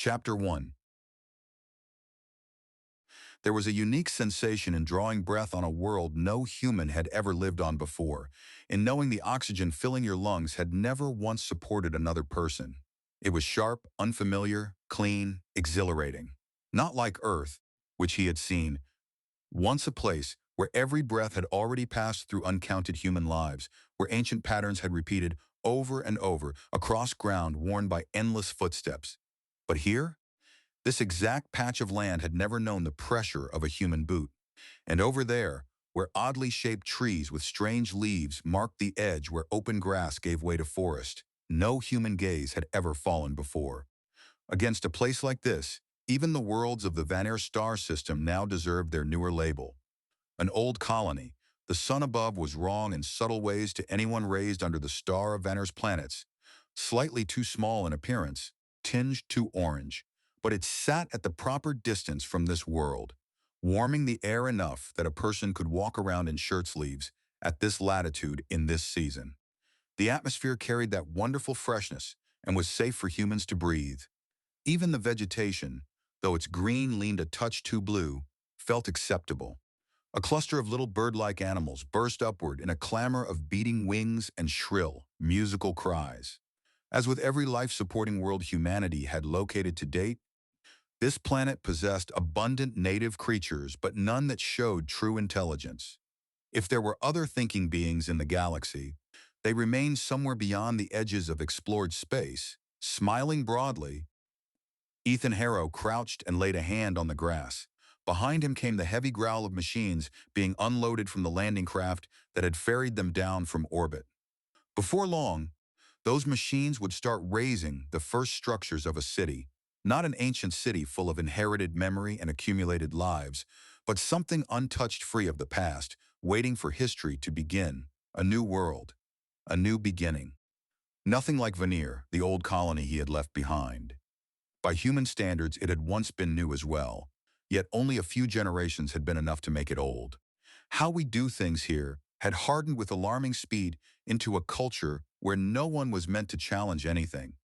Chapter 1. There was a unique sensation in drawing breath on a world no human had ever lived on before, in knowing the oxygen filling your lungs had never once supported another person. It was sharp, unfamiliar, clean, exhilarating. Not like Earth, which he had seen, once a place where every breath had already passed through uncounted human lives, where ancient patterns had repeated over and over across ground worn by endless footsteps. But here, this exact patch of land had never known the pressure of a human boot. And over there, where oddly shaped trees with strange leaves marked the edge where open grass gave way to forest, no human gaze had ever fallen before. Against a place like this, even the worlds of the Vanir star system now deserved their newer label. An old colony, the sun above was wrong in subtle ways to anyone raised under the star of Vanir's planets. Slightly too small in appearance, tinged too orange, but it sat at the proper distance from this world, warming the air enough that a person could walk around in shirt sleeves at this latitude in this season. The atmosphere carried that wonderful freshness and was safe for humans to breathe. Even the vegetation, though its green leaned a touch too blue, felt acceptable. A cluster of little bird-like animals burst upward in a clamor of beating wings and shrill, musical cries. As with every life-supporting world humanity had located to date, this planet possessed abundant native creatures, but none that showed true intelligence. If there were other thinking beings in the galaxy, they remained somewhere beyond the edges of explored space, smiling broadly. Ethan Harrow crouched and laid a hand on the grass. Behind him came the heavy growl of machines being unloaded from the landing craft that had ferried them down from orbit. Before long, those machines would start raising the first structures of a city, not an ancient city full of inherited memory and accumulated lives, but something untouched free of the past, waiting for history to begin, a new world, a new beginning. Nothing like Vanir, the old colony he had left behind. By human standards, it had once been new as well, yet only a few generations had been enough to make it old. How we do things here had hardened with alarming speed into a culture where no one was meant to challenge anything,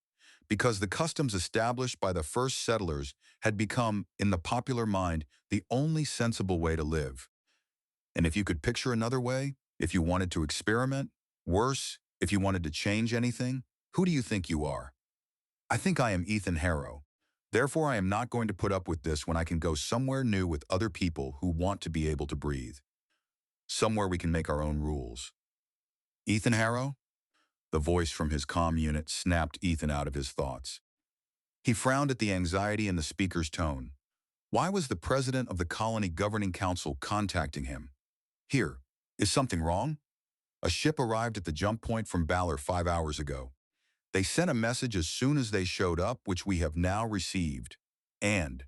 because the customs established by the first settlers had become, in the popular mind, the only sensible way to live. And if you could picture another way, if you wanted to experiment, worse, if you wanted to change anything, who do you think you are? I think I am Ethan Harrow. Therefore, I am not going to put up with this when I can go somewhere new with other people who want to be able to breathe. Somewhere we can make our own rules. Ethan Harrow? The voice from his comm unit snapped Ethan out of his thoughts. He frowned at the anxiety in the speaker's tone. Why was the president of the Colony Governing Council contacting him? Here, is something wrong? A ship arrived at the jump point from Balor 5 hours ago. They sent a message as soon as they showed up, which we have now received. And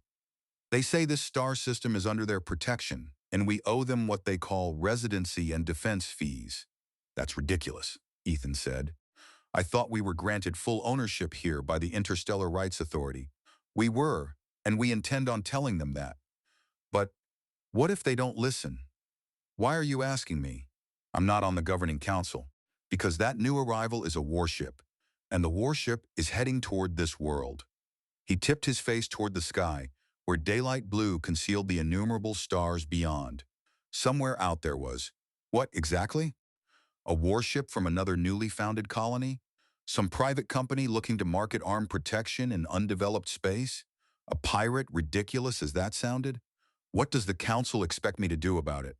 they say this star system is under their protection, and we owe them what they call residency and defense fees. That's ridiculous, Ethan said. I thought we were granted full ownership here by the Interstellar Rights Authority. We were, and we intend on telling them that. But what if they don't listen? Why are you asking me? I'm not on the governing council, because that new arrival is a warship, and the warship is heading toward this world. He tipped his face toward the sky, where daylight blue concealed the innumerable stars beyond. Somewhere out there was, what exactly? A warship from another newly founded colony? Some private company looking to market armed protection in undeveloped space? A pirate, ridiculous as that sounded? What does the council expect me to do about it?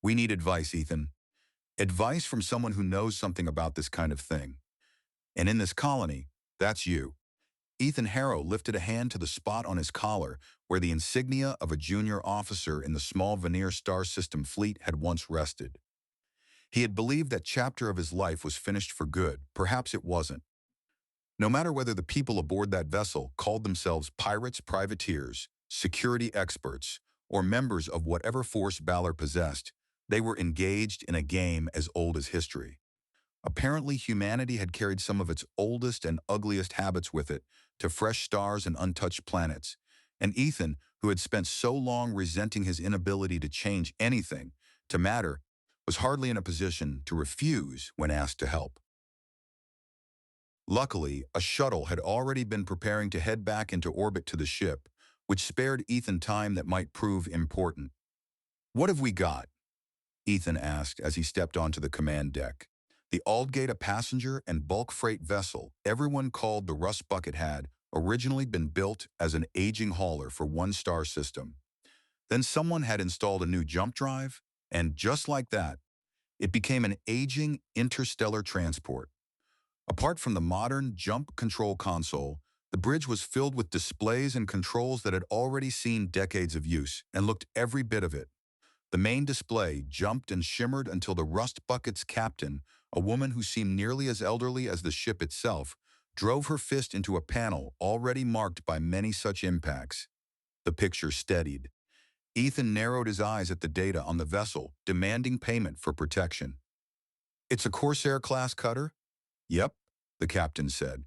We need advice, Ethan. Advice from someone who knows something about this kind of thing. And in this colony, that's you. Ethan Harrow lifted a hand to the spot on his collar where the insignia of a junior officer in the small Vanir star system fleet had once rested. He had believed that chapter of his life was finished for good. Perhaps it wasn't. No matter whether the people aboard that vessel called themselves pirates, privateers, security experts, or members of whatever force Balor possessed, they were engaged in a game as old as history. Apparently, humanity had carried some of its oldest and ugliest habits with it to fresh stars and untouched planets, and Ethan, who had spent so long resenting his inability to change anything to matter, was hardly in a position to refuse when asked to help. Luckily, a shuttle had already been preparing to head back into orbit to the ship, which spared Ethan time that might prove important. "What have we got?" Ethan asked as he stepped onto the command deck. The Aldgate, a passenger and bulk freight vessel everyone called the Rust Bucket, had originally been built as an aging hauler for one-star system. Then someone had installed a new jump drive, and just like that, it became an aging interstellar transport. Apart from the modern jump control console, the bridge was filled with displays and controls that had already seen decades of use and looked every bit of it. The main display jumped and shimmered until the Rust Bucket's captain, a woman who seemed nearly as elderly as the ship itself, drove her fist into a panel already marked by many such impacts. The picture steadied. Ethan narrowed his eyes at the data on the vessel, demanding payment for protection. "It's a Corsair-class cutter?" "Yep," the captain said.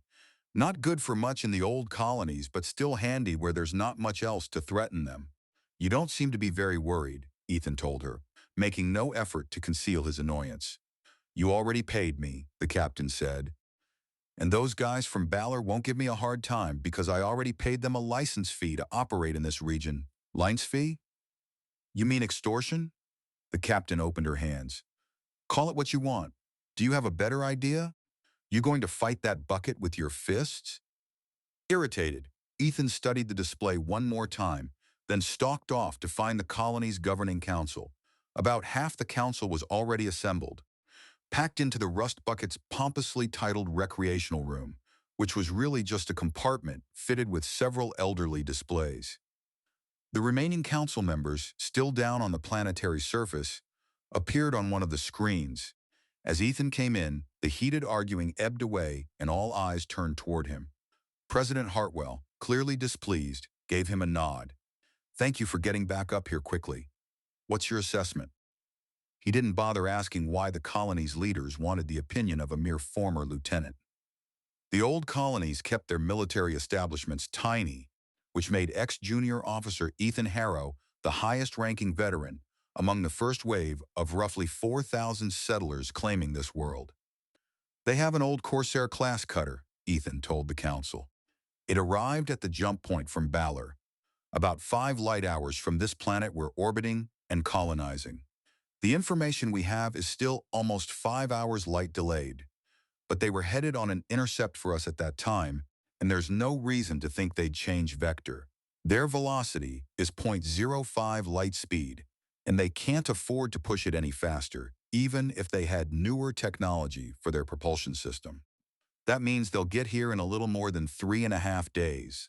"Not good for much in the old colonies, but still handy where there's not much else to threaten them." "You don't seem to be very worried," Ethan told her, making no effort to conceal his annoyance. "You already paid me," the captain said. "And those guys from Balor won't give me a hard time because I already paid them a license fee to operate in this region." "License fee? You mean extortion?" The captain opened her hands. "Call it what you want. Do you have a better idea? You going to fight that bucket with your fists?" Irritated, Ethan studied the display one more time, then stalked off to find the colony's governing council. About half the council was already assembled, packed into the Rust Bucket's pompously titled recreational room, which was really just a compartment fitted with several elderly displays. The remaining council members, still down on the planetary surface, appeared on one of the screens. As Ethan came in, the heated arguing ebbed away and all eyes turned toward him. President Hartwell, clearly displeased, gave him a nod. "Thank you for getting back up here quickly. What's your assessment?" He didn't bother asking why the colony's leaders wanted the opinion of a mere former lieutenant. The old colonies kept their military establishments tiny, which made ex-junior officer Ethan Harrow the highest-ranking veteran among the first wave of roughly 4,000 settlers claiming this world. "They have an old Corsair-class cutter," Ethan told the council. "It arrived at the jump point from Balor. About 5 light hours from this planet we're orbiting and colonizing. The information we have is still almost 5 hours light delayed, but they were headed on an intercept for us at that time, and there's no reason to think they'd change vector. Their velocity is 0.05 light speed, and they can't afford to push it any faster, even if they had newer technology for their propulsion system. That means they'll get here in a little more than 3.5 days.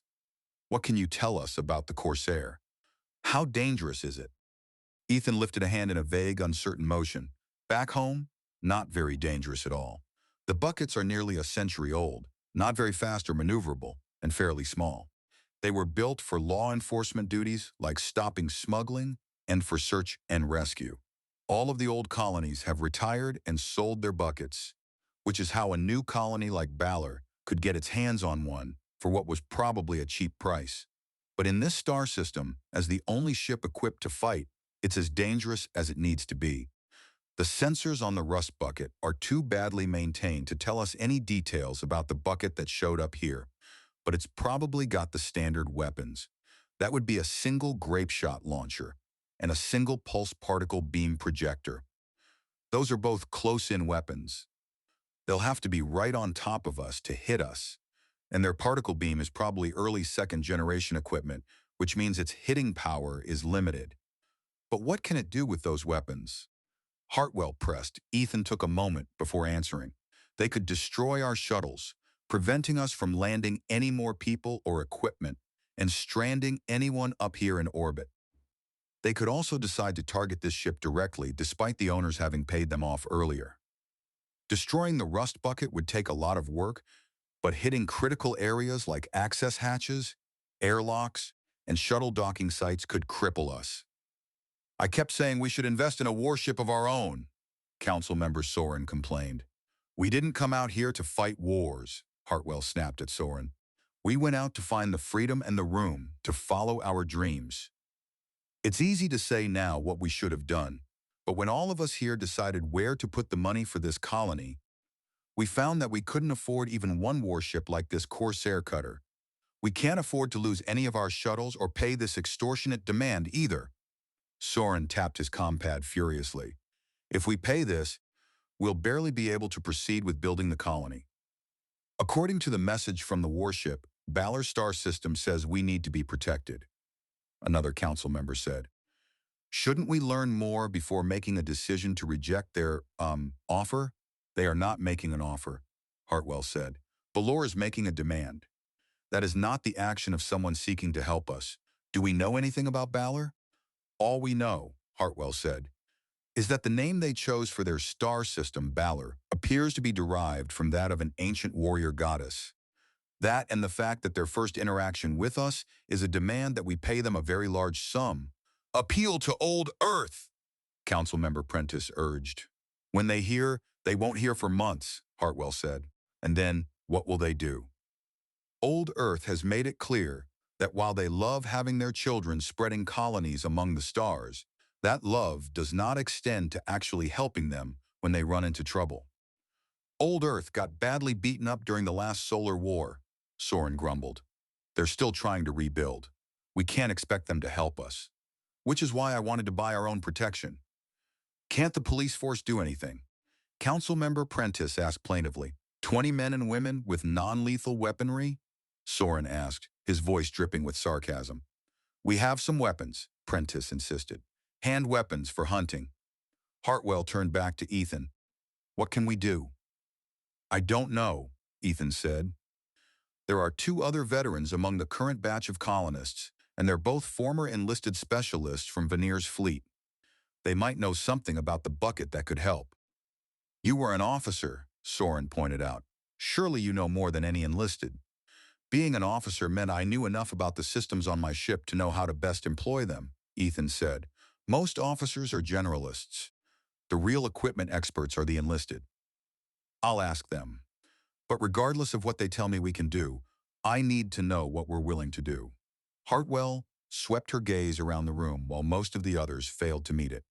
What can you tell us about the Corsair? How dangerous is it?" Ethan lifted a hand in a vague, uncertain motion. "Back home, not very dangerous at all. The buckets are nearly a century old, not very fast or maneuverable, and fairly small. They were built for law enforcement duties like stopping smuggling and for search and rescue. All of the old colonies have retired and sold their buckets, which is how a new colony like Balor could get its hands on one for what was probably a cheap price. But in this star system, as the only ship equipped to fight, it's as dangerous as it needs to be. The sensors on the Rust Bucket are too badly maintained to tell us any details about the bucket that showed up here, but it's probably got the standard weapons. That would be a single grape shot launcher and a single pulse particle beam projector. Those are both close-in weapons. They'll have to be right on top of us to hit us, and their particle beam is probably early second-generation equipment, which means its hitting power is limited. But what can it do with those weapons?" Hartwell pressed. Ethan took a moment before answering. "They could destroy our shuttles, preventing us from landing any more people or equipment, and stranding anyone up here in orbit. They could also decide to target this ship directly, despite the owners having paid them off earlier. Destroying the Rust Bucket would take a lot of work, but hitting critical areas like access hatches, airlocks, and shuttle docking sites could cripple us." "I kept saying we should invest in a warship of our own," Council Member Soren complained. "We didn't come out here to fight wars," Hartwell snapped at Soren. "We went out to find the freedom and the room to follow our dreams. It's easy to say now what we should have done, but when all of us here decided where to put the money for this colony, We found that we couldn't afford even one warship like this Corsair cutter. We can't afford to lose any of our shuttles or pay this extortionate demand either. Soren tapped his compad furiously. If we pay this, we'll barely be able to proceed with building the colony. According to the message from the warship, Balor star system says we need to be protected, another council member said. Shouldn't we learn more before making a decision to reject their, offer? They are not making an offer, Hartwell said. Balor is making a demand. That is not the action of someone seeking to help us. Do we know anything about Balor? All we know, Hartwell said, is that the name they chose for their star system, Balor, appears to be derived from that of an ancient warrior goddess. That and the fact that their first interaction with us is a demand that we pay them a very large sum. Appeal to old Earth, Councilmember Prentice urged. When they hear, they won't hear for months, Hartwell said. And then, what will they do? Old Earth has made it clear that while they love having their children spreading colonies among the stars, that love does not extend to actually helping them when they run into trouble. Old Earth got badly beaten up during the last solar war, Soren grumbled. They're still trying to rebuild. We can't expect them to help us. Which is why I wanted to buy our own protection. Can't the police force do anything? Councilmember Prentice asked plaintively. 20 men and women with non-lethal weaponry? Soren asked, his voice dripping with sarcasm. We have some weapons, Prentice insisted. Hand weapons for hunting. Hartwell turned back to Ethan. What can we do? I don't know, Ethan said. There are 2 other veterans among the current batch of colonists, and they're both former enlisted specialists from Vanir's fleet. They might know something about the bucket that could help. You were an officer, Soren pointed out. Surely you know more than any enlisted. Being an officer meant I knew enough about the systems on my ship to know how to best employ them, Ethan said. Most officers are generalists. The real equipment experts are the enlisted. I'll ask them. But regardless of what they tell me we can do, I need to know what we're willing to do. Hartwell swept her gaze around the room while most of the others failed to meet it.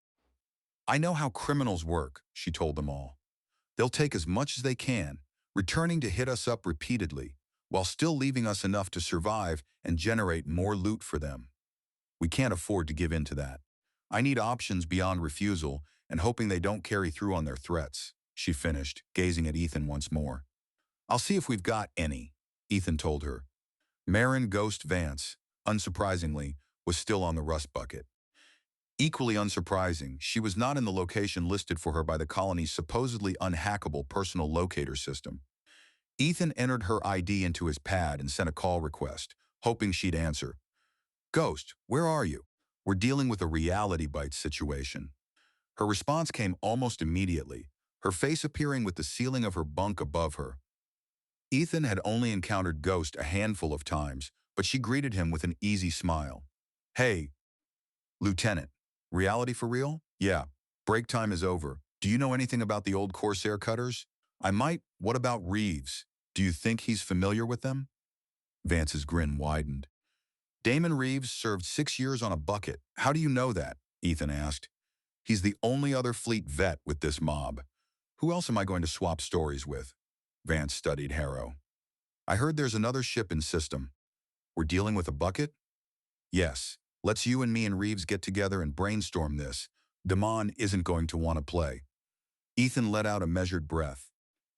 I know how criminals work, she told them all. They'll take as much as they can, returning to hit us up repeatedly, while still leaving us enough to survive and generate more loot for them. We can't afford to give in to that. I need options beyond refusal and hoping they don't carry through on their threats, she finished, gazing at Ethan once more. I'll see if we've got any, Ethan told her. Marin Ghost Vance, unsurprisingly, was still on the rust bucket. Equally unsurprising, she was not in the location listed for her by the colony's supposedly unhackable personal locator system. Ethan entered her ID into his pad and sent a call request, hoping she'd answer. Ghost, where are you? We're dealing with a reality bite situation. Her response came almost immediately, her face appearing with the ceiling of her bunk above her. Ethan had only encountered Ghost a handful of times, but she greeted him with an easy smile. Hey, Lieutenant, reality for real? Yeah, break time is over. Do you know anything about the old Corsair cutters? I might. What about Reeves? Do you think he's familiar with them? Vance's grin widened. Damon Reeves served 6 years on a bucket. How do you know that? Ethan asked. He's the only other fleet vet with this mob. Who else am I going to swap stories with? Vance studied Harrow. I heard there's another ship in system. We're dealing with a bucket? Yes. Let's you and me and Reeves get together and brainstorm this. Damon isn't going to want to play. Ethan let out a measured breath.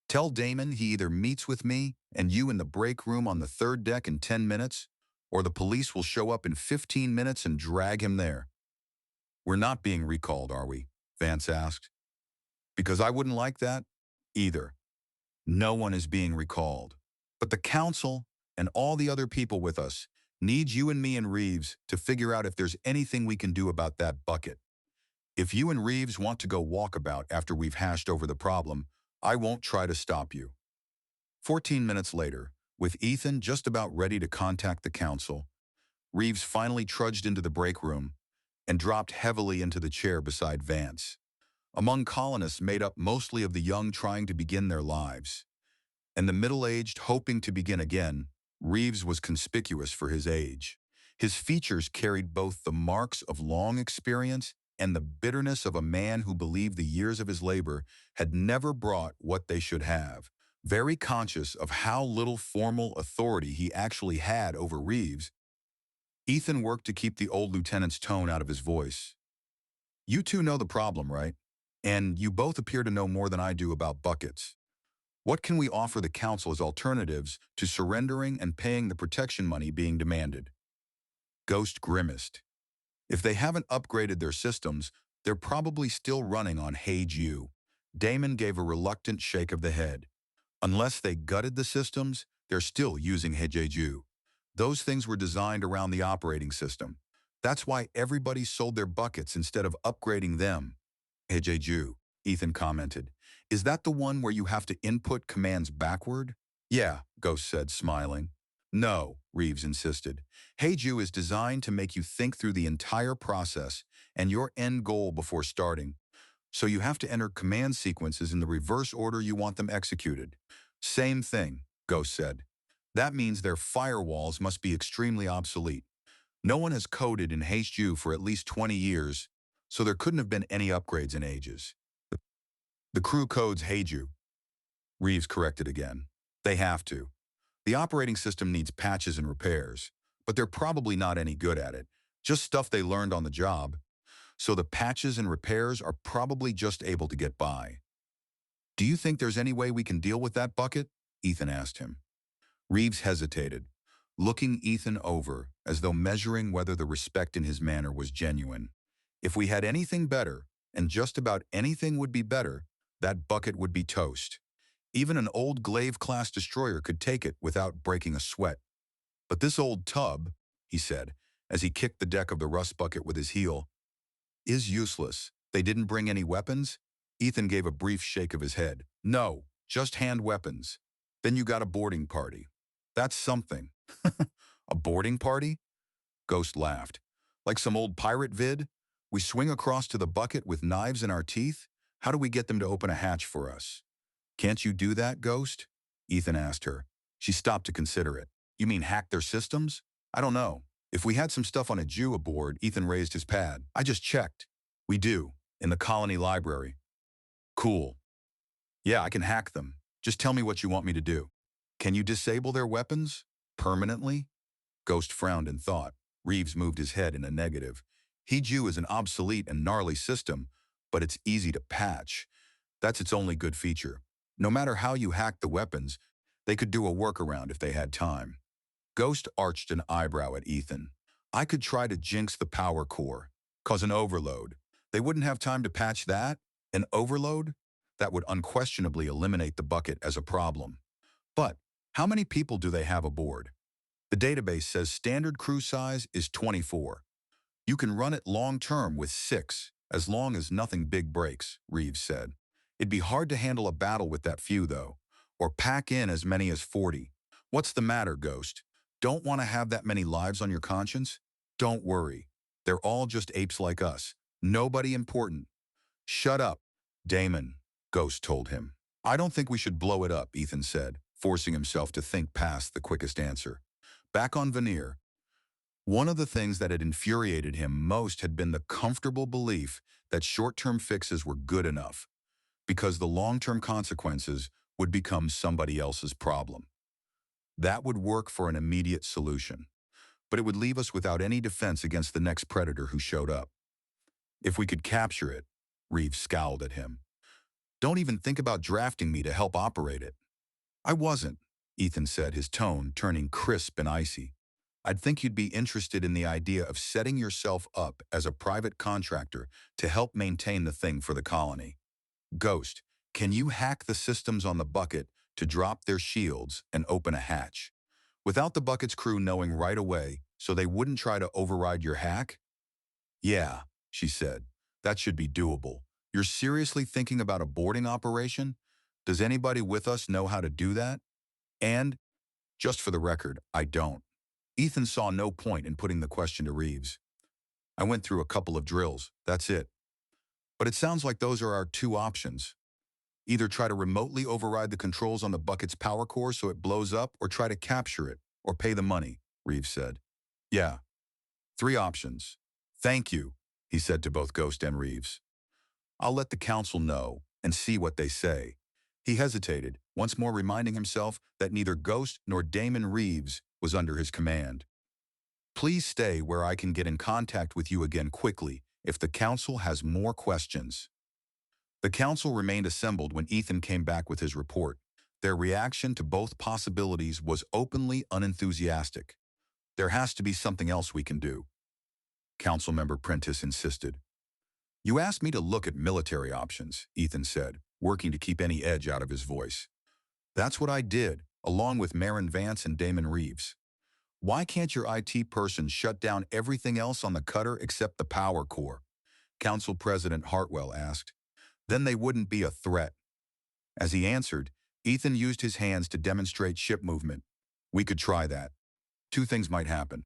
Tell Damon he either meets with me and you in the break room on the 3rd deck in 10 minutes, or the police will show up in 15 minutes and drag him there. We're not being recalled, are we? Vance asked. Because I wouldn't like that either. No one is being recalled. But the council and all the other people with us need you and me and Reeves to figure out if there's anything we can do about that bucket. If you and Reeves want to go walkabout after we've hashed over the problem, I won't try to stop you. 14 minutes later, with Ethan just about ready to contact the council, Reeves finally trudged into the break room and dropped heavily into the chair beside Vance. Among colonists made up mostly of the young trying to begin their lives, and the middle-aged hoping to begin again, Reeves was conspicuous for his age. His features carried both the marks of long experience and the bitterness of a man who believed the years of his labor had never brought what they should have, Very conscious of how little formal authority he actually had over Reeves, Ethan worked to keep the old lieutenant's tone out of his voice. You two know the problem, right? And you both appear to know more than I do about buckets. What can we offer the council as alternatives to surrendering and paying the protection money being demanded? Ghost grimaced. If they haven't upgraded their systems, they're probably still running on Hey-Ju. Damon gave a reluctant shake of the head. Unless they gutted the systems, they're still using Hey-Ju. Those things were designed around the operating system. That's why everybody sold their buckets instead of upgrading them. Hey-Ju, Ethan commented. Is that the one where you have to input commands backward? Yeah, Ghost said, smiling. No, Reeves insisted. Hey-Ju is designed to make you think through the entire process and your end goal before starting. So you have to enter command sequences in the reverse order you want them executed. Same thing, Ghost said. That means their firewalls must be extremely obsolete. No one has coded in H-Ju for at least 20 years, so there couldn't have been any upgrades in ages. The crew codes H-Ju, Reeves corrected again. They have to. The operating system needs patches and repairs, but they're probably not any good at it. Just stuff they learned on the job. So the patches and repairs are probably just able to get by. Do you think there's any way we can deal with that bucket? Ethan asked him. Reeves hesitated, looking Ethan over as though measuring whether the respect in his manner was genuine. If we had anything better, and just about anything would be better, that bucket would be toast. Even an old Glaive-class destroyer could take it without breaking a sweat. But this old tub, he said, as he kicked the deck of the rust bucket with his heel, is useless. They didn't bring any weapons? Ethan gave a brief shake of his head. No, just hand weapons. Then you got a boarding party. That's something. A boarding party? Ghost laughed. Like some old pirate vid? We swing across to the bucket with knives in our teeth? How do we get them to open a hatch for us? Can't you do that, Ghost? Ethan asked her. She stopped to consider it. You mean hack their systems? I don't know. If we had some stuff on a Jew aboard, Ethan raised his pad. I just checked. We do, in the colony library. Cool. Yeah, I can hack them. Just tell me what you want me to do. Can you disable their weapons? Permanently? Ghost frowned in thought. Reeves moved his head in a negative. He-Jew is an obsolete and gnarly system, but it's easy to patch. That's its only good feature. No matter how you hack the weapons, they could do a workaround if they had time. Ghost arched an eyebrow at Ethan. I could try to jinx the power core, cause an overload. They wouldn't have time to patch that? An overload? That would unquestionably eliminate the bucket as a problem. But how many people do they have aboard? The database says standard crew size is 24. You can run it long-term with 6, as long as nothing big breaks, Reeves said. It'd be hard to handle a battle with that few, though, or pack in as many as 40. What's the matter, Ghost? Don't want to have that many lives on your conscience? Don't worry. They're all just apes like us. Nobody important. Shut up, Damon, Ghost told him. I don't think we should blow it up, Ethan said, forcing himself to think past the quickest answer. Back on Veneer, one of the things that had infuriated him most had been the comfortable belief that short-term fixes were good enough, because the long-term consequences would become somebody else's problem. That would work for an immediate solution, but it would leave us without any defense against the next predator who showed up. If we could capture it, Reeves scowled at him. Don't even think about drafting me to help operate it. I wasn't, Ethan said, his tone turning crisp and icy. I'd think you'd be interested in the idea of setting yourself up as a private contractor to help maintain the thing for the colony. Ghost, can you hack the systems on the bucket to drop their shields and open a hatch? Without the bucket's crew knowing right away, so they wouldn't try to override your hack? Yeah, she said. That should be doable. You're seriously thinking about a boarding operation? Does anybody with us know how to do that? And, just for the record, I don't. Ethan saw no point in putting the question to Reeves. I went through a couple of drills, that's it. But it sounds like those are our two options. Either try to remotely override the controls on the bucket's power core so it blows up, or try to capture it, or pay the money, Reeves said. Yeah, 3 options. Thank you, he said to both Ghost and Reeves. I'll let the council know and see what they say. He hesitated, once more reminding himself that neither Ghost nor Damon Reeves was under his command. Please stay where I can get in contact with you again quickly if the Council has more questions. The Council remained assembled when Ethan came back with his report. Their reaction to both possibilities was openly unenthusiastic. There has to be something else we can do, Councilmember Prentice insisted. You asked me to look at military options, Ethan said, working to keep any edge out of his voice. That's what I did, along with Marin Vance and Damon Reeves. Why can't your IT person shut down everything else on the cutter except the power core? Council President Hartwell asked. Then they wouldn't be a threat. As he answered, Ethan used his hands to demonstrate ship movement. We could try that. Two things might happen.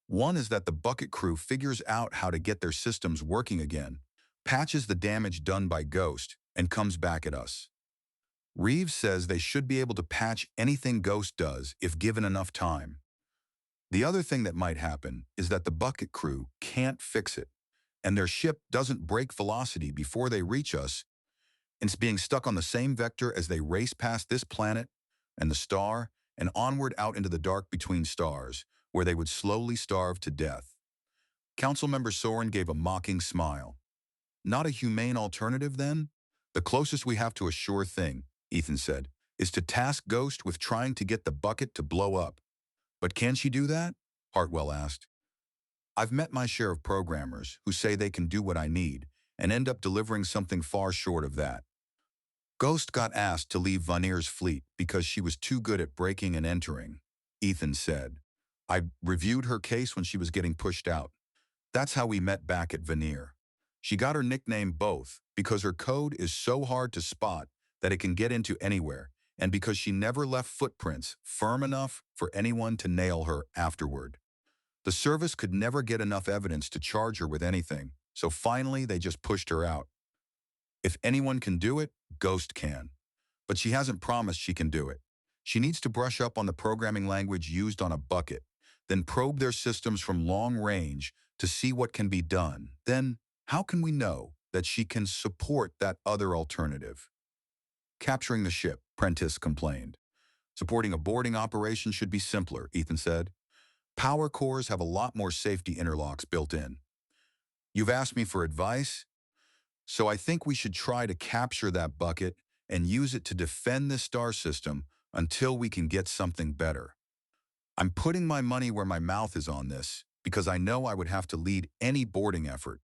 One is that the bucket crew figures out how to get their systems working again, patches the damage done by Ghost, and comes back at us. Reeves says they should be able to patch anything Ghost does if given enough time. The other thing that might happen is that the bucket crew can't fix it, and their ship doesn't break velocity before they reach us, and it's being stuck on the same vector as they race past this planet and the star and onward out into the dark between stars, where they would slowly starve to death. Councilmember Soren gave a mocking smile. Not a humane alternative, then? The closest we have to a sure thing, Ethan said, is to task Ghost with trying to get the bucket to blow up. But can she do that? Hartwell asked. I've met my share of programmers who say they can do what I need and end up delivering something far short of that. Ghost got asked to leave Vanir's fleet because she was too good at breaking and entering, Ethan said. I reviewed her case when she was getting pushed out. That's how we met back at Vanir. She got her nickname Both because her code is so hard to spot that it can get into anywhere, and because she never left footprints firm enough for anyone to nail her afterward. The service could never get enough evidence to charge her with anything, so finally they just pushed her out. If anyone can do it, Ghost can. But she hasn't promised she can do it. She needs to brush up on the programming language used on a bucket, then probe their systems from long range to see what can be done. Then, how can we know that she can support that other alternative? Capturing the ship, Prentice complained. Supporting a boarding operation should be simpler, Ethan said. Power cores have a lot more safety interlocks built in. You've asked me for advice, so I think we should try to capture that bucket and use it to defend this star system until we can get something better. I'm putting my money where my mouth is on this because I know I would have to lead any boarding effort.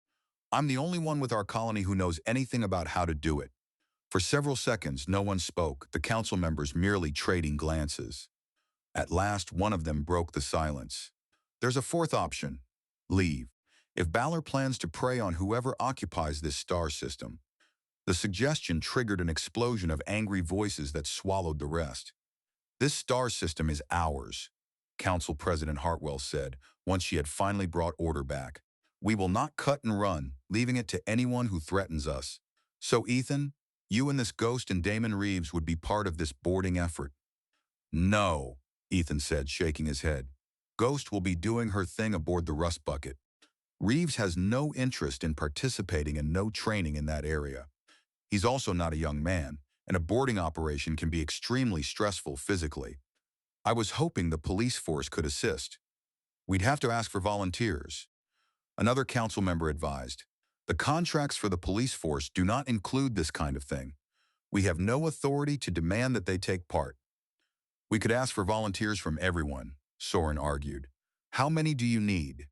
I'm the only one with our colony who knows anything about how to do it. For several seconds, no one spoke, the council members merely trading glances. At last, one of them broke the silence. There's a fourth option. Leave. If Balor plans to prey on whoever occupies this star system. The suggestion triggered an explosion of angry voices that swallowed the rest. This star system is ours, Council President Hartwell said, once she had finally brought order back. We will not cut and run, leaving it to anyone who threatens us. So, Ethan, you and this Ghost and Damon Reeves would be part of this boarding effort. No, Ethan said, shaking his head. Ghost will be doing her thing aboard the rust bucket. Reeves has no interest in participating and no training in that area. He's also not a young man, and a boarding operation can be extremely stressful physically. I was hoping the police force could assist. We'd have to ask for volunteers. Another council member advised. The contracts for the police force do not include this kind of thing. We have no authority to demand that they take part. We could ask for volunteers from everyone, Soren argued. How many do you need?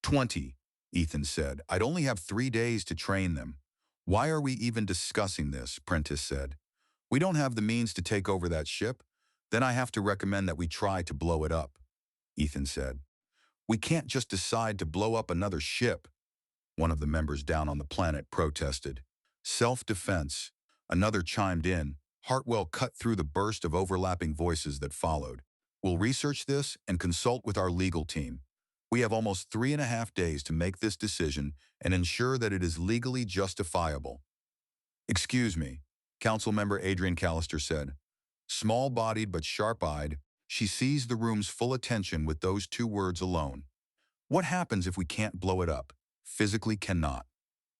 20, Ethan said. I'd only have 3 days to train them. Why are we even discussing this? Prentice said. We don't have the means to take over that ship. Then I have to recommend that we try to blow it up, Ethan said. We can't just decide to blow up another ship, one of the members down on the planet protested. Self-defense, another chimed in. Hartwell cut through the burst of overlapping voices that followed. We'll research this and consult with our legal team. We have almost 3.5 days to make this decision and ensure that it is legally justifiable. Excuse me, Councilmember Adrian Callister said. Small-bodied but sharp-eyed, she seized the room's full attention with those 2 words alone. What happens if we can't blow it up? Physically cannot.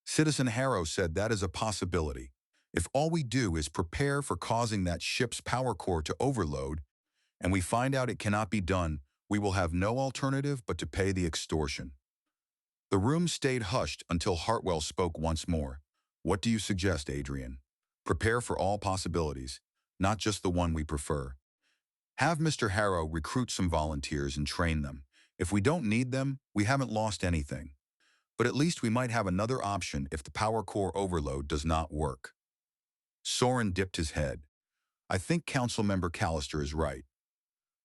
Citizen Harrow said that is a possibility. If all we do is prepare for causing that ship's power core to overload, and we find out it cannot be done, we will have no alternative but to pay the extortion." The room stayed hushed until Hartwell spoke once more. "What do you suggest, Adrian? Prepare for all possibilities, not just the one we prefer. Have Mr. Harrow recruit some volunteers and train them. If we don't need them, we haven't lost anything. But at least we might have another option if the power core overload does not work." Soren dipped his head. "I think Councilmember Callister is right."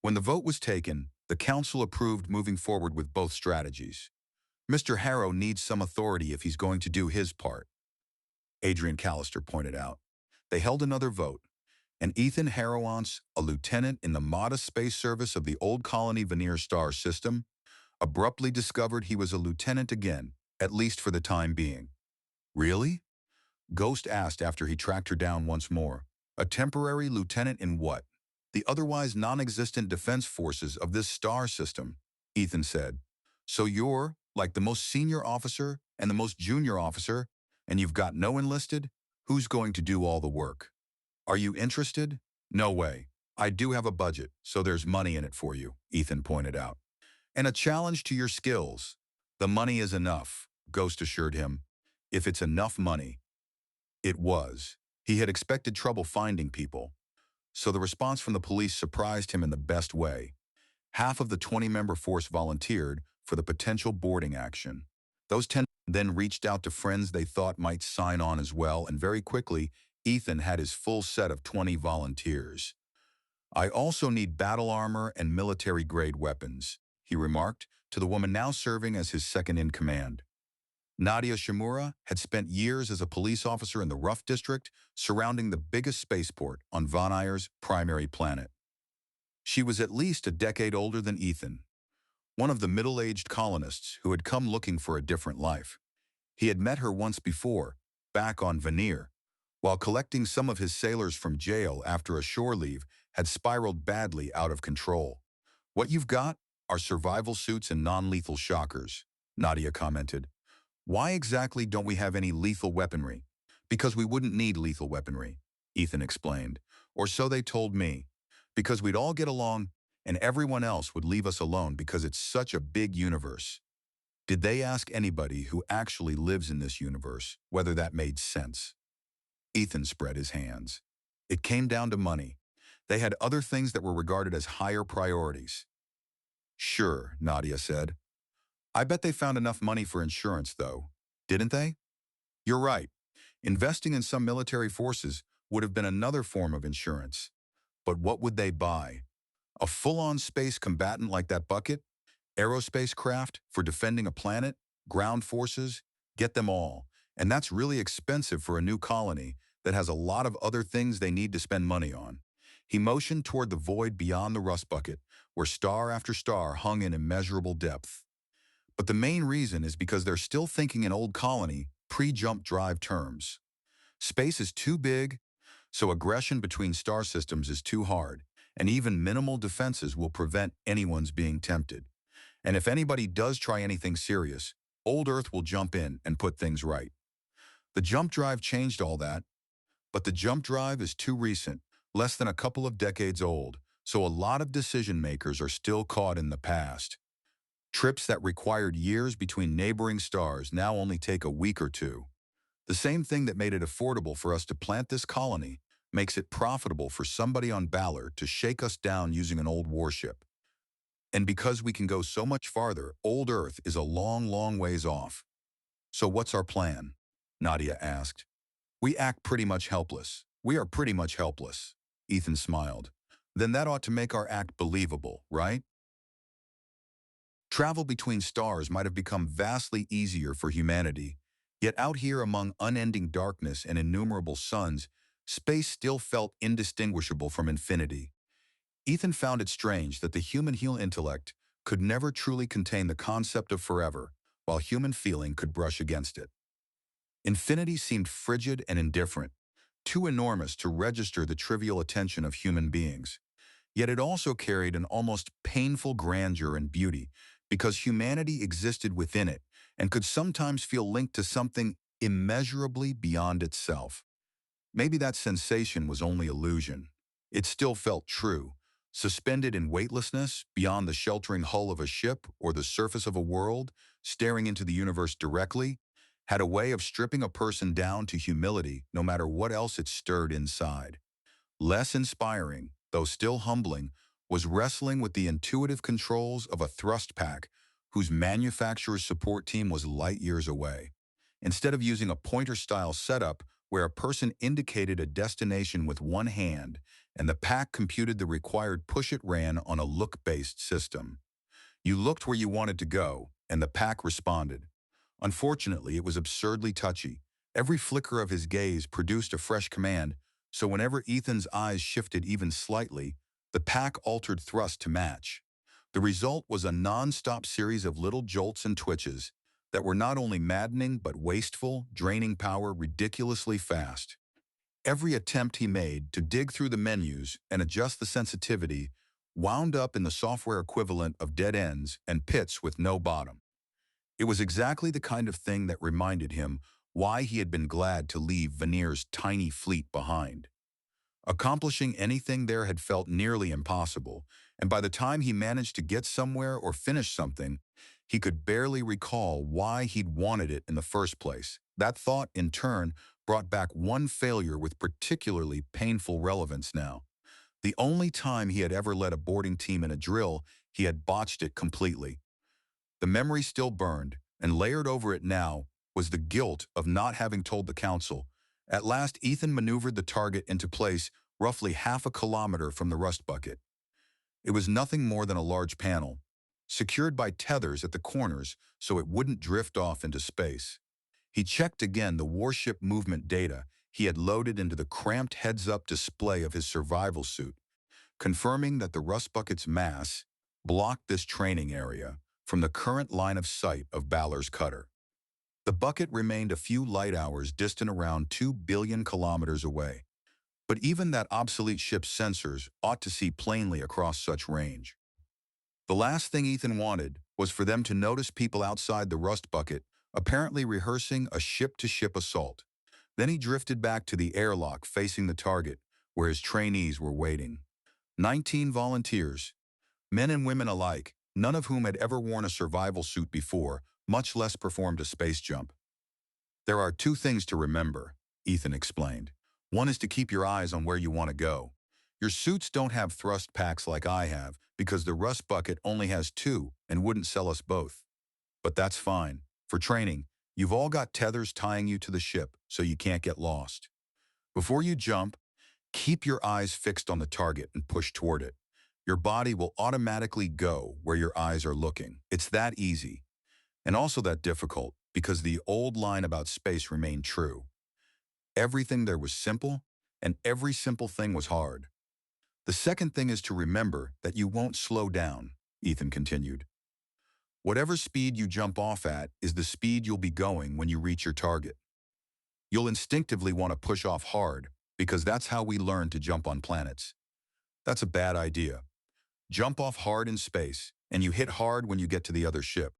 When the vote was taken, the council approved moving forward with both strategies. Mr. Harrow needs some authority if he's going to do his part, Adrian Callister pointed out. They held another vote, and Ethan Harrow, a lieutenant in the modest space service of the Old Colony Veneer Star System, abruptly discovered he was a lieutenant again, at least for the time being. "Really?" Ghost asked after he tracked her down once more. "A temporary lieutenant in what?" "The otherwise non-existent defense forces of this star system," Ethan said. "So you're, like, the most senior officer and the most junior officer, and you've got no enlisted? Who's going to do all the work? Are you interested?" "No way. I do have a budget, so there's money in it for you," Ethan pointed out. "And a challenge to your skills." "The money is enough," Ghost assured him. "If it's enough money." It was. He had expected trouble finding people, so the response from the police surprised him in the best way. Half of the 20-member force volunteered for the potential boarding action. Those 10 then reached out to friends they thought might sign on as well, and very quickly, Ethan had his full set of 20 volunteers. "I also need battle armor and military-grade weapons," he remarked to the woman now serving as his second-in-command. Nadia Shimura had spent years as a police officer in the Rough District, surrounding the biggest spaceport on Von Eyre's primary planet. She was at least a decade older than Ethan, one of the middle-aged colonists who had come looking for a different life. He had met her once before, back on Veneer, while collecting some of his sailors from jail after a shore leave had spiraled badly out of control. "What you've got are survival suits and non-lethal shockers," Nadia commented. "Why exactly don't we have any lethal weaponry?" "Because we wouldn't need lethal weaponry," Ethan explained. "Or so they told me. Because we'd all get along, and everyone else would leave us alone because it's such a big universe." Did they ask anybody who actually lives in this universe whether that made sense? Ethan spread his hands. It came down to money. They had other things that were regarded as higher priorities. "Sure," Nadia said. "I bet they found enough money for insurance, though. Didn't they?" "You're right. Investing in some military forces would have been another form of insurance. But what would they buy? A full-on space combatant like that bucket? Aerospace craft for defending a planet? Ground forces? Get them all. And that's really expensive for a new colony that has a lot of other things they need to spend money on." He motioned toward the void beyond the rust bucket, where star after star hung in immeasurable depth. "But the main reason is because they're still thinking in old colony, pre-jump drive terms. Space is too big, so aggression between star systems is too hard, and even minimal defenses will prevent anyone's being tempted. And if anybody does try anything serious, old Earth will jump in and put things right. The jump drive changed all that, but the jump drive is too recent, less than a couple of decades old, so a lot of decision makers are still caught in the past. Trips that required years between neighboring stars now only take a week or two. The same thing that made it affordable for us to plant this colony makes it profitable for somebody on Balor to shake us down using an old warship. And because we can go so much farther, old Earth is a long, long ways off." "So what's our plan?" Nadia asked. "We act pretty much helpless. We are pretty much helpless." Ethan smiled. "Then that ought to make our act believable, right? Travel between stars might have become vastly easier for humanity, yet out here among unending darkness and innumerable suns, space still felt indistinguishable from infinity. Ethan found it strange that the human intellect could never truly contain the concept of forever, while human feeling could brush against it. Infinity seemed frigid and indifferent, too enormous to register the trivial attention of human beings. Yet it also carried an almost painful grandeur and beauty, because humanity existed within it and could sometimes feel linked to something immeasurably beyond itself. Maybe that sensation was only illusion. It still felt true, suspended in weightlessness beyond the sheltering hull of a ship or the surface of a world, staring into the universe directly, had a way of stripping a person down to humility no matter what else it stirred inside. Less inspiring, though still humbling, was wrestling with the intuitive controls of a thrust pack whose manufacturer's support team was light years away. Instead of using a pointer-style setup where a person indicated a destination with one hand and the pack computed the required push, it ran on a look-based system. You looked where you wanted to go, and the pack responded. Unfortunately, it was absurdly touchy. Every flicker of his gaze produced a fresh command, so whenever Ethan's eyes shifted even slightly, the pack altered thrust to match. The result was a non-stop series of little jolts and twitches that were not only maddening but wasteful, draining power ridiculously fast. Every attempt he made to dig through the menus and adjust the sensitivity wound up in the software equivalent of dead ends and pits with no bottom. It was exactly the kind of thing that reminded him why he had been glad to leave Vanir's tiny fleet behind. Accomplishing anything there had felt nearly impossible, and by the time he managed to get somewhere or finish something, he could barely recall why he'd wanted it in the first place. That thought, in turn, brought back one failure with particularly painful relevance now. The only time he had ever led a boarding team in a drill, he had botched it completely. The memory still burned, and layered over it now was the guilt of not having told the council. At last, Ethan maneuvered the target into place roughly half a kilometer from the rust bucket. It was nothing more than a large panel, secured by tethers at the corners so it wouldn't drift off into space. He checked again the warship movement data he had loaded into the cramped heads-up display of his survival suit, confirming that the rust bucket's mass blocked this training area from the current line of sight of Balor's cutter. The bucket remained a few light hours distant, around 2 billion kilometers away, but even that obsolete ship's sensors ought to see plainly across such range. The last thing Ethan wanted was for them to notice people outside the rust bucket apparently rehearsing a ship-to-ship assault. Then he drifted back to the airlock facing the target, where his trainees were waiting. 19 volunteers, men and women alike, none of whom had ever worn a survival suit before, much less performed a space jump. "There are two things to remember," Ethan explained. "One is to keep your eyes on where you want to go. Your suits don't have thrust packs like I have because the rust bucket only has two and wouldn't sell us both. But that's fine. For training, you've all got tethers tying you to the ship so you can't get lost. Before you jump, keep your eyes fixed on the target and push toward it. Your body will automatically go where your eyes are looking. It's that easy. And also that difficult, because the old line about space remained true. Everything there was simple, and every simple thing was hard. The second thing is to remember that you won't slow down," Ethan continued. "Whatever speed you jump off at is the speed you'll be going when you reach your target. You'll instinctively want to push off hard, because that's how we learn to jump on planets. That's a bad idea. Jump off hard in space, and you hit hard when you get to the other ship.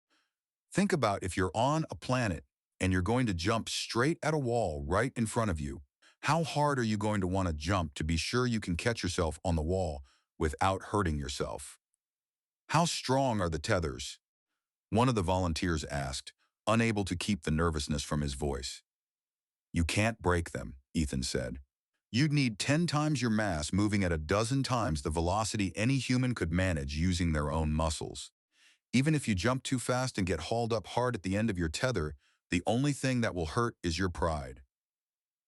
Think about if you're on a planet and you're going to jump straight at a wall right in front of you. How hard are you going to want to jump to be sure you can catch yourself on the wall without hurting yourself? How strong are the tethers?" one of the volunteers asked, unable to keep the nervousness from his voice. "You can't break them," Ethan said. "You'd need 10 times your mass moving at a dozen times the velocity any human could manage using their own muscles. Even if you jump too fast and get hauled up hard at the end of your tether, the only thing that will hurt is your pride.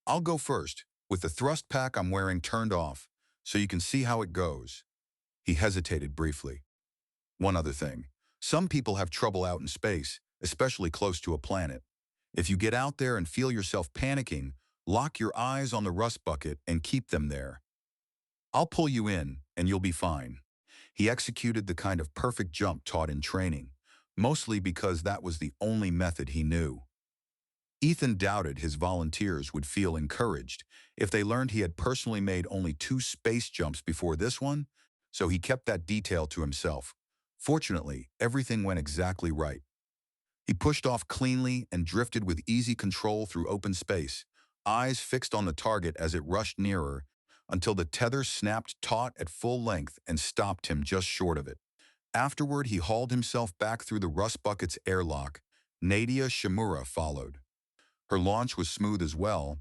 I'll go first, with the thrust pack I'm wearing turned off, so you can see how it goes." He hesitated briefly. "One other thing. Some people have trouble out in space, especially close to a planet. If you get out there and feel yourself panicking, lock your eyes on the rust bucket and keep them there. I'll pull you in, and you'll be fine." He executed the kind of perfect jump taught in training, mostly because that was the only method he knew. Ethan doubted his volunteers would feel encouraged if they learned he had personally made only 2 space jumps before this one, so he kept that detail to himself. Fortunately, everything went exactly right. He pushed off cleanly and drifted with easy control through open space, eyes fixed on the target as it rushed nearer, until the tether snapped taut at full length and stopped him just short of it. Afterward, he hauled himself back through the rust bucket's airlock. Nadia Shimura followed. Her launch was smooth as well,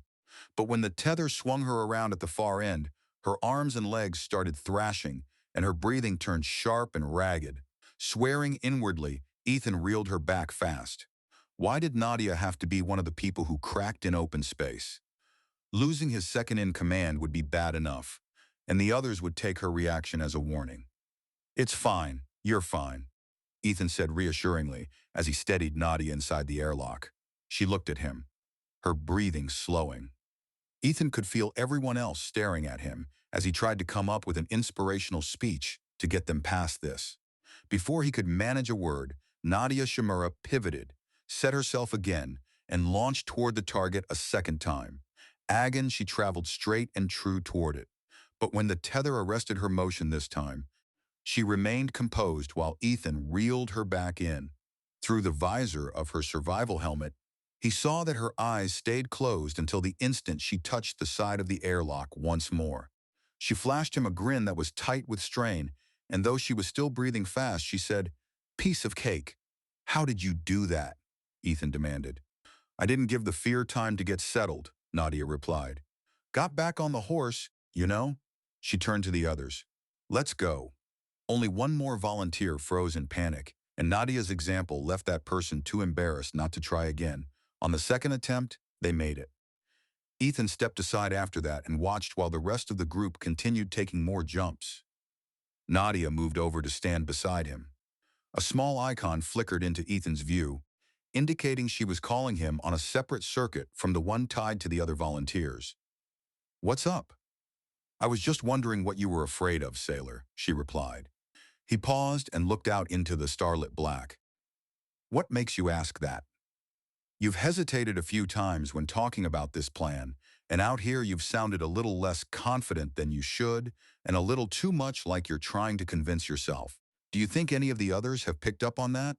but when the tether swung her around at the far end, her arms and legs started thrashing, and her breathing turned sharp and ragged. Swearing inwardly, Ethan reeled her back fast. Why did Nadia have to be one of the people who cracked in open space? Losing his second-in-command would be bad enough, and the others would take her reaction as a warning. "It's fine. You're fine," Ethan said reassuringly as he steadied Nadia inside the airlock. She looked at him, her breathing slowing. Ethan could feel everyone else staring at him as he tried to come up with an inspirational speech to get them past this. Before he could manage a word, Nadia Shimura pivoted, set herself again, and launched toward the target a second time. Again, she traveled straight and true toward it. But when the tether arrested her motion this time, she remained composed while Ethan reeled her back in. Through the visor of her survival helmet, he saw that her eyes stayed closed until the instant she touched the side of the airlock once more. She flashed him a grin that was tight with strain, and though she was still breathing fast, she said, "Piece of cake." "How did you do that?" Ethan demanded. "I didn't give the fear time to get settled," Nadia replied. "Got back on the horse, you know." She turned to the others. "Let's go." Only one more volunteer froze in panic, and Nadia's example left that person too embarrassed not to try again. On the second attempt, they made it. Ethan stepped aside after that and watched while the rest of the group continued taking more jumps. Nadia moved over to stand beside him. A small icon flickered into Ethan's view, indicating she was calling him on a separate circuit from the one tied to the other volunteers. "What's up?" "I was just wondering what you were afraid of, sailor," she replied. He paused and looked out into the starlit black. "What makes you ask that?" "You've hesitated a few times when talking about this plan, and out here you've sounded a little less confident than you should, and a little too much like you're trying to convince yourself. Do you think any of the others have picked up on that?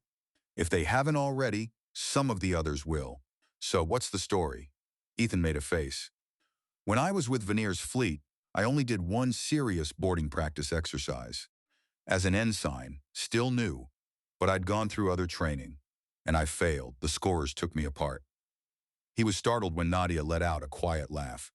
If they haven't already, some of the others will. So what's the story?" Ethan made a face. "When I was with Veneer's fleet, I only did one serious boarding practice exercise. As an ensign, still new, but I'd gone through other training, and I failed. The scorers took me apart." He was startled when Nadia let out a quiet laugh.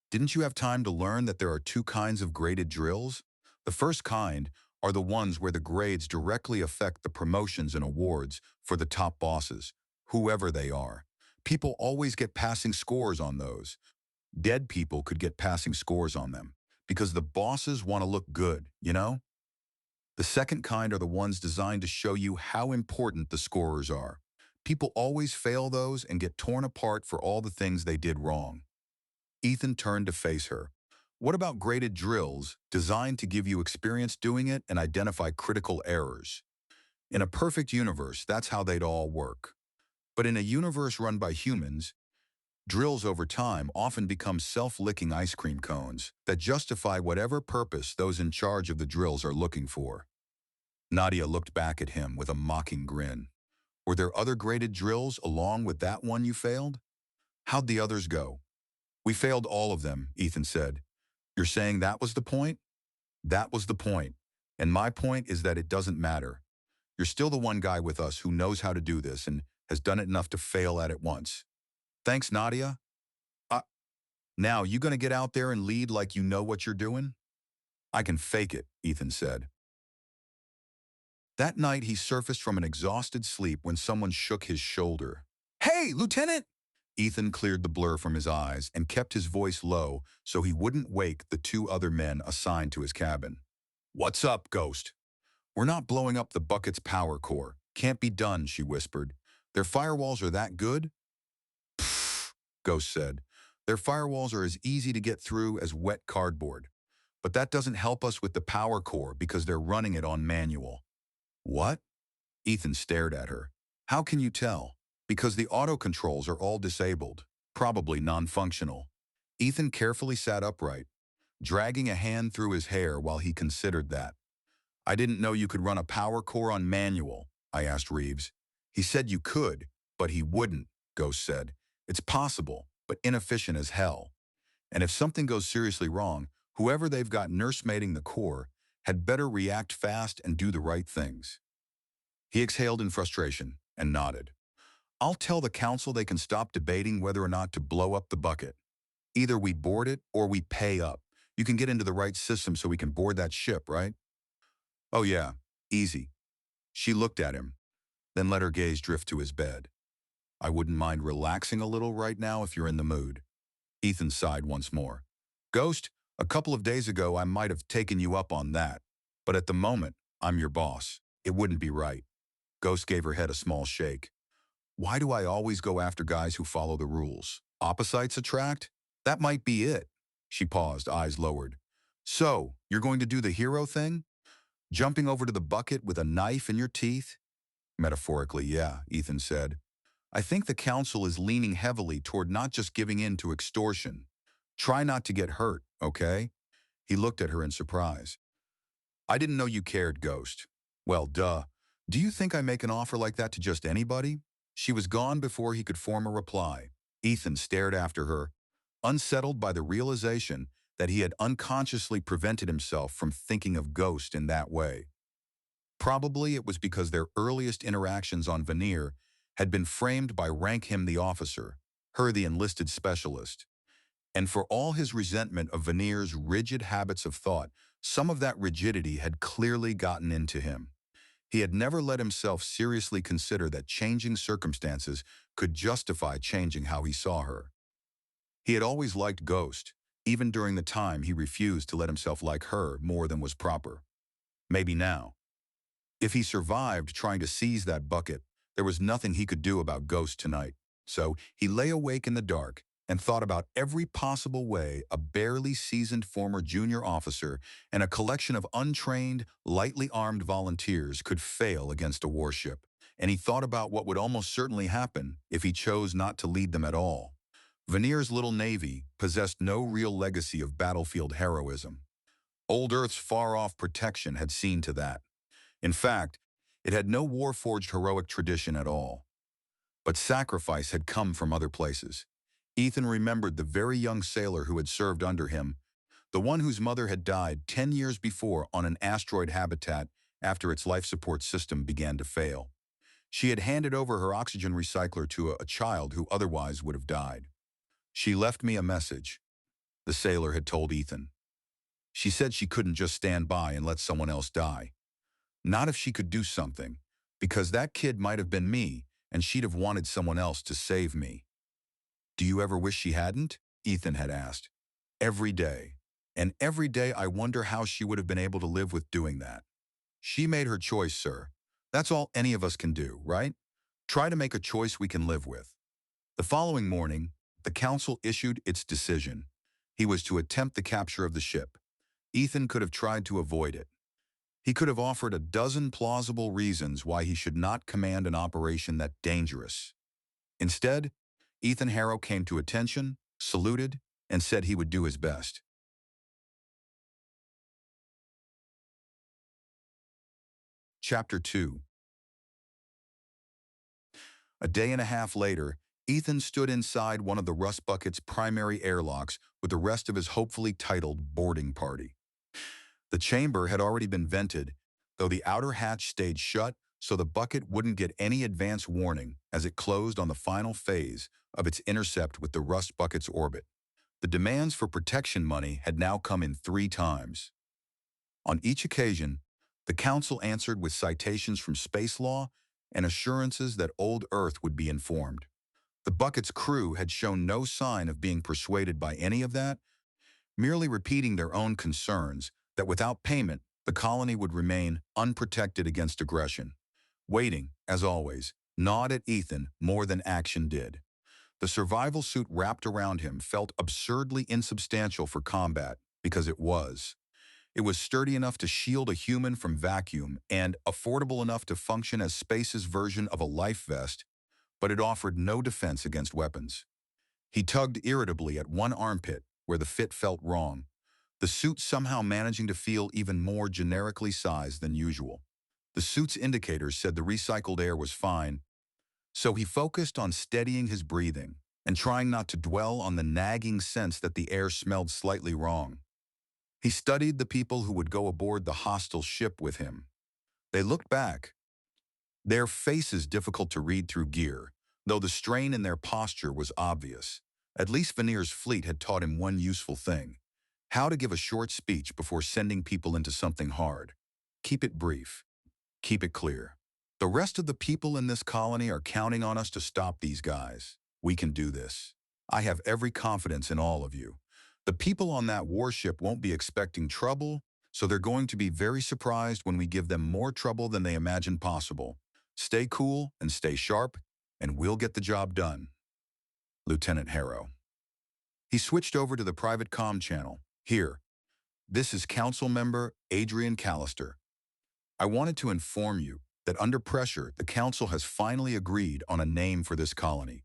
"Didn't you have time to learn that there are two kinds of graded drills? The first kind are the ones where the grades directly affect the promotions and awards for the top bosses, whoever they are. People always get passing scores on those. Dead people could get passing scores on them, because the bosses want to look good, you know? The second kind are the ones designed to show you how important the scorers are. People always fail those and get torn apart for all the things they did wrong." Ethan turned to face her. "What about graded drills designed to give you experience doing it and identify critical errors? In a perfect universe, that's how they'd all work. But in a universe run by humans, drills over time often become self-licking ice cream cones that justify whatever purpose those in charge of the drills are looking for." Nadia looked back at him with a mocking grin. "Were there other graded drills along with that one you failed? How'd the others go?" "We failed all of them," Ethan said. "You're saying that was the point?" "That was the point. And my point is that it doesn't matter. You're still the one guy with us who knows how to do this and has done it enough to fail at it once." "Thanks, Nadia." Uh, Now, you gonna get out there and lead like you know what you're doing?" "I can fake it," Ethan said. That night, he surfaced from an exhausted sleep when someone shook his shoulder. "Hey, Lieutenant!" Ethan cleared the blur from his eyes and kept his voice low so he wouldn't wake the two other men assigned to his cabin. "What's up, Ghost?" "We're not blowing up the bucket's power core. Can't be done," she whispered. "Their firewalls are that good?" "Pfft," Ghost said. "Their firewalls are as easy to get through as wet cardboard. But that doesn't help us with the power core because they're running it on manual." "What?" Ethan stared at her. "How can you tell?" "Because the auto controls are all disabled, probably non-functional." Ethan carefully sat upright, dragging a hand through his hair while he considered that. "I didn't know you could run a power core on manual," I asked Reeves. "He said you could, but he wouldn't," Ghost said. "It's possible, but inefficient as hell. And if something goes seriously wrong, whoever they've got nursemaiding the core had better react fast and do the right things. He exhaled in frustration and nodded. I'll tell the council they can stop debating whether or not to blow up the bucket. Either we board it or we pay up. You can get into the right system so we can board that ship, right? Oh yeah, easy. She looked at him, then let her gaze drift to his bed. I wouldn't mind relaxing a little right now if you're in the mood. Ethan sighed once more. Ghost, a couple of days ago I might have taken you up on that. But at the moment, I'm your boss. It wouldn't be right. Ghost gave her head a small shake. Why do I always go after guys who follow the rules? Opposites attract? That might be it. She paused, eyes lowered. So, you're going to do the hero thing? Jumping over to the bucket with a knife in your teeth? Metaphorically, yeah, Ethan said. I think the council is leaning heavily toward not just giving in to extortion. Try not to get hurt, okay? He looked at her in surprise. I didn't know you cared, Ghost. Well, duh. Do you think I make an offer like that to just anybody? She was gone before he could form a reply. Ethan stared after her, unsettled by the realization that he had unconsciously prevented himself from thinking of Ghost in that way. Probably it was because their earliest interactions on Veneer had been framed by rank him the officer, her the enlisted specialist. And for all his resentment of Veneer's rigid habits of thought, some of that rigidity had clearly gotten into him. He had never let himself seriously consider that changing circumstances could justify changing how he saw her. He had always liked Ghost, even during the time he refused to let himself like her more than was proper. Maybe now. If he survived trying to seize that bucket, there was nothing he could do about Ghost tonight. So he lay awake in the dark and thought about every possible way a barely seasoned former junior officer and a collection of untrained, lightly armed volunteers could fail against a warship. And he thought about what would almost certainly happen if he chose not to lead them at all. Veneer's little navy possessed no real legacy of battlefield heroism. Old Earth's far-off protection had seen to that. In fact, it had no war-forged heroic tradition at all. But sacrifice had come from other places. Ethan remembered the very young sailor who had served under him, the one whose mother had died 10 years before on an asteroid habitat after its life support system began to fail. She had handed over her oxygen recycler to a child who otherwise would have died. She left me a message, the sailor had told Ethan. She said she couldn't just stand by and let someone else die. Not if she could do something, because that kid might have been me, and she'd have wanted someone else to save me. Do you ever wish she hadn't? Ethan had asked. Every day. And every day I wonder how she would have been able to live with doing that. She made her choice, sir. That's all any of us can do, right? Try to make a choice we can live with. The following morning, the council issued its decision. He was to attempt the capture of the ship. Ethan could have tried to avoid it. He could have offered a dozen plausible reasons why he should not command an operation that dangerous. Instead, Ethan Harrow came to attention, saluted, and said he would do his best. Chapter 2. A day and a half later, Ethan stood inside one of the Rust Bucket's primary airlocks with the rest of his hopefully titled boarding party. The chamber had already been vented, though the outer hatch stayed shut so the bucket wouldn't get any advance warning as it closed on the final phase of its intercept with the Rust Bucket's orbit. The demands for protection money had now come in 3 times. On each occasion, the council answered with citations from space law and assurances that old Earth would be informed. The bucket's crew had shown no sign of being persuaded by any of that, merely repeating their own concerns that without payment, the colony would remain unprotected against aggression. Waiting, as always, gnawed at Ethan more than action did. The survival suit wrapped around him felt absurdly insubstantial for combat, because it was. It was sturdy enough to shield a human from vacuum and affordable enough to function as space's version of a life vest, but it offered no defense against weapons. He tugged irritably at one armpit where the fit felt wrong, the suit somehow managing to feel even more generically sized than usual. The suit's indicators said the recycled air was fine, so he focused on steadying his breathing, and trying not to dwell on the nagging sense that the air smelled slightly wrong. He studied the people who would go aboard the hostile ship with him. They looked back, their faces difficult to read through gear, though the strain in their posture was obvious. At least Vanier's fleet had taught him one useful thing: how to give a short speech before sending people into something hard. Keep it brief. Keep it clear. The rest of the people in this colony are counting on us to stop these guys. We can do this. I have every confidence in all of you. The people on that warship won't be expecting trouble, so they're going to be very surprised when we give them more trouble than they imagined possible. Stay cool and stay sharp, and we'll get the job done. Lieutenant Harrow. He switched over to the private comm channel. Here, this is Council Member Adrian Callister. I wanted to inform you that under pressure, the Council has finally agreed on a name for this colony.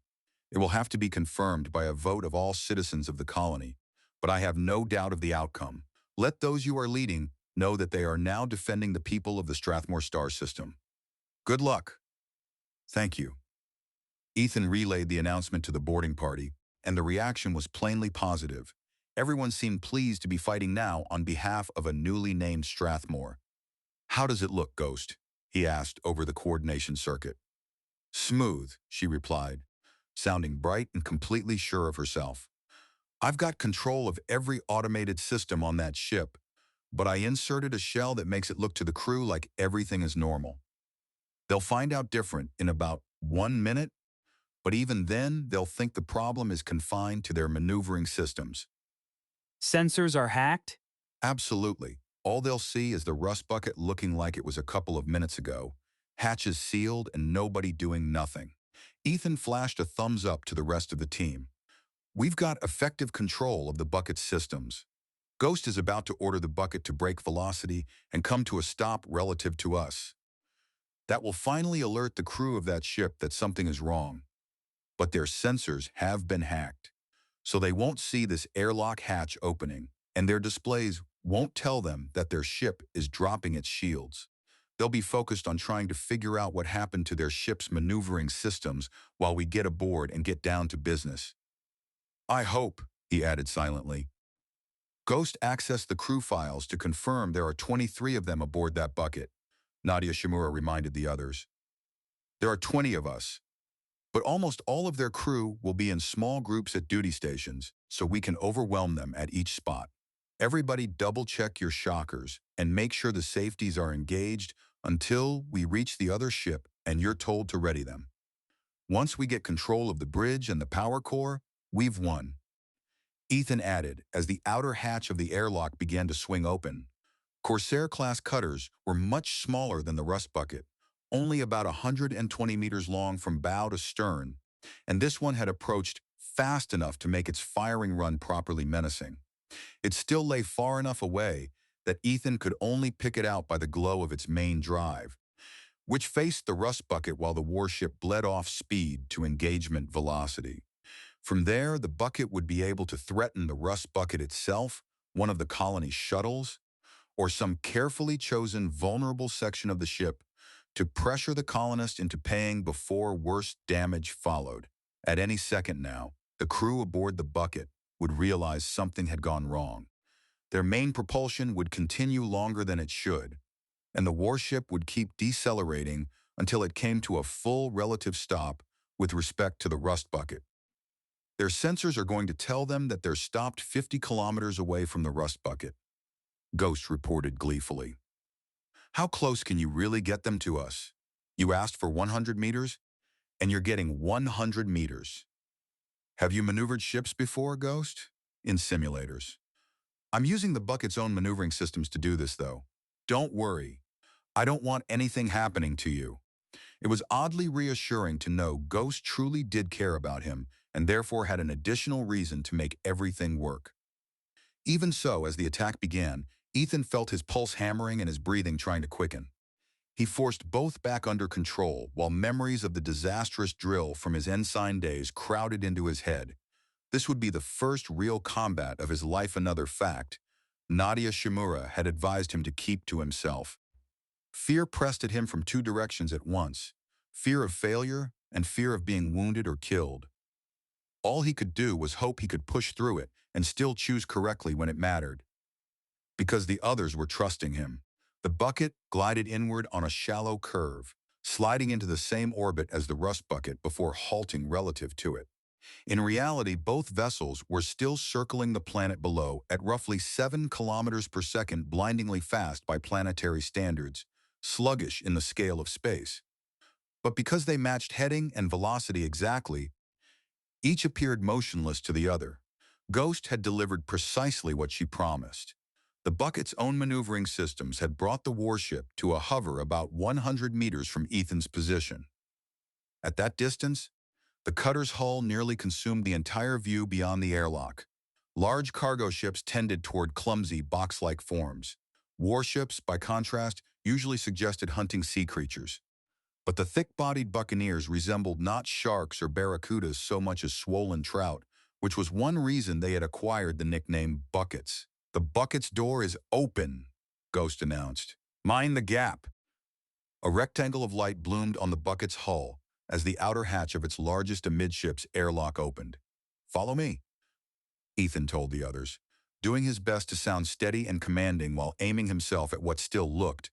It will have to be confirmed by a vote of all citizens of the colony, but I have no doubt of the outcome. Let those you are leading know that they are now defending the people of the Strathmore star system. Good luck. Thank you. Ethan relayed the announcement to the boarding party, and the reaction was plainly positive. Everyone seemed pleased to be fighting now on behalf of a newly named Strathmore. How does it look, Ghost? He asked over the coordination circuit. Smooth, she replied, sounding bright and completely sure of herself. I've got control of every automated system on that ship, but I inserted a shell that makes it look to the crew like everything is normal. They'll find out different in about 1 minute, but even then, they'll think the problem is confined to their maneuvering systems. Sensors are hacked? Absolutely. All they'll see is the rust bucket looking like it was a couple of minutes ago, hatches sealed and nobody doing nothing. Ethan flashed a thumbs up to the rest of the team. We've got effective control of the bucket's systems. Ghost is about to order the bucket to break velocity and come to a stop relative to us. That will finally alert the crew of that ship that something is wrong. But their sensors have been hacked, so they won't see this airlock hatch opening, and their displays won't tell them that their ship is dropping its shields. They'll be focused on trying to figure out what happened to their ship's maneuvering systems while we get aboard and get down to business. I hope, he added silently. Ghost accessed the crew files to confirm there are 23 of them aboard that bucket. Nadia Shimura reminded the others. There are 20 of us, but almost all of their crew will be in small groups at duty stations, so we can overwhelm them at each spot. Everybody double-check your shockers and make sure the safeties are engaged until we reach the other ship and you're told to ready them. Once we get control of the bridge and the power core, we've won. Ethan added as the outer hatch of the airlock began to swing open. Corsair-class cutters were much smaller than the rust bucket, only about 120 meters long from bow to stern, and this one had approached fast enough to make its firing run properly menacing. It still lay far enough away that Ethan could only pick it out by the glow of its main drive, which faced the rust bucket while the warship bled off speed to engagement velocity. From there, the bucket would be able to threaten the rust bucket itself, one of the colony's shuttles, or some carefully chosen vulnerable section of the ship to pressure the colonists into paying before worse damage followed. At any second now, the crew aboard the bucket would realize something had gone wrong. Their main propulsion would continue longer than it should, and the warship would keep decelerating until it came to a full relative stop with respect to the rust bucket. Their sensors are going to tell them that they're stopped 50 kilometers away from the rust bucket. Ghost reported gleefully. How close can you really get them to us? You asked for 100 meters, and you're getting 100 meters. Have you maneuvered ships before, Ghost? In simulators. I'm using the bucket's own maneuvering systems to do this, though. Don't worry. I don't want anything happening to you. It was oddly reassuring to know Ghost truly did care about him and therefore had an additional reason to make everything work. Even so, as the attack began, Ethan felt his pulse hammering and his breathing trying to quicken. He forced both back under control while memories of the disastrous drill from his ensign days crowded into his head. This would be the first real combat of his life. Another fact, Nadia Shimura had advised him to keep to himself. Fear pressed at him from two directions at once: fear of failure and fear of being wounded or killed. All he could do was hope he could push through it and still choose correctly when it mattered, because the others were trusting him. The bucket glided inward on a shallow curve, sliding into the same orbit as the rust bucket before halting relative to it. In reality, both vessels were still circling the planet below at roughly 7 kilometers per second, blindingly fast by planetary standards, sluggish in the scale of space. But because they matched heading and velocity exactly, each appeared motionless to the other. Ghost had delivered precisely what she promised. The bucket's own maneuvering systems had brought the warship to a hover about 100 meters from Ethan's position. At that distance, the cutter's hull nearly consumed the entire view beyond the airlock. Large cargo ships tended toward clumsy, box-like forms. Warships, by contrast, usually suggested hunting sea creatures. But the thick-bodied buccaneers resembled not sharks or barracudas so much as swollen trout, which was one reason they had acquired the nickname Buckets. "The bucket's door is open," Ghost announced. "Mind the gap." A rectangle of light bloomed on the bucket's hull as the outer hatch of its largest amidships airlock opened. "Follow me," Ethan told the others, doing his best to sound steady and commanding while aiming himself at what still looked,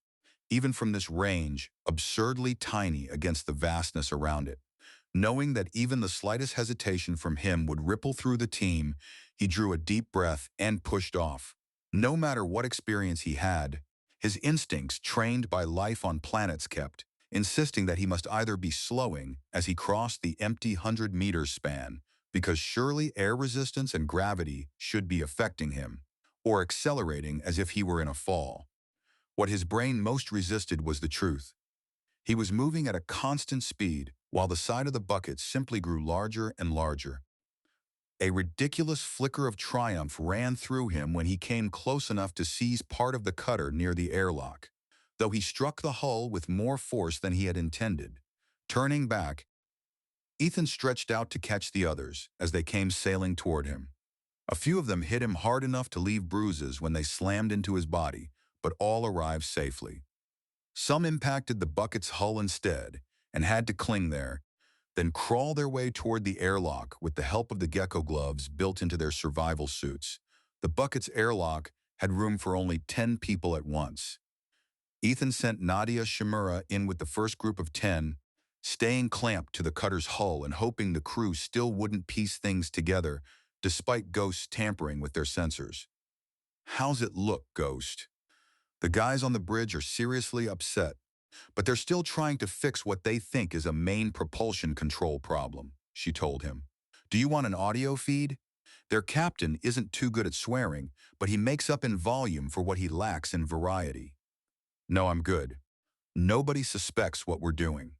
even from this range, absurdly tiny against the vastness around it. Knowing that even the slightest hesitation from him would ripple through the team, he drew a deep breath and pushed off. No matter what experience he had, his instincts, trained by life on planets, kept insisting that he must either be slowing as he crossed the empty 100-meter span, because surely air resistance and gravity should be affecting him, or accelerating as if he were in a fall. What his brain most resisted was the truth. He was moving at a constant speed, while the side of the bucket simply grew larger and larger. A ridiculous flicker of triumph ran through him when he came close enough to seize part of the cutter near the airlock, though he struck the hull with more force than he had intended. Turning back, Ethan stretched out to catch the others as they came sailing toward him. A few of them hit him hard enough to leave bruises when they slammed into his body, but all arrived safely. Some impacted the bucket's hull instead and had to cling there, then crawl their way toward the airlock with the help of the gecko gloves built into their survival suits. The bucket's airlock had room for only 10 people at once. Ethan sent Nadia Shimura in with the first group of 10, staying clamped to the cutter's hull and hoping the crew still wouldn't piece things together despite Ghost's tampering with their sensors. "How's it look, Ghost?" "The guys on the bridge are seriously upset, but they're still trying to fix what they think is a main propulsion control problem," she told him. "Do you want an audio feed? Their captain isn't too good at swearing, but he makes up in volume for what he lacks in variety." "No, I'm good. Nobody suspects what we're doing."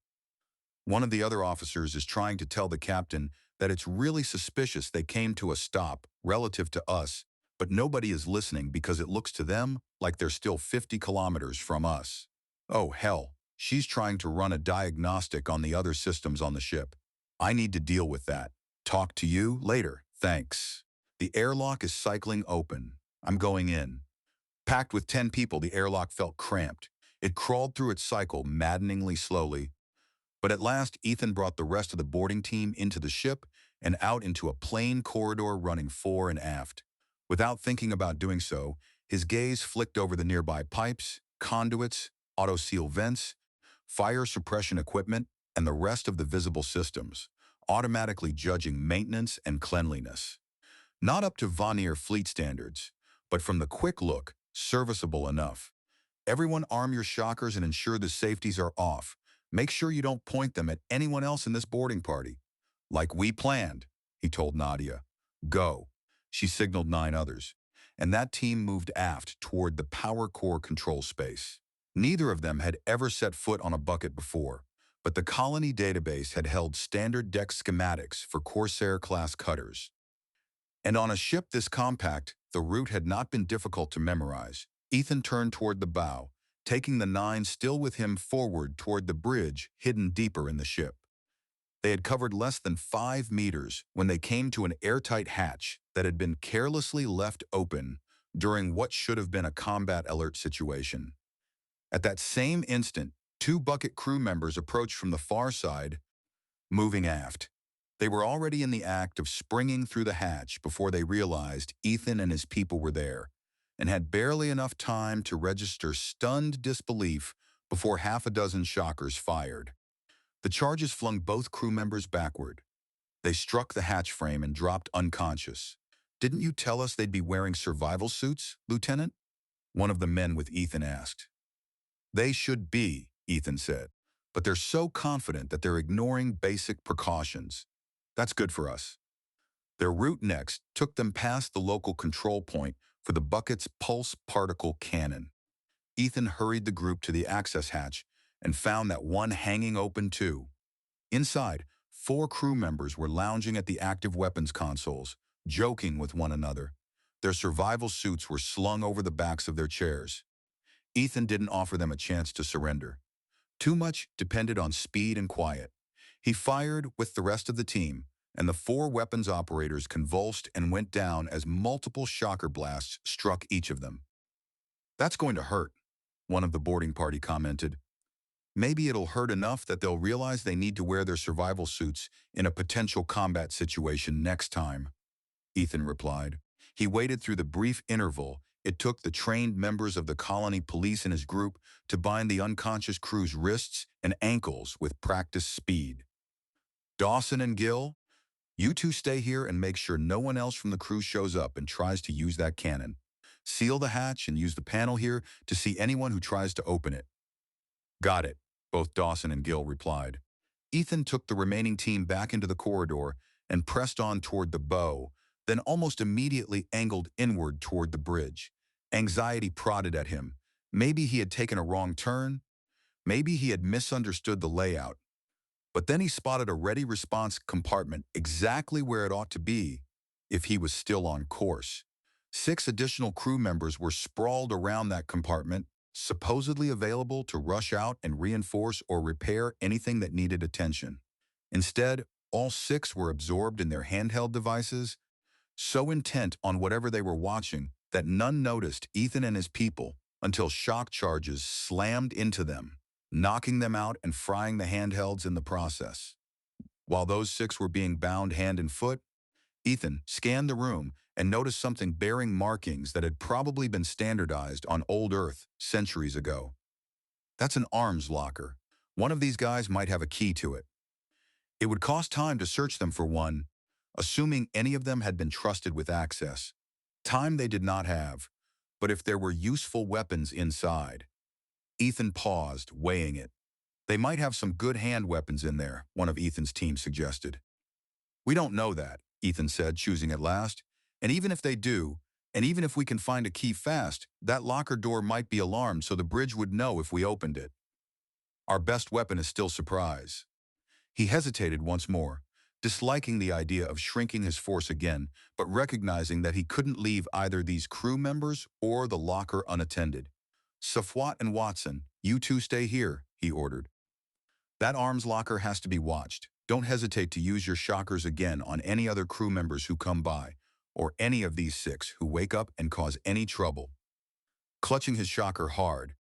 One of the other officers is trying to tell the captain that it's really suspicious they came to a stop relative to us, but nobody is listening because it looks to them like they're still 50 kilometers from us. "Oh, hell, she's trying to run a diagnostic on the other systems on the ship. I need to deal with that. Talk to you later, thanks." The airlock is cycling open. I'm going in. Packed with 10 people, the airlock felt cramped. It crawled through its cycle maddeningly slowly. But at last, Ethan brought the rest of the boarding team into the ship and out into a plain corridor running fore and aft. Without thinking about doing so, his gaze flicked over the nearby pipes, conduits, auto-seal vents, fire suppression equipment, and the rest of the visible systems, automatically judging maintenance and cleanliness. Not up to Vanir fleet standards, but from the quick look, serviceable enough. "Everyone arm your shockers and ensure the safeties are off. Make sure you don't point them at anyone else in this boarding party." "Like we planned," he told Nadia. "Go." She signaled 9 others, and that team moved aft toward the power core control space. Neither of them had ever set foot on a bucket before, but the colony database had held standard deck schematics for Corsair-class cutters. And on a ship this compact, the route had not been difficult to memorize. Ethan turned toward the bow, taking the 9 still with him forward toward the bridge hidden deeper in the ship. They had covered less than 5 meters when they came to an airtight hatch that had been carelessly left open during what should have been a combat alert situation. At that same instant, 2 bucket crew members approached from the far side, moving aft. They were already in the act of springing through the hatch before they realized Ethan and his people were there, and had barely enough time to register stunned disbelief before half a dozen shockers fired. The charges flung both crew members backward. They struck the hatch frame and dropped unconscious. "Didn't you tell us they'd be wearing survival suits, Lieutenant?" one of the men with Ethan asked. "They should be," Ethan said, "but they're so confident that they're ignoring basic precautions. That's good for us." Their route next took them past the local control point for the bucket's pulse particle cannon. Ethan hurried the group to the access hatch and found that one hanging open too. Inside, 4 crew members were lounging at the active weapons consoles, joking with one another. Their survival suits were slung over the backs of their chairs. Ethan didn't offer them a chance to surrender. Too much depended on speed and quiet. He fired with the rest of the team, and the 4 weapons operators convulsed and went down as multiple shocker blasts struck each of them. "That's going to hurt," one of the boarding party commented. "Maybe it'll hurt enough that they'll realize they need to wear their survival suits in a potential combat situation next time," Ethan replied. He waited through the brief interval it took the trained members of the colony police and his group to bind the unconscious crew's wrists and ankles with practiced speed. "Dawson and Gill, you two stay here and make sure no one else from the crew shows up and tries to use that cannon. Seal the hatch and use the panel here to see anyone who tries to open it." "Got it," both Dawson and Gill replied. Ethan took the remaining team back into the corridor and pressed on toward the bow, then almost immediately angled inward toward the bridge. Anxiety prodded at him. Maybe he had taken a wrong turn. Maybe he had misunderstood the layout. But then he spotted a ready response compartment exactly where it ought to be if he was still on course. 6 additional crew members were sprawled around that compartment, supposedly available to rush out and reinforce or repair anything that needed attention. Instead, all 6 were absorbed in their handheld devices, so intent on whatever they were watching that none noticed Ethan and his people until shock charges slammed into them, knocking them out and frying the handhelds in the process. While those 6 were being bound hand and foot, Ethan scanned the room and noticed something bearing markings that had probably been standardized on old Earth centuries ago. "That's an arms locker. One of these guys might have a key to it. It would cost time to search them for one, assuming any of them had been trusted with access. Time they did not have, but if there were useful weapons inside." Ethan paused, weighing it. "They might have some good hand weapons in there," one of Ethan's team suggested. "We don't know that," Ethan said, choosing at last. "And even if they do, and even if we can find a key fast, that locker door might be alarmed so the bridge would know if we opened it. Our best weapon is still surprise." He hesitated once more, disliking the idea of shrinking his force again, but recognizing that he couldn't leave either these crew members or the locker unattended. "Safwat and Watson, you two stay here," he ordered. "That arms locker has to be watched. Don't hesitate to use your shockers again on any other crew members who come by, or any of these 6 who wake up and cause any trouble." Clutching his shocker hard,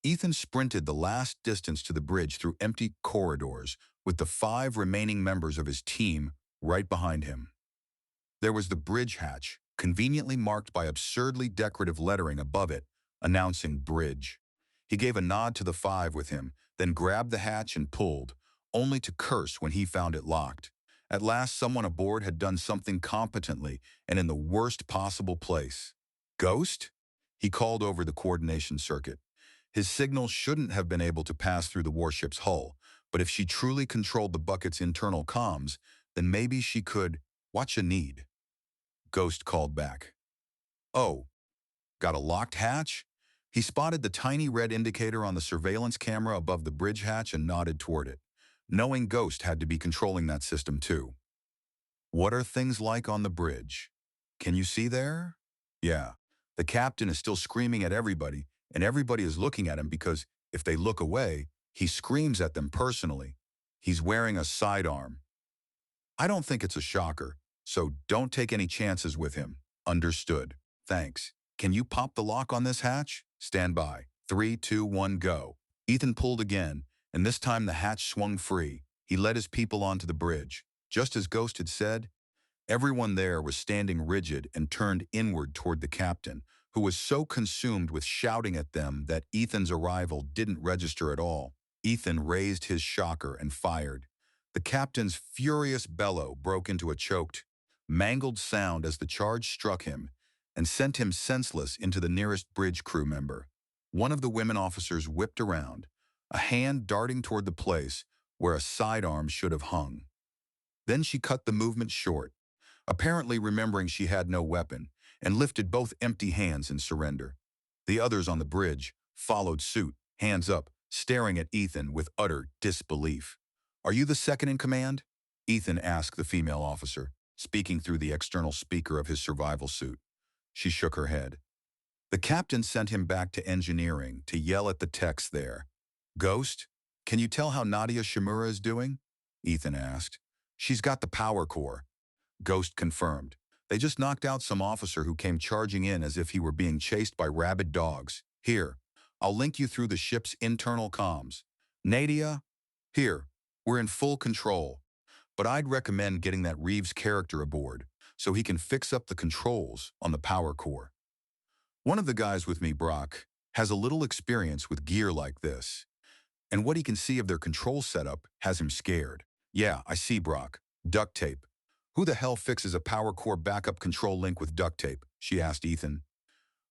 Ethan sprinted the last distance to the bridge through empty corridors with the 5 remaining members of his team right behind him. There was the bridge hatch, conveniently marked by absurdly decorative lettering above it, announcing bridge. He gave a nod to the 5 with him, then grabbed the hatch and pulled, only to curse when he found it locked. At last, someone aboard had done something competently and in the worst possible place. "Ghost?" He called over the coordination circuit. His signal shouldn't have been able to pass through the warship's hull, but if she truly controlled the bucket's internal comms, then maybe she could. "What you need?" Ghost called back. "Oh, got a locked hatch?" He spotted the tiny red indicator on the surveillance camera above the bridge hatch and nodded toward it, knowing Ghost had to be controlling that system too. "What are things like on the bridge? Can you see there?" "Yeah. The captain is still screaming at everybody, and everybody is looking at him because if they look away, he screams at them personally. He's wearing a sidearm. I don't think it's a shocker, so don't take any chances with him." "Understood. Thanks. Can you pop the lock on this hatch?" "Stand by. 3, 2, 1, go." Ethan pulled again, and this time the hatch swung free. He led his people onto the bridge. Just as Ghost had said, everyone there was standing rigid and turned inward toward the captain, who was so consumed with shouting at them that Ethan's arrival didn't register at all. Ethan raised his shocker and fired. The captain's furious bellow broke into a choked, mangled sound as the charge struck him and sent him senseless into the nearest bridge crew member. One of the women officers whipped around, a hand darting toward the place where a sidearm should have hung. Then she cut the movement short, apparently remembering she had no weapon, and lifted both empty hands in surrender. The others on the bridge followed suit, hands up, staring at Ethan with utter disbelief. "Are you the second in command?" Ethan asked the female officer, speaking through the external speaker of his survival suit. She shook her head. The captain sent him back to engineering to yell at the techs there. "Ghost, can you tell how Nadia Shimura is doing?" Ethan asked. "She's got the power core." Ghost confirmed. "They just knocked out some officer who came charging in as if he were being chased by rabid dogs. Here, I'll link you through the ship's internal comms. Nadia, here, we're in full control. But I'd recommend getting that Reeves character aboard so he can fix up the controls on the power core. One of the guys with me, Brock, has a little experience with gear like this, and what he can see of their control setup has him scared." "Yeah, I see, Brock. Duct tape. Who the hell fixes a power core backup control link with duct tape?" she asked Ethan.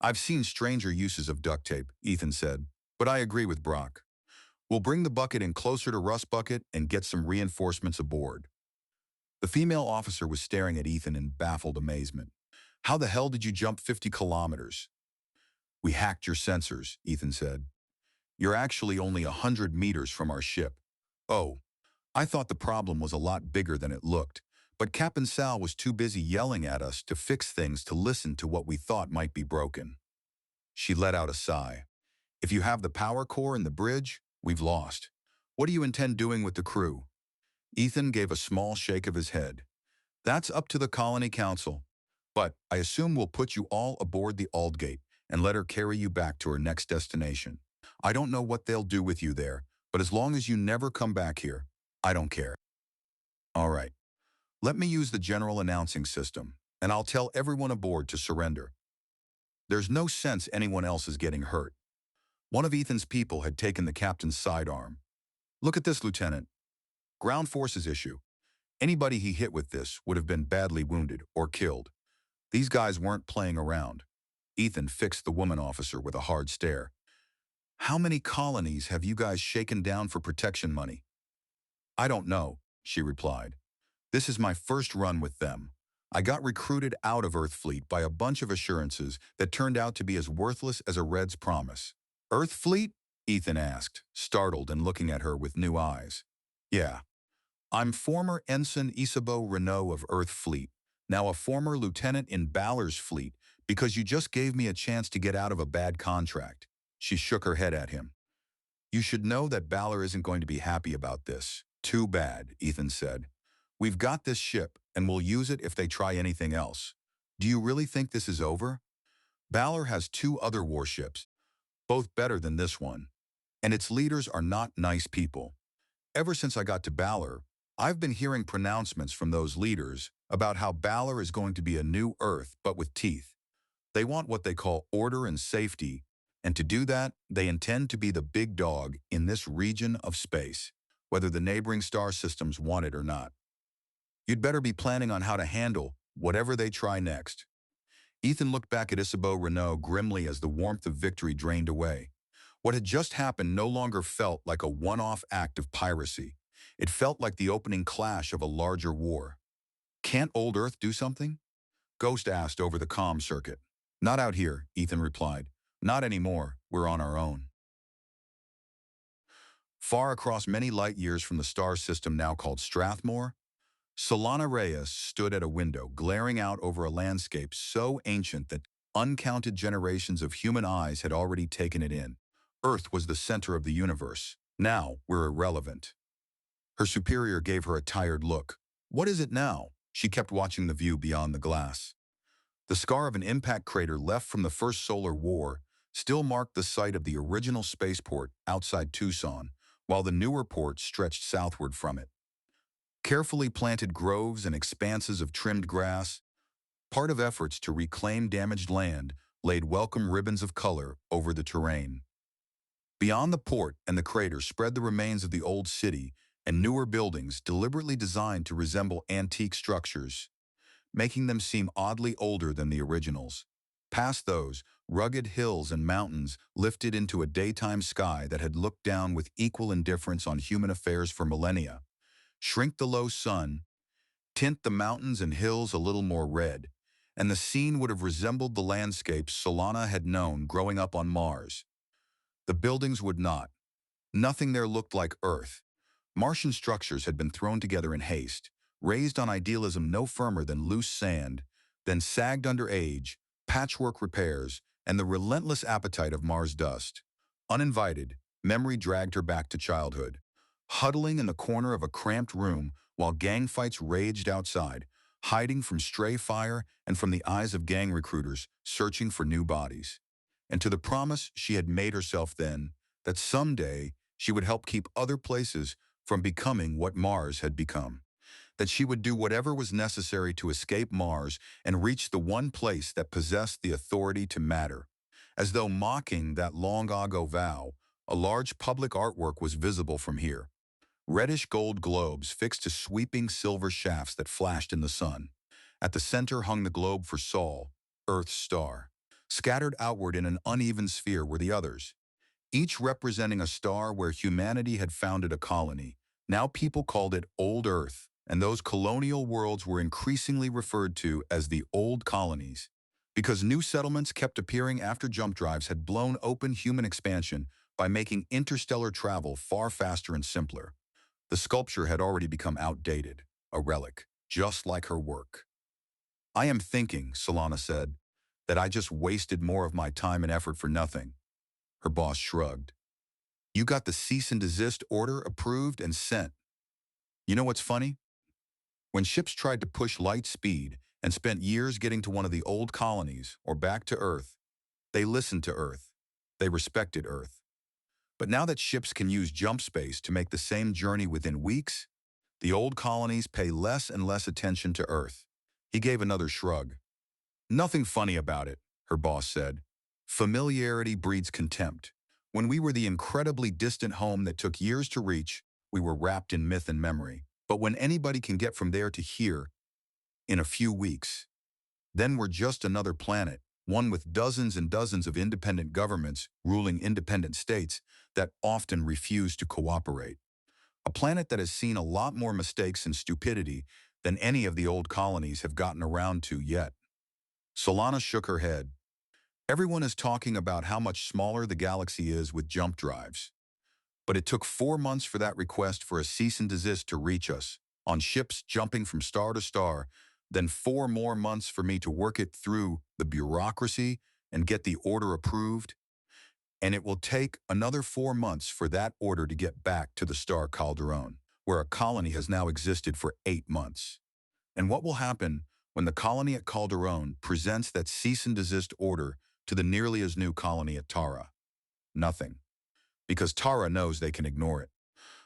"I've seen stranger uses of duct tape," Ethan said, "but I agree with Brock. We'll bring the bucket in closer to Rust Bucket and get some reinforcements aboard." The female officer was staring at Ethan in baffled amazement. "How the hell did you jump 50 kilometers? "We hacked your sensors," Ethan said. "You're actually only 100 meters from our ship." "Oh, I thought the problem was a lot bigger than it looked, but Captain Sal was too busy yelling at us to fix things to listen to what we thought might be broken." She let out a sigh. "If you have the power core and the bridge, we've lost. What do you intend doing with the crew?" Ethan gave a small shake of his head. "That's up to the Colony Council, but I assume we'll put you all aboard the Aldgate and let her carry you back to her next destination. I don't know what they'll do with you there, but as long as you never come back here, I don't care." "All right. Let me use the general announcing system, and I'll tell everyone aboard to surrender. There's no sense anyone else is getting hurt." One of Ethan's people had taken the captain's sidearm. "Look at this, Lieutenant. Ground forces issue. Anybody he hit with this would have been badly wounded or killed. These guys weren't playing around." Ethan fixed the woman officer with a hard stare. "How many colonies have you guys shaken down for protection money?" "I don't know," she replied. "This is my first run with them. I got recruited out of Earth Fleet by a bunch of assurances that turned out to be as worthless as a Red's promise." "Earth Fleet?" Ethan asked, startled and looking at her with new eyes. "Yeah. I'm former Ensign Isabeau Renault of Earth Fleet, now a former lieutenant in Balor's fleet, because you just gave me a chance to get out of a bad contract." She shook her head at him. "You should know that Balor isn't going to be happy about this." "Too bad," Ethan said. "We've got this ship, and we'll use it if they try anything else. Do you really think this is over? Balor has 2 other warships, both better than this one, and its leaders are not nice people. Ever since I got to Balor, I've been hearing pronouncements from those leaders about how Balor is going to be a new Earth, but with teeth. They want what they call order and safety, and to do that, they intend to be the big dog in this region of space, whether the neighboring star systems want it or not. You'd better be planning on how to handle whatever they try next." Ethan looked back at Isabeau Renault grimly as the warmth of victory drained away. What had just happened no longer felt like a one-off act of piracy. It felt like the opening clash of a larger war. "Can't old Earth do something?" Ghost asked over the comm circuit. "Not out here," Ethan replied. "Not anymore. We're on our own." Far across many light years from the star system now called Strathmore, Solana Reyes stood at a window, glaring out over a landscape so ancient that uncounted generations of human eyes had already taken it in. Earth was the center of the universe. Now we're irrelevant. Her superior gave her a tired look. "What is it now?" She kept watching the view beyond the glass. The scar of an impact crater left from the First Solar War still marked the site of the original spaceport outside Tucson, while the newer port stretched southward from it. Carefully planted groves and expanses of trimmed grass, part of efforts to reclaim damaged land, laid welcome ribbons of color over the terrain. Beyond the port and the crater spread the remains of the old city and newer buildings deliberately designed to resemble antique structures, making them seem oddly older than the originals. Past those, rugged hills and mountains lifted into a daytime sky that had looked down with equal indifference on human affairs for millennia. Shrink the low sun, tint the mountains and hills a little more red, and the scene would have resembled the landscapes Solana had known growing up on Mars. The buildings would not. Nothing there looked like Earth. Martian structures had been thrown together in haste, raised on idealism no firmer than loose sand, then sagged under age, patchwork repairs, and the relentless appetite of Mars dust. Uninvited, memory dragged her back to childhood. Huddling in the corner of a cramped room while gang fights raged outside, hiding from stray fire and from the eyes of gang recruiters searching for new bodies. And to the promise she had made herself then, that someday she would help keep other places from becoming what Mars had become. That she would do whatever was necessary to escape Mars and reach the one place that possessed the authority to matter. As though mocking that long-ago vow, a large public artwork was visible from here. Reddish gold globes fixed to sweeping silver shafts that flashed in the sun. At the center hung the globe for Sol, Earth's star. Scattered outward in an uneven sphere were the others, each representing a star where humanity had founded a colony. Now people called it Old Earth, and those colonial worlds were increasingly referred to as the Old Colonies, because new settlements kept appearing after jump drives had blown open human expansion by making interstellar travel far faster and simpler. The sculpture had already become outdated, a relic, just like her work. "I am thinking," Solana said, "that I just wasted more of my time and effort for nothing." Her boss shrugged. "You got the cease and desist order approved and sent. You know what's funny? When ships tried to push light speed and spent years getting to one of the old colonies or back to Earth, they listened to Earth. They respected Earth. But now that ships can use jump space to make the same journey within weeks, the old colonies pay less and less attention to Earth." He gave another shrug. "Nothing funny about it," her boss said. "Familiarity breeds contempt. When we were the incredibly distant home that took years to reach, we were wrapped in myth and memory. But when anybody can get from there to here in a few weeks, then we're just another planet, one with dozens and dozens of independent governments ruling independent states that often refuse to cooperate. A planet that has seen a lot more mistakes and stupidity than any of the old colonies have gotten around to yet." Solana shook her head. "Everyone is talking about how much smaller the galaxy is with jump drives. But it took 4 months for that request for a cease and desist to reach us, on ships jumping from star to star, then 4 more months for me to work it through the bureaucracy and get the order approved. And it will take another 4 months for that order to get back to the star Calderon, where a colony has now existed for 8 months. And what will happen when the colony at Calderon presents that cease and desist order to the nearly as new colony at Tara? Nothing. Because Tara knows they can ignore it.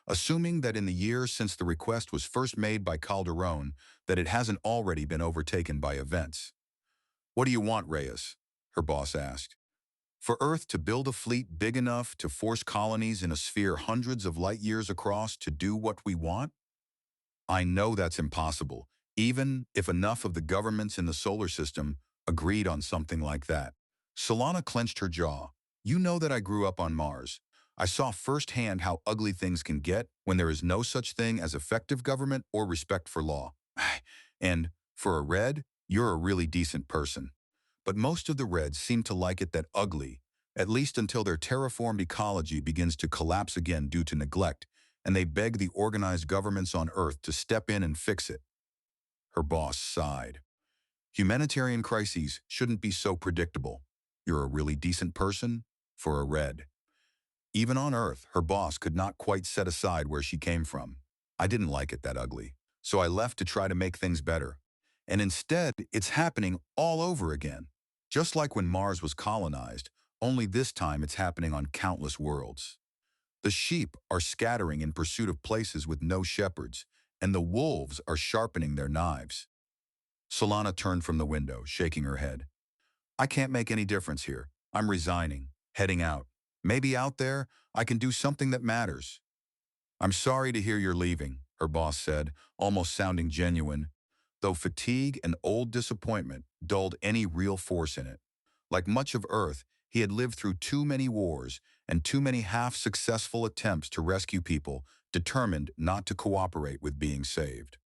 Assuming that in the years since the request was first made by Calderon, that it hasn't already been overtaken by events. "What do you want, Reyes?" her boss asked. "For Earth to build a fleet big enough to force colonies in a sphere hundreds of light years across to do what we want? I know that's impossible, even if enough of the governments in the solar system agreed on something like that." Solana clenched her jaw. "You know that I grew up on Mars. I saw firsthand how ugly things can get when there is no such thing as effective government or respect for law. And for a Red, you're a really decent person. But most of the Reds seem to like it that ugly, at least until their terraformed ecology begins to collapse again due to neglect, and they beg the organized governments on Earth to step in and fix it." Her boss sighed. "Humanitarian crises shouldn't be so predictable. You're a really decent person for a Red." Even on Earth, her boss could not quite set aside where she came from. "I didn't like it that ugly, so I left to try to make things better. And instead, it's happening all over again. Just like when Mars was colonized, only this time it's happening on countless worlds. The sheep are scattering in pursuit of places with no shepherds, and the wolves are sharpening their knives. Solana turned from the window, shaking her head. I can't make any difference here. I'm resigning, heading out. Maybe out there, I can do something that matters. I'm sorry to hear you're leaving, her boss said, almost sounding genuine, though fatigue and old disappointment dulled any real force in it. Like much of Earth, he had lived through too many wars and too many half-successful attempts to rescue people determined not to cooperate with being saved.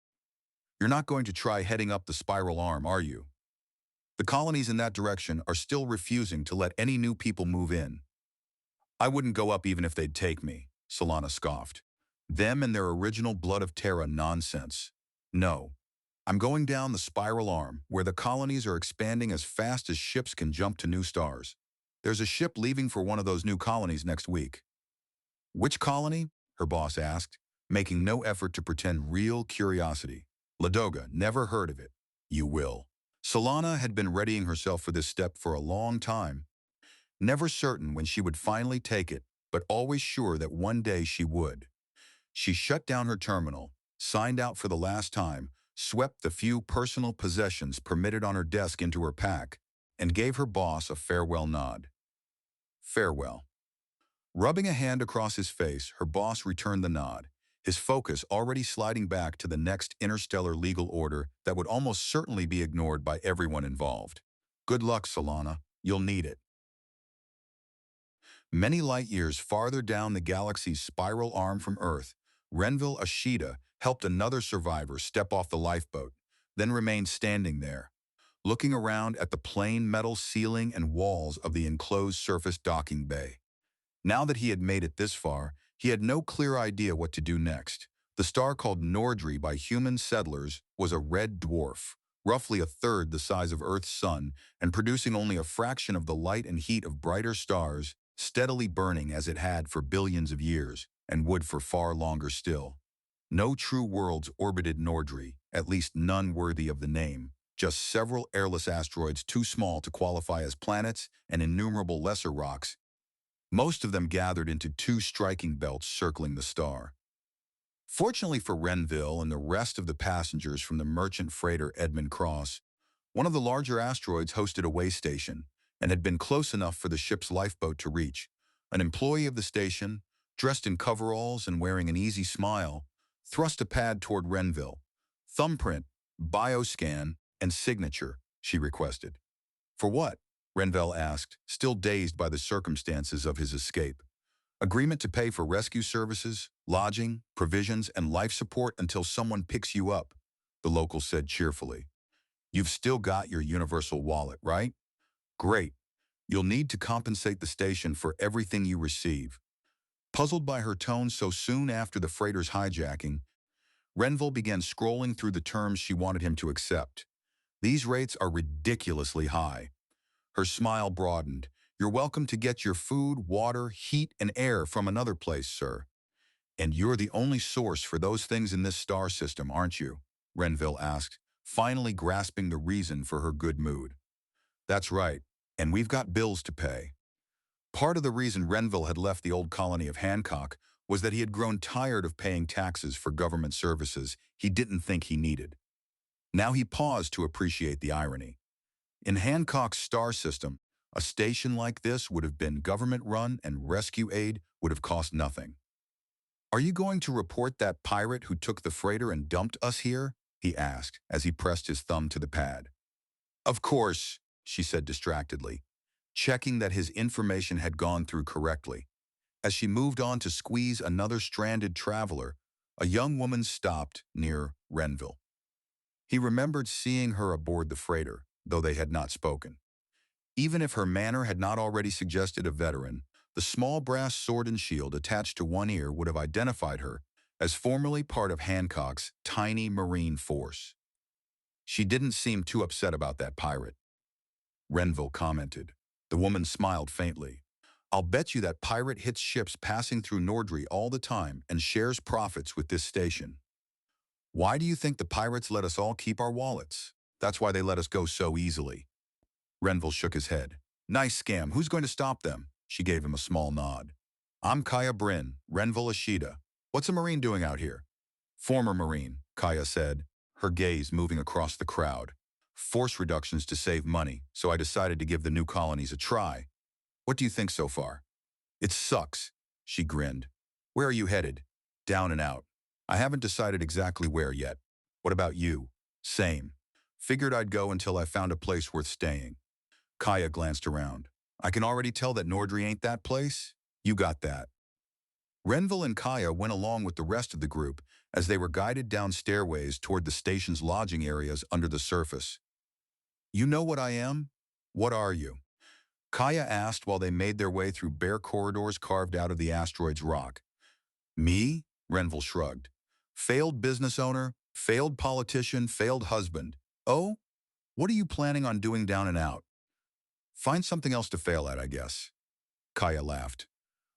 You're not going to try heading up the spiral arm, are you? The colonies in that direction are still refusing to let any new people move in. I wouldn't go up even if they'd take me, Solana scoffed. Them and their original blood of Terra nonsense. No. I'm going down the spiral arm, where the colonies are expanding as fast as ships can jump to new stars. There's a ship leaving for one of those new colonies next week. Which colony? Her boss asked, making no effort to pretend real curiosity. Ladoga, never heard of it. You will. Solana had been readying herself for this step for a long time, never certain when she would finally take it, but always sure that one day she would. She shut down her terminal, signed out for the last time, swept the few personal possessions permitted on her desk into her pack, and gave her boss a farewell nod. Farewell. Rubbing a hand across his face, her boss returned the nod, his focus already sliding back to the next interstellar legal order that would almost certainly be ignored by everyone involved. Good luck, Solana. You'll need it. Many light years farther down the galaxy's spiral arm from Earth, Renville Ashita helped another survivor step off the lifeboat, then remained standing there, looking around at the plain metal ceiling and walls of the enclosed surface docking bay. Now that he had made it this far, he had no clear idea what to do next. The star called Nordri by human settlers was a red dwarf, roughly a third the size of Earth's sun and producing only a fraction of the light and heat of brighter stars, steadily burning as it had for billions of years and would for far longer still. No true worlds orbited Nordri, at least none worthy of the name, just several airless asteroids too small to qualify as planets and innumerable lesser rocks, most of them gathered into two striking belts circling the star. Fortunately for Renville and the rest of the passengers from the merchant freighter Edmund Cross, one of the larger asteroids hosted a way station and had been close enough for the ship's lifeboat to reach. An employee of the station, dressed in coveralls and wearing an easy smile, thrust a pad toward Renville. Thumbprint, bioscan, and signature, she requested. For what? Renville asked, still dazed by the circumstances of his escape. Agreement to pay for rescue services, lodging, provisions, and life support until someone picks you up, the local said cheerfully. You've still got your universal wallet, right? Great. You'll need to compensate the station for everything you receive. Puzzled by her tone so soon after the freighter's hijacking, Renville began scrolling through the terms she wanted him to accept. These rates are ridiculously high. Her smile broadened. You're welcome to get your food, water, heat, and air from another place, sir. And you're the only source for those things in this star system, aren't you? Renville asked, finally grasping the reason for her good mood. That's right, and we've got bills to pay. Part of the reason Renville had left the old colony of Hancock was that he had grown tired of paying taxes for government services he didn't think he needed. Now he paused to appreciate the irony. In Hancock's star system, a station like this would have been government-run and rescue aid would have cost nothing. Are you going to report that pirate who took the freighter and dumped us here? He asked as he pressed his thumb to the pad. Of course, she said distractedly, checking that his information had gone through correctly. As she moved on to squeeze another stranded traveler, a young woman stopped near Renville. He remembered seeing her aboard the freighter, though they had not spoken. Even if her manner had not already suggested a veteran, the small brass sword and shield attached to one ear would have identified her as formerly part of Hancock's tiny marine force. She didn't seem too upset about that pirate, Renville commented. The woman smiled faintly. I'll bet you that pirate hits ships passing through Nordri all the time and shares profits with this station. Why do you think the pirates let us all keep our wallets? That's why they let us go so easily. Renville shook his head. Nice scam. Who's going to stop them? She gave him a small nod. I'm Kaya Bryn, Renville Ashita. What's a Marine doing out here? Former Marine, Kaya said, her gaze moving across the crowd. Force reductions to save money, so I decided to give the new colonies a try. What do you think so far? It sucks, she grinned. Where are you headed? Down and out. I haven't decided exactly where yet. What about you? Same. Figured I'd go until I found a place worth staying. Kaya glanced around. I can already tell that Nordry ain't that place? You got that. Renville and Kaya went along with the rest of the group as they were guided down stairways toward the station's lodging areas under the surface. You know what I am? What are you? Kaya asked while they made their way through bare corridors carved out of the asteroid's rock. Me? Renville shrugged. Failed business owner, failed politician, failed husband. Oh? What are you planning on doing down and out? Find something else to fail at, I guess. Kaya laughed.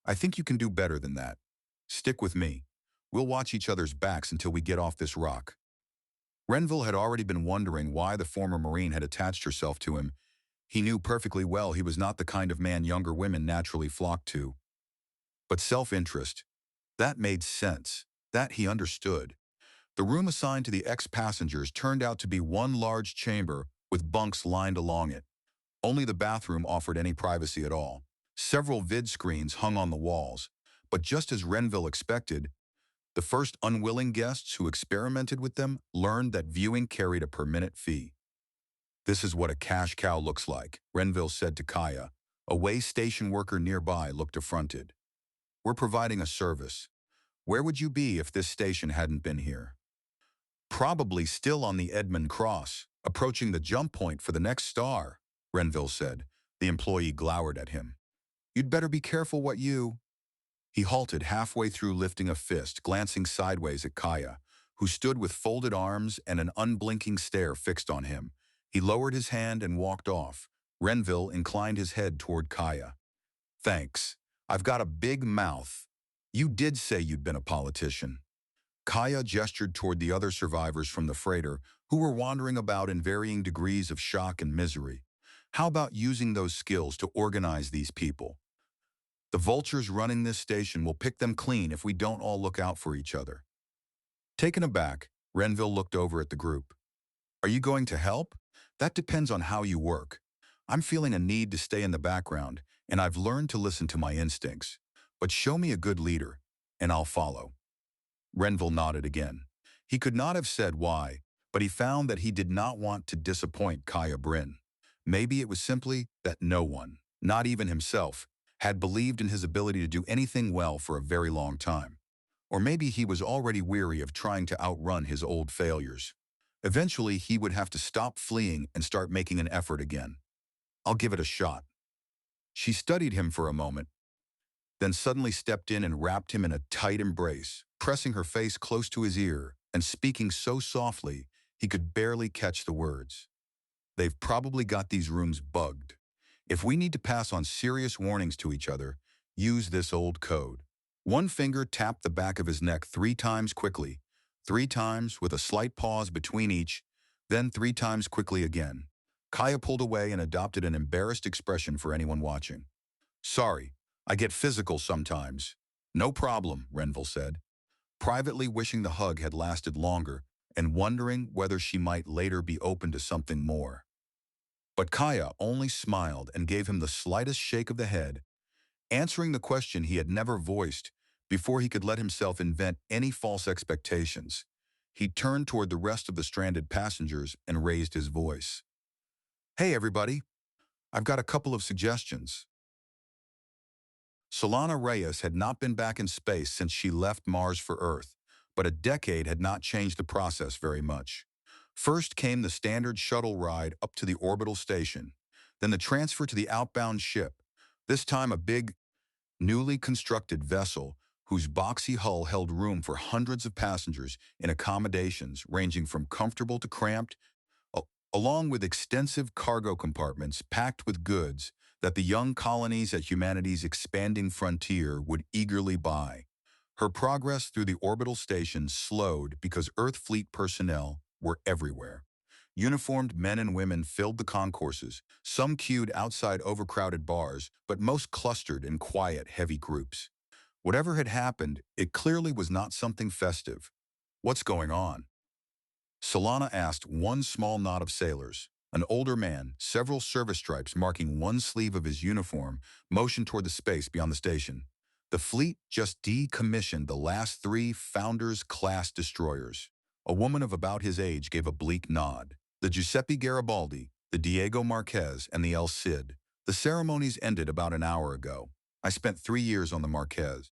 I think you can do better than that. Stick with me. We'll watch each other's backs until we get off this rock. Renville had already been wondering why the former Marine had attached herself to him. He knew perfectly well he was not the kind of man younger women naturally flocked to. But self-interest, that made sense. That he understood. The room assigned to the ex-passengers turned out to be one large chamber with bunks lined along it. Only the bathroom offered any privacy at all. Several vid screens hung on the walls, but just as Renville expected, the first unwilling guests who experimented with them learned that viewing carried a per-minute fee. This is what a cash cow looks like, Renville said to Kaya. A way station worker nearby looked affronted. We're providing a service. Where would you be if this station hadn't been here? Probably still on the Edmund Cross, approaching the jump point for the next star, Renville said. The employee glowered at him. You'd better be careful what you... He halted halfway through lifting a fist, glancing sideways at Kaya, who stood with folded arms and an unblinking stare fixed on him. He lowered his hand and walked off. Renville inclined his head toward Kaya. Thanks. I've got a big mouth. You did say you'd been a politician. Kaya gestured toward the other survivors from the freighter who were wandering about in varying degrees of shock and misery. How about using those skills to organize these people? The vultures running this station will pick them clean if we don't all look out for each other. Taken aback, Renville looked over at the group. Are you going to help? That depends on how you work. I'm feeling a need to stay in the background, and I've learned to listen to my instincts. But show me a good leader, and I'll follow. Renville nodded again. He could not have said why, but he found that he did not want to disappoint Kaya Bryn. Maybe it was simply that no one, not even himself, had believed in his ability to do anything well for a very long time. Or maybe he was already weary of trying to outrun his old failures. Eventually, he would have to stop fleeing and start making an effort again. I'll give it a shot. She studied him for a moment, then suddenly stepped in and wrapped him in a tight embrace, pressing her face close to his ear and speaking so softly he could barely catch the words. They've probably got these rooms bugged. If we need to pass on serious warnings to each other, use this old code. One finger tapped the back of his neck 3 times quickly, 3 times with a slight pause between each, then 3 times quickly again. Kaya pulled away and adopted an embarrassed expression for anyone watching. Sorry, I get physical sometimes. No problem, Renville said, privately wishing the hug had lasted longer and wondering whether she might later be open to something more. But Kaya only smiled and gave him the slightest shake of the head, answering the question he had never voiced before he could let himself invent any false expectations. He turned toward the rest of the stranded passengers and raised his voice. Hey, everybody. I've got a couple of suggestions. Solana Reyes had not been back in space since she left Mars for Earth, but a decade had not changed the process very much. First came the standard shuttle ride up to the orbital station, then the transfer to the outbound ship, this time a big, newly constructed vessel whose boxy hull held room for hundreds of passengers in accommodations ranging from comfortable to cramped, along with extensive cargo compartments packed with goods that the young colonies at humanity's expanding frontier would eagerly buy. Her progress through the orbital station slowed because Earth fleet personnel were everywhere. Uniformed men and women filled the concourses, some queued outside overcrowded bars, but most clustered in quiet, heavy groups. Whatever had happened, it clearly was not something festive. What's going on? Solana asked one small knot of sailors. An older man, several service stripes marking one sleeve of his uniform, motioned toward the space beyond the station. The fleet just decommissioned the last 3 Founders-class destroyers. A woman of about his age gave a bleak nod. The Giuseppe Garibaldi, the Diego Marquez, and the El Cid. The ceremonies ended about an hour ago. I spent 3 years on the Marquez.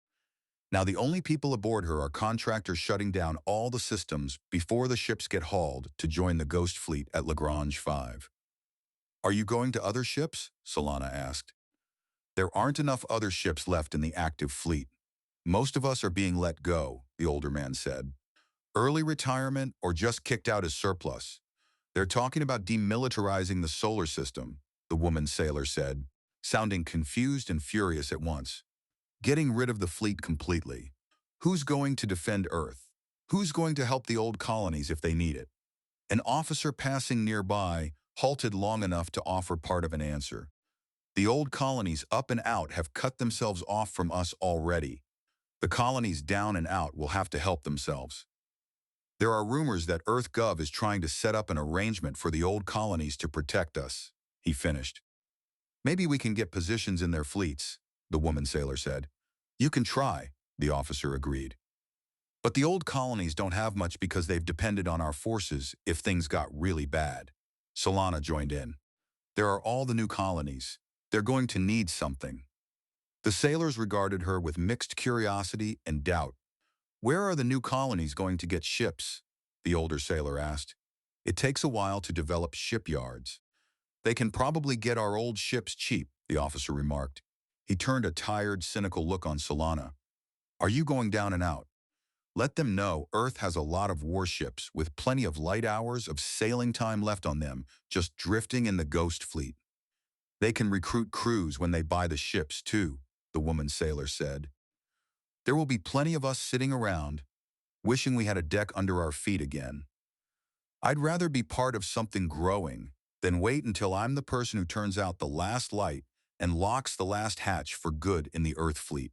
Now the only people aboard her are contractors shutting down all the systems before the ships get hauled to join the Ghost Fleet at Lagrange 5. Are you going to other ships? Solana asked. There aren't enough other ships left in the active fleet. Most of us are being let go, the older man said. Early retirement or just kicked out as surplus. They're talking about demilitarizing the solar system, the woman sailor said, sounding confused and furious at once. Getting rid of the fleet completely. Who's going to defend Earth? Who's going to help the old colonies if they need it? An officer passing nearby halted long enough to offer part of an answer. The old colonies up and out have cut themselves off from us already. The colonies down and out will have to help themselves. There are rumors that EarthGov is trying to set up an arrangement for the old colonies to protect us, he finished. Maybe we can get positions in their fleets, the woman sailor said. You can try, the officer agreed. But the old colonies don't have much because they've depended on our forces if things got really bad. Solana joined in. There are all the new colonies. They're going to need something. The sailors regarded her with mixed curiosity and doubt. Where are the new colonies going to get ships? The older sailor asked. It takes a while to develop shipyards. They can probably get our old ships cheap, the officer remarked. He turned a tired, cynical look on Solana. Are you going down and out? Let them know Earth has a lot of warships with plenty of light hours of sailing time left on them, just drifting in the Ghost Fleet. They can recruit crews when they buy the ships, too, the woman sailor said. There will be plenty of us sitting around, wishing we had a deck under our feet again. I'd rather be part of something growing than wait until I'm the person who turns out the last light and locks the last hatch for good in the Earth Fleet.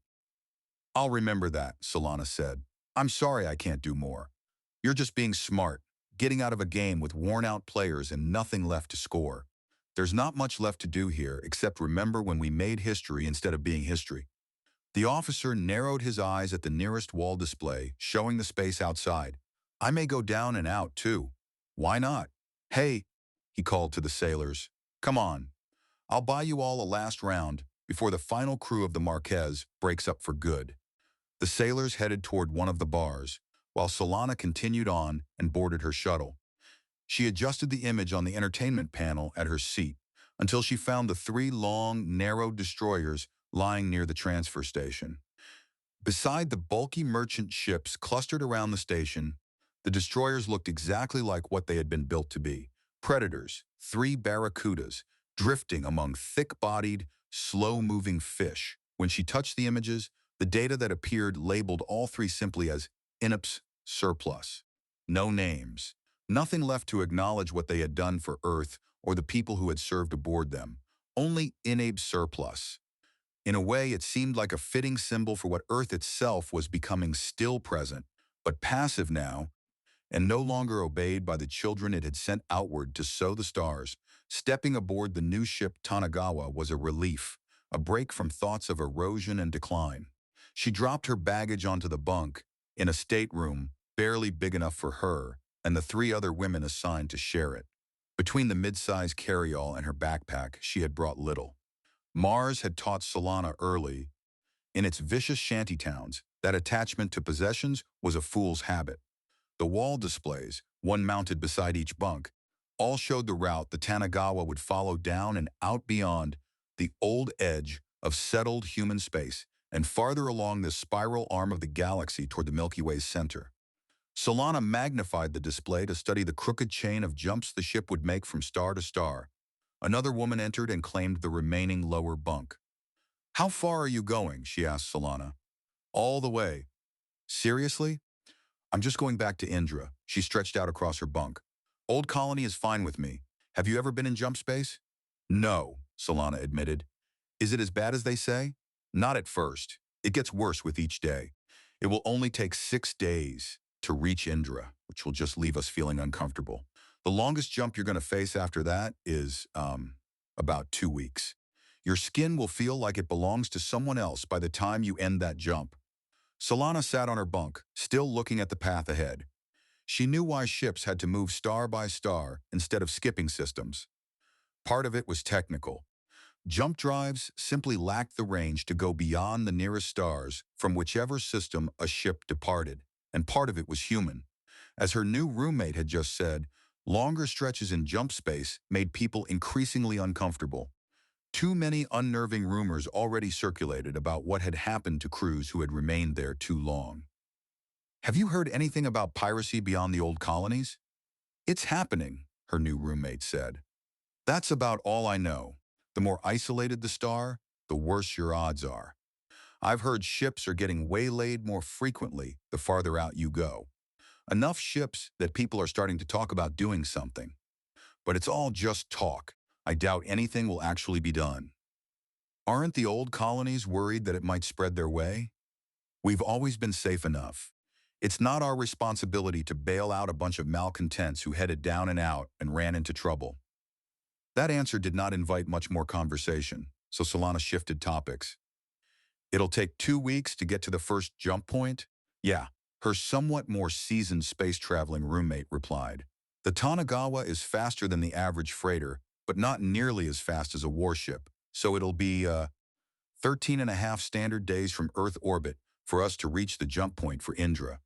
I'll remember that, Solana said. I'm sorry I can't do more. You're just being smart, getting out of a game with worn-out players and nothing left to score. There's not much left to do here except remember when we made history instead of being history. The officer narrowed his eyes at the nearest wall display, showing the space outside. I may go down and out, too. Why not? Hey, he called to the sailors. Come on. I'll buy you all a last round before the final crew of the Marquez breaks up for good. The sailors headed toward one of the bars, while Solana continued on and boarded her shuttle. She adjusted the image on the entertainment panel at her seat until she found the 3 long, narrow destroyers lying near the transfer station. Beside the bulky merchant ships clustered around the station, the destroyers looked exactly like what they had been built to be. Predators, 3 barracudas, drifting among thick-bodied, slow-moving fish. When she touched the images, the data that appeared labeled all 3 simply as INAPS surplus. No names. Nothing left to acknowledge what they had done for Earth or the people who had served aboard them. Only INAPS surplus. In a way, it seemed like a fitting symbol for what Earth itself was becoming still present, but passive now, and no longer obeyed by the children it had sent outward to sow the stars. Stepping aboard the new ship Tanagawa was a relief, a break from thoughts of erosion and decline. She dropped her baggage onto the bunk, in a stateroom barely big enough for her, and the 3 other women assigned to share it. Between the mid-size carry-all and her backpack, she had brought little. Mars had taught Solana early, in its vicious shantytowns, that attachment to possessions was a fool's habit. The wall displays, one mounted beside each bunk, all showed the route the Tanagawa would follow down and out beyond the old edge of settled human space and farther along the spiral arm of the galaxy toward the Milky Way's center. Solana magnified the display to study the crooked chain of jumps the ship would make from star to star. Another woman entered and claimed the remaining lower bunk. How far are you going? She asked Solana. All the way. Seriously? I'm just going back to Indra. She stretched out across her bunk. Old Colony is fine with me. Have you ever been in jump space? No, Solana admitted. Is it as bad as they say? Not at first. It gets worse with each day. It will only take 6 days to reach Indra. which will just leave us feeling uncomfortable. The longest jump you're going to face after that is about 2 weeks. Your skin will feel like it belongs to someone else by the time you end that jump. Solana sat on her bunk, still looking at the path ahead. She knew why ships had to move star by star instead of skipping systems. Part of it was technical. Jump drives simply lacked the range to go beyond the nearest stars from whichever system a ship departed, and part of it was human. As her new roommate had just said, longer stretches in jump space made people increasingly uncomfortable. Too many unnerving rumors already circulated about what had happened to crews who had remained there too long. Have you heard anything about piracy beyond the old colonies? It's happening, her new roommate said. That's about all I know. The more isolated the star, the worse your odds are. I've heard ships are getting waylaid more frequently the farther out you go. Enough ships that people are starting to talk about doing something. But it's all just talk. I doubt anything will actually be done. Aren't the old colonies worried that it might spread their way? We've always been safe enough. It's not our responsibility to bail out a bunch of malcontents who headed down and out and ran into trouble. That answer did not invite much more conversation, so Solana shifted topics. It'll take 2 weeks to get to the first jump point? Yeah, her somewhat more seasoned space-traveling roommate replied. The Tanagawa is faster than the average freighter, but not nearly as fast as a warship, so it'll be 13 and a half standard days from Earth orbit for us to reach the jump point for Indra.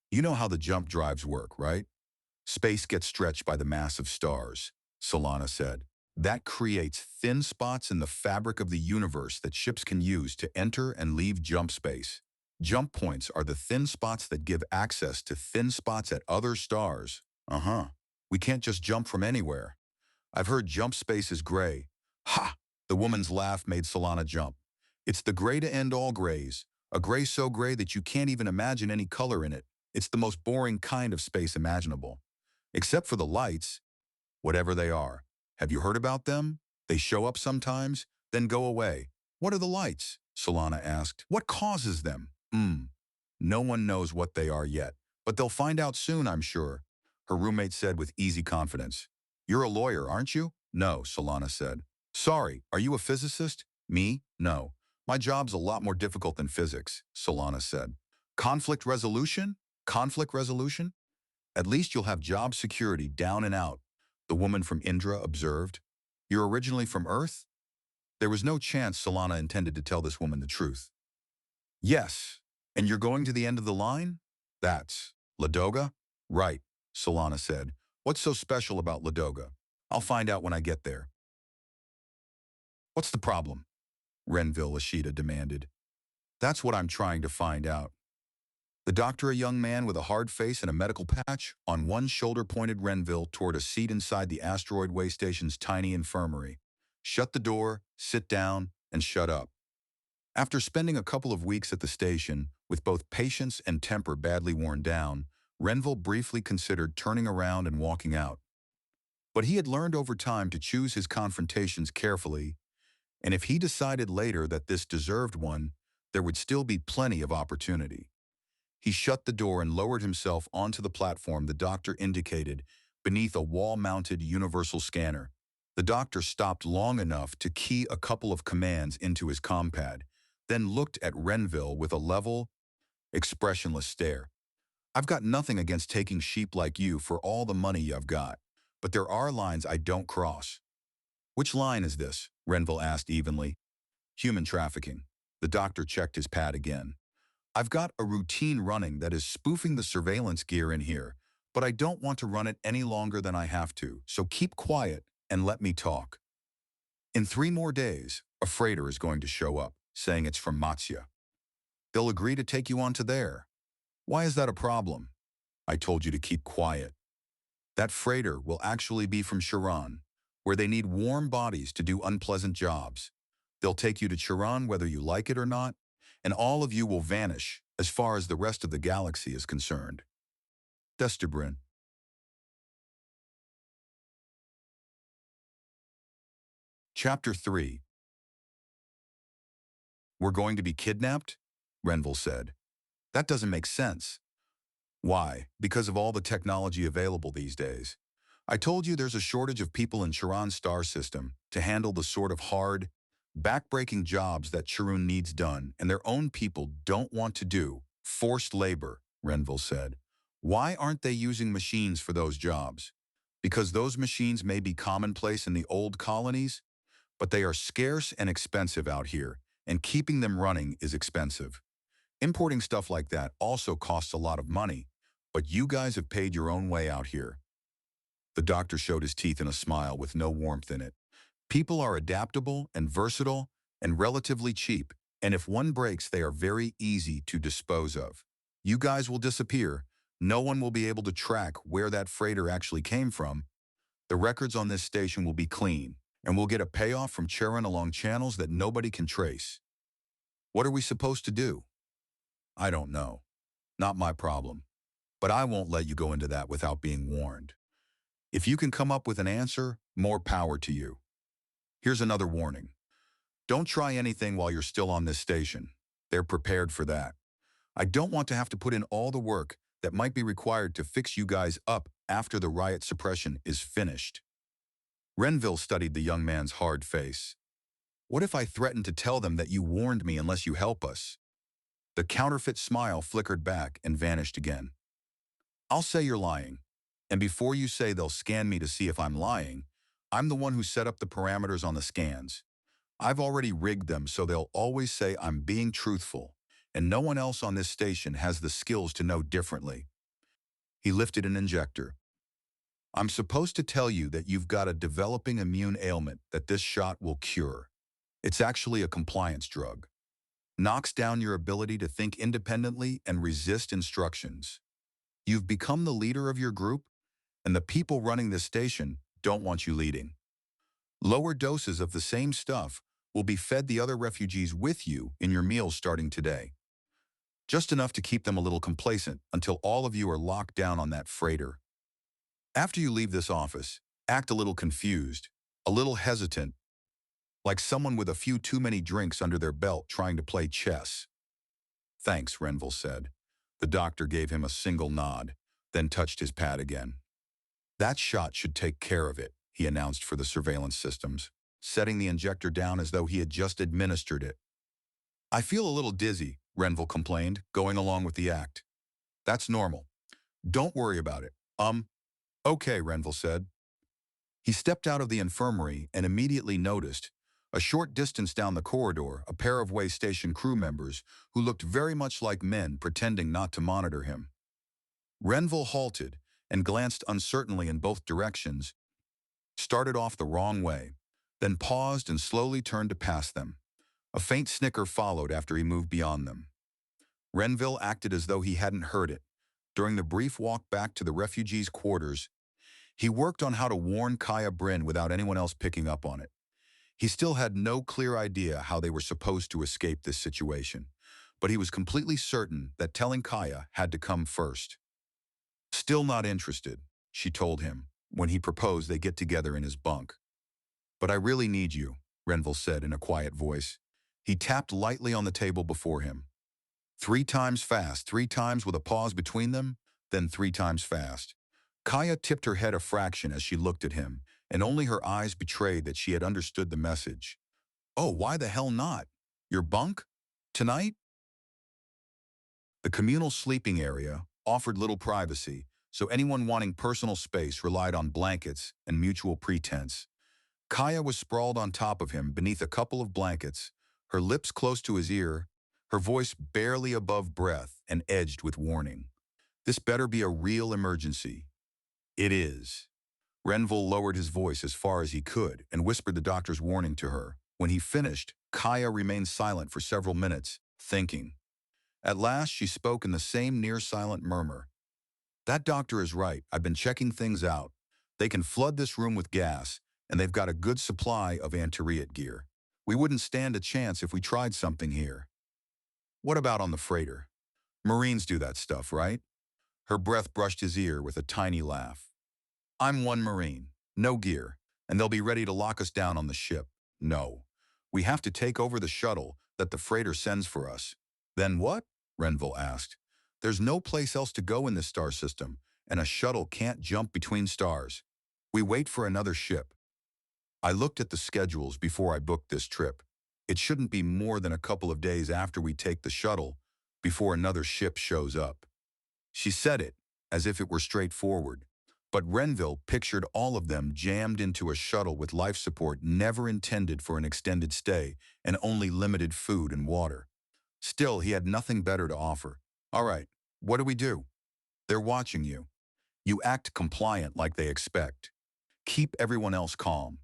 You know how the jump drives work, right? Space gets stretched by the mass of stars, Solana said. That creates thin spots in the fabric of the universe that ships can use to enter and leave jump space. Jump points are the thin spots that give access to thin spots at other stars. We can't just jump from anywhere. I've heard jump space is gray. Ha! The woman's laugh made Solana jump. It's the gray to end all grays. A gray so gray that you can't even imagine any color in it. It's the most boring kind of space imaginable. Except for the lights, whatever they are. Have you heard about them? They show up sometimes, then go away. What are the lights? Solana asked. What causes them? No one knows what they are yet, but they'll find out soon, I'm sure, her roommate said with easy confidence. You're a lawyer, aren't you? No, Solana said. Sorry, are you a physicist? Me? No. My job's a lot more difficult than physics, Solana said. Conflict resolution? Conflict resolution? At least you'll have job security down and out, the woman from Indra observed. You're originally from Earth? There was no chance Solana intended to tell this woman the truth. Yes, and you're going to the end of the line? That's Ladoga? Right, Solana said. What's so special about Ladoga? I'll find out when I get there. What's the problem? Renville Ashita demanded. That's what I'm trying to find out. The doctor, a young man with a hard face and a medical patch, on one shoulder pointed Renville toward a seat inside the asteroid way station's tiny infirmary. Shut the door, sit down, and shut up. After spending a couple of weeks at the station, with both patience and temper badly worn down, Renville briefly considered turning around and walking out. But he had learned over time to choose his confrontations carefully, and if he decided later that this deserved one, there would still be plenty of opportunity. He shut the door and lowered himself onto the platform the doctor indicated beneath a wall-mounted universal scanner. The doctor stopped long enough to key a couple of commands into his compad, then looked at Renville with a level, expressionless stare. I've got nothing against taking sheep like you for all the money you've got, but there are lines I don't cross. Which line is this? Renville asked evenly. Human trafficking. The doctor checked his pad again. I've got a routine running that is spoofing the surveillance gear in here, but I don't want to run it any longer than I have to, so keep quiet and let me talk. In 3 more days, a freighter is going to show up, saying it's from Matsya. They'll agree to take you onto there. Why is that a problem? I told you to keep quiet. That freighter will actually be from Chiron, where they need warm bodies to do unpleasant jobs. They'll take you to Chiron whether you like it or not, and all of you will vanish as far as the rest of the galaxy is concerned. Destebrin. Chapter 3. We're going to be kidnapped? Renville said. That doesn't make sense. Why? Because of all the technology available these days. I told you there's a shortage of people in Charon's star system to handle the sort of hard, back-breaking jobs that Charon needs done and their own people don't want to do. Forced labor, Renville said. Why aren't they using machines for those jobs? Because those machines may be commonplace in the old colonies, but they are scarce and expensive out here, and keeping them running is expensive. Importing stuff like that also costs a lot of money, but you guys have paid your own way out here. The doctor showed his teeth in a smile with no warmth in it. People are adaptable and versatile and relatively cheap, and if one breaks, they are very easy to dispose of. You guys will disappear. No one will be able to track where that freighter actually came from. The records on this station will be clean, and we'll get a payoff from Charon along channels that nobody can trace. What are we supposed to do? I don't know. Not my problem. But I won't let you go into that without being warned. If you can come up with an answer, more power to you. Here's another warning. Don't try anything while you're still on this station. They're prepared for that. I don't want to have to put in all the work that might be required to fix you guys up after the riot suppression is finished. Renville studied the young man's hard face. What if I threatened to tell them that you warned me unless you help us? The counterfeit smile flickered back and vanished again. I'll say you're lying. And before you say they'll scan me to see if I'm lying, I'm the one who set up the parameters on the scans. I've already rigged them so they'll always say I'm being truthful, and no one else on this station has the skills to know differently. He lifted an injector. I'm supposed to tell you that you've got a developing immune ailment that this shot will cure. It's actually a compliance drug. Knocks down your ability to think independently and resist instructions. You've become the leader of your group, and the people running this station don't want you leading. Lower doses of the same stuff will be fed the other refugees with you in your meals starting today. Just enough to keep them a little complacent until all of you are locked down on that freighter. After you leave this office, act a little confused, a little hesitant, like someone with a few too many drinks under their belt trying to play chess. Thanks, Renville said. The doctor gave him a single nod, then touched his pad again. That shot should take care of it, he announced for the surveillance systems, setting the injector down as though he had just administered it. I feel a little dizzy, Renville complained, going along with the act. That's normal. Don't worry about it. Okay, Renville said. He stepped out of the infirmary and immediately noticed, a short distance down the corridor, a pair of way station crew members who looked very much like men pretending not to monitor him. Renville halted and glanced uncertainly in both directions, started off the wrong way, then paused and slowly turned to pass them. A faint snicker followed after he moved beyond them. Renville acted as though he hadn't heard it. During the brief walk back to the refugees' quarters, he worked on how to warn Kaya Bryn without anyone else picking up on it. He still had no clear idea how they were supposed to escape this situation, but he was completely certain that telling Kaya had to come first. Still not interested, she told him, when he proposed they get together in his bunk. But I really need you, Renville said in a quiet voice. He tapped lightly on the table before him. 3 times fast, 3 times with a pause between them, then 3 times fast. Kaya tipped her head a fraction as she looked at him, and only her eyes betrayed that she had understood the message. Oh, why the hell not? Your bunk? Tonight? The communal sleeping area offered little privacy, so anyone wanting personal space relied on blankets and mutual pretense. Kaya was sprawled on top of him beneath a couple of blankets, her lips close to his ear, her voice barely above breath and edged with warning. This better be a real emergency. It is. Renville lowered his voice as far as he could and whispered the doctor's warning to her. When he finished, Kaya remained silent for several minutes, thinking. At last, she spoke in the same near-silent murmur. That doctor is right. I've been checking things out. They can flood this room with gas, and they've got a good supply of anti-riot gear. We wouldn't stand a chance if we tried something here. What about on the freighter? Marines do that stuff, right? Her breath brushed his ear with a tiny laugh. I'm one Marine, no gear, and they'll be ready to lock us down on the ship. No. We have to take over the shuttle that the freighter sends for us. Then what? Renville asked. There's no place else to go in this star system, and a shuttle can't jump between stars. We wait for another ship. I looked at the schedules before I booked this trip. It shouldn't be more than a couple of days after we take the shuttle before another ship shows up. She said it as if it were straightforward, but Renville pictured all of them jammed into a shuttle with life support never intended for an extended stay and only limited food and water. Still, he had nothing better to offer. All right, what do we do? They're watching you. You act compliant like they expect. Keep everyone else calm.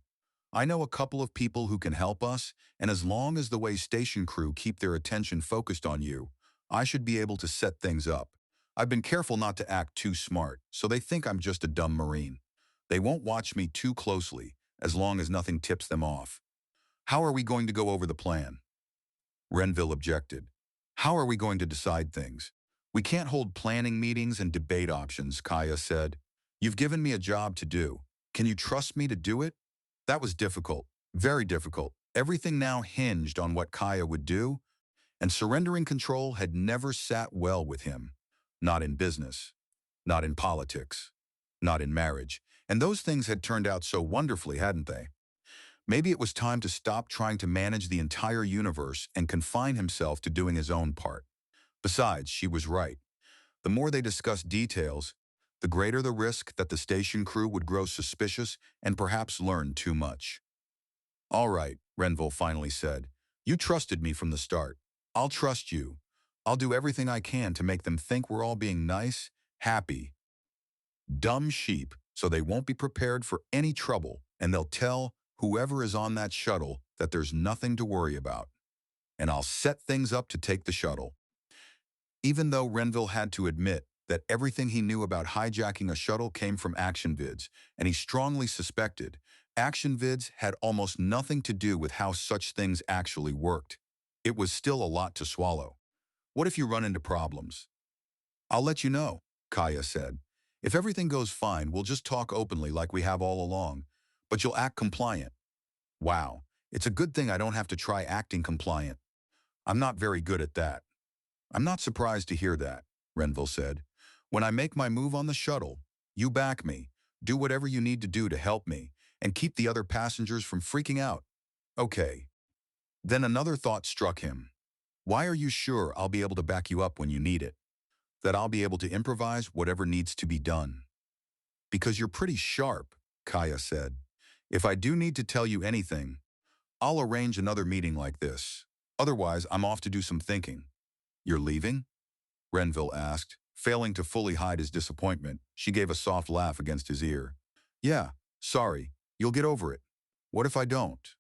I know a couple of people who can help us, and as long as the way station crew keep their attention focused on you, I should be able to set things up. I've been careful not to act too smart, so they think I'm just a dumb Marine. They won't watch me too closely, as long as nothing tips them off. How are we going to go over the plan? Renville objected. How are we going to decide things? We can't hold planning meetings and debate options, Kaya said. You've given me a job to do. Can you trust me to do it? That was difficult, very difficult. Everything now hinged on what Kaya would do, and surrendering control had never sat well with him. Not in business, not in politics, not in marriage. And those things had turned out so wonderfully, hadn't they? Maybe it was time to stop trying to manage the entire universe and confine himself to doing his own part. Besides, she was right. The more they discussed details, the greater the risk that the station crew would grow suspicious and perhaps learn too much. All right, Renville finally said. You trusted me from the start. I'll trust you. I'll do everything I can to make them think we're all being nice, happy, dumb sheep, so they won't be prepared for any trouble, and they'll tell whoever is on that shuttle that there's nothing to worry about. And I'll set things up to take the shuttle. Even though Renville had to admit that everything he knew about hijacking a shuttle came from action vids, and he strongly suspected action vids had almost nothing to do with how such things actually worked. It was still a lot to swallow. What if you run into problems? I'll let you know, Kaya said. If everything goes fine, we'll just talk openly like we have all along, but you'll act compliant. Wow, it's a good thing I don't have to try acting compliant. I'm not very good at that. I'm not surprised to hear that, Renville said. When I make my move on the shuttle, you back me, do whatever you need to do to help me, and keep the other passengers from freaking out. Okay. Then another thought struck him. Why are you sure I'll be able to back you up when you need it? That I'll be able to improvise whatever needs to be done? Because you're pretty sharp, Kaya said. If I do need to tell you anything, I'll arrange another meeting like this. Otherwise, I'm off to do some thinking. You're leaving? Renville asked. Failing to fully hide his disappointment, she gave a soft laugh against his ear. Yeah, sorry. You'll get over it. What if I don't?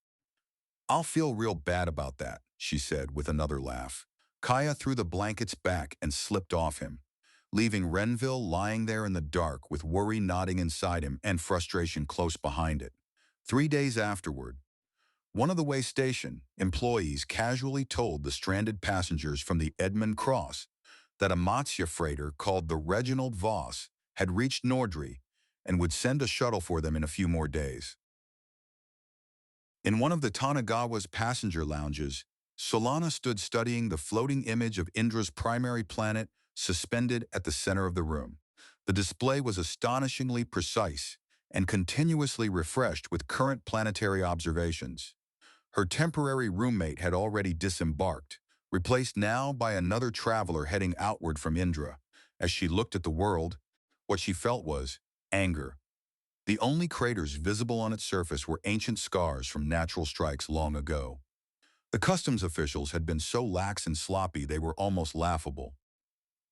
I'll feel real bad about that, she said with another laugh. Kaya threw the blankets back and slipped off him, leaving Renville lying there in the dark with worry knotting inside him and frustration close behind it. 3 days afterward, one of the way station employees casually told the stranded passengers from the Edmund Cross that a Matsya freighter called the Reginald Voss had reached Nordry and would send a shuttle for them in a few more days. In one of the Tanagawa's passenger lounges, Solana stood studying the floating image of Indra's primary planet suspended at the center of the room. The display was astonishingly precise and continuously refreshed with current planetary observations. Her temporary roommate had already disembarked, replaced now by another traveler heading outward from Indra. As she looked at the world, what she felt was anger. The only craters visible on its surface were ancient scars from natural strikes long ago. The customs officials had been so lax and sloppy they were almost laughable.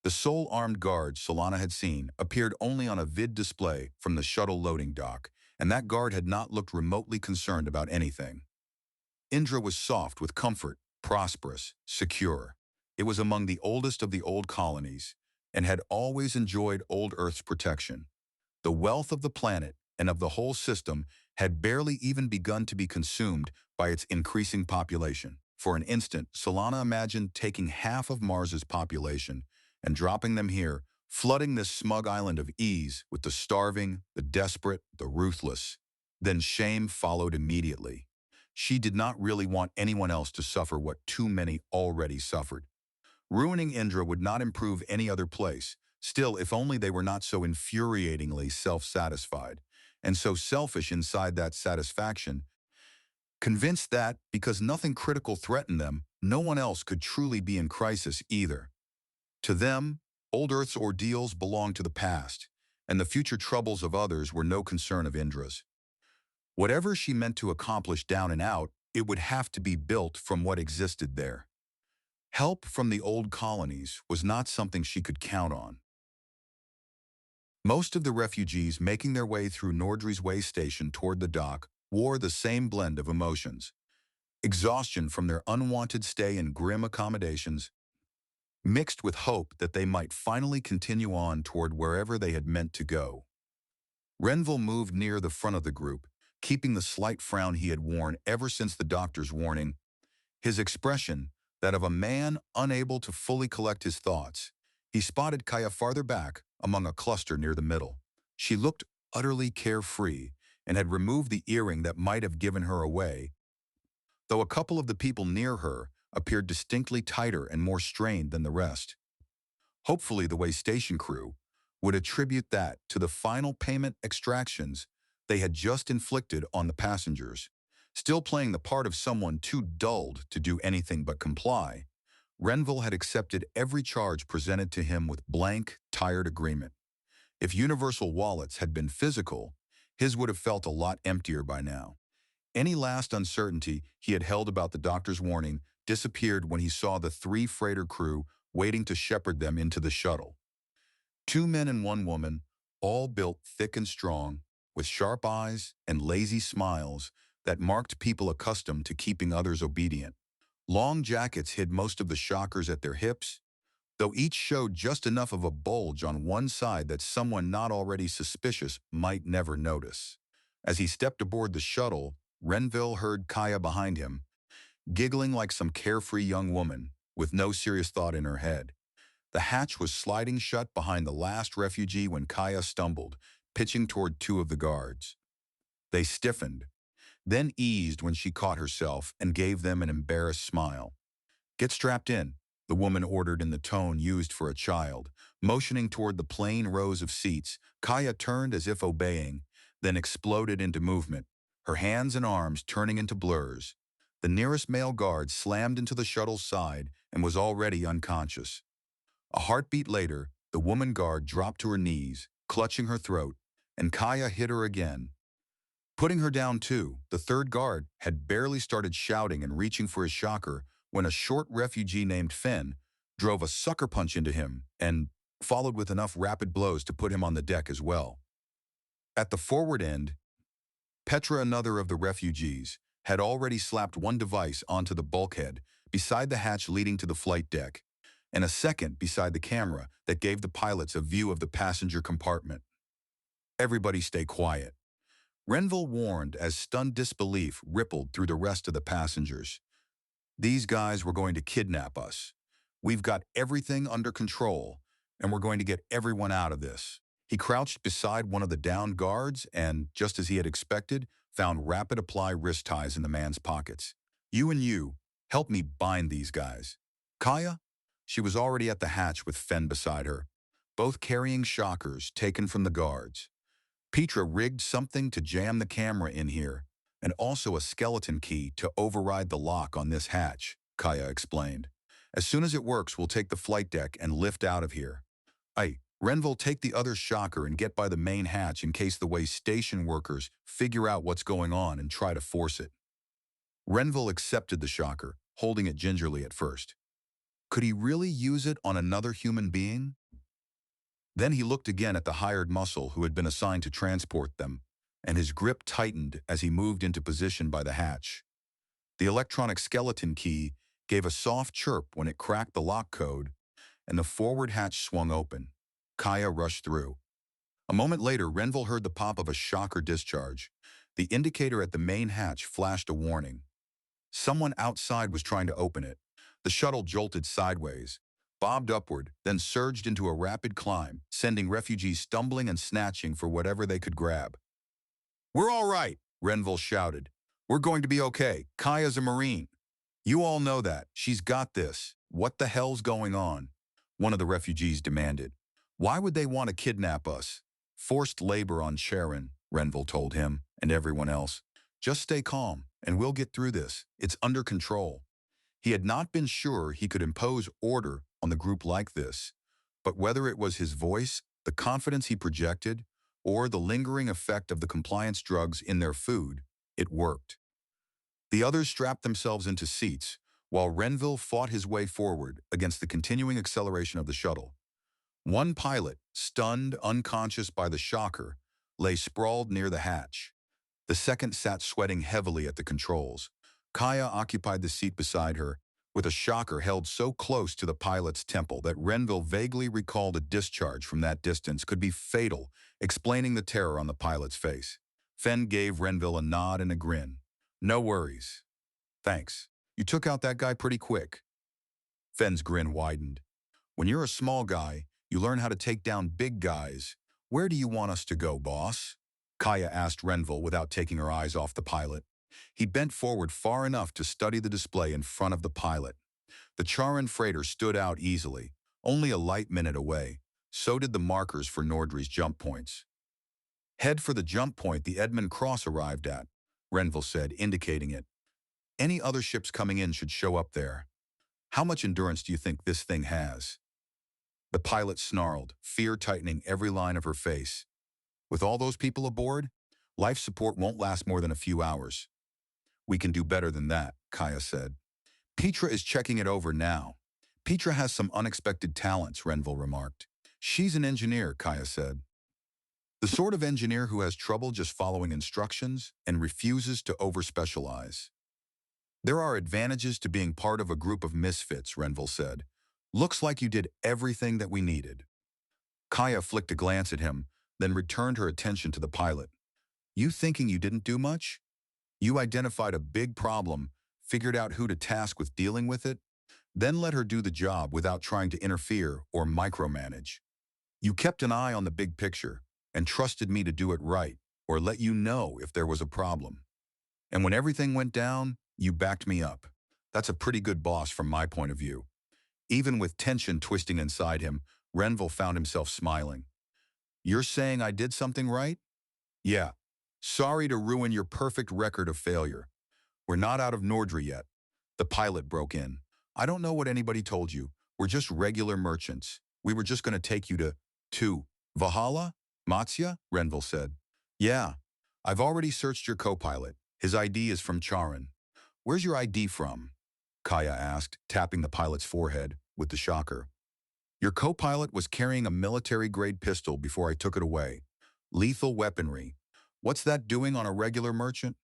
The sole armed guard Solana had seen appeared only on a vid display from the shuttle loading dock, and that guard had not looked remotely concerned about anything. Indra was soft with comfort, prosperous, secure. It was among the oldest of the old colonies, and had always enjoyed old Earth's protection. The wealth of the planet and of the whole system had barely even begun to be consumed by its increasing population. For an instant, Solana imagined taking half of Mars's population and dropping them here, flooding this smug island of ease with the starving, the desperate, the ruthless. Then shame followed immediately. She did not really want anyone else to suffer what too many already suffered. Ruining Indra would not improve any other place. Still, if only they were not so infuriatingly self-satisfied, and so selfish inside that satisfaction, convinced that, because nothing critical threatened them, no one else could truly be in crisis either. To them, old Earth's ordeals belonged to the past, and the future troubles of others were no concern of Indra's. Whatever she meant to accomplish down and out, it would have to be built from what existed there. Help from the old colonies was not something she could count on. Most of the refugees making their way through Nordry's way station toward the dock wore the same blend of emotions: exhaustion from their unwanted stay in grim accommodations, mixed with hope that they might finally continue on toward wherever they had meant to go. Renville moved near the front of the group, keeping the slight frown he had worn ever since the doctor's warning, his expression that of a man unable to fully collect his thoughts. He spotted Kaya farther back, among a cluster near the middle. She looked utterly carefree and had removed the earring that might have given her away, though a couple of the people near her appeared distinctly tighter and more strained than the rest. Hopefully the way station crew would attribute that to the final payment extractions they had just inflicted on the passengers. Still playing the part of someone too dulled to do anything but comply, Renville had accepted every charge presented to him with blank, tired agreement. If universal wallets had been physical, his would have felt a lot emptier by now. Any last uncertainty he had held about the doctor's warning disappeared when he saw the three freighter crew waiting to shepherd them into the shuttle. Two men and one woman, all built thick and strong, with sharp eyes and lazy smiles that marked people accustomed to keeping others obedient. Long jackets hid most of the shockers at their hips, though each showed just enough of a bulge on one side that someone not already suspicious might never notice. As he stepped aboard the shuttle, Renville heard Kaya behind him, giggling like some carefree young woman, with no serious thought in her head. The hatch was sliding shut behind the last refugee when Kaya stumbled, pitching toward two of the guards. They stiffened, then eased when she caught herself and gave them an embarrassed smile. "Get strapped in," the woman ordered in the tone used for a child. Motioning toward the plain rows of seats, Kaya turned as if obeying, then exploded into movement, her hands and arms turning into blurs. The nearest male guard slammed into the shuttle's side and was already unconscious. A heartbeat later, the woman guard dropped to her knees, clutching her throat, and Kaya hit her again, putting her down too. The third guard had barely started shouting and reaching for his shocker when a short refugee named Finn drove a sucker punch into him and followed with enough rapid blows to put him on the deck as well. At the forward end, Petra, another of the refugees, had already slapped one device onto the bulkhead beside the hatch leading to the flight deck, and a second beside the camera that gave the pilots a view of the passenger compartment. "Everybody stay quiet," Renville warned as stunned disbelief rippled through the rest of the passengers. "These guys were going to kidnap us. We've got everything under control, and we're going to get everyone out of this." He crouched beside one of the downed guards and, just as he had expected, found rapid apply wrist ties in the man's pockets. "You and you, help me bind these guys." Kaya? She was already at the hatch with Fenn beside her, both carrying shockers taken from the guards. Petra rigged something to jam the camera in here, and also a skeleton key to override the lock on this hatch, Kaya explained. "As soon as it works, we'll take the flight deck and lift out of here. Renville, take the other shocker and get by the main hatch in case the way station workers figure out what's going on and try to force it." Renville accepted the shocker, holding it gingerly at first. Could he really use it on another human being? Then he looked again at the hired muscle who had been assigned to transport them, and his grip tightened as he moved into position by the hatch. The electronic skeleton key gave a soft chirp when it cracked the lock code, and the forward hatch swung open. Kaya rushed through. A moment later, Renville heard the pop of a shocker discharge. The indicator at the main hatch flashed a warning. Someone outside was trying to open it. The shuttle jolted sideways, bobbed upward, then surged into a rapid climb, sending refugees stumbling and snatching for whatever they could grab. "We're all right," Renville shouted. "We're going to be okay. Kaya's a Marine. You all know that. She's got this." What the hell's going on? One of the refugees demanded. Why would they want to kidnap us? Forced labor on Sharon, Renville told him, and everyone else. Just stay calm, and we'll get through this. It's under control. He had not been sure he could impose order on the group like this, but whether it was his voice, the confidence he projected, or the lingering effect of the compliance drugs in their food, it worked. The others strapped themselves into seats, while Renville fought his way forward against the continuing acceleration of the shuttle. One pilot, stunned, unconscious by the shocker, lay sprawled near the hatch. The second sat sweating heavily at the controls. Kaya occupied the seat beside her, with a shocker held so close to the pilot's temple that Renville vaguely recalled a discharge from that distance could be fatal, explaining the terror on the pilot's face. Fen gave Renville a nod and a grin. No worries. Thanks. You took out that guy pretty quick. Fen's grin widened. When you're a small guy, you learn how to take down big guys. Where do you want us to go, boss? Kaya asked Renville without taking her eyes off the pilot. He bent forward far enough to study the display in front of the pilot. The Charon freighter stood out easily, only a light minute away. So did the markers for Nordry's jump points. Head for the jump point the Edmund Cross arrived at, Renville said, indicating it. Any other ships coming in should show up there. How much endurance do you think this thing has? The pilot snarled, fear tightening every line of her face. With all those people aboard, life support won't last more than a few hours. We can do better than that, Kaya said. Petra is checking it over now. Petra has some unexpected talents, Renville remarked. She's an engineer, Kaya said. The sort of engineer who has trouble just following instructions and refuses to overspecialize. There are advantages to being part of a group of misfits, Renville said. Looks like you did everything that we needed. Kaya flicked a glance at him, then returned her attention to the pilot. You thinking you didn't do much? You identified a big problem, figured out who to task with dealing with it, then let her do the job without trying to interfere or micromanage. You kept an eye on the big picture and trusted me to do it right or let you know if there was a problem. And when everything went down, you backed me up. That's a pretty good boss from my point of view. Even with tension twisting inside him, Renville found himself smiling. You're saying I did something right? Yeah. Sorry to ruin your perfect record of failure. We're not out of Nordry yet. The pilot broke in. I don't know what anybody told you. We're just regular merchants. We were just going to take you to Valhalla? Matsya? Renville said. Yeah. I've already searched your co-pilot. His ID is from Charon. Where's your ID from? Kaya asked, tapping the pilot's forehead with the shocker. Your co-pilot was carrying a military-grade pistol before I took it away. Lethal weaponry. What's that doing on a regular merchant?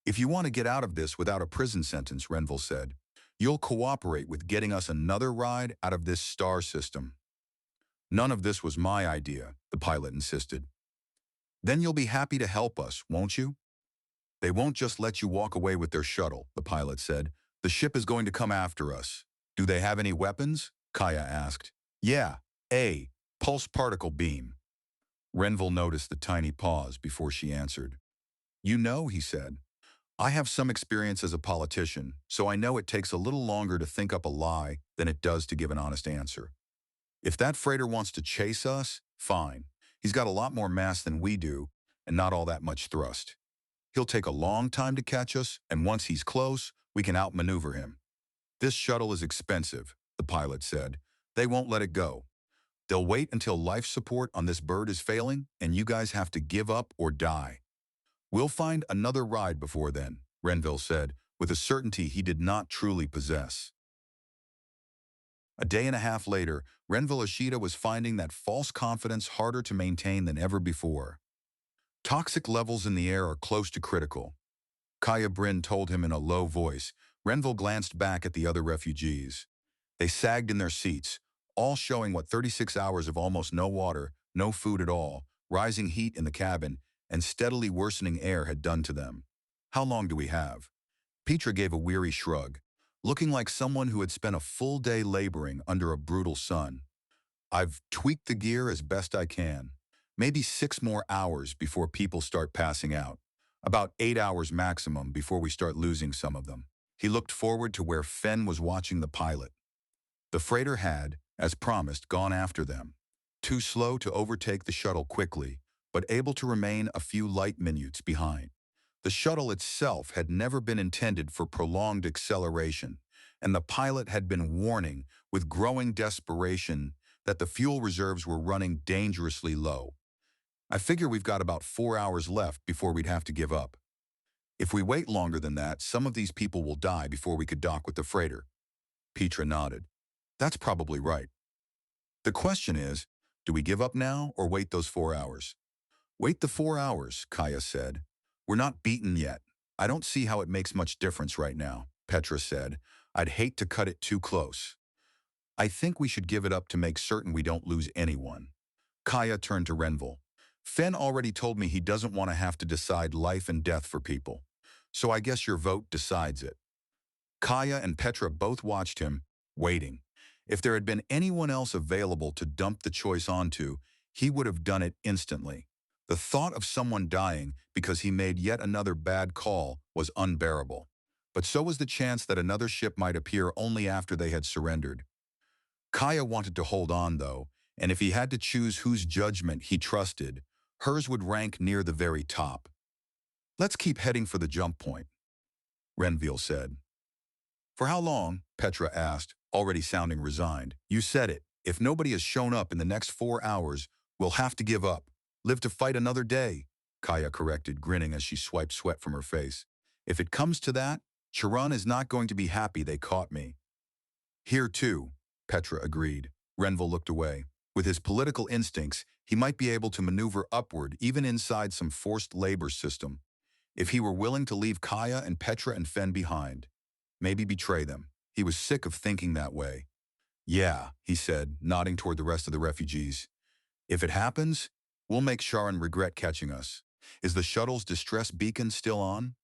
If you want to get out of this without a prison sentence, Renville said, you'll cooperate with getting us another ride out of this star system. None of this was my idea, the pilot insisted. Then you'll be happy to help us, won't you? They won't just let you walk away with their shuttle, the pilot said. The ship is going to come after us. Do they have any weapons? Kaya asked. Yeah, a pulse particle beam. Renville noticed the tiny pause before she answered. You know, he said, I have some experience as a politician, so I know it takes a little longer to think up a lie than it does to give an honest answer. If that freighter wants to chase us, fine. He's got a lot more mass than we do, and not all that much thrust. He'll take a long time to catch us, and once he's close, we can outmaneuver him. This shuttle is expensive, the pilot said. They won't let it go. They'll wait until life support on this bird is failing, and you guys have to give up or die. We'll find another ride before then, Renville said, with a certainty he did not truly possess. A day and a half later, Renville Ishida was finding that false confidence harder to maintain than ever before. Toxic levels in the air are close to critical. Kaya Bryn told him in a low voice. Renville glanced back at the other refugees. They sagged in their seats, all showing what 36 hours of almost no water, no food at all, rising heat in the cabin, and steadily worsening air had done to them. How long do we have? Petra gave a weary shrug, looking like someone who had spent a full day laboring under a brutal sun. I've tweaked the gear as best I can. Maybe 6 more hours before people start passing out. About 8 hours maximum before we start losing some of them. He looked forward to where Fen was watching the pilot. The freighter had, as promised, gone after them. Too slow to overtake the shuttle quickly, but able to remain a few light minutes behind. The shuttle itself had never been intended for prolonged acceleration, and the pilot had been warning with growing desperation that the fuel reserves were running dangerously low. I figure we've got about 4 hours left before we'd have to give up. If we wait longer than that, some of these people will die before we could dock with the freighter. Petra nodded. That's probably right. The question is, do we give up now or wait those 4 hours? Wait the 4 hours, Kaya said. We're not beaten yet. I don't see how it makes much difference right now, Petra said. I'd hate to cut it too close. I think we should give it up to make certain we don't lose anyone. Kaya turned to Renville. Fen already told me he doesn't want to have to decide life and death for people. So I guess your vote decides it. Kaya and Petra both watched him, waiting. If there had been anyone else available to dump the choice onto, he would have done it instantly. The thought of someone dying because he made yet another bad call was unbearable. But so was the chance that another ship might appear only after they had surrendered. Kaya wanted to hold on, though, and if he had to choose whose judgment he trusted, hers would rank near the very top. Let's keep heading for the jump point, Renville said. For how long? Petra asked, already sounding resigned. You said it. If nobody has shown up in the next 4 hours, we'll have to give up. Live to fight another day, Kaya corrected, grinning as she swiped sweat from her face. If it comes to that, Charon is not going to be happy they caught me. Here too, Petra agreed. Renville looked away. With his political instincts, he might be able to maneuver upward even inside some forced labor system. If he were willing to leave Kaya and Petra and Fen behind, maybe betray them. He was sick of thinking that way. Yeah, he said, nodding toward the rest of the refugees. If it happens, we'll make Charon regret catching us. Is the shuttle's distress beacon still on?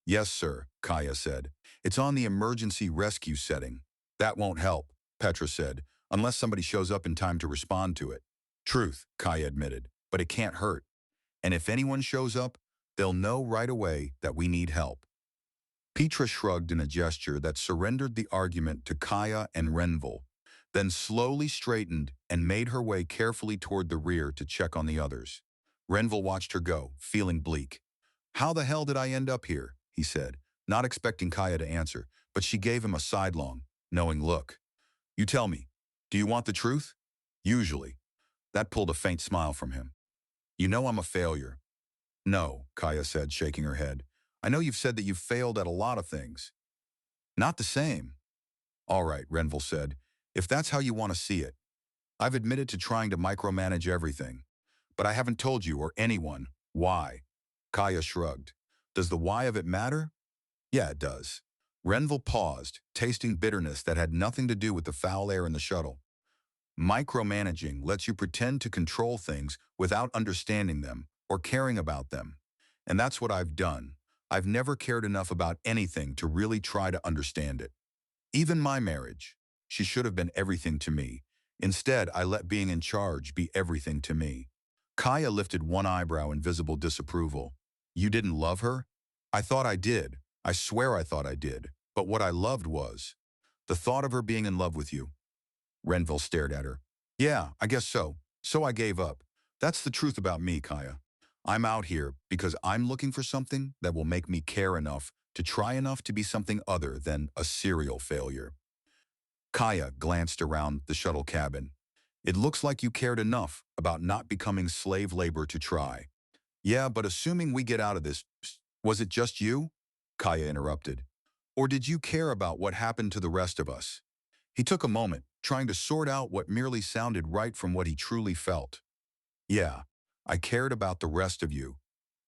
Yes, sir, Kaya said. It's on the emergency rescue setting. That won't help, Petra said, unless somebody shows up in time to respond to it. Truth, Kaya admitted, but it can't hurt. And if anyone shows up, they'll know right away that we need help. Petra shrugged in a gesture that surrendered the argument to Kaya and Renville, then slowly straightened and made her way carefully toward the rear to check on the others. Renville watched her go, feeling bleak. How the hell did I end up here? He said, not expecting Kaya to answer, but she gave him a sidelong, knowing look. You tell me, do you want the truth? Usually. That pulled a faint smile from him. You know I'm a failure. No, Kaya said, shaking her head. I know you've said that you've failed at a lot of things. Not the same. All right, Renville said, if that's how you want to see it. I've admitted to trying to micromanage everything, but I haven't told you or anyone why. Kaya shrugged. Does the why of it matter? Yeah, it does. Renville paused, tasting bitterness that had nothing to do with the foul air in the shuttle. Micromanaging lets you pretend to control things without understanding them or caring about them. And that's what I've done. I've never cared enough about anything to really try to understand it. Even my marriage. She should have been everything to me. Instead, I let being in charge be everything to me. Kaya lifted one eyebrow in visible disapproval. You didn't love her? I thought I did. I swear I thought I did. But what I loved was the thought of her being in love with you. Renville stared at her. Yeah, I guess so. So I gave up. That's the truth about me, Kaya. I'm out here because I'm looking for something that will make me care enough to try enough to be something other than a serial failure. Kaya glanced around the shuttle cabin. It looks like you cared enough about not becoming slave labor to try. Yeah, but assuming we get out of this, was it just you? Kaya interrupted. Or did you care about what happened to the rest of us? He took a moment, trying to sort out what merely sounded right from what he truly felt. Yeah, I cared about the rest of you.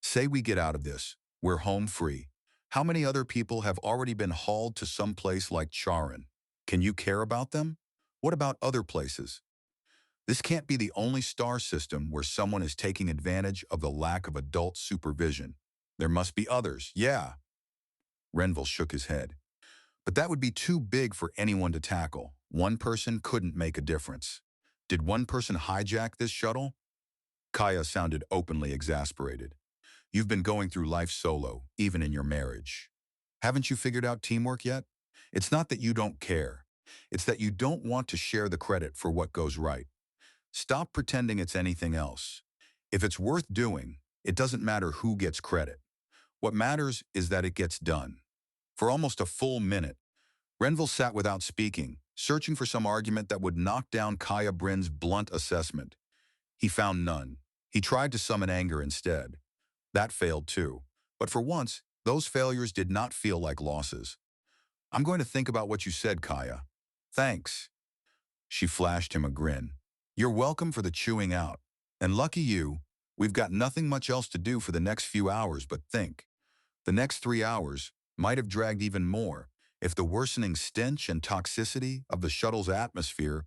Say we get out of this, we're home free. How many other people have already been hauled to some place like Charon? Can you care about them? What about other places? This can't be the only star system where someone is taking advantage of the lack of adult supervision. There must be others, yeah. Renville shook his head. But that would be too big for anyone to tackle. One person couldn't make a difference. Did one person hijack this shuttle? Kaya sounded openly exasperated. You've been going through life solo, even in your marriage. Haven't you figured out teamwork yet? It's not that you don't care. It's that you don't want to share the credit for what goes right. Stop pretending it's anything else. If it's worth doing, it doesn't matter who gets credit. What matters is that it gets done. For almost a full minute, Renville sat without speaking, searching for some argument that would knock down Kaya Brin's blunt assessment. He found none. He tried to summon anger instead. That failed too. But for once, those failures did not feel like losses. I'm going to think about what you said, Kaya. Thanks. She flashed him a grin. You're welcome for the chewing out. And lucky you, we've got nothing much else to do for the next few hours but think. The next 3 hours might have dragged even more if the worsening stench and toxicity of the shuttle's atmosphere,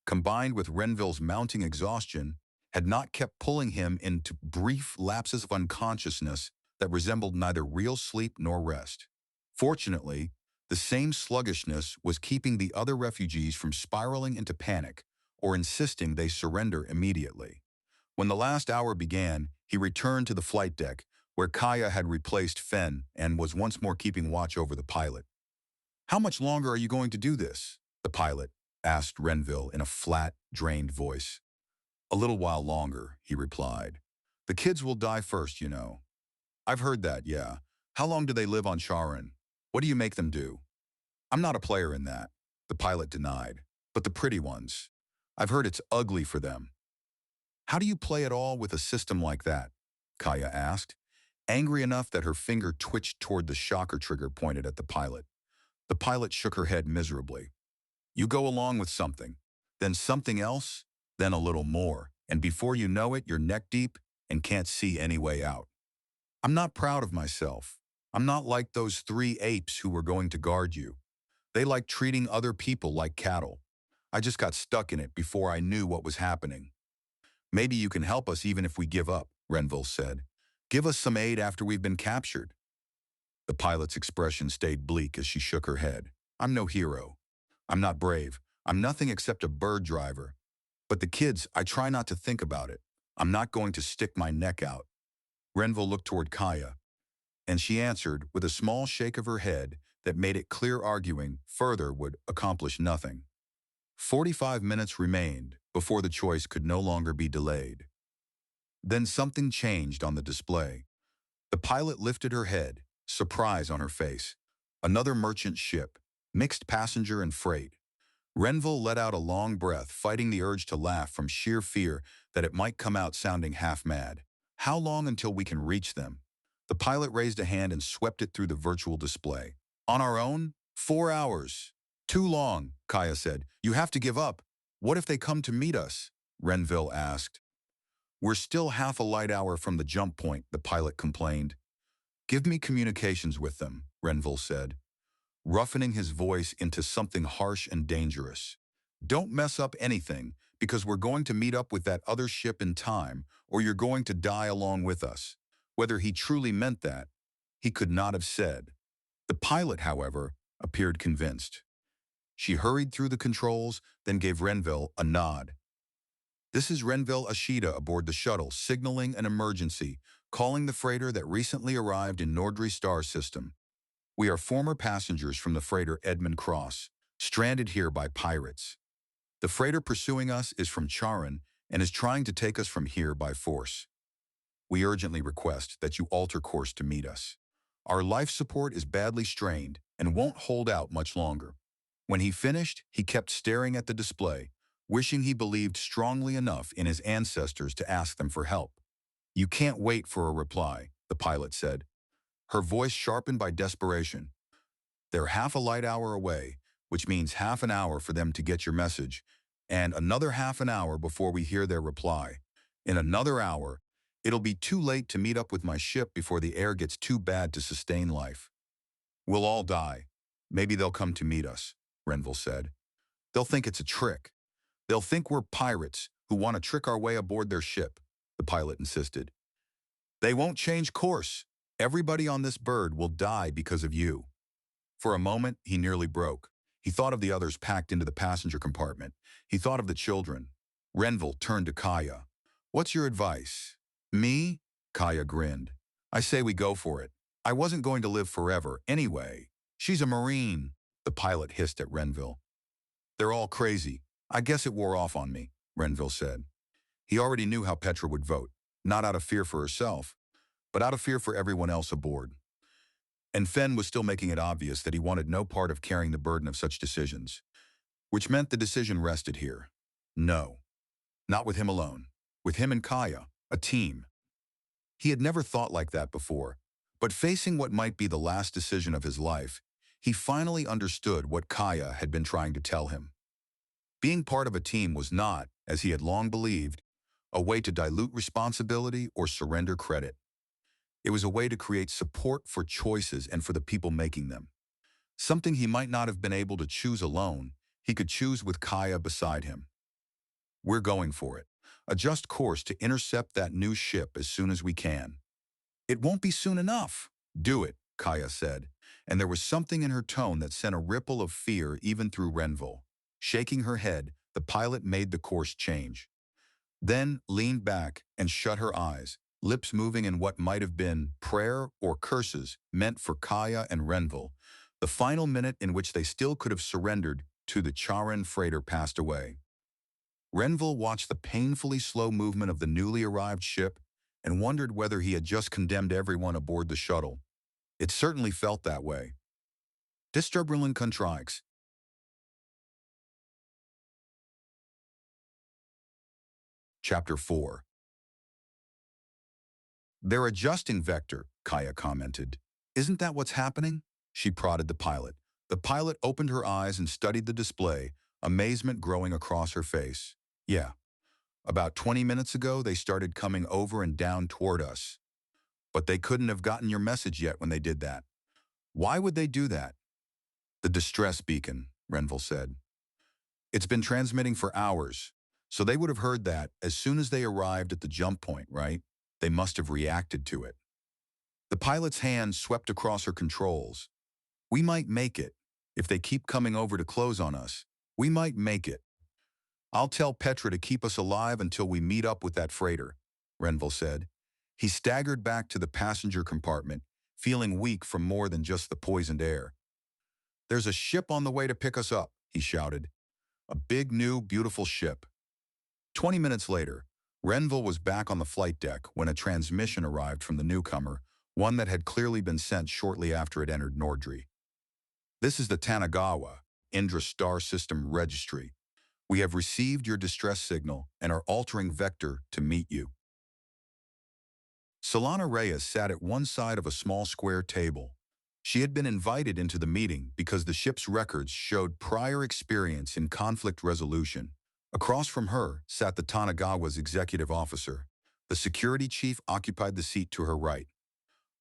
combined with Renville's mounting exhaustion, had not kept pulling him into brief lapses of unconsciousness that resembled neither real sleep nor rest. Fortunately, the same sluggishness was keeping the other refugees from spiraling into panic or insisting they surrender immediately. When the last hour began, he returned to the flight deck, where Kaya had replaced Fen and was once more keeping watch over the pilot. How much longer are you going to do this? The pilot asked Renville in a flat, drained voice. A little while longer, he replied. The kids will die first, you know. I've heard that, yeah. How long do they live on Charon? What do you make them do? I'm not a player in that, the pilot denied. But the pretty ones. I've heard it's ugly for them. How do you play at all with a system like that? Kaya asked, angry enough that her finger twitched toward the shocker trigger pointed at the pilot. The pilot shook her head miserably. You go along with something, then something else, then a little more, and before you know it, you're neck deep and can't see any way out. I'm not proud of myself. I'm not like those 3 apes who were going to guard you. They like treating other people like cattle. I just got stuck in it before I knew what was happening. Maybe you can help us even if we give up, Renville said. Give us some aid after we've been captured. The pilot's expression stayed bleak as she shook her head. I'm no hero. I'm not brave. I'm nothing except a bird driver. But the kids, I try not to think about it. I'm not going to stick my neck out. Renville looked toward Kaya, and she answered with a small shake of her head that made it clear arguing further would accomplish nothing. 45 minutes remained before the choice could no longer be delayed. Then something changed on the display. The pilot lifted her head, surprise on her face. Another merchant ship, mixed passenger and freight. Renville let out a long breath, fighting the urge to laugh from sheer fear that it might come out sounding half-mad. How long until we can reach them? The pilot raised a hand and swept it through the virtual display. On our own? 4 hours. Too long, Kaya said. You have to give up. What if they come to meet us? Renville asked. We're still half a light hour from the jump point, the pilot complained. Give me communications with them, Renville said, roughening his voice into something harsh and dangerous. Don't mess up anything, because we're going to meet up with that other ship in time, or you're going to die along with us. Whether he truly meant that, he could not have said. The pilot, however, appeared convinced. She hurried through the controls, then gave Renville a nod. This is Renville Ashida aboard the shuttle, signaling an emergency, calling the freighter that recently arrived in Nordry star system. We are former passengers from the freighter Edmund Cross, stranded here by pirates. The freighter pursuing us is from Charon and is trying to take us from here by force. We urgently request that you alter course to meet us. Our life support is badly strained and won't hold out much longer. When he finished, he kept staring at the display, wishing he believed strongly enough in his ancestors to ask them for help. You can't wait for a reply, the pilot said, her voice sharpened by desperation. They're half a light hour away, which means half an hour for them to get your message, and another half an hour before we hear their reply. In another hour, it'll be too late to meet up with my ship before the air gets too bad to sustain life. We'll all die. Maybe they'll come to meet us, Renville said. They'll think it's a trick. They'll think we're pirates who want to trick our way aboard their ship, the pilot insisted. They won't change course. Everybody on this bird will die because of you. For a moment, he nearly broke. He thought of the others packed into the passenger compartment. He thought of the children. Renville turned to Kaya. What's your advice? Me? Kaya grinned. I say we go for it. I wasn't going to live forever anyway. She's a Marine, the pilot hissed at Renville. They're all crazy. I guess it wore off on me, Renville said. He already knew how Petra would vote, not out of fear for herself, but out of fear for everyone else aboard. And Fenn was still making it obvious that he wanted no part of carrying the burden of such decisions, which meant the decision rested here. No, not with him alone. With him and Kaya, a team. He had never thought like that before, but facing what might be the last decision of his life, he finally understood what Kaya had been trying to tell him. Being part of a team was not, as he had long believed, a way to dilute responsibility or surrender credit. It was a way to create support for choices and for the people making them. Something he might not have been able to choose alone, he could choose with Kaya beside him. We're going for it. Adjust course to intercept that new ship as soon as we can. It won't be soon enough. Do it, Kaya said, and there was something in her tone that sent a ripple of fear even through Renville. Shaking her head, the pilot made the course change. Then leaned back and shut her eyes, lips moving in what might have been prayer or curses meant for Kaya and Renville. The final minute in which they still could have surrendered to the Charon freighter passed away. Renville watched the painfully slow movement of the newly arrived ship and wondered whether he had just condemned everyone aboard the shuttle. It certainly felt that way. Disturberlin Contrix. Chapter 4. They're adjusting vector, Kaya commented. Isn't that what's happening? She prodded the pilot. The pilot opened her eyes and studied the display, amazement growing across her face. Yeah. About 20 minutes ago, they started coming over and down toward us. But they couldn't have gotten your message yet when they did that. Why would they do that? The distress beacon, Renville said. It's been transmitting for hours, so they would have heard that as soon as they arrived at the jump point, right? They must have reacted to it. The pilot's hand swept across her controls. We might make it. If they keep coming over to close on us, we might make it. I'll tell Petra to keep us alive until we meet up with that freighter, Renville said. He staggered back to the passenger compartment, feeling weak from more than just the poisoned air. There's a ship on the way to pick us up, he shouted. A big, new, beautiful ship. 20 minutes later, Renville was back on the flight deck when a transmission arrived from the newcomer, one that had clearly been sent shortly after it entered Nordry. This is the Tanagawa, Indra Star System Registry. We have received your distress signal and are altering vector to meet you. Solana Reyes sat at one side of a small square table. She had been invited into the meeting because the ship's records showed prior experience in conflict resolution. Across from her sat the Tanagawa's executive officer. The security chief occupied the seat to her right.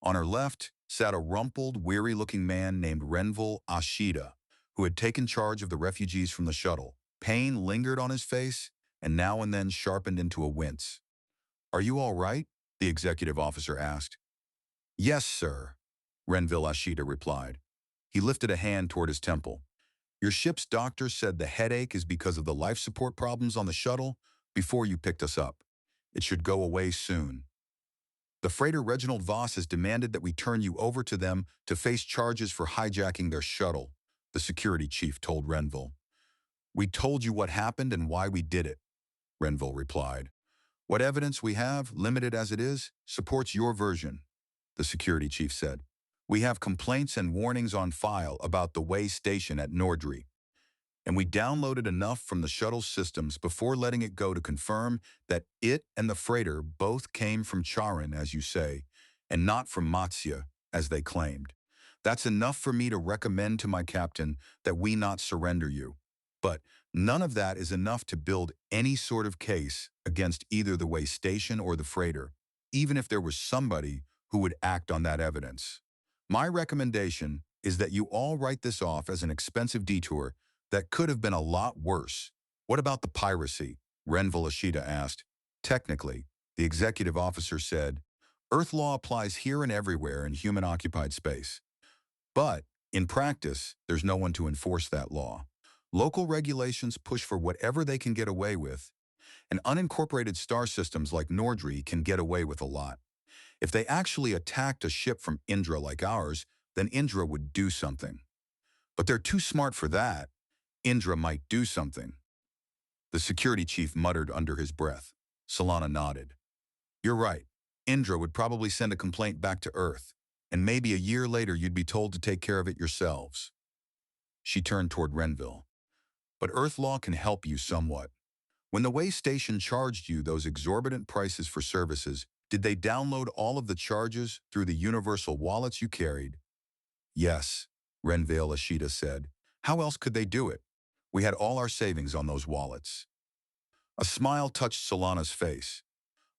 On her left sat a rumpled, weary-looking man named Renville Ashida, who had taken charge of the refugees from the shuttle. Pain lingered on his face and now and then sharpened into a wince. Are you all right? The executive officer asked. Yes, sir, Renville Ashida replied. He lifted a hand toward his temple. Your ship's doctor said the headache is because of the life support problems on the shuttle before you picked us up. It should go away soon. The freighter Reginald Voss has demanded that we turn you over to them to face charges for hijacking their shuttle, the security chief told Renville. We told you what happened and why we did it, Renville replied. What evidence we have, limited as it is, supports your version, the security chief said. We have complaints and warnings on file about the way station at Nordry, and we downloaded enough from the shuttle systems before letting it go to confirm that it and the freighter both came from Charon, as you say, and not from Matsya, as they claimed. That's enough for me to recommend to my captain that we not surrender you. But none of that is enough to build any sort of case against either the way station or the freighter, even if there was somebody who would act on that evidence. My recommendation is that you all write this off as an expensive detour that could have been a lot worse. What about the piracy? Renville Ashida asked. Technically, the executive officer said, Earth law applies here and everywhere in human-occupied space. But, in practice, there's no one to enforce that law. Local regulations push for whatever they can get away with, and unincorporated star systems like Nordry can get away with a lot. If they actually attacked a ship from Indra like ours, then Indra would do something. But they're too smart for that, Indra might do something. The security chief muttered under his breath. Solana nodded. You're right. Indra would probably send a complaint back to Earth, and maybe a year later you'd be told to take care of it yourselves. She turned toward Renville. But Earth law can help you somewhat. When the way station charged you those exorbitant prices for services, did they download all of the charges through the universal wallets you carried? Yes, Renville Ashita said. How else could they do it? We had all our savings on those wallets. A smile touched Solana's face.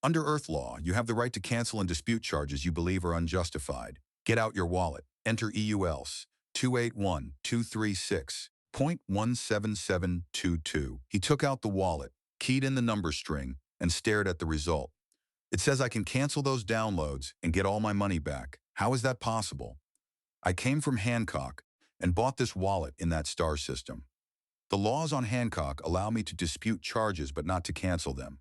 Under Earth law, you have the right to cancel and dispute charges you believe are unjustified. Get out your wallet. Enter EULs 281-236.17722. He took out the wallet, keyed in the number string, and stared at the result. It says I can cancel those downloads and get all my money back. How is that possible? I came from Hancock and bought this wallet in that star system. The laws on Hancock allow me to dispute charges but not to cancel them.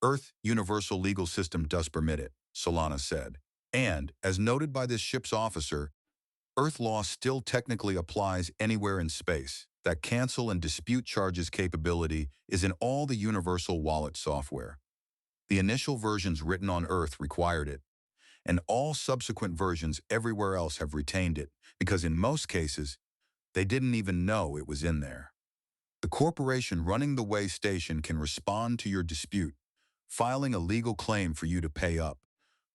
Earth Universal Legal System does permit it, Solana said. And, as noted by this ship's officer, Earth law still technically applies anywhere in space. That cancel and dispute charges capability is in all the Universal Wallet software. The initial versions written on Earth required it, and all subsequent versions everywhere else have retained it, because in most cases, they didn't even know it was in there. The corporation running the way station can respond to your dispute, filing a legal claim for you to pay up,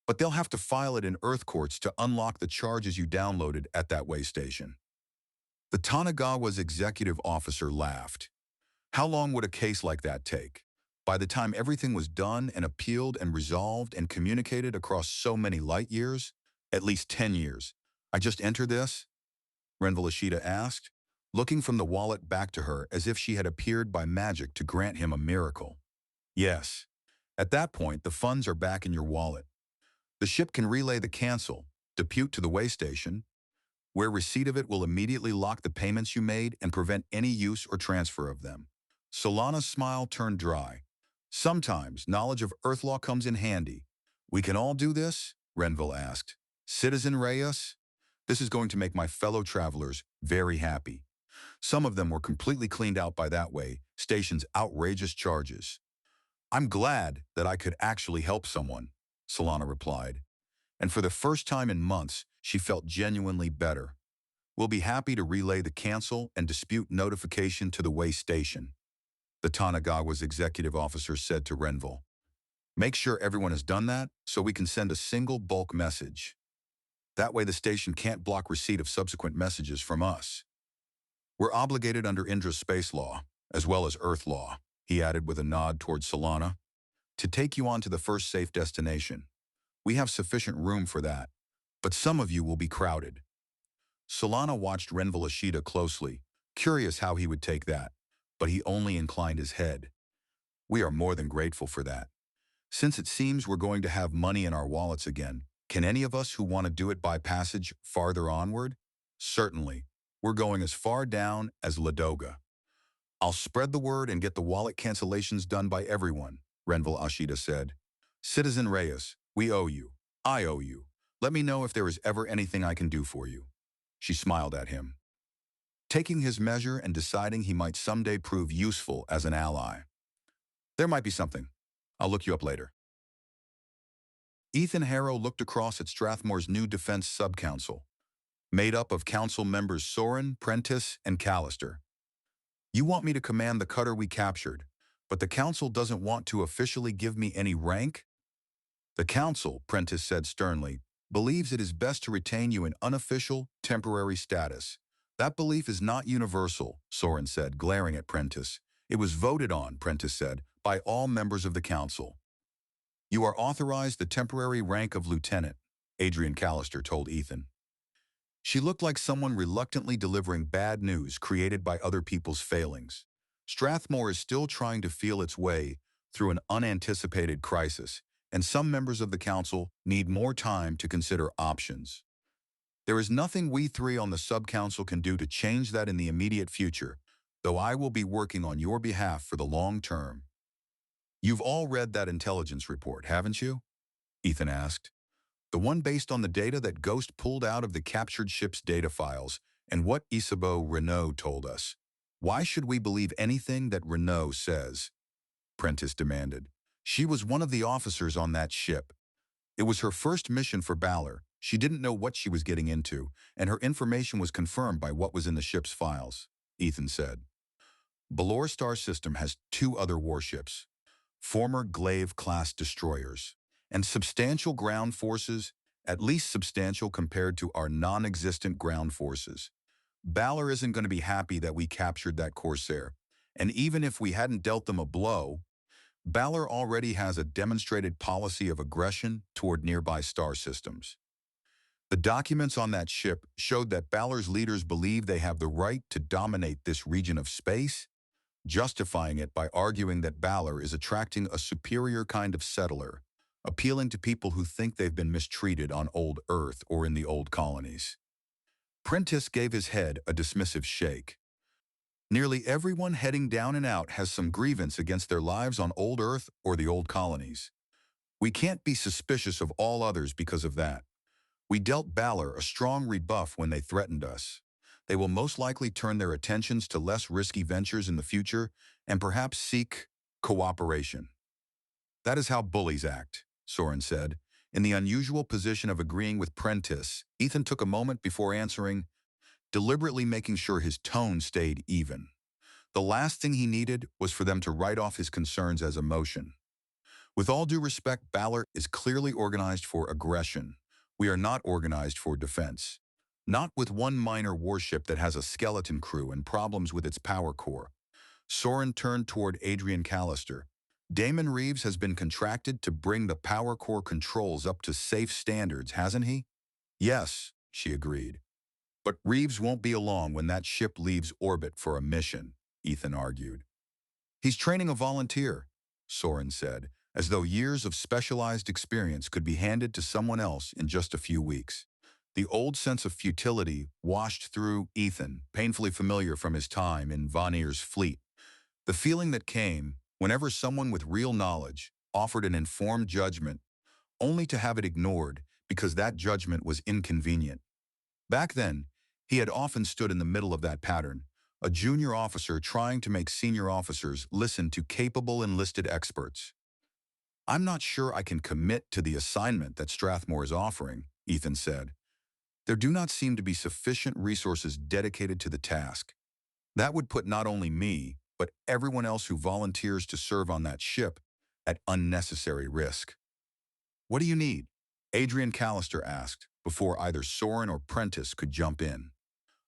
but they'll have to file it in Earth courts to unlock the charges you downloaded at that way station. The Tanagawa's executive officer laughed. How long would a case like that take? By the time everything was done and appealed and resolved and communicated across so many light years? At least 10 years. I just enter this? Renville Ashita asked, looking from the wallet back to her as if she had appeared by magic to grant him a miracle. Yes. At that point, the funds are back in your wallet. The ship can relay the cancel, dispute to the way station, where receipt of it will immediately lock the payments you made and prevent any use or transfer of them. Solana's smile turned dry. Sometimes knowledge of Earth law comes in handy. We can all do this? Renville asked. Citizen Reyes? This is going to make my fellow travelers very happy. Some of them were completely cleaned out by that way station's outrageous charges. I'm glad that I could actually help someone, Solana replied. And for the first time in months, she felt genuinely better. We'll be happy to relay the cancel and dispute notification to the way station, the Tanagawa's executive officer said to Renville. Make sure everyone has done that so we can send a single bulk message. That way the station can't block receipt of subsequent messages from us. We're obligated under Indra's space law, as well as Earth law, he added with a nod towards Solana, to take you on to the first safe destination. We have sufficient room for that, but some of you will be crowded. Solana watched Renville Ashita closely, curious how he would take that, but he only inclined his head. We are more than grateful for that. Since it seems we're going to have money in our wallets again, can any of us who want to do it by passage farther onward? Certainly. We're going as far down as Ladoga. I'll spread the word and get the wallet cancellations done by everyone, Renville Ashita said. Citizen Reyes, we owe you. I owe you. Let me know if there is ever anything I can do for you. She smiled at him, taking his measure and deciding he might someday prove useful as an ally. There might be something. I'll look you up later. Ethan Harrow looked across at Strathmore's new defense subcouncil, made up of council members Soren, Prentice, and Callister. You want me to command the cutter we captured, but the council doesn't want to officially give me any rank? The council, Prentice said sternly, believes it is best to retain you in unofficial, temporary status. That belief is not universal, Soren said, glaring at Prentice. It was voted on, Prentice said, by all members of the council. You are authorized the temporary rank of lieutenant, Adrian Callister told Ethan. She looked like someone reluctantly delivering bad news created by other people's failings. Strathmore is still trying to feel its way through an unanticipated crisis, and some members of the council need more time to consider options. There is nothing we three on the subcouncil can do to change that in the immediate future, though I will be working on your behalf for the long term. You've all read that intelligence report, haven't you? Ethan asked. The one based on the data that Ghost pulled out of the captured ship's data files and what Isabeau Renault told us. Why should we believe anything that Renault says? Prentice demanded. She was one of the officers on that ship. It was her first mission for Balor. She didn't know what she was getting into, and her information was confirmed by what was in the ship's files, Ethan said. Balor star system has 2 other warships, former Glaive-class destroyers, and substantial ground forces, at least substantial compared to our non-existent ground forces. Balor isn't going to be happy that we captured that Corsair, and even if we hadn't dealt them a blow, Balor already has a demonstrated policy of aggression toward nearby star systems. The documents on that ship showed that Balor's leaders believe they have the right to dominate this region of space, justifying it by arguing that Balor is attracting a superior kind of settler, appealing to people who think they've been mistreated on old Earth or in the old colonies. Prentice gave his head a dismissive shake. Nearly everyone heading down and out has some grievance against their lives on old Earth or the old colonies. We can't be suspicious of all others because of that. We dealt Balor a strong rebuff when they threatened us. They will most likely turn their attentions to less risky ventures in the future and perhaps seek cooperation. That is how bullies act, Soren said. In the unusual position of agreeing with Prentice, Ethan took a moment before answering, deliberately making sure his tone stayed even. The last thing he needed was for them to write off his concerns as emotion. With all due respect, Balor is clearly organized for aggression. We are not organized for defense. Not with one minor warship that has a skeleton crew and problems with its power core. Soren turned toward Adrian Callister. Damon Reeves has been contracted to bring the power core controls up to safe standards, hasn't he? Yes, she agreed. But Reeves won't be along when that ship leaves orbit for a mission, Ethan argued. He's training a volunteer, Soren said, as though years of specialized experience could be handed to someone else in just a few weeks. The old sense of futility washed through Ethan, painfully familiar from his time in Vanir's fleet. The feeling that came whenever someone with real knowledge offered an informed judgment, only to have it ignored because that judgment was inconvenient. Back then, he had often stood in the middle of that pattern, a junior officer trying to make senior officers listen to capable enlisted experts. I'm not sure I can commit to the assignment that Strathmore is offering, Ethan said. There do not seem to be sufficient resources dedicated to the task. That would put not only me, but everyone else who volunteers to serve on that ship at unnecessary risk. What do you need? Adrian Callister asked, before either Soren or Prentice could jump in.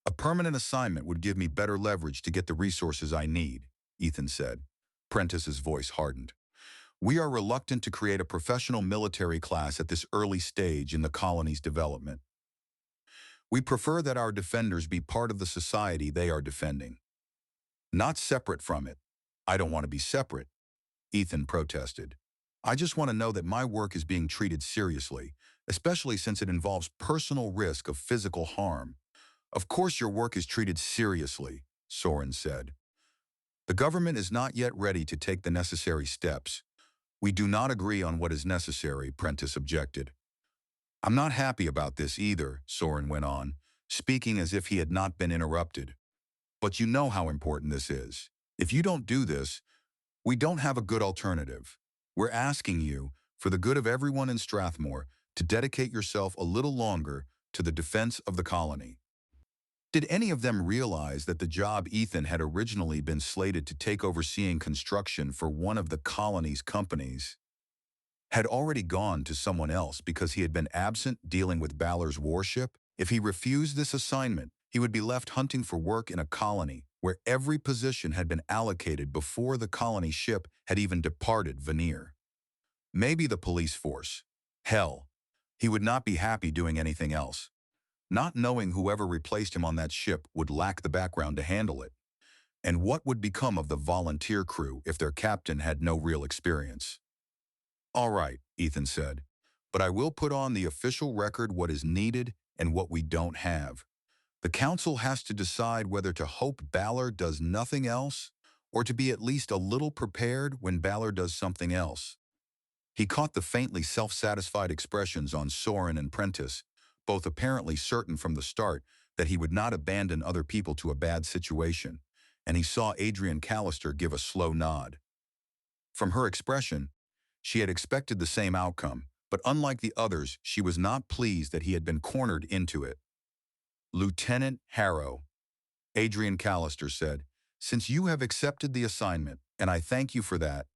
A permanent assignment would give me better leverage to get the resources I need, Ethan said. Prentice's voice hardened. We are reluctant to create a professional military class at this early stage in the colony's development. We prefer that our defenders be part of the society they are defending, not separate from it. I don't want to be separate, Ethan protested. I just want to know that my work is being treated seriously, especially since it involves personal risk of physical harm. Of course your work is treated seriously, Soren said. The government is not yet ready to take the necessary steps. We do not agree on what is necessary, Prentice objected. I'm not happy about this either, Soren went on, speaking as if he had not been interrupted. But you know how important this is. If you don't do this, we don't have a good alternative. We're asking you, for the good of everyone in Strathmore, to dedicate yourself a little longer to the defense of the colony. Did any of them realize that the job Ethan had originally been slated to take overseeing construction for one of the colony's companies had already gone to someone else because he had been absent dealing with Balor's warship? If he refused this assignment, he would be left hunting for work in a colony where every position had been allocated before the colony ship had even departed Vanir. Maybe the police force. Hell, he would not be happy doing anything else. Not knowing whoever replaced him on that ship would lack the background to handle it. And what would become of the volunteer crew if their captain had no real experience? All right, Ethan said, but I will put on the official record what is needed and what we don't have. The council has to decide whether to hope Balor does nothing else or to be at least a little prepared when Balor does something else. He caught the faintly self-satisfied expressions on Soren and Prentice, both apparently certain from the start that he would not abandon other people to a bad situation, and he saw Adrian Callister give a slow nod. From her expression, she had expected the same outcome, but unlike the others, she was not pleased that he had been cornered into it. Lieutenant Harrow, Adrian Callister said, since you have accepted the assignment, and I thank you for that,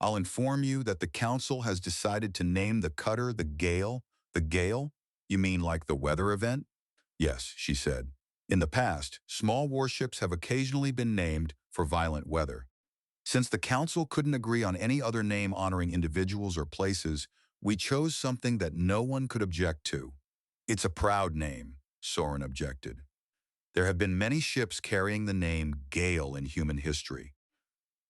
I'll inform you that the Council has decided to name the cutter the Gale. The Gale? You mean like the weather event? Yes, she said. In the past, small warships have occasionally been named for violent weather. Since the Council couldn't agree on any other name honoring individuals or places, we chose something that no one could object to. It's a proud name, Soren objected. There have been many ships carrying the name Gale in human history.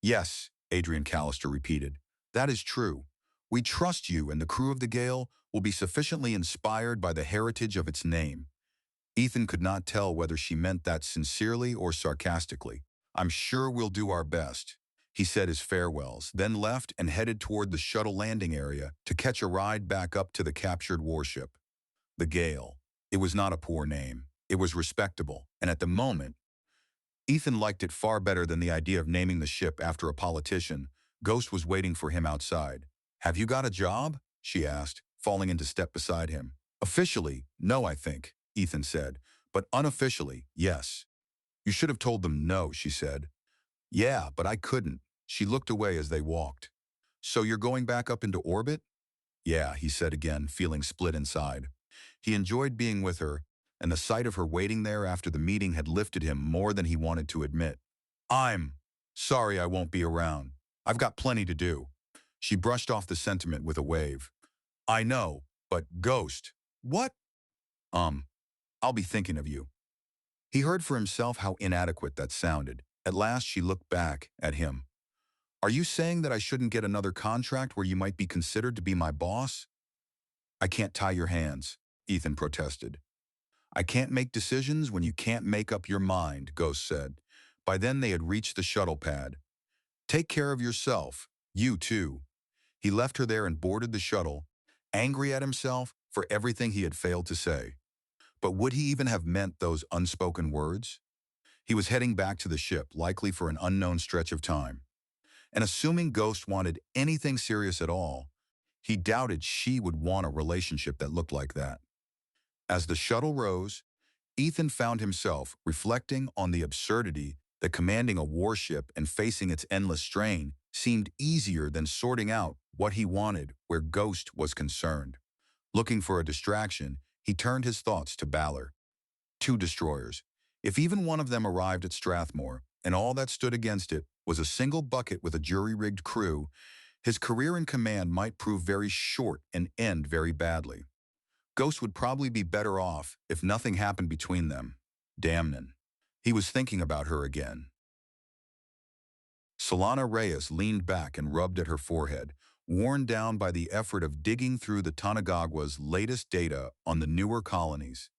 Yes, Adrian Callister repeated. That is true. We trust you and the crew of the Gale will be sufficiently inspired by the heritage of its name. Ethan could not tell whether she meant that sincerely or sarcastically. I'm sure we'll do our best. He said his farewells, then left and headed toward the shuttle landing area to catch a ride back up to the captured warship. The Gale. It was not a poor name. It was respectable, and at the moment, Ethan liked it far better than the idea of naming the ship after a politician. Ghost was waiting for him outside. Have you got a job? She asked, falling into step beside him. Officially, no, I think, Ethan said, but unofficially, yes. You should have told them no, she said. Yeah, but I couldn't. She looked away as they walked. So you're going back up into orbit? Yeah, he said again, feeling split inside. He enjoyed being with her, and the sight of her waiting there after the meeting had lifted him more than he wanted to admit. I'm sorry I won't be around. I've got plenty to do. She brushed off the sentiment with a wave. I know, but Ghost. What? I'll be thinking of you. He heard for himself how inadequate that sounded. At last she looked back at him. Are you saying that I shouldn't get another contract where you might be considered to be my boss? I can't tie your hands, Ethan protested. I can't make decisions when you can't make up your mind, Ghost said. By then they had reached the shuttle pad. Take care of yourself. You too. He left her there and boarded the shuttle, angry at himself for everything he had failed to say. But would he even have meant those unspoken words? He was heading back to the ship, likely for an unknown stretch of time. And assuming Ghost wanted anything serious at all, he doubted she would want a relationship that looked like that. As the shuttle rose, Ethan found himself reflecting on the absurdity that commanding a warship and facing its endless strain seemed easier than sorting out what he wanted where Ghost was concerned. Looking for a distraction, he turned his thoughts to Balor. 2 destroyers. If even one of them arrived at Strathmore, and all that stood against it was a single bucket with a jury-rigged crew, his career in command might prove very short and end very badly. Ghost would probably be better off if nothing happened between them. Damnin. He was thinking about her again. Solana Reyes leaned back and rubbed at her forehead, worn down by the effort of digging through the Tanagagwa's latest data on the newer colonies.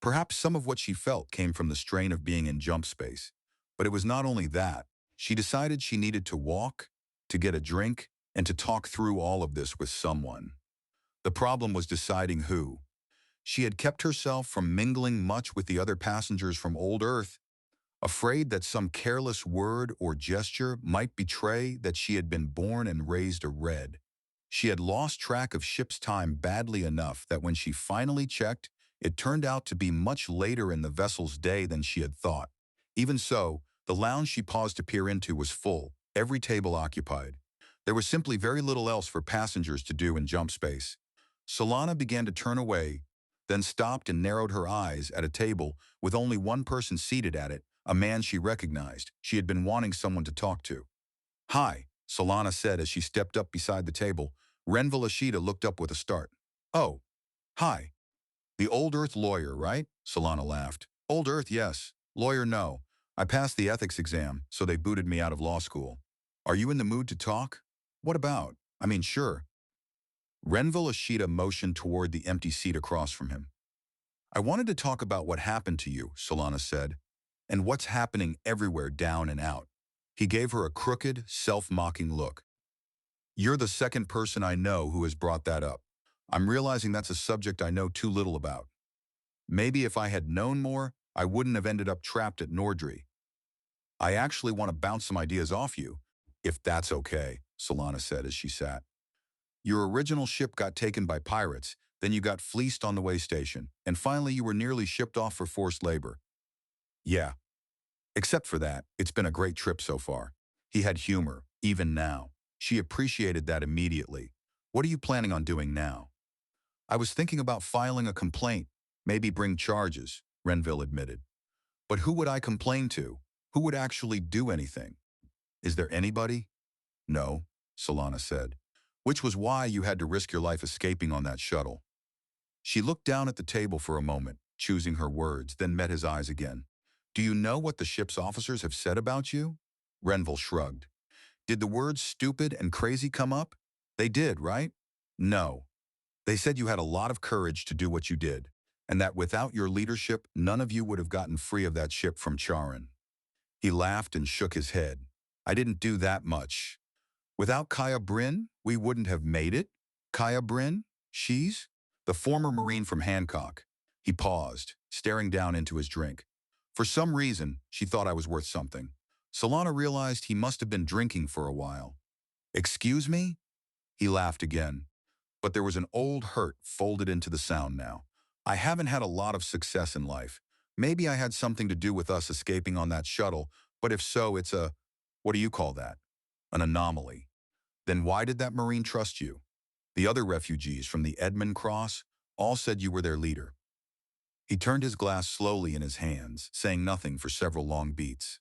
Perhaps some of what she felt came from the strain of being in jump space. But it was not only that. She decided she needed to walk, to get a drink, and to talk through all of this with someone. The problem was deciding who. She had kept herself from mingling much with the other passengers from old Earth, afraid that some careless word or gesture might betray that she had been born and raised a Red. She had lost track of ship's time badly enough that when she finally checked, it turned out to be much later in the vessel's day than she had thought. Even so, the lounge she paused to peer into was full, every table occupied. There was simply very little else for passengers to do in jump space. Solana began to turn away, then stopped and narrowed her eyes at a table with only one person seated at it, a man she recognized. She had been wanting someone to talk to. Hi, Solana said as she stepped up beside the table. Renville Ashita looked up with a start. Oh, hi. The Old Earth lawyer, right? Solana laughed. Old Earth, yes. Lawyer, no. I passed the ethics exam, so they booted me out of law school. Are you in the mood to talk? What about? I mean, sure. Renville Ashita motioned toward the empty seat across from him. I wanted to talk about what happened to you, Solana said, and what's happening everywhere down and out. He gave her a crooked, self-mocking look. You're the second person I know who has brought that up. I'm realizing that's a subject I know too little about. Maybe if I had known more, I wouldn't have ended up trapped at Nordry. I actually want to bounce some ideas off you, if that's okay, Solana said as she sat. Your original ship got taken by pirates, then you got fleeced on the way station, and finally you were nearly shipped off for forced labor. Yeah, except for that, it's been a great trip so far. He had humor, even now. She appreciated that immediately. What are you planning on doing now? I was thinking about filing a complaint, maybe bring charges, Renville admitted. But who would I complain to? Who would actually do anything? Is there anybody? No, Solana said, which was why you had to risk your life escaping on that shuttle. She looked down at the table for a moment, choosing her words, then met his eyes again. Do you know what the ship's officers have said about you? Renville shrugged. Did the words stupid and crazy come up? They did, right? No. They said you had a lot of courage to do what you did, and that without your leadership, none of you would have gotten free of that ship from Charon. He laughed and shook his head. I didn't do that much. Without Kaya Bryn, we wouldn't have made it. Kaya Bryn? She's? The former Marine from Hancock. He paused, staring down into his drink. For some reason, she thought I was worth something. Solana realized he must have been drinking for a while. Excuse me? He laughed again. But there was an old hurt folded into the sound now. I haven't had a lot of success in life. Maybe I had something to do with us escaping on that shuttle, but if so, it's a, what do you call that? An anomaly. Then why did that Marine trust you? The other refugees from the Edmund Cross all said you were their leader. He turned his glass slowly in his hands, saying nothing for several long beats.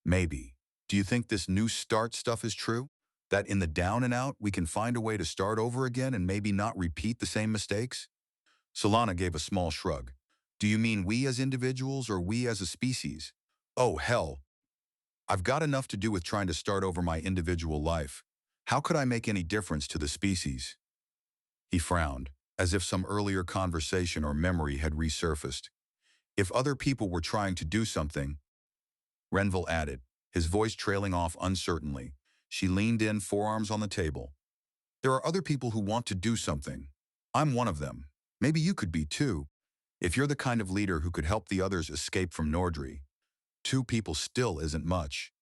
Maybe. Do you think this new start stuff is true? That in the down and out, we can find a way to start over again and maybe not repeat the same mistakes? Solana gave a small shrug. Do you mean we as individuals or we as a species? Oh, hell. I've got enough to do with trying to start over my individual life. How could I make any difference to the species? He frowned, as if some earlier conversation or memory had resurfaced. If other people were trying to do something, Renville added, his voice trailing off uncertainly. She leaned in, forearms on the table. There are other people who want to do something. I'm one of them. Maybe you could be too. If you're the kind of leader who could help the others escape from Nordry, two people still isn't much.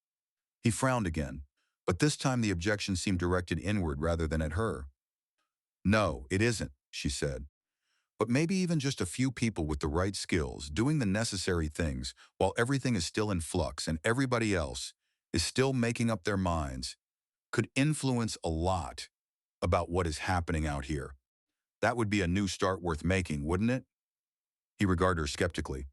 He frowned again, but this time the objection seemed directed inward rather than at her. No, it isn't, she said. But maybe even just a few people with the right skills, doing the necessary things while everything is still in flux and everybody else is still making up their minds, could influence a lot about what is happening out here. That would be a new start worth making, wouldn't it? He regarded her skeptically.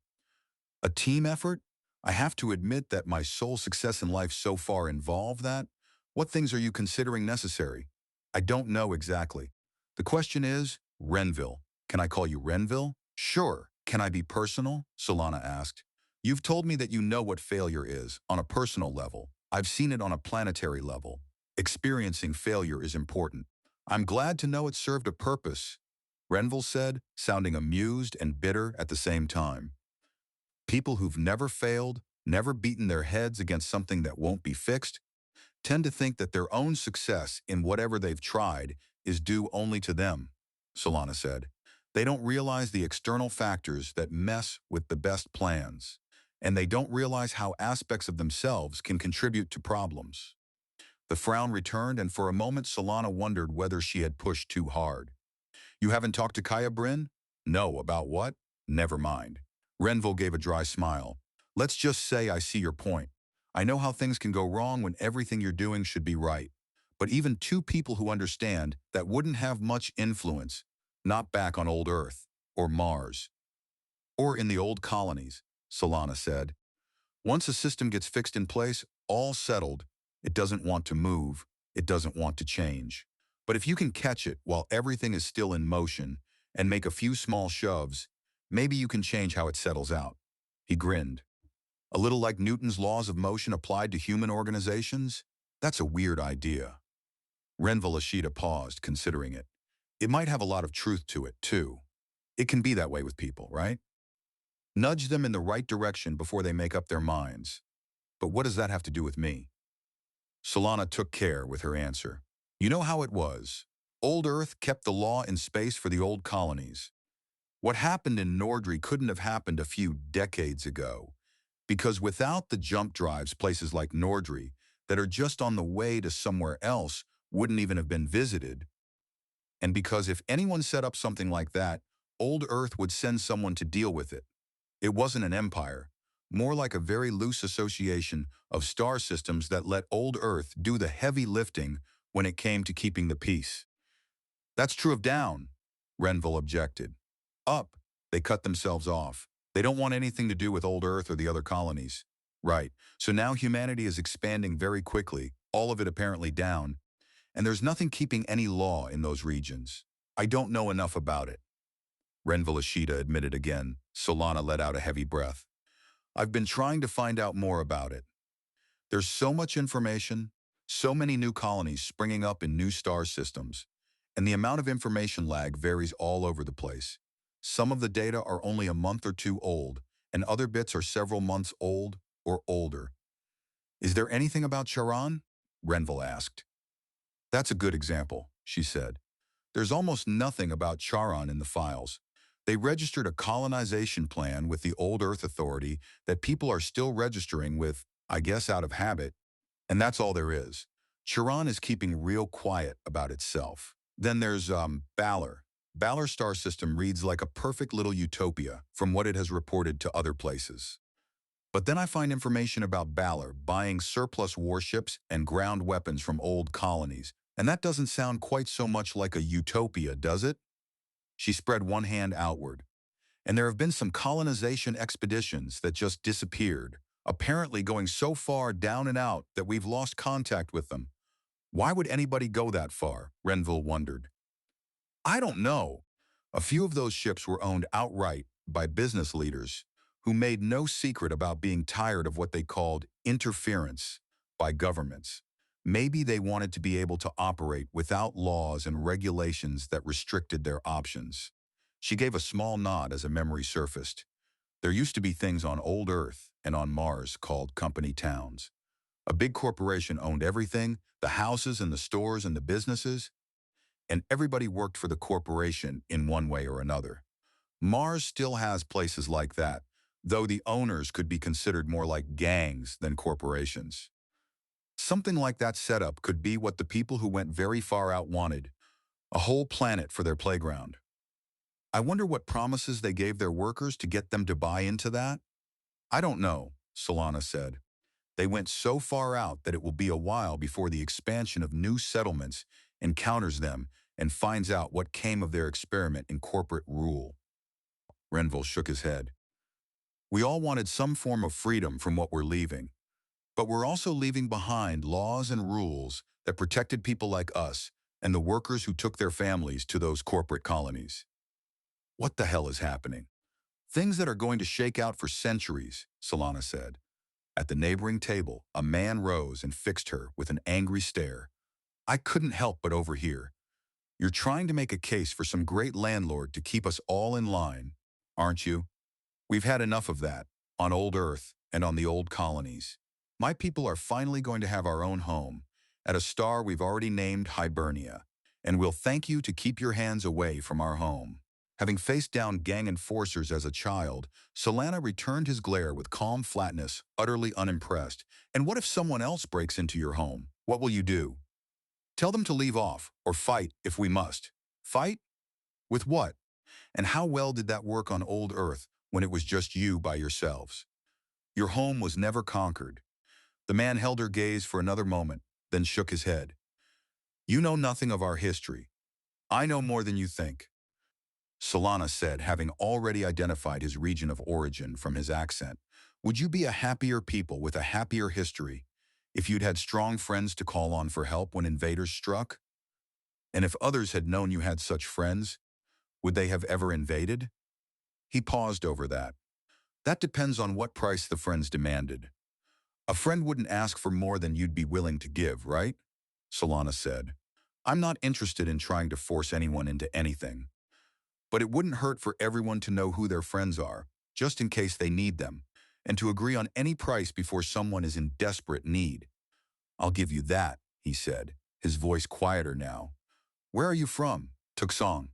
A team effort? I have to admit that my sole success in life so far involved that. What things are you considering necessary? I don't know exactly. The question is, Renville. Can I call you Renville? Sure. Can I be personal? Solana asked. You've told me that you know what failure is, on a personal level. I've seen it on a planetary level. Experiencing failure is important. I'm glad to know it served a purpose, Renville said, sounding amused and bitter at the same time. People who've never failed, never beaten their heads against something that won't be fixed, tend to think that their own success in whatever they've tried is due only to them, Solana said. They don't realize the external factors that mess with the best plans, and they don't realize how aspects of themselves can contribute to problems. The frown returned, and for a moment Solana wondered whether she had pushed too hard. You haven't talked to Kaya Bryn? No, about what? Never mind. Renville gave a dry smile. Let's just say I see your point. I know how things can go wrong when everything you're doing should be right. But even two people who understand that wouldn't have much influence, not back on old Earth, or Mars, or in the old colonies, Solana said. Once a system gets fixed in place, all settled, it doesn't want to move, it doesn't want to change. But if you can catch it while everything is still in motion and make a few small shoves, maybe you can change how it settles out. He grinned. A little like Newton's laws of motion applied to human organizations? That's a weird idea. Renville Ashita paused, considering it. It might have a lot of truth to it, too. It can be that way with people, right? Nudge them in the right direction before they make up their minds. But what does that have to do with me? Solana took care with her answer. You know how it was. Old Earth kept the law in space for the old colonies. What happened in Nordry couldn't have happened a few decades ago, Because without the jump drives, places like Nordry that are just on the way to somewhere else wouldn't even have been visited. And because if anyone set up something like that, old Earth would send someone to deal with it. It wasn't an empire, more like a very loose association of star systems that let old Earth do the heavy lifting when it came to keeping the peace. That's true of down, Renville objected. Up, they cut themselves off. They don't want anything to do with old Earth or the other colonies. Right, so now humanity is expanding very quickly, all of it apparently down, and there's nothing keeping any law in those regions. I don't know enough about it. Renville Ishida admitted again. Solana let out a heavy breath. I've been trying to find out more about it. There's so much information, so many new colonies springing up in new star systems, and the amount of information lag varies all over the place. Some of the data are only a month or two old, and other bits are several months old or older. Is there anything about Charon? Renville asked. That's a good example, she said. There's almost nothing about Charon in the files. They registered a colonization plan with the Old Earth Authority that people are still registering with, I guess out of habit, and that's all there is. Charon is keeping real quiet about itself. Then there's Balor. Balor star system reads like a perfect little utopia from what it has reported to other places. But then I find information about Balor buying surplus warships and ground weapons from old colonies, and that doesn't sound quite so much like a utopia, does it? She spread one hand outward. And there have been some colonization expeditions that just disappeared, apparently going so far down and out that we've lost contact with them. Why would anybody go that far? Renville wondered. I don't know. A few of those ships were owned outright by business leaders who made no secret about being tired of what they called interference by governments. Maybe they wanted to be able to operate without laws and regulations that restricted their options. She gave a small nod as a memory surfaced. There used to be things on old Earth and on Mars called company towns. A big corporation owned everything, the houses and the stores and the businesses, and everybody worked for the corporation in one way or another. Mars still has places like that, though the owners could be considered more like gangs than corporations. Something like that setup could be what the people who went very far out wanted, a whole planet for their playground. I wonder what promises they gave their workers to get them to buy into that? I don't know, Solana said. They went so far out that it will be a while before the expansion of new settlements encounters them and finds out what came of their experiment in corporate rule. Renville shook his head. We all wanted some form of freedom from what we're leaving, but we're also leaving behind laws and rules that protected people like us and the workers who took their families to those corporate colonies. What the hell is happening? Things that are going to shake out for centuries, Solana said. At the neighboring table, a man rose and fixed her with an angry stare. I couldn't help but overhear. You're trying to make a case for some great landlord to keep us all in line, aren't you? We've had enough of that, on old Earth and on the old colonies. My people are finally going to have our own home, at a star we've already named Hibernia, and we'll thank you to keep your hands away from our home. Having faced down gang enforcers as a child, Solana returned his glare with calm flatness, utterly unimpressed. And what if someone else breaks into your home? What will you do? Tell them to leave off, or fight if we must. Fight? With what? And how well did that work on old Earth when it was just you by yourselves? Your home was never conquered. The man held her gaze for another moment, then shook his head. You know nothing of our history. I know more than you think. Solana said, having already identified his region of origin from his accent. Would you be a happier people with a happier history if you'd had strong friends to call on for help when invaders struck? And if others had known you had such friends, would they have ever invaded? He paused over that. That depends on what price the friends demanded. A friend wouldn't ask for more than you'd be willing to give, right? Solana said. I'm not interested in trying to force anyone into anything. But it wouldn't hurt for everyone to know who their friends are, just in case they need them, and to agree on any price before someone is in desperate need. I'll give you that, he said, his voice quieter now. Where are you from? Tucson.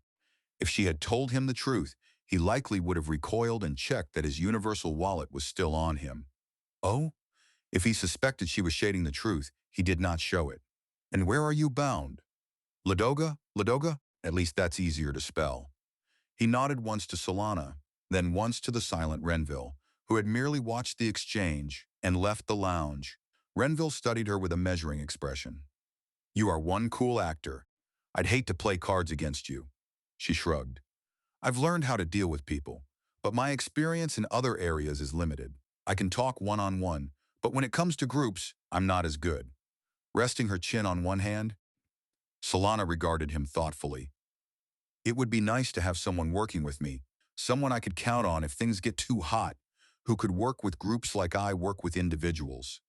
If she had told him the truth, he likely would have recoiled and checked that his universal wallet was still on him. Oh? If he suspected she was shading the truth, he did not show it. And where are you bound? Ladoga? Ladoga? At least that's easier to spell. He nodded once to Solana, then once to the silent Renville, who had merely watched the exchange and left the lounge. Renville studied her with a measuring expression. You are one cool actor. I'd hate to play cards against you. She shrugged. I've learned how to deal with people, but my experience in other areas is limited. I can talk one-on-one, but when it comes to groups, I'm not as good. Resting her chin on one hand, Solana regarded him thoughtfully. It would be nice to have someone working with me, someone I could count on if things get too hot, who could work with groups like I work with individuals.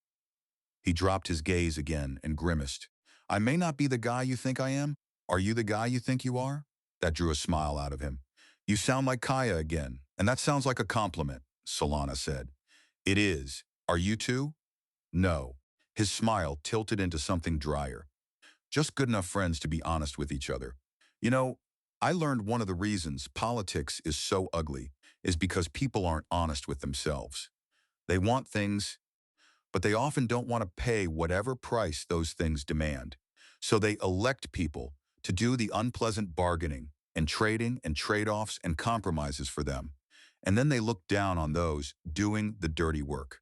He dropped his gaze again and grimaced. I may not be the guy you think I am. Are you the guy you think you are? That drew a smile out of him. You sound like Kaya again, and that sounds like a compliment, Solana said. It is. Are you too? No. His smile tilted into something drier. Just good enough friends to be honest with each other. You know, I learned one of the reasons politics is so ugly is because people aren't honest with themselves. They want things, but they often don't want to pay whatever price those things demand. So they elect people to do the unpleasant bargaining and trading and trade-offs and compromises for them. And then they look down on those doing the dirty work.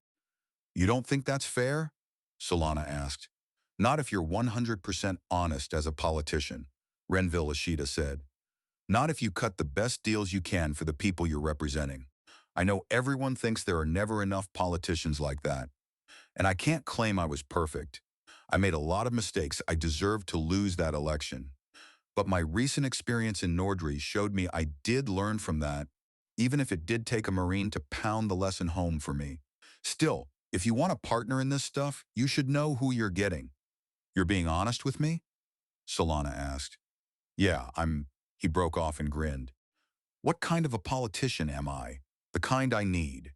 You don't think that's fair? Solana asked. Not if you're 100% honest as a politician, Renville Ishida said. Not if you cut the best deals you can for the people you're representing. I know everyone thinks there are never enough politicians like that. And I can't claim I was perfect. I made a lot of mistakes. I deserved to lose that election. But my recent experience in Nordry showed me I did learn from that, even if it did take a Marine to pound the lesson home for me. Still, if you want a partner in this stuff, you should know who you're getting. You're being honest with me? Solana asked. Yeah, he broke off and grinned. What kind of a politician am I? The kind I need.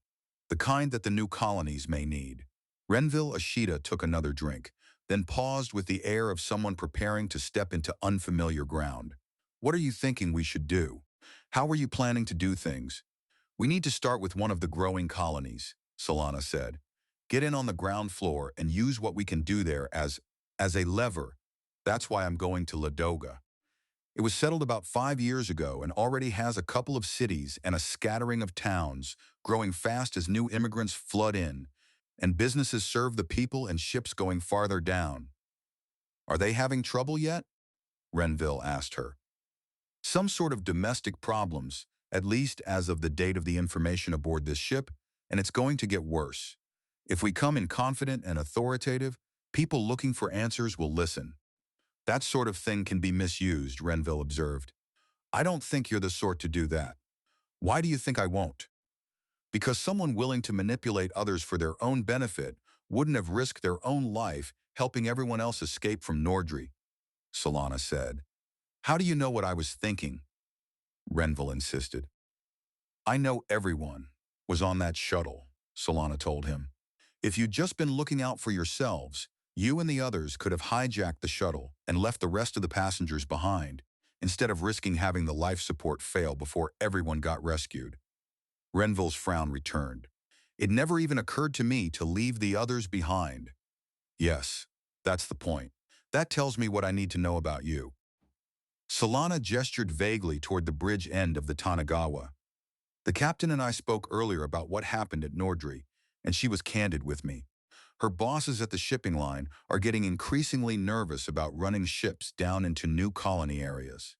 The kind that the new colonies may need. Renville Ishida took another drink, then paused with the air of someone preparing to step into unfamiliar ground. What are you thinking we should do? How are you planning to do things? We need to start with one of the growing colonies, Solana said. Get in on the ground floor and use what we can do there as a lever. That's why I'm going to Ladoga. It was settled about 5 years ago and already has a couple of cities and a scattering of towns, growing fast as new immigrants flood in, and businesses serve the people and ships going farther down. Are they having trouble yet? Renville asked her. Some sort of domestic problems, at least as of the date of the information aboard this ship, and it's going to get worse. If we come in confident and authoritative, people looking for answers will listen. That sort of thing can be misused, Renville observed. I don't think you're the sort to do that. Why do you think I won't? Because someone willing to manipulate others for their own benefit wouldn't have risked their own life helping everyone else escape from Nordry, Solana said. How do you know what I was thinking? Renville insisted. I know everyone was on that shuttle, Solana told him. If you'd just been looking out for yourselves, you and the others could have hijacked the shuttle and left the rest of the passengers behind, instead of risking having the life support fail before everyone got rescued. Renville's frown returned. It never even occurred to me to leave the others behind. Yes, that's the point. That tells me what I need to know about you. Solana gestured vaguely toward the bridge end of the Tanagawa. The captain and I spoke earlier about what happened at Nordry, and she was candid with me. Her bosses at the shipping line are getting increasingly nervous about running ships down into new colony areas.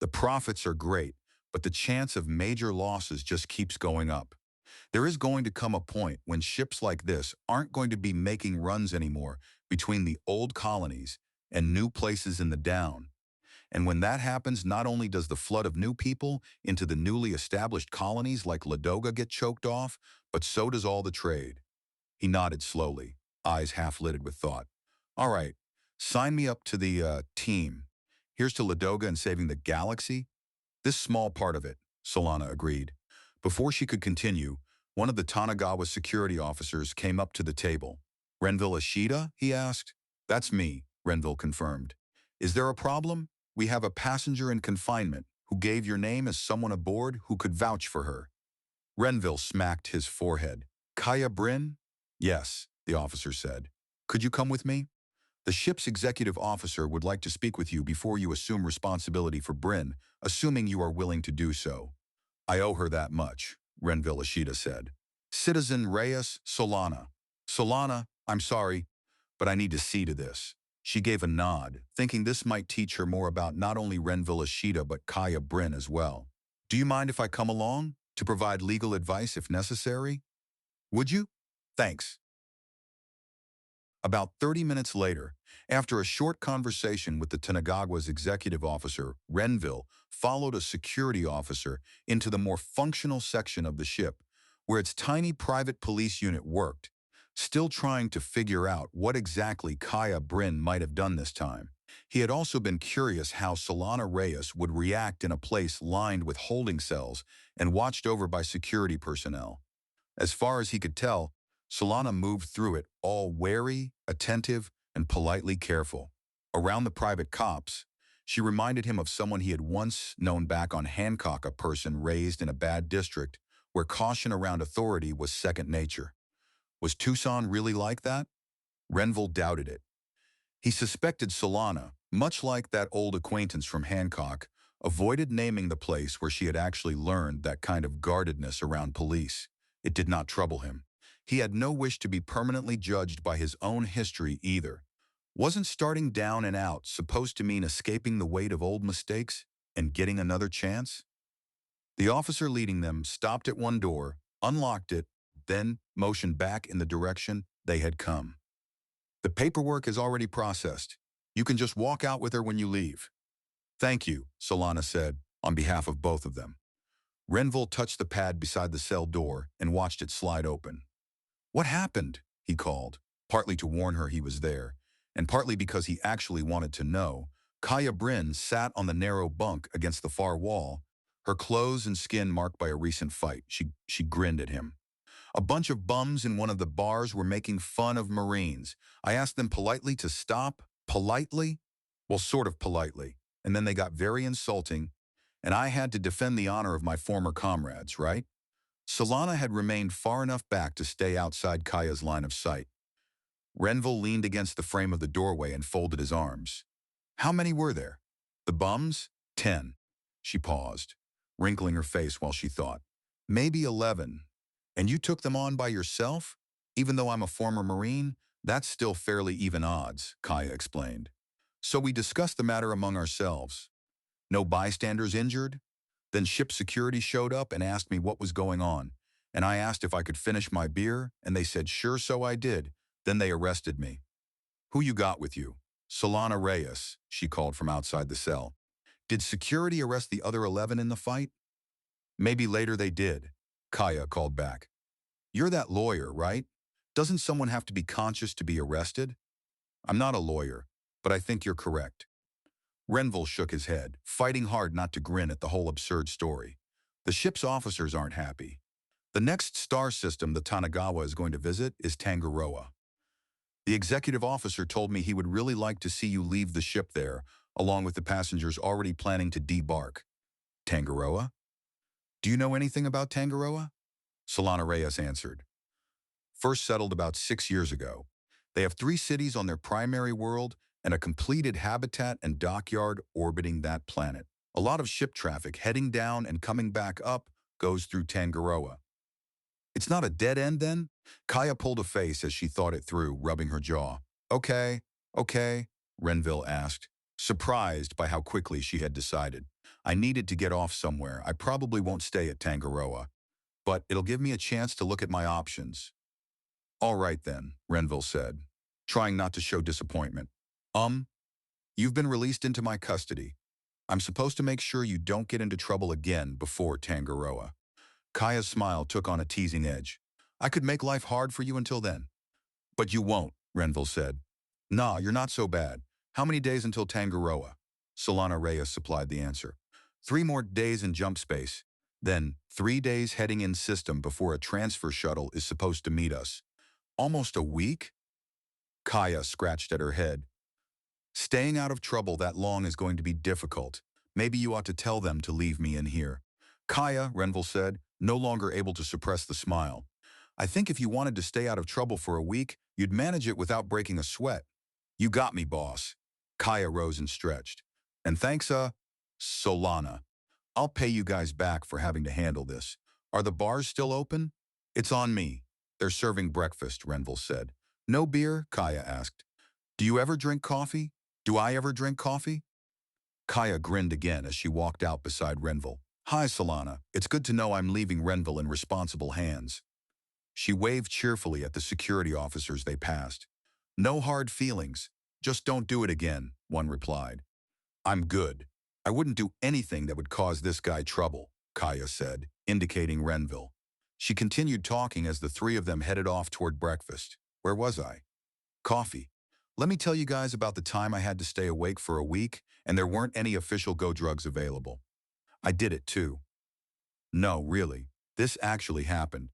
The profits are great, but the chance of major losses just keeps going up. There is going to come a point when ships like this aren't going to be making runs anymore between the old colonies and new places in the down. And when that happens, not only does the flood of new people into the newly established colonies like Ladoga get choked off, but so does all the trade. He nodded slowly, eyes half-lidded with thought. All right, sign me up to the team. Here's to Ladoga and saving the galaxy. This small part of it, Solana agreed. Before she could continue, one of the Tanagawa security officers came up to the table. Renville Ishida? He asked. That's me, Renville confirmed. Is there a problem? We have a passenger in confinement who gave your name as someone aboard who could vouch for her. Renville smacked his forehead. Kaya Bryn? Yes, the officer said. Could you come with me? The ship's executive officer would like to speak with you before you assume responsibility for Bryn, assuming you are willing to do so. I owe her that much, Renville Ishida said. Citizen Reyes Solana. Solana, I'm sorry, but I need to see to this. She gave a nod, thinking this might teach her more about not only Renville Ishida but Kaya Bryn as well. Do you mind if I come along to provide legal advice if necessary? Would you? Thanks. About 30 minutes later, after a short conversation with the Tanagagawa's executive officer, Renville followed a security officer into the more functional section of the ship, where its tiny private police unit worked, still trying to figure out what exactly Kaya Bryn might have done this time. He had also been curious how Solana Reyes would react in a place lined with holding cells and watched over by security personnel. As far as he could tell, Solana moved through it all wary, attentive, and politely careful. Around the private cops, she reminded him of someone he had once known back on Hancock, a person raised in a bad district where caution around authority was second nature. Was Tucson really like that? Renville doubted it. He suspected Solana, much like that old acquaintance from Hancock, avoided naming the place where she had actually learned that kind of guardedness around police. It did not trouble him. He had no wish to be permanently judged by his own history either. Wasn't starting down and out supposed to mean escaping the weight of old mistakes and getting another chance? The officer leading them stopped at one door, unlocked it, then motioned back in the direction they had come. The paperwork is already processed. You can just walk out with her when you leave. Thank you, Solana said, on behalf of both of them. Renville touched the pad beside the cell door and watched it slide open. What happened? He called, partly to warn her he was there, and partly because he actually wanted to know. Kaya Bryn sat on the narrow bunk against the far wall, her clothes and skin marked by a recent fight. She grinned at him. A bunch of bums in one of the bars were making fun of Marines. I asked them politely to stop. Politely? Well, sort of politely. And then they got very insulting, and I had to defend the honor of my former comrades, right? Solana had remained far enough back to stay outside Kaya's line of sight. Renville leaned against the frame of the doorway and folded his arms. How many were there? The bums? 10. She paused, wrinkling her face while she thought. Maybe 11. And you took them on by yourself? Even though I'm a former Marine, that's still fairly even odds, Kaya explained. So we discussed the matter among ourselves. No bystanders injured? Then ship security showed up and asked me what was going on, and I asked if I could finish my beer, and they said sure, so I did. Then they arrested me. Who you got with you? Solana Reyes, she called from outside the cell. Did security arrest the other 11 in the fight? Maybe later they did, Kaya called back. You're that lawyer, right? Doesn't someone have to be conscious to be arrested? I'm not a lawyer, but I think you're correct. Renville shook his head, fighting hard not to grin at the whole absurd story. The ship's officers aren't happy. The next star system the Tanagawa is going to visit is Tangaroa. The executive officer told me he would really like to see you leave the ship there, along with the passengers already planning to debark. Tangaroa? Do you know anything about Tangaroa? Solana Reyes answered. First settled about 6 years ago. They have 3 cities on their primary world and a completed habitat and dockyard orbiting that planet. A lot of ship traffic heading down and coming back up goes through Tangaroa. It's not a dead end then? Kaya pulled a face as she thought it through, rubbing her jaw. Okay, Renville asked, surprised by how quickly she had decided. I needed to get off somewhere. I probably won't stay at Tangaroa, but it'll give me a chance to look at my options. All right then, Renville said, trying not to show disappointment. You've been released into my custody. I'm supposed to make sure you don't get into trouble again before Tangaroa. Kaya's smile took on a teasing edge. I could make life hard for you until then. But you won't, Renville said. Nah, you're not so bad. How many days until Tangaroa? Solana Reyes supplied the answer. 3 more days in jump space. Then 3 days heading in system before a transfer shuttle is supposed to meet us. Almost a week? Kaya scratched at her head. Staying out of trouble that long is going to be difficult. Maybe you ought to tell them to leave me in here. Kaya, Renville said, no longer able to suppress the smile. I think if you wanted to stay out of trouble for a week, you'd manage it without breaking a sweat. You got me, boss. Kaya rose and stretched. And thanks, Solana. I'll pay you guys back for having to handle this. Are the bars still open? It's on me. They're serving breakfast, Renville said. No beer? Kaya asked. Do you ever drink coffee? Do I ever drink coffee? Kaya grinned again as she walked out beside Renville. Hi, Solana. It's good to know I'm leaving Renville in responsible hands. She waved cheerfully at the security officers they passed. No hard feelings. Just don't do it again, one replied. I'm good. I wouldn't do anything that would cause this guy trouble, Kaya said, indicating Renville. She continued talking as the three of them headed off toward breakfast. Where was I? Coffee. Let me tell you guys about the time I had to stay awake for a week and there weren't any official go drugs available. I did it too. No, really. This actually happened.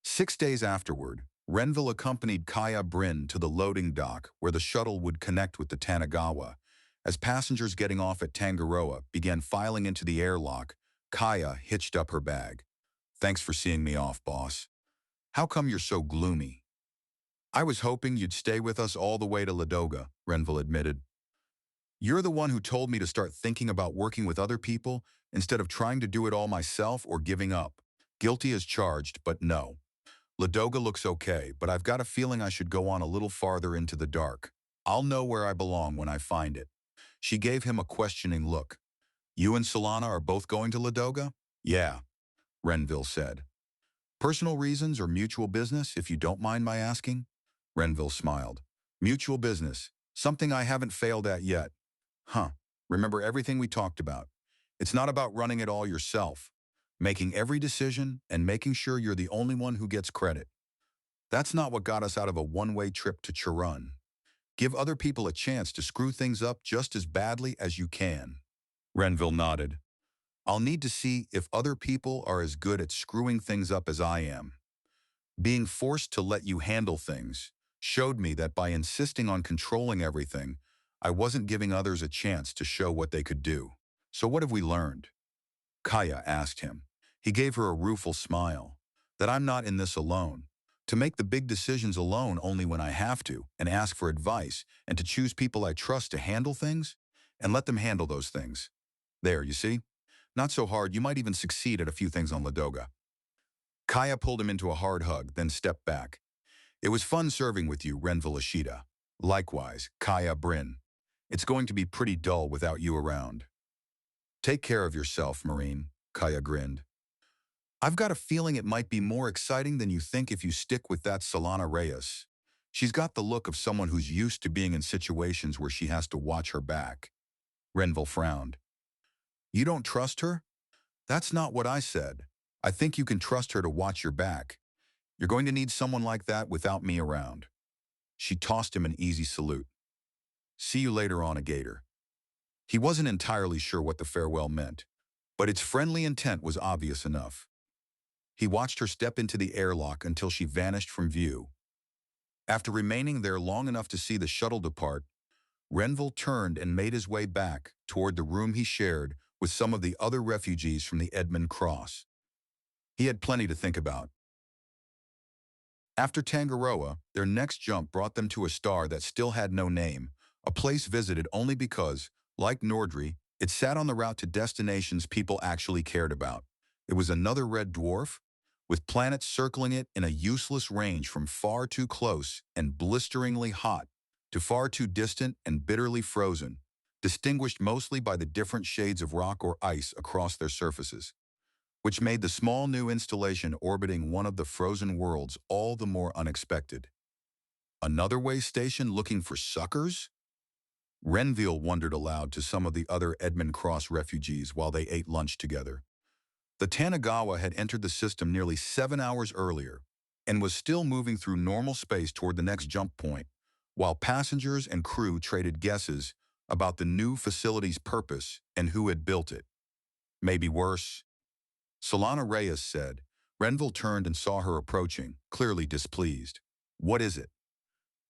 6 days afterward, Renville accompanied Kaya Bryn to the loading dock where the shuttle would connect with the Tanagawa. As passengers getting off at Tangaroa began filing into the airlock, Kaya hitched up her bag. Thanks for seeing me off, boss. How come you're so gloomy? I was hoping you'd stay with us all the way to Ladoga, Renville admitted. You're the one who told me to start thinking about working with other people instead of trying to do it all myself or giving up. Guilty as charged, but no. Ladoga looks okay, but I've got a feeling I should go on a little farther into the dark. I'll know where I belong when I find it. She gave him a questioning look. You and Solana are both going to Ladoga? Yeah, Renville said. Personal reasons or mutual business, if you don't mind my asking? Renville smiled. Mutual business. Something I haven't failed at yet. Huh. Remember everything we talked about. It's not about running it all yourself. Making every decision and making sure you're the only one who gets credit. That's not what got us out of a one-way trip to Charon. Give other people a chance to screw things up just as badly as you can. Renville nodded. I'll need to see if other people are as good at screwing things up as I am. Being forced to let you handle things showed me that by insisting on controlling everything, I wasn't giving others a chance to show what they could do. So what have we learned? Kaya asked him. He gave her a rueful smile. That I'm not in this alone. To make the big decisions alone only when I have to, and ask for advice, and to choose people I trust to handle things, and let them handle those things. There, you see? Not so hard, you might even succeed at a few things on Ladoga. Kaya pulled him into a hard hug, then stepped back. It was fun serving with you, Renville Ishida. Likewise, Kaya Bryn. It's going to be pretty dull without you around. Take care of yourself, Marine, Kaya grinned. I've got a feeling it might be more exciting than you think if you stick with that Solana Reyes. She's got the look of someone who's used to being in situations where she has to watch her back. Renville frowned. You don't trust her? That's not what I said. I think you can trust her to watch your back. You're going to need someone like that without me around. She tossed him an easy salute. See you later on, Gator. He wasn't entirely sure what the farewell meant, but its friendly intent was obvious enough. He watched her step into the airlock until she vanished from view. After remaining there long enough to see the shuttle depart, Renville turned and made his way back toward the room he shared with some of the other refugees from the Edmund Cross. He had plenty to think about. After Tangaroa, their next jump brought them to a star that still had no name, a place visited only because, like Nordry, it sat on the route to destinations people actually cared about. It was another red dwarf, with planets circling it in a useless range from far too close and blisteringly hot to far too distant and bitterly frozen, distinguished mostly by the different shades of rock or ice across their surfaces, which made the small new installation orbiting one of the frozen worlds all the more unexpected. Another way station looking for suckers? Renville wondered aloud to some of the other Edmund Cross refugees while they ate lunch together. The Tanagawa had entered the system nearly 7 hours earlier and was still moving through normal space toward the next jump point, while passengers and crew traded guesses about the new facility's purpose and who had built it. Maybe worse. Solana Reyes said. Renville turned and saw her approaching, clearly displeased. What is it?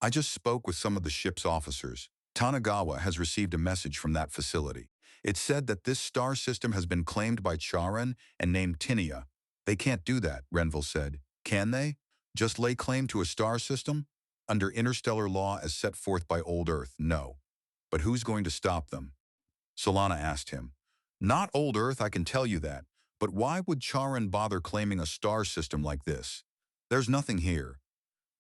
I just spoke with some of the ship's officers. Tanagawa has received a message from that facility. It said that this star system has been claimed by Charon and named Tinia. They can't do that, Renville said. Can they? Just lay claim to a star system? Under interstellar law as set forth by Old Earth, no. But who's going to stop them? Solana asked him. Not Old Earth, I can tell you that. But why would Charon bother claiming a star system like this? There's nothing here.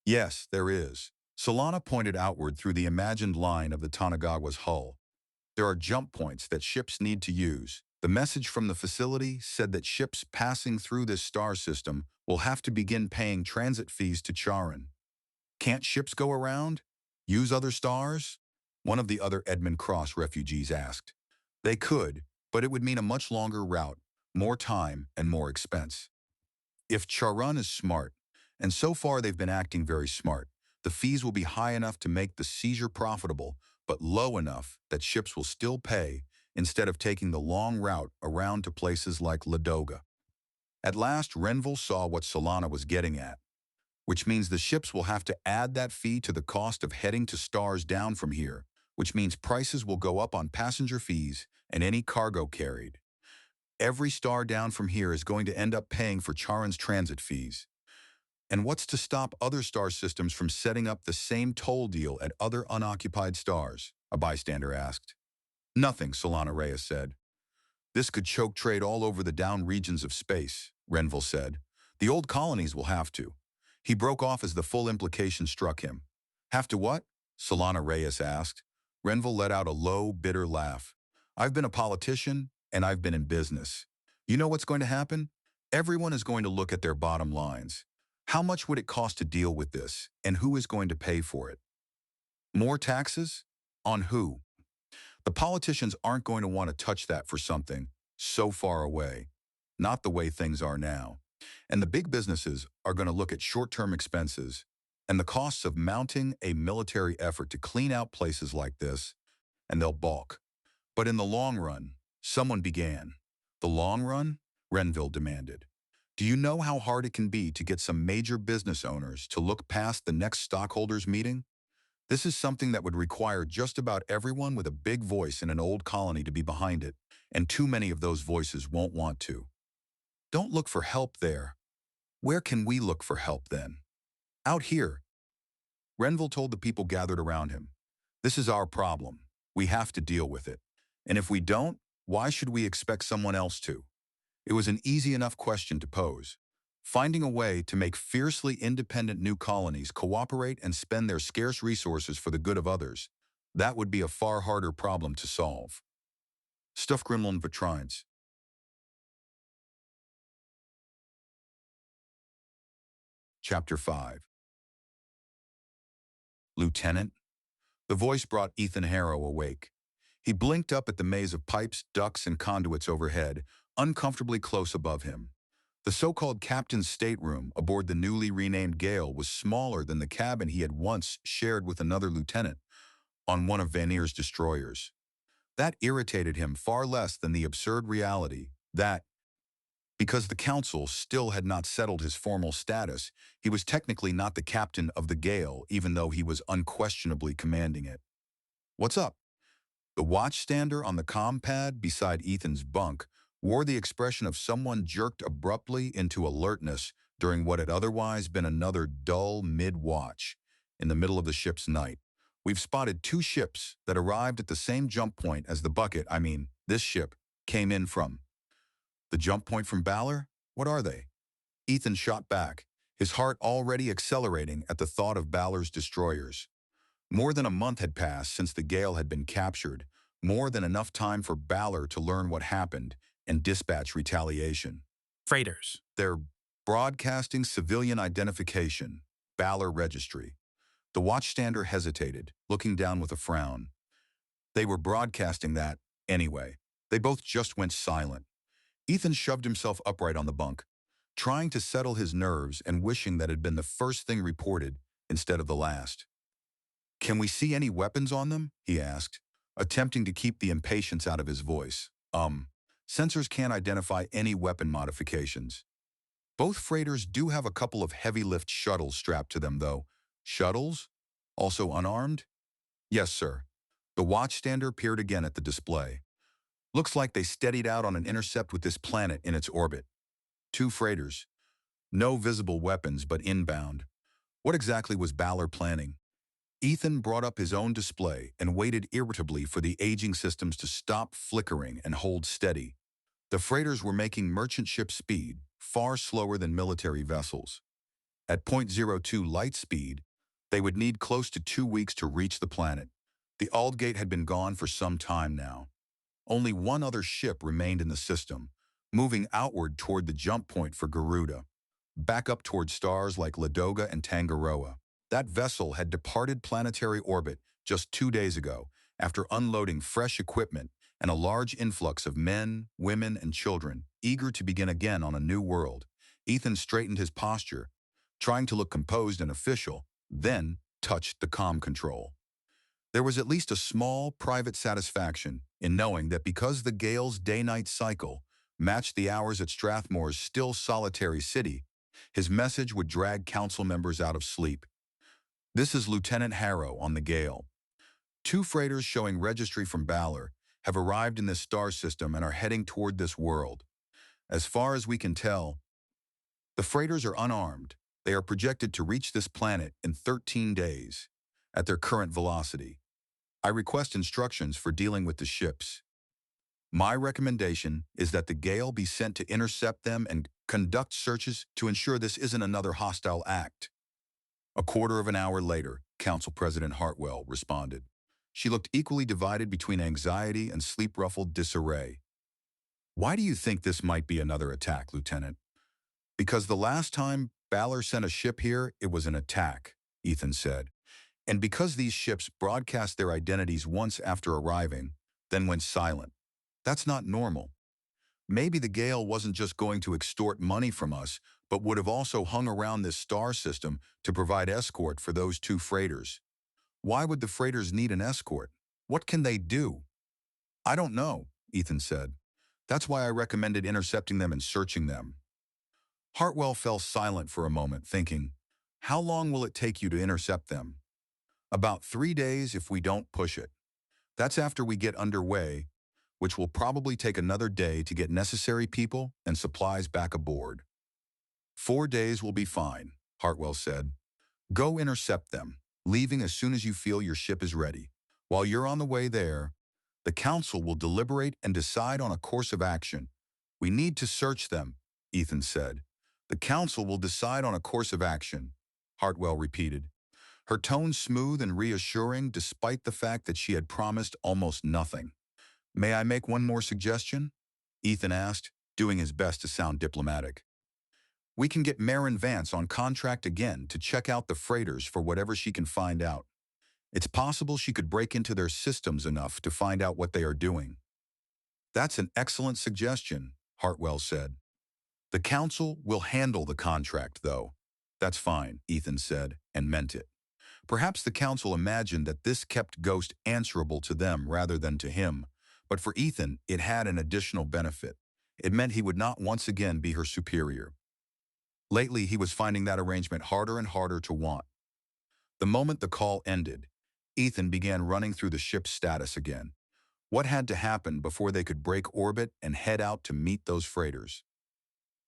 Yes, there is. Solana pointed outward through the imagined line of the Tanagawa's hull. There are jump points that ships need to use. The message from the facility said that ships passing through this star system will have to begin paying transit fees to Charon. Can't ships go around? Use other stars? One of the other Edmund Cross refugees asked. They could, but it would mean a much longer route, more time, and more expense. If Charon is smart, and so far they've been acting very smart, the fees will be high enough to make the seizure profitable, but low enough that ships will still pay instead of taking the long route around to places like Ladoga. At last, Renville saw what Solana was getting at, which means the ships will have to add that fee to the cost of heading to stars down from here, which means prices will go up on passenger fees and any cargo carried. Every star down from here is going to end up paying for Charon's transit fees. And what's to stop other star systems from setting up the same toll deal at other unoccupied stars? A bystander asked. Nothing, Solana Reyes said. This could choke trade all over the down regions of space, Renville said. The old colonies will have to. He broke off as the full implication struck him. Have to what? Solana Reyes asked. Renville let out a low, bitter laugh. I've been a politician, and I've been in business. You know what's going to happen? Everyone is going to look at their bottom lines. How much would it cost to deal with this, and who is going to pay for it? More taxes? On who? The politicians aren't going to want to touch that for something so far away, not the way things are now. And the big businesses are going to look at short-term expenses and the costs of mounting a military effort to clean out places like this, and they'll balk. But in the long run, someone began. The long run? Renville demanded. Do you know how hard it can be to get some major business owners to look past the next stockholders meeting? This is something that would require just about everyone with a big voice in an old colony to be behind it, and too many of those voices won't want to. Don't look for help there. Where can we look for help then? Out here. Renville told the people gathered around him. This is our problem. We have to deal with it. And if we don't, why should we expect someone else to? It was an easy enough question to pose. Finding a way to make fiercely independent new colonies cooperate and spend their scarce resources for the good of others, that would be a far harder problem to solve. Stuff Grimlund Vitrines. Chapter 5. Lieutenant? The voice brought Ethan Harrow awake. He blinked up at the maze of pipes, ducts, and conduits overhead, uncomfortably close above him. The so-called captain's stateroom aboard the newly renamed Gale was smaller than the cabin he had once shared with another lieutenant on one of Vanir's destroyers. That irritated him far less than the absurd reality that, because the council still had not settled his formal status, he was technically not the captain of the Gale, even though he was unquestionably commanding it. What's up? The watchstander on the comm pad beside Ethan's bunk wore the expression of someone jerked abruptly into alertness during what had otherwise been another dull mid-watch in the middle of the ship's night. We've spotted 2 ships that arrived at the same jump point as the bucket, this ship, came in from. The jump point from Balor? What are they? Ethan shot back, his heart already accelerating at the thought of Balor's destroyers. More than a month had passed since the Gale had been captured, more than enough time for Balor to learn what happened and dispatch retaliation. Freighters. They're broadcasting civilian identification, Balor registry. The watchstander hesitated, looking down with a frown. They were broadcasting that, anyway. They both just went silent. Ethan shoved himself upright on the bunk, trying to settle his nerves and wishing that had been the first thing reported instead of the last. Can we see any weapons on them? He asked, attempting to keep the impatience out of his voice. Sensors can't identify any weapon modifications. Both freighters do have a couple of heavy-lift shuttles strapped to them, though. Shuttles? Also unarmed? Yes, sir. The watchstander peered again at the display. Looks like they steadied out on an intercept with this planet in its orbit. 2 freighters. No visible weapons, but inbound. What exactly was Balor planning? Ethan brought up his own display and waited irritably for the aging systems to stop flickering and hold steady. The freighters were making merchant ship speed, far slower than military vessels. At point zero 0.02 light speed, they would need close to 2 weeks to reach the planet. The Aldgate had been gone for some time now. Only one other ship remained in the system, moving outward toward the jump point for Garuda, back up toward stars like Ladoga and Tangaroa. That vessel had departed planetary orbit just 2 days ago, after unloading fresh equipment and a large influx of men, women, and children, eager to begin again on a new world. Ethan straightened his posture, trying to look composed and official, then touched the comm control. There was at least a small, private satisfaction in knowing that because the Gale's day-night cycle matched the hours at Strathmore's still solitary city, his message would drag council members out of sleep. This is Lieutenant Harrow on the Gale. 2 freighters showing registry from Balor have arrived in this star system and are heading toward this world. As far as we can tell, the freighters are unarmed. They are projected to reach this planet in 13 days, at their current velocity. I request instructions for dealing with the ships. My recommendation is that the Gale be sent to intercept them and conduct searches to ensure this isn't another hostile act. A quarter of an hour later, Council President Hartwell responded. She looked equally divided between anxiety and sleep-ruffled disarray. Why do you think this might be another attack, Lieutenant? Because the last time Balor sent a ship here, it was an attack, Ethan said. And because these ships broadcast their identities once after arriving, then went silent. That's not normal. Maybe the Gale wasn't just going to extort money from us, but would have also hung around this star system to provide escort for those 2 freighters. Why would the freighters need an escort? What can they do? I don't know, Ethan said. That's why I recommended intercepting them and searching them. Hartwell fell silent for a moment, thinking, how long will it take you to intercept them? About 3 days if we don't push it. That's after we get underway, which will probably take another day to get necessary people and supplies back aboard. 4 days will be fine, Hartwell said. Go intercept them, leaving as soon as you feel your ship is ready. While you're on the way there, the Council will deliberate and decide on a course of action. We need to search them, Ethan said. The Council will decide on a course of action, Hartwell repeated, her tone smooth and reassuring despite the fact that she had promised almost nothing. May I make one more suggestion? Ethan asked, doing his best to sound diplomatic. We can get Marin Vance on contract again to check out the freighters for whatever she can find out. It's possible she could break into their systems enough to find out what they are doing. That's an excellent suggestion, Hartwell said. The Council will handle the contract, though. That's fine, Ethan said, and meant it. Perhaps the Council imagined that this kept Ghost answerable to them rather than to him, but for Ethan, it had an additional benefit. It meant he would not once again be her superior. Lately, he was finding that arrangement harder and harder to want. The moment the call ended, Ethan began running through the ship's status again. What had to happen before they could break orbit and head out to meet those freighters?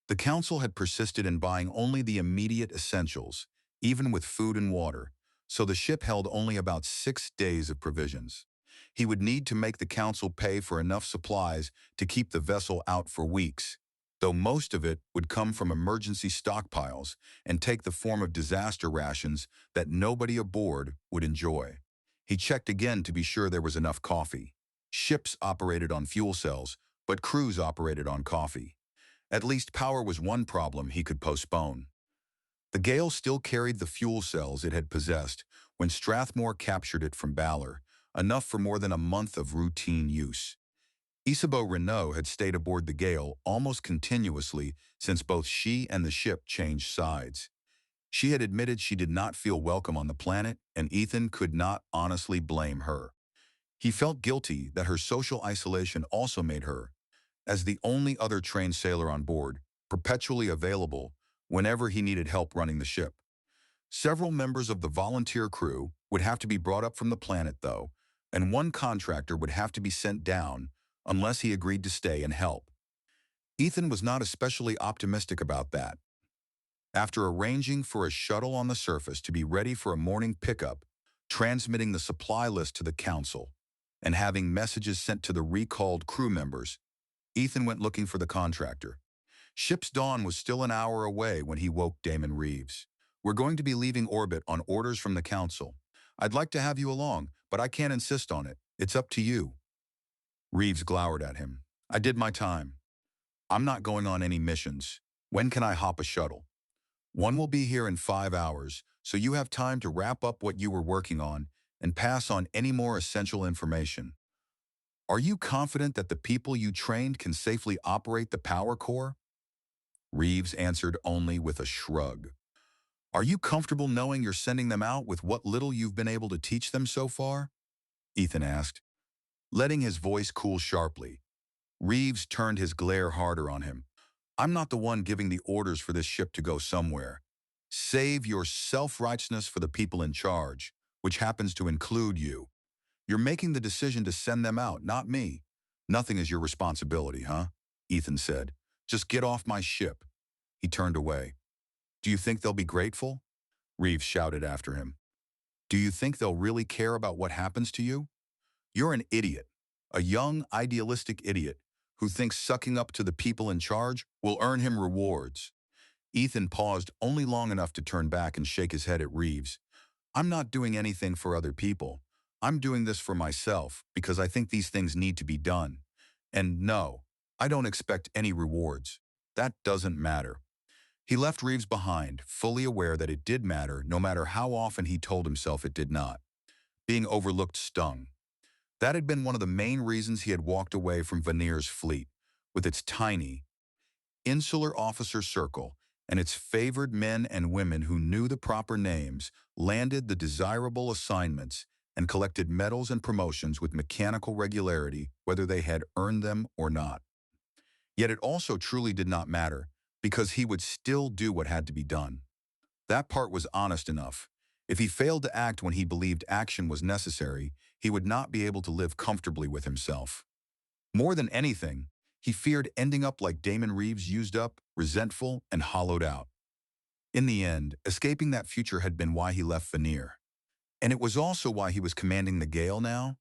The Council had persisted in buying only the immediate essentials, even with food and water, so the ship held only about 6 days of provisions. He would need to make the Council pay for enough supplies to keep the vessel out for weeks, though most of it would come from emergency stockpiles and take the form of disaster rations that nobody aboard would enjoy. He checked again to be sure there was enough coffee. Ships operated on fuel cells, but crews operated on coffee. At least power was one problem he could postpone. The Gale still carried the fuel cells it had possessed when Strathmore captured it from Balor, enough for more than a month of routine use. Isabeau Renault had stayed aboard the Gale almost continuously since both she and the ship changed sides. She had admitted she did not feel welcome on the planet, and Ethan could not honestly blame her. He felt guilty that her social isolation also made her, as the only other trained sailor on board, perpetually available whenever he needed help running the ship. Several members of the volunteer crew would have to be brought up from the planet, though, and one contractor would have to be sent down unless he agreed to stay and help. Ethan was not especially optimistic about that. After arranging for a shuttle on the surface to be ready for a morning pickup, transmitting the supply list to the council, and having messages sent to the recalled crew members, Ethan went looking for the contractor. Ship's dawn was still an hour away when he woke Damon Reeves. "We're going to be leaving orbit on orders from the council. I'd like to have you along, but I can't insist on it. It's up to you." Reeves glowered at him. "I did my time. I'm not going on any missions. When can I hop a shuttle?" "One will be here in 5 hours, so you have time to wrap up what you were working on and pass on any more essential information. Are you confident that the people you trained can safely operate the power core?" Reeves answered only with a shrug. "Are you comfortable knowing you're sending them out with what little you've been able to teach them so far?" Ethan asked, letting his voice cool sharply. Reeves turned his glare harder on him. "I'm not the one giving the orders for this ship to go somewhere. Save your self-righteousness for the people in charge, which happens to include you. You're making the decision to send them out, not me. Nothing is your responsibility, huh?" Ethan said. "Just get off my ship." He turned away. "Do you think they'll be grateful?" Reeves shouted after him. "Do you think they'll really care about what happens to you? You're an idiot, a young, idealistic idiot who thinks sucking up to the people in charge will earn him rewards." Ethan paused only long enough to turn back and shake his head at Reeves. "I'm not doing anything for other people. I'm doing this for myself because I think these things need to be done. And no, I don't expect any rewards. That doesn't matter." He left Reeves behind, fully aware that it did matter no matter how often he told himself it did not. Being overlooked stung. That had been one of the main reasons he had walked away from Vanir's fleet, with its tiny, insular officer circle and its favored men and women who knew the proper names, landed the desirable assignments, and collected medals and promotions with mechanical regularity, whether they had earned them or not. Yet it also truly did not matter, because he would still do what had to be done. That part was honest enough. If he failed to act when he believed action was necessary, he would not be able to live comfortably with himself. More than anything, he feared ending up like Damon Reeves, used up, resentful, and hollowed out. In the end, escaping that future had been why he left Vanir. And it was also why he was commanding the Gale now.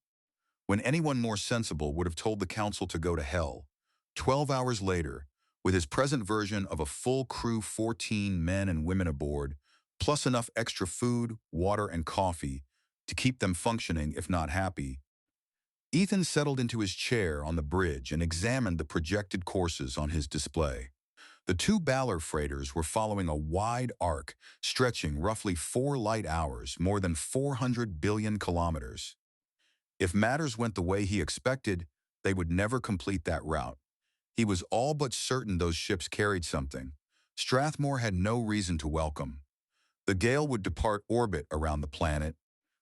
When anyone more sensible would have told the council to go to hell, 12 hours later, with his present version of a full crew, 14 men and women aboard, plus enough extra food, water, and coffee to keep them functioning if not happy, Ethan settled into his chair on the bridge and examined the projected courses on his display. The two Balor freighters were following a wide arc, stretching roughly 4 light hours, more than 400 billion kilometers. If matters went the way he expected, they would never complete that route. He was all but certain those ships carried something Strathmore had no reason to welcome. The Gale would depart orbit around the planet,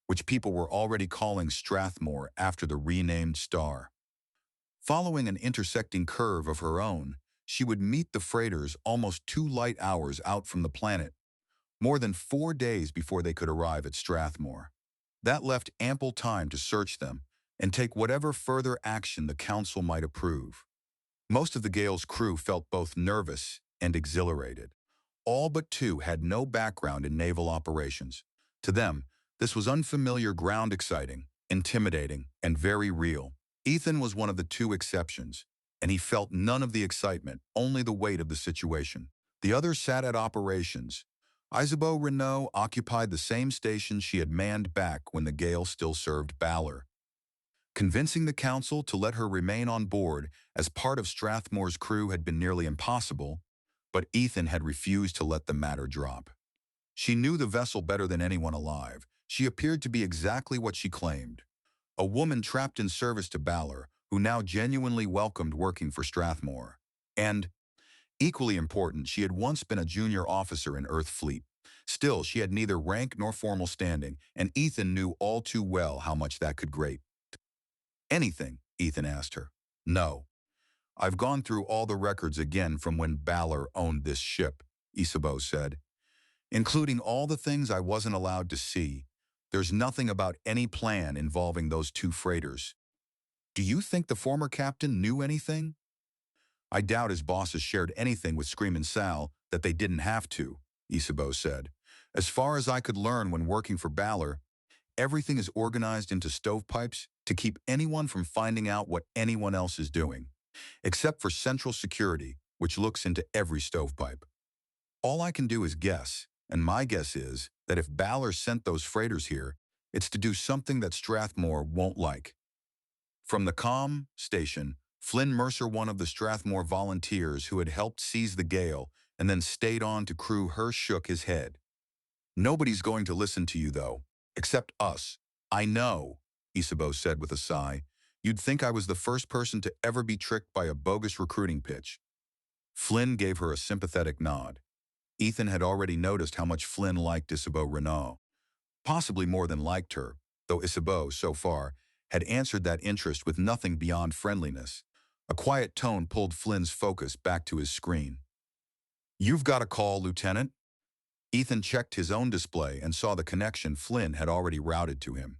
which people were already calling Strathmore after the renamed star. Following an intersecting curve of her own, she would meet the freighters almost 2 light hours out from the planet, more than 4 days before they could arrive at Strathmore. That left ample time to search them and take whatever further action the council might approve. Most of the Gale's crew felt both nervous and exhilarated. All but 2 had no background in naval operations. To them, this was unfamiliar ground, exciting, intimidating, and very real. Ethan was one of the 2 exceptions, and he felt none of the excitement, only the weight of the situation. The others sat at operations. Isabeau Renault occupied the same station she had manned back when the Gale still served Balor. Convincing the council to let her remain on board as part of Strathmore's crew had been nearly impossible, but Ethan had refused to let the matter drop. She knew the vessel better than anyone alive. She appeared to be exactly what she claimed. A woman trapped in service to Balor, who now genuinely welcomed working for Strathmore. And, equally important, she had once been a junior officer in Earth Fleet. Still, she had neither rank nor formal standing, and Ethan knew all too well how much that could grate. "Anything?" Ethan asked her. "No. I've gone through all the records again from when Balor owned this ship," Isabeau said, "including all the things I wasn't allowed to see. There's nothing about any plan involving those 2 freighters. Do you think the former captain knew anything?" I doubt his bosses shared anything with Screamin' Sal that they didn't have to, Isabeau said. As far as I could learn when working for Balor, everything is organized into stovepipes to keep anyone from finding out what anyone else is doing, except for Central Security, which looks into every stovepipe. All I can do is guess, and my guess is that if Balor sent those freighters here, it's to do something that Strathmore won't like. From the comm station, Flynn Mercer, one of the Strathmore volunteers who had helped seize the Gale and then stayed on to crew her, shook his head. Nobody's going to listen to you, though, except us. I know, Isabeau said with a sigh. You'd think I was the first person to ever be tricked by a bogus recruiting pitch. Flynn gave her a sympathetic nod. Ethan had already noticed how much Flynn liked Isabeau Renaud, possibly more than liked her, though Isabeau, so far, had answered that interest with nothing beyond friendliness. A quiet tone pulled Flynn's focus back to his screen. You've got a call, Lieutenant. Ethan checked his own display and saw the connection Flynn had already routed to him.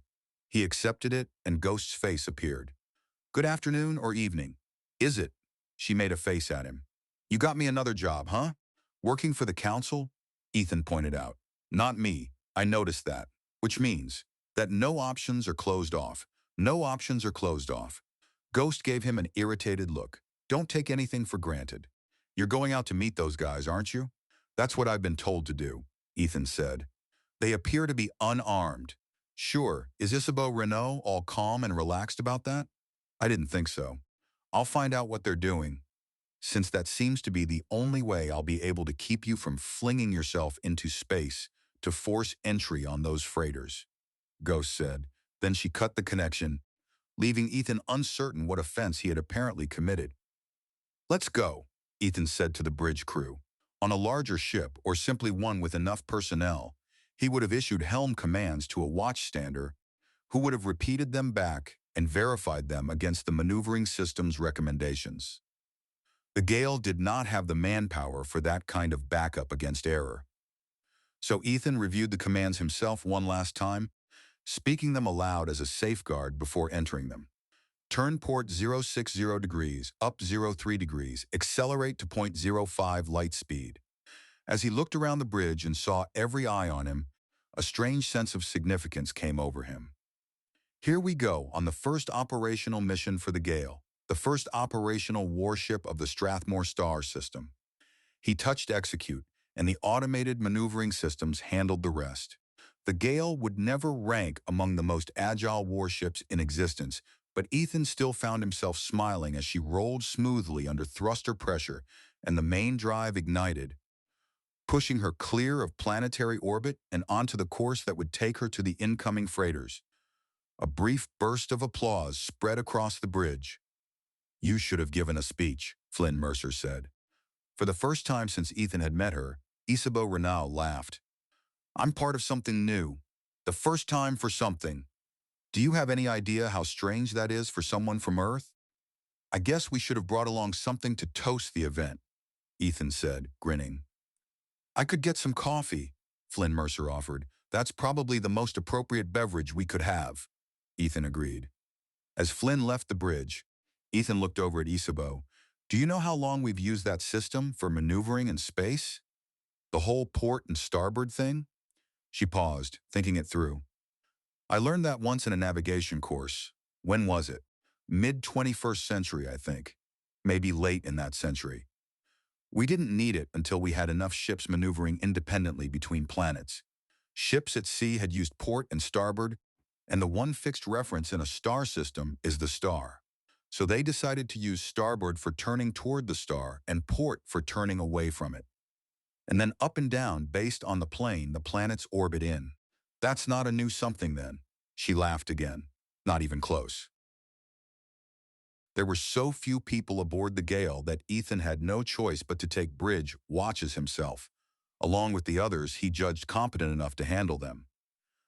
He accepted it, and Ghost's face appeared. Good afternoon or evening. Is it? She made a face at him. You got me another job, huh? Working for the council? Ethan pointed out. Not me. I noticed that. Which means that no options are closed off. No options are closed off. Ghost gave him an irritated look. Don't take anything for granted. You're going out to meet those guys, aren't you? That's what I've been told to do, Ethan said. They appear to be unarmed. Sure, is Isabeau Renaud all calm and relaxed about that? I didn't think so. I'll find out what they're doing, since that seems to be the only way I'll be able to keep you from flinging yourself into space to force entry on those freighters, Ghost said. Then she cut the connection, leaving Ethan uncertain what offense he had apparently committed. Let's go, Ethan said to the bridge crew. On a larger ship, or simply one with enough personnel, he would have issued helm commands to a watchstander who would have repeated them back and verified them against the maneuvering system's recommendations. The Gale did not have the manpower for that kind of backup against error. So Ethan reviewed the commands himself one last time, speaking them aloud as a safeguard before entering them. Turn port 060 degrees, up 03 degrees, accelerate to 0.05 light speed. As he looked around the bridge and saw every eye on him, a strange sense of significance came over him. Here we go on the first operational mission for the Gale, the first operational warship of the Strathmore star system. He touched execute, and the automated maneuvering systems handled the rest. The Gale would never rank among the most agile warships in existence, but Ethan still found himself smiling as she rolled smoothly under thruster pressure and the main drive ignited, pushing her clear of planetary orbit and onto the course that would take her to the incoming freighters. A brief burst of applause spread across the bridge. You should have given a speech, Flynn Mercer said. For the first time since Ethan had met her, Isabeau Renaud laughed. I'm part of something new. The first time for something. Do you have any idea how strange that is for someone from Earth? I guess we should have brought along something to toast the event, Ethan said, grinning. I could get some coffee, Flynn Mercer offered. That's probably the most appropriate beverage we could have, Ethan agreed. As Flynn left the bridge, Ethan looked over at Isabeau. Do you know how long we've used that system for maneuvering in space? The whole port and starboard thing? She paused, thinking it through. I learned that once in a navigation course. When was it? Mid-21st century, I think. Maybe late in that century. We didn't need it until we had enough ships maneuvering independently between planets. Ships at sea had used port and starboard, and the one fixed reference in a star system is the star. So they decided to use starboard for turning toward the star and port for turning away from it. And then up and down based on the plane the planets orbit in. That's not a new something then. She laughed again. Not even close. There were so few people aboard the Gale that Ethan had no choice but to take bridge watches himself. Along with the others, he judged competent enough to handle them.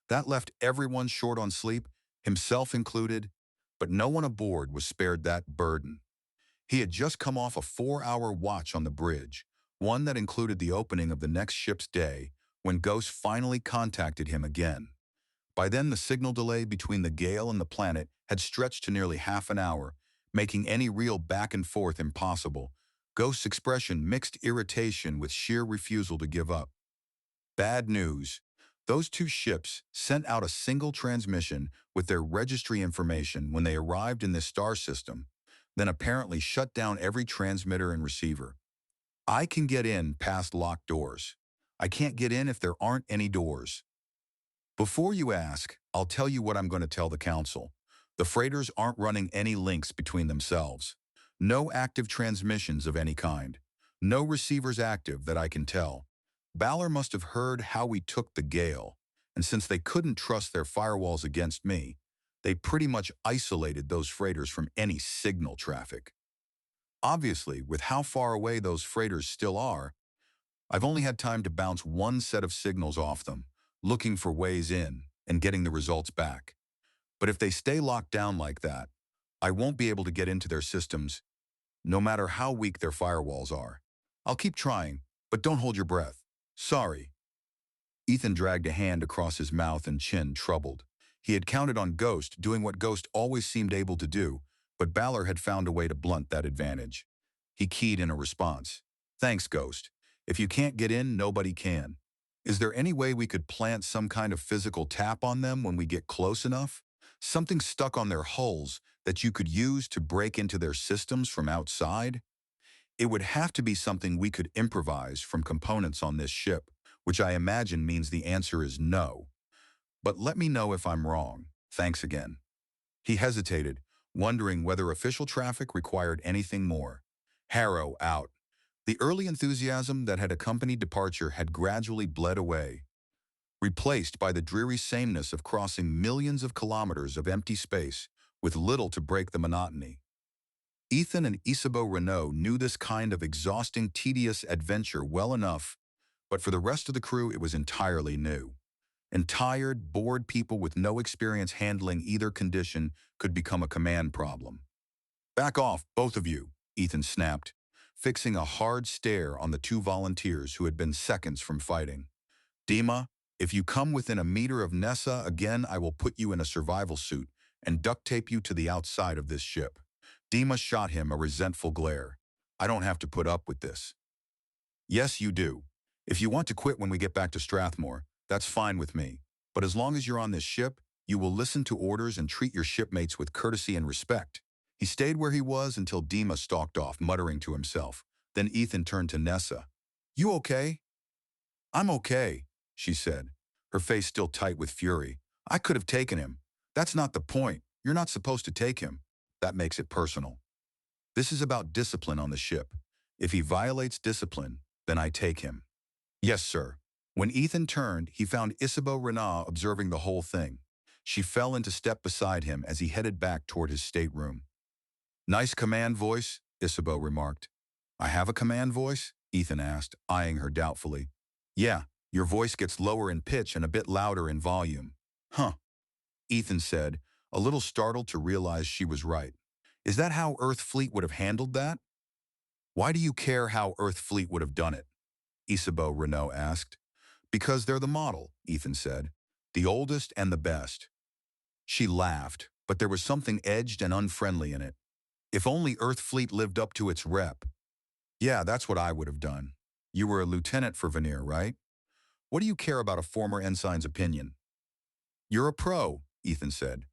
That left everyone short on sleep, himself included, but no one aboard was spared that burden. He had just come off a 4-hour watch on the bridge, one that included the opening of the next ship's day, when Ghost finally contacted him again. By then, the signal delay between the Gale and the planet had stretched to nearly half an hour, making any real back and forth impossible, Ghost's expression mixed irritation with sheer refusal to give up. Bad news. Those two ships sent out a single transmission with their registry information when they arrived in this star system, then apparently shut down every transmitter and receiver. I can get in past locked doors. I can't get in if there aren't any doors. Before you ask, I'll tell you what I'm going to tell the Council. The freighters aren't running any links between themselves. No active transmissions of any kind. No receivers active that I can tell. Balor must have heard how we took the gale, and since they couldn't trust their firewalls against me, they pretty much isolated those freighters from any signal traffic. Obviously, with how far away those freighters still are, I've only had time to bounce one set of signals off them, looking for ways in and getting the results back. But if they stay locked down like that, I won't be able to get into their systems, no matter how weak their firewalls are. I'll keep trying, but don't hold your breath. Sorry. Ethan dragged a hand across his mouth and chin, troubled. He had counted on Ghost doing what Ghost always seemed able to do, but Balor had found a way to blunt that advantage. He keyed in a response. Thanks, Ghost. If you can't get in, nobody can. Is there any way we could plant some kind of physical tap on them when we get close enough? Something stuck on their hulls that you could use to break into their systems from outside? It would have to be something we could improvise from components on this ship, which I imagine means the answer is no. But let me know if I'm wrong. Thanks again. He hesitated, wondering whether official traffic required anything more. Harrow out. The early enthusiasm that had accompanied departure had gradually bled away, replaced by the dreary sameness of crossing millions of kilometers of empty space with little to break the monotony. Ethan and Isabeau Renault knew this kind of exhausting, tedious adventure well enough, but for the rest of the crew it was entirely new. And tired, bored people with no experience handling either condition could become a command problem. Back off, both of you, Ethan snapped, fixing a hard stare on the two volunteers who had been seconds from fighting. Dima, if you come within a meter of Nessa again, I will put you in a survival suit and duct tape you to the outside of this ship. Dima shot him a resentful glare. I don't have to put up with this. Yes, you do. If you want to quit when we get back to Strathmore, that's fine with me. But as long as you're on this ship, you will listen to orders and treat your shipmates with courtesy and respect. He stayed where he was until Dima stalked off, muttering to himself. Then Ethan turned to Nessa. You okay? I'm okay, she said, her face still tight with fury. I could have taken him. That's not the point. You're not supposed to take him. That makes it personal. This is about discipline on the ship. If he violates discipline, then I take him. Yes, sir. When Ethan turned, he found Isabeau Renault observing the whole thing. She fell into step beside him as he headed back toward his stateroom. Nice command voice, Isabeau remarked. I have a command voice? Ethan asked, eyeing her doubtfully. Yeah, your voice gets lower in pitch and a bit louder in volume. Huh, Ethan said, a little startled to realize she was right. Is that how Earth Fleet would have handled that? Why do you care how Earth Fleet would have done it? Isabeau Renault asked. Because they're the model, Ethan said. The oldest and the best. She laughed, but there was something edged and unfriendly in it. If only Earth Fleet lived up to its rep. Yeah, that's what I would have done. You were a lieutenant for Veneer, right? What do you care about a former ensign's opinion? You're a pro, Ethan said.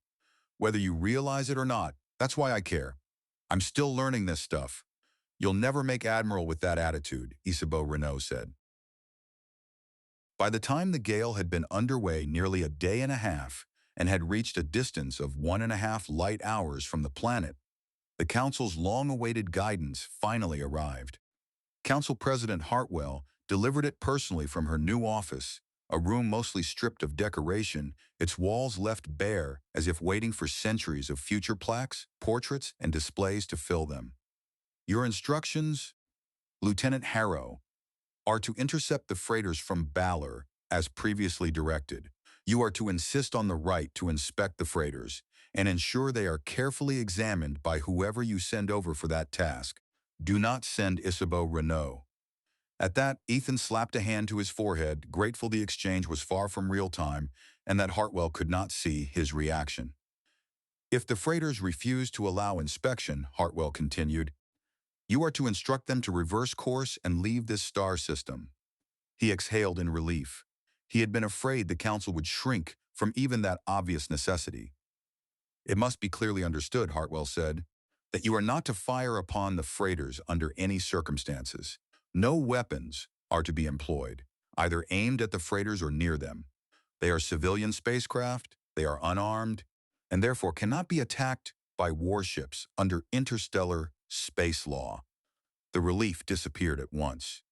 Whether you realize it or not, that's why I care. I'm still learning this stuff. You'll never make admiral with that attitude, Isabeau Renault said. By the time the gale had been underway nearly a day and a half and had reached a distance of 1.5 light hours from the planet, the Council's long-awaited guidance finally arrived. Council President Hartwell delivered it personally from her new office, a room mostly stripped of decoration, its walls left bare as if waiting for centuries of future plaques, portraits, and displays to fill them. Your instructions, Lieutenant Harrow, are to intercept the freighters from Balor, as previously directed. You are to insist on the right to inspect the freighters and ensure they are carefully examined by whoever you send over for that task. Do not send Isabeau Renault. At that, Ethan slapped a hand to his forehead, grateful the exchange was far from real time and that Hartwell could not see his reaction. If the freighters refuse to allow inspection, Hartwell continued, You are to instruct them to reverse course and leave this star system." He exhaled in relief. He had been afraid the council would shrink from even that obvious necessity. "It must be clearly understood," Hartwell said, "that you are not to fire upon the freighters under any circumstances. No weapons are to be employed, either aimed at the freighters or near them. They are civilian spacecraft, they are unarmed, and therefore cannot be attacked by warships under interstellar space law." The relief disappeared at once.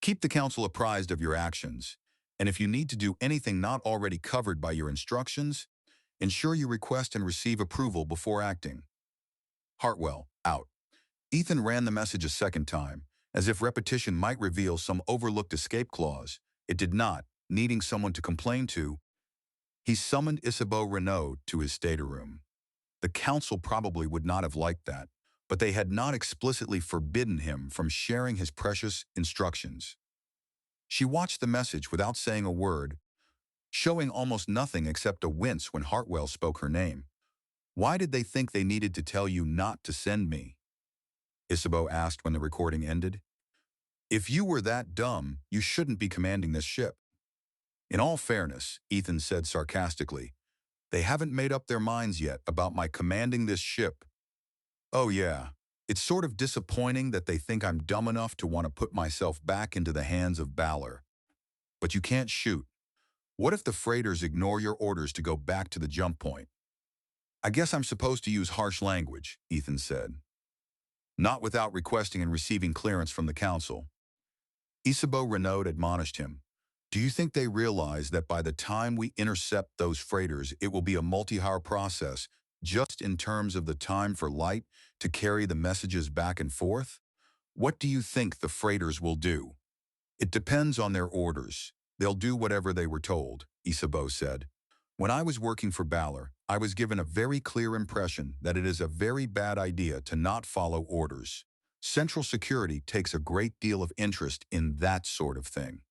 "Keep the council apprised of your actions, and if you need to do anything not already covered by your instructions, ensure you request and receive approval before acting." Hartwell, out. Ethan ran the message a second time, as if repetition might reveal some overlooked escape clause. It did not. Needing someone to complain to, he summoned Isabeau Renaud to his stateroom. The council probably would not have liked that, but they had not explicitly forbidden him from sharing his precious instructions. She watched the message without saying a word, showing almost nothing except a wince when Hartwell spoke her name. "Why did they think they needed to tell you not to send me?" Isabeau asked when the recording ended. "If you were that dumb, you shouldn't be commanding this ship." "In all fairness," Ethan said sarcastically, "they haven't made up their minds yet about my commanding this ship. Oh yeah, it's sort of disappointing that they think I'm dumb enough to want to put myself back into the hands of Balor. But you can't shoot. What if the freighters ignore your orders to go back to the jump point?" "I guess I'm supposed to use harsh language," Ethan said. "Not without requesting and receiving clearance from the council." Isabeau Renaud admonished him. "Do you think they realize that by the time we intercept those freighters, it will be a multi-hour process, just in terms of the time for light to carry the messages back and forth? What do you think the freighters will do?" "It depends on their orders. They'll do whatever they were told," Isabeau said. "When I was working for Balor, I was given a very clear impression that it is a very bad idea to not follow orders. Central Security takes a great deal of interest in that sort of thing."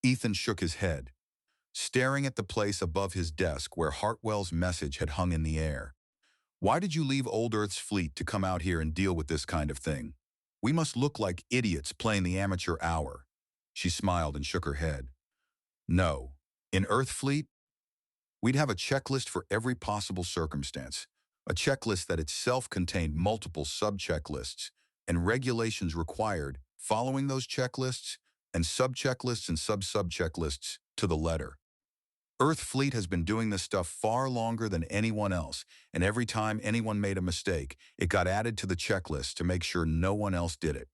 Ethan shook his head, staring at the place above his desk where Hartwell's message had hung in the air. "Why did you leave Old Earth's fleet to come out here and deal with this kind of thing? We must look like idiots playing the amateur hour." She smiled and shook her head. "No. In Earth Fleet, we'd have a checklist for every possible circumstance, a checklist that itself contained multiple sub-checklists, and regulations required following those checklists, and sub-checklists and sub-sub-checklists to the letter. Earth Fleet has been doing this stuff far longer than anyone else, and every time anyone made a mistake, it got added to the checklist to make sure no one else did it.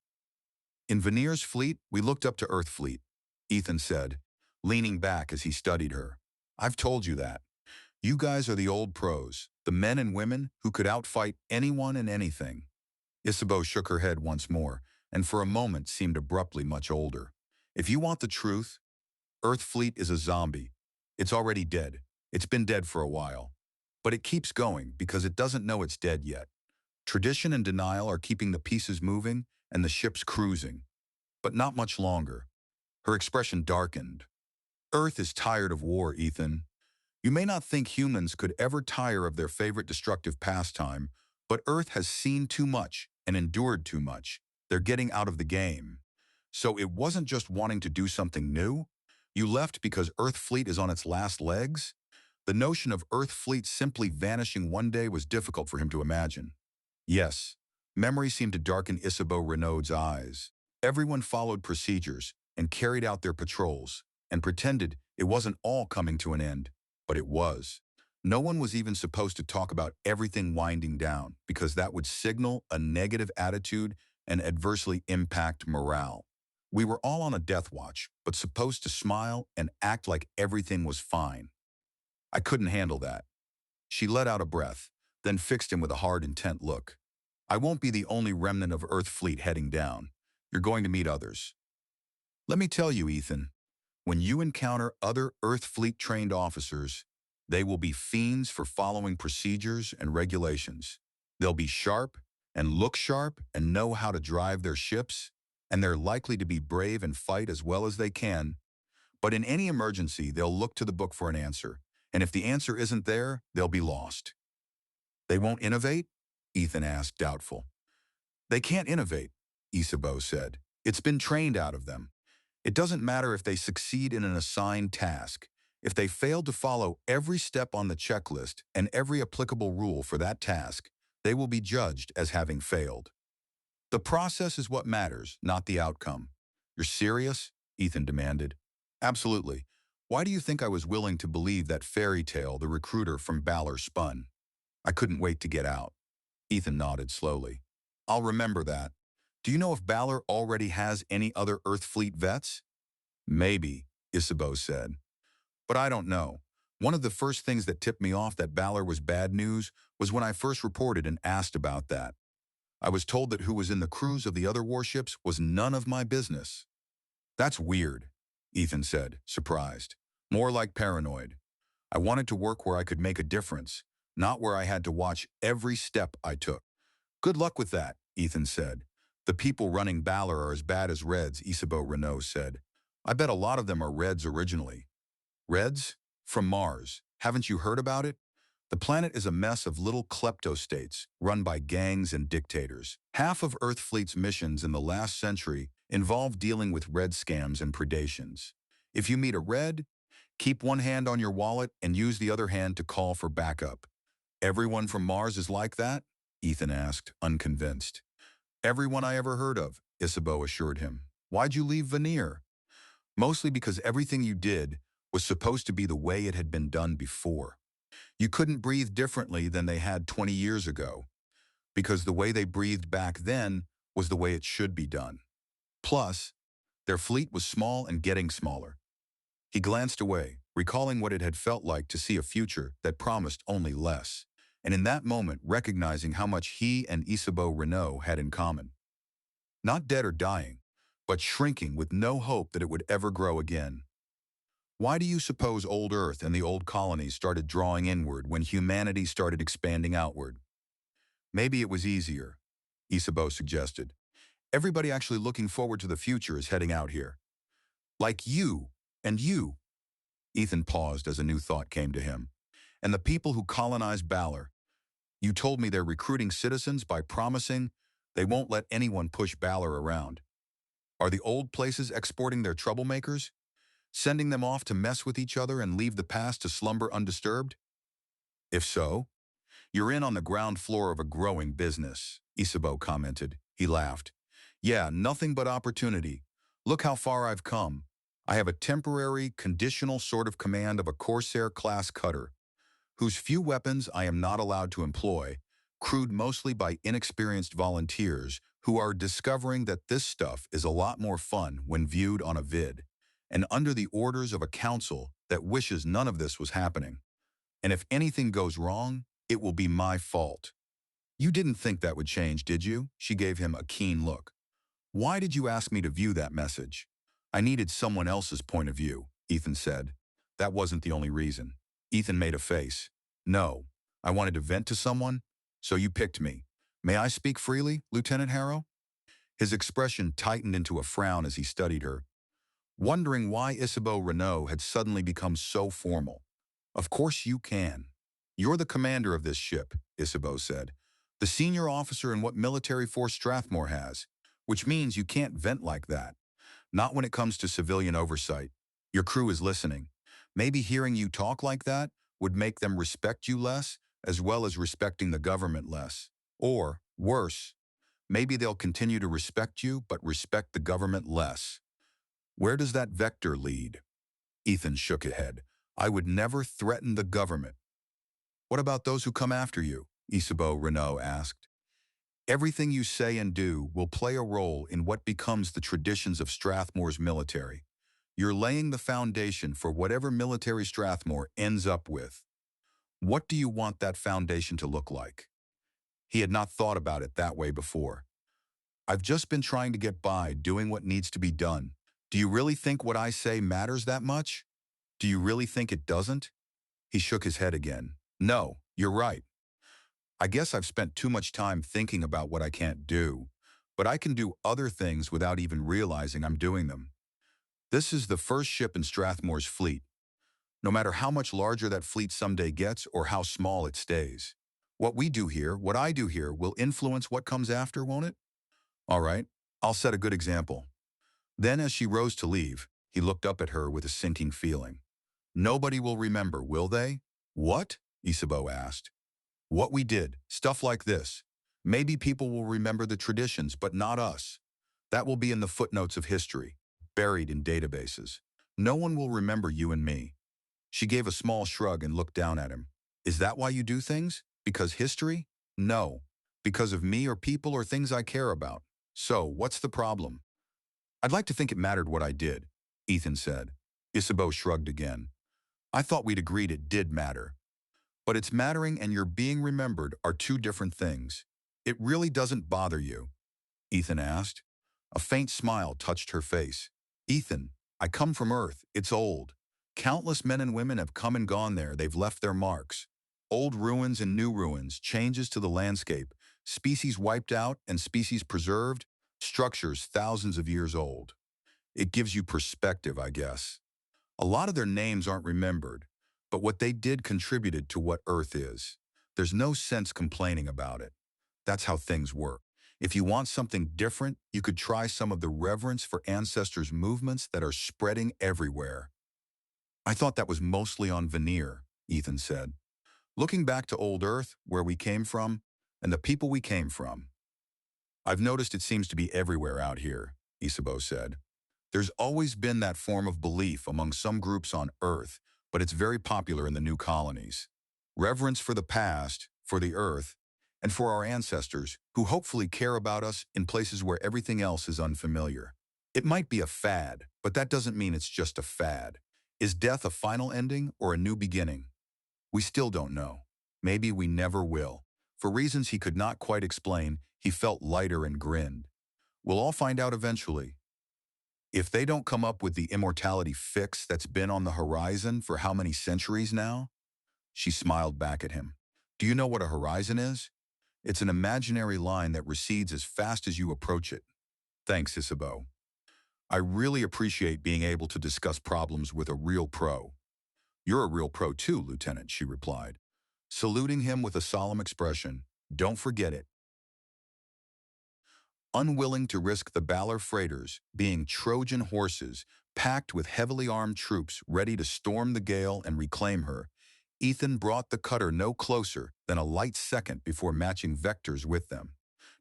In Veneer's fleet, we looked up to Earth Fleet," Ethan said, leaning back as he studied her. "I've told you that. You guys are the old pros, the men and women who could outfight anyone and anything." Isabeau shook her head once more, and for a moment seemed abruptly much older. "If you want the truth, Earth Fleet is a zombie. It's already dead. It's been dead for a while. But it keeps going because it doesn't know it's dead yet. Tradition and denial are keeping the pieces moving and the ships cruising. But not much longer." Her expression darkened. "Earth is tired of war, Ethan. You may not think humans could ever tire of their favorite destructive pastime, but Earth has seen too much and endured too much. They're getting out of the game. So it wasn't just wanting to do something new. You left because Earth Fleet is on its last legs?" The notion of Earth Fleet simply vanishing one day was difficult for him to imagine. Yes, memory seemed to darken Isabeau Renaud's eyes. Everyone followed procedures and carried out their patrols and pretended it wasn't all coming to an end, but it was. No one was even supposed to talk about everything winding down because that would signal a negative attitude and adversely impact morale. We were all on a death watch, but supposed to smile and act like everything was fine. I couldn't handle that. She let out a breath, then fixed him with a hard, intent look. "I won't be the only remnant of Earth Fleet heading down. You're going to meet others. Let me tell you, Ethan, when you encounter other Earth Fleet-trained officers, they will be fiends for following procedures and regulations. They'll be sharp and look sharp and know how to drive their ships, and they're likely to be brave and fight as well as they can. But in any emergency, they'll look to the book for an answer, and if the answer isn't there, they'll be lost." "They won't innovate?" Ethan asked, doubtful. "They can't innovate. Isabeau said. It's been trained out of them. It doesn't matter if they succeed in an assigned task. If they fail to follow every step on the checklist and every applicable rule for that task, they will be judged as having failed. The process is what matters, not the outcome. You're serious? Ethan demanded. Absolutely. Why do you think I was willing to believe that fairy tale the recruiter from Balor spun? I couldn't wait to get out. Ethan nodded slowly. I'll remember that. Do you know if Balor already has any other Earth Fleet vets? Maybe, Isabeau said. But I don't know. One of the first things that tipped me off that Balor was bad news was when I first reported and asked about that. I was told that who was in the crews of the other warships was none of my business. That's weird, Ethan said, surprised. More like paranoid. I wanted to work where I could make a difference, not where I had to watch every step I took. Good luck with that, Ethan said. The people running Balor are as bad as Reds, Isabeau Renault said. I bet a lot of them are Reds originally. Reds? From Mars. Haven't you heard about it? The planet is a mess of little klepto-states run by gangs and dictators. Half of Earth Fleet's missions in the last century involved dealing with Red scams and predations. If you meet a Red, keep one hand on your wallet and use the other hand to call for backup. Everyone from Mars is like that? Ethan asked, unconvinced. Everyone I ever heard of, Isabeau assured him. Why'd you leave Veneer? Mostly because everything you did was supposed to be the way it had been done before. You couldn't breathe differently than they had 20 years ago, because the way they breathed back then was the way it should be done. Plus, their fleet was small and getting smaller. He glanced away, recalling what it had felt like to see a future that promised only less, and in that moment recognizing how much he and Isabeau Renault had in common. Not dead or dying, but shrinking with no hope that it would ever grow again. Why do you suppose old Earth and the old colonies started drawing inward when humanity started expanding outward? Maybe it was easier, Isabeau suggested. Everybody actually looking forward to the future is heading out here. Like you and you. Ethan paused as a new thought came to him. And the people who colonized Balor. You told me they're recruiting citizens by promising they won't let anyone push Balor around. Are the old places exporting their troublemakers? Sending them off to mess with each other and leave the past to slumber undisturbed? If so, you're in on the ground floor of a growing business, Isabeau commented. He laughed. Yeah, nothing but opportunity. Look how far I've come. I have a temporary, conditional sort of command of a Corsair-class cutter, whose few weapons I am not allowed to employ, crewed mostly by inexperienced volunteers who are discovering that this stuff is a lot more fun when viewed on a vid, and under the orders of a council that wishes none of this was happening. And if anything goes wrong, it will be my fault. You didn't think that would change, did you? She gave him a keen look. Why did you ask me to view that message? I needed someone else's point of view, Ethan said. That wasn't the only reason. Ethan made a face. No, I wanted to vent to someone, so you picked me. May I speak freely, Lieutenant Harrow? His expression tightened into a frown as he studied her, wondering why Isabeau Renault had suddenly become so formal. Of course you can. You're the commander of this ship, Isabeau said. The senior officer in what military force Strathmore has, which means you can't vent like that. Not when it comes to civilian oversight. Your crew is listening. Maybe hearing you talk like that would make them respect you less, as well as respecting the government less. Or, worse, maybe they'll continue to respect you but respect the government less. Where does that vector lead? Ethan shook his head. I would never threaten the government. What about those who come after you? Isabeau Renault asked. Everything you say and do will play a role in what becomes the traditions of Strathmore's military. You're laying the foundation for whatever military Strathmore ends up with. What do you want that foundation to look like? He had not thought about it that way before. I've just been trying to get by, doing what needs to be done. Do you really think what I say matters that much? Do you really think it doesn't? He shook his head again. No, you're right. I guess I've spent too much time thinking about what I can't do, but I can do other things without even realizing I'm doing them. This is the first ship in Strathmore's fleet, no matter how much larger that fleet someday gets or how small it stays. What we do here, what I do here, will influence what comes after, won't it? All right. I'll set a good example. Then as she rose to leave, he looked up at her with a sinking feeling. Nobody will remember, will they? What? Isabeau asked. What we did, stuff like this. Maybe people will remember the traditions, but not us. That will be in the footnotes of history, buried in databases. No one will remember you and me. She gave a small shrug and looked down at him. Is that why you do things? Because history? No. Because of me or people or things I care about. So, what's the problem? I'd like to think it mattered what I did, Ethan said. Isabeau shrugged again. I thought we'd agreed it did matter. But it's mattering and you're being remembered are two different things. It really doesn't bother you, Ethan asked. A faint smile touched her face. Ethan, I come from Earth. It's old. Countless men and women have come and gone there. They've left their marks. Old ruins and new ruins, changes to the landscape, species wiped out and species preserved, structures thousands of years old. It gives you perspective, I guess. A lot of their names aren't remembered, but what they did contributed to what Earth is. There's no sense complaining about it. That's how things work. If you want something different, you could try some of the reverence for ancestors movements that are spreading everywhere. I thought that was mostly on veneer, Ethan said. Looking back to old Earth, where we came from, and the people we came from. I've noticed it seems to be everywhere out here, Isabeau said. There's always been that form of belief among some groups on Earth, but it's very popular in the new colonies. Reverence for the past, for the Earth, and for our ancestors, who hopefully care about us in places where everything else is unfamiliar. It might be a fad, but that doesn't mean it's just a fad. Is death a final ending or a new beginning? We still don't know. Maybe we never will. For reasons he could not quite explain, he felt lighter and grinned. We'll all find out eventually. If they don't come up with the immortality fix that's been on the horizon for how many centuries now? She smiled back at him. Do you know what a horizon is? It's an imaginary line that recedes as fast as you approach it. Thanks, Isabeau. I really appreciate being able to discuss problems with a real pro. You're a real pro too, Lieutenant, she replied, saluting him with a solemn expression. Don't forget it. Unwilling to risk the Balor freighters being Trojan horses packed with heavily armed troops ready to storm the gale and reclaim her, Ethan brought the cutter no closer than a light second before matching vectors with them.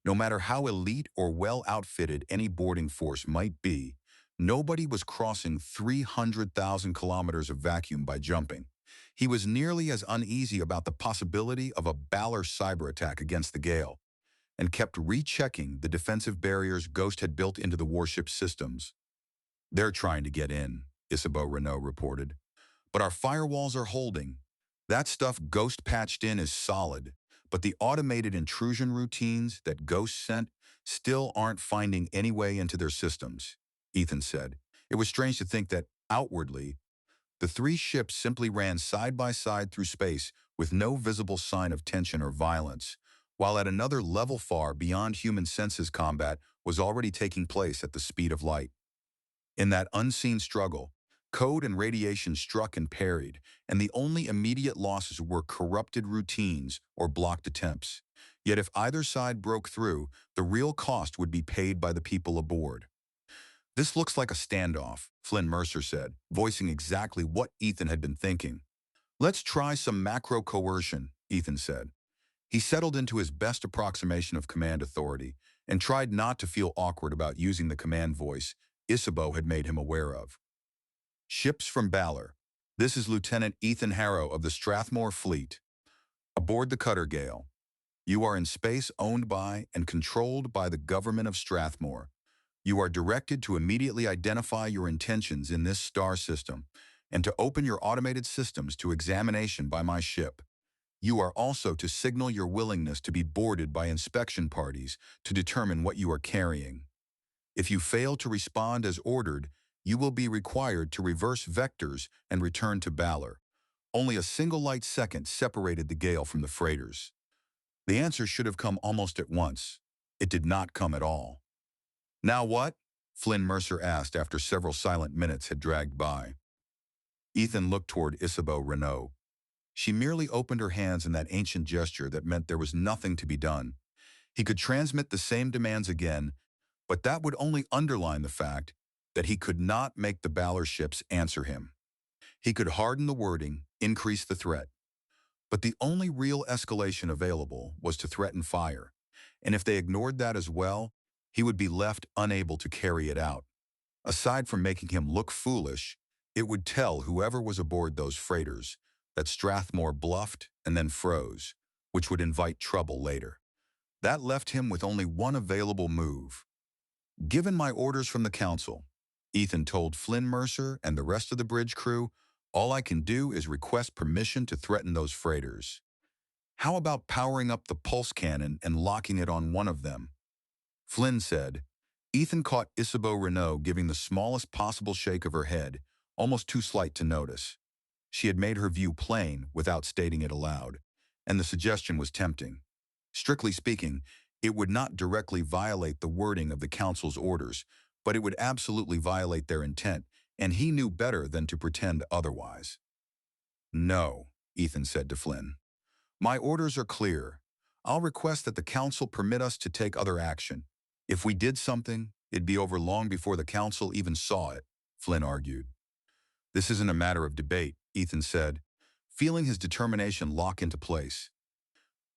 No matter how elite or well-outfitted any boarding force might be, nobody was crossing 300,000 kilometers of vacuum by jumping. He was nearly as uneasy about the possibility of a Balor cyber attack against the gale, and kept rechecking the defensive barriers Ghost had built into the warship systems. They're trying to get in, Isabeau Renault reported. But our firewalls are holding. That stuff Ghost patched in is solid, but the automated intrusion routines that Ghost sent still aren't finding any way into their systems, Ethan said. It was strange to think that, outwardly, the three ships simply ran side by side through space with no visible sign of tension or violence, while at another level far beyond human senses combat was already taking place at the speed of light. In that unseen struggle, code and radiation struck and parried, and the only immediate losses were corrupted routines or blocked attempts. Yet if either side broke through, the real cost would be paid by the people aboard. This looks like a standoff, Flynn Mercer said, voicing exactly what Ethan had been thinking. Let's try some macro coercion, Ethan said. He settled into his best approximation of command authority and tried not to feel awkward about using the command voice Isabeau had made him aware of. Ships from Balor. This is Lieutenant Ethan Harrow of the Strathmore Fleet. Aboard the cutter Gale. You are in space owned by and controlled by the government of Strathmore. You are directed to immediately identify your intentions in this star system and to open your automated systems to examination by my ship. You are also to signal your willingness to be boarded by inspection parties to determine what you are carrying. If you fail to respond as ordered, you will be required to reverse vectors and return to Balor. Only a single light second separated the Gale from the freighters. The answer should have come almost at once. It did not come at all. Now what? Flynn Mercer asked after several silent minutes had dragged by. Ethan looked toward Isabeau Renault. She merely opened her hands in that ancient gesture that meant there was nothing to be done. He could transmit the same demands again, But that would only underline the fact that he could not make the Balor ships answer him. He could harden the wording, increase the threat. But the only real escalation available was to threaten fire, and if they ignored that as well, he would be left unable to carry it out. Aside from making him look foolish, it would tell whoever was aboard those freighters that Strathmore bluffed and then froze, which would invite trouble later. That left him with only one available move. Given my orders from the council, Ethan told Flynn Mercer and the rest of the bridge crew, all I can do is request permission to threaten those freighters. How about powering up the pulse cannon and locking it on one of them? Flynn said. Ethan caught Isabeau Renault giving the smallest possible shake of her head, almost too slight to notice. She had made her view plain without stating it aloud, and the suggestion was tempting. Strictly speaking, it would not directly violate the wording of the council's orders, but it would absolutely violate their intent, and he knew better than to pretend otherwise. No, Ethan said to Flynn. My orders are clear. I'll request that the council permit us to take other action. If we did something, it'd be over long before the council even saw it, Flynn argued. This isn't a matter of debate, Ethan said, feeling his determination lock into place.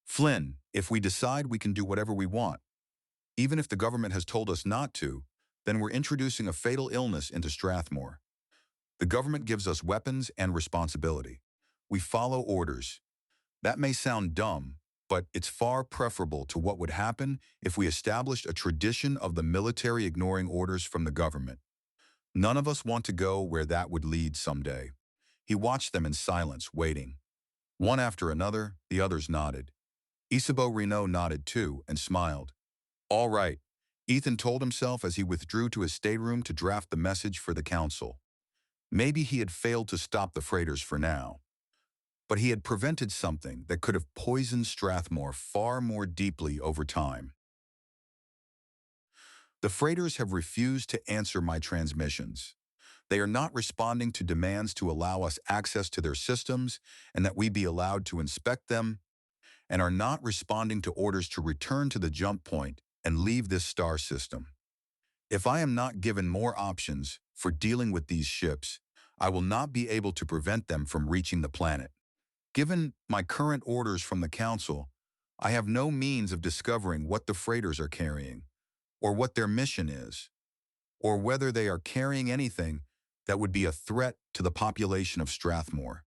Flynn, if we decide we can do whatever we want, even if the government has told us not to, then we're introducing a fatal illness into Strathmore. The government gives us weapons and responsibility. We follow orders. That may sound dumb, but it's far preferable to what would happen if we established a tradition of the military ignoring orders from the government. None of us want to go where that would lead someday. He watched them in silence, waiting. One after another, the others nodded. Isabeau Renault nodded too and smiled. All right, Ethan told himself as he withdrew to his stateroom to draft the message for the council. Maybe he had failed to stop the freighters for now, but he had prevented something that could have poisoned Strathmore far more deeply over time. The freighters have refused to answer my transmissions. They are not responding to demands to allow us access to their systems and that we be allowed to inspect them, and are not responding to orders to return to the jump point and leave this star system. If I am not given more options for dealing with these ships, I will not be able to prevent them from reaching the planet. Given my current orders from the council, I have no means of discovering what the freighters are carrying, or what their mission is, or whether they are carrying anything that would be a threat to the population of Strathmore.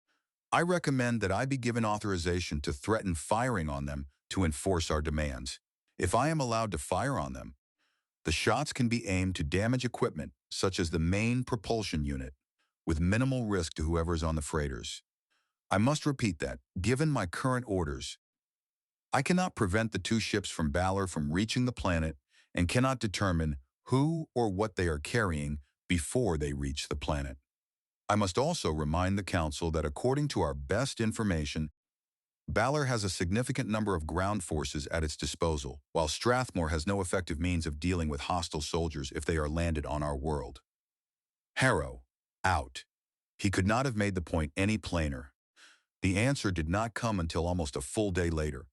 I recommend that I be given authorization to threaten firing on them to enforce our demands. If I am allowed to fire on them, the shots can be aimed to damage equipment such as the main propulsion unit, with minimal risk to whoever is on the freighters. I must repeat that, given my current orders, I cannot prevent the two ships from Balor from reaching the planet and cannot determine who or what they are carrying before they reach the planet. I must also remind the Council that according to our best information, Balor has a significant number of ground forces at its disposal, while Strathmore has no effective means of dealing with hostile soldiers if they are landed on our world. Harrow, out. He could not have made the point any plainer. The answer did not come until almost a full day later.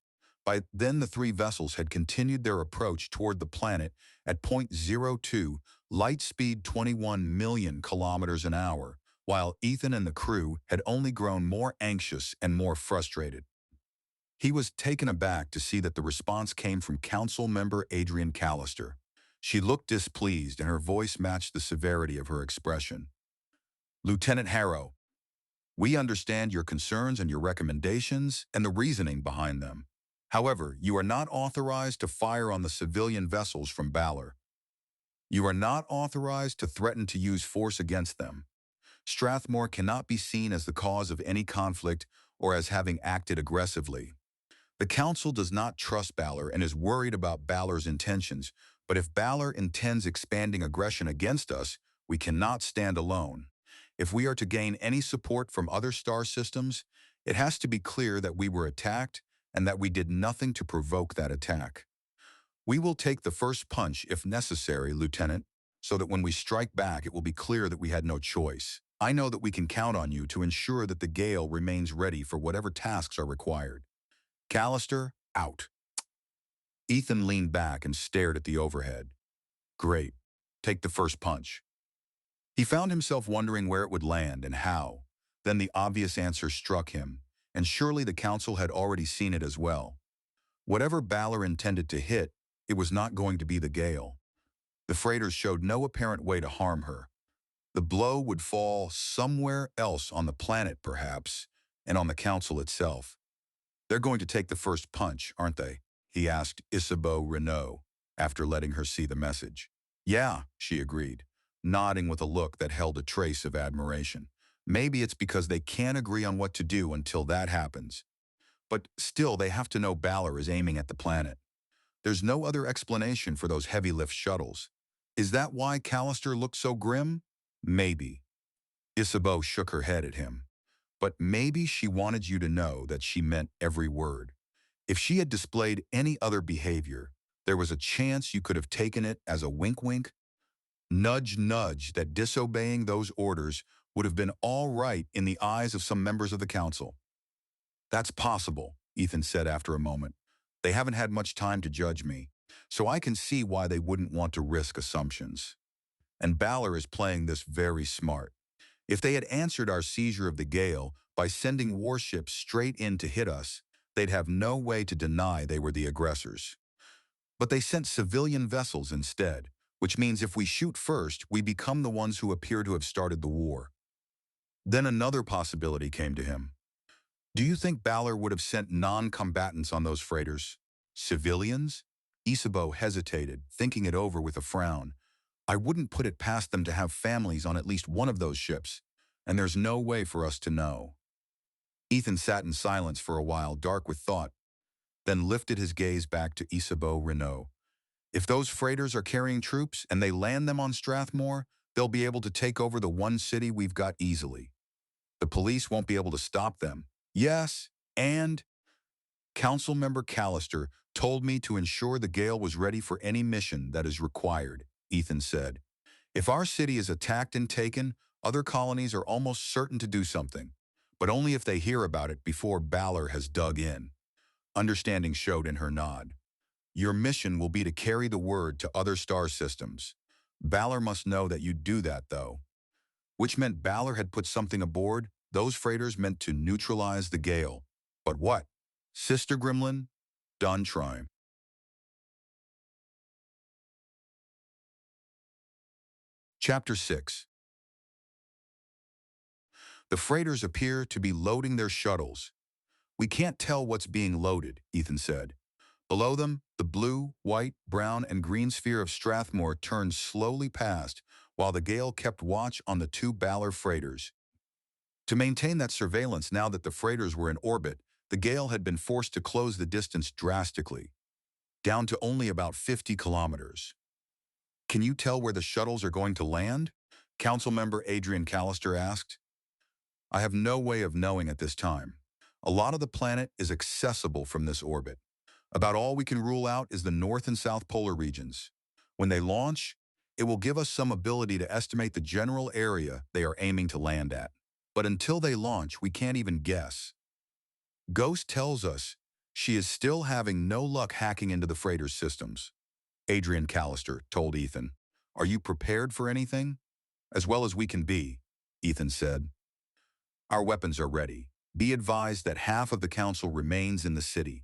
By then, the three vessels had continued their approach toward the planet at .02, light speed 21 million kilometers an hour, while Ethan and the crew had only grown more anxious and more frustrated. He was taken aback to see that the response came from Council member Adrian Callister. She looked displeased and her voice matched the severity of her expression. Lieutenant Harrow, we understand your concerns and your recommendations and the reasoning behind them. However, you are not authorized to fire on the civilian vessels from Balor. You are not authorized to threaten to use force against them. Strathmore cannot be seen as the cause of any conflict or as having acted aggressively. The Council does not trust Balor and is worried about Balor's intentions, but if Balor intends expanding aggression against us, we cannot stand alone. If we are to gain any support from other star systems, it has to be clear that we were attacked and that we did nothing to provoke that attack. We will take the first punch if necessary, Lieutenant, so that when we strike back it will be clear that we had no choice. I know that we can count on you to ensure that the Gale remains ready for whatever tasks are required. Callister, out. Ethan leaned back and stared at the overhead. Great. Take the first punch. He found himself wondering where it would land and how. Then the obvious answer struck him, and surely the council had already seen it as well. Whatever Balor intended to hit, it was not going to be the Gale. The freighters showed no apparent way to harm her. The blow would fall somewhere else on the planet, perhaps, and on the council itself. They're going to take the first punch, aren't they? He asked Isabeau Renault after letting her see the message. Yeah, she agreed, nodding with a look that held a trace of admiration. Maybe it's because they can't agree on what to do until that happens. But still, they have to know Balor is aiming at the planet. There's no other explanation for those heavy-lift shuttles. Is that why Callister looked so grim? Maybe. Isabeau shook her head at him. But maybe she wanted you to know that she meant every word. If she had displayed any other behavior, there was a chance you could have taken it as a wink-wink, nudge-nudge that disobeying those orders would have been all right in the eyes of some members of the council. That's possible, Ethan said after a moment. They haven't had much time to judge me, so I can see why they wouldn't want to risk assumptions. And Balor is playing this very smart. If they had answered our seizure of the Gale by sending warships straight in to hit us, they'd have no way to deny they were the aggressors. But they sent civilian vessels instead, which means if we shoot first, we become the ones who appear to have started the war. Then another possibility came to him. Do you think Balor would have sent non-combatants on those freighters? Civilians? Isabeau hesitated, thinking it over with a frown. I wouldn't put it past them to have families on at least one of those ships, and there's no way for us to know. Ethan sat in silence for a while, dark with thought, then lifted his gaze back to Isabeau Renault. If those freighters are carrying troops and they land them on Strathmore, they'll be able to take over the one city we've got easily. The police won't be able to stop them. Yes, and Council Member Callister told me to ensure the Gale was ready for any mission that is required, Ethan said. If our city is attacked and taken, other colonies are almost certain to do something, but only if they hear about it before Balor has dug in. Understanding showed in her nod. Your mission will be to carry the word to other star systems. Balor must know that you do that, though. Which meant Balor had put something aboard. Those freighters meant to neutralize the Gale. But what? Sister Gremlin? Done trying. Chapter 6. The freighters appear to be loading their shuttles. We can't tell what's being loaded, Ethan said. Below them, the blue, white, brown, and green sphere of Strathmore turned slowly past, while the Gale kept watch on the two Balor freighters. To maintain that surveillance now that the freighters were in orbit, the Gale had been forced to close the distance drastically, down to only about 50 kilometers. Can you tell where the shuttles are going to land? Council member Adrian Callister asked. I have no way of knowing at this time. A lot of the planet is accessible from this orbit. About all we can rule out is the North and South polar regions. When they launch, it will give us some ability to estimate the general area they are aiming to land at. But until they launch, we can't even guess. Ghost tells us she is still having no luck hacking into the freighter's systems. Adrian Callister told Ethan. Are you prepared for anything? As well as we can be, Ethan said. Our weapons are ready. Be advised that half of the council remains in the city.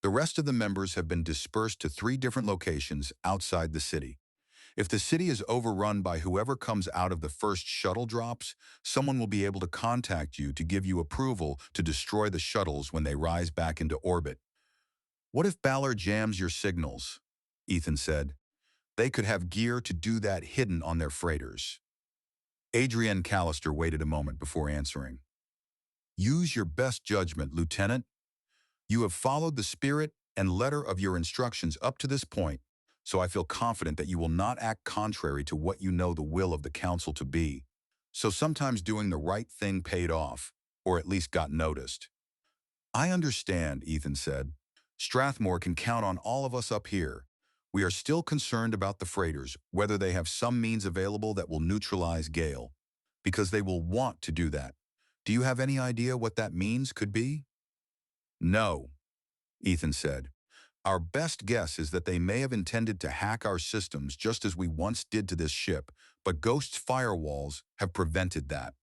The rest of the members have been dispersed to 3 different locations outside the city. If the city is overrun by whoever comes out of the first shuttle drops, someone will be able to contact you to give you approval to destroy the shuttles when they rise back into orbit. What if Balor jams your signals? Ethan said. They could have gear to do that hidden on their freighters. Adrian Callister waited a moment before answering. Use your best judgment, Lieutenant. You have followed the spirit and letter of your instructions up to this point, so I feel confident that you will not act contrary to what you know the will of the Council to be. So sometimes doing the right thing paid off, or at least got noticed. I understand, Ethan said. Strathmore can count on all of us up here. We are still concerned about the freighters, whether they have some means available that will neutralize Gale, because they will want to do that. Do you have any idea what that means could be? No, Ethan said. Our best guess is that they may have intended to hack our systems just as we once did to this ship, but Ghost's firewalls have prevented that.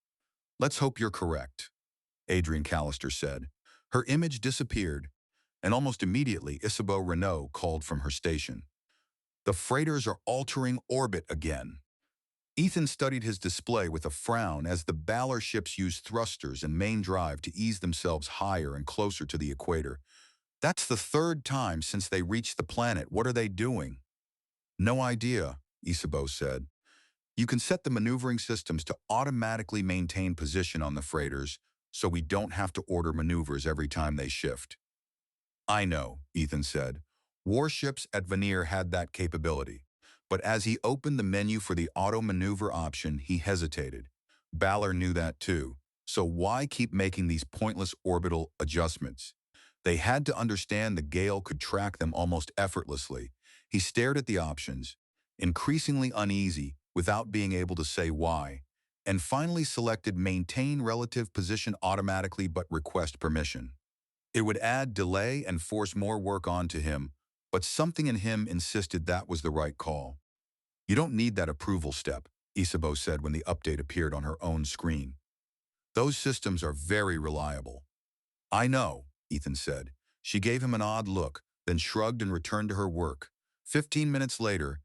Let's hope you're correct, Adrian Callister said. Her image disappeared, and almost immediately Isabeau Renault called from her station. The freighters are altering orbit again. Ethan studied his display with a frown as the Balor ships used thrusters and main drive to ease themselves higher and closer to the equator. That's the third time since they reached the planet. What are they doing? No idea, Isabeau said. You can set the maneuvering systems to automatically maintain position on the freighters so we don't have to order maneuvers every time they shift. I know, Ethan said. Warships at Veneer had that capability. But as he opened the menu for the auto maneuver option, he hesitated. Balor knew that too. So why keep making these pointless orbital adjustments? They had to understand the Gale could track them almost effortlessly. He stared at the options, increasingly uneasy without being able to say why, and finally selected Maintain Relative Position automatically but request permission. It would add delay and force more work onto him, but something in him insisted that was the right call. You don't need that approval step, Isabeau said when the update appeared on her own screen. Those systems are very reliable. I know, Ethan said. She gave him an odd look, then shrugged and returned to her work. 15 minutes later,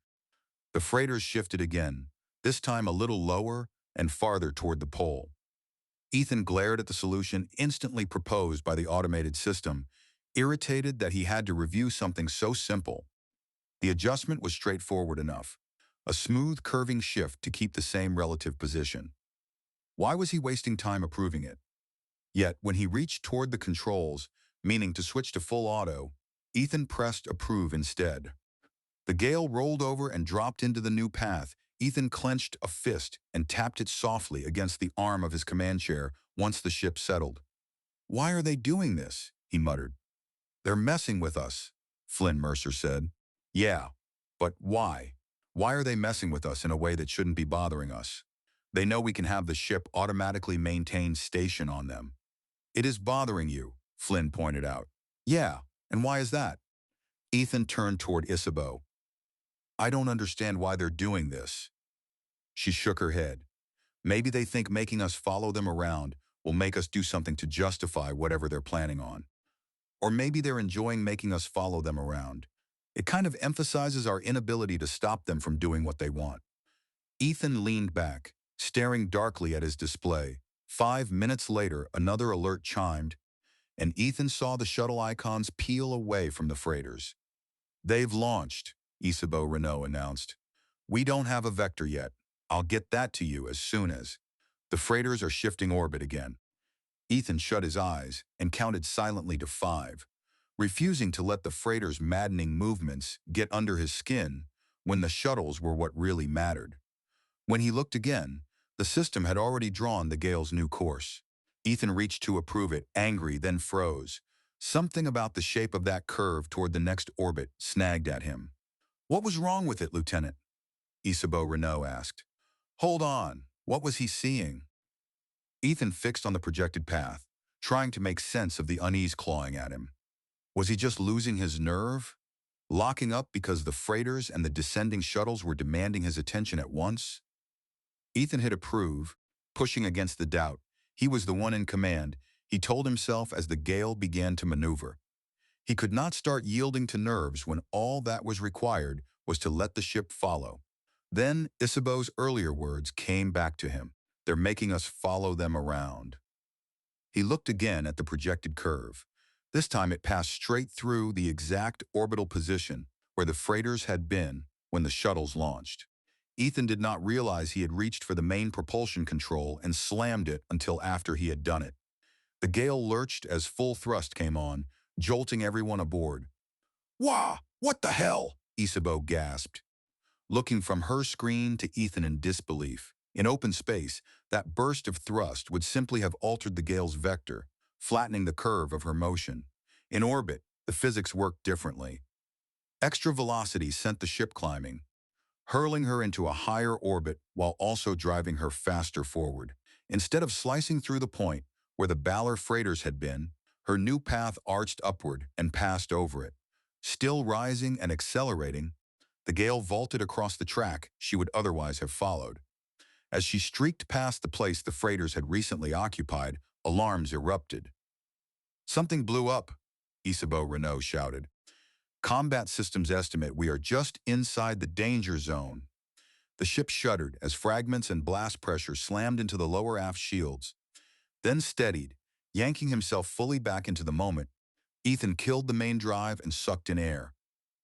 the freighters shifted again, this time a little lower and farther toward the pole. Ethan glared at the solution instantly proposed by the automated system, irritated that he had to review something so simple. The adjustment was straightforward enough, a smooth curving shift to keep the same relative position. Why was he wasting time approving it? Yet, when he reached toward the controls, meaning to switch to full auto, Ethan pressed approve instead. The Gale rolled over and dropped into the new path. Ethan clenched a fist and tapped it softly against the arm of his command chair once the ship settled. Why are they doing this? He muttered. They're messing with us, Flynn Mercer said. Yeah, but why? Why are they messing with us in a way that shouldn't be bothering us? They know we can have the ship automatically maintain station on them. It is bothering you, Flynn pointed out. Yeah, and why is that? Ethan turned toward Isabeau. I don't understand why they're doing this. She shook her head. Maybe they think making us follow them around will make us do something to justify whatever they're planning on. Or maybe they're enjoying making us follow them around. It kind of emphasizes our inability to stop them from doing what they want. Ethan leaned back, staring darkly at his display. 5 minutes later, another alert chimed, and Ethan saw the shuttle icons peel away from the freighters. They've launched, Isabeau Renault announced. We don't have a vector yet. I'll get that to you as soon as. The freighters are shifting orbit again. Ethan shut his eyes and counted silently to 5, refusing to let the freighter's maddening movements get under his skin when the shuttles were what really mattered. When he looked again, the system had already drawn the Gale's new course. Ethan reached to approve it, angry, then froze. Something about the shape of that curve toward the next orbit snagged at him. What was wrong with it, Lieutenant? Isabeau Renault asked. Hold on, what was he seeing? Ethan fixed on the projected path, trying to make sense of the unease clawing at him. Was he just losing his nerve? Locking up because the freighters and the descending shuttles were demanding his attention at once? Ethan hit approve, pushing against the doubt. He was the one in command, he told himself as the Gale began to maneuver. He could not start yielding to nerves when all that was required was to let the ship follow. Then Isabeau's earlier words came back to him. They're making us follow them around. He looked again at the projected curve. This time it passed straight through the exact orbital position where the freighters had been when the shuttles launched. Ethan did not realize he had reached for the main propulsion control and slammed it until after he had done it. The Gale lurched as full thrust came on, jolting everyone aboard. Wah! What the hell? Isabeau gasped, looking from her screen to Ethan in disbelief. In open space, that burst of thrust would simply have altered the Gale's vector, flattening the curve of her motion. In orbit, the physics worked differently. Extra velocity sent the ship climbing, hurling her into a higher orbit while also driving her faster forward. Instead of slicing through the point where the Balor freighters had been, her new path arched upward and passed over it. Still rising and accelerating, the gale vaulted across the track she would otherwise have followed. As she streaked past the place the freighters had recently occupied, alarms erupted. "Something blew up," Isabeau Renault shouted. "Combat systems estimate we are just inside the danger zone." The ship shuddered as fragments and blast pressure slammed into the lower aft shields, then steadied, yanking himself fully back into the moment. Ethan killed the main drive and sucked in air.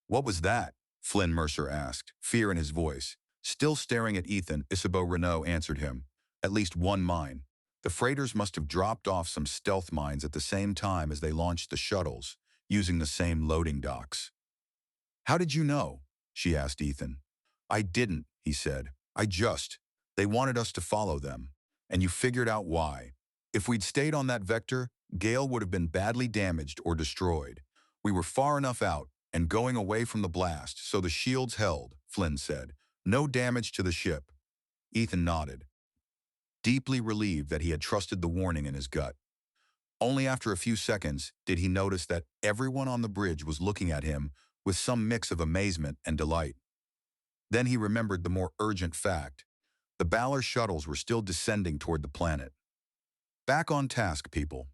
"What was that?" Flynn Mercer asked, fear in his voice. Still staring at Ethan, Isabeau Renault answered him. "At least one mine. The freighters must have dropped off some stealth mines at the same time as they launched the shuttles, using the same loading docks." "How did you know?" she asked Ethan. "I didn't," he said. They wanted us to follow them. And you figured out why. If we'd stayed on that vector, Gale would have been badly damaged or destroyed. We were far enough out and going away from the blast, so the shields held," Flynn said. "No damage to the ship." Ethan nodded, deeply relieved that he had trusted the warning in his gut. Only after a few seconds did he notice that everyone on the bridge was looking at him with some mix of amazement and delight. Then he remembered the more urgent fact. The Balor shuttles were still descending toward the planet. "Back on task, people.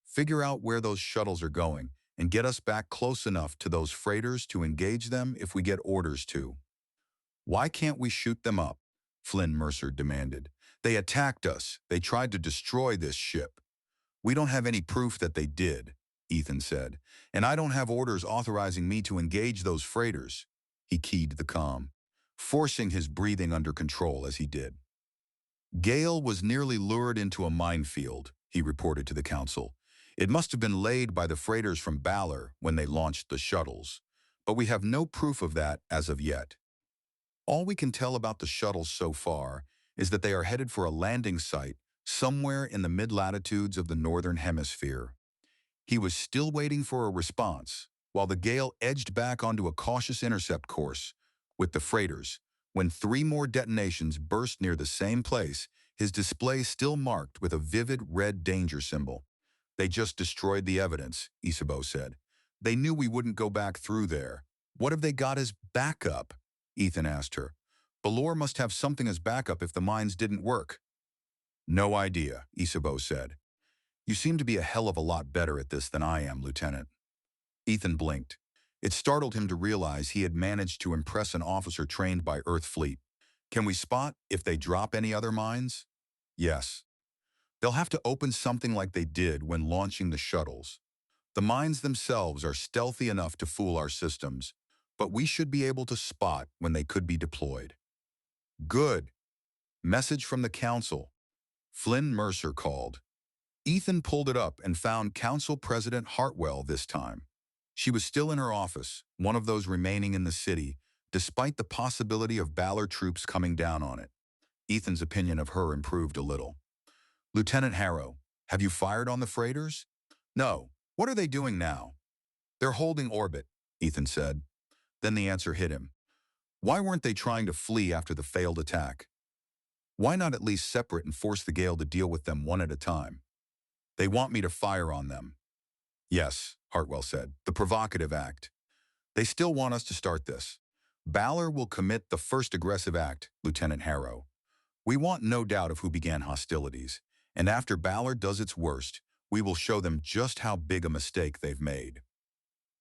Figure out where those shuttles are going and get us back close enough to those freighters to engage them if we get orders to." "Why can't we shoot them up?" Flynn Mercer demanded. "They attacked us. They tried to destroy this ship." "We don't have any proof that they did," Ethan said. "And I don't have orders authorizing me to engage those freighters." He keyed the comm, forcing his breathing under control as he did. "Gale was nearly lured into a minefield," he reported to the council. "It must have been laid by the freighters from Balor when they launched the shuttles. But we have no proof of that as of yet. All we can tell about the shuttles so far is that they are headed for a landing site somewhere in the mid-latitudes of the Northern Hemisphere." He was still waiting for a response, while the Gale edged back onto a cautious intercept course with the freighters, when 3 more detonations burst near the same place, his display still marked with a vivid red danger symbol. "They just destroyed the evidence," Isabeau said. "They knew we wouldn't go back through there." "What have they got as backup?" Ethan asked her. "Balor must have something as backup if the mines didn't work." "No idea," Isabeau said. "You seem to be a hell of a lot better at this than I am, Lieutenant." Ethan blinked. It startled him to realize he had managed to impress an officer trained by Earth Fleet. "Can we spot if they drop any other mines?" "Yes. They'll have to open something like they did when launching the shuttles. The mines themselves are stealthy enough to fool our systems, but we should be able to spot when they could be deployed." "Good. Message from the Council." Flynn Mercer called. Ethan pulled it up and found Council President Hartwell this time. She was still in her office, one of those remaining in the city, despite the possibility of Balor troops coming down on it. Ethan's opinion of her improved a little. "Lieutenant Harrow, have you fired on the freighters?" "No. What are they doing now?" "They're holding orbit," Ethan said. Then the answer hit him. Why weren't they trying to flee after the failed attack? Why not at least separate and force the Gale to deal with them one at a time? "They want me to fire on them." "Yes," Hartwell said, "the provocative act. They still want us to start this. Balor will commit the first aggressive act, Lieutenant Harrow. We want no doubt of who began hostilities, and after Balor does its worst, we will show them just how big a mistake they've made."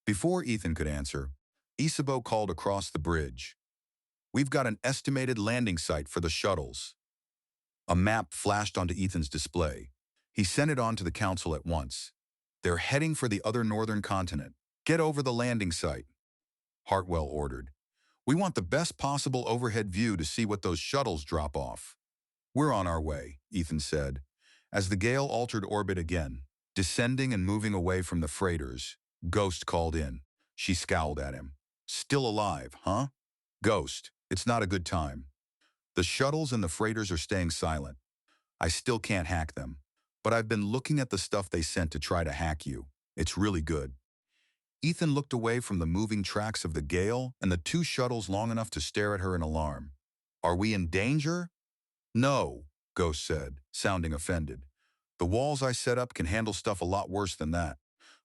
Before Ethan could answer, Isabeau called across the bridge. "We've got an estimated landing site for the shuttles." A map flashed onto Ethan's display. He sent it on to the council at once. "They're heading for the other northern continent. Get over the landing site," Hartwell ordered. "We want the best possible overhead view to see what those shuttles drop off." "We're on our way," Ethan said. As the Gale altered orbit again, descending and moving away from the freighters, Ghost called in. She scowled at him. "Still alive, huh?" "Ghost, it's not a good time. The shuttles and the freighters are staying silent. I still can't hack them. But I've been looking at the stuff they sent to try to hack you. It's really good." Ethan looked away from the moving tracks of the Gale and the 2 shuttles long enough to stare at her in alarm. "Are we in danger?" "No," Ghost said, sounding offended. "The walls I set up can handle stuff a lot worse than that.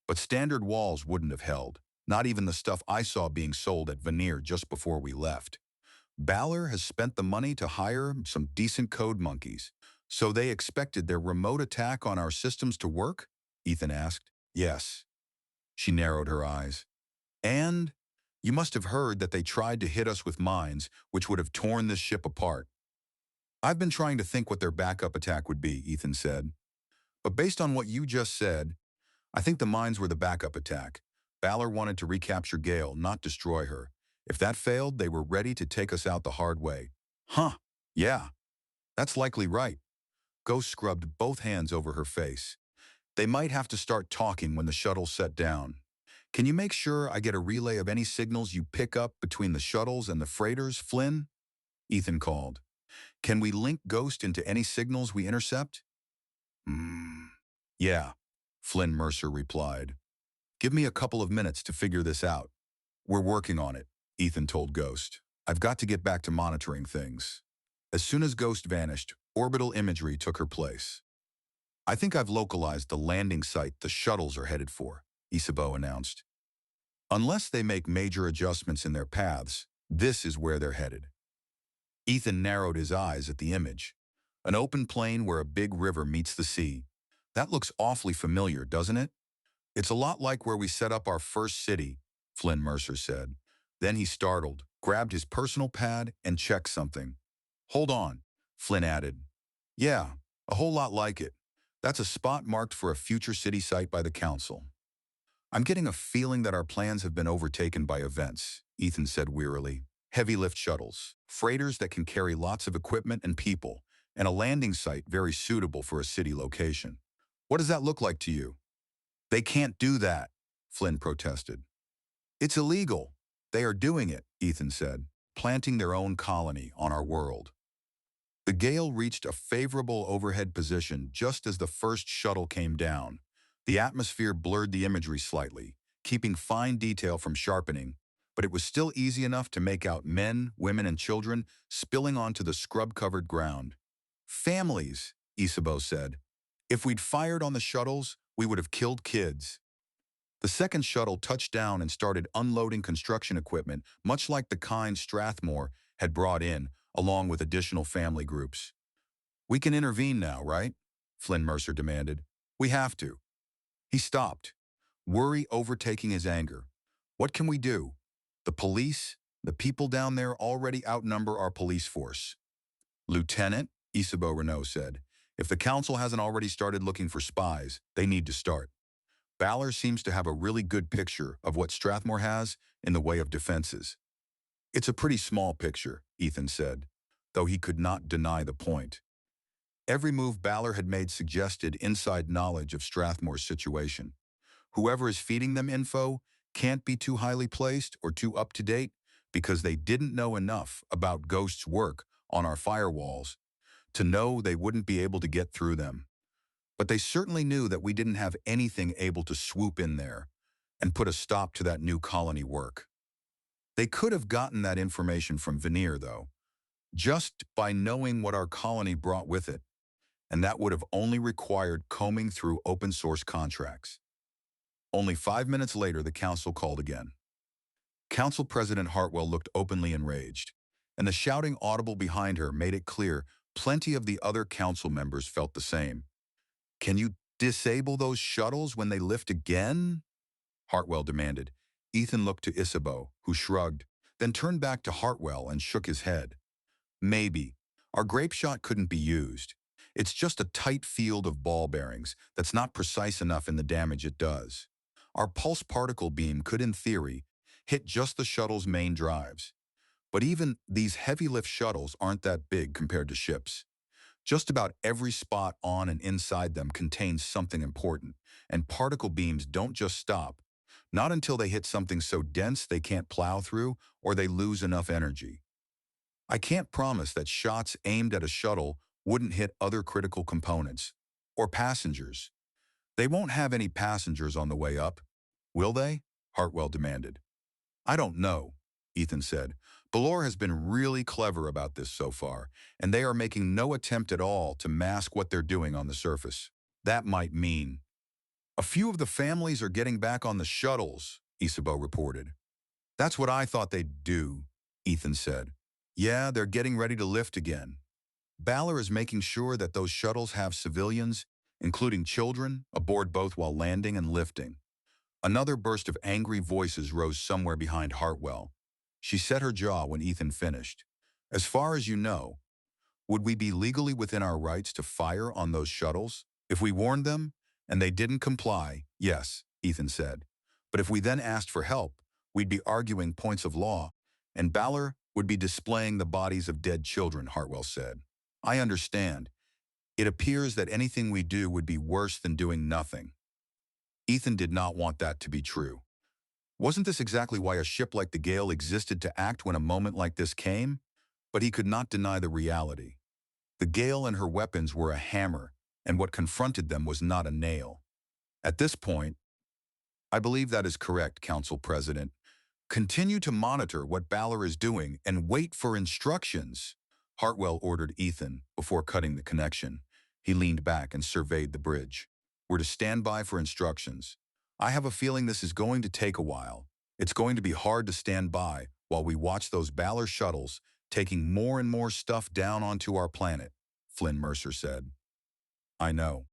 But standard walls wouldn't have held. Not even the stuff I saw being sold at Veneer just before we left. Balor has spent the money to hire some decent code monkeys. So they expected their remote attack on our systems to work? Ethan asked. Yes. She narrowed her eyes. And you must have heard that they tried to hit us with mines, which would have torn this ship apart. I've been trying to think what their backup attack would be, Ethan said. But based on what you just said, I think the mines were the backup attack. Balor wanted to recapture Gale, not destroy her. If that failed, they were ready to take us out the hard way. Huh, yeah, that's likely right. Ghost scrubbed both hands over her face. They might have to start talking when the shuttle set down. Can you make sure I get a relay of any signals you pick up between the shuttles and the freighters, Flynn? Ethan called. Can we link Ghost into any signals we intercept? Yeah, Flynn Mercer replied. Give me a couple of minutes to figure this out. We're working on it, Ethan told Ghost. I've got to get back to monitoring things. As soon as Ghost vanished, orbital imagery took her place. I think I've localized the landing site the shuttles are headed for, Isabeau announced. Unless they make major adjustments in their paths, this is where they're headed. Ethan narrowed his eyes at the image. An open plain where a big river meets the sea. That looks awfully familiar, doesn't it? It's a lot like where we set up our first city, Flynn Mercer said. Then he startled, grabbed his personal pad, and checked something. Hold on, Flynn added. Yeah, a whole lot like it. That's a spot marked for a future city site by the council. I'm getting a feeling that our plans have been overtaken by events, Ethan said wearily. Heavy lift shuttles, freighters that can carry lots of equipment and people, and a landing site very suitable for a city location. What does that look like to you? They can't do that, Flynn protested. It's illegal. They are doing it, Ethan said, planting their own colony on our world. The gale reached a favorable overhead position just as the first shuttle came down. The atmosphere blurred the imagery slightly, keeping fine detail from sharpening, but it was still easy enough to make out men, women, and children spilling onto the scrub-covered ground. Families, Isabeau said. If we'd fired on the shuttles, we would have killed kids. The second shuttle touched down and started unloading construction equipment, much like the kind Strathmore had brought in, along with additional family groups. We can intervene now, right? Flynn Mercer demanded. We have to. He stopped, worry overtaking his anger. What can we do? The police, the people down there already outnumber our police force. Lieutenant, Isabeau Renault said, if the council hasn't already started looking for spies, they need to start. Balor seems to have a really good picture of what Strathmore has in the way of defenses. It's a pretty small picture, Ethan said, though he could not deny the point. Every move Balor had made suggested inside knowledge of Strathmore's situation. Whoever is feeding them info can't be too highly placed or too up-to-date because they didn't know enough about Ghost's work on our firewalls to know they wouldn't be able to get through them. But they certainly knew that we didn't have anything able to swoop in there and put a stop to that new colony work. They could have gotten that information from Veneer, though, just by knowing what our colony brought with it, and that would have only required combing through open-source contracts. Only 5 minutes later, the council called again. Council President Hartwell looked openly enraged, and the shouting audible behind her made it clear plenty of the other council members felt the same. Can you disable those shuttles when they lift again? Hartwell demanded. Ethan looked to Isabeau, who shrugged, then turned back to Hartwell and shook his head. Maybe. Our grape shot couldn't be used. It's just a tight field of ball bearings that's not precise enough in the damage it does. Our pulse particle beam could, in theory, hit just the shuttle's main drives. But even these heavy lift shuttles aren't that big compared to ships. Just about every spot on and inside them contains something important, and particle beams don't just stop, not until they hit something so dense they can't plow through or they lose enough energy. I can't promise that shots aimed at a shuttle wouldn't hit other critical components, or passengers. They won't have any passengers on the way up, will they? Hartwell demanded. I don't know, Ethan said. Balor has been really clever about this so far, and they are making no attempt at all to mask what they're doing on the surface. That might mean a few of the families are getting back on the shuttles, Isabeau reported. That's what I thought they'd do, Ethan said. Yeah, they're getting ready to lift again. Balor is making sure that those shuttles have civilians, including children, aboard both while landing and lifting. Another burst of angry voices rose somewhere behind Hartwell. She set her jaw when Ethan finished. As far as you know, would we be legally within our rights to fire on those shuttles? If we warned them and they didn't comply, yes, Ethan said. But if we then asked for help, we'd be arguing points of law, and Balor would be displaying the bodies of dead children, Hartwell said. I understand. It appears that anything we do would be worse than doing nothing. Ethan did not want that to be true. Wasn't this exactly why a ship like the Gale existed to act when a moment like this came? But he could not deny the reality. The Gale and her weapons were a hammer, and what confronted them was not a nail. At this point, I believe that is correct, Council President. Continue to monitor what Balor is doing and wait for instructions, Hartwell ordered Ethan before cutting the connection. He leaned back and surveyed the bridge. We're to stand by for instructions. I have a feeling this is going to take a while. It's going to be hard to stand by while we watch those Balor shuttles taking more and more stuff down onto our planet, Flynn Mercer said. I know.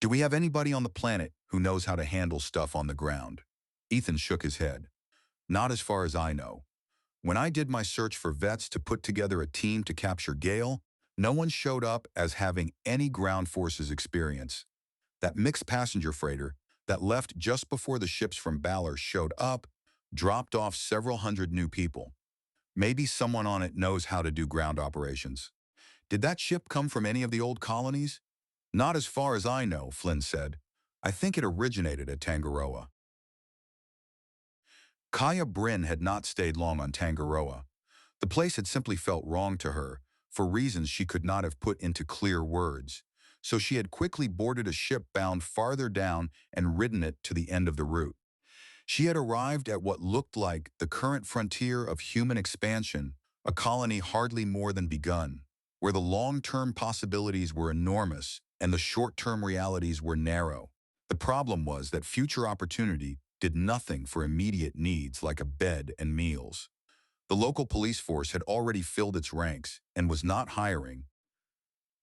Do we have anybody on the planet who knows how to handle stuff on the ground? Ethan shook his head. Not as far as I know. When I did my search for vets to put together a team to capture Gale, no one showed up as having any ground forces experience. That mixed passenger freighter that left just before the ships from Balor showed up dropped off several hundred new people. Maybe someone on it knows how to do ground operations. Did that ship come from any of the old colonies? Not as far as I know, Flynn said. I think it originated at Tangaroa. Kaya Bryn had not stayed long on Tangaroa. The place had simply felt wrong to her, for reasons she could not have put into clear words. So she had quickly boarded a ship bound farther down and ridden it to the end of the route. She had arrived at what looked like the current frontier of human expansion, a colony hardly more than begun, where the long-term possibilities were enormous and the short-term realities were narrow. The problem was that future opportunity did nothing for immediate needs like a bed and meals. The local police force had already filled its ranks and was not hiring,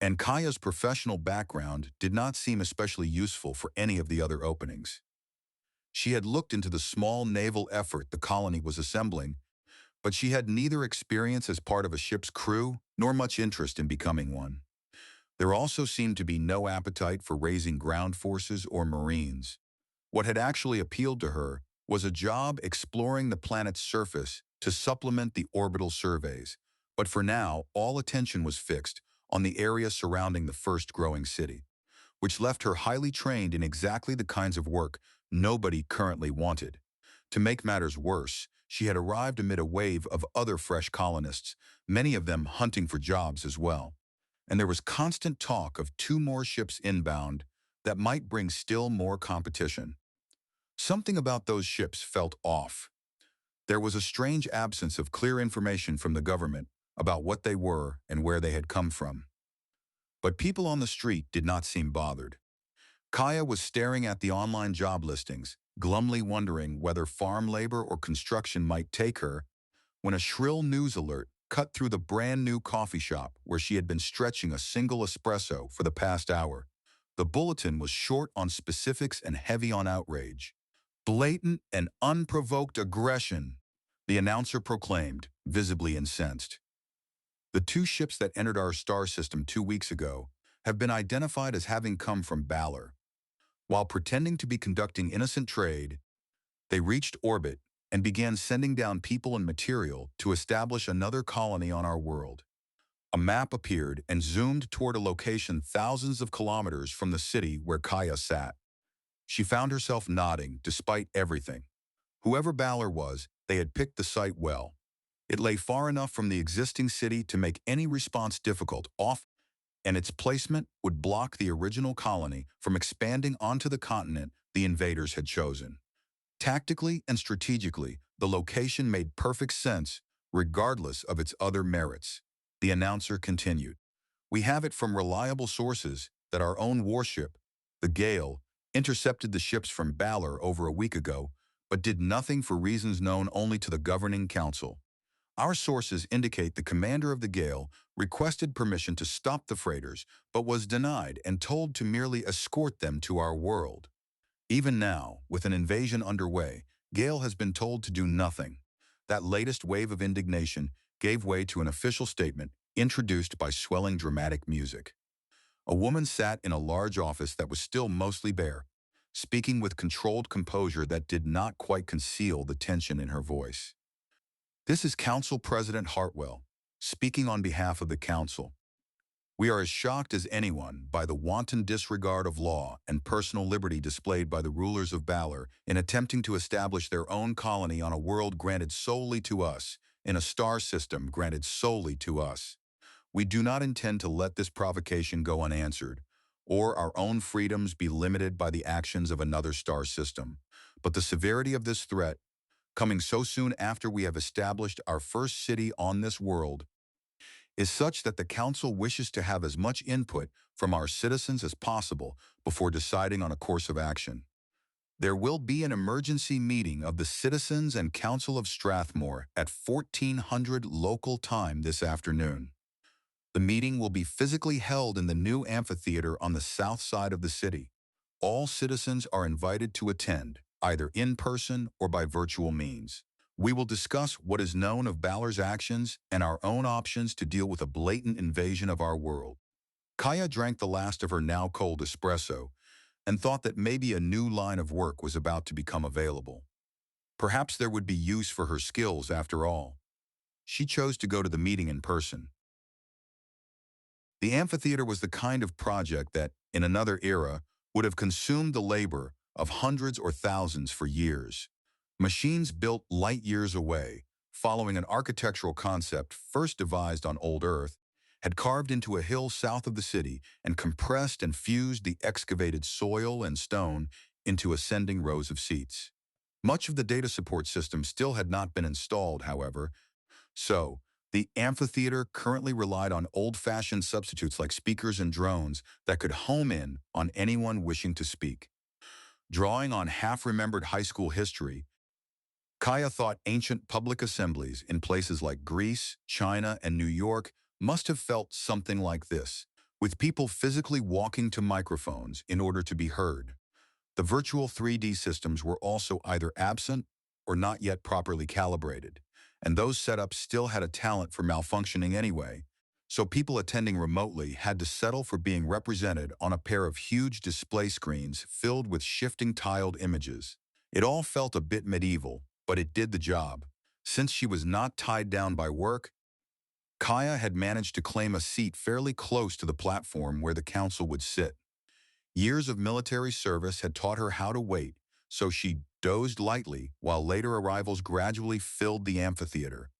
and Kaya's professional background did not seem especially useful for any of the other openings. She had looked into the small naval effort the colony was assembling, but she had neither experience as part of a ship's crew nor much interest in becoming one. There also seemed to be no appetite for raising ground forces or Marines. What had actually appealed to her was a job exploring the planet's surface to supplement the orbital surveys, but for now, all attention was fixed on the area surrounding the first growing city, which left her highly trained in exactly the kinds of work nobody currently wanted. To make matters worse, she had arrived amid a wave of other fresh colonists, many of them hunting for jobs as well. And there was constant talk of 2 more ships inbound that might bring still more competition. Something about those ships felt off. There was a strange absence of clear information from the government about what they were and where they had come from. But people on the street did not seem bothered. Kaya was staring at the online job listings, glumly wondering whether farm labor or construction might take her, when a shrill news alert cut through the brand new coffee shop where she had been stretching a single espresso for the past hour. The bulletin was short on specifics and heavy on outrage. Blatant and unprovoked aggression, the announcer proclaimed, visibly incensed. The 2 ships that entered our star system 2 weeks ago have been identified as having come from Balor. While pretending to be conducting innocent trade, they reached orbit and began sending down people and material to establish another colony on our world. A map appeared and zoomed toward a location thousands of kilometers from the city where Kaya sat. She found herself nodding despite everything. Whoever Balor was, they had picked the site well. It lay far enough from the existing city to make any response difficult, and its placement would block the original colony from expanding onto the continent the invaders had chosen. Tactically and strategically, the location made perfect sense, regardless of its other merits. The announcer continued. We have it from reliable sources that our own warship, the Gale, intercepted the ships from Balor over a week ago, but did nothing for reasons known only to the governing council. Our sources indicate the commander of the Gale requested permission to stop the freighters, but was denied and told to merely escort them to our world. Even now, with an invasion underway, Gale has been told to do nothing. That latest wave of indignation gave way to an official statement introduced by swelling dramatic music. A woman sat in a large office that was still mostly bare, speaking with controlled composure that did not quite conceal the tension in her voice. This is Council President Hartwell, speaking on behalf of the Council. We are as shocked as anyone by the wanton disregard of law and personal liberty displayed by the rulers of Balor in attempting to establish their own colony on a world granted solely to us, in a star system granted solely to us. We do not intend to let this provocation go unanswered, or our own freedoms be limited by the actions of another star system. But the severity of this threat, coming so soon after we have established our first city on this world, is such that the Council wishes to have as much input from our citizens as possible before deciding on a course of action. There will be an emergency meeting of the Citizens and Council of Strathmore at 1400 local time this afternoon. The meeting will be physically held in the new amphitheater on the south side of the city. All citizens are invited to attend, either in person or by virtual means. We will discuss what is known of Balor's actions and our own options to deal with a blatant invasion of our world. Kaya drank the last of her now cold espresso and thought that maybe a new line of work was about to become available. Perhaps there would be use for her skills after all. She chose to go to the meeting in person. The amphitheater was the kind of project that, in another era, would have consumed the labor of hundreds or thousands for years. Machines built light years away, following an architectural concept first devised on old Earth, had carved into a hill south of the city and compressed and fused the excavated soil and stone into ascending rows of seats. Much of the data support system still had not been installed, however, so the amphitheater currently relied on old-fashioned substitutes like speakers and drones that could home in on anyone wishing to speak. Drawing on half-remembered high school history, Kaya thought ancient public assemblies in places like Greece, China, and New York must have felt something like this, with people physically walking to microphones in order to be heard. The virtual 3D systems were also either absent or not yet properly calibrated, and those setups still had a talent for malfunctioning anyway, so people attending remotely had to settle for being represented on a pair of huge display screens filled with shifting tiled images. It all felt a bit medieval, but it did the job. Since she was not tied down by work, Kaya had managed to claim a seat fairly close to the platform where the council would sit. Years of military service had taught her how to wait, so she dozed lightly while later arrivals gradually filled the amphitheater.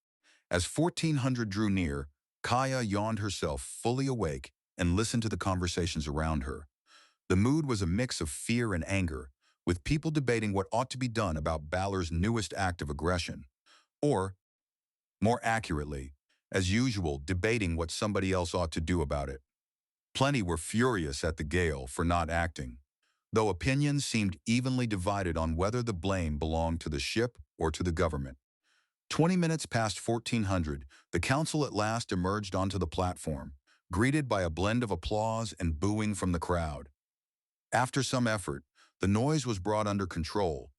As 1400 drew near, Kaya yawned herself fully awake and listened to the conversations around her. The mood was a mix of fear and anger, with people debating what ought to be done about Balor's newest act of aggression, or, more accurately, as usual, debating what somebody else ought to do about it. Plenty were furious at the Gale for not acting, though opinions seemed evenly divided on whether the blame belonged to the ship or to the government. 20 minutes past 1400, the council at last emerged onto the platform, greeted by a blend of applause and booing from the crowd. After some effort, the noise was brought under control,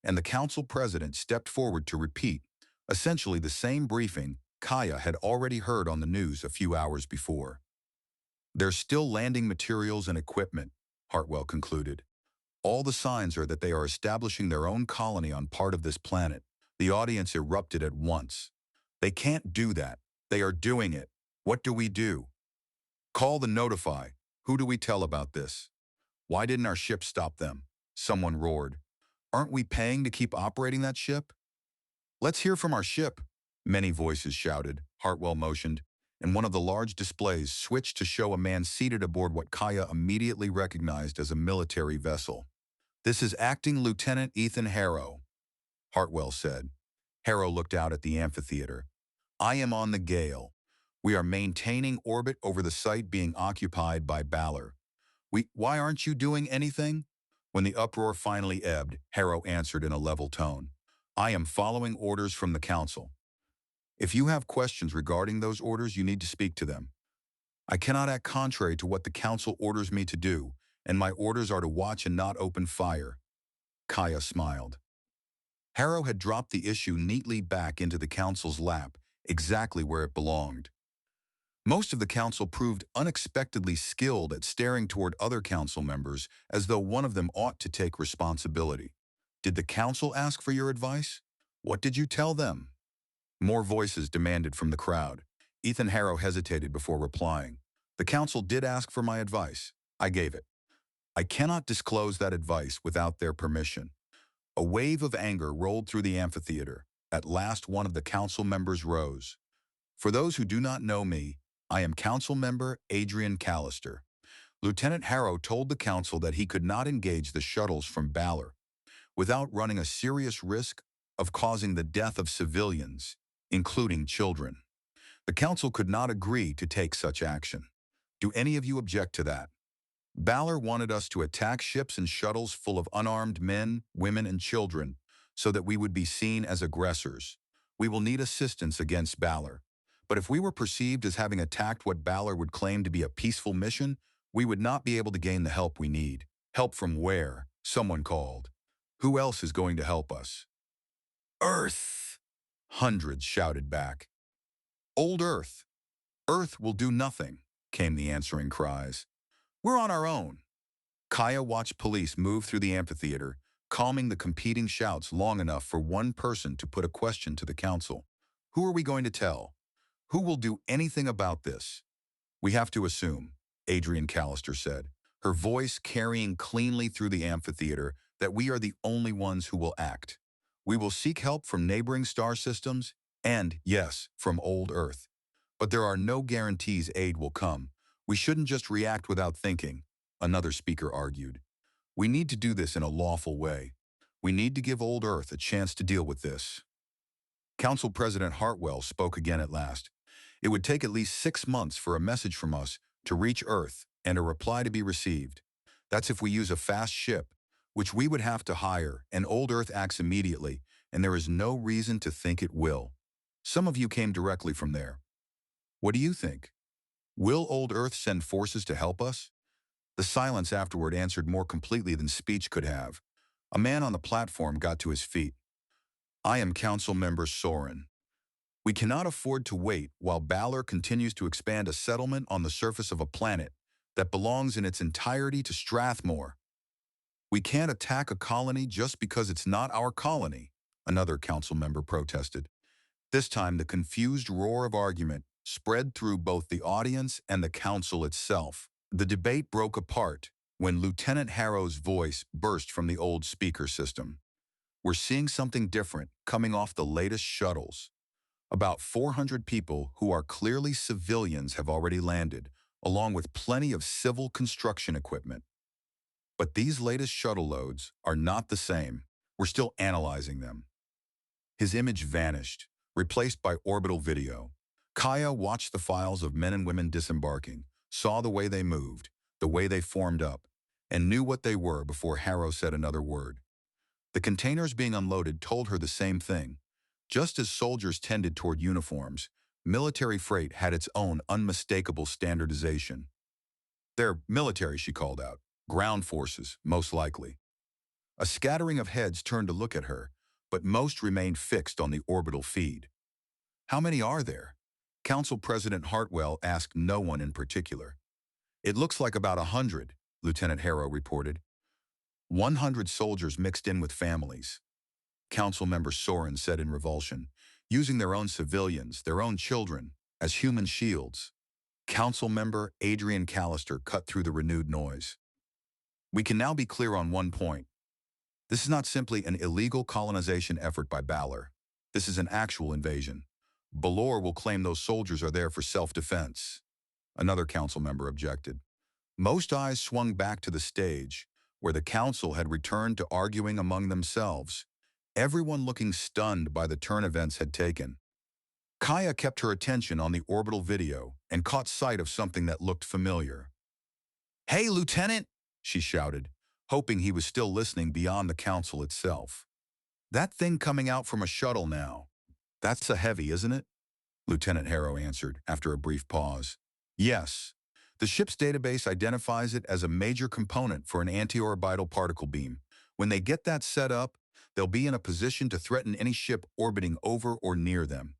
and the council president stepped forward to repeat, essentially the same briefing Kaya had already heard on the news a few hours before. "They're still landing materials and equipment," Hartwell concluded. "All the signs are that they are establishing their own colony on part of this planet." The audience erupted at once. "They can't do that. They are doing it. What do we do? Call the notify. Who do we tell about this? Why didn't our ship stop them?" Someone roared. "Aren't we paying to keep operating that ship?" "Let's hear from our ship," many voices shouted. Hartwell motioned, and one of the large displays switched to show a man seated aboard what Kaya immediately recognized as a military vessel. "This is Acting Lieutenant Ethan Harrow," Hartwell said. Harrow looked out at the amphitheater. "I am on the Gale. We are maintaining orbit over the site being occupied by Balor. Why aren't you doing anything?" When the uproar finally ebbed, Harrow answered in a level tone. I am following orders from the council. If you have questions regarding those orders, you need to speak to them. I cannot act contrary to what the council orders me to do, and my orders are to watch and not open fire. Kaya smiled. Harrow had dropped the issue neatly back into the council's lap, exactly where it belonged. Most of the council proved unexpectedly skilled at staring toward other council members as though one of them ought to take responsibility. Did the council ask for your advice? What did you tell them? More voices demanded from the crowd. Ethan Harrow hesitated before replying. The council did ask for my advice. I gave it. I cannot disclose that advice without their permission. A wave of anger rolled through the amphitheater. At last, one of the council members rose. For those who do not know me, I am Council Member Adrian Callister. Lieutenant Harrow told the council that he could not engage the shuttles from Balor without running a serious risk of causing the death of civilians, including children. The council could not agree to take such action. Do any of you object to that? Balor wanted us to attack ships and shuttles full of unarmed men, women, and children so that we would be seen as aggressors. We will need assistance against Balor. But if we were perceived as having attacked what Balor would claim to be a peaceful mission, we would not be able to gain the help we need. Help from where? Someone called. Who else is going to help us? Earth! Hundreds shouted back. Old Earth. Earth will do nothing, came the answering cries. We're on our own. Kaya watched police move through the amphitheater, calming the competing shouts long enough for one person to put a question to the council. Who are we going to tell? Who will do anything about this? We have to assume, Adrian Callister said, her voice carrying cleanly through the amphitheater, that we are the only ones who will act. We will seek help from neighboring star systems and, yes, from old Earth. But there are no guarantees aid will come. We shouldn't just react without thinking, another speaker argued. We need to do this in a lawful way. We need to give old Earth a chance to deal with this. Council President Hartwell spoke again at last. It would take at least 6 months for a message from us to reach Earth and a reply to be received. That's if we use a fast ship, which we would have to hire, and old Earth acts immediately, and there is no reason to think it will. Some of you came directly from there. What do you think? Will old Earth send forces to help us? The silence afterward answered more completely than speech could have. A man on the platform got to his feet. I am Council Member Soren. We cannot afford to wait while Balor continues to expand a settlement on the surface of a planet that belongs in its entirety to Strathmore. We can't attack a colony just because it's not our colony, another council member protested. This time, the confused roar of argument spread through both the audience and the council itself. The debate broke apart when Lieutenant Harrow's voice burst from the old speaker system. We're seeing something different coming off the latest shuttles. About 400 people who are clearly civilians have already landed, along with plenty of civil construction equipment. But these latest shuttle loads are not the same. We're still analyzing them. His image vanished, replaced by orbital video. Kaya watched the files of men and women disembarking, saw the way they moved, the way they formed up, and knew what they were before Harrow said another word. The containers being unloaded told her the same thing. Just as soldiers tended toward uniforms, military freight had its own unmistakable standardization. They're military, she called out. Ground forces, most likely. A scattering of heads turned to look at her, but most remained fixed on the orbital feed. How many are there? Council President Hartwell asked no one in particular. It looks like about 100, Lieutenant Harrow reported. 100 soldiers mixed in with families. Council Member Soren said in revulsion, using their own civilians, their own children, as human shields. Council Member Adrian Callister cut through the renewed noise. We can now be clear on one point. This is not simply an illegal colonization effort by Balor. This is an actual invasion. Balor will claim those soldiers are there for self-defense. Another council member objected. Most eyes swung back to the stage, where the council had returned to arguing among themselves, everyone looking stunned by the turn events had taken. Kaya kept her attention on the orbital video and caught sight of something that looked familiar. Hey, Lieutenant, she shouted, hoping he was still listening beyond the council itself. That thing coming out from a shuttle now. That's a heavy, isn't it? Lieutenant Harrow answered, after a brief pause. Yes. The ship's database identifies it as a major component for an anti-orbital particle beam. When they get that set up, they'll be in a position to threaten any ship orbiting over or near them.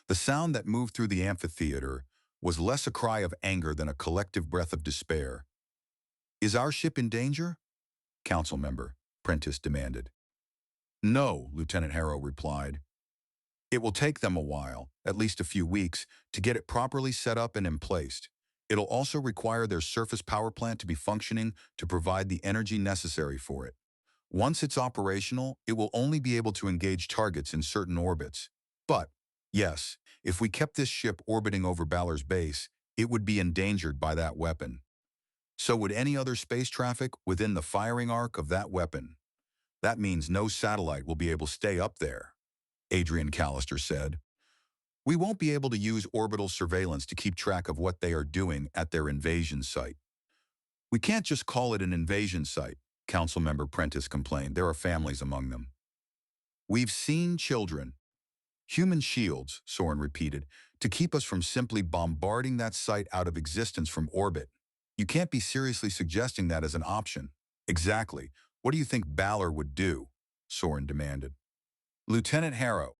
The sound that moved through the amphitheater was less a cry of anger than a collective breath of despair. Is our ship in danger? Council member Prentice demanded. No, Lieutenant Harrow replied. It will take them a while, at least a few weeks, to get it properly set up and emplaced. It'll also require their surface power plant to be functioning to provide the energy necessary for it. Once it's operational, it will only be able to engage targets in certain orbits. But, yes, if we kept this ship orbiting over Balor's base, it would be endangered by that weapon. So would any other space traffic within the firing arc of that weapon. That means no satellite will be able to stay up there, Adrian Callister said. We won't be able to use orbital surveillance to keep track of what they are doing at their invasion site. We can't just call it an invasion site, Councilmember Prentice complained. There are families among them. We've seen children. Human shields, Soren repeated, to keep us from simply bombarding that site out of existence from orbit. You can't be seriously suggesting that as an option. Exactly. What do you think Balor would do? Soren demanded. Lieutenant Harrow,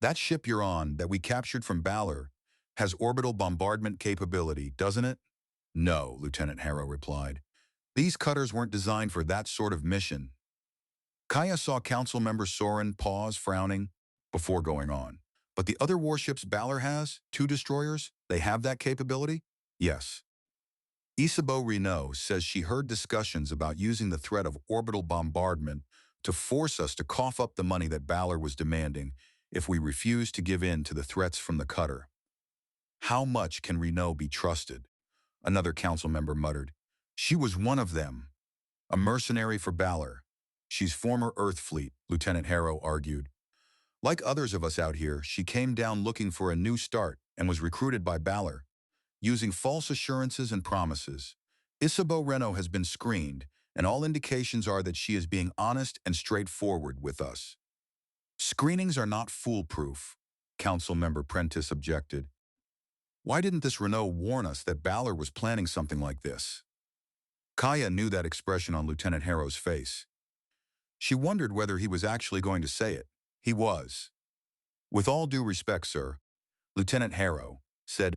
that ship you're on that we captured from Balor has orbital bombardment capability, doesn't it? No, Lieutenant Harrow replied. These cutters weren't designed for that sort of mission. Kaya saw Councilmember Soren pause, frowning, before going on. But the other warships Balor has, 2 destroyers, they have that capability? Yes. Isabeau Renault says she heard discussions about using the threat of orbital bombardment to force us to cough up the money that Balor was demanding if we refuse to give in to the threats from the cutter. How much can Renault be trusted? Another council member muttered. She was one of them. A mercenary for Balor. She's former Earth Fleet, Lieutenant Harrow argued. Like others of us out here, she came down looking for a new start and was recruited by Balor, using false assurances and promises. Isabeau Renault has been screened, and all indications are that she is being honest and straightforward with us. Screenings are not foolproof, Councilmember Prentice objected. Why didn't this Renault warn us that Balor was planning something like this? Kaya knew that expression on Lieutenant Harrow's face. She wondered whether he was actually going to say it. He was. With all due respect, sir, Lieutenant Harrow said,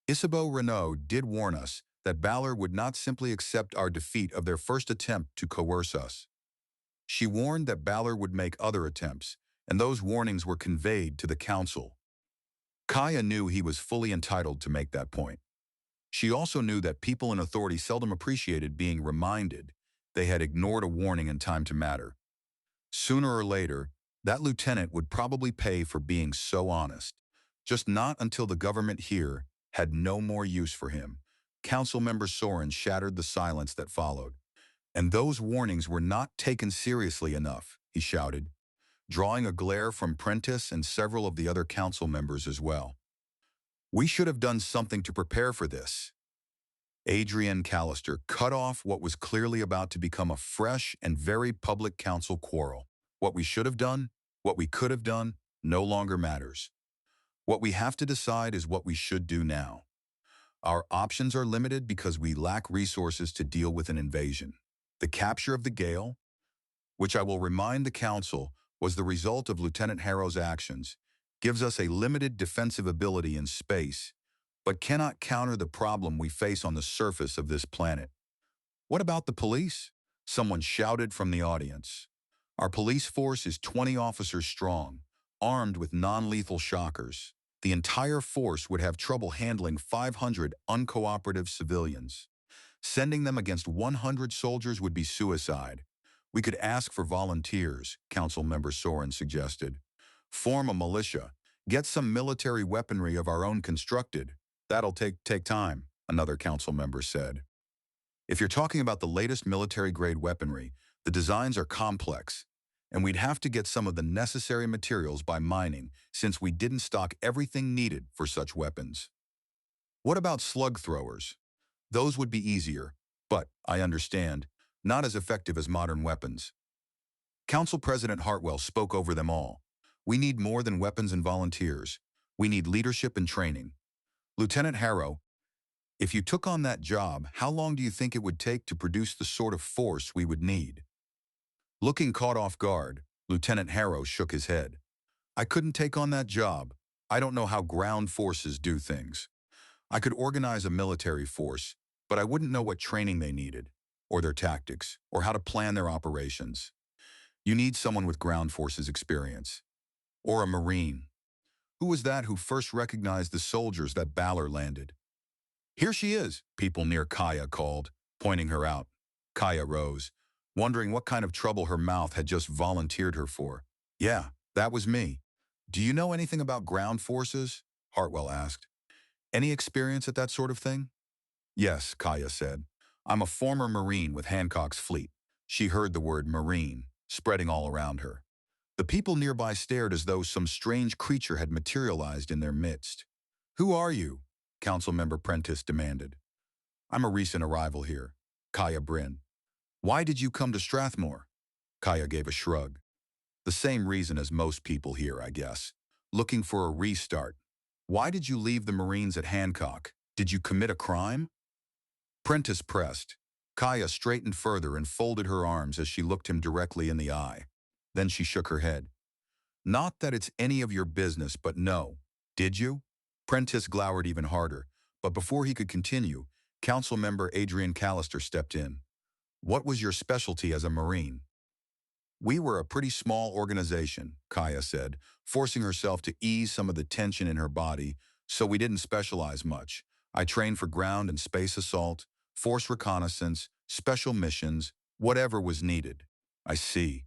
Isabeau Renault did warn us that Balor would not simply accept our defeat of their first attempt to coerce us. She warned that Balor would make other attempts, and those warnings were conveyed to the Council. Kaya knew he was fully entitled to make that point. She also knew that people in authority seldom appreciated being reminded they had ignored a warning in time to matter. Sooner or later, that lieutenant would probably pay for being so honest, just not until the government here had no more use for him. Councilmember Soren shattered the silence that followed. And those warnings were not taken seriously enough, he shouted, drawing a glare from Prentice and several of the other council members as well. We should have done something to prepare for this. Adrian Callister cut off what was clearly about to become a fresh and very public council quarrel. What we should have done, what we could have done, no longer matters. What we have to decide is what we should do now. Our options are limited because we lack resources to deal with an invasion. The capture of the Gale, which I will remind the Council was the result of Lieutenant Harrow's actions, gives us a limited defensive ability in space, but cannot counter the problem we face on the surface of this planet. What about the police? Someone shouted from the audience. Our police force is 20 officers strong, armed with non-lethal shockers. The entire force would have trouble handling 500 uncooperative civilians. Sending them against 100 soldiers would be suicide. We could ask for volunteers, Councilmember Soren suggested. Form a militia. Get some military weaponry of our own constructed. That'll take time, another council member said. If you're talking about the latest military-grade weaponry, the designs are complex, and we'd have to get some of the necessary materials by mining, since we didn't stock everything needed for such weapons. What about slug throwers? Those would be easier, but, I understand, not as effective as modern weapons. Council President Hartwell spoke over them all. We need more than weapons and volunteers. We need leadership and training. Lieutenant Harrow, if you took on that job, how long do you think it would take to produce the sort of force we would need? Looking caught off guard, Lieutenant Harrow shook his head. I couldn't take on that job. I don't know how ground forces do things. I could organize a military force, but I wouldn't know what training they needed, or their tactics, or how to plan their operations. You need someone with ground forces experience. Or a Marine. Who was that who first recognized the soldiers that Balor landed? Here she is, people near Kaya called, pointing her out. Kaya rose, wondering what kind of trouble her mouth had just volunteered her for. Yeah, that was me. Do you know anything about ground forces? Hartwell asked. Any experience at that sort of thing? Yes, Kaya said. I'm a former Marine with Hancock's fleet. She heard the word Marine, spreading all around her. The people nearby stared as though some strange creature had materialized in their midst. Who are you? Councilmember Prentice demanded. I'm a recent arrival here, Kaya Bryn. Why did you come to Strathmore? Kaya gave a shrug. The same reason as most people here, I guess. Looking for a restart. Why did you leave the Marines at Hancock? Did you commit a crime? Prentice pressed. Kaya straightened further and folded her arms as she looked him directly in the eye. Then she shook her head. Not that it's any of your business, but no. Did you? Prentice glowered even harder, but before he could continue, Councilmember Adrian Callister stepped in. What was your specialty as a Marine? We were a pretty small organization, Kaya said, forcing herself to ease some of the tension in her body, so we didn't specialize much. I trained for ground and space assault, force reconnaissance, special missions, whatever was needed. I see.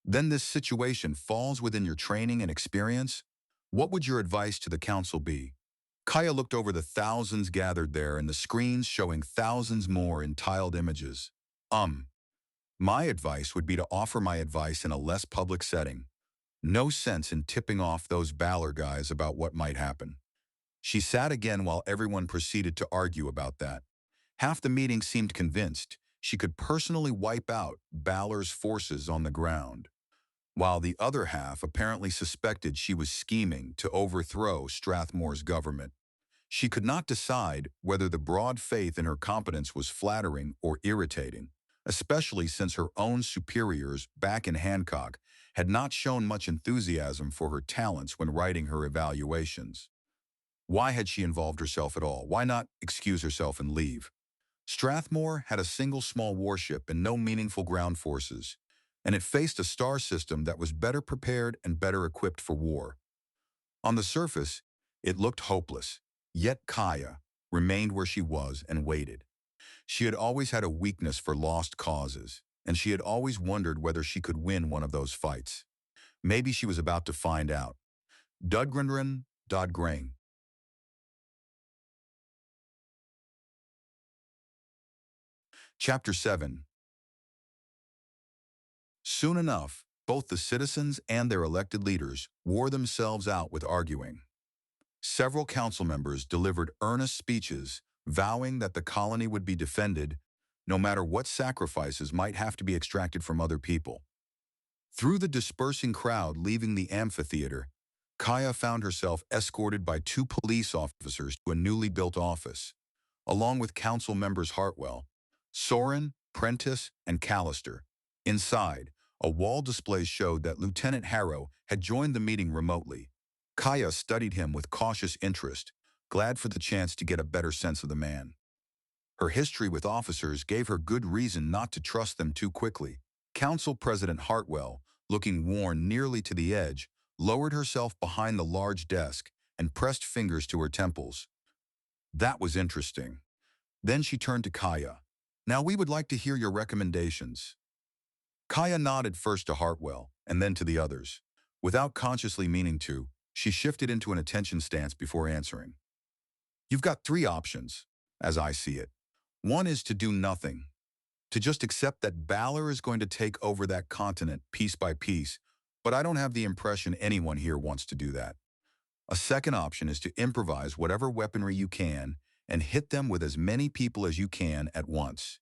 Then this situation falls within your training and experience? What would your advice to the council be? Kaya looked over the thousands gathered there and the screens showing thousands more in tiled images. My advice would be to offer my advice in a less public setting. No sense in tipping off those Balor guys about what might happen. She sat again while everyone proceeded to argue about that. Half the meeting seemed convinced she could personally wipe out Balor's forces on the ground, while the other half apparently suspected she was scheming to overthrow Strathmore's government. She could not decide whether the broad faith in her competence was flattering or irritating, especially since her own superiors back in Hancock had not shown much enthusiasm for her talents when writing her evaluations. Why had she involved herself at all? Why not excuse herself and leave? Strathmore had a single small warship and no meaningful ground forces, and it faced a star system that was better prepared and better equipped for war. On the surface, it looked hopeless, yet Kaya remained where she was and waited. She had always had a weakness for lost causes, and she had always wondered whether she could win one of those fights. Maybe she was about to find out. Dudgrindrin Dodgrain. Chapter 7. Soon enough, both the citizens and their elected leaders wore themselves out with arguing. Several council members delivered earnest speeches vowing that the colony would be defended no matter what sacrifices might have to be extracted from other people. Through the dispersing crowd leaving the amphitheater, Kaya found herself escorted by 2 police officers to a newly built office, along with council members Hartwell, Soren, Prentice, and Callister. Inside, a wall display showed that Lieutenant Harrow had joined the meeting remotely. Kaya studied him with cautious interest, glad for the chance to get a better sense of the man. Her history with officers gave her good reason not to trust them too quickly. Council President Hartwell, looking worn nearly to the edge, lowered herself behind the large desk and pressed fingers to her temples. That was interesting. Then she turned to Kaya. Now we would like to hear your recommendations. Kaya nodded first to Hartwell and then to the others. Without consciously meaning to, she shifted into an attention stance before answering. You've got 3 options, as I see it. One is to do nothing, to just accept that Balor is going to take over that continent piece by piece, but I don't have the impression anyone here wants to do that. A second option is to improvise whatever weaponry you can and hit them with as many people as you can at once.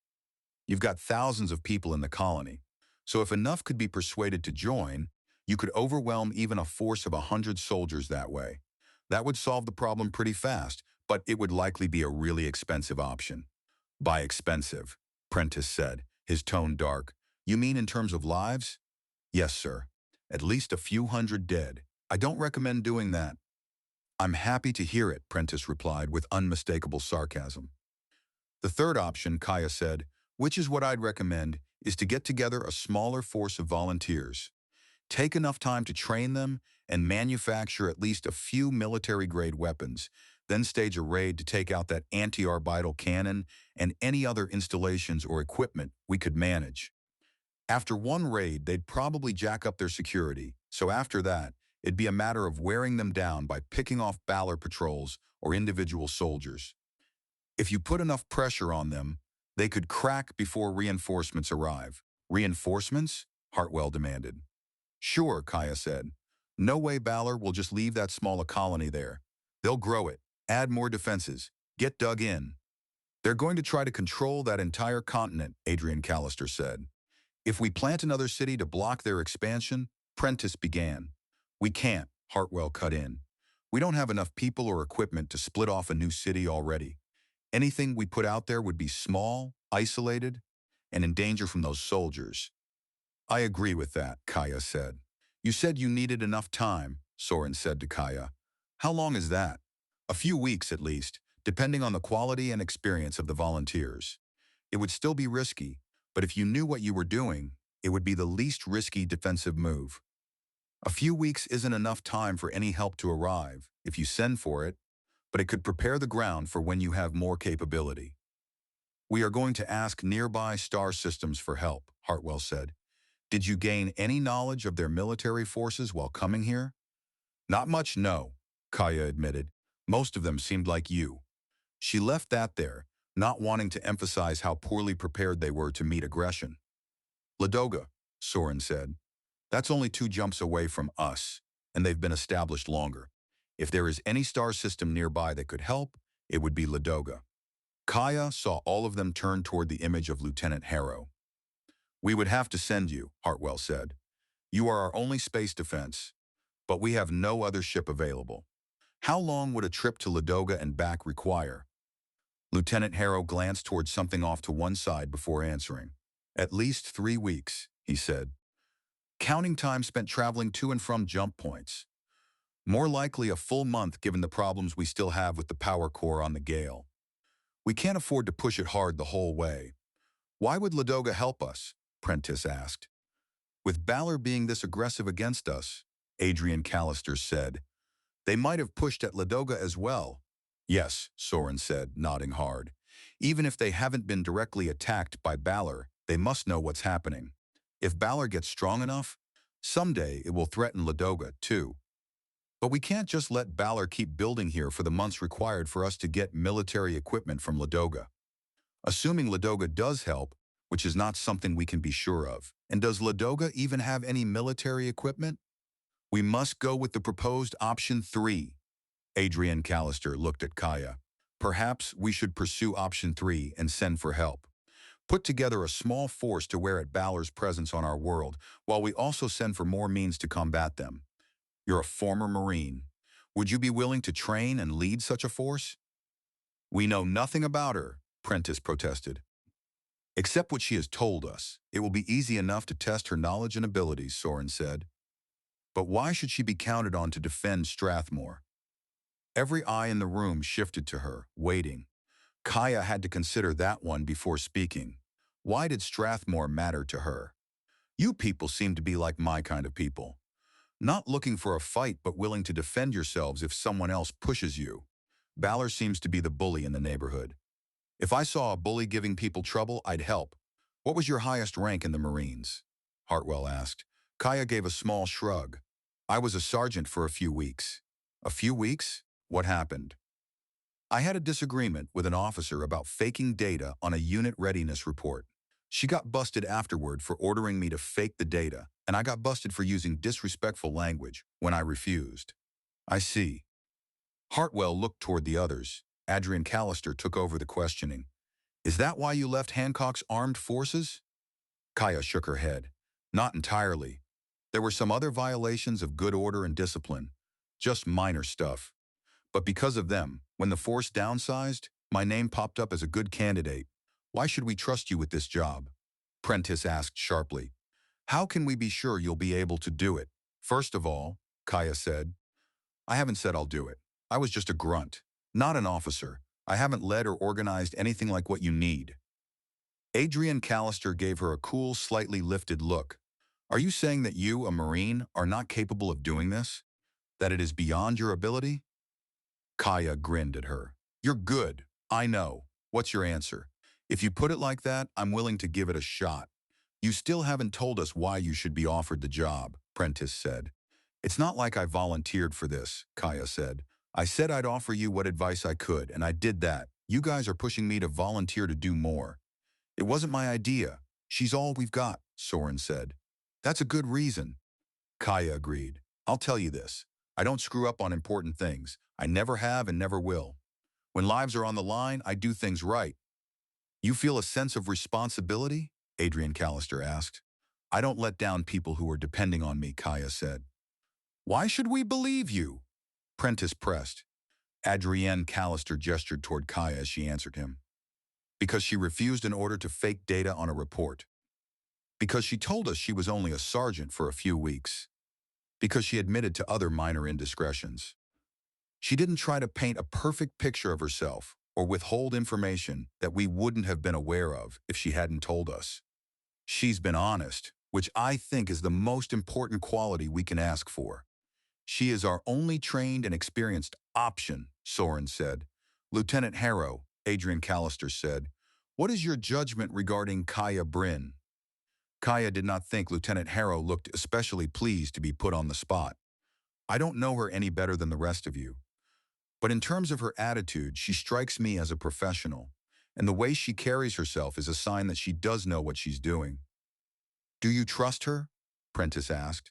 You've got thousands of people in the colony. So if enough could be persuaded to join, you could overwhelm even a force of 100 soldiers that way. That would solve the problem pretty fast, but it would likely be a really expensive option. By expensive, Prentice said, his tone dark. You mean in terms of lives? Yes, sir. At least a few hundred dead. I don't recommend doing that. I'm happy to hear it, Prentice replied with unmistakable sarcasm. The third option, Kaya said, which is what I'd recommend, is to get together a smaller force of volunteers. Take enough time to train them and manufacture at least a few military-grade weapons, then stage a raid to take out that anti-orbital cannon and any other installations or equipment we could manage. After one raid, they'd probably jack up their security, so after that, it'd be a matter of wearing them down by picking off Balor patrols or individual soldiers. If you put enough pressure on them, they could crack before reinforcements arrive. Reinforcements? Hartwell demanded. Sure, Kaya said. No way Balor will just leave that small a colony there. They'll grow it, add more defenses, get dug in. They're going to try to control that entire continent, Adrian Callister said. If we plant another city to block their expansion, Prentice began. We can't, Hartwell cut in. We don't have enough people or equipment to split off a new city already. Anything we put out there would be small, isolated, and in danger from those soldiers. I agree with that, Kaya said. You said you needed enough time, Soren said to Kaya. How long is that? A few weeks at least, depending on the quality and experience of the volunteers. It would still be risky, but if you knew what you were doing, it would be the least risky defensive move. A few weeks isn't enough time for any help to arrive, if you send for it, but it could prepare the ground for when you have more capability. We are going to ask nearby star systems for help, Hartwell said. Did you gain any knowledge of their military forces while coming here? Not much, no, Kaya admitted. Most of them seemed like you. She left that there, not wanting to emphasize how poorly prepared they were to meet aggression. Ladoga, Soren said. That's only 2 jumps away from us, and they've been established longer. If there is any star system nearby that could help, it would be Ladoga. Kaya saw all of them turn toward the image of Lieutenant Harrow. We would have to send you, Hartwell said. You are our only space defense, but we have no other ship available. How long would a trip to Ladoga and back require? Lieutenant Harrow glanced toward something off to one side before answering. At least 3 weeks, he said. Counting time spent traveling to and from jump points. More likely a full month given the problems we still have with the power core on the Gale. We can't afford to push it hard the whole way. Why would Ladoga help us? Prentice asked. With Balor being this aggressive against us, Adrian Callister said, they might have pushed at Ladoga as well. Yes, Soren said, nodding hard. Even if they haven't been directly attacked by Balor, they must know what's happening. If Balor gets strong enough, someday it will threaten Ladoga too. But we can't just let Balor keep building here for the months required for us to get military equipment from Ladoga. Assuming Ladoga does help, which is not something we can be sure of, and does Ladoga even have any military equipment? We must go with the proposed option 3. Adrian Callister looked at Kaya. Perhaps we should pursue option 3 and send for help. Put together a small force to wear at Balor's presence on our world, while we also send for more means to combat them. You're a former Marine. Would you be willing to train and lead such a force? We know nothing about her, Prentice protested. Except what she has told us. It will be easy enough to test her knowledge and abilities, Soren said. But why should she be counted on to defend Strathmore? Every eye in the room shifted to her, waiting. Kaya had to consider that one before speaking. Why did Strathmore matter to her? You people seem to be like my kind of people. Not looking for a fight but willing to defend yourselves if someone else pushes you. Balor seems to be the bully in the neighborhood. If I saw a bully giving people trouble, I'd help. What was your highest rank in the Marines? Hartwell asked. Kaya gave a small shrug. I was a sergeant for a few weeks. A few weeks? What happened? I had a disagreement with an officer about faking data on a unit readiness report. She got busted afterward for ordering me to fake the data, and I got busted for using disrespectful language when I refused. I see. Hartwell looked toward the others. Adrian Callister took over the questioning. Is that why you left Hancock's armed forces? Kaya shook her head. Not entirely. There were some other violations of good order and discipline. Just minor stuff. But because of them, when the force downsized, my name popped up as a good candidate. Why should we trust you with this job? Prentice asked sharply. How can we be sure you'll be able to do it? First of all, Kaya said, I haven't said I'll do it. I was just a grunt, not an officer. I haven't led or organized anything like what you need. Adrian Callister gave her a cool, slightly lifted look. Are you saying that you, a Marine, are not capable of doing this? That it is beyond your ability? Kaya grinned at her. You're good. I know. What's your answer? If you put it like that, I'm willing to give it a shot. You still haven't told us why you should be offered the job, Prentice said. It's not like I volunteered for this, Kaya said. I said I'd offer you what advice I could, and I did that. You guys are pushing me to volunteer to do more. It wasn't my idea. She's all we've got, Soren said. That's a good reason. Kaya agreed. I'll tell you this. I don't screw up on important things. I never have and never will. When lives are on the line, I do things right. You feel a sense of responsibility? Adrian Callister asked. I don't let down people who are depending on me, Kaya said. Why should we believe you? Prentice pressed. Adrienne Callister gestured toward Kaya as she answered him. Because she refused an order to fake data on a report. Because she told us she was only a sergeant for a few weeks. Because she admitted to other minor indiscretions. She didn't try to paint a perfect picture of herself or withhold information that we wouldn't have been aware of if she hadn't told us. She's been honest, which I think is the most important quality we can ask for. She is our only trained and experienced option, Soren said. Lieutenant Harrow, Adrian Callister said, what is your judgment regarding Kaya Bryn? Kaya did not think Lieutenant Harrow looked especially pleased to be put on the spot. I don't know her any better than the rest of you. But in terms of her attitude, she strikes me as a professional, and the way she carries herself is a sign that she does know what she's doing. Do you trust her? Prentice asked.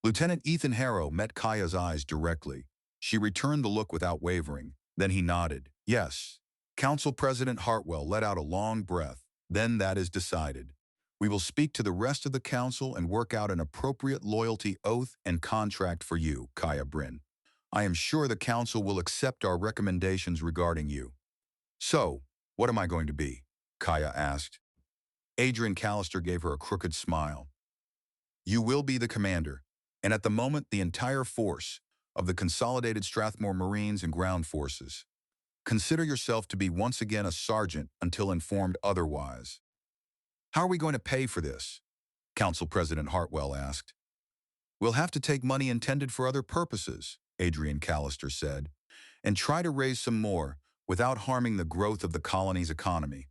Lieutenant Ethan Harrow met Kaya's eyes directly. She returned the look without wavering. Then he nodded. Yes. Council President Hartwell let out a long breath. Then that is decided. We will speak to the rest of the council and work out an appropriate loyalty oath and contract for you, Kaya Bryn. I am sure the council will accept our recommendations regarding you. So, what am I going to be? Kaya asked. Adrian Callister gave her a crooked smile. You will be the commander, and at the moment the entire force of the Consolidated Strathmore Marines and Ground Forces. Consider yourself to be once again a sergeant until informed otherwise. How are we going to pay for this? Council President Hartwell asked. We'll have to take money intended for other purposes, Adrian Callister said, and try to raise some more without harming the growth of the colony's economy.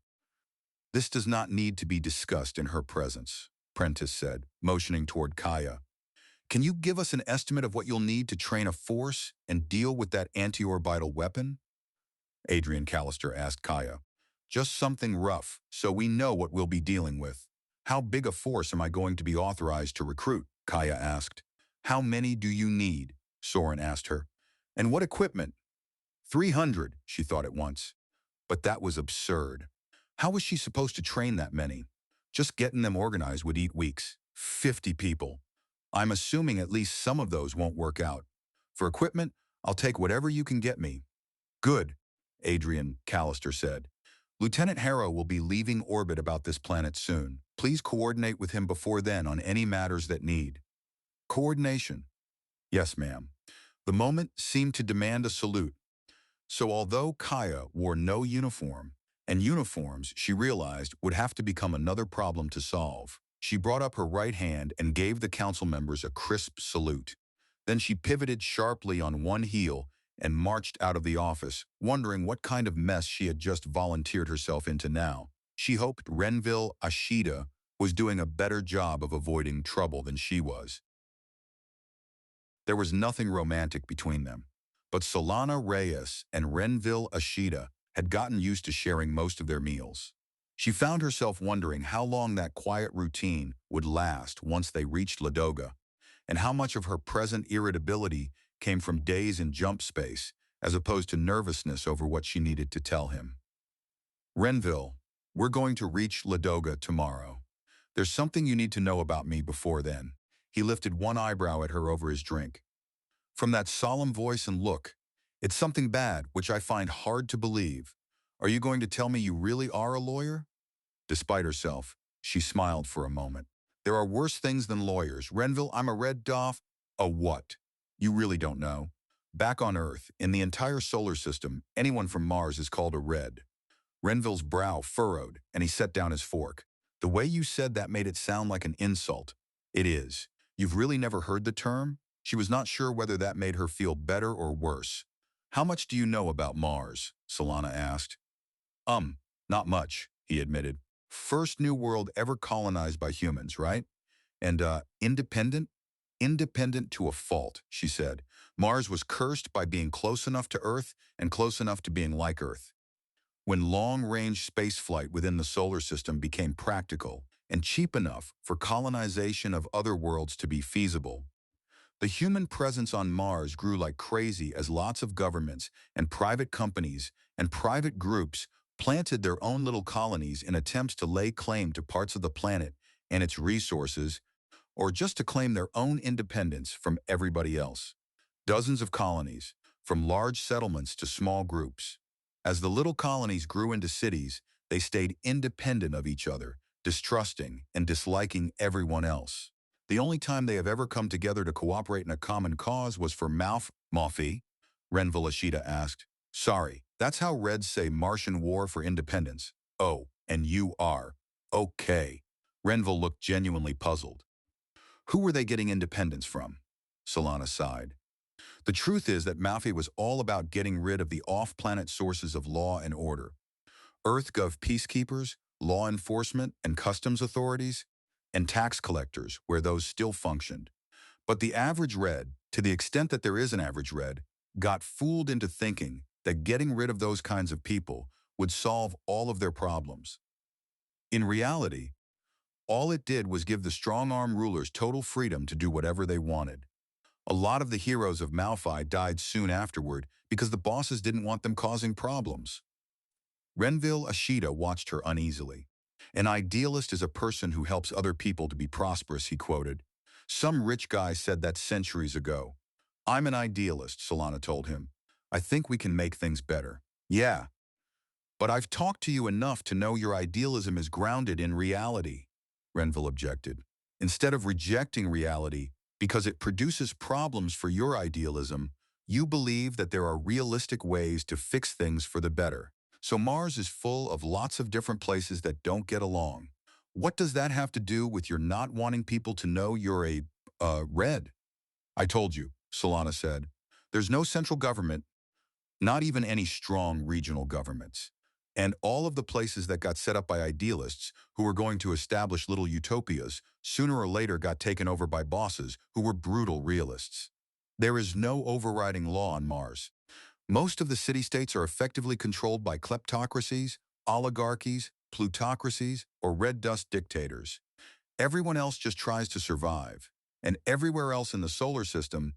This does not need to be discussed in her presence, Prentice said, motioning toward Kaya. Can you give us an estimate of what you'll need to train a force and deal with that anti-orbital weapon? Adrian Callister asked Kaya. Just something rough, so we know what we'll be dealing with. How big a force am I going to be authorized to recruit? Kaya asked. How many do you need? Soren asked her. And what equipment? 300, she thought at once. But that was absurd. How was she supposed to train that many? Just getting them organized would eat weeks. 50 people. I'm assuming at least some of those won't work out. For equipment, I'll take whatever you can get me. Good, Adrian Callister said. Lieutenant Harrow will be leaving orbit about this planet soon. Please coordinate with him before then on any matters that need. Coordination. Yes, ma'am. The moment seemed to demand a salute. So although Kaya wore no uniform, and uniforms, she realized, would have to become another problem to solve, she brought up her right hand and gave the council members a crisp salute. Then she pivoted sharply on one heel and marched out of the office, wondering what kind of mess she had just volunteered herself into now. She hoped Renville Ashita was doing a better job of avoiding trouble than she was. There was nothing romantic between them, but Solana Reyes and Renville Ashita had gotten used to sharing most of their meals. She found herself wondering how long that quiet routine would last once they reached Ladoga, and how much of her present irritability came from days in jump space as opposed to nervousness over what she needed to tell him. Renville, We're going to reach Ladoga tomorrow. There's something you need to know about me before then. He lifted one eyebrow at her over his drink. From that solemn voice and look, it's something bad, which I find hard to believe. Are you going to tell me you really are a lawyer? Despite herself, she smiled for a moment. There are worse things than lawyers. Renville, I'm a red doff. A what? You really don't know. Back on Earth, in the entire solar system, anyone from Mars is called a red. Renville's brow furrowed, and he set down his fork. The way you said that made it sound like an insult. It is. You've really never heard the term? She was not sure whether that made her feel better or worse. How much do you know about Mars? Solana asked. Not much, he admitted. First new world ever colonized by humans, right? And, independent? Independent to a fault, she said. Mars was cursed by being close enough to Earth and close enough to being like Earth. When long-range spaceflight within the solar system became practical and cheap enough for colonization of other worlds to be feasible, the human presence on Mars grew like crazy as lots of governments and private companies and private groups planted their own little colonies in attempts to lay claim to parts of the planet and its resources, or just to claim their own independence from everybody else. Dozens of colonies, from large settlements to small groups. As the little colonies grew into cities, they stayed independent of each other, distrusting and disliking everyone else. The only time they have ever come together to cooperate in a common cause was for Mafi, Renville Ashita asked. Sorry, that's how Reds say Martian war for independence. Oh, and you are. Okay. Renville looked genuinely puzzled. Who were they getting independence from? Solana sighed. The truth is that Mafi was all about getting rid of the off-planet sources of law and order. EarthGov peacekeepers, law enforcement and customs authorities, and tax collectors, where those still functioned. But the average Red, to the extent that there is an average Red, got fooled into thinking that getting rid of those kinds of people would solve all of their problems. In reality, all it did was give the strong-arm rulers total freedom to do whatever they wanted. A lot of the heroes of Malphite died soon afterward because the bosses didn't want them causing problems. Renville Ashita watched her uneasily. An idealist is a person who helps other people to be prosperous, he quoted. Some rich guy said that centuries ago. I'm an idealist, Solana told him. I think we can make things better. Yeah, but I've talked to you enough to know your idealism is grounded in reality, Renville objected. Instead of rejecting reality because it produces problems for your idealism, you believe that there are realistic ways to fix things for the better. So Mars is full of lots of different places that don't get along. What does that have to do with your not wanting people to know you're a, Red? I told you, Solana said. There's no central government, not even any strong regional governments. And all of the places that got set up by idealists who were going to establish little utopias sooner or later got taken over by bosses who were brutal realists. There is no overriding law on Mars. Most of the city-states are effectively controlled by kleptocracies, oligarchies, plutocracies, or red dust dictators. Everyone else just tries to survive. And everywhere else in the solar system,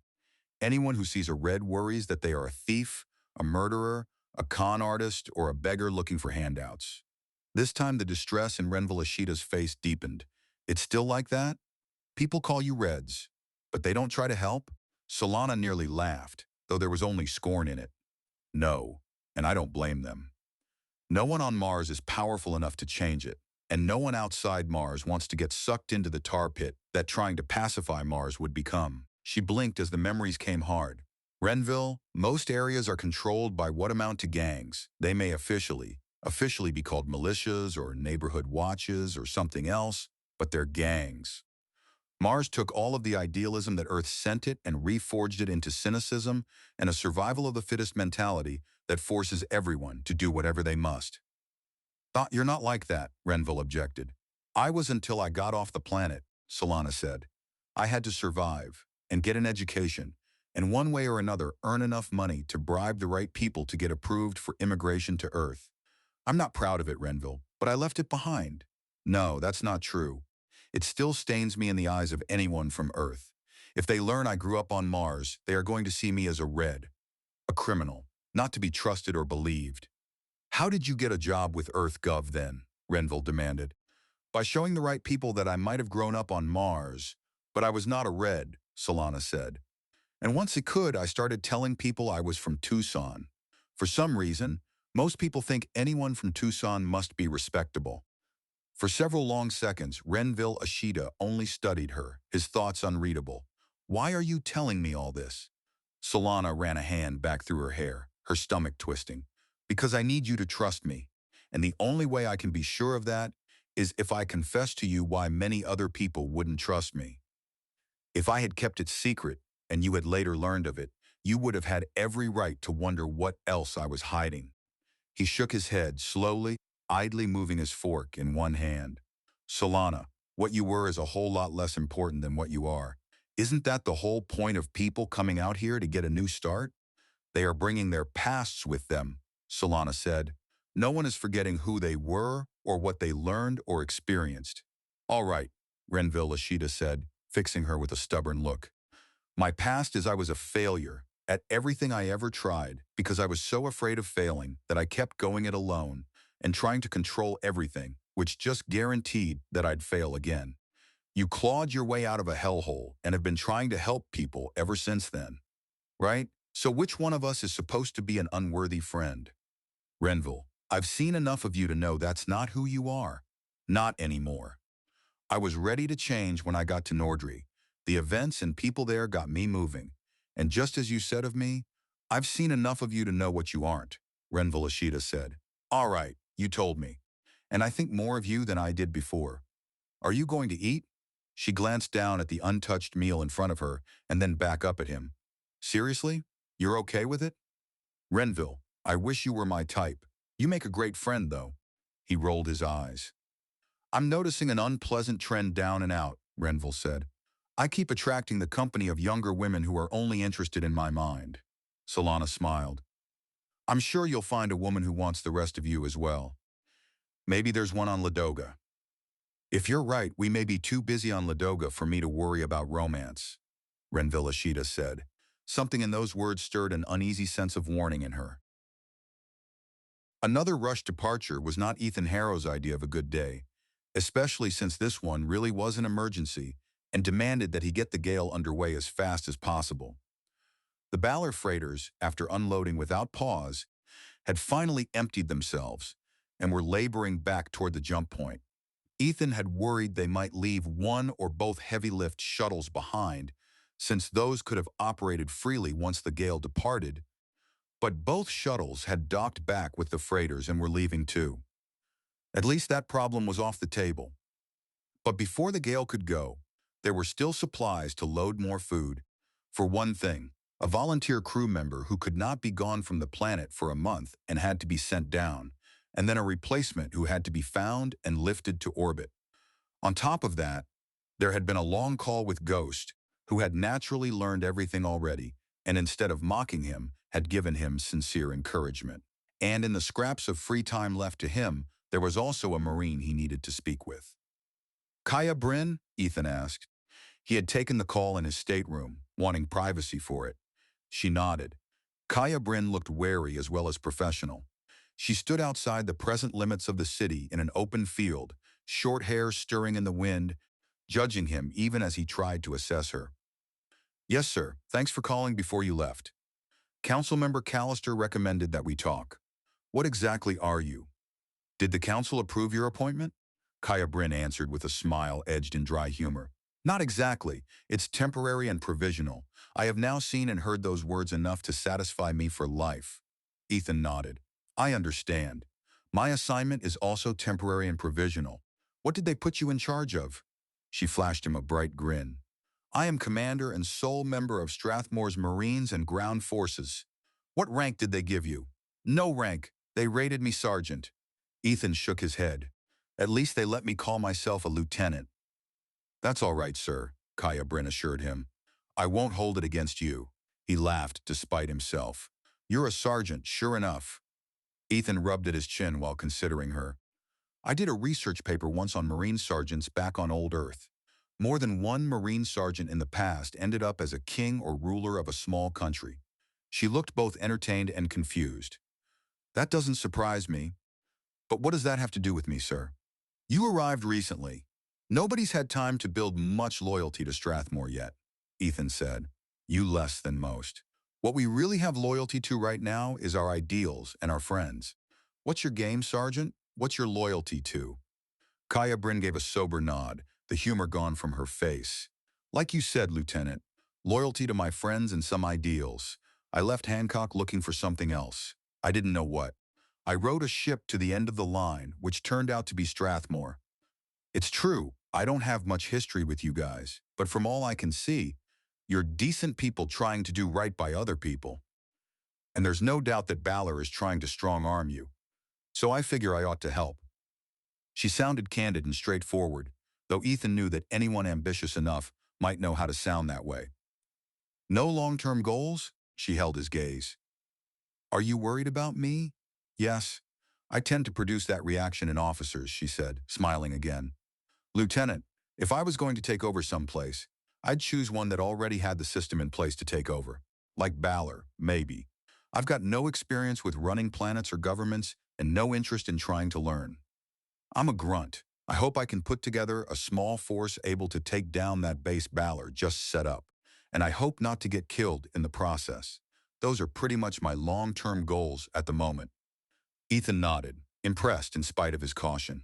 anyone who sees a red worries that they are a thief, a murderer, a con artist, or a beggar looking for handouts. This time the distress in Renville Ashita's face deepened. It's still like that? People call you Reds, but they don't try to help? Solana nearly laughed, though there was only scorn in it. No, and I don't blame them. No one on Mars is powerful enough to change it, and no one outside Mars wants to get sucked into the tar pit that trying to pacify Mars would become. She blinked as the memories came hard. Renville, most areas are controlled by what amount to gangs. They may officially be called militias or neighborhood watches or something else, but they're gangs. Mars took all of the idealism that Earth sent it and reforged it into cynicism and a survival of the fittest mentality that forces everyone to do whatever they must. You're not like that, Renville objected. I was until I got off the planet, Solana said. I had to survive and get an education, and one way or another earn enough money to bribe the right people to get approved for immigration to Earth. I'm not proud of it, Renville, but I left it behind. No, that's not true. It still stains me in the eyes of anyone from Earth. If they learn I grew up on Mars, they are going to see me as a Red, a criminal, not to be trusted or believed. How did you get a job with EarthGov then? Renville demanded. By showing the right people that I might have grown up on Mars, but I was not a red, Solana said. And once it could, I started telling people I was from Tucson. For some reason, most people think anyone from Tucson must be respectable. For several long seconds, Renville Ashita only studied her, his thoughts unreadable. Why are you telling me all this? Solana ran a hand back through her hair, her stomach twisting. Because I need you to trust me. And the only way I can be sure of that is if I confess to you why many other people wouldn't trust me. If I had kept it secret, and you had later learned of it, you would have had every right to wonder what else I was hiding. He shook his head, slowly, idly moving his fork in one hand. Solana, what you were is a whole lot less important than what you are. Isn't that the whole point of people coming out here to get a new start? They are bringing their pasts with them, Solana said. No one is forgetting who they were or what they learned or experienced. All right, Renville Ashita said, fixing her with a stubborn look. My past is I was a failure at everything I ever tried because I was so afraid of failing that I kept going it alone and trying to control everything, which just guaranteed that I'd fail again. You clawed your way out of a hellhole and have been trying to help people ever since then, right? So which one of us is supposed to be an unworthy friend? Renville, I've seen enough of you to know that's not who you are. Not anymore. I was ready to change when I got to Nordry. The events and people there got me moving. And just as you said of me, I've seen enough of you to know what you aren't, Renville Ashita said. All right, you told me. And I think more of you than I did before. Are you going to eat? She glanced down at the untouched meal in front of her and then back up at him. Seriously? You're okay with it? Renville, I wish you were my type. You make a great friend, though. He rolled his eyes. I'm noticing an unpleasant trend down and out, Renville said. I keep attracting the company of younger women who are only interested in my mind. Solana smiled. I'm sure you'll find a woman who wants the rest of you as well. Maybe there's one on Ladoga. If you're right, we may be too busy on Ladoga for me to worry about romance, Renville Ashita said. Something in those words stirred an uneasy sense of warning in her. Another rushed departure was not Ethan Harrow's idea of a good day, especially since this one really was an emergency and demanded that he get the gale underway as fast as possible. The Balor freighters, after unloading without pause, had finally emptied themselves and were laboring back toward the jump point. Ethan had worried they might leave one or both heavy-lift shuttles behind, since those could have operated freely once the gale departed, but both shuttles had docked back with the freighters and were leaving too. At least that problem was off the table. But before the gale could go, there were still supplies to load more food. For one thing, a volunteer crew member who could not be gone from the planet for a month and had to be sent down, and then a replacement who had to be found and lifted to orbit. On top of that, there had been a long call with Ghost, who had naturally learned everything already, and instead of mocking him, had given him sincere encouragement. And in the scraps of free time left to him, there was also a Marine he needed to speak with. Kaya Bryn? Ethan asked. He had taken the call in his stateroom, wanting privacy for it. She nodded. Kaya Bryn looked wary as well as professional. She stood outside the present limits of the city in an open field, short hair stirring in the wind, judging him even as he tried to assess her. Yes, sir. Thanks for calling before you left. Councilmember Callister recommended that we talk. What exactly are you? Did the council approve your appointment? Kaya Bryn answered with a smile edged in dry humor. Not exactly. It's temporary and provisional. I have now seen and heard those words enough to satisfy me for life. Ethan nodded. I understand. My assignment is also temporary and provisional. What did they put you in charge of? She flashed him a bright grin. I am commander and sole member of Strathmore's Marines and Ground Forces. What rank did they give you? No rank. They rated me sergeant. Ethan shook his head. At least they let me call myself a lieutenant. That's all right, sir, Kaya Bryn assured him. I won't hold it against you. He laughed despite himself. You're a sergeant, sure enough. Ethan rubbed at his chin while considering her. I did a research paper once on Marine sergeants back on old Earth. More than one Marine sergeant in the past ended up as a king or ruler of a small country. She looked both entertained and confused. That doesn't surprise me. But what does that have to do with me, sir? You arrived recently. Nobody's had time to build much loyalty to Strathmore yet, Ethan said. You less than most. What we really have loyalty to right now is our ideals and our friends. What's your game, Sergeant? What's your loyalty to? Kaya Bryn gave a sober nod, the humor gone from her face. Like you said, Lieutenant, loyalty to my friends and some ideals. I left Hancock looking for something else. I didn't know what. I rowed a ship to the end of the line, which turned out to be Strathmore. It's true, I don't have much history with you guys, but from all I can see, you're decent people trying to do right by other people. And there's no doubt that Balor is trying to strong-arm you. So I figure I ought to help. She sounded candid and straightforward, though Ethan knew that anyone ambitious enough might know how to sound that way. No long-term goals? She held his gaze. Are you worried about me? Yes. I tend to produce that reaction in officers, she said, smiling again. Lieutenant, if I was going to take over someplace, I'd choose one that already had the system in place to take over. Like Balor, maybe. I've got no experience with running planets or governments and no interest in trying to learn. I'm a grunt. I hope I can put together a small force able to take down that base Balor just set up. And I hope not to get killed in the process. Those are pretty much my long-term goals at the moment. Ethan nodded, impressed in spite of his caution.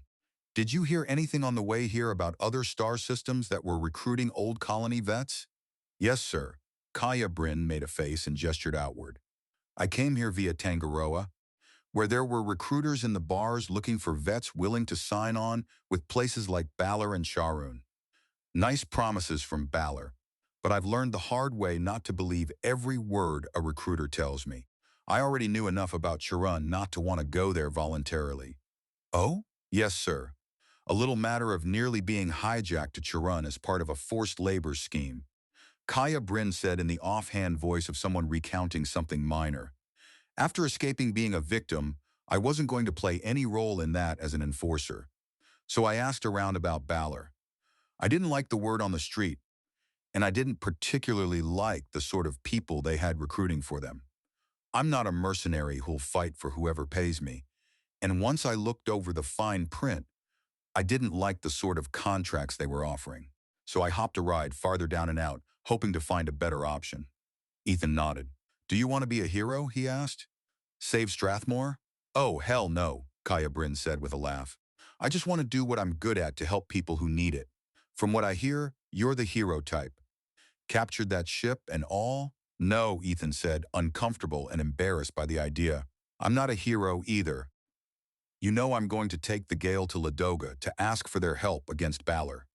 Did you hear anything on the way here about other star systems that were recruiting old colony vets? Yes, sir. Kaya Bryn made a face and gestured outward. I came here via Tangaroa, where there were recruiters in the bars looking for vets willing to sign on with places like Balor and Sharoon. Nice promises from Balor, but I've learned the hard way not to believe every word a recruiter tells me. I already knew enough about Sharon not to want to go there voluntarily. Oh? Yes, sir. A little matter of nearly being hijacked to Charon as part of a forced labor scheme. Kaya Bryn said in the offhand voice of someone recounting something minor. After escaping being a victim, I wasn't going to play any role in that as an enforcer. So I asked around about Balor. I didn't like the word on the street, and I didn't particularly like the sort of people they had recruiting for them. I'm not a mercenary who'll fight for whoever pays me. And once I looked over the fine print, I didn't like the sort of contracts they were offering. So I hopped a ride farther down and out, hoping to find a better option. Ethan nodded. Do you want to be a hero? He asked. Save Strathmore? Oh, hell no, Kaya Bryn said with a laugh. I just want to do what I'm good at to help people who need it. From what I hear, you're the hero type. Captured that ship and all? No, Ethan said, uncomfortable and embarrassed by the idea. I'm not a hero either. You know I'm going to take the Gale to Ladoga to ask for their help against Balor.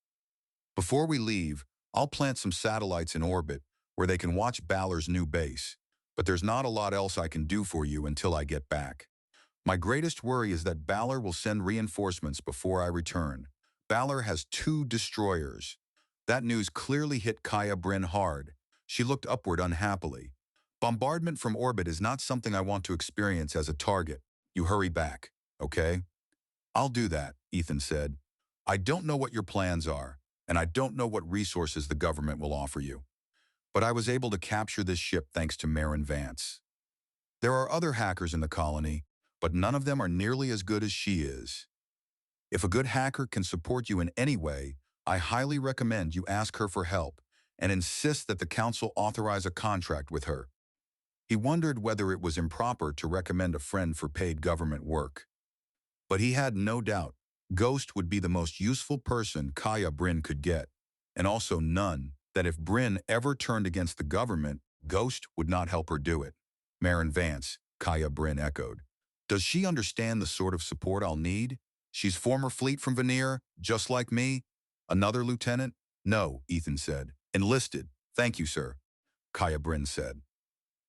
Before we leave, I'll plant some satellites in orbit where they can watch Balor's new base. But there's not a lot else I can do for you until I get back. My greatest worry is that Balor will send reinforcements before I return. Balor has 2 destroyers. That news clearly hit Kaya Bryn hard. She looked upward unhappily. Bombardment from orbit is not something I want to experience as a target. You hurry back, okay? I'll do that, Ethan said. I don't know what your plans are, and I don't know what resources the government will offer you. But I was able to capture this ship thanks to Marin Vance. There are other hackers in the colony, but none of them are nearly as good as she is. If a good hacker can support you in any way, I highly recommend you ask her for help and insist that the council authorize a contract with her. He wondered whether it was improper to recommend a friend for paid government work. But he had no doubt Ghost would be the most useful person Kaya Bryn could get, and also none that if Bryn ever turned against the government, Ghost would not help her do it. Marin Vance, Kaya Bryn echoed. Does she understand the sort of support I'll need? She's former fleet from Veneer, just like me. Another lieutenant? No, Ethan said. Enlisted. Thank you, sir, Kaya Bryn said.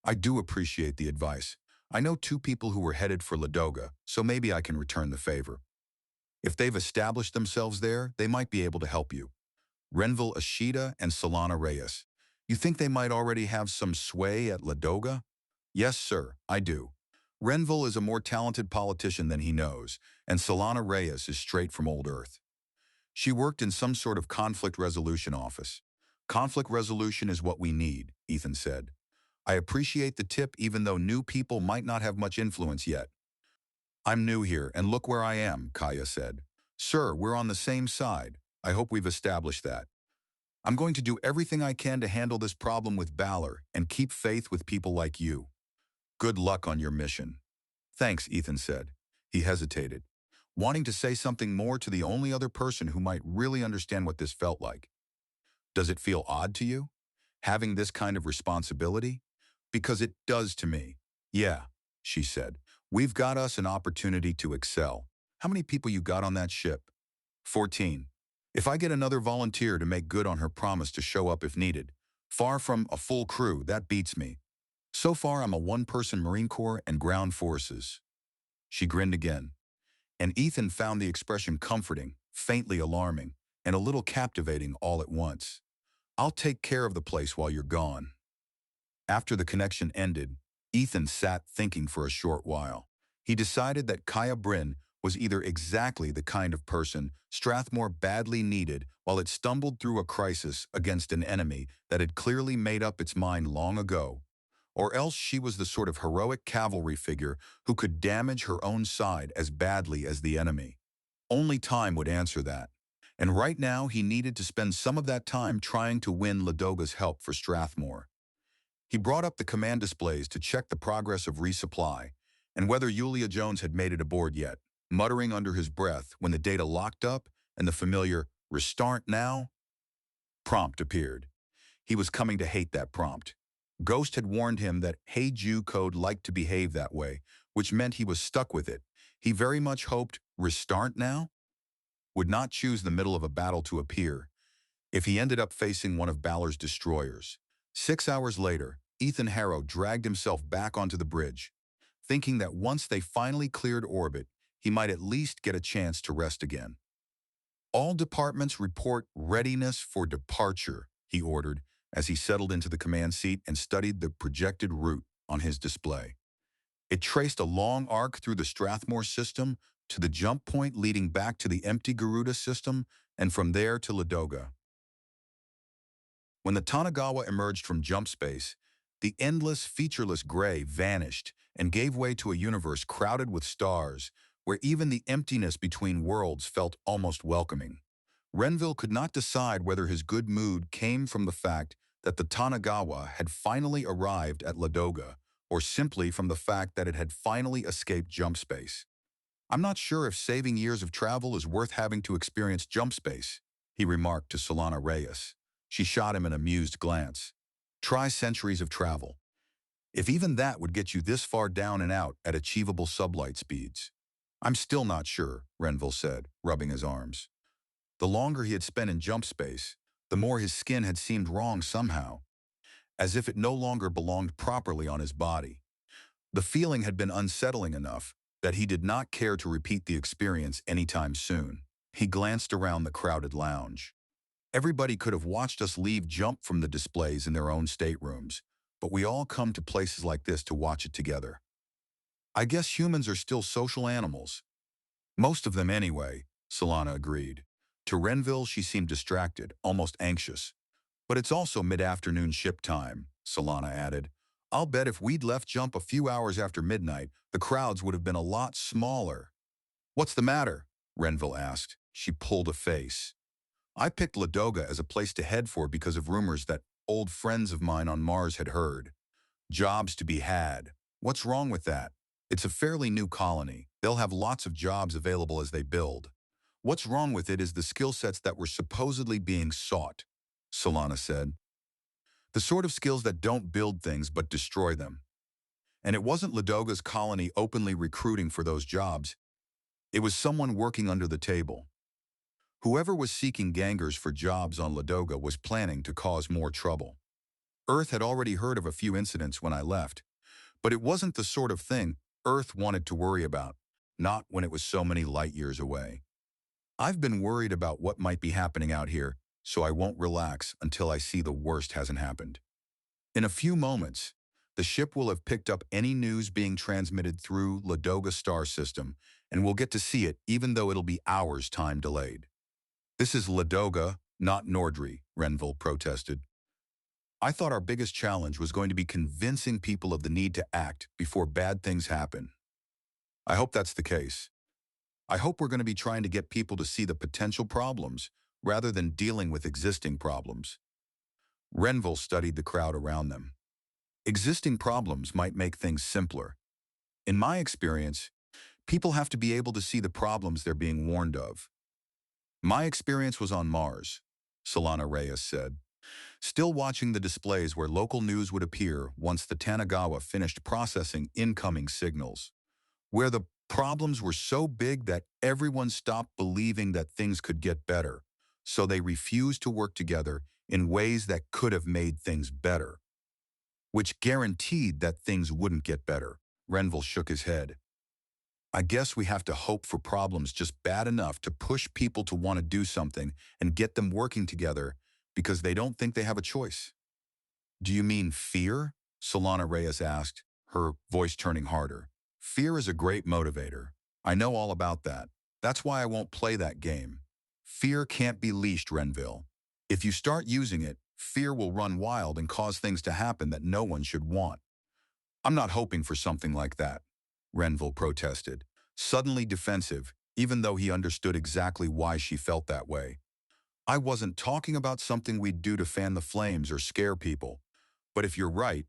I do appreciate the advice. I know 2 people who were headed for Ladoga, so maybe I can return the favor. If they've established themselves there, they might be able to help you. Renville Ashita and Solana Reyes. You think they might already have some sway at Ladoga? Yes, sir, I do. Renville is a more talented politician than he knows, and Solana Reyes is straight from old Earth. She worked in some sort of conflict resolution office. Conflict resolution is what we need, Ethan said. I appreciate the tip even though new people might not have much influence yet. I'm new here, and look where I am, Kaya said. Sir, we're on the same side. I hope we've established that. I'm going to do everything I can to handle this problem with Balor and keep faith with people like you. Good luck on your mission. Thanks, Ethan said. He hesitated, wanting to say something more to the only other person who might really understand what this felt like. Does it feel odd to you, having this kind of responsibility? Because it does to me. Yeah, she said. We've got us an opportunity to excel. How many people you got on that ship? 14. If I get another volunteer to make good on her promise to show up if needed, far from a full crew, that beats me. So far, I'm a one-person Marine Corps and ground forces. She grinned again, and Ethan found the expression comforting, faintly alarming, and a little captivating all at once. I'll take care of the place while you're gone. After the connection ended, Ethan sat thinking for a short while. He decided that Kaya Bryn was either exactly the kind of person Strathmore badly needed while it stumbled through a crisis against an enemy that had clearly made up its mind long ago, or else she was the sort of heroic cavalry figure who could damage her own side as badly as the enemy. Only time would answer that. And right now he needed to spend some of that time trying to win Ladoga's help for Strathmore. He brought up the command displays to check the progress of resupply and whether Yulia Jones had made it aboard yet, muttering under his breath when the data locked up and the familiar "restart now" prompt appeared. He was coming to hate that prompt. Ghost had warned him that Hey Jew code liked to behave that way, which meant he was stuck with it. He very much hoped "restart now" would not choose the middle of a battle to appear if he ended up facing one of Balor's destroyers. 6 hours later, Ethan Harrow dragged himself back onto the bridge, thinking that once they finally cleared orbit, he might at least get a chance to rest again. All departments report readiness for departure, he ordered as he settled into the command seat and studied the projected route on his display. It traced a long arc through the Strathmore system to the jump point leading back to the empty Garuda system and from there to Ladoga. When the Tanagawa emerged from jump space, the endless, featureless gray vanished and gave way to a universe crowded with stars, where even the emptiness between worlds felt almost welcoming. Renville could not decide whether his good mood came from the fact that the Tanagawa had finally arrived at Ladoga, or simply from the fact that it had finally escaped jump space. I'm not sure if saving years of travel is worth having to experience jump space, he remarked to Solana Reyes. She shot him an amused glance. Try centuries of travel. If even that would get you this far down and out at achievable sublight speeds. I'm still not sure, Renville said, rubbing his arms. The longer he had spent in jump space, the more his skin had seemed wrong somehow, as if it no longer belonged properly on his body. The feeling had been unsettling enough that he did not care to repeat the experience anytime soon. He glanced around the crowded lounge. Everybody could have watched us leave jump from the displays in their own staterooms, but we all come to places like this to watch it together. I guess humans are still social animals. Most of them anyway, Solana agreed. To Renville, she seemed distracted, almost anxious. But it's also mid-afternoon ship time, Solana added. I'll bet if we'd left jump a few hours after midnight, the crowds would have been a lot smaller. What's the matter? Renville asked. She pulled a face. I picked Ladoga as a place to head for because of rumors that old friends of mine on Mars had heard. Jobs to be had. What's wrong with that? It's a fairly new colony. They'll have lots of jobs available as they build. What's wrong with it is the skill sets that were supposedly being sought, Solana said. The sort of skills that don't build things but destroy them. And it wasn't Ladoga's colony openly recruiting for those jobs. It was someone working under the table. Whoever was seeking gangers for jobs on Ladoga was planning to cause more trouble. Earth had already heard of a few incidents when I left, but it wasn't the sort of thing Earth wanted to worry about, not when it was so many light years away. I've been worried about what might be happening out here, so I won't relax until I see the worst hasn't happened. In a few moments, the ship will have picked up any news being transmitted through Ladoga star system, and we'll get to see it even though it'll be hours time delayed. This is Ladoga, not Nordry, Renville protested. I thought our biggest challenge was going to be convincing people of the need to act before bad things happen. I hope that's the case. I hope we're going to be trying to get people to see the potential problems rather than dealing with existing problems. Renville studied the crowd around them. Existing problems might make things simpler. In my experience, people have to be able to see the problems they're being warned of. My experience was on Mars, Solana Reyes said, still watching the displays where local news would appear once the Tanagawa finished processing incoming signals, where the problems were so big that everyone stopped believing that things could get better, so they refused to work together in ways that could have made things better, which guaranteed that things wouldn't get better. Renville shook his head. I guess we have to hope for problems just bad enough to push people to want to do something and get them working together because they don't think they have a choice. Do you mean fear? Solana Reyes asked, her voice turning harder. Fear is a great motivator. I know all about that. That's why I won't play that game. Fear can't be leashed, Renville. If you start using it, fear will run wild and cause things to happen that no one should want. I'm not hoping for something like that, Renville protested, suddenly defensive, even though he understood exactly why she felt that way. I wasn't talking about something we'd do to fan the flames or scare people. But if you're right,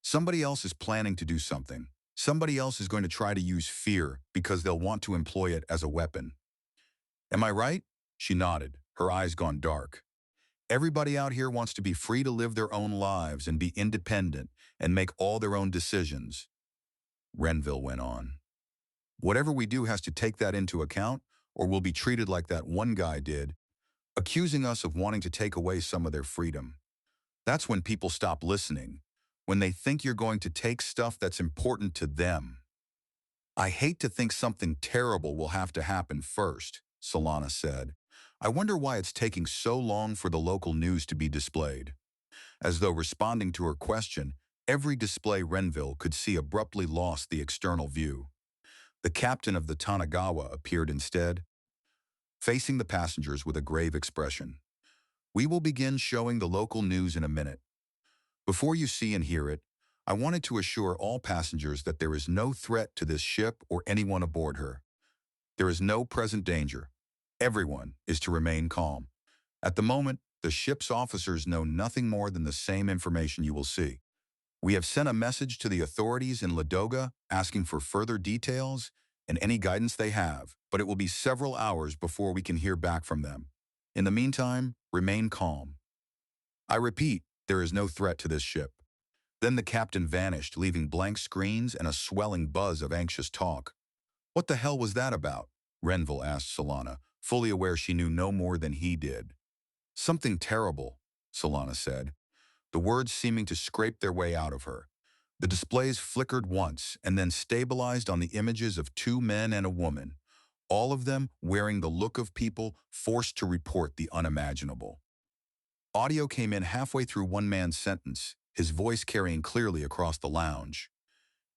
somebody else is planning to do something. Somebody else is going to try to use fear because they'll want to employ it as a weapon. Am I right? She nodded, her eyes gone dark. Everybody out here wants to be free to live their own lives and be independent and make all their own decisions. Renville went on. Whatever we do has to take that into account, or we'll be treated like that one guy did, accusing us of wanting to take away some of their freedom. That's when people stop listening, when they think you're going to take stuff that's important to them. I hate to think something terrible will have to happen first, Solana said. I wonder why it's taking so long for the local news to be displayed. As though responding to her question, every display Renville could see abruptly lost the external view. The captain of the Tanagawa appeared instead, facing the passengers with a grave expression. We will begin showing the local news in a minute. Before you see and hear it, I wanted to assure all passengers that there is no threat to this ship or anyone aboard her. There is no present danger. Everyone is to remain calm. At the moment, the ship's officers know nothing more than the same information you will see. We have sent a message to the authorities in Ladoga asking for further details and any guidance they have, but it will be several hours before we can hear back from them. In the meantime, remain calm. I repeat, there is no threat to this ship. Then the captain vanished, leaving blank screens and a swelling buzz of anxious talk. What the hell was that about? Renville asked Solana, fully aware she knew no more than he did. Something terrible, Solana said, the words seeming to scrape their way out of her. The displays flickered once and then stabilized on the images of two men and a woman, all of them wearing the look of people forced to report the unimaginable. Audio came in halfway through one man's sentence, his voice carrying clearly across the lounge.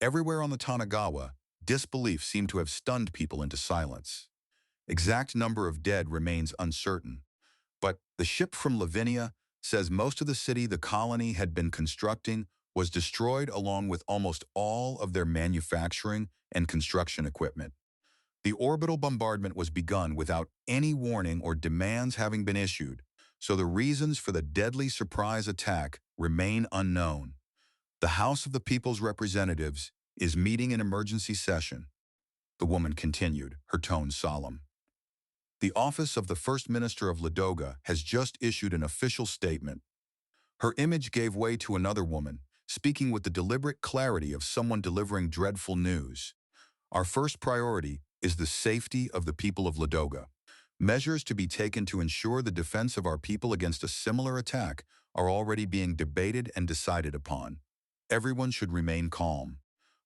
Everywhere on the Tanagawa, disbelief seemed to have stunned people into silence. Exact number of dead remains uncertain, but the ship from Lavinia says most of the city the colony had been constructing was destroyed along with almost all of their manufacturing and construction equipment. The orbital bombardment was begun without any warning or demands having been issued, so the reasons for the deadly surprise attack remain unknown. The House of the People's Representatives is meeting in emergency session, the woman continued, her tone solemn. The office of the First Minister of Ladoga has just issued an official statement. Her image gave way to another woman, speaking with the deliberate clarity of someone delivering dreadful news. Our first priority is the safety of the people of Ladoga. Measures to be taken to ensure the defense of our people against a similar attack are already being debated and decided upon. Everyone should remain calm.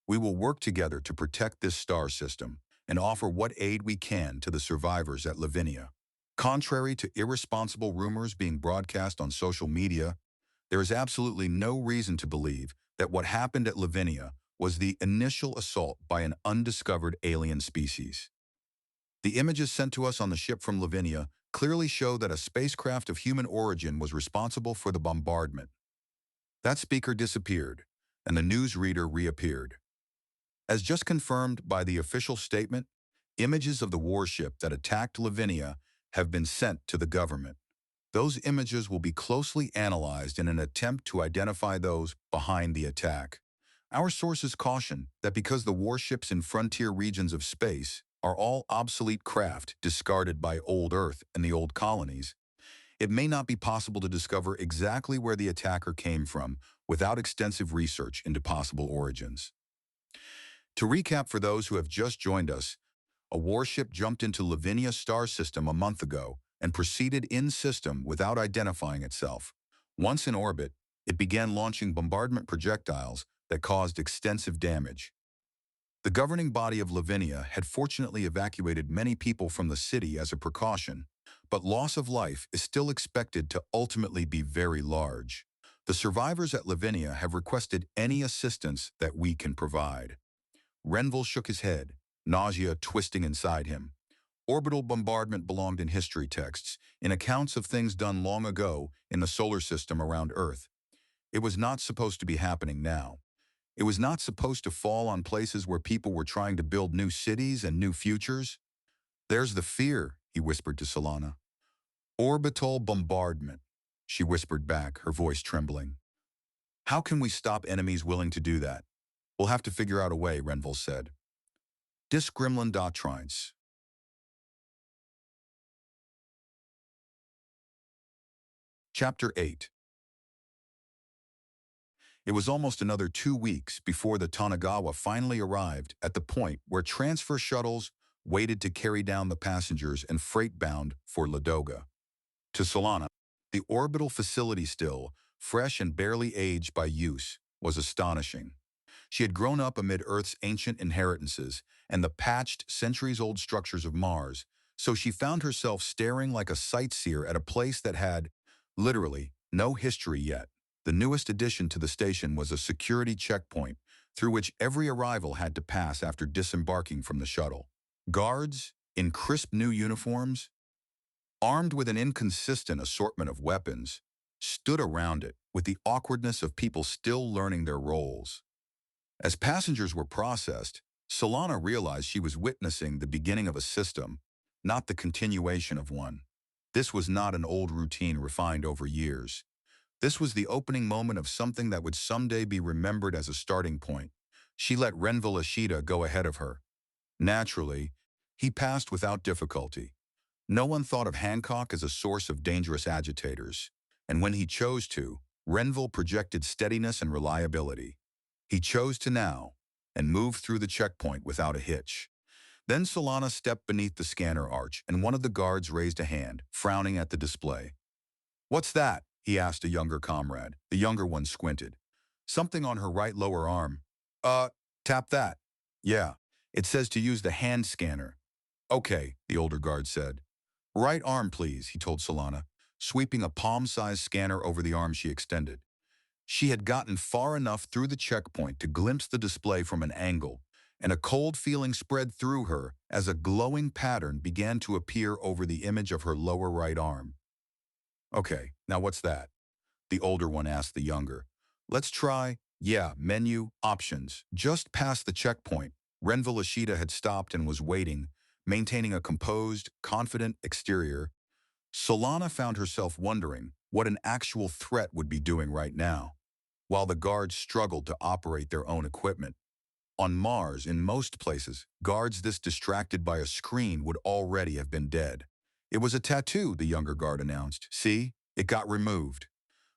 We will work together to protect this star system and offer what aid we can to the survivors at Lavinia. Contrary to irresponsible rumors being broadcast on social media, there is absolutely no reason to believe that what happened at Lavinia was the initial assault by an undiscovered alien species. The images sent to us on the ship from Lavinia clearly show that a spacecraft of human origin was responsible for the bombardment. That speaker disappeared, and the newsreader reappeared. As just confirmed by the official statement, Images of the warship that attacked Lavinia have been sent to the government. Those images will be closely analyzed in an attempt to identify those behind the attack. Our sources caution that because the warships in frontier regions of space are all obsolete craft discarded by old Earth and the old colonies, it may not be possible to discover exactly where the attacker came from without extensive research into possible origins. To recap for those who have just joined us, a warship jumped into Lavinia's star system a month ago and proceeded in-system without identifying itself. Once in orbit, it began launching bombardment projectiles that caused extensive damage. The governing body of Lavinia had fortunately evacuated many people from the city as a precaution, but loss of life is still expected to ultimately be very large. The survivors at Lavinia have requested any assistance that we can provide. Renville shook his head, nausea twisting inside him. Orbital bombardment belonged in history texts, in accounts of things done long ago in the solar system around Earth. It was not supposed to be happening now. It was not supposed to fall on places where people were trying to build new cities and new futures. There's the fear, he whispered to Solana. Orbital bombardment, she whispered back, her voice trembling. How can we stop enemies willing to do that? We'll have to figure out a way, Renville said. Dis Gremlin Doctrines. Chapter 8. It was almost another 2 weeks before the Tanagawa finally arrived at the point where transfer shuttles waited to carry down the passengers and freight bound for Ladoga. To Solana, the orbital facility still, fresh and barely aged by use, was astonishing. She had grown up amid Earth's ancient inheritances and the patched, centuries-old structures of Mars, so she found herself staring like a sightseer at a place that had, literally, no history yet. The newest addition to the station was a security checkpoint through which every arrival had to pass after disembarking from the shuttle. Guards, in crisp new uniforms, armed with an inconsistent assortment of weapons, stood around it with the awkwardness of people still learning their roles. As passengers were processed, Solana realized she was witnessing the beginning of a system, not the continuation of one. This was not an old routine refined over years. This was the opening moment of something that would someday be remembered as a starting point. She let Renville Ishida go ahead of her. Naturally, he passed without difficulty. No one thought of Hancock as a source of dangerous agitators, and when he chose to, Renville projected steadiness and reliability. He chose to now, and moved through the checkpoint without a hitch. Then Solana stepped beneath the scanner arch, and one of the guards raised a hand, frowning at the display. "What's that?" he asked a younger comrade. The younger one squinted. "Something on her right lower arm." Tap that." "Yeah, it says to use the hand scanner." "Okay," the older guard said. "Right arm, please," he told Solana, sweeping a palm-sized scanner over the arm she extended. She had gotten far enough through the checkpoint to glimpse the display from an angle, and a cold feeling spread through her as a glowing pattern began to appear over the image of her lower right arm. "Okay, now what's that?" the older one asked the younger. "Let's try, menu, options." Just past the checkpoint, Renville Ishida had stopped and was waiting, maintaining a composed, confident exterior. Solana found herself wondering what an actual threat would be doing right now, while the guards struggled to operate their own equipment. On Mars, in most places, guards this distracted by a screen would already have been dead. "It was a tattoo," the younger guard announced. "See, it got removed."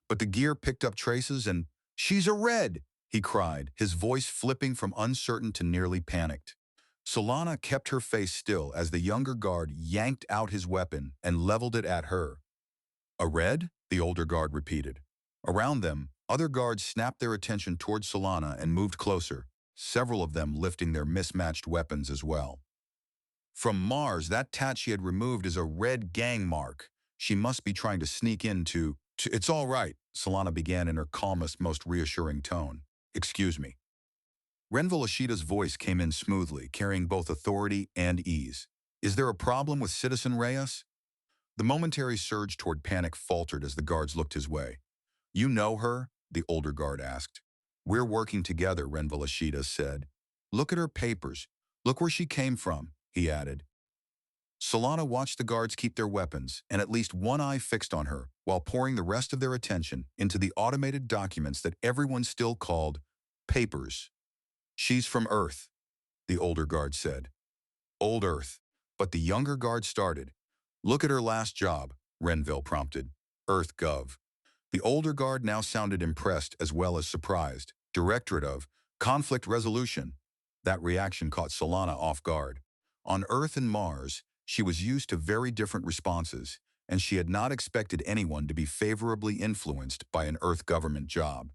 But the gear picked up traces and, "She's a red!" he cried, his voice flipping from uncertain to nearly panicked. Solana kept her face still as the younger guard yanked out his weapon and leveled it at her. "A red?" the older guard repeated. Around them, other guards snapped their attention toward Solana and moved closer, several of them lifting their mismatched weapons as well. From Mars, that tat she had removed is a red gang mark. She must be trying to sneak into... "It's all right," Solana began in her calmest, most reassuring tone. "Excuse me." Renville Ishida's voice came in smoothly, carrying both authority and ease. "Is there a problem with Citizen Reyes?" The momentary surge toward panic faltered as the guards looked his way. "You know her?" the older guard asked. "We're working together," Renville Ishida said. "Look at her papers. Look where she came from. he added. Solana watched the guards keep their weapons and at least one eye fixed on her while pouring the rest of their attention into the automated documents that everyone still called papers. She's from Earth, the older guard said. Old Earth. But the younger guard started. Look at her last job, Renville prompted. Earth Gov. The older guard now sounded impressed as well as surprised. Directorate of Conflict Resolution. That reaction caught Solana off guard. On Earth and Mars, she was used to very different responses, and she had not expected anyone to be favorably influenced by an Earth government job.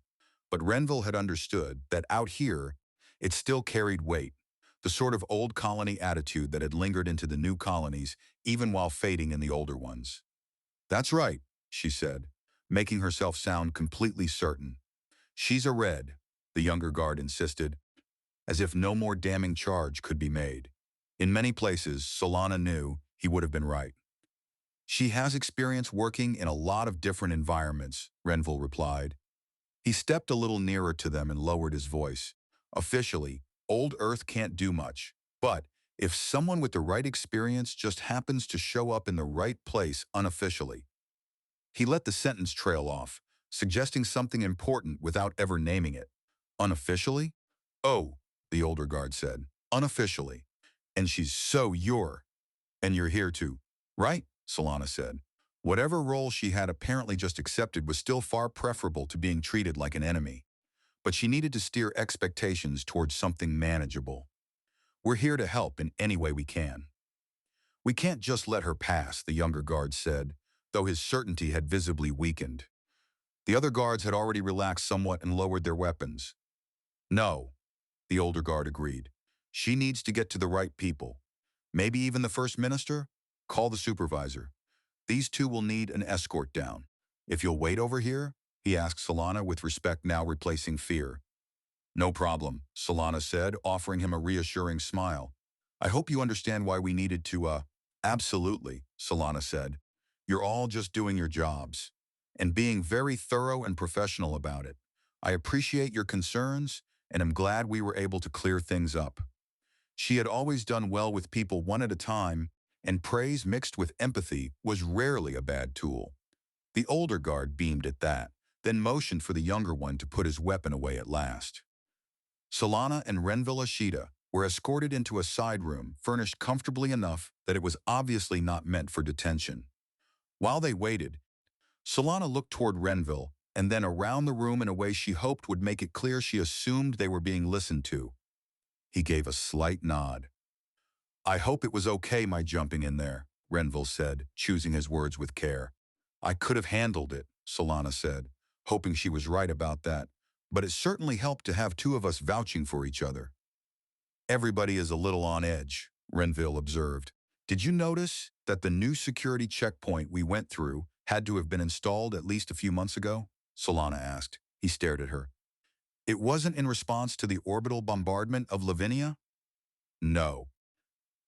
But Renville had understood that out here, it still carried weight, the sort of old colony attitude that had lingered into the new colonies even while fading in the older ones. That's right, she said, making herself sound completely certain. She's a red, the younger guard insisted, as if no more damning charge could be made. In many places, Solana knew he would have been right. She has experience working in a lot of different environments, Renville replied. He stepped a little nearer to them and lowered his voice. Officially, Old Earth can't do much, but if someone with the right experience just happens to show up in the right place unofficially. He let the sentence trail off, suggesting something important without ever naming it. Unofficially? Oh, the older guard said. Unofficially. And she's so and you're here too, right? Solana said. Whatever role she had apparently just accepted was still far preferable to being treated like an enemy. But she needed to steer expectations towards something manageable. We're here to help in any way we can. We can't just let her pass, the younger guard said, though his certainty had visibly weakened. The other guards had already relaxed somewhat and lowered their weapons. No, the older guard agreed. She needs to get to the right people. Maybe even the first minister? Call the supervisor. These two will need an escort down. If you'll wait over here, he asked Solana with respect now replacing fear. No problem, Solana said, offering him a reassuring smile. I hope you understand why we needed to, Absolutely, Solana said. You're all just doing your jobs and being very thorough and professional about it. I appreciate your concerns and am glad we were able to clear things up. She had always done well with people one at a time, and praise mixed with empathy was rarely a bad tool. The older guard beamed at that, then motioned for the younger one to put his weapon away at last. Solana and Renville Ashita were escorted into a side room furnished comfortably enough that it was obviously not meant for detention. While they waited, Solana looked toward Renville and then around the room in a way she hoped would make it clear she assumed they were being listened to. He gave a slight nod. I hope it was okay my jumping in there, Renville said, choosing his words with care. I could have handled it, Solana said, hoping she was right about that, but it certainly helped to have two of us vouching for each other. Everybody is a little on edge, Renville observed. Did you notice that the new security checkpoint we went through had to have been installed at least a few months ago? Solana asked. He stared at her. It wasn't in response to the orbital bombardment of Lavinia? No.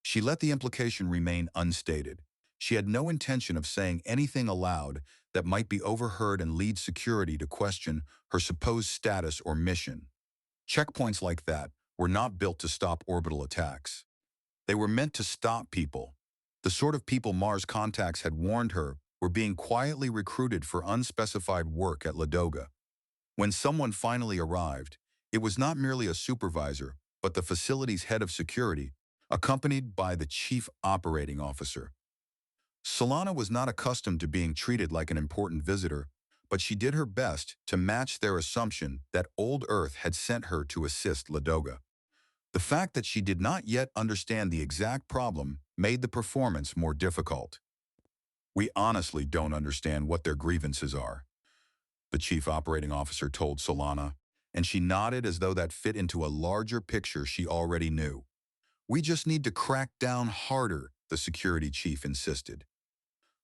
She let the implication remain unstated. She had no intention of saying anything aloud that might be overheard and lead security to question her supposed status or mission. Checkpoints like that were not built to stop orbital attacks. They were meant to stop people. The sort of people Mars contacts had warned her were being quietly recruited for unspecified work at Ladoga. When someone finally arrived, it was not merely a supervisor, but the facility's head of security, accompanied by the chief operating officer. Solana was not accustomed to being treated like an important visitor, but she did her best to match their assumption that Old Earth had sent her to assist Ladoga. The fact that she did not yet understand the exact problem made the performance more difficult. We honestly don't understand what their grievances are, the chief operating officer told Solana, and she nodded as though that fit into a larger picture she already knew. We just need to crack down harder, the security chief insisted.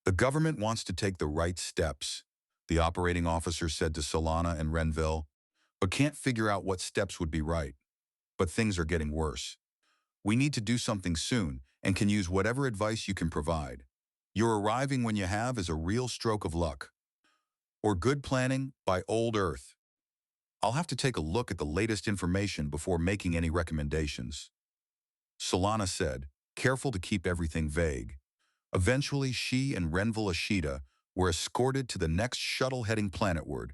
The government wants to take the right steps, the operating officer said to Solana and Renville, but can't figure out what steps would be right. But things are getting worse. We need to do something soon and can use whatever advice you can provide. Your arriving when you have is a real stroke of luck. Or good planning by Old Earth. I'll have to take a look at the latest information before making any recommendations. Solana said, careful to keep everything vague. Eventually, she and Renville Ashita were escorted to the next shuttle heading planetward,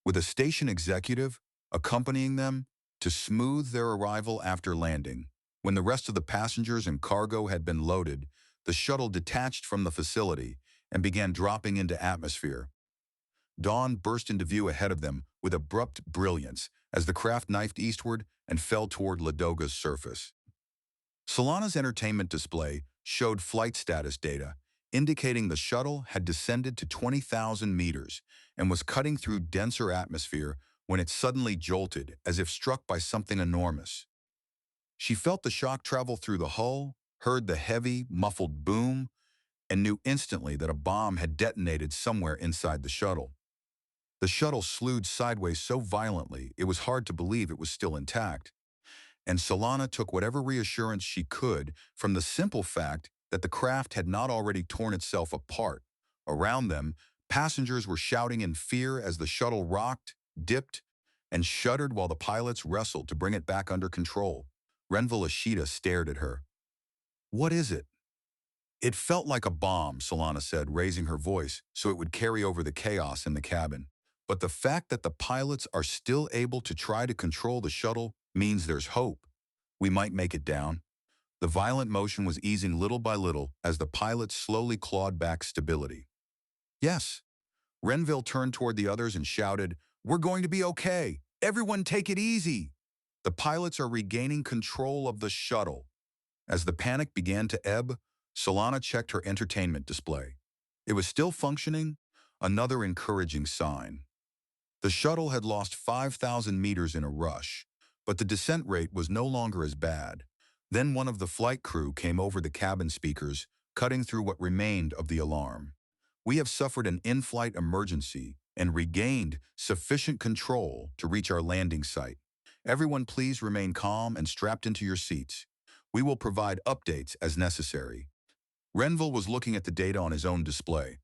with a station executive accompanying them to smooth their arrival after landing. When the rest of the passengers and cargo had been loaded, the shuttle detached from the facility and began dropping into atmosphere. Dawn burst into view ahead of them with abrupt brilliance as the craft knifed eastward and fell toward Ladoga's surface. Solana's entertainment display showed flight status data, indicating the shuttle had descended to 20,000 meters and was cutting through denser atmosphere when it suddenly jolted as if struck by something enormous. She felt the shock travel through the hull, heard the heavy, muffled boom, and knew instantly that a bomb had detonated somewhere inside the shuttle. The shuttle slewed sideways so violently it was hard to believe it was still intact, and Solana took whatever reassurance she could from the simple fact that the craft had not already torn itself apart. Around them, passengers were shouting in fear as the shuttle rocked, dipped, and shuddered while the pilots wrestled to bring it back under control. Renville Ashita stared at her. "What is it?" "It felt like a bomb," Solana said, raising her voice so it would carry over the chaos in the cabin. "But the fact that the pilots are still able to try to control the shuttle means there's hope. We might make it down." The violent motion was easing little by little as the pilots slowly clawed back stability. "Yes." Renville turned toward the others and shouted, "We're going to be okay. Everyone take it easy." The pilots are regaining control of the shuttle. As the panic began to ebb, Solana checked her entertainment display. It was still functioning, another encouraging sign. The shuttle had lost 5,000 meters in a rush, but the descent rate was no longer as bad. Then one of the flight crew came over the cabin speakers, cutting through what remained of the alarm. "We have suffered an in-flight emergency and regained sufficient control to reach our landing site. Everyone please remain calm and strapped into your seats. We will provide updates as necessary." Renville was looking at the data on his own display.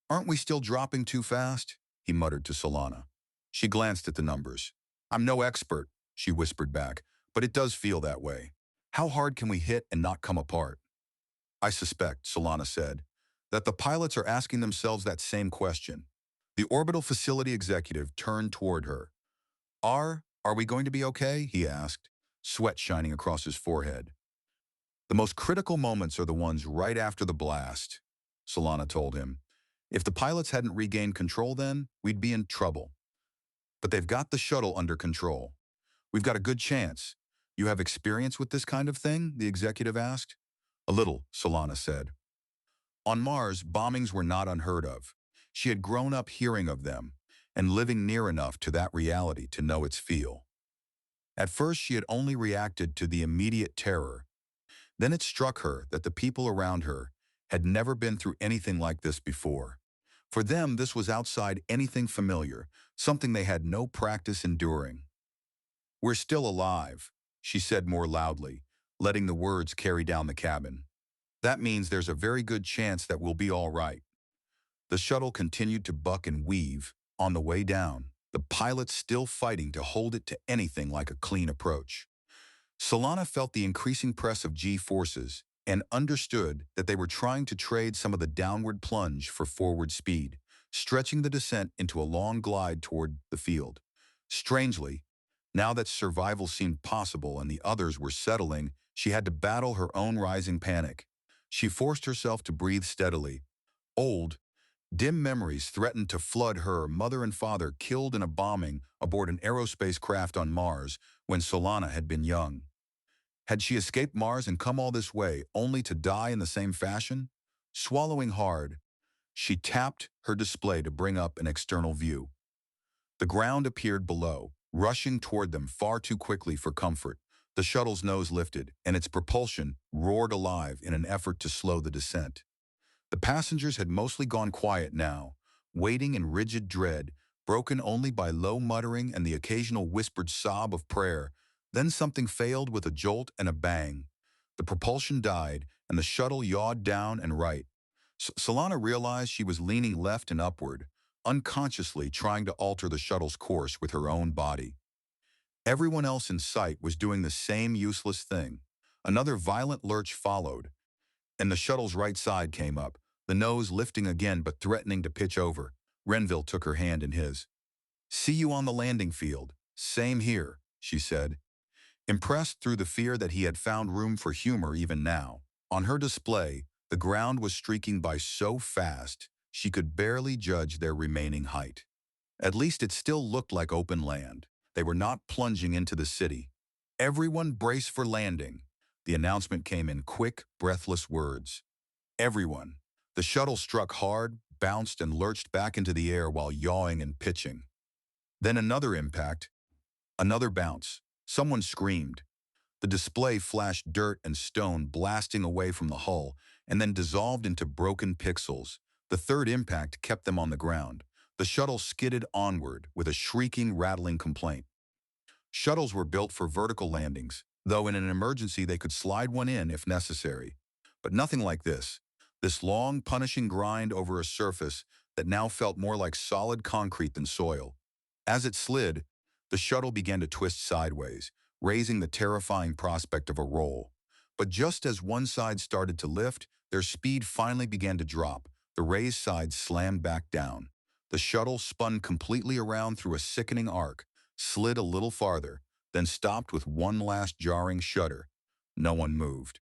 "Aren't we still dropping too fast?" he muttered to Solana. She glanced at the numbers. "I'm no expert," she whispered back, "but it does feel that way. How hard can we hit and not come apart?" "I suspect," Solana said, "that the pilots are asking themselves that same question." The orbital facility executive turned toward her. Are we going to be okay?" he asked, sweat shining across his forehead. "The most critical moments are the ones right after the blast," Solana told him. "If the pilots hadn't regained control then, we'd be in trouble. But they've got the shuttle under control. We've got a good chance." "You have experience with this kind of thing?" the executive asked. "A little," Solana said. On Mars, bombings were not unheard of. She had grown up hearing of them and living near enough to that reality to know its feel. At first, she had only reacted to the immediate terror. Then it struck her that the people around her had never been through anything like this before. For them, this was outside anything familiar, something they had no practice enduring. "We're still alive," she said more loudly, letting the words carry down the cabin. "That means there's a very good chance that we'll be all right." The shuttle continued to buck and weave on the way down, the pilots still fighting to hold it to anything like a clean approach. Solana felt the increasing press of G-forces and understood that they were trying to trade some of the downward plunge for forward speed, stretching the descent into a long glide toward the field. Strangely, now that survival seemed possible and the others were settling, she had to battle her own rising panic. She forced herself to breathe steadily. Old, dim memories threatened to flood her mother and father killed in a bombing aboard an aerospace craft on Mars when Solana had been young. Had she escaped Mars and come all this way only to die in the same fashion? Swallowing hard, she tapped her display to bring up an external view. The ground appeared below, rushing toward them far too quickly for comfort. The shuttle's nose lifted, and its propulsion roared alive in an effort to slow the descent. The passengers had mostly gone quiet now, waiting in rigid dread, broken only by low muttering and the occasional whispered sob of prayer. Then something failed with a jolt and a bang. The propulsion died, and the shuttle yawed down and right. Solana realized she was leaning left and upward, unconsciously trying to alter the shuttle's course with her own body. Everyone else in sight was doing the same useless thing. Another violent lurch followed, and the shuttle's right side came up, the nose lifting again but threatening to pitch over. Renville took her hand in his. "See you on the landing field." "Same here," she said, impressed through the fear that he had found room for humor even now. On her display, the ground was streaking by so fast she could barely judge their remaining height. At least it still looked like open land. They were not plunging into the city. "Everyone brace for landing." The announcement came in quick, breathless words. Everyone. The shuttle struck hard, bounced and lurched back into the air while yawing and pitching. Then another impact, another bounce. Someone screamed. The display flashed dirt and stone blasting away from the hull and then dissolved into broken pixels. The third impact kept them on the ground. The shuttle skidded onward with a shrieking, rattling complaint. Shuttles were built for vertical landings, though in an emergency they could slide one in if necessary. But nothing like this. This long, punishing grind over a surface that now felt more like solid concrete than soil. As it slid, the shuttle began to twist sideways, raising the terrifying prospect of a roll. But just as one side started to lift, their speed finally began to drop. The raised side slammed back down. The shuttle spun completely around through a sickening arc, slid a little farther, then stopped with one last jarring shudder. No one moved.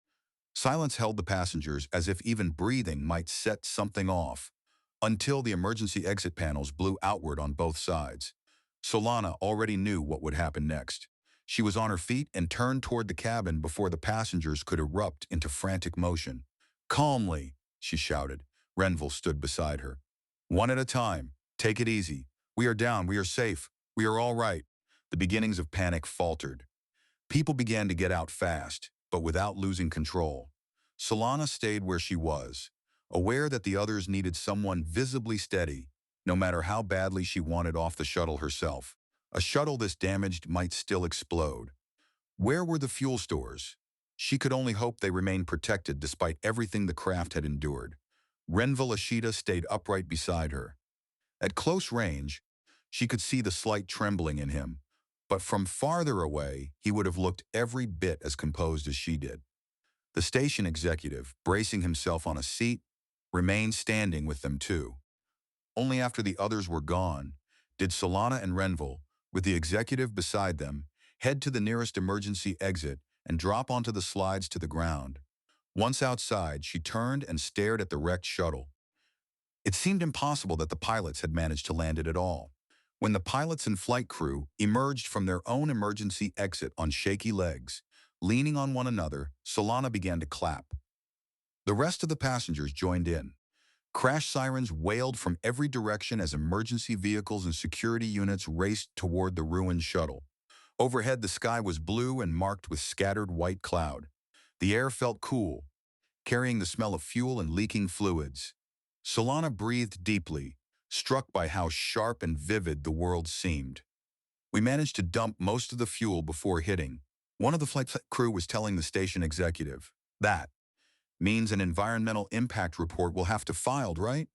Silence held the passengers as if even breathing might set something off, until the emergency exit panels blew outward on both sides. Solana already knew what would happen next. She was on her feet and turned toward the cabin before the passengers could erupt into frantic motion. "Calmly," she shouted. Renville stood beside her. "One at a time. Take it easy. We are down. We are safe. We are all right." The beginnings of panic faltered. People began to get out fast, but without losing control. Solana stayed where she was, aware that the others needed someone visibly steady, no matter how badly she wanted off the shuttle herself. A shuttle this damaged might still explode. Where were the fuel stores? She could only hope they remained protected despite everything the craft had endured. Renville Ashita stayed upright beside her. At close range, she could see the slight trembling in him, but from farther away, he would have looked every bit as composed as she did. The station executive, bracing himself on a seat, remained standing with them too. Only after the others were gone did Solana and Renville, with the executive beside them, head to the nearest emergency exit and drop onto the slides to the ground. Once outside, she turned and stared at the wrecked shuttle. It seemed impossible that the pilots had managed to land it at all. When the pilots and flight crew emerged from their own emergency exit on shaky legs, leaning on one another, Solana began to clap. The rest of the passengers joined in. Crash sirens wailed from every direction as emergency vehicles and security units raced toward the ruined shuttle. Overhead, the sky was blue and marked with scattered white cloud. The air felt cool, carrying the smell of fuel and leaking fluids. Solana breathed deeply, struck by how sharp and vivid the world seemed. "We managed to dump most of the fuel before hitting," one of the flight crew was telling the station executive. "That means an environmental impact report will have to be filed, right?"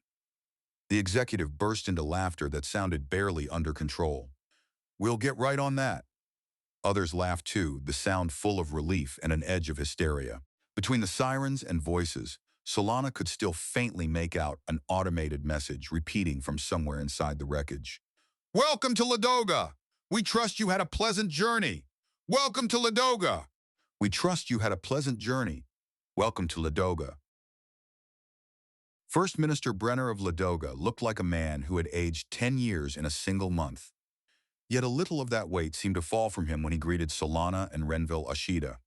The executive burst into laughter that sounded barely under control. "We'll get right on that." Others laughed too, the sound full of relief and an edge of hysteria. Between the sirens and voices, Solana could still faintly make out an automated message repeating from somewhere inside the wreckage. "Welcome to Ladoga! We trust you had a pleasant journey! Welcome to Ladoga! We trust you had a pleasant journey. Welcome to Ladoga." First Minister Brenner of Ladoga looked like a man who had aged 10 years in a single month. Yet a little of that weight seemed to fall from him when he greeted Solana and Renville Ashita.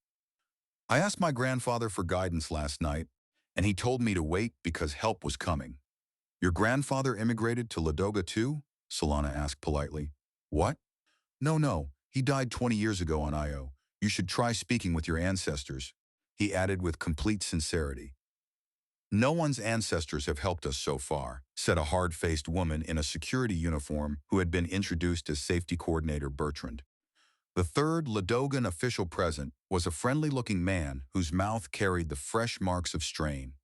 "I asked my grandfather for guidance last night, and he told me to wait because help was coming." "Your grandfather immigrated to Ladoga too?" Solana asked politely. "What?" No, he died 20 years ago on Io. You should try speaking with your ancestors," he added with complete sincerity. "No one's ancestors have helped us so far," said a hard-faced woman in a security uniform who had been introduced as safety coordinator Bertrand. The third Ladogan official present was a friendly-looking man whose mouth carried the fresh marks of strain.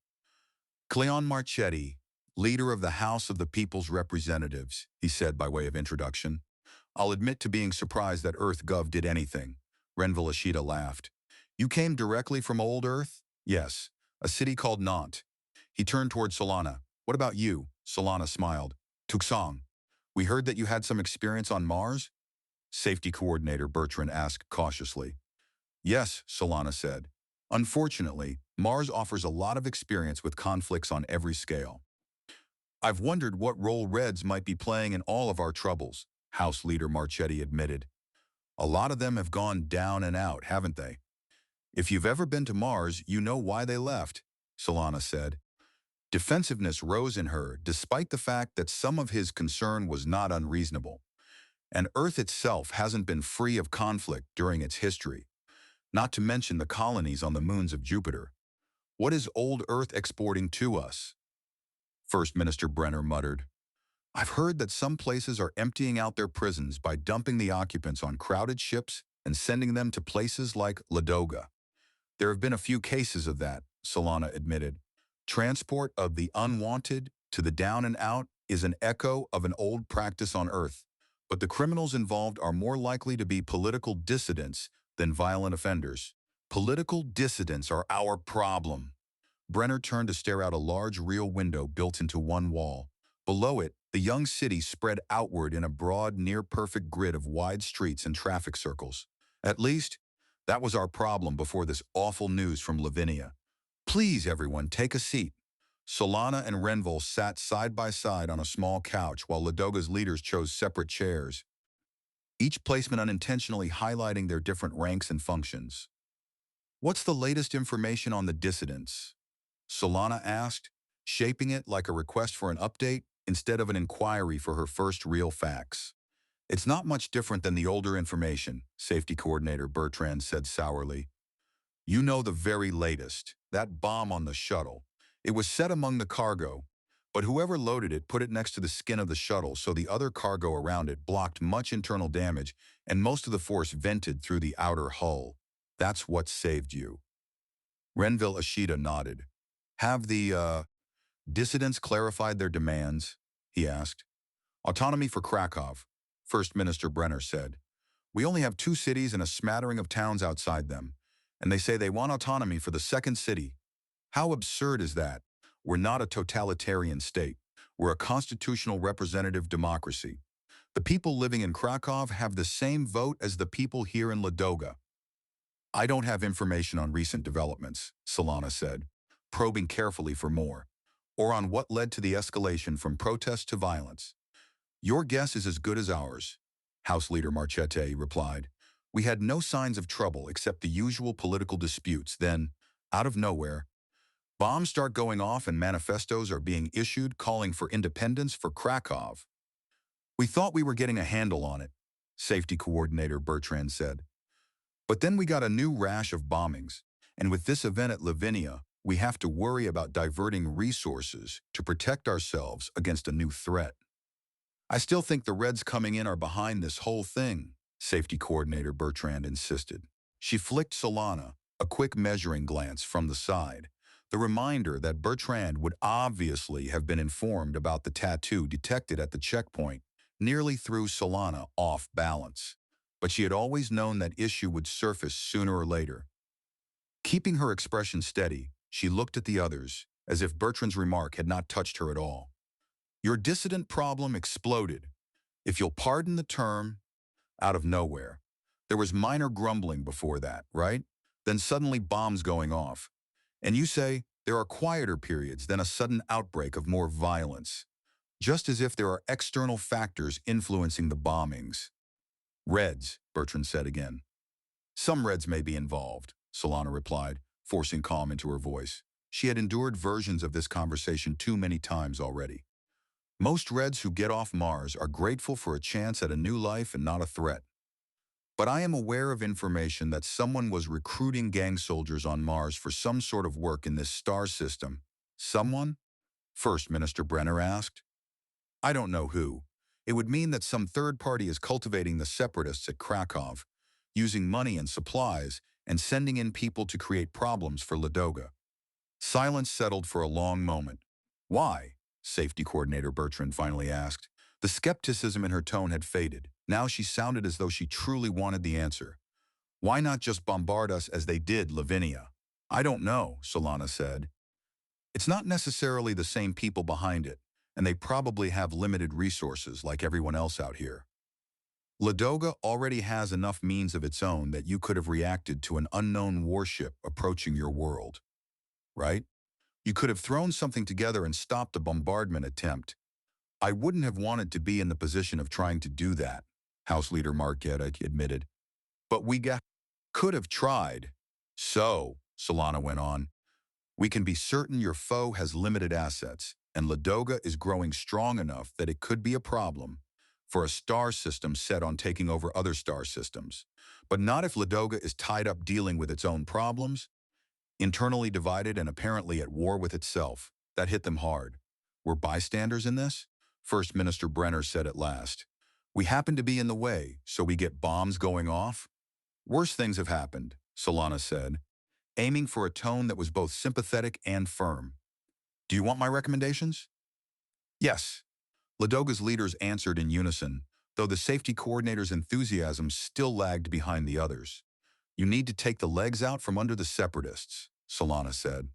"Cleon Marchetti, leader of the House of the People's Representatives," he said by way of introduction. "I'll admit to being surprised that EarthGov did anything." Renville Ashita laughed. You came directly from old Earth? Yes, a city called Nantes. He turned toward Solana. What about you? Solana smiled. Tucson. We heard that you had some experience on Mars? Safety coordinator Bertrand asked cautiously. Yes, Solana said. Unfortunately, Mars offers a lot of experience with conflicts on every scale. I've wondered what role Reds might be playing in all of our troubles, House Leader Marchetti admitted. A lot of them have gone down and out, haven't they? If you've ever been to Mars, you know why they left, Solana said. Defensiveness rose in her, despite the fact that some of his concern was not unreasonable. And Earth itself hasn't been free of conflict during its history, not to mention the colonies on the moons of Jupiter. What is old Earth exporting to us? First Minister Brenner muttered. I've heard that some places are emptying out their prisons by dumping the occupants on crowded ships and sending them to places like Ladoga. There have been a few cases of that, Solana admitted. Transport of the unwanted to the down and out is an echo of an old practice on Earth, but the criminals involved are more likely to be political dissidents than violent offenders. Political dissidents are our problem. Brenner turned to stare out a large real window built into one wall. Below it, the young city spread outward in a broad, near-perfect grid of wide streets and traffic circles. At least, that was our problem before this awful news from Lavinia. Please, everyone, take a seat. Solana and Renville sat side by side on a small couch while Ladoga's leaders chose separate chairs, each placement unintentionally highlighting their different ranks and functions. What's the latest information on the dissidents? Solana asked, shaping it like a request for an update instead of an inquiry for her first real facts. It's not much different than the older information, Safety Coordinator Bertrand said sourly. You know the very latest, that bomb on the shuttle. It was set among the cargo, but whoever loaded it put it next to the skin of the shuttle so the other cargo around it blocked much internal damage and most of the force vented through the outer hull. That's what saved you. Renville Ashita nodded. Have the, dissidents clarified their demands? He asked. Autonomy for Krakow, First Minister Brenner said. We only have 2 cities and a smattering of towns outside them, and they say they want autonomy for the second city. How absurd is that? We're not a totalitarian state. We're a constitutional representative democracy. The people living in Krakow have the same vote as the people here in Ladoga. I don't have information on recent developments, Solana said, probing carefully for more, or on what led to the escalation from protest to violence. Your guess is as good as ours, House Leader Marchetti replied. We had no signs of trouble except the usual political disputes. Then, out of nowhere, bombs start going off and manifestos are being issued calling for independence for Krakow. We thought we were getting a handle on it, Safety Coordinator Bertrand said. But then we got a new rash of bombings, and with this event at Lavinia, we have to worry about diverting resources to protect ourselves against a new threat. I still think the Reds coming in are behind this whole thing, Safety Coordinator Bertrand insisted. She flicked Solana a quick measuring glance from the side, the reminder that Bertrand would obviously have been informed about the tattoo detected at the checkpoint nearly threw Solana off balance. But she had always known that issue would surface sooner or later. Keeping her expression steady, she looked at the others, as if Bertrand's remark had not touched her at all. Your dissident problem exploded, if you'll pardon the term, out of nowhere. There was minor grumbling before that, right? Then suddenly bombs going off. And you say there are quieter periods, then a sudden outbreak of more violence. Just as if there are external factors influencing the bombings. Reds, Bertrand said again. Some Reds may be involved, Solana replied, forcing calm into her voice. She had endured versions of this conversation too many times already. Most Reds who get off Mars are grateful for a chance at a new life and not a threat. But I am aware of information that someone was recruiting gang soldiers on Mars for some sort of work in this star system. Someone? First Minister Brenner asked. I don't know who. It would mean that some third party is cultivating the separatists at Krakow, using money and supplies, and sending in people to create problems for Ladoga. Silence settled for a long moment. Why? Safety Coordinator Bertrand finally asked. The skepticism in her tone had faded. Now she sounded as though she truly wanted the answer. Why not just bombard us as they did Lavinia? I don't know, Solana said. It's not necessarily the same people behind it, and they probably have limited resources like everyone else out here. Ladoga already has enough means of its own that you could have reacted to an unknown warship approaching your world, right? You could have thrown something together and stopped a bombardment attempt. I wouldn't have wanted to be in the position of trying to do that, House Leader Marquetta admitted. But could have tried. So, Solana went on, we can be certain your foe has limited assets, and Ladoga is growing strong enough that it could be a problem for a star system set on taking over other star systems. But not if Ladoga is tied up dealing with its own problems, internally divided and apparently at war with itself. That hit them hard. We're bystanders in this? First Minister Brenner said at last. We happen to be in the way, so we get bombs going off? Worse things have happened, Solana said, aiming for a tone that was both sympathetic and firm. Do you want my recommendations? Yes. Ladoga's leaders answered in unison, though the safety coordinator's enthusiasm still lagged behind the others. You need to take the legs out from under the separatists, Solana said.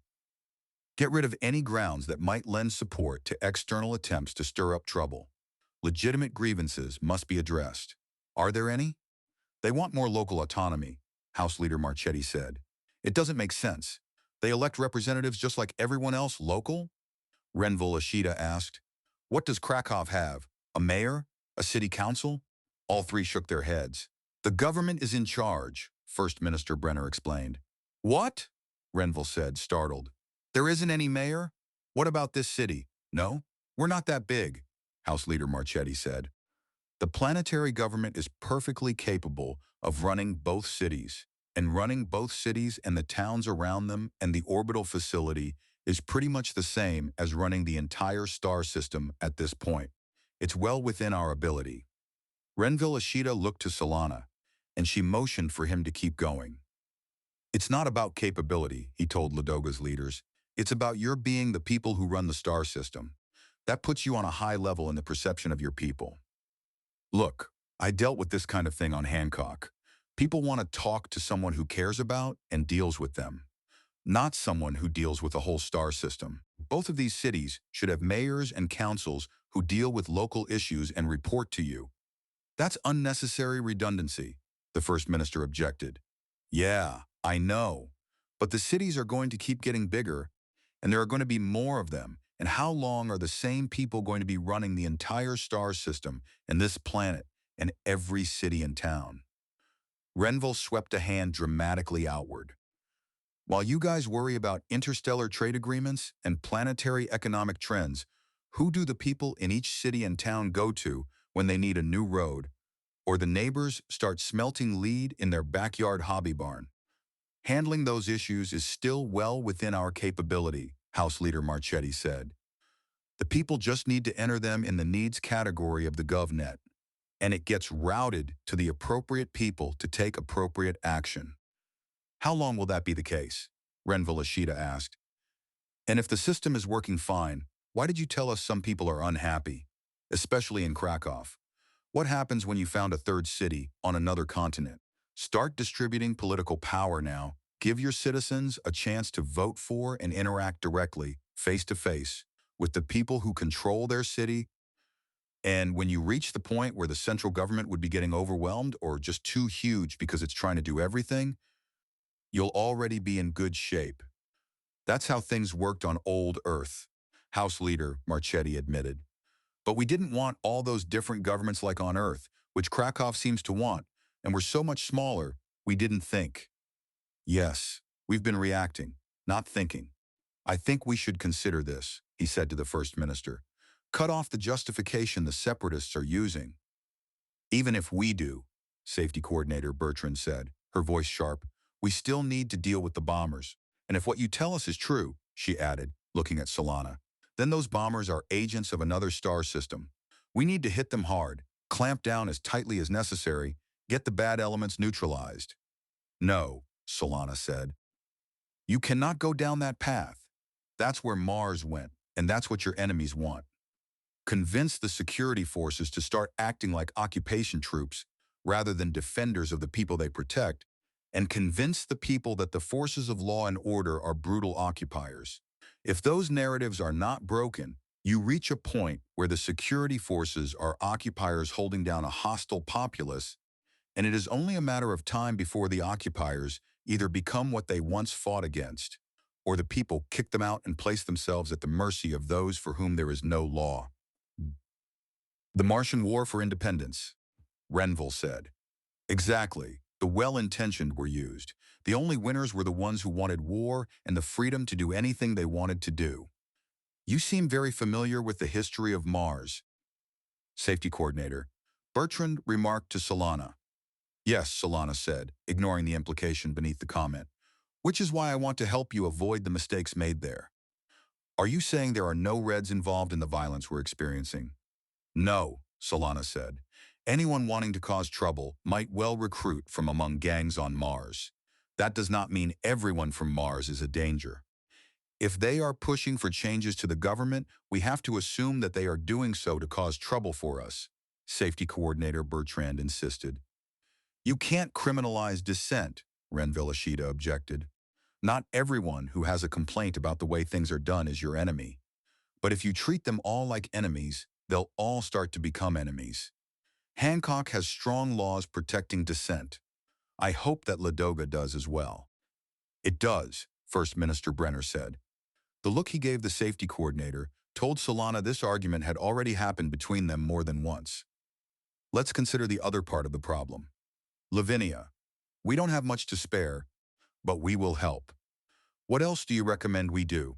Get rid of any grounds that might lend support to external attempts to stir up trouble. Legitimate grievances must be addressed. Are there any? They want more local autonomy, House Leader Marchetti said. It doesn't make sense. They elect representatives just like everyone else local? Renville Ashita asked. What does Krakow have? A mayor? A city council? All three shook their heads. The government is in charge, First Minister Brenner explained. What? Renville said, startled. There isn't any mayor? What about this city? No? We're not that big, House Leader Marchetti said. The planetary government is perfectly capable of running both cities, and running both cities and the towns around them and the orbital facility is pretty much the same as running the entire star system at this point. It's well within our ability. Renville Ashita looked to Solana, and she motioned for him to keep going. It's not about capability, he told Ladoga's leaders. It's about your being the people who run the star system. That puts you on a high level in the perception of your people. Look, I dealt with this kind of thing on Hancock. People want to talk to someone who cares about and deals with them, not someone who deals with the whole star system. Both of these cities should have mayors and councils who deal with local issues and report to you. That's unnecessary redundancy, the First Minister objected. Yeah, I know, but the cities are going to keep getting bigger, and there are going to be more of them. And how long are the same people going to be running the entire star system and this planet and every city and town? Renville swept a hand dramatically outward. While you guys worry about interstellar trade agreements and planetary economic trends, who do the people in each city and town go to when they need a new road, or the neighbors start smelting lead in their backyard hobby barn? Handling those issues is still well within our capability, House Leader Marchetti said. The people just need to enter them in the needs category of the GovNet, and it gets routed to the appropriate people to take appropriate action. How long will that be the case? Renville Ashita asked. And if the system is working fine, why did you tell us some people are unhappy, especially in Krakow? What happens when you found a third city on another continent? Start distributing political power now. Give your citizens a chance to vote for and interact directly, face-to-face, with the people who control their city. And when you reach the point where the central government would be getting overwhelmed or just too huge because it's trying to do everything, you'll already be in good shape. That's how things worked on old Earth, House Leader Marchetti admitted. But we didn't want all those different governments like on Earth, which Krakow seems to want, and we're so much smaller, we didn't think. Yes, we've been reacting, not thinking. I think we should consider this, he said to the First Minister. Cut off the justification the separatists are using. Even if we do, Safety Coordinator Bertrand said, her voice sharp, we still need to deal with the bombers. And if what you tell us is true, she added, looking at Solana, then those bombers are agents of another star system. We need to hit them hard, clamp down as tightly as necessary, get the bad elements neutralized. No, Solana said. You cannot go down that path. That's where Mars went, and that's what your enemies want. Convince the security forces to start acting like occupation troops rather than defenders of the people they protect, and convince the people that the forces of law and order are brutal occupiers. If those narratives are not broken, you reach a point where the security forces are occupiers holding down a hostile populace, and it is only a matter of time before the occupiers either become what they once fought against, or the people kick them out and place themselves at the mercy of those for whom there is no law. The Martian War for Independence, Renville said. Exactly. The well-intentioned were used. The only winners were the ones who wanted war and the freedom to do anything they wanted to do. You seem very familiar with the history of Mars, safety coordinator Bertrand remarked to Solana. Yes, Solana said, ignoring the implication beneath the comment, which is why I want to help you avoid the mistakes made there. Are you saying there are no Reds involved in the violence we're experiencing? No, Solana said. Anyone wanting to cause trouble might well recruit from among gangs on Mars. That does not mean everyone from Mars is a danger. If they are pushing for changes to the government, we have to assume that they are doing so to cause trouble for us, Safety Coordinator Bertrand insisted. You can't criminalize dissent, Renville Ashita objected. Not everyone who has a complaint about the way things are done is your enemy. But if you treat them all like enemies, they'll all start to become enemies. Hancock has strong laws protecting dissent. I hope that Ladoga does as well. It does, First Minister Brenner said. The look he gave the safety coordinator told Solana this argument had already happened between them more than once. Let's consider the other part of the problem. Lavinia, we don't have much to spare, but we will help. What else do you recommend we do?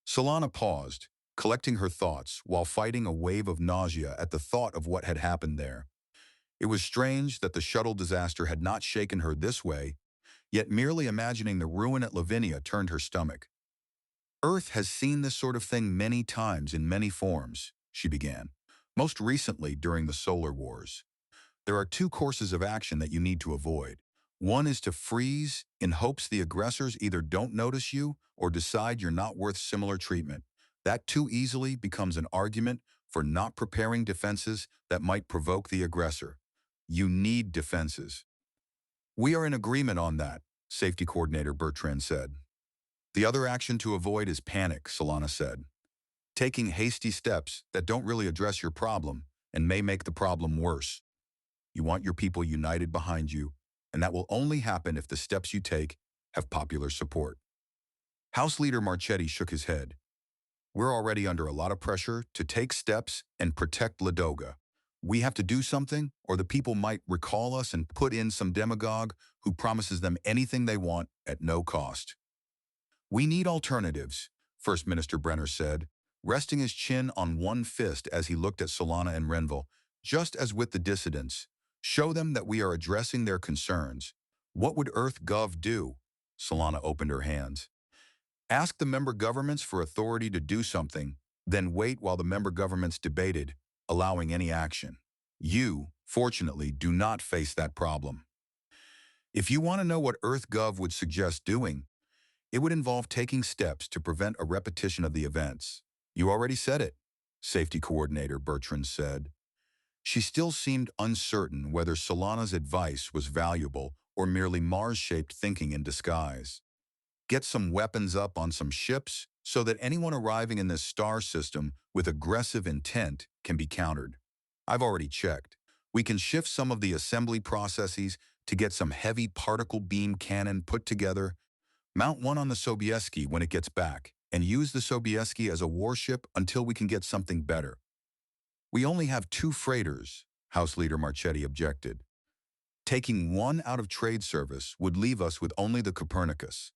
Solana paused, collecting her thoughts while fighting a wave of nausea at the thought of what had happened there. It was strange that the shuttle disaster had not shaken her this way, yet merely imagining the ruin at Lavinia turned her stomach. Earth has seen this sort of thing many times in many forms, she began, most recently during the Solar Wars. There are two courses of action that you need to avoid. One is to freeze in hopes the aggressors either don't notice you or decide you're not worth similar treatment. That too easily becomes an argument for not preparing defenses that might provoke the aggressor. You need defenses. We are in agreement on that, Safety Coordinator Bertrand said. The other action to avoid is panic, Solana said. Taking hasty steps that don't really address your problem and may make the problem worse. You want your people united behind you, and that will only happen if the steps you take have popular support. House Leader Marchetti shook his head. We're already under a lot of pressure to take steps and protect Ladoga. We have to do something, or the people might recall us and put in some demagogue who promises them anything they want at no cost. We need alternatives, First Minister Brenner said, resting his chin on one fist as he looked at Solana and Renville. Just as with the dissidents, show them that we are addressing their concerns. What would EarthGov do? Solana opened her hands. Ask the member governments for authority to do something, then wait while the member governments debated, allowing any action. You, fortunately, do not face that problem. If you want to know what EarthGov would suggest doing, it would involve taking steps to prevent a repetition of the events. You already said it, Safety Coordinator Bertrand said. She still seemed uncertain whether Solana's advice was valuable or merely Mars-shaped thinking in disguise. Get some weapons up on some ships so that anyone arriving in this star system with aggressive intent can be countered. I've already checked. We can shift some of the assembly processes to get some heavy particle beam cannon put together. Mount one on the Sobieski when it gets back, and use the Sobieski as a warship until we can get something better. We only have 2 freighters, House Leader Marchetti objected. Taking one out of trade service would leave us with only the Copernicus.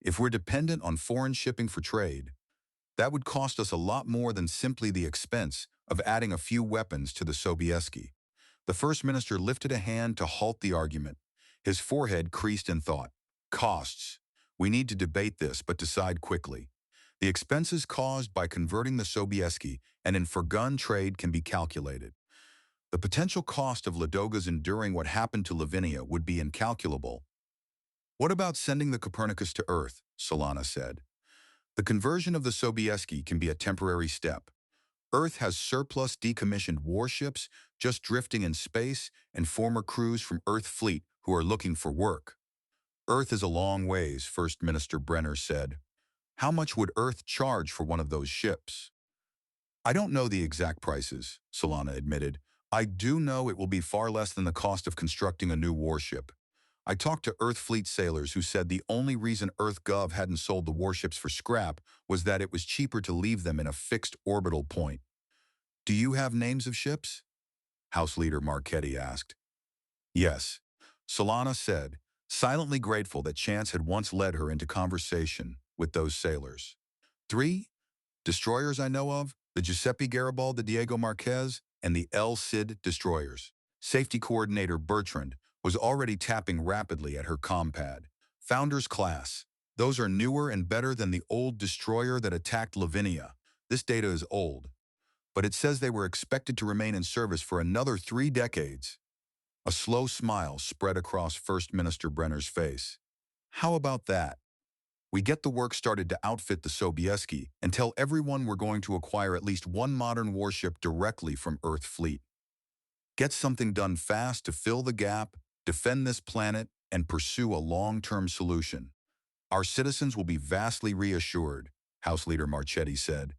If we're dependent on foreign shipping for trade, that would cost us a lot more than simply the expense of adding a few weapons to the Sobieski. The First Minister lifted a hand to halt the argument. His forehead creased in thought. Costs. We need to debate this, but decide quickly. The expenses caused by converting the Sobieski and in foregone trade can be calculated. The potential cost of Ladoga's enduring what happened to Lavinia would be incalculable. What about sending the Copernicus to Earth? Solana said. The conversion of the Sobieski can be a temporary step. Earth has surplus decommissioned warships just drifting in space and former crews from Earth fleet who are looking for work. Earth is a long ways, First Minister Brenner said. How much would Earth charge for one of those ships? I don't know the exact prices, Solana admitted. I do know it will be far less than the cost of constructing a new warship. I talked to Earth Fleet sailors who said the only reason EarthGov hadn't sold the warships for scrap was that it was cheaper to leave them in a fixed orbital point. Do you have names of ships? House Leader Marchetti asked. Yes, Solana said, silently grateful that chance had once led her into conversation with those sailors. 3 destroyers I know of, the Giuseppe Garibaldi Diego Marquez and the El Cid destroyers. Safety Coordinator Bertrand was already tapping rapidly at her compad. Founders Class. Those are newer and better than the old destroyer that attacked Lavinia. This data is old, but it says they were expected to remain in service for another 3 decades. A slow smile spread across First Minister Brenner's face. How about that? We get the work started to outfit the Sobieski and tell everyone we're going to acquire at least one modern warship directly from Earth Fleet. Get something done fast to fill the gap, defend this planet, and pursue a long-term solution. Our citizens will be vastly reassured, House Leader Marchetti said.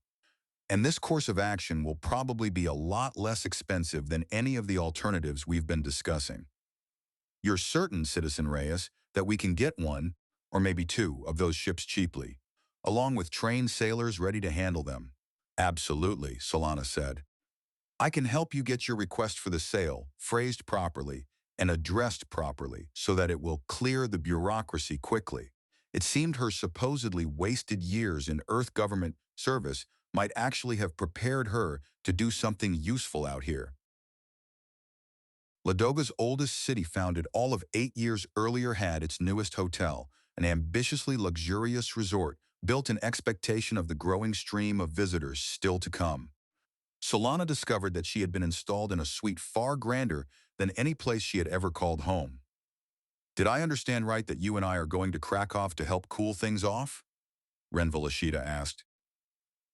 And this course of action will probably be a lot less expensive than any of the alternatives we've been discussing. You're certain, Citizen Reyes, that we can get one, or maybe 2, of those ships cheaply, along with trained sailors ready to handle them? Absolutely, Solana said. I can help you get your request for the sale phrased properly and addressed properly so that it will clear the bureaucracy quickly. It seemed her supposedly wasted years in Earth government service might actually have prepared her to do something useful out here. Ladoga's oldest city, founded all of 8 years earlier, had its newest hotel, an ambitiously luxurious resort built in expectation of the growing stream of visitors still to come. Solana discovered that she had been installed in a suite far grander than any place she had ever called home. Did I understand right that you and I are going to Krakow to help cool things off? Renville Ishida asked.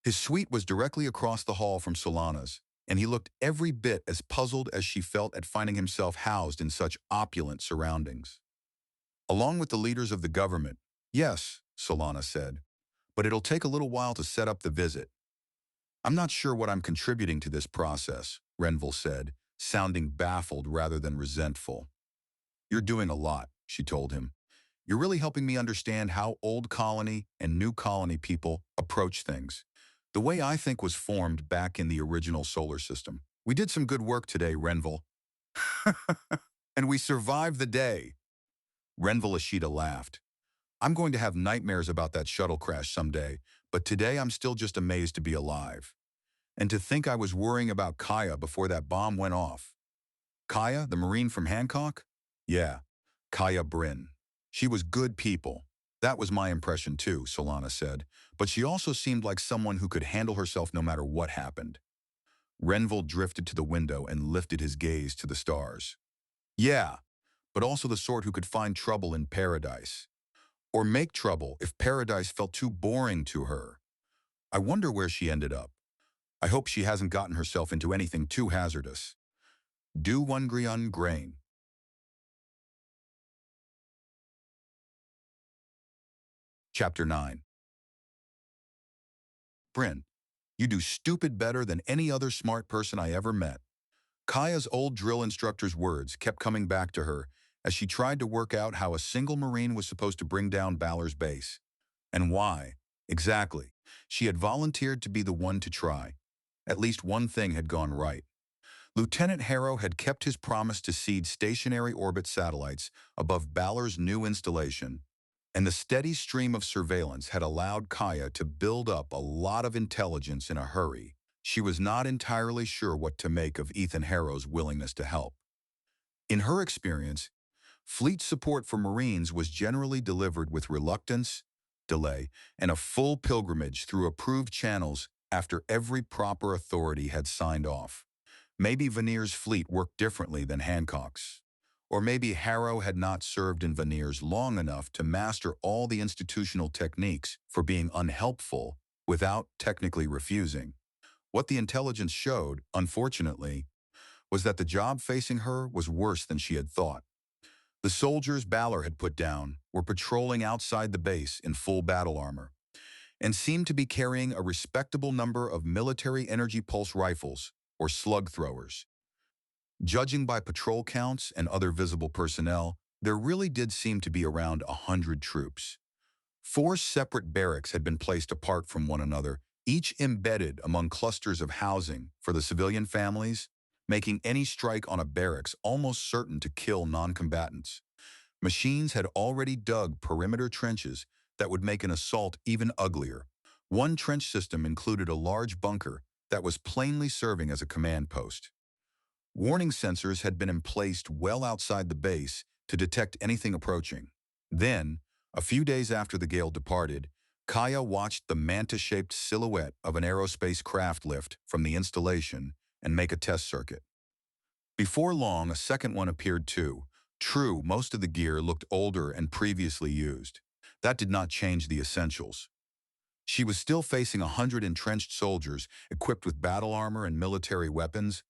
His suite was directly across the hall from Solana's, and he looked every bit as puzzled as she felt at finding himself housed in such opulent surroundings. Along with the leaders of the government, yes, Solana said, but it'll take a little while to set up the visit. I'm not sure what I'm contributing to this process, Renville said, sounding baffled rather than resentful. You're doing a lot, she told him. You're really helping me understand how old colony and new colony people approach things. The way I think was formed back in the original solar system. We did some good work today, Renville. And we survived the day. Renville Ishida laughed. I'm going to have nightmares about that shuttle crash someday, but today I'm still just amazed to be alive. And to think I was worrying about Kaya before that bomb went off. Kaya, the Marine from Hancock? Yeah, Kaya Bryn. She was good people. That was my impression too, Solana said, but she also seemed like someone who could handle herself no matter what happened. Renville drifted to the window and lifted his gaze to the stars. Yeah, but also the sort who could find trouble in paradise. Or make trouble if paradise felt too boring to her. I wonder where she ended up. I hope she hasn't gotten herself into anything too hazardous. Do one grian grain. Chapter 9. Bryn, you do stupid better than any other smart person I ever met. Kaya's old drill instructor's words kept coming back to her as she tried to work out how a single Marine was supposed to bring down Balor's base. And why, exactly, she had volunteered to be the one to try. At least one thing had gone right. Lieutenant Harrow had kept his promise to seed stationary orbit satellites above Balor's new installation, and the steady stream of surveillance had allowed Kaya to build up a lot of intelligence in a hurry. She was not entirely sure what to make of Ethan Harrow's willingness to help. In her experience, fleet support for Marines was generally delivered with reluctance, delay, and a full pilgrimage through approved channels after every proper authority had signed off. Maybe Vanier's fleet worked differently than Hancock's. Or maybe Harrow had not served in Vanier's long enough to master all the institutional techniques for being unhelpful without technically refusing. What the intelligence showed, unfortunately, was that the job facing her was worse than she had thought. The soldiers Balor had put down were patrolling outside the base in full battle armor and seemed to be carrying a respectable number of military energy pulse rifles, or slug throwers. Judging by patrol counts and other visible personnel, there really did seem to be around 100 troops. 4 separate barracks had been placed apart from one another, each embedded among clusters of housing for the civilian families, making any strike on a barracks almost certain to kill non-combatants. Machines had already dug perimeter trenches that would make an assault even uglier. One trench system included a large bunker that was plainly serving as a command post. Warning sensors had been emplaced well outside the base to detect anything approaching. Then, a few days after the gale departed, Kaya watched the manta-shaped silhouette of an aerospace craft lift from the installation and make a test circuit. Before long, a second one appeared too. True, most of the gear looked older and previously used. That did not change the essentials. She was still facing 100 entrenched soldiers equipped with battle armor and military weapons,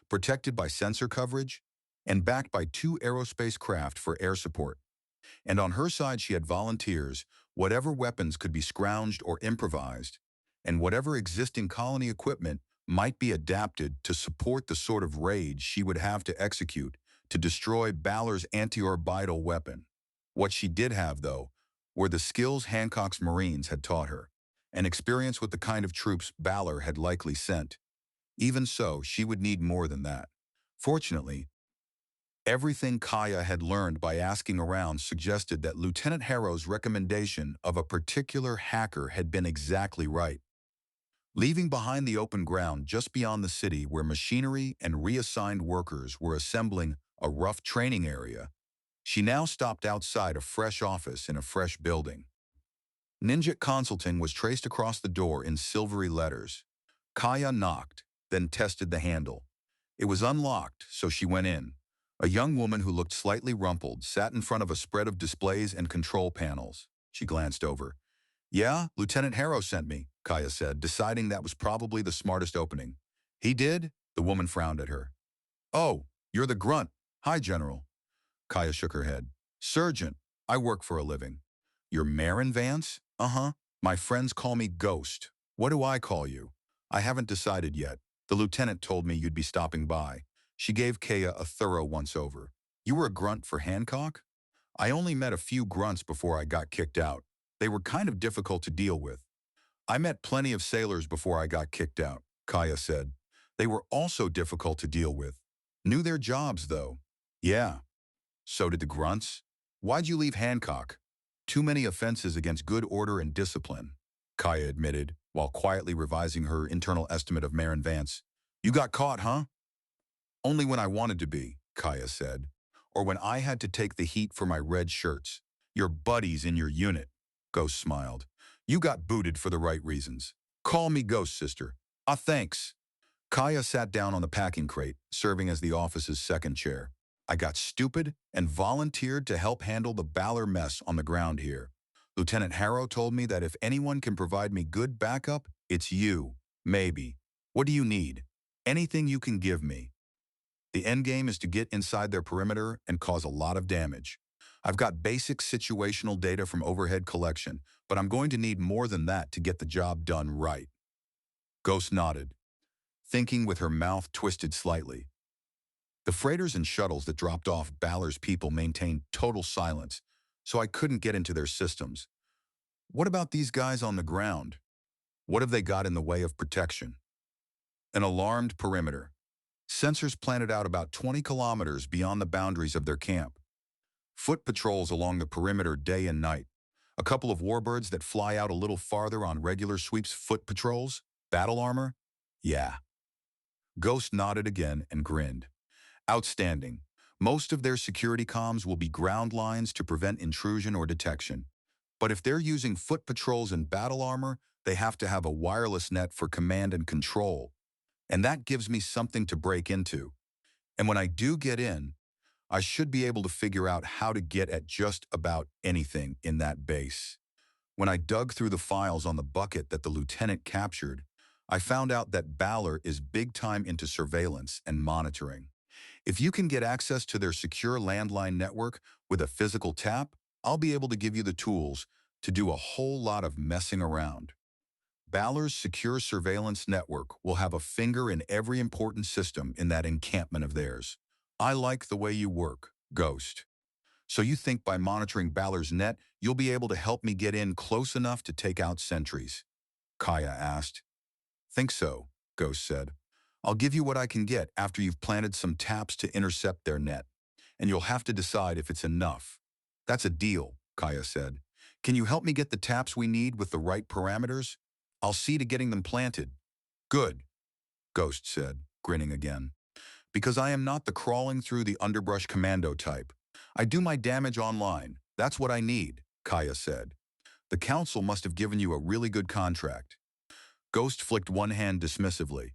protected by sensor coverage, and backed by 2 aerospace craft for air support. And on her side she had volunteers, whatever weapons could be scrounged or improvised, and whatever existing colony equipment might be adapted to support the sort of raid she would have to execute to destroy Balor's anti-orbital weapon. What she did have, though, were the skills Hancock's Marines had taught her, and experience with the kind of troops Balor had likely sent. Even so, she would need more than that. Fortunately, everything Kaya had learned by asking around suggested that Lieutenant Harrow's recommendation of a particular hacker had been exactly right. Leaving behind the open ground just beyond the city where machinery and reassigned workers were assembling a rough training area, she now stopped outside a fresh office in a fresh building. Ninja Consulting was traced across the door in silvery letters. Kaya knocked, then tested the handle. It was unlocked, so she went in. A young woman who looked slightly rumpled sat in front of a spread of displays and control panels. She glanced over. "Yeah, Lieutenant Harrow sent me," Kaya said, deciding that was probably the smartest opening. "He did?" The woman frowned at her. "Oh, you're the grunt. Hi, General." Kaya shook her head. "Sergeant. I work for a living." "You're Marin Vance?" "Uh-huh. My friends call me Ghost. What do I call you?" "I haven't decided yet. The lieutenant told me you'd be stopping by." She gave Kaya a thorough once-over. "You were a grunt for Hancock?" "I only met a few grunts before I got kicked out. They were kind of difficult to deal with." "I met plenty of sailors before I got kicked out," Kaya said. "They were also difficult to deal with. Knew their jobs, though." "Yeah. So did the grunts. Why'd you leave Hancock?" "Too many offenses against good order and discipline," Kaya admitted, while quietly revising her internal estimate of Marin Vance. "You got caught, huh?" "Only when I wanted to be," Kaya said. "Or when I had to take the heat for my red shirts. Your buddies in your unit." Ghost smiled. "You got booted for the right reasons. Call me Ghost, sister." "Ah, thanks." Kaya sat down on the packing crate, serving as the office's second chair. "I got stupid and volunteered to help handle the Balor mess on the ground here. Lieutenant Harrow told me that if anyone can provide me good backup, it's you. Maybe. What do you need? Anything you can give me. The endgame is to get inside their perimeter and cause a lot of damage. I've got basic situational data from overhead collection, but I'm going to need more than that to get the job done right." Ghost nodded, thinking with her mouth twisted slightly. The freighters and shuttles that dropped off Balor's people maintained total silence, so I couldn't get into their systems. What about these guys on the ground? What have they got in the way of protection? An alarmed perimeter. Sensors planted out about 20 kilometers beyond the boundaries of their camp. Foot patrols along the perimeter day and night. A couple of warbirds that fly out a little farther on regular sweeps. Foot patrols? Battle armor? Yeah. Ghost nodded again and grinned. Outstanding. Most of their security comms will be ground lines to prevent intrusion or detection. But if they're using foot patrols and battle armor, they have to have a wireless net for command and control. And that gives me something to break into. And when I do get in, I should be able to figure out how to get at just about anything in that base. When I dug through the files on the bucket that the lieutenant captured, I found out that Balor is big time into surveillance and monitoring. If you can get access to their secure landline network With a physical tap, I'll be able to give you the tools to do a whole lot of messing around. Balor's secure surveillance network will have a finger in every important system in that encampment of theirs. I like the way you work, Ghost. So you think by monitoring Balor's net, you'll be able to help me get in close enough to take out sentries? Kaya asked. Think so, Ghost said. I'll give you what I can get after you've planted some taps to intercept their net, and you'll have to decide if it's enough. That's a deal, Kaya said. Can you help me get the taps we need with the right parameters? I'll see to getting them planted. Good, Ghost said, grinning again. Because I am not the crawling through the underbrush commando type. I do my damage online. That's what I need, Kaya said. The council must have given you a really good contract. Ghost flicked one hand dismissively.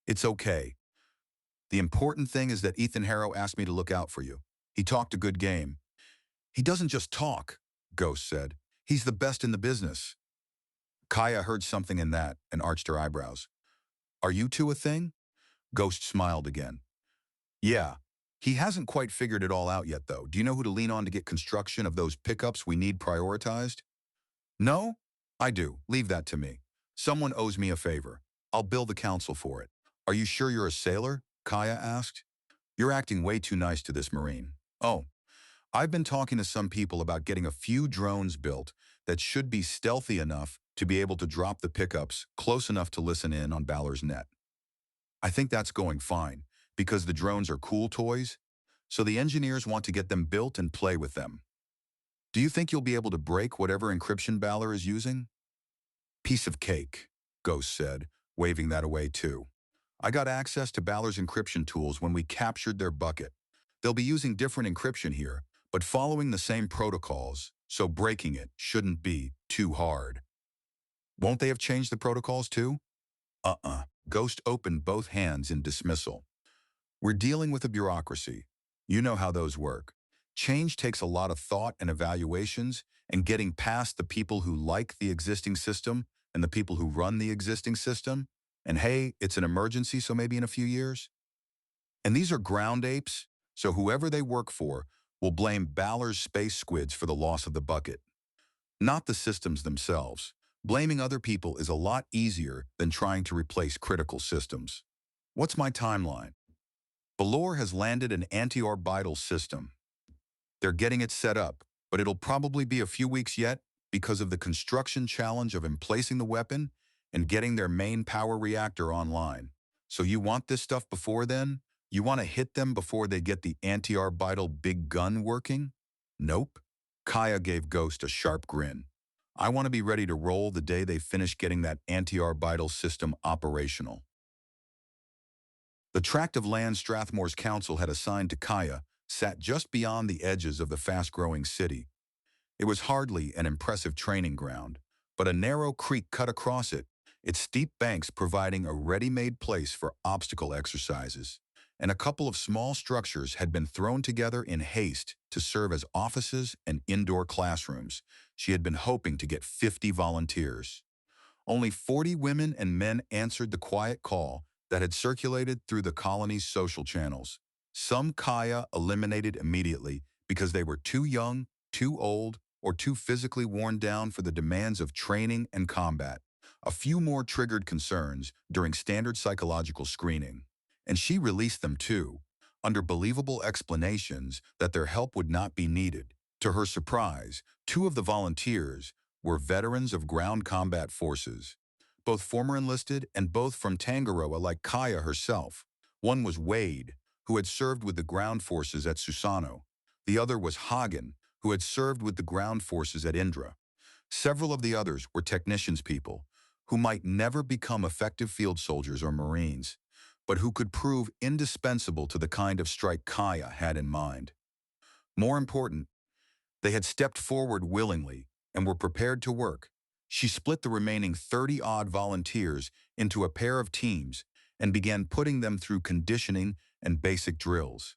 It's okay. The important thing is that Ethan Harrow asked me to look out for you. He talked a good game. He doesn't just talk, Ghost said. He's the best in the business. Kaya heard something in that and arched her eyebrows. Are you two a thing? Ghost smiled again. Yeah. He hasn't quite figured it all out yet, though. Do you know who to lean on to get construction of those pickups we need prioritized? No? I do. Leave that to me. Someone owes me a favor. I'll bill the council for it. Are you sure you're a sailor? Kaya asked. You're acting way too nice to this Marine. Oh, I've been talking to some people about getting a few drones built that should be stealthy enough to be able to drop the pickups close enough to listen in on Balor's net. I think that's going fine, because the drones are cool toys, so the engineers want to get them built and play with them. Do you think you'll be able to break whatever encryption Balor is using? Piece of cake, Ghost said, waving that away too. I got access to Balor's encryption tools when we captured their bucket. They'll be using different encryption here, but following the same protocols, so breaking it shouldn't be too hard. Won't they have changed the protocols too? Ghost opened both hands in dismissal. We're dealing with a bureaucracy. You know how those work. Change takes a lot of thought and evaluations, and getting past the people who like the existing system and the people who run the existing system. And hey, it's an emergency, so maybe in a few years. And these are ground apes, so whoever they work for will blame Balor's space squids for the loss of the bucket. Not the systems themselves. Blaming other people is a lot easier than trying to replace critical systems. What's my timeline? Balor has landed an anti-orbital system. They're getting it set up, but it'll probably be a few weeks yet because of the construction challenge of emplacing the weapon and getting their main power reactor online. So you want this stuff before then? You want to hit them before they get the anti-orbital big gun working? Nope. Kaya gave Ghost a sharp grin. I want to be ready to roll the day they finish getting that anti-orbital system operational. The tract of land Strathmore's council had assigned to Kaya sat just beyond the edges of the fast-growing city. It was hardly an impressive training ground, but a narrow creek cut across it, its steep banks providing a ready-made place for obstacle exercises. And a couple of small structures had been thrown together in haste to serve as offices and indoor classrooms. She had been hoping to get 50 volunteers. Only 40 women and men answered the quiet call that had circulated through the colony's social channels. Some Kaya eliminated immediately because they were too young, too old, or too physically worn down for the demands of training and combat. A few more triggered concerns during standard psychological screening. And she released them too, under believable explanations that their help would not be needed. To her surprise, 2 of the volunteers were veterans of ground combat forces, both former enlisted and both from Tangaroa like Kaya herself. One was Wade, who had served with the ground forces at Susano. The other was Hagen, who had served with the ground forces at Indra. Several of the others were technicians people, who might never become effective field soldiers or Marines, but who could prove indispensable to the kind of strike Kaya had in mind. More important, they had stepped forward willingly and were prepared to work. She split the remaining 30-odd volunteers into a pair of teams and began putting them through conditioning and basic drills.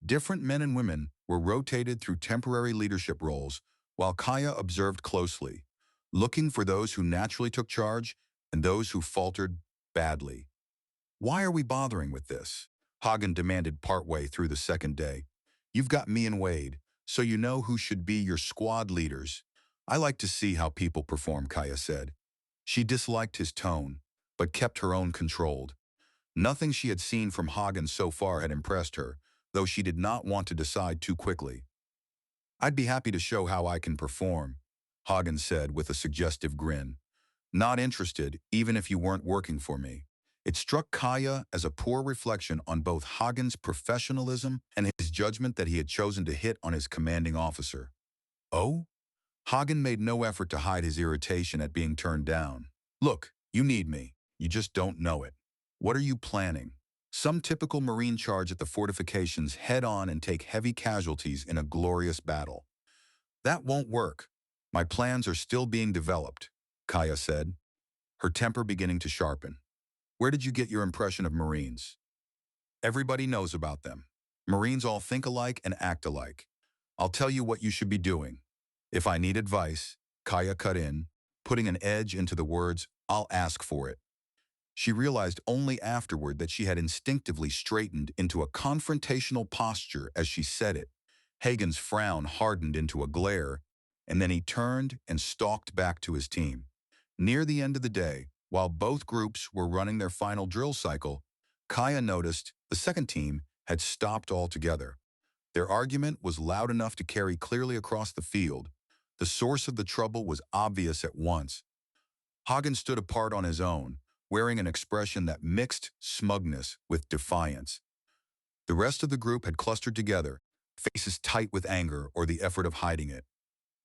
Different men and women were rotated through temporary leadership roles while Kaya observed closely, looking for those who naturally took charge and those who faltered badly. Why are we bothering with this? Hagen demanded partway through the second day. You've got me and Wade, So you know who should be your squad leaders. I like to see how people perform, Kaya said. She disliked his tone, but kept her own controlled. Nothing she had seen from Hagen so far had impressed her, though she did not want to decide too quickly. I'd be happy to show how I can perform, Hagen said with a suggestive grin. Not interested, even if you weren't working for me. It struck Kaya as a poor reflection on both Hagen's professionalism and his judgment that he had chosen to hit on his commanding officer. Oh? Hagen made no effort to hide his irritation at being turned down. Look, you need me. You just don't know it. What are you planning? Some typical Marine charge at the fortifications head on and take heavy casualties in a glorious battle. That won't work. My plans are still being developed, Kaya said, her temper beginning to sharpen. Where did you get your impression of Marines? Everybody knows about them. Marines all think alike and act alike. I'll tell you what you should be doing. If I need advice, Kaya cut in, putting an edge into the words, I'll ask for it. She realized only afterward that she had instinctively straightened into a confrontational posture as she said it. Hagen's frown hardened into a glare, and then he turned and stalked back to his team. Near the end of the day, while both groups were running their final drill cycle, Kaya noticed the second team had stopped altogether. Their argument was loud enough to carry clearly across the field. The source of the trouble was obvious at once. Hagen stood apart on his own, wearing an expression that mixed smugness with defiance. The rest of the group had clustered together, faces tight with anger or the effort of hiding it.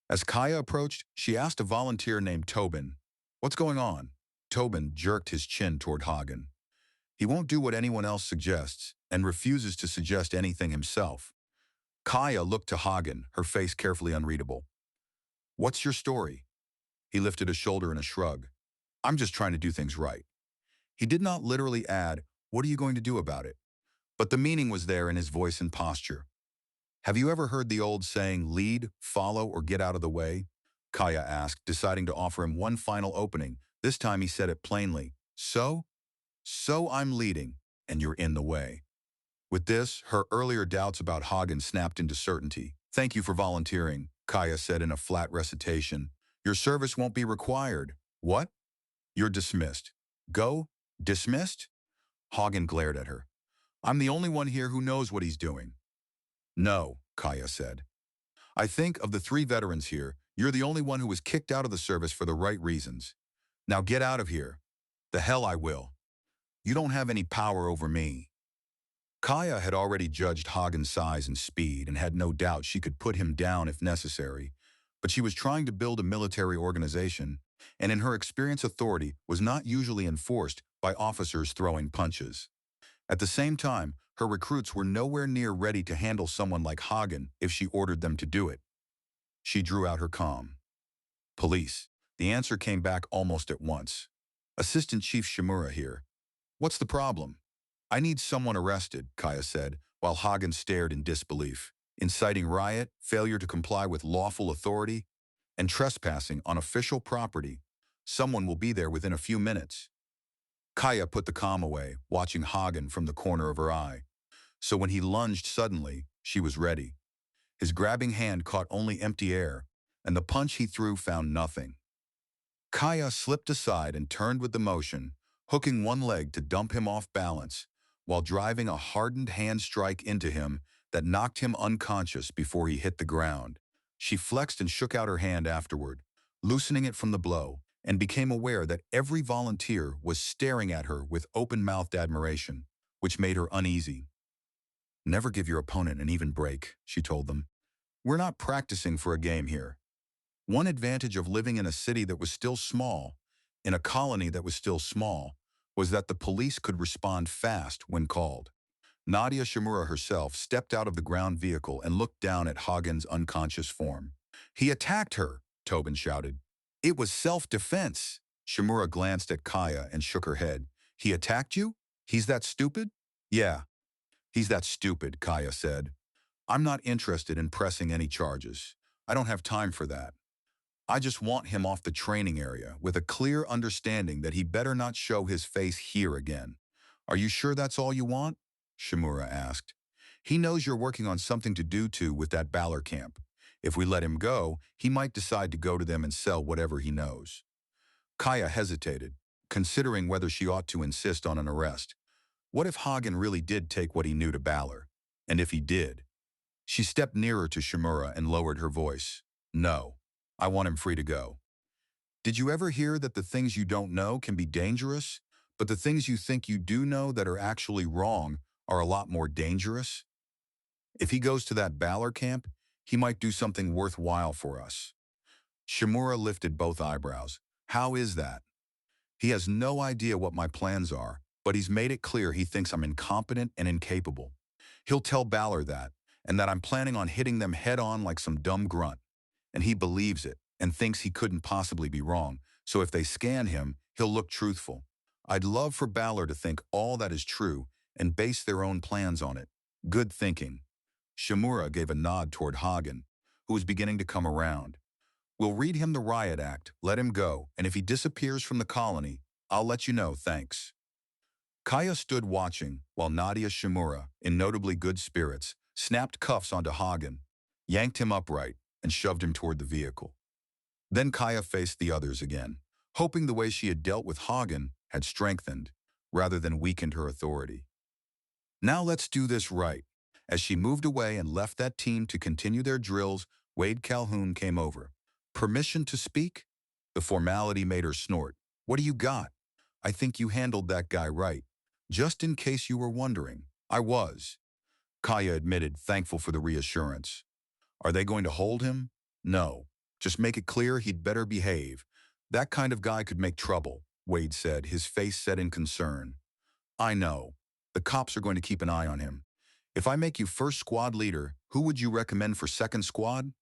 As Kaya approached, she asked a volunteer named Tobin, "What's going on?" Tobin jerked his chin toward Hagen. He won't do what anyone else suggests and refuses to suggest anything himself. Kaya looked to Hagen, her face carefully unreadable. "What's your story?" He lifted a shoulder in a shrug. "I'm just trying to do things right." He did not literally add, "What are you going to do about it?" But the meaning was there in his voice and posture. "Have you ever heard the old saying, lead, follow, or get out of the way?" Kaya asked, deciding to offer him one final opening. This time he said it plainly. So I'm leading, and you're in the way." With this, her earlier doubts about Hagen snapped into certainty. "Thank you for volunteering," Kaya said in a flat recitation. "Your service won't be required." "What?" "You're dismissed." "Go? Dismissed?" Hagen glared at her. "I'm the only one here who knows what he's doing." "No," Kaya said. "I think of the 3 veterans here, you're the only one who was kicked out of the service for the right reasons. Now get out of here." "The hell I will. You don't have any power over me." Kaya had already judged Hagen's size and speed and had no doubt she could put him down if necessary, but she was trying to build a military organization, and in her experience authority was not usually enforced by officers throwing punches. At the same time, her recruits were nowhere near ready to handle someone like Hagen if she ordered them to do it. She drew out her comm. "Police." The answer came back almost at once. "Assistant Chief Shimura here. What's the problem?" "I need someone arrested," Kaya said, while Hagen stared in disbelief. "Inciting riot, failure to comply with lawful authority, and trespassing on official property. Someone will be there within a few minutes." Kaya put the comm away, watching Hagen from the corner of her eye. So when he lunged suddenly, she was ready. His grabbing hand caught only empty air, and the punch he threw found nothing. Kaya slipped aside and turned with the motion, hooking one leg to dump him off balance, while driving a hardened hand strike into him that knocked him unconscious before he hit the ground. She flexed and shook out her hand afterward, loosening it from the blow, and became aware that every volunteer was staring at her with open-mouthed admiration, which made her uneasy. "Never give your opponent an even break," she told them. "We're not practicing for a game here." One advantage of living in a city that was still small, in a colony that was still small, was that the police could respond fast when called. Nadia Shimura herself stepped out of the ground vehicle and looked down at Hagen's unconscious form. "He attacked her," Tobin shouted. "It was self-defense." Shimura glanced at Kaya and shook her head. "He attacked you? He's that stupid?" "Yeah, he's that stupid," Kaya said. "I'm not interested in pressing any charges. I don't have time for that. I just want him off the training area with a clear understanding that he better not show his face here again." "Are you sure that's all you want?" Shimura asked. He knows you're working on something to do too with that Balor camp. If we let him go, he might decide to go to them and sell whatever he knows. Kaya hesitated, considering whether she ought to insist on an arrest. What if Hagen really did take what he knew to Balor? And if he did? She stepped nearer to Shimura and lowered her voice. No, I want him free to go. Did you ever hear that the things you don't know can be dangerous, but the things you think you do know that are actually wrong are a lot more dangerous? If he goes to that Balor camp, he might do something worthwhile for us. Shimura lifted both eyebrows. How is that? He has no idea what my plans are, but he's made it clear he thinks I'm incompetent and incapable. He'll tell Balor that, and that I'm planning on hitting them head-on like some dumb grunt. And he believes it, and thinks he couldn't possibly be wrong, so if they scan him, he'll look truthful. I'd love for Balor to think all that is true and base their own plans on it. Good thinking. Shimura gave a nod toward Hagen, who was beginning to come around. We'll read him the riot act, let him go, and if he disappears from the colony, I'll let you know, thanks. Kaya stood watching while Nadia Shimura, in notably good spirits, snapped cuffs onto Hagen, yanked him upright, and shoved him toward the vehicle. Then Kaya faced the others again, hoping the way she had dealt with Hagen had strengthened, rather than weakened her authority. Now let's do this right. As she moved away and left that team to continue their drills, Wade Calhoun came over. Permission to speak? The formality made her snort. What do you got? I think you handled that guy right. Just in case you were wondering. I was. Kaya admitted, thankful for the reassurance. Are they going to hold him? No. Just make it clear he'd better behave. That kind of guy could make trouble, Wade said, his face set in concern. I know. The cops are going to keep an eye on him. If I make you first squad leader, who would you recommend for second squad?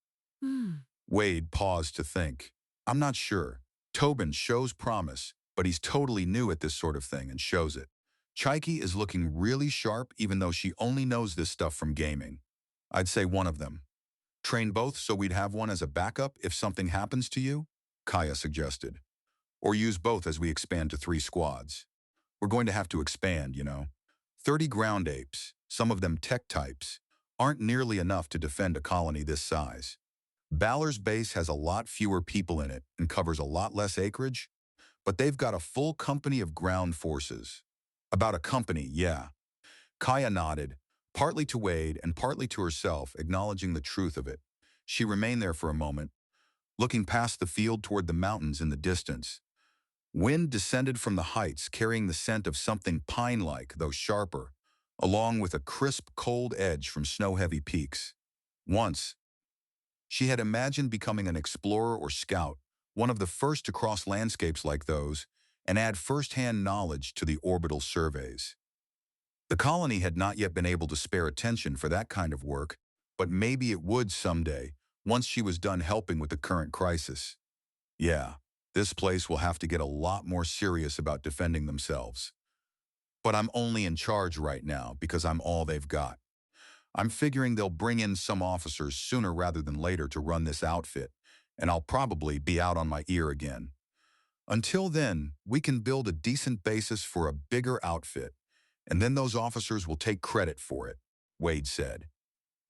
Wade paused to think. I'm not sure. Tobin shows promise, but he's totally new at this sort of thing and shows it. Chaiki is looking really sharp even though she only knows this stuff from gaming. I'd say one of them. Train both so we'd have one as a backup if something happens to you? Kaya suggested. Or use both as we expand to 3 squads. We're going to have to expand, you know. 30 ground apes, some of them tech types, aren't nearly enough to defend a colony this size. Balor's base has a lot fewer people in it and covers a lot less acreage, but they've got a full company of ground forces. About a company, yeah. Kaya nodded, partly to Wade and partly to herself, acknowledging the truth of it. She remained there for a moment, looking past the field toward the mountains in the distance. Wind descended from the heights, carrying the scent of something pine-like, though sharper, along with a crisp, cold edge from snow-heavy peaks. Once, she had imagined becoming an explorer or scout, one of the first to cross landscapes like those, and add first-hand knowledge to the orbital surveys. The colony had not yet been able to spare attention for that kind of work, but maybe it would someday, once she was done helping with the current crisis. Yeah, this place will have to get a lot more serious about defending themselves. But I'm only in charge right now because I'm all they've got. I'm figuring they'll bring in some officers sooner rather than later to run this outfit, and I'll probably be out on my ear again. Until then, we can build a decent basis for a bigger outfit, and then those officers will take credit for it, Wade said.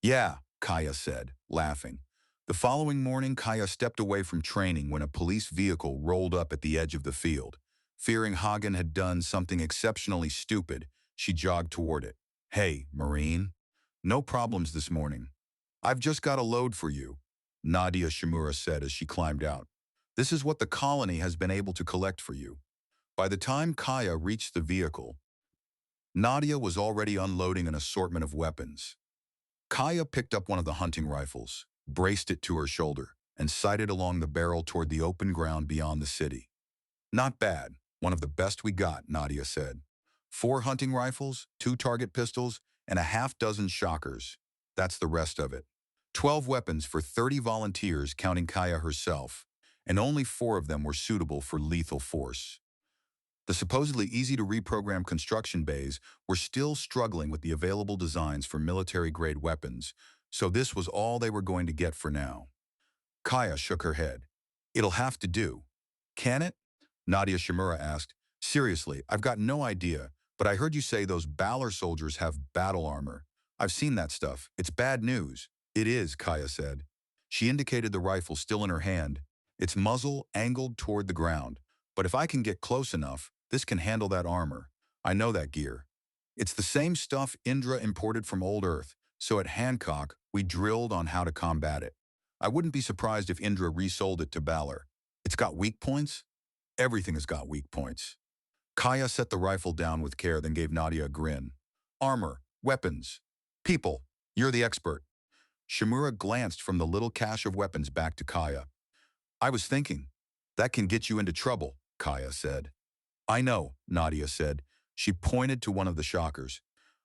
Yeah, Kaya said, laughing. The following morning, Kaya stepped away from training when a police vehicle rolled up at the edge of the field. Fearing Hagen had done something exceptionally stupid, she jogged toward it. Hey, Marine. No problems this morning. I've just got a load for you, Nadia Shimura said as she climbed out. This is what the colony has been able to collect for you. By the time Kaya reached the vehicle, Nadia was already unloading an assortment of weapons. Kaya picked up one of the hunting rifles, braced it to her shoulder, and sighted along the barrel toward the open ground beyond the city. Not bad. One of the best we got, Nadia said. 4 hunting rifles, 2 target pistols, and a half-dozen shockers. That's the rest of it. 12 weapons for 30 volunteers, counting Kaya herself, and only 4 of them were suitable for lethal force. The supposedly easy-to-reprogram construction bays were still struggling with the available designs for military-grade weapons, so this was all they were going to get for now. Kaya shook her head. It'll have to do. Can it? Nadia Shimura asked. Seriously, I've got no idea, but I heard you say those Balor soldiers have battle armor. I've seen that stuff. It's bad news. It is, Kaya said. She indicated the rifle still in her hand, its muzzle angled toward the ground. But if I can get close enough, this can handle that armor. I know that gear. It's the same stuff Indra imported from old Earth, so at Hancock, we drilled on how to combat it. I wouldn't be surprised if Indra resold it to Balor. It's got weak points? Everything has got weak points. Kaya set the rifle down with care, then gave Nadia a grin. Armor, weapons, people, you're the expert. Shimura glanced from the little cache of weapons back to Kaya. I was thinking, that can get you into trouble, Kaya said. I know, Nadia said. She pointed to one of the shockers.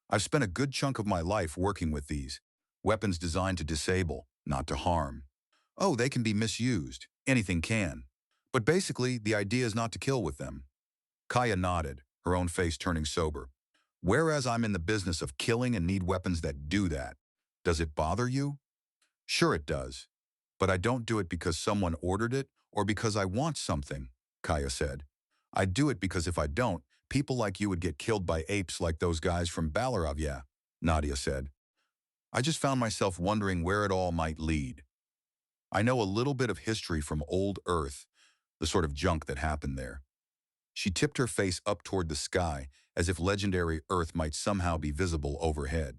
I've spent a good chunk of my life working with these. Weapons designed to disable, not to harm. Oh, they can be misused. Anything can. But basically, the idea is not to kill with them. Kaya nodded, her own face turning sober. Whereas I'm in the business of killing and need weapons that do that. Does it bother you? Sure it does. But I don't do it because someone ordered it or because I want something, Kaya said. I do it because if I don't, people like you would get killed by apes like those guys from Balor, yeah, Nadia said. I just found myself wondering where it all might lead. I know a little bit of history from old Earth, the sort of junk that happened there. She tipped her face up toward the sky as if legendary Earth might somehow be visible overhead.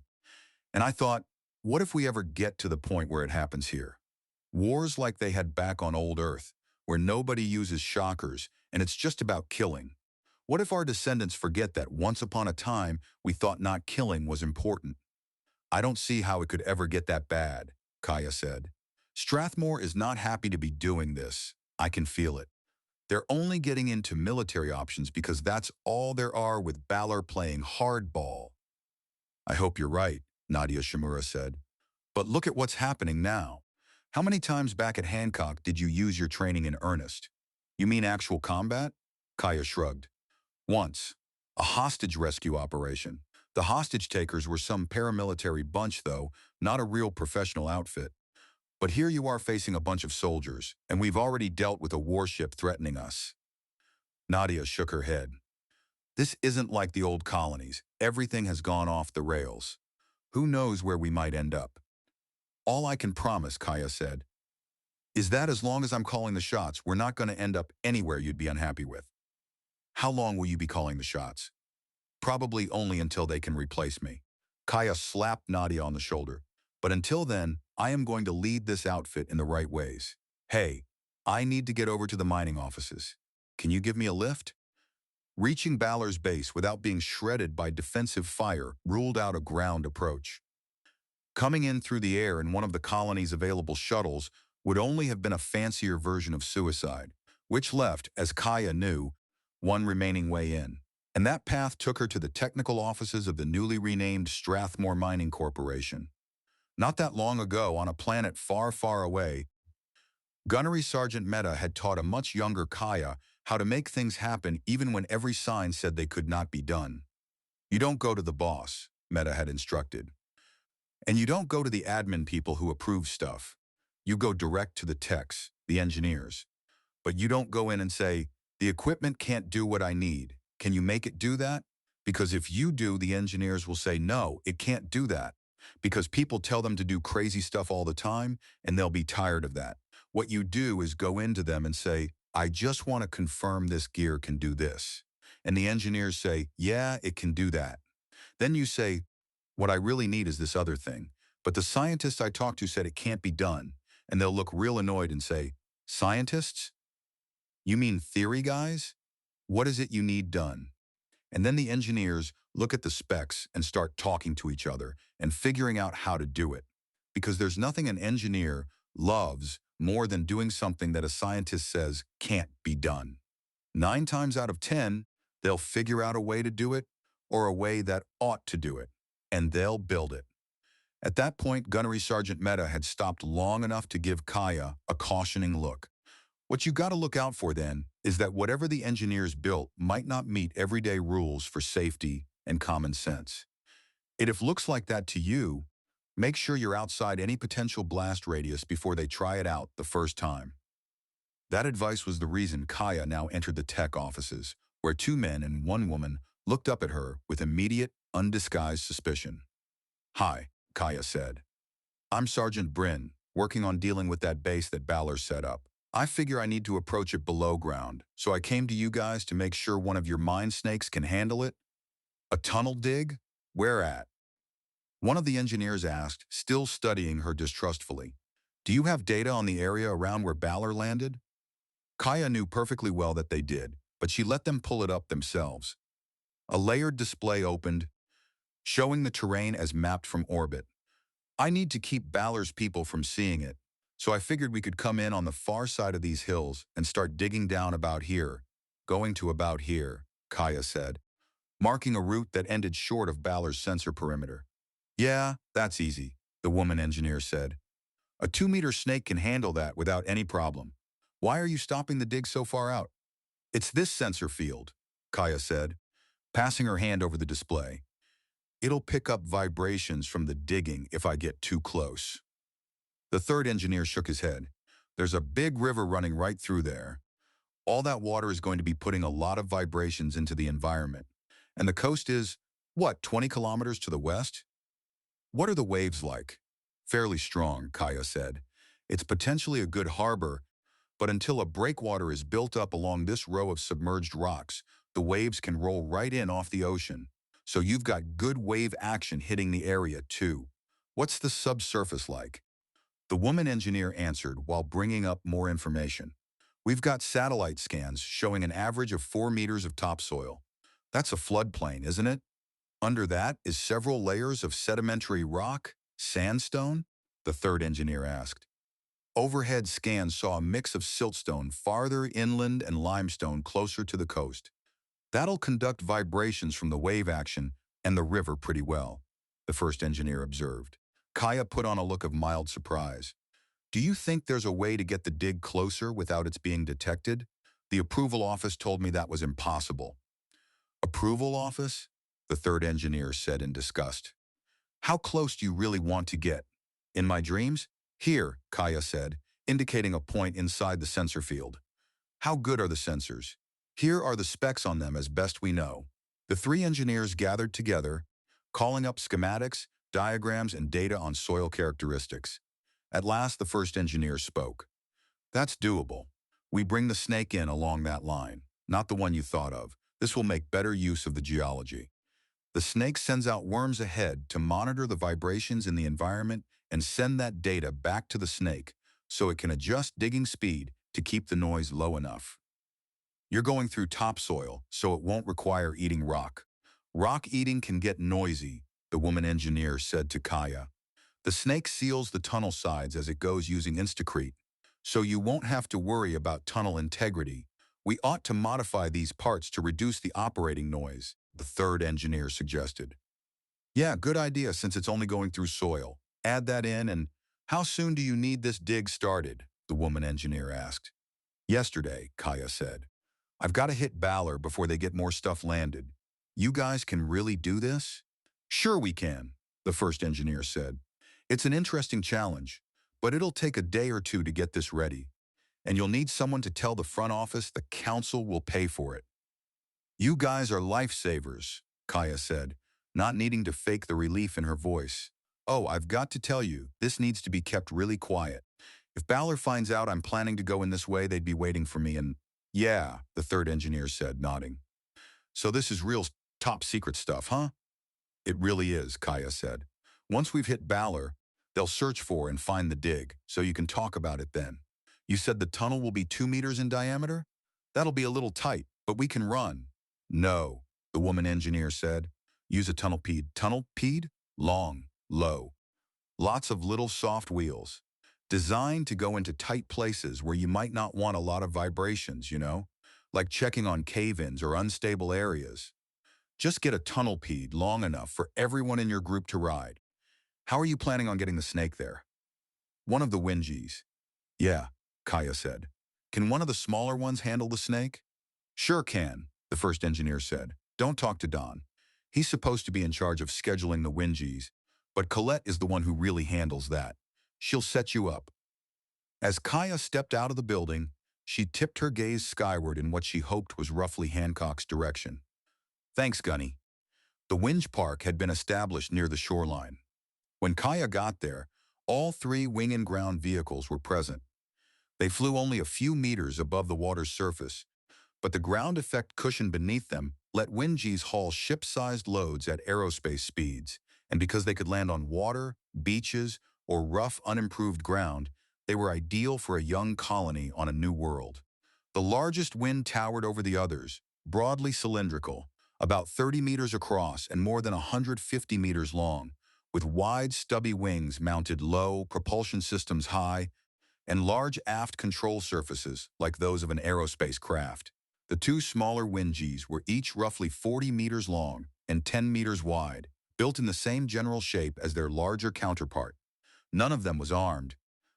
And I thought, what if we ever get to the point where it happens here? Wars like they had back on old Earth, where nobody uses shockers and it's just about killing. What if our descendants forget that once upon a time we thought not killing was important? I don't see how it could ever get that bad, Kaya said. Strathmore is not happy to be doing this. I can feel it. They're only getting into military options because that's all there are with Balor playing hardball. I hope you're right, Nadia Shimura said. But look at what's happening now. How many times back at Hancock did you use your training in earnest? You mean actual combat? Kaya shrugged. Once. A hostage rescue operation. The hostage takers were some paramilitary bunch, though, not a real professional outfit. But here you are facing a bunch of soldiers, and we've already dealt with a warship threatening us. Nadia shook her head. This isn't like the old colonies. Everything has gone off the rails. Who knows where we might end up? All I can promise, Kaya said, is that as long as I'm calling the shots, we're not going to end up anywhere you'd be unhappy with. How long will you be calling the shots? Probably only until they can replace me. Kaya slapped Nadia on the shoulder. But until then, I am going to lead this outfit in the right ways. Hey, I need to get over to the mining offices. Can you give me a lift? Reaching Balor's base without being shredded by defensive fire ruled out a ground approach. Coming in through the air in one of the colony's available shuttles would only have been a fancier version of suicide, which left, as Kaya knew, one remaining way in. And that path took her to the technical offices of the newly renamed Strathmore Mining Corporation. Not that long ago, on a planet far, far away, Gunnery Sergeant Mehta had taught a much younger Kaya how to make things happen even when every sign said they could not be done. You don't go to the boss, Mehta had instructed. And you don't go to the admin people who approve stuff. You go direct to the techs, the engineers. But you don't go in and say, the equipment can't do what I need. Can you make it do that? Because if you do, the engineers will say, no, it can't do that. Because people tell them to do crazy stuff all the time, and they'll be tired of that. What you do is go into them and say, I just want to confirm this gear can do this. And the engineers say, yeah, it can do that. Then you say, what I really need is this other thing. But the scientist I talked to said it can't be done. And they'll look real annoyed and say, scientists? You mean theory guys? What is it you need done? And then the engineers look at the specs and start talking to each other and figuring out how to do it. Because there's nothing an engineer loves more than doing something that a scientist says can't be done. 9 times out of 10, they'll figure out a way to do it or a way that ought to do it, and they'll build it. At that point, Gunnery Sergeant Mehta had stopped long enough to give Kaya a cautioning look. What you got to look out for then is that whatever the engineers built might not meet everyday rules for safety and common sense. If it looks like that to you, make sure you're outside any potential blast radius before they try it out the first time. That advice was the reason Kaya now entered the tech offices, where 2 men and 1 woman looked up at her with immediate, undisguised suspicion. Hi, Kaya said. I'm Sergeant Bryn, working on dealing with that base that Balor set up. I figure I need to approach it below ground, so I came to you guys to make sure one of your mine snakes can handle it. A tunnel dig? Where at? One of the engineers asked, still studying her distrustfully. Do you have data on the area around where Balor landed? Kaya knew perfectly well that they did, but she let them pull it up themselves. A layered display opened, showing the terrain as mapped from orbit. I need to keep Balor's people from seeing it, so I figured we could come in on the far side of these hills and start digging down about here, going to about here, Kaya said, marking a route that ended short of Balor's sensor perimeter. Yeah, that's easy, the woman engineer said. A 2-meter snake can handle that without any problem. Why are you stopping the dig so far out? It's this sensor field, Kaya said, passing her hand over the display. It'll pick up vibrations from the digging if I get too close. The third engineer shook his head. There's a big river running right through there. All that water is going to be putting a lot of vibrations into the environment. And the coast is, what, 20 kilometers to the west? What are the waves like? Fairly strong, Kaya said. It's potentially a good harbor, but until a breakwater is built up along this row of submerged rocks, the waves can roll right in off the ocean. So you've got good wave action hitting the area too. What's the subsurface like? The woman engineer answered while bringing up more information. We've got satellite scans showing an average of 4 meters of topsoil. That's a floodplain, isn't it? Under that is several layers of sedimentary rock, sandstone? The third engineer asked. Overhead scans saw a mix of siltstone farther inland and limestone closer to the coast. That'll conduct vibrations from the wave action and the river pretty well, the first engineer observed. Kaya put on a look of mild surprise. Do you think there's a way to get the dig closer without its being detected? The approval office told me that was impossible. Approval office? The third engineer said in disgust. How close do you really want to get? In my dreams? Here, Kaya said, indicating a point inside the sensor field. How good are the sensors? Here are the specs on them as best we know. The three engineers gathered together, calling up schematics, diagrams, and data on soil characteristics. At last, the first engineer spoke. That's doable. We bring the snake in along that line, not the one you thought of. This will make better use of the geology. The snake sends out worms ahead to monitor the vibrations in the environment and send that data back to the snake so it can adjust digging speed to keep the noise low enough. You're going through topsoil, so it won't require eating rock. Rock eating can get noisy, the woman engineer said to Kaya. The snake seals the tunnel sides as it goes using Instacrete, so you won't have to worry about tunnel integrity. We ought to modify these parts to reduce the operating noise, the third engineer suggested. Yeah, good idea since it's only going through soil. Add that in and how soon do you need this dig started? The woman engineer asked. Yesterday, Kaya said. I've got to hit Balor before they get more stuff landed. You guys can really do this? Sure we can, the first engineer said. It's an interesting challenge, but it'll take a day or two to get this ready. And you'll need someone to tell the front office the council will pay for it. You guys are lifesavers, Kaya said, not needing to fake the relief in her voice. Oh, I've got to tell you, this needs to be kept really quiet. If Balor finds out I'm planning to go in this way, they'd be waiting for me and… Yeah, the third engineer said, nodding. So this is real top secret stuff, huh? It really is, Kaya said. Once we've hit Balor, they'll search for and find the dig, so you can talk about it then. You said the tunnel will be 2 meters in diameter? That'll be a little tight, but we can run. No, the woman engineer said. Use a tunnel peed. Tunnel peed? Long, low. Lots of little soft wheels. Designed to go into tight places where you might not want a lot of vibrations, you know? Like checking on cave-ins or unstable areas. Just get a tunnel peed long enough for everyone in your group to ride. How are you planning on getting the snake there? One of the Wingies. Yeah, Kaya said. Can one of the smaller ones handle the snake? Sure can, the first engineer said. Don't talk to Don. He's supposed to be in charge of scheduling the Wingies, but Colette is the one who really handles that. She'll set you up. As Kaya stepped out of the building, she tipped her gaze skyward in what she hoped was roughly Hancock's direction. Thanks, Gunny. The Winge Park had been established near the shoreline. When Kaya got there, all three wing and ground vehicles were present. They flew only a few meters above the water's surface, but the ground effect cushion beneath them let Wingies haul ship-sized loads at aerospace speeds, and because they could land on water, beaches, or rough, unimproved ground, they were ideal for a young colony on a new world. The largest wind towered over the others, broadly cylindrical, about 30 meters across and more than 150 meters long, with wide, stubby wings mounted low, propulsion systems high, and large aft control surfaces like those of an aerospace craft. The two smaller Wingies were each roughly 40 meters long and 10 meters wide, built in the same general shape as their larger counterpart. None of them was armed,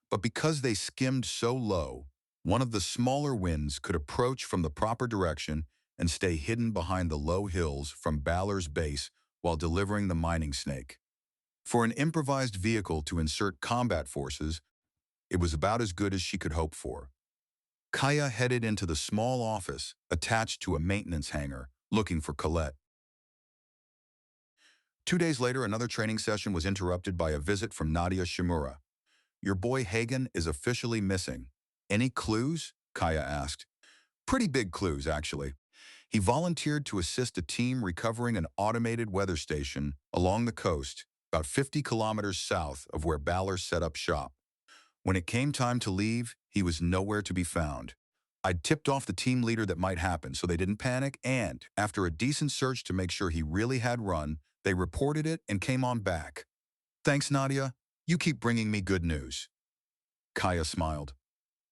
but because they skimmed so low, one of the smaller winds could approach from the proper direction and stay hidden behind the low hills from Balor's base while delivering the mining snake. For an improvised vehicle to insert combat forces, it was about as good as she could hope for. Kaya headed into the small office attached to a maintenance hangar, looking for Colette. 2 days later, another training session was interrupted by a visit from Nadia Shimura. "Your boy Hagen is officially missing. Any clues?" Kaya asked. "Pretty big clues, actually. He volunteered to assist a team recovering an automated weather station along the coast, about 50 kilometers south of where Balor set up shop. When it came time to leave, he was nowhere to be found. I'd tipped off the team leader that might happen, so they didn't panic, and after a decent search to make sure he really had run, they reported it and came on back. Thanks, Nadia. You keep bringing me good news." Kaya smiled.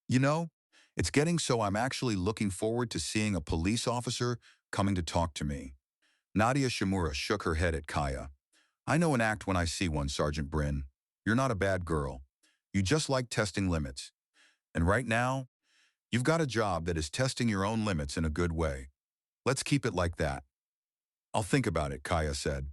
"You know, it's getting so I'm actually looking forward to seeing a police officer coming to talk to me." Nadia Shimura shook her head at Kaya. "I know an act when I see one, Sergeant Bryn. You're not a bad girl. You just like testing limits. And right now, you've got a job that is testing your own limits in a good way. Let's keep it like that." "I'll think about it," Kaya said.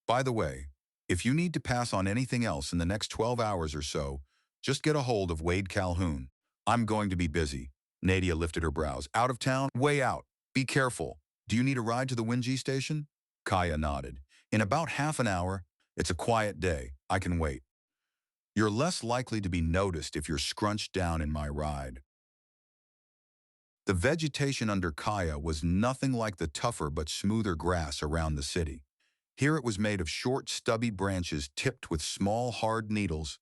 "By the way, if you need to pass on anything else in the next 12 hours or so, just get a hold of Wade Calhoun. I'm going to be busy." Nadia lifted her brows. "Out of town? Way out. Be careful. Do you need a ride to the Wingy station?" Kaya nodded. "In about half an hour. It's a quiet day. I can wait. You're less likely to be noticed if you're scrunched down in my ride." The vegetation under Kaya was nothing like the tougher but smoother grass around the city. Here it was made of short, stubby branches tipped with small, hard needles,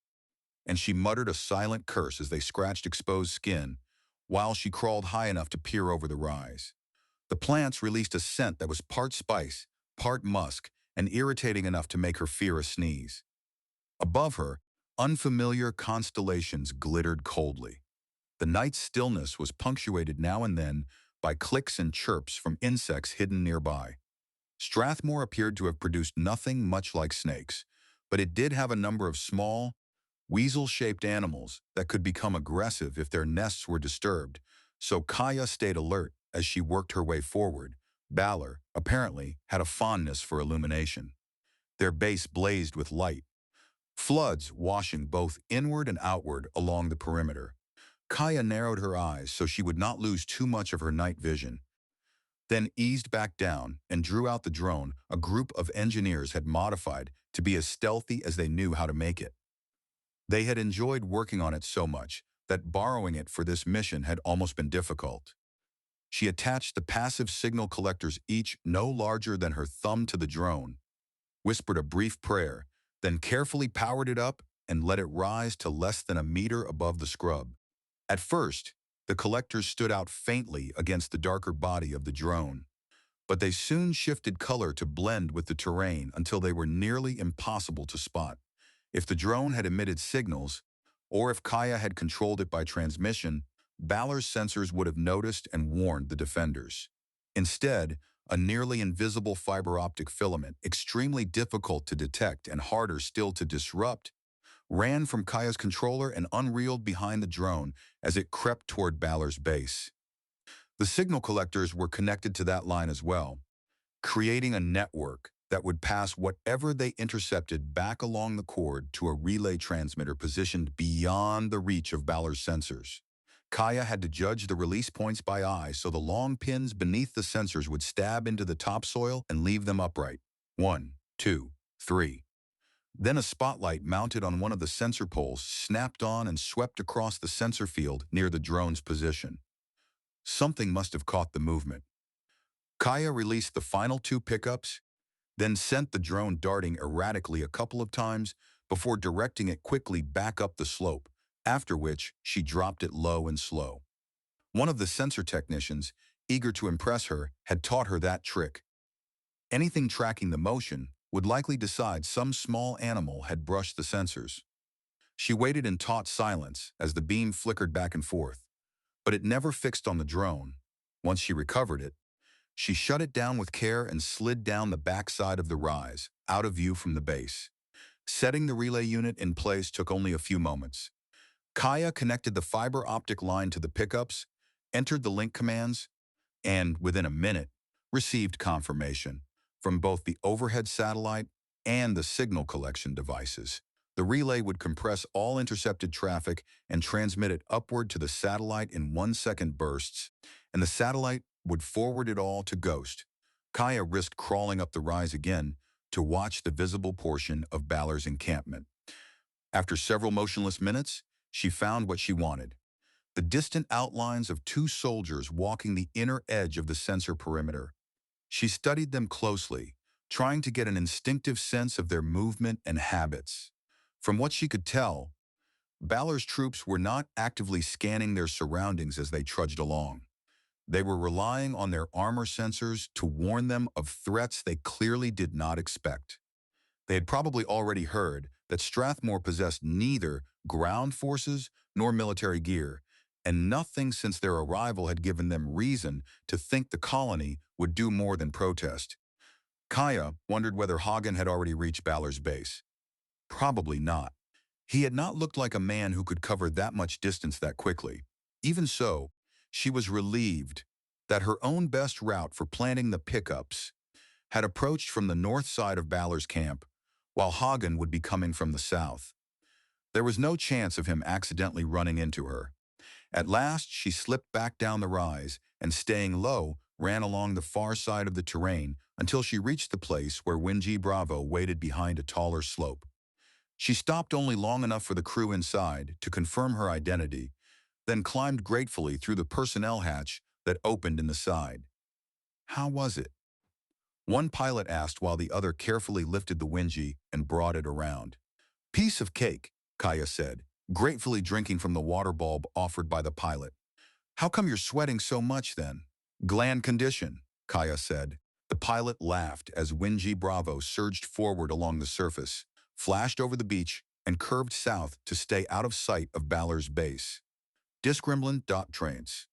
and she muttered a silent curse as they scratched exposed skin while she crawled high enough to peer over the rise. The plants released a scent that was part spice, part musk, and irritating enough to make her fear a sneeze. Above her, unfamiliar constellations glittered coldly. The night's stillness was punctuated now and then by clicks and chirps from insects hidden nearby. Strathmore appeared to have produced nothing much like snakes, but it did have a number of small, weasel-shaped animals that could become aggressive if their nests were disturbed, so Kaya stayed alert as she worked her way forward. Balor, apparently, had a fondness for illumination. Their base blazed with light, floods washing both inward and outward along the perimeter. Kaya narrowed her eyes so she would not lose too much of her night vision, then eased back down and drew out the drone a group of engineers had modified to be as stealthy as they knew how to make it. They had enjoyed working on it so much that borrowing it for this mission had almost been difficult. She attached the passive signal collectors, each no larger than her thumb, to the drone, whispered a brief prayer, then carefully powered it up and let it rise to less than a meter above the scrub. At first, the collectors stood out faintly against the darker body of the drone, but they soon shifted color to blend with the terrain until they were nearly impossible to spot. If the drone had emitted signals, or if Kaya had controlled it by transmission, Balor's sensors would have noticed and warned the defenders. Instead, a nearly invisible fiber optic filament, extremely difficult to detect and harder still to disrupt, ran from Kaya's controller and unreeled behind the drone as it crept toward Balor's base. The signal collectors were connected to that line as well, creating a network that would pass whatever they intercepted back along the cord to a relay transmitter positioned beyond the reach of Balor's sensors. Kaya had to judge the release points by eye so the long pins beneath the sensors would stab into the topsoil and leave them upright. 1, 2, 3. Then a spotlight mounted on one of the sensor poles snapped on and swept across the sensor field near the drone's position. Something must have caught the movement. Kaya released the final two pickups, then sent the drone darting erratically a couple of times before directing it quickly back up the slope, after which she dropped it low and slow. One of the sensor technicians, eager to impress her, had taught her that trick. Anything tracking the motion would likely decide some small animal had brushed the sensors. She waited in taut silence as the beam flickered back and forth, but it never fixed on the drone. Once she recovered it, she shut it down with care and slid down the backside of the rise, out of view from the base. Setting the relay unit in place took only a few moments. Kaya connected the fiber optic line to the pickups, entered the link commands, and within a minute, received confirmation from both the overhead satellite and the signal collection devices. The relay would compress all intercepted traffic and transmit it upward to the satellite in 1-second bursts, and the satellite would forward it all to Ghost. Kaya risked crawling up the rise again to watch the visible portion of Balor's encampment. After several motionless minutes, she found what she wanted: the distant outlines of two soldiers walking the inner edge of the sensor perimeter. She studied them closely, trying to get an instinctive sense of their movement and habits. From what she could tell, Balor's troops were not actively scanning their surroundings as they trudged along. They were relying on their armor sensors to warn them of threats they clearly did not expect. They had probably already heard that Strathmore possessed neither ground forces nor military gear, and nothing since their arrival had given them reason to think the colony would do more than protest. Kaya wondered whether Hagen had already reached Balor's base. Probably not. He had not looked like a man who could cover that much distance that quickly. Even so, she was relieved that her own best route for planting the pickups had approached from the north side of Balor's camp, while Hagen would be coming from the south. There was no chance of him accidentally running into her. At last, she slipped back down the rise and, staying low, ran along the far side of the terrain until she reached the place where Winji Bravo waited behind a taller slope. She stopped only long enough for the crew inside to confirm her identity, then climbed gratefully through the personnel hatch that opened in the side. How was it? One pilot asked while the other carefully lifted the Winji and brought it around. Piece of cake, Kaya said, gratefully drinking from the water bulb offered by the pilot. How come you're sweating so much then? Gland condition, Kaya said. The pilot laughed as Winji Bravo surged forward along the surface, flashed over the beach, and curved south to stay out of sight of Balor's base. Disgremlin.trains.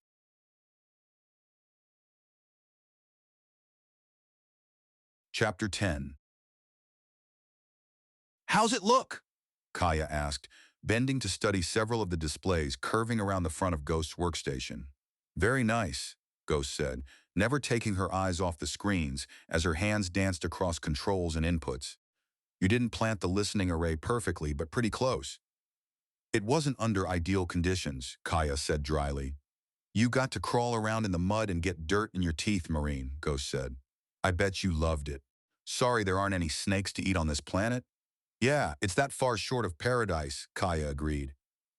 Chapter 10. How's it look? Kaya asked, bending to study several of the displays curving around the front of Ghost's workstation. Very nice, Ghost said, never taking her eyes off the screens as her hands danced across controls and inputs. You didn't plant the listening array perfectly, but pretty close. It wasn't under ideal conditions, Kaya said dryly. You got to crawl around in the mud and get dirt in your teeth, Marine, Ghost said. I bet you loved it. Sorry there aren't any snakes to eat on this planet. Yeah, it's that far short of paradise, Kaya agreed.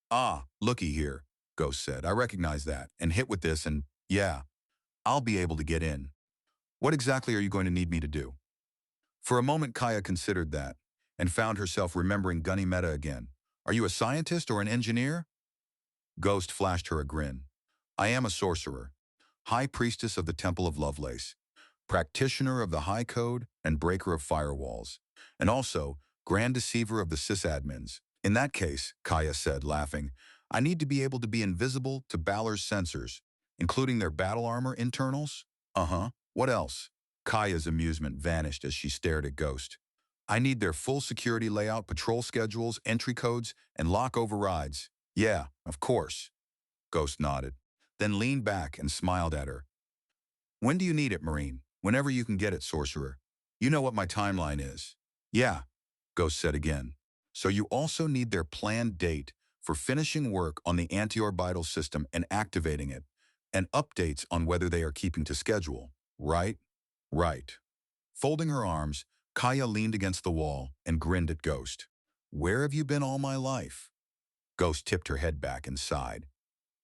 Ah, looky here, Ghost said. I recognize that, and hit with this and, yeah, I'll be able to get in. What exactly are you going to need me to do? For a moment, Kaya considered that, and found herself remembering Gunny Meta again. Are you a scientist or an engineer? Ghost flashed her a grin. I am a sorcerer, high priestess of the Temple of Lovelace, practitioner of the High Code and breaker of firewalls, and also grand deceiver of the sysadmins. In that case, Kaya said, laughing, I need to be able to be invisible to Balor's sensors, including their battle armor internals? Uh-huh. What else? Kaya's amusement vanished as she stared at Ghost. I need their full security layout, patrol schedules, entry codes, and lock overrides. Yeah, of course. Ghost nodded, then leaned back and smiled at her. When do you need it, Marine? Whenever you can get it, Sorcerer. You know what my timeline is. Yeah, Ghost said again. So you also need their planned date for finishing work on the anti-orbital system and activating it, and updates on whether they are keeping to schedule. Right? Right. Folding her arms, Kaya leaned against the wall and grinned at Ghost. Where have you been all my life? Ghost tipped her head back and sighed,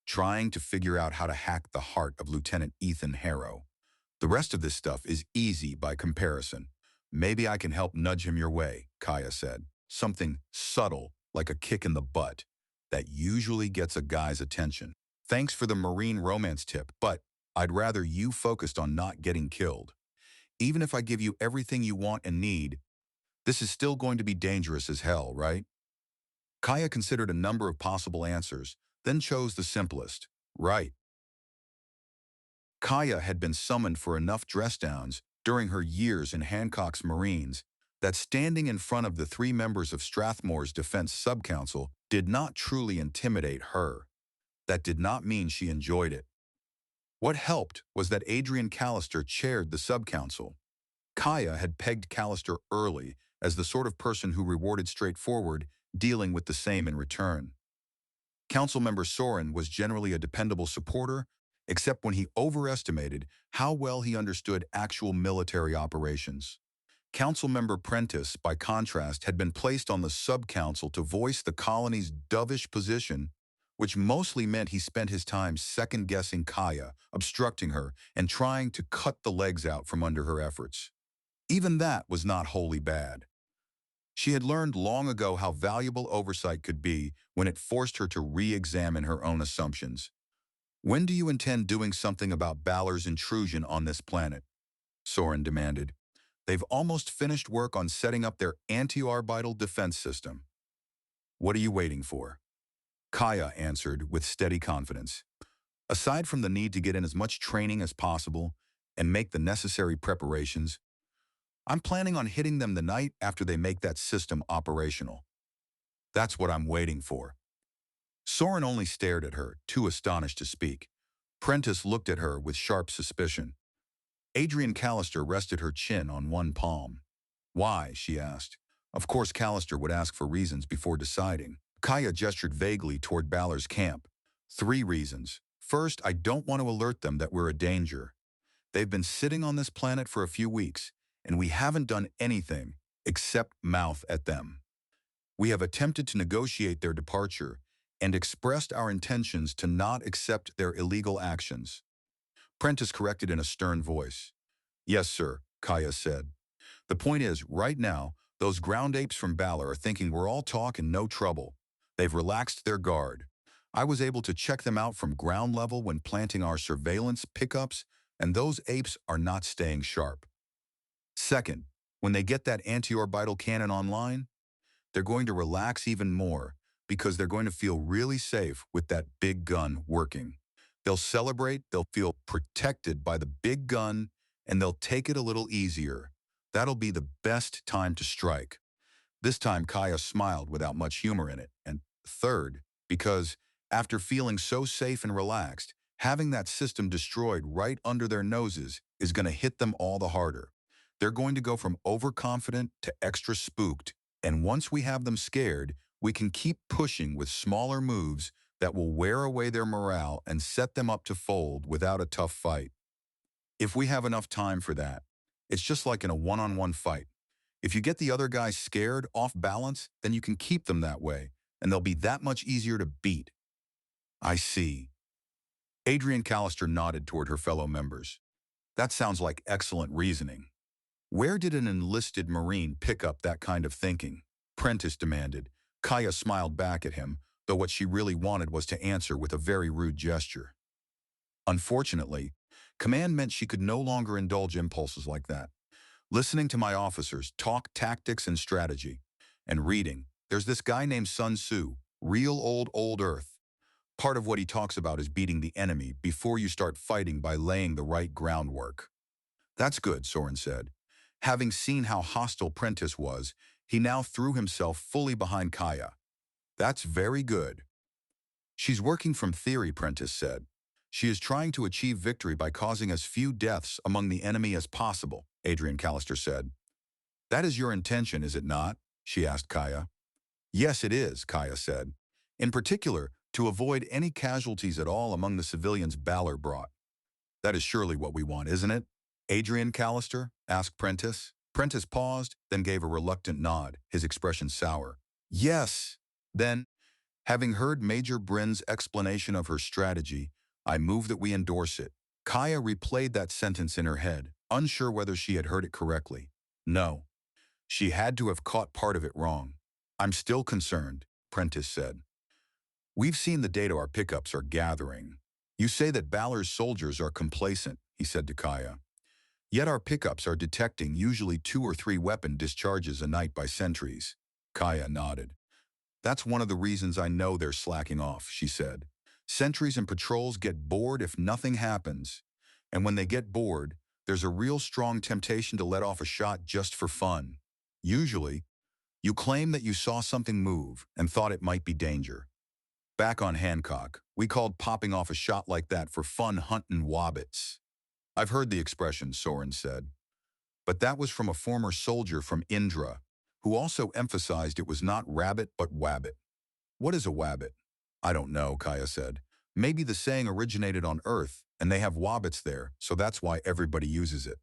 trying to figure out how to hack the heart of Lieutenant Ethan Harrow. The rest of this stuff is easy by comparison. Maybe I can help nudge him your way, Kaya said. Something subtle, like a kick in the butt, that usually gets a guy's attention. Thanks for the marine romance tip, but I'd rather you focused on not getting killed. Even if I give you everything you want and need, this is still going to be dangerous as hell, right? Kaya considered a number of possible answers, then chose the simplest. Right. Kaya had been summoned for enough dress downs during her years in Hancock's Marines that standing in front of the three members of Strathmore's Defense Subcouncil did not truly intimidate her. That did not mean she enjoyed it. What helped was that Adrian Callister chaired the subcouncil. Kaya had pegged Callister early as the sort of person who rewarded straightforward, dealing with the same in return. Councilmember Soren was generally a dependable supporter, except when he overestimated how well he understood actual military operations. Councilmember Prentice, by contrast, had been placed on the subcouncil to voice the colony's dovish position, which mostly meant he spent his time second-guessing Kaya, obstructing her, and trying to cut the legs out from under her efforts. Even that was not wholly bad. She had learned long ago how valuable oversight could be when it forced her to re-examine her own assumptions. When do you intend doing something about Balor's intrusion on this planet? Soren demanded. They've almost finished work on setting up their anti-orbital defense system. What are you waiting for? Kaya answered with steady confidence. Aside from the need to get in as much training as possible and make the necessary preparations, I'm planning on hitting them the night after they make that system operational. That's what I'm waiting for. Soren only stared at her, too astonished to speak. Prentice looked at her with sharp suspicion. Adrian Callister rested her chin on one palm. Why? She asked. Of course Callister would ask for reasons before deciding. Kaya gestured vaguely toward Balor's camp. 3 reasons. First, I don't want to alert them that we're a danger. They've been sitting on this planet for a few weeks, and we haven't done anything except mouth at them. We have attempted to negotiate their departure and expressed our intentions to not accept their illegal actions. Prentice corrected in a stern voice. Yes, sir, Kaya said. The point is, right now, those ground apes from Balor are thinking we're all talk and no trouble. They've relaxed their guard. I was able to check them out from ground level when planting our surveillance pickups, and those apes are not staying sharp. Second, when they get that anti-orbital cannon online, they're going to relax even more because they're going to feel really safe with that big gun working. They'll celebrate, they'll feel protected by the big gun, and they'll take it a little easier. That'll be the best time to strike. This time Kaya smiled without much humor in it. And third, because after feeling so safe and relaxed, having that system destroyed right under their noses is going to hit them all the harder. They're going to go from overconfident to extra spooked, and once we have them scared, we can keep pushing with smaller moves that will wear away their morale and set them up to fold without a tough fight. If we have enough time for that, it's just like in a one-on-one fight. If you get the other guy scared, off balance, then you can keep them that way, and they'll be that much easier to beat. I see. Adrian Callister nodded toward her fellow members. That sounds like excellent reasoning. Where did an enlisted Marine pick up that kind of thinking? Prentice demanded. Kaya smiled back at him, though what she really wanted was to answer with a very rude gesture. Unfortunately, command meant she could no longer indulge impulses like that. Listening to my officers talk tactics and strategy, and reading, there's this guy named Sun Tzu, real old Earth. Part of what he talks about is beating the enemy before you start fighting by laying the right groundwork. That's good, Soren said. Having seen how hostile Prentice was, he now threw himself fully behind Kaya. That's very good. She's working from theory, Prentice said. She is trying to achieve victory by causing as few deaths among the enemy as possible, Adrian Callister said. That is your intention, is it not? She asked Kaya. Yes, it is, Kaya said. In particular, to avoid any casualties at all among the civilians Balor brought. That is surely what we want, isn't it? Adrian Callister asked Prentice. Prentice paused, then gave a reluctant nod, his expression sour. Yes. Then, having heard Major Bryn's explanation of her strategy, I move that we endorse it. Kaya replayed that sentence in her head, unsure whether she had heard it correctly. No. She had to have caught part of it wrong. I'm still concerned, Prentice said. We've seen the data our pickups are gathering. You say that Balor's soldiers are complacent, he said to Kaya. Yet our pickups are detecting usually 2 or 3 weapon discharges a night by sentries. Kaya nodded. That's one of the reasons I know they're slacking off, she said. Sentries and patrols get bored if nothing happens. And when they get bored, there's a real strong temptation to let off a shot just for fun. Usually, you claim that you saw something move and thought it might be danger. Back on Hancock, we called popping off a shot like that for fun hunting wabbits. I've heard the expression, Soren said. But that was from a former soldier from Indra, who also emphasized it was not rabbit but wabbit. What is a wabbit? I don't know, Kaya said. Maybe the saying originated on Earth, and they have wabbits there, so that's why everybody uses it.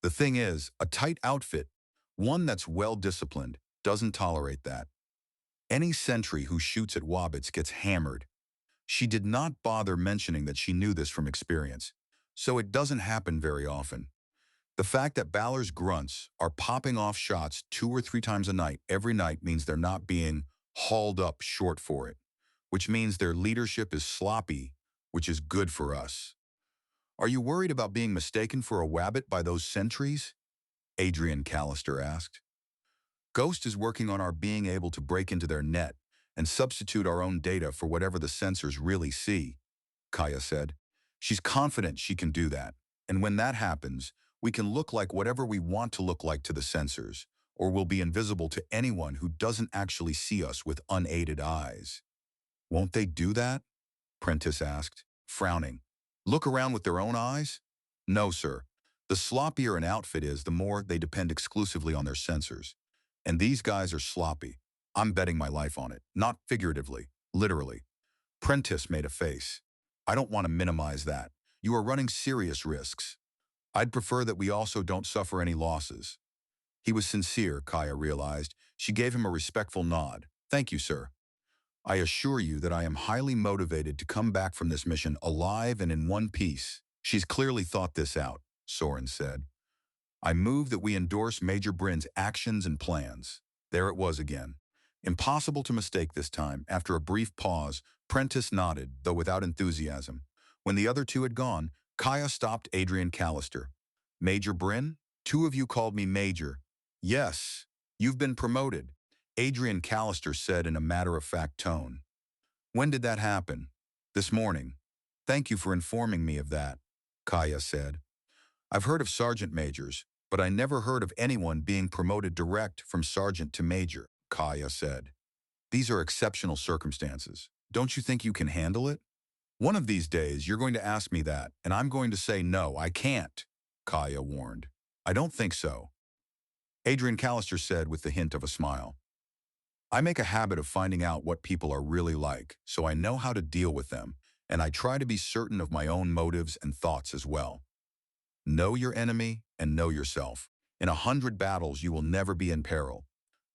The thing is, a tight outfit, one that's well-disciplined, doesn't tolerate that. Any sentry who shoots at wabbits gets hammered. She did not bother mentioning that she knew this from experience, so it doesn't happen very often. The fact that Balor's grunts are popping off shots 2 or 3 times a night every night means they're not being hauled up short for it, which means their leadership is sloppy, which is good for us. Are you worried about being mistaken for a wabbit by those sentries? Adrian Callister asked. Ghost is working on our being able to break into their net and substitute our own data for whatever the sensors really see, Kaya said. She's confident she can do that, and when that happens, we can look like whatever we want to look like to the sensors, or we'll be invisible to anyone who doesn't actually see us with unaided eyes. Won't they do that? Prentice asked, frowning. Look around with their own eyes? No, sir. The sloppier an outfit is, the more they depend exclusively on their sensors. And these guys are sloppy. I'm betting my life on it. Not figuratively, literally. Prentice made a face. I don't want to minimize that. You are running serious risks. I'd prefer that we also don't suffer any losses. He was sincere, Kaya realized. She gave him a respectful nod. Thank you, sir. I assure you that I am highly motivated to come back from this mission alive and in one piece. She's clearly thought this out, Soren said. I move that we endorse Major Bryn's actions and plans. There it was again. Impossible to mistake this time. After a brief pause, Prentice nodded, though without enthusiasm. When the other two had gone, Kaya stopped Adrian Callister. Major Bryn? 2 of you called me Major. Yes, you've been promoted, Adrian Callister said in a matter-of-fact tone. When did that happen? This morning. Thank you for informing me of that, Kaya said. I've heard of sergeant majors, but I never heard of anyone being promoted direct from sergeant to major, Kaya said. These are exceptional circumstances. Don't you think you can handle it? One of these days, you're going to ask me that, and I'm going to say no, I can't, Kaya warned. I don't think so. Adrian Callister said with the hint of a smile. I make a habit of finding out what people are really like, so I know how to deal with them, and I try to be certain of my own motives and thoughts as well. Know your enemy and know yourself. In 100 battles, you will never be in peril.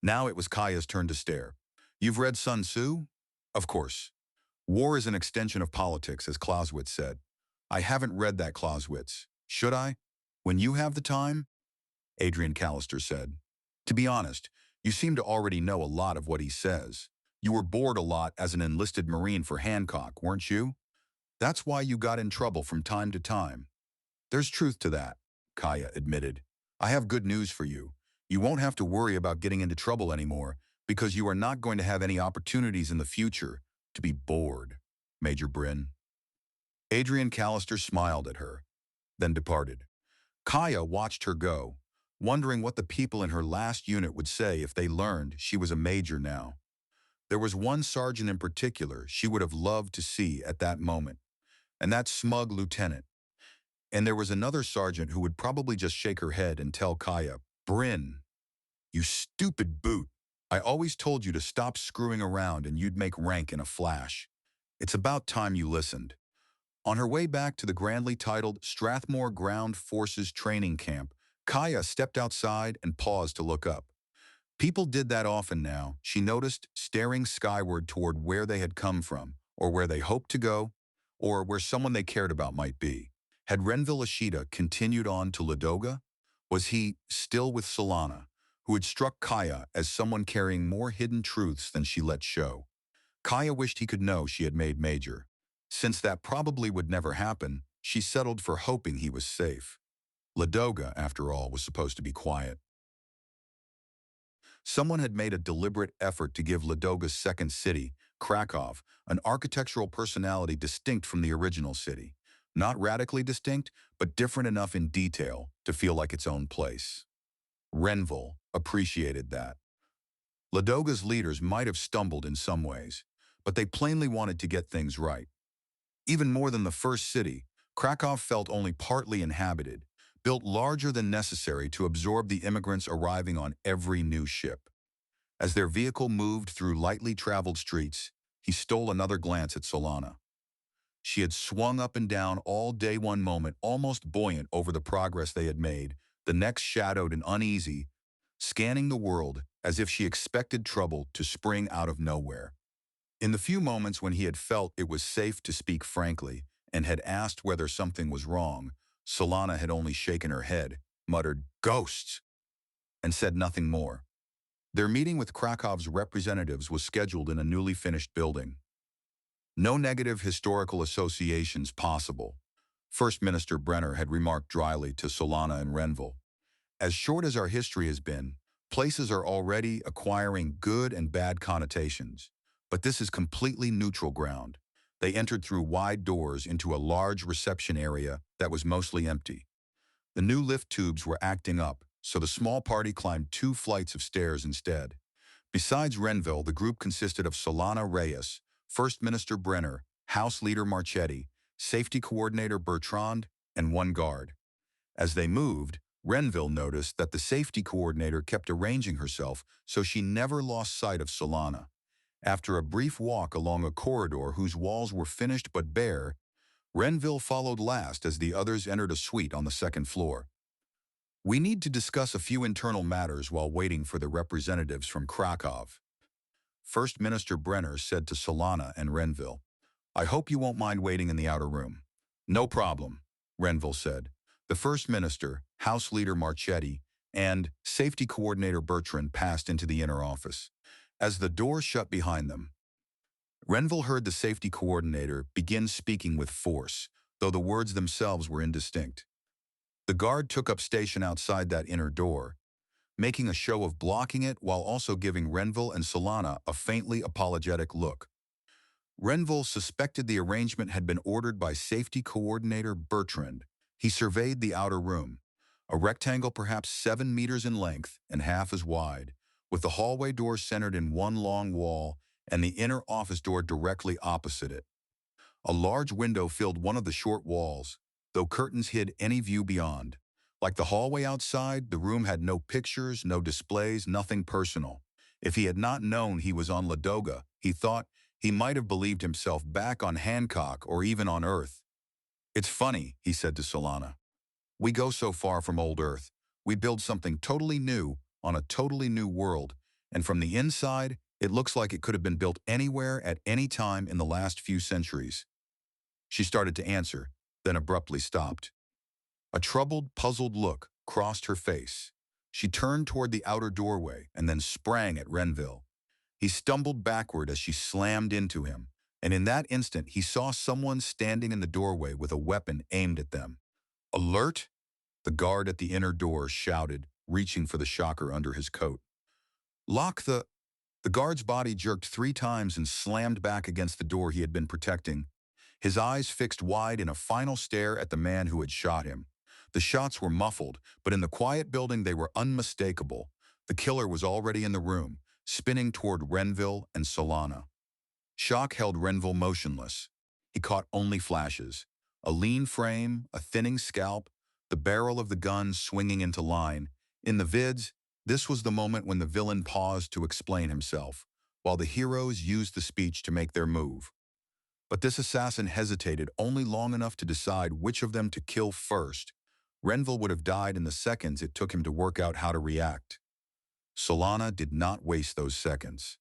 Now it was Kaya's turn to stare. You've read Sun Tzu? Of course. War is an extension of politics, as Clausewitz said. I haven't read that, Clausewitz. Should I? When you have the time? Adrian Callister said. To be honest, you seem to already know a lot of what he says. You were bored a lot as an enlisted Marine for Hancock, weren't you? That's why you got in trouble from time to time. There's truth to that, Kaya admitted. I have good news for you. You won't have to worry about getting into trouble anymore because you are not going to have any opportunities in the future to be bored, Major Bryn. Adrian Callister smiled at her, then departed. Kaya watched her go, wondering what the people in her last unit would say if they learned she was a major now. There was one sergeant in particular she would have loved to see at that moment, and that smug lieutenant. And there was another sergeant who would probably just shake her head and tell Kaya, Bryn, you stupid boot. I always told you to stop screwing around and you'd make rank in a flash. It's about time you listened. On her way back to the grandly titled Strathmore Ground Forces Training Camp, Kaya stepped outside and paused to look up. People did that often now, she noticed, staring skyward toward where they had come from, or where they hoped to go, or where someone they cared about might be. Had Renville Ishida continued on to Ladoga? Was he still with Solana, who had struck Kaya as someone carrying more hidden truths than she let show? Kaya wished he could know she had made Major. Since that probably would never happen, she settled for hoping he was safe. Ladoga, after all, was supposed to be quiet. Someone had made a deliberate effort to give Ladoga's second city, Krakow, an architectural personality distinct from the original city. Not radically distinct, but different enough in detail to feel like its own place. Renville appreciated that. Ladoga's leaders might have stumbled in some ways, but they plainly wanted to get things right. Even more than the first city, Krakow felt only partly inhabited, built larger than necessary to absorb the immigrants arriving on every new ship. As their vehicle moved through lightly traveled streets, he stole another glance at Solana. She had swung up and down all day one moment, almost buoyant over the progress they had made, the next shadowed and uneasy, scanning the world as if she expected trouble to spring out of nowhere. In the few moments when he had felt it was safe to speak frankly and had asked whether something was wrong, Solana had only shaken her head, muttered, "Ghosts," and said nothing more. Their meeting with Krakow's representatives was scheduled in a newly finished building. No negative historical associations possible, First Minister Brenner had remarked dryly to Solana and Renville. As short as our history has been, places are already acquiring good and bad connotations. But this is completely neutral ground. They entered through wide doors into a large reception area that was mostly empty. The new lift tubes were acting up, so the small party climbed 2 flights of stairs instead. Besides Renville, the group consisted of Solana Reyes, First Minister Brenner, House Leader Marchetti, Safety Coordinator Bertrand, and 1 guard. As they moved, Renville noticed that the safety coordinator kept arranging herself so she never lost sight of Solana. After a brief walk along a corridor whose walls were finished but bare, Renville followed last as the others entered a suite on the 2nd floor. "We need to discuss a few internal matters while waiting for the representatives from Krakow," First Minister Brenner said to Solana and Renville. "I hope you won't mind waiting in the outer room." "No problem," Renville said. The First Minister, House Leader Marchetti, and Safety Coordinator Bertrand passed into the inner office. As the door shut behind them, Renville heard the Safety Coordinator begin speaking with force, though the words themselves were indistinct. The guard took up station outside that inner door, making a show of blocking it while also giving Renville and Solana a faintly apologetic look. Renville suspected the arrangement had been ordered by Safety Coordinator Bertrand. He surveyed the outer room, a rectangle perhaps 7 meters in length and half as wide, with the hallway door centered in one long wall and the inner office door directly opposite it. A large window filled one of the short walls, though curtains hid any view beyond. Like the hallway outside, the room had no pictures, no displays, nothing personal. If he had not known he was on Ladoga, he thought he might have believed himself back on Hancock or even on Earth. "It's funny," he said to Solana. "We go so far from old Earth. We build something totally new on a totally new world, and from the inside, it looks like it could have been built anywhere at any time in the last few centuries." She started to answer, then abruptly stopped. A troubled, puzzled look crossed her face. She turned toward the outer doorway and then sprang at Renville. He stumbled backward as she slammed into him, and in that instant he saw someone standing in the doorway with a weapon aimed at them. "Alert!" the guard at the inner door shouted, reaching for the shocker under his coat. "Lock the—" The guard's body jerked 3 times and slammed back against the door he had been protecting, his eyes fixed wide in a final stare at the man who had shot him. The shots were muffled, but in the quiet building they were unmistakable. The killer was already in the room, spinning toward Renville and Solana. Shock held Renville motionless. He caught only flashes. A lean frame, a thinning scalp, the barrel of the gun swinging into line. In the vids, this was the moment when the villain paused to explain himself, while the heroes used the speech to make their move. But this assassin hesitated only long enough to decide which of them to kill first, Renville would have died in the seconds it took him to work out how to react. Solana did not waste those seconds.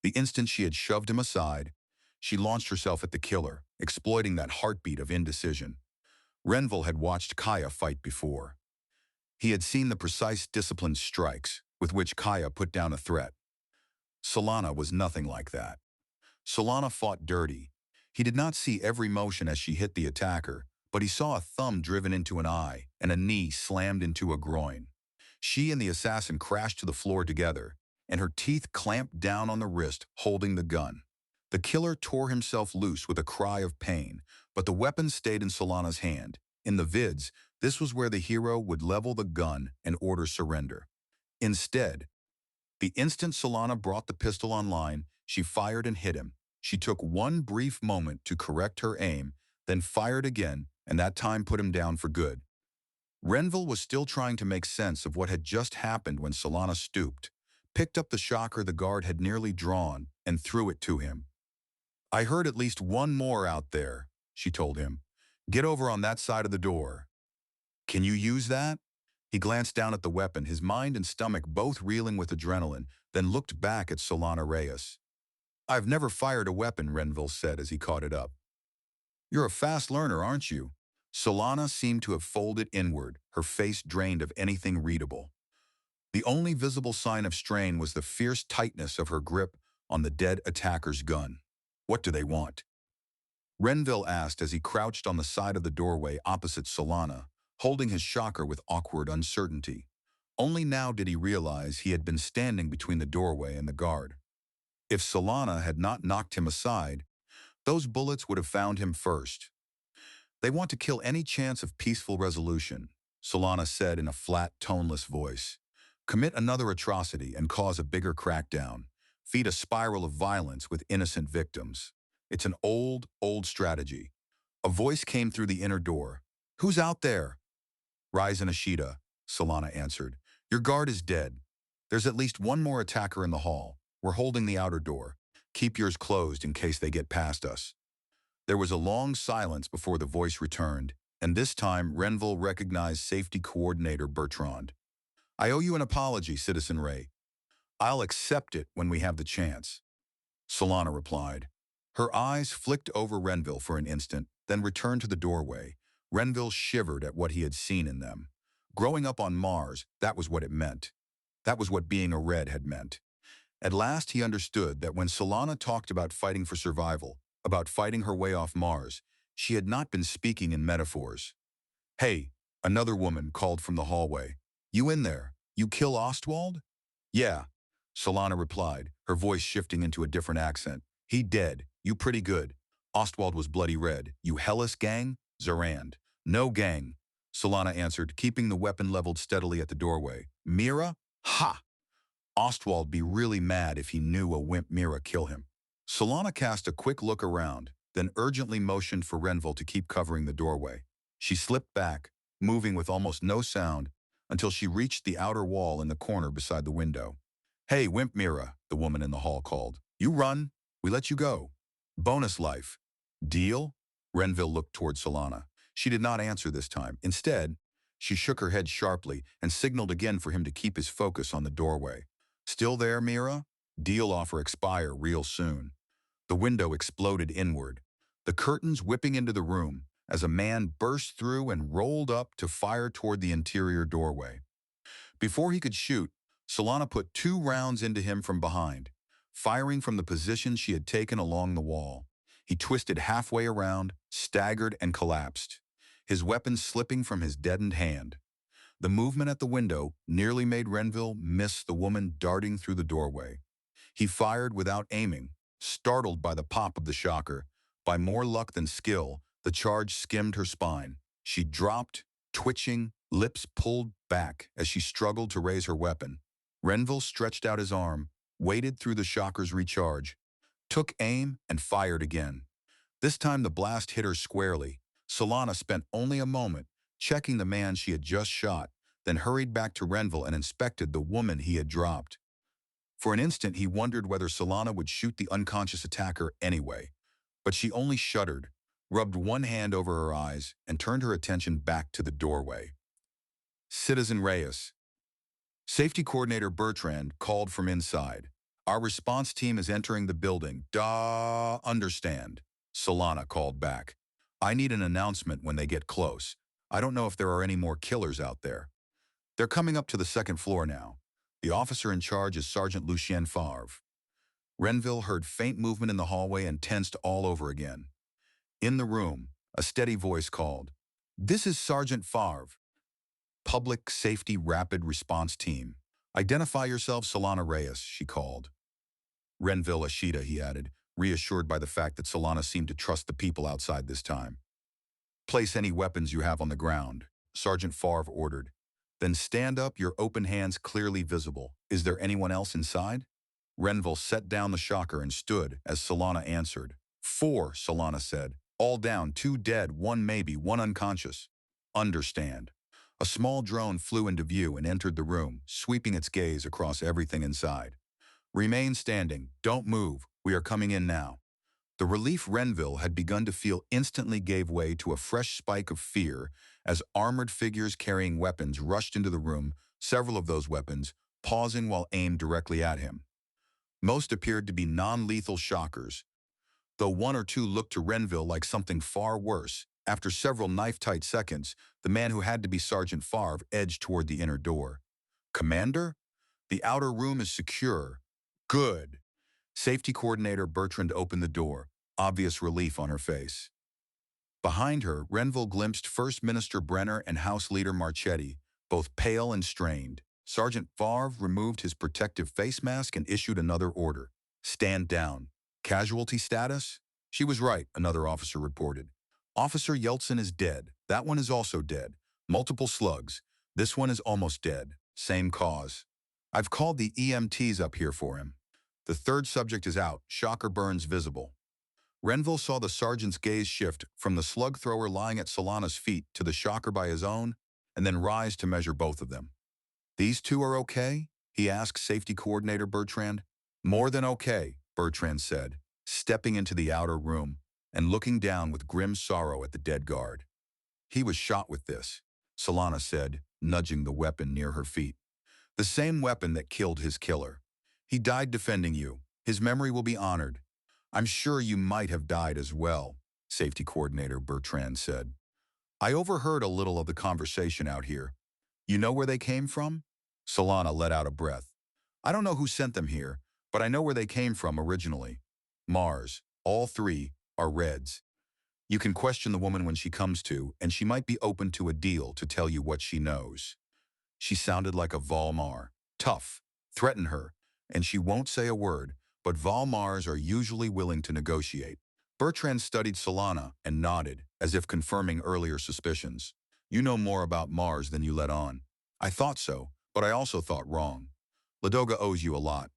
The instant she had shoved him aside, she launched herself at the killer, exploiting that heartbeat of indecision. Renville had watched Kaya fight before. He had seen the precise disciplined strikes with which Kaya put down a threat. Solana was nothing like that. Solana fought dirty. He did not see every motion as she hit the attacker, but he saw a thumb driven into an eye and a knee slammed into a groin. She and the assassin crashed to the floor together, and her teeth clamped down on the wrist holding the gun. The killer tore himself loose with a cry of pain, but the weapon stayed in Solana's hand. In the vids, this was where the hero would level the gun and order surrender. Instead, the instant Solana brought the pistol online, she fired and hit him. She took one brief moment to correct her aim, then fired again, and that time put him down for good. Renville was still trying to make sense of what had just happened when Solana stooped, picked up the shocker the guard had nearly drawn, and threw it to him. "I heard at least one more out there," she told him. "Get over on that side of the door." "Can you use that?" He glanced down at the weapon, his mind and stomach both reeling with adrenaline, then looked back at Solana Reyes. "I've never fired a weapon," Renville said as he caught it up. "You're a fast learner, aren't you?" Solana seemed to have folded inward, her face drained of anything readable. The only visible sign of strain was the fierce tightness of her grip on the dead attacker's gun. "What do they want?" Renville asked as he crouched on the side of the doorway opposite Solana, holding his shocker with awkward uncertainty. Only now did he realize he had been standing between the doorway and the guard. If Solana had not knocked him aside, those bullets would have found him first. "They want to kill any chance of peaceful resolution," Solana said in a flat, toneless voice. "Commit another atrocity and cause a bigger crackdown. Feed a spiral of violence with innocent victims. It's an old, old strategy." A voice came through the inner door. "Who's out there?" "Rise and Ashita," Solana answered. "Your guard is dead. There's at least one more attacker in the hall. We're holding the outer door. Keep yours closed in case they get past us." There was a long silence before the voice returned, and this time Renville recognized Safety Coordinator Bertrand. "I owe you an apology, Citizen Ray. I'll accept it when we have the chance," Solana replied. Her eyes flicked over Renville for an instant, then returned to the doorway. Renville shivered at what he had seen in them. Growing up on Mars, that was what it meant. That was what being a Red had meant. At last he understood that when Solana talked about fighting for survival, about fighting her way off Mars, she had not been speaking in metaphors. "Hey," another woman called from the hallway. "You in there? You kill Ostwald?" "Yeah," Solana replied, her voice shifting into a different accent. "He dead. You pretty good. Ostwald was bloody red. You Hellas gang?" "Zarand." "No gang," Solana answered, keeping the weapon leveled steadily at the doorway. "Mira? Ha! Ostwald be really mad if he knew a wimp Mira kill him." Solana cast a quick look around, then urgently motioned for Renville to keep covering the doorway. She slipped back, moving with almost no sound, until she reached the outer wall in the corner beside the window. "Hey, Wimp Mira," the woman in the hall called. "You run, we let you go. Bonus life. Deal?" Renville looked toward Solana. She did not answer this time. Instead, she shook her head sharply and signaled again for him to keep his focus on the doorway. "Still there, Mira? Deal offer expire real soon." The window exploded inward, the curtains whipping into the room as a man burst through and rolled up to fire toward the interior doorway. Before he could shoot, Solana put 2 rounds into him from behind, firing from the position she had taken along the wall. He twisted halfway around, staggered, and collapsed, his weapon slipping from his deadened hand. The movement at the window nearly made Renville miss the woman darting through the doorway. He fired without aiming, startled by the pop of the shocker. By more luck than skill, the charge skimmed her spine. She dropped, twitching, lips pulled back as she struggled to raise her weapon. Renville stretched out his arm, waded through the shocker's recharge, took aim, and fired again. This time the blast hit her squarely. Solana spent only a moment, checking the man she had just shot, then hurried back to Renville and inspected the woman he had dropped. For an instant he wondered whether Solana would shoot the unconscious attacker anyway, but she only shuddered, rubbed one hand over her eyes, and turned her attention back to the doorway. Citizen Reyes. Safety Coordinator Bertrand called from inside. Our response team is entering the building. Understand. Solana called back. I need an announcement when they get close. I don't know if there are any more killers out there. They're coming up to the second floor now. The officer in charge is Sergeant Lucien Favre. Renville heard faint movement in the hallway and tensed all over again. In the room, a steady voice called, "This is Sergeant Favre, Public Safety Rapid Response Team. Identify yourself, Solana Reyes," she called. Renville Ashita, he added, reassured by the fact that Solana seemed to trust the people outside this time. "Place any weapons you have on the ground," Sergeant Favre ordered. "Then stand up, your open hands clearly visible. Is there anyone else inside?" Renville set down the shocker and stood as Solana answered. "4," Solana said. "All down, 2 dead, 1 maybe, 1 unconscious." "Understand." A small drone flew into view and entered the room, sweeping its gaze across everything inside. "Remain standing. Don't move. We are coming in now." The relief Renville had begun to feel instantly gave way to a fresh spike of fear as armored figures carrying weapons rushed into the room, several of those weapons pausing while aimed directly at him. Most appeared to be non-lethal shockers, though 1 or 2 looked to Renville like something far worse. After several knife-tight seconds, the man who had to be Sergeant Favre edged toward the inner door. "Commander? The outer room is secure." "Good." Safety Coordinator Bertrand opened the door, obvious relief on her face. Behind her, Renville glimpsed First Minister Brenner and House Leader Marchetti, both pale and strained. Sergeant Favre removed his protective face mask and issued another order. "Stand down." "Casualty status?" "She was right," another officer reported. "Officer Yeltsin is dead. That one is also dead. Multiple slugs. This one is almost dead. Same cause. I've called the EMTs up here for him. The third subject is out, shocker burns visible." Renville saw the sergeant's gaze shift from the slug thrower lying at Solana's feet to the shocker by his own, and then rise to measure both of them. "These 2 are okay?" he asked Safety Coordinator Bertrand. "More than okay," Bertrand said, stepping into the outer room and looking down with grim sorrow at the dead guard. "He was shot with this," Solana said, nudging the weapon near her feet. "The same weapon that killed his killer. He died defending you. His memory will be honored." "I'm sure you might have died as well," Safety Coordinator Bertrand said. "I overheard a little of the conversation out here. You know where they came from?" Solana let out a breath. "I don't know who sent them here, but I know where they came from originally. Mars. All 3 are Reds. You can question the woman when she comes to, and she might be open to a deal to tell you what she knows." She sounded like a Valmar. Tough. Threaten her, and she won't say a word, but Valmars are usually willing to negotiate. Bertrand studied Solana and nodded, as if confirming earlier suspicions. "You know more about Mars than you let on." "I thought so, but I also thought wrong. Ladoga owes you a lot."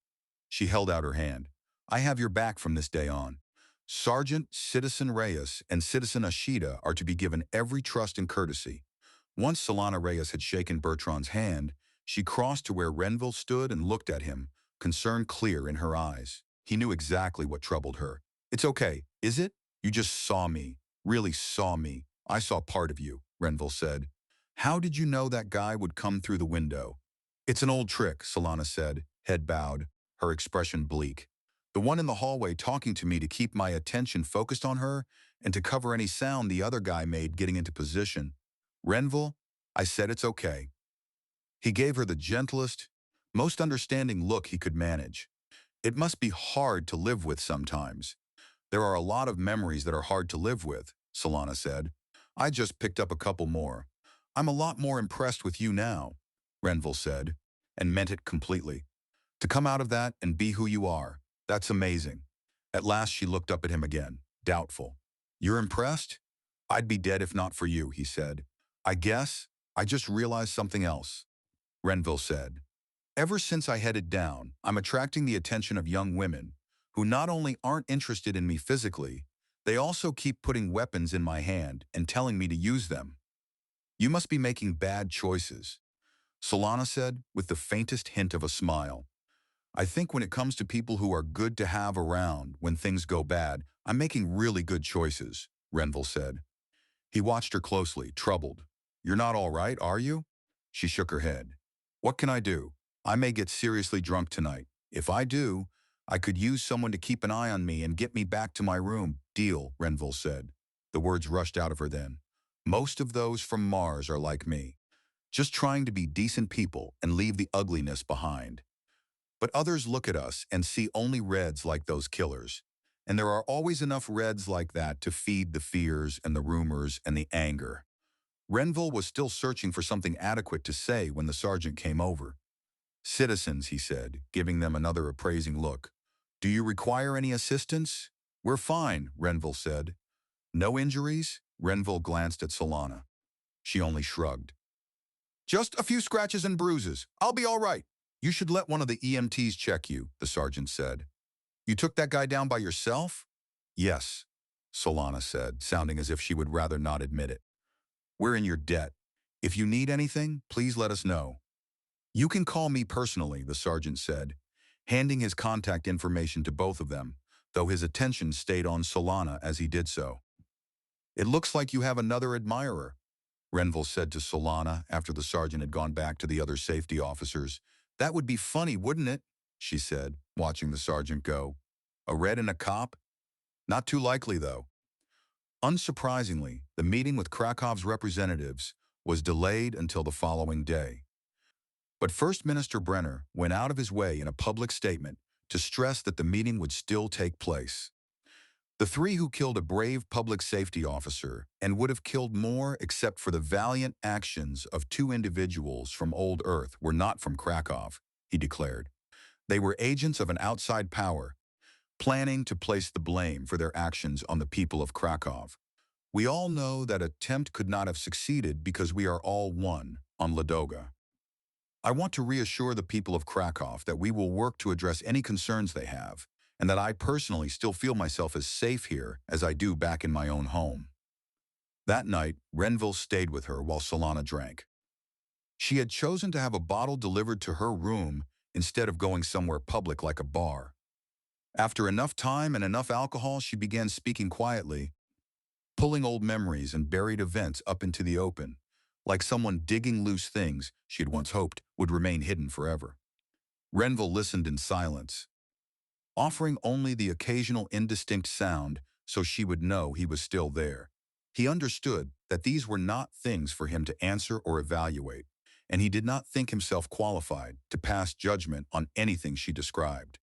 She held out her hand. "I have your back from this day on. Sergeant, Citizen Reyes, and Citizen Ashita are to be given every trust and courtesy." Once Solana Reyes had shaken Bertrand's hand, she crossed to where Renville stood and looked at him, concern clear in her eyes. He knew exactly what troubled her. "It's okay, is it? You just saw me. Really saw me. I saw part of you," Renville said. "How did you know that guy would come through the window?" "It's an old trick," Solana said, head bowed, her expression bleak. "The one in the hallway talking to me to keep my attention focused on her and to cover any sound the other guy made getting into position." "Renville," I said, "it's okay." He gave her the gentlest, most understanding look he could manage. "It must be hard to live with sometimes." "There are a lot of memories that are hard to live with," Solana said. "I just picked up a couple more." "I'm a lot more impressed with you now," Renville said, and meant it completely. "To come out of that and be who you are, that's amazing." At last she looked up at him again, doubtful. "You're impressed?" "I'd be dead if not for you," he said. "I guess I just realized something else," Renville said. "Ever since I headed down, I'm attracting the attention of young women who not only aren't interested in me physically, they also keep putting weapons in my hand and telling me to use them." "You must be making bad choices," Solana said with the faintest hint of a smile. "I think when it comes to people who are good to have around when things go bad, I'm making really good choices," Renville said. He watched her closely, troubled. "You're not all right, are you?" She shook her head. What can I do? I may get seriously drunk tonight. If I do, I could use someone to keep an eye on me and get me back to my room. Deal, Renville said. The words rushed out of her then. Most of those from Mars are like me, just trying to be decent people and leave the ugliness behind. But others look at us and see only reds like those killers. And there are always enough reds like that to feed the fears and the rumors and the anger. Renville was still searching for something adequate to say when the sergeant came over. Citizens, he said, giving them another appraising look. Do you require any assistance? We're fine, Renville said. No injuries? Renville glanced at Solana. She only shrugged. Just a few scratches and bruises. I'll be all right. You should let one of the EMTs check you, the sergeant said. You took that guy down by yourself? Yes, Solana said, sounding as if she would rather not admit it. We're in your debt. If you need anything, please let us know. You can call me personally, the sergeant said, handing his contact information to both of them, though his attention stayed on Solana as he did so. It looks like you have another admirer, Renville said to Solana after the sergeant had gone back to the other safety officers. That would be funny, wouldn't it? She said, watching the sergeant go. A red and a cop? Not too likely, though. Unsurprisingly, the meeting with Krakow's representatives was delayed until the following day. But First Minister Brenner went out of his way in a public statement to stress that the meeting would still take place. The three who killed a brave public safety officer and would have killed more except for the valiant actions of two individuals from Old Earth were not from Krakow, he declared. They were agents of an outside power, planning to place the blame for their actions on the people of Krakow. We all know that attempt could not have succeeded because we are all one on Ladoga. I want to reassure the people of Krakow that we will work to address any concerns they have, and that I personally still feel myself as safe here as I do back in my own home. That night, Renville stayed with her while Solana drank. She had chosen to have a bottle delivered to her room instead of going somewhere public like a bar. After enough time and enough alcohol, she began speaking quietly, pulling old memories and buried events up into the open, like someone digging loose things she had once hoped would remain hidden forever. Renville listened in silence, offering only the occasional indistinct sound so she would know he was still there. He understood that these were not things for him to answer or evaluate, and he did not think himself qualified to pass judgment on anything she described.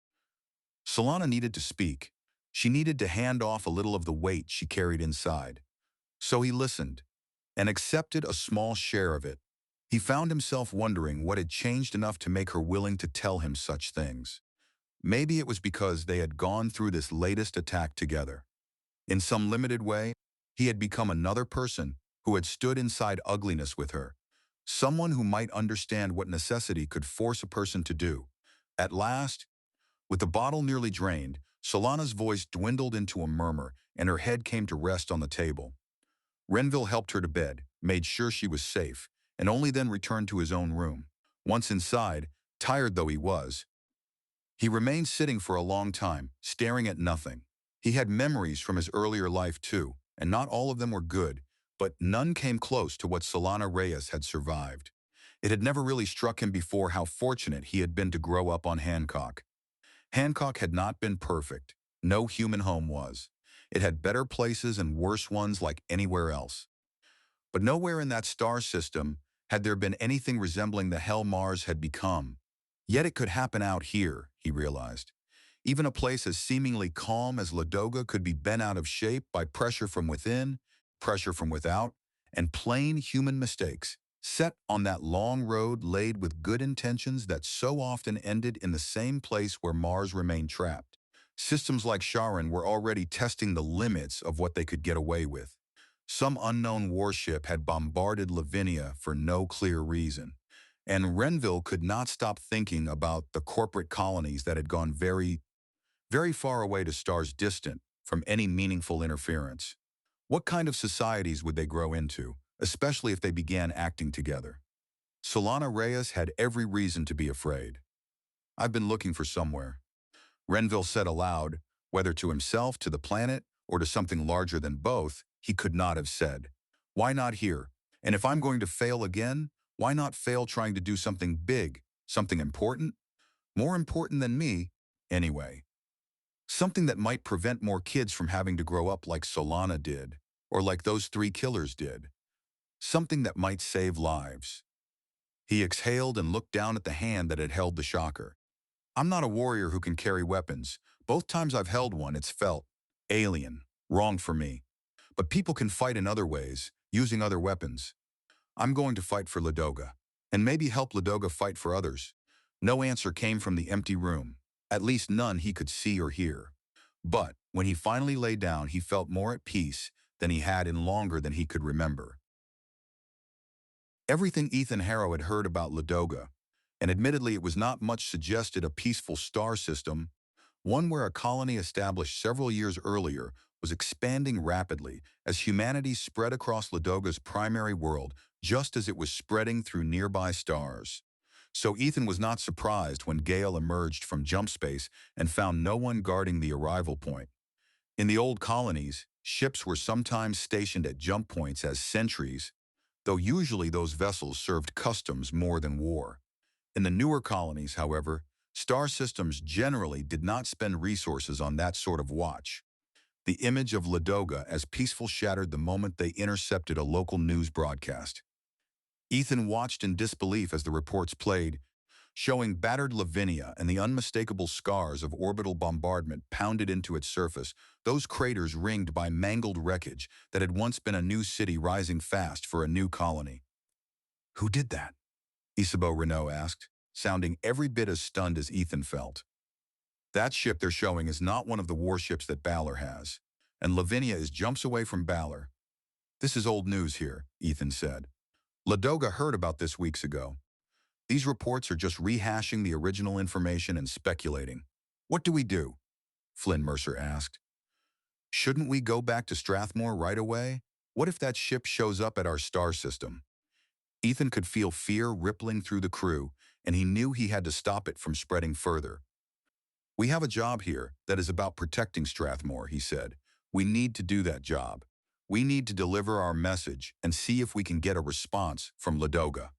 Solana needed to speak. She needed to hand off a little of the weight she carried inside. So he listened, and accepted a small share of it. He found himself wondering what had changed enough to make her willing to tell him such things. Maybe it was because they had gone through this latest attack together. In some limited way, he had become another person who had stood inside ugliness with her, someone who might understand what necessity could force a person to do. At last, with the bottle nearly drained, Solana's voice dwindled into a murmur and her head came to rest on the table. Renville helped her to bed, made sure she was safe, and only then returned to his own room. Once inside, tired though he was, he remained sitting for a long time, staring at nothing. He had memories from his earlier life too, and not all of them were good, but none came close to what Solana Reyes had survived. It had never really struck him before how fortunate he had been to grow up on Hancock. Hancock had not been perfect. No human home was. It had better places and worse ones like anywhere else. But nowhere in that star system had there been anything resembling the hell Mars had become. Yet it could happen out here, he realized. Even a place as seemingly calm as Ladoga could be bent out of shape by pressure from within, pressure from without, and plain human mistakes, set on that long road laid with good intentions that so often ended in the same place where Mars remained trapped. Systems like Charon were already testing the limits of what they could get away with. Some unknown warship had bombarded Lavinia for no clear reason, and Renville could not stop thinking about the corporate colonies that had gone very, very far away to stars distant from any meaningful interference. What kind of societies would they grow into, especially if they began acting together? Solana Reyes had every reason to be afraid. I've been looking for somewhere, Renville said aloud, whether to himself, to the planet, or to something larger than both, he could not have said. Why not here? And if I'm going to fail again, Why not fail trying to do something big, something important? More important than me, anyway. Something that might prevent more kids from having to grow up like Solana did, or like those three killers did. Something that might save lives. He exhaled and looked down at the hand that had held the shocker. I'm not a warrior who can carry weapons. Both times I've held one, it's felt alien, wrong for me. But people can fight in other ways, using other weapons. I'm going to fight for Ladoga, and maybe help Ladoga fight for others. No answer came from the empty room, at least none he could see or hear. But when he finally lay down, he felt more at peace than he had in longer than he could remember. Everything Ethan Harrow had heard about Ladoga, and admittedly it was not much, suggested a peaceful star system, one where a colony established several years earlier was expanding rapidly as humanity spread across Ladoga's primary world just as it was spreading through nearby stars. So Ethan was not surprised when Gale emerged from jump space and found no one guarding the arrival point. In the old colonies, ships were sometimes stationed at jump points as sentries, though usually those vessels served customs more than war. In the newer colonies, however, star systems generally did not spend resources on that sort of watch. The image of Ladoga as peaceful shattered the moment they intercepted a local news broadcast. Ethan watched in disbelief as the reports played, showing battered Lavinia and the unmistakable scars of orbital bombardment pounded into its surface, those craters ringed by mangled wreckage that had once been a new city rising fast for a new colony. Who did that? Isabeau Renault asked, sounding every bit as stunned as Ethan felt. That ship they're showing is not one of the warships that Balor has, and Lavinia is jumps away from Balor. This is old news here, Ethan said. Ladoga heard about this weeks ago. These reports are just rehashing the original information and speculating. What do we do? Flynn Mercer asked. Shouldn't we go back to Strathmore right away? What if that ship shows up at our star system? Ethan could feel fear rippling through the crew, and he knew he had to stop it from spreading further. We have a job here that is about protecting Strathmore, he said. We need to do that job. We need to deliver our message and see if we can get a response from Ladoga.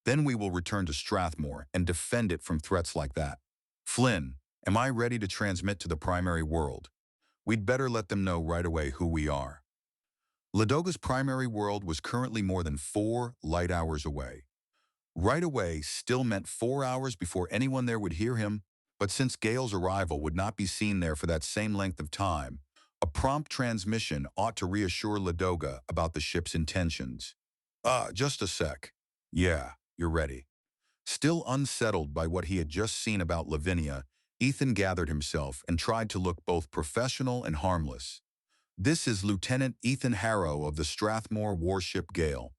Then we will return to Strathmore and defend it from threats like that. Flynn, am I ready to transmit to the primary world? We'd better let them know right away who we are. Ladoga's primary world was currently more than 4 light hours away. Right away still meant 4 hours before anyone there would hear him, but since Gale's arrival would not be seen there for that same length of time, a prompt transmission ought to reassure Ladoga about the ship's intentions. Just a sec. Yeah, you're ready. Still unsettled by what he had just seen about Lavinia, Ethan gathered himself and tried to look both professional and harmless. This is Lieutenant Ethan Harrow of the Strathmore Warship Gale.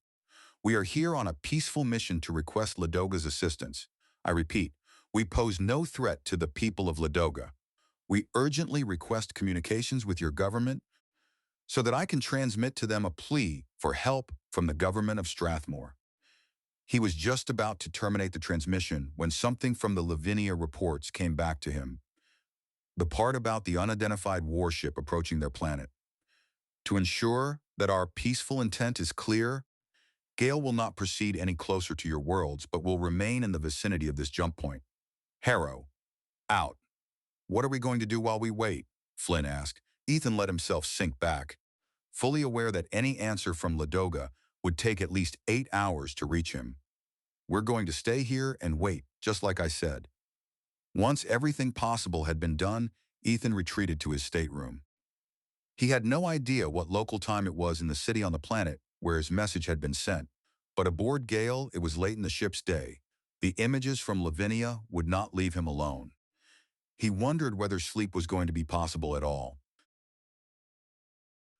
We are here on a peaceful mission to request Ladoga's assistance. I repeat, we pose no threat to the people of Ladoga. We urgently request communications with your government so that I can transmit to them a plea for help from the government of Strathmore. He was just about to terminate the transmission when something from the Lavinia reports came back to him. The part about the unidentified warship approaching their planet. To ensure that our peaceful intent is clear, Gale will not proceed any closer to your worlds, but will remain in the vicinity of this jump point. Harrow, out. What are we going to do while we wait? Flynn asked. Ethan let himself sink back, fully aware that any answer from Ladoga would take at least 8 hours to reach him. We're going to stay here and wait, just like I said. Once everything possible had been done, Ethan retreated to his stateroom. He had no idea what local time it was in the city on the planet where his message had been sent, but aboard Gale, it was late in the ship's day. The images from Lavinia would not leave him alone. He wondered whether sleep was going to be possible at all.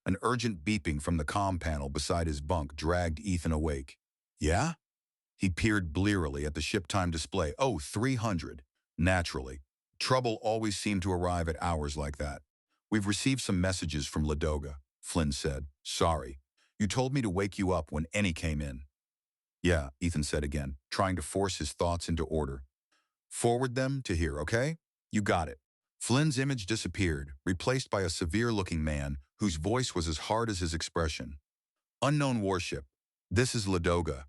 An urgent beeping from the comm panel beside his bunk dragged Ethan awake. Yeah? He peered blearily at the ship time display. Oh, 300. Naturally. Trouble always seemed to arrive at hours like that. We've received some messages from Ladoga, Flynn said. Sorry. You told me to wake you up when any came in. Yeah, Ethan said again, trying to force his thoughts into order. Forward them to here, okay? You got it. Flynn's image disappeared, replaced by a severe-looking man whose voice was as hard as his expression. Unknown warship. This is Ladoga.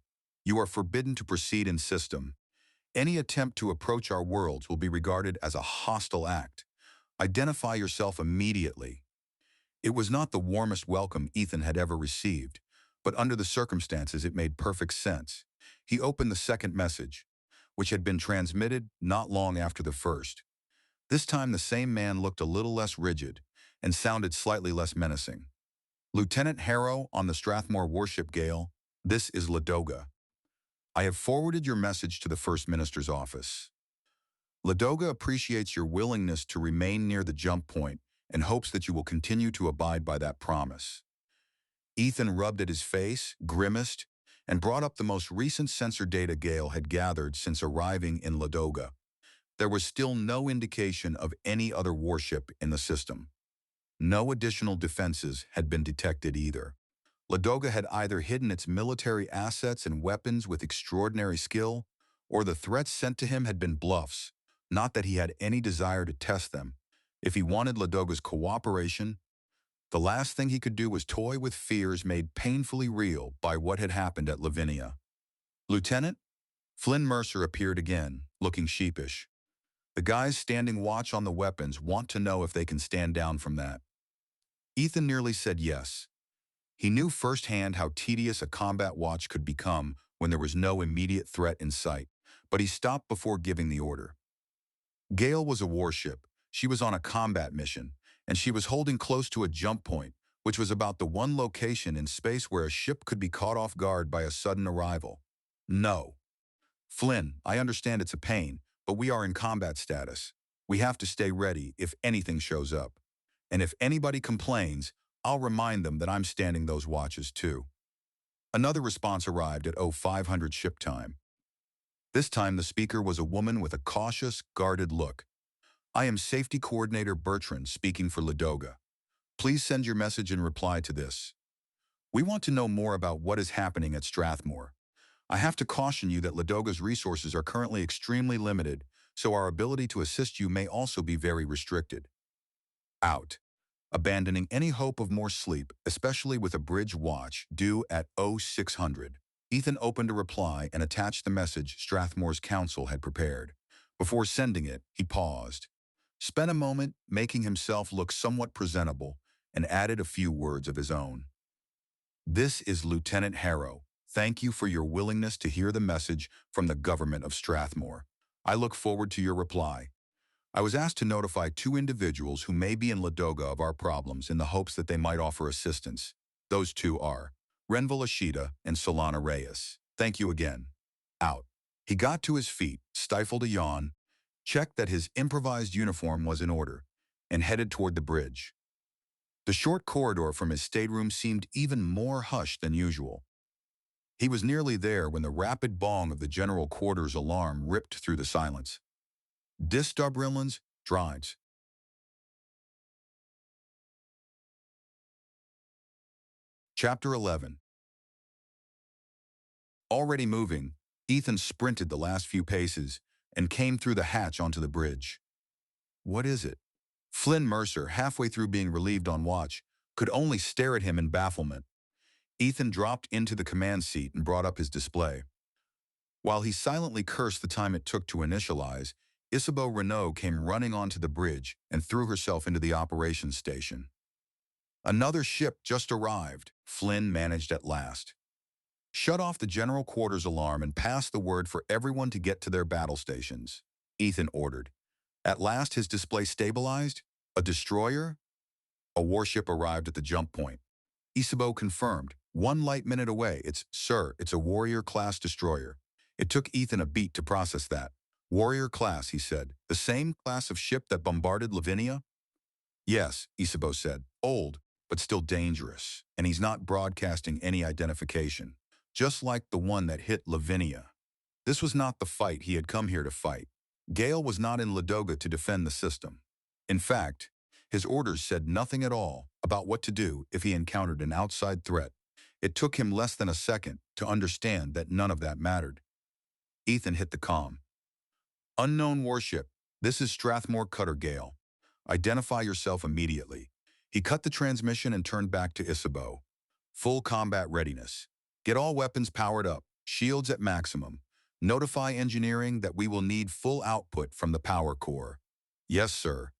You are forbidden to proceed in system. Any attempt to approach our worlds will be regarded as a hostile act. Identify yourself immediately. It was not the warmest welcome Ethan had ever received, but under the circumstances it made perfect sense. He opened the second message, which had been transmitted not long after the first. This time the same man looked a little less rigid and sounded slightly less menacing. Lieutenant Harrow on the Strathmore Warship Gale, this is Ladoga. I have forwarded your message to the First Minister's office. Ladoga appreciates your willingness to remain near the jump point and hopes that you will continue to abide by that promise. Ethan rubbed at his face, grimaced, and brought up the most recent sensor data Gale had gathered since arriving in Ladoga. There was still no indication of any other warship in the system. No additional defenses had been detected either. Ladoga had either hidden its military assets and weapons with extraordinary skill, or the threats sent to him had been bluffs, not that he had any desire to test them. If he wanted Ladoga's cooperation, the last thing he could do was toy with fears made painfully real by what had happened at Lavinia. Lieutenant? Flynn Mercer appeared again, looking sheepish. The guys standing watch on the weapons want to know if they can stand down from that. Ethan nearly said yes. He knew firsthand how tedious a combat watch could become when there was no immediate threat in sight, but he stopped before giving the order. Gale was a warship. She was on a combat mission, and she was holding close to a jump point, which was about the one location in space where a ship could be caught off guard by a sudden arrival. No. Flynn, I understand it's a pain, but we are in combat status. We have to stay ready if anything shows up. And if anybody complains, I'll remind them that I'm standing those watches too. Another response arrived at 0500 ship time. This time the speaker was a woman with a cautious, guarded look. I am Safety Coordinator Bertrand speaking for Ladoga. Please send your message in reply to this. We want to know more about what is happening at Strathmore. I have to caution you that Ladoga's resources are currently extremely limited, so our ability to assist you may also be very restricted. Out. Abandoning any hope of more sleep, especially with a bridge watch due at 0600. Ethan opened a reply and attached the message Strathmore's counsel had prepared. Before sending it, he paused, spent a moment making himself look somewhat presentable, and added a few words of his own. This is Lieutenant Harrow. Thank you for your willingness to hear the message from the government of Strathmore. I look forward to your reply. I was asked to notify 2 individuals who may be in Ladoga of our problems in the hopes that they might offer assistance. Those 2 are Renville Ashita and Solana Reyes. Thank you again. Out. He got to his feet, stifled a yawn, checked that his improvised uniform was in order, and headed toward the bridge. The short corridor from his stateroom seemed even more hushed than usual. He was nearly there when the rapid bong of the general quarters alarm ripped through the silence. Disdubrilans, drives. Chapter 11. Already moving, Ethan sprinted the last few paces and came through the hatch onto the bridge. What is it? Flynn Mercer, halfway through being relieved on watch, could only stare at him in bafflement. Ethan dropped into the command seat and brought up his display. While he silently cursed the time it took to initialize, Isabeau Renault came running onto the bridge and threw herself into the operations station. Another ship just arrived, Flynn managed at last. Shut off the general quarters alarm and pass the word for everyone to get to their battle stations, Ethan ordered. At last his display stabilized. A destroyer? A warship arrived at the jump point. Isabeau confirmed. 1 light minute away. It's a Warrior-class destroyer. It took Ethan a beat to process that. Warrior-class, he said. The same class of ship that bombarded Lavinia? Yes, Isabeau said. Old, but still dangerous. And he's not broadcasting any identification. Just like the one that hit Lavinia. This was not the fight he had come here to fight. Gale was not in Ladoga to defend the system. In fact, his orders said nothing at all about what to do if he encountered an outside threat. It took him less than a second to understand that none of that mattered. Ethan hit the comm. Unknown warship, this is Strathmore Cutter Gale. Identify yourself immediately. He cut the transmission and turned back to Isabeau. Full combat readiness. Get all weapons powered up. Shields at maximum. Notify engineering that we will need full output from the power core. Yes, sir.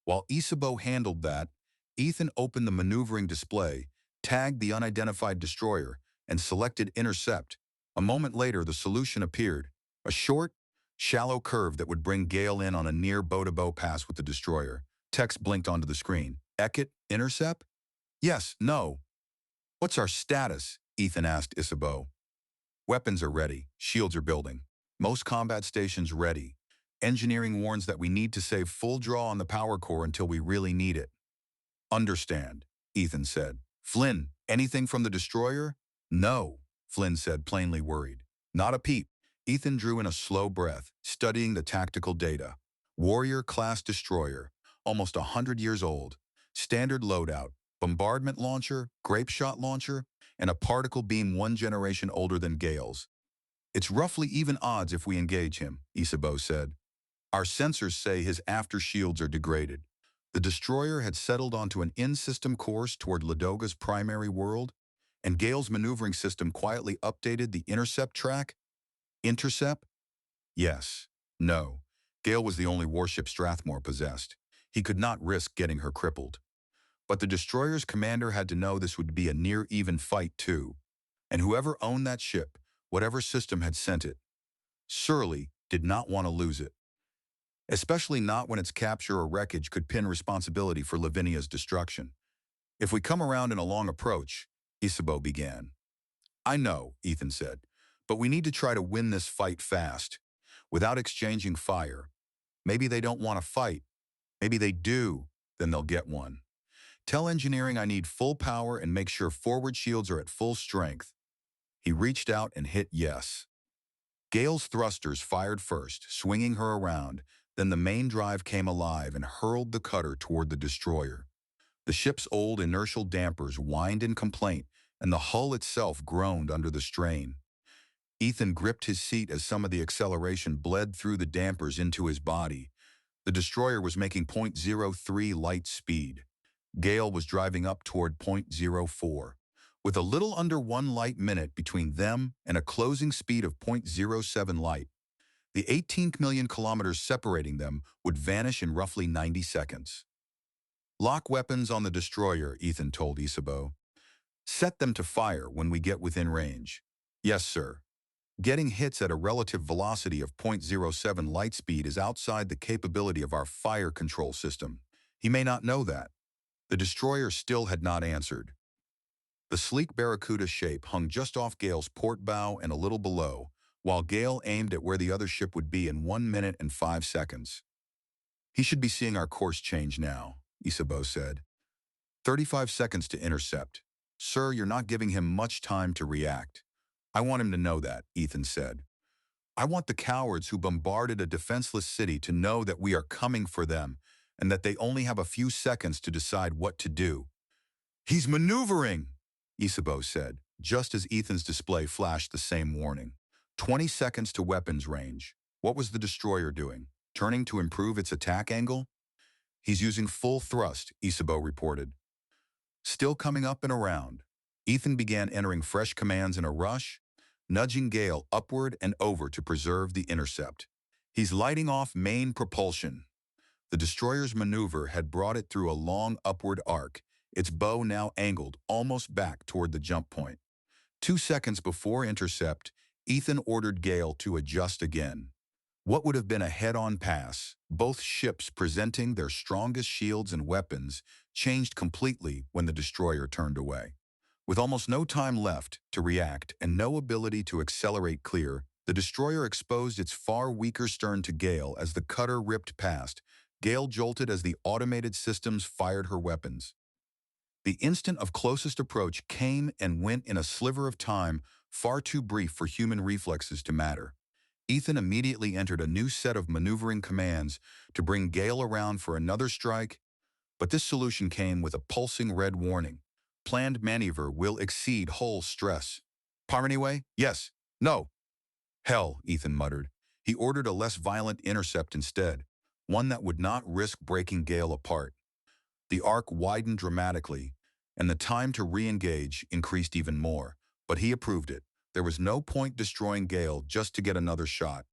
While Isabeau handled that, Ethan opened the maneuvering display, tagged the unidentified destroyer, and selected Intercept. A moment later, the solution appeared. A short, shallow curve that would bring Gale in on a near bow-to-bow pass with the destroyer. Text blinked onto the screen. Ekit, Intercept? Yes, no. What's our status? Ethan asked Isabeau. Weapons are ready. Shields are building. Most combat stations ready. Engineering warns that we need to save full draw on the power core until we really need it. Understand, Ethan said. Flynn, anything from the destroyer? No, Flynn said, plainly worried. Not a peep. Ethan drew in a slow breath, studying the tactical data. Warrior-class destroyer, almost 100 years old. Standard loadout, bombardment launcher, grape shot launcher, and a particle beam 1 generation older than Gale's. It's roughly even odds if we engage him, Isabeau said. Our sensors say his after shields are degraded. The destroyer had settled onto an in-system course toward Ladoga's primary world, and Gale's maneuvering system quietly updated the intercept track. Intercept? Yes. No. Gale was the only warship Strathmore possessed. He could not risk getting her crippled. But the destroyer's commander had to know this would be a near-even fight too. And whoever owned that ship, whatever system had sent it, surely did not want to lose it. Especially not when its capture or wreckage could pin responsibility for Lavinia's destruction. If we come around in a long approach, Isabeau began. I know, Ethan said, but we need to try to win this fight fast, without exchanging fire. Maybe they don't want to fight. Maybe they do, then they'll get one. Tell engineering I need full power and make sure forward shields are at full strength. He reached out and hit yes. Gale's thrusters fired first, swinging her around. Then the main drive came alive and hurled the cutter toward the destroyer. The ship's old inertial dampers whined in complaint, and the hull itself groaned under the strain. Ethan gripped his seat as some of the acceleration bled through the dampers into his body. The destroyer was making .03 light speed. Gale was driving up toward .04. With a little under 1 light minute between them and a closing speed of .07 light, the 18 million kilometers separating them would vanish in roughly 90 seconds. Lock weapons on the destroyer, Ethan told Isabeau. Set them to fire when we get within range. Yes, sir. Getting hits at a relative velocity of .07 light speed is outside the capability of our fire control system. He may not know that. The destroyer still had not answered. The sleek Barracuda shape hung just off Gale's port bow and a little below, while Gale aimed at where the other ship would be in 1 minute and 5 seconds. He should be seeing our course change now, Isabeau said. 35 seconds to intercept. Sir, you're not giving him much time to react. I want him to know that, Ethan said. I want the cowards who bombarded a defenseless city to know that we are coming for them and that they only have a few seconds to decide what to do. He's maneuvering, Isabeau said, just as Ethan's display flashed the same warning. 20 seconds to weapons range. What was the destroyer doing? Turning to improve its attack angle? He's using full thrust, Isabeau reported. Still coming up and around. Ethan began entering fresh commands in a rush, nudging Gale upward and over to preserve the intercept. He's lighting off main propulsion. The destroyer's maneuver had brought it through a long upward arc, its bow now angled almost back toward the jump point. 2 seconds before intercept, Ethan ordered Gale to adjust again. What would have been a head-on pass, both ships presenting their strongest shields and weapons, changed completely when the destroyer turned away. With almost no time left to react and no ability to accelerate clear, the destroyer exposed its far weaker stern to Gale as the cutter ripped past. Gale jolted as the automated systems fired her weapons. The instant of closest approach came and went in a sliver of time, far too brief for human reflexes to matter. Ethan immediately entered a new set of maneuvering commands to bring Gale around for another strike, but this solution came with a pulsing red warning. Planned maneuver will exceed hull stress. Parmanyway? Yes. No. Hell, Ethan muttered. He ordered a less violent intercept instead, one that would not risk breaking Gale apart. The arc widened dramatically, and the time to re-engage increased even more, but he approved it. There was no point destroying Gale just to get another shot.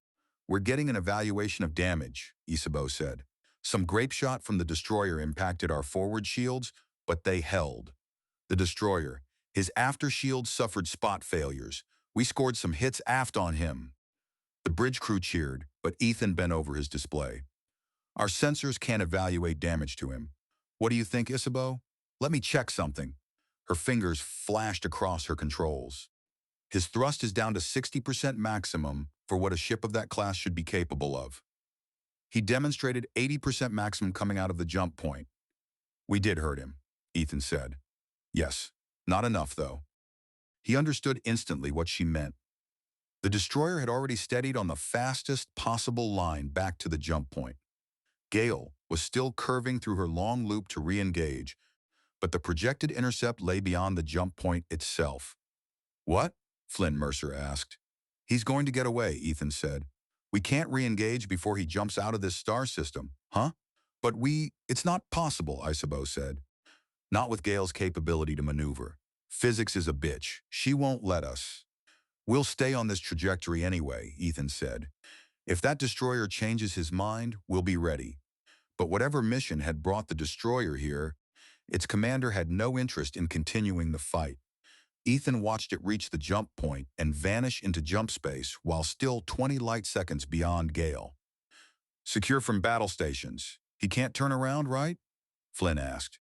We're getting an evaluation of damage, Isabeau said. Some grape shot from the destroyer impacted our forward shields, but they held. The destroyer, his after shields suffered spot failures. We scored some hits aft on him. The bridge crew cheered, but Ethan bent over his display. Our sensors can't evaluate damage to him. What do you think, Isabeau? Let me check something. Her fingers flashed across her controls. His thrust is down to 60% maximum for what a ship of that class should be capable of. He demonstrated 80% maximum coming out of the jump point. We did hurt him, Ethan said. Yes, not enough though. He understood instantly what she meant. The destroyer had already steadied on the fastest possible line back to the jump point. Gale was still curving through her long loop to re-engage, but the projected intercept lay beyond the jump point itself. What? Flynn Mercer asked. He's going to get away, Ethan said. We can't re-engage before he jumps out of this star system, huh? But it's not possible, Isabeau said. Not with Gale's capability to maneuver. Physics is a bitch. She won't let us. We'll stay on this trajectory anyway, Ethan said. If that destroyer changes his mind, we'll be ready. But whatever mission had brought the destroyer here, its commander had no interest in continuing the fight. Ethan watched it reach the jump point and vanish into jump space while still 20 light seconds beyond Gale. Secure from battle stations. He can't turn around, right? Flynn asked.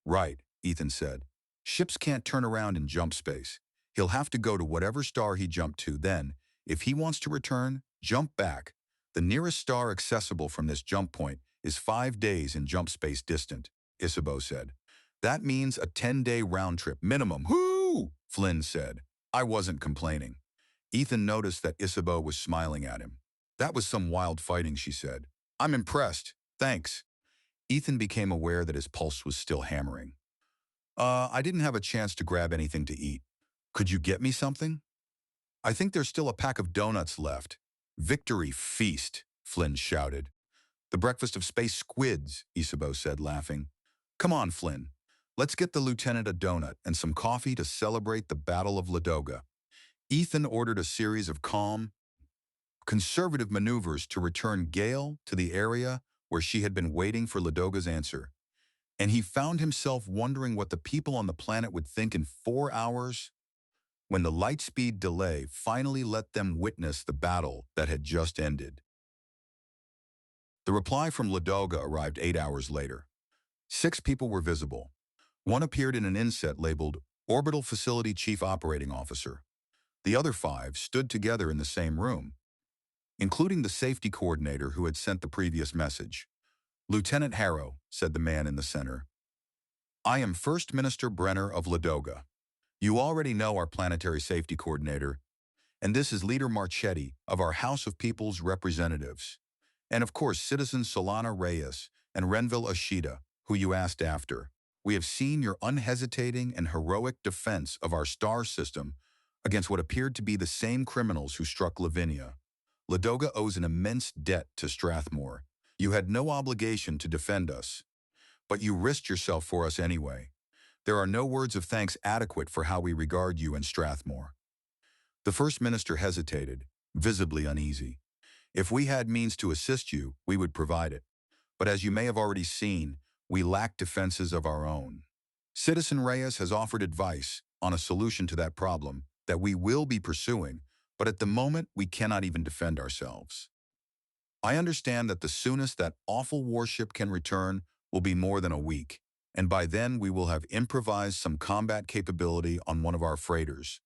Right, Ethan said. Ships can't turn around in jump space. He'll have to go to whatever star he jumped to then. If he wants to return, jump back. The nearest star accessible from this jump point is 5 days in jump space distant, Isabeau said. That means a 10-day round trip minimum. Whoo! Flynn said. I wasn't complaining. Ethan noticed that Isabeau was smiling at him. That was some wild fighting, she said. I'm impressed. Thanks. Ethan became aware that his pulse was still hammering. I didn't have a chance to grab anything to eat. Could you get me something? I think there's still a pack of donuts left. Victory feast, Flynn shouted. The breakfast of space squids, Isabeau said, laughing. Come on, Flynn. Let's get the lieutenant a donut and some coffee to celebrate the Battle of Ladoga. Ethan ordered a series of calm, conservative maneuvers to return Gale to the area where she had been waiting for Ladoga's answer. And he found himself wondering what the people on the planet would think in 4 hours when the light-speed delay finally let them witness the battle that had just ended. The reply from Ladoga arrived 8 hours later. 6 people were visible. One appeared in an inset labeled Orbital Facility Chief Operating Officer. The other 5 stood together in the same room, including the safety coordinator who had sent the previous message. Lieutenant Harrow, said the man in the center. I am First Minister Brenner of Ladoga. You already know our planetary safety coordinator, and this is Leader Marchetti of our House of People's Representatives. And of course, Citizen Solana Reyes and Renville Ashida, who you asked after. We have seen your unhesitating and heroic defense of our star system against what appeared to be the same criminals who struck Lavinia. Ladoga owes an immense debt to Strathmore. You had no obligation to defend us, but you risked yourself for us anyway. There are no words of thanks adequate for how we regard you and Strathmore. The First Minister hesitated, visibly uneasy. If we had means to assist you, we would provide it. But as you may have already seen, we lack defenses of our own. Citizen Reyes has offered advice on a solution to that problem that we will be pursuing, but at the moment we cannot even defend ourselves. I understand that the soonest that awful warship can return will be more than a week, and by then we will have improvised some combat capability on one of our freighters.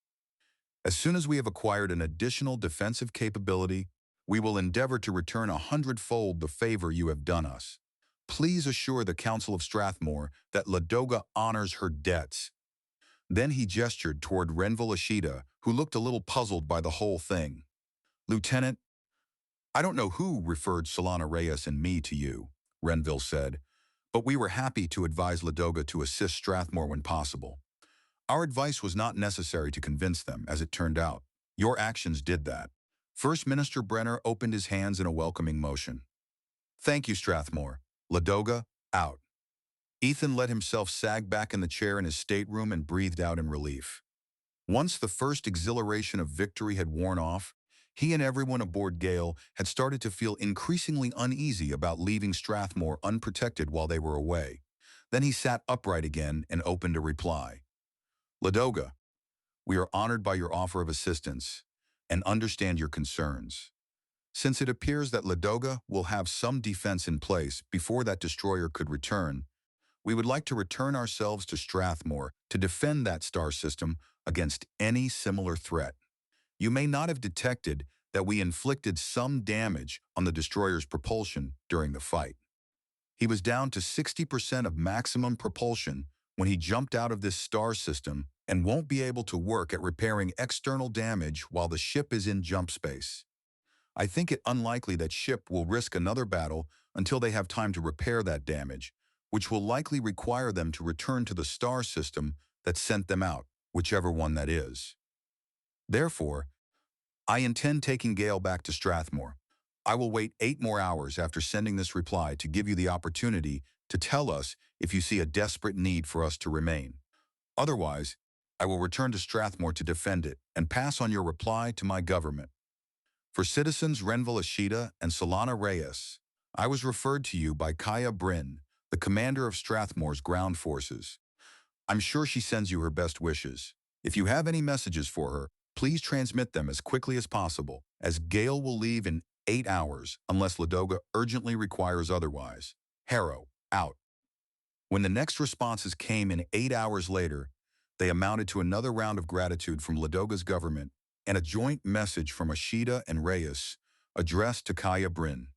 As soon as we have acquired an additional defensive capability, we will endeavor to return 100-fold the favor you have done us. Please assure the Council of Strathmore that Ladoga honors her debts. Then he gestured toward Renville Ashida, who looked a little puzzled by the whole thing. Lieutenant, I don't know who referred Solana Reyes and me to you, Renville said, but we were happy to advise Ladoga to assist Strathmore when possible. Our advice was not necessary to convince them, as it turned out. Your actions did that. First Minister Brenner opened his hands in a welcoming motion. Thank you, Strathmore. Ladoga, out. Ethan let himself sag back in the chair in his stateroom and breathed out in relief. Once the first exhilaration of victory had worn off, he and everyone aboard Gale had started to feel increasingly uneasy about leaving Strathmore unprotected while they were away. Then he sat upright again and opened a reply. Ladoga, we are honored by your offer of assistance and understand your concerns. Since it appears that Ladoga will have some defense in place before that destroyer could return, we would like to return ourselves to Strathmore to defend that star system against any similar threat. You may not have detected that we inflicted some damage on the destroyer's propulsion during the fight. He was down to 60% of maximum propulsion when he jumped out of this star system and won't be able to work at repairing external damage while the ship is in jump space. I think it unlikely that ship will risk another battle until they have time to repair that damage, which will likely require them to return to the star system that sent them out, whichever one that is. Therefore, I intend taking Gale back to Strathmore. I will wait 8 more hours after sending this reply to give you the opportunity to tell us if you see a desperate need for us to remain. Otherwise, I will return to Strathmore to defend it and pass on your reply to my government. For citizens Renville Ashita and Solana Reyes, I was referred to you by Kaya Bryn, the commander of Strathmore's ground forces. I'm sure she sends you her best wishes. If you have any messages for her, please transmit them as quickly as possible, as Gale will leave in 8 hours unless Ladoga urgently requires otherwise. Harrow, out. When the next responses came in 8 hours later, they amounted to another round of gratitude from Ladoga's government and a joint message from Ashita and Reyes addressed to Kaya Bryn.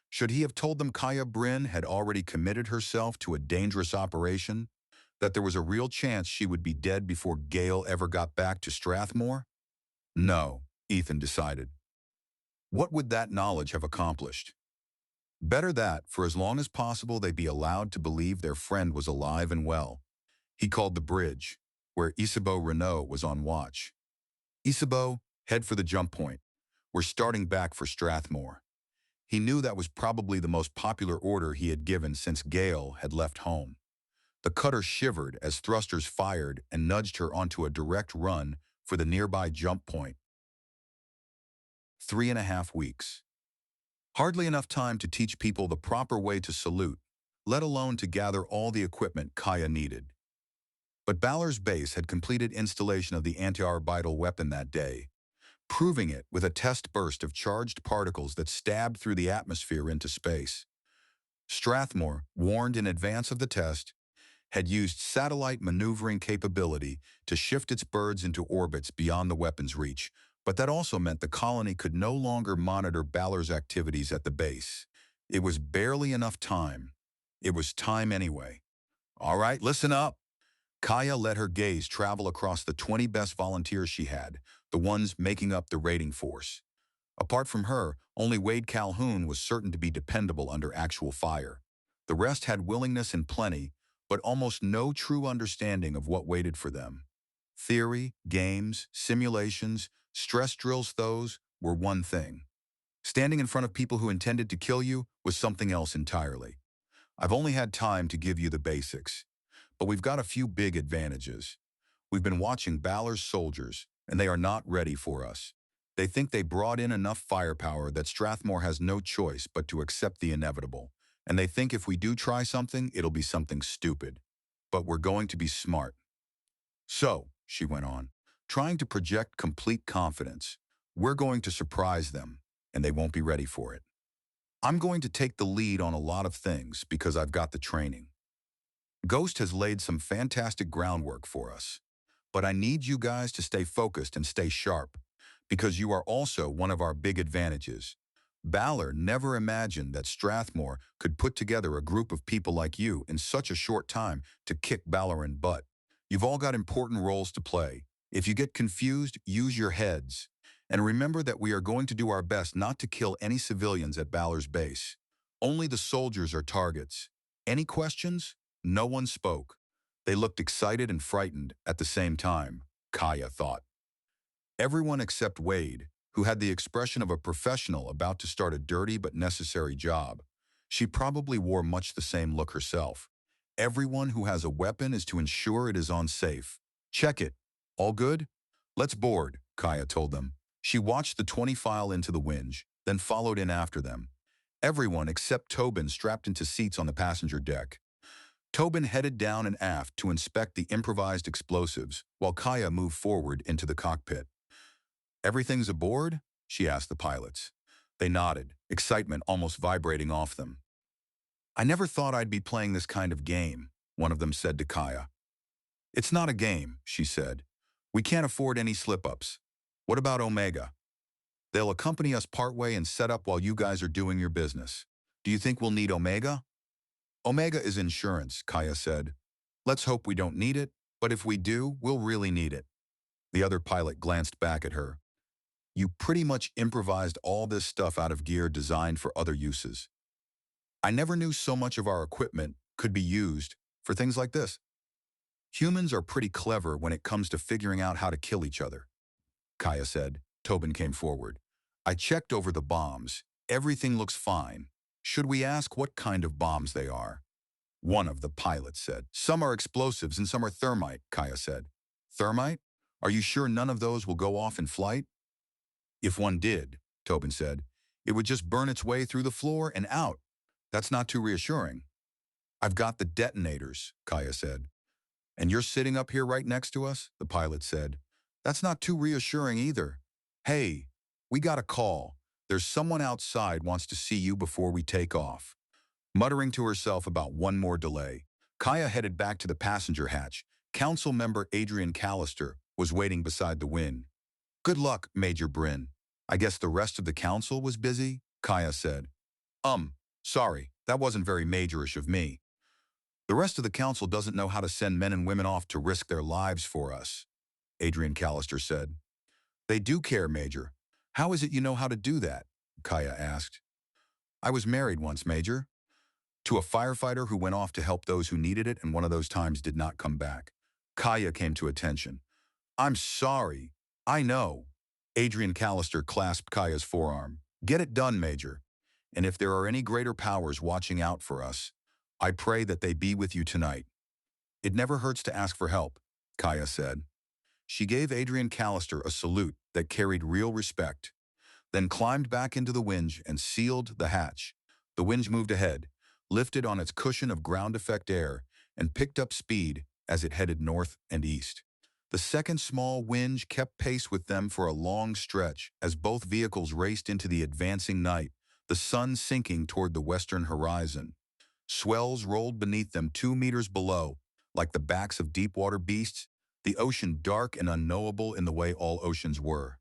Should he have told them Kaya Bryn had already committed herself to a dangerous operation, that there was a real chance she would be dead before Gale ever got back to Strathmore? No, Ethan decided. What would that knowledge have accomplished? Better that, for as long as possible, they be allowed to believe their friend was alive and well. He called the bridge, where Isabeau Renault was on watch. Isabeau, head for the jump point. We're starting back for Strathmore. He knew that was probably the most popular order he had given since Gale had left home. The cutter shivered as thrusters fired and nudged her onto a direct run for the nearby jump point. 3.5 weeks. Hardly enough time to teach people the proper way to salute, let alone to gather all the equipment Kaya needed. But Balor's base had completed installation of the anti-orbital weapon that day, proving it with a test burst of charged particles that stabbed through the atmosphere into space. Strathmore, warned in advance of the test, had used satellite maneuvering capability to shift its birds into orbits beyond the weapon's reach, but that also meant the colony could no longer monitor Balor's activities at the base. It was barely enough time. It was time anyway. All right, listen up. Kaya let her gaze travel across the 20 best volunteers she had, the ones making up the raiding force. Apart from her, only Wade Calhoun was certain to be dependable under actual fire. The rest had willingness in plenty, but almost no true understanding of what waited for them. Theory, games, simulations, stress drills, those were one thing. Standing in front of people who intended to kill you was something else entirely. I've only had time to give you the basics, but we've got a few big advantages. We've been watching Balor's soldiers, and they are not ready for us. They think they brought in enough firepower that Strathmore has no choice but to accept the inevitable, and they think if we do try something, it'll be something stupid. But we're going to be smart. So, she went on, trying to project complete confidence, we're going to surprise them, and they won't be ready for it. I'm going to take the lead on a lot of things because I've got the training. Ghost has laid some fantastic groundwork for us, but I need you guys to stay focused and stay sharp, because you are also one of our big advantages. Balor never imagined that Strathmore could put together a group of people like you in such a short time to kick Baloran butt. You've all got important roles to play. If you get confused, use your heads. And remember that we are going to do our best not to kill any civilians at Balor's base. Only the soldiers are targets. Any questions? No one spoke. They looked excited and frightened at the same time, Kaya thought. Everyone except Wade, who had the expression of a professional about to start a dirty but necessary job. She probably wore much the same look herself. Everyone who has a weapon is to ensure it is on safe. Check it. All good? Let's board, Kaya told them. She watched the 20 file into the winch, then followed in after them. Everyone except Tobin strapped into seats on the passenger deck. Tobin headed down and aft to inspect the improvised explosives, while Kaya moved forward into the cockpit. "Everything's aboard?" she asked the pilots. They nodded, excitement almost vibrating off them. "I never thought I'd be playing this kind of game," one of them said to Kaya. "It's not a game," she said. "We can't afford any slip-ups. What about Omega? They'll accompany us partway and set up while you guys are doing your business. Do you think we'll need Omega?" "Omega is insurance," Kaya said. "Let's hope we don't need it, but if we do, we'll really need it." The other pilot glanced back at her. "You pretty much improvised all this stuff out of gear designed for other uses. I never knew so much of our equipment could be used for things like this. Humans are pretty clever when it comes to figuring out how to kill each other," Kaya said. Tobin came forward. "I checked over the bombs. Everything looks fine. Should we ask what kind of bombs they are?" One of the pilots said. "Some are explosives and some are thermite," Kaya said. "Thermite? Are you sure none of those will go off in flight?" "If one did," Tobin said, "it would just burn its way through the floor and out. That's not too reassuring." "I've got the detonators," Kaya said. "And you're sitting up here right next to us?" the pilot said. "That's not too reassuring either. Hey, we got a call. There's someone outside wants to see you before we take off." Muttering to herself about one more delay, Kaya headed back to the passenger hatch. Council member Adrian Callister was waiting beside the wing. "Good luck, Major Bryn. I guess the rest of the council was busy?" Kaya said. Sorry, that wasn't very majorish of me. "The rest of the council doesn't know how to send men and women off to risk their lives for us," Adrian Callister said. "They do care, Major. How is it you know how to do that?" Kaya asked. "I was married once, Major. To a firefighter who went off to help those who needed it and one of those times did not come back." Kaya came to attention. "I'm sorry. I know." Adrian Callister clasped Kaya's forearm. "Get it done, Major. And if there are any greater powers watching out for us, I pray that they be with you tonight." "It never hurts to ask for help," Kaya said. She gave Adrian Callister a salute that carried real respect, then climbed back into the winch and sealed the hatch. The winch moved ahead, lifted on its cushion of ground effect air, and picked up speed as it headed north and east. The second small winch kept pace with them for a long stretch as both vehicles raced into the advancing night, the sun sinking toward the western horizon. Swells rolled beneath them 2 meters below, like the backs of deep-water beasts, the ocean dark and unknowable in the way all oceans were.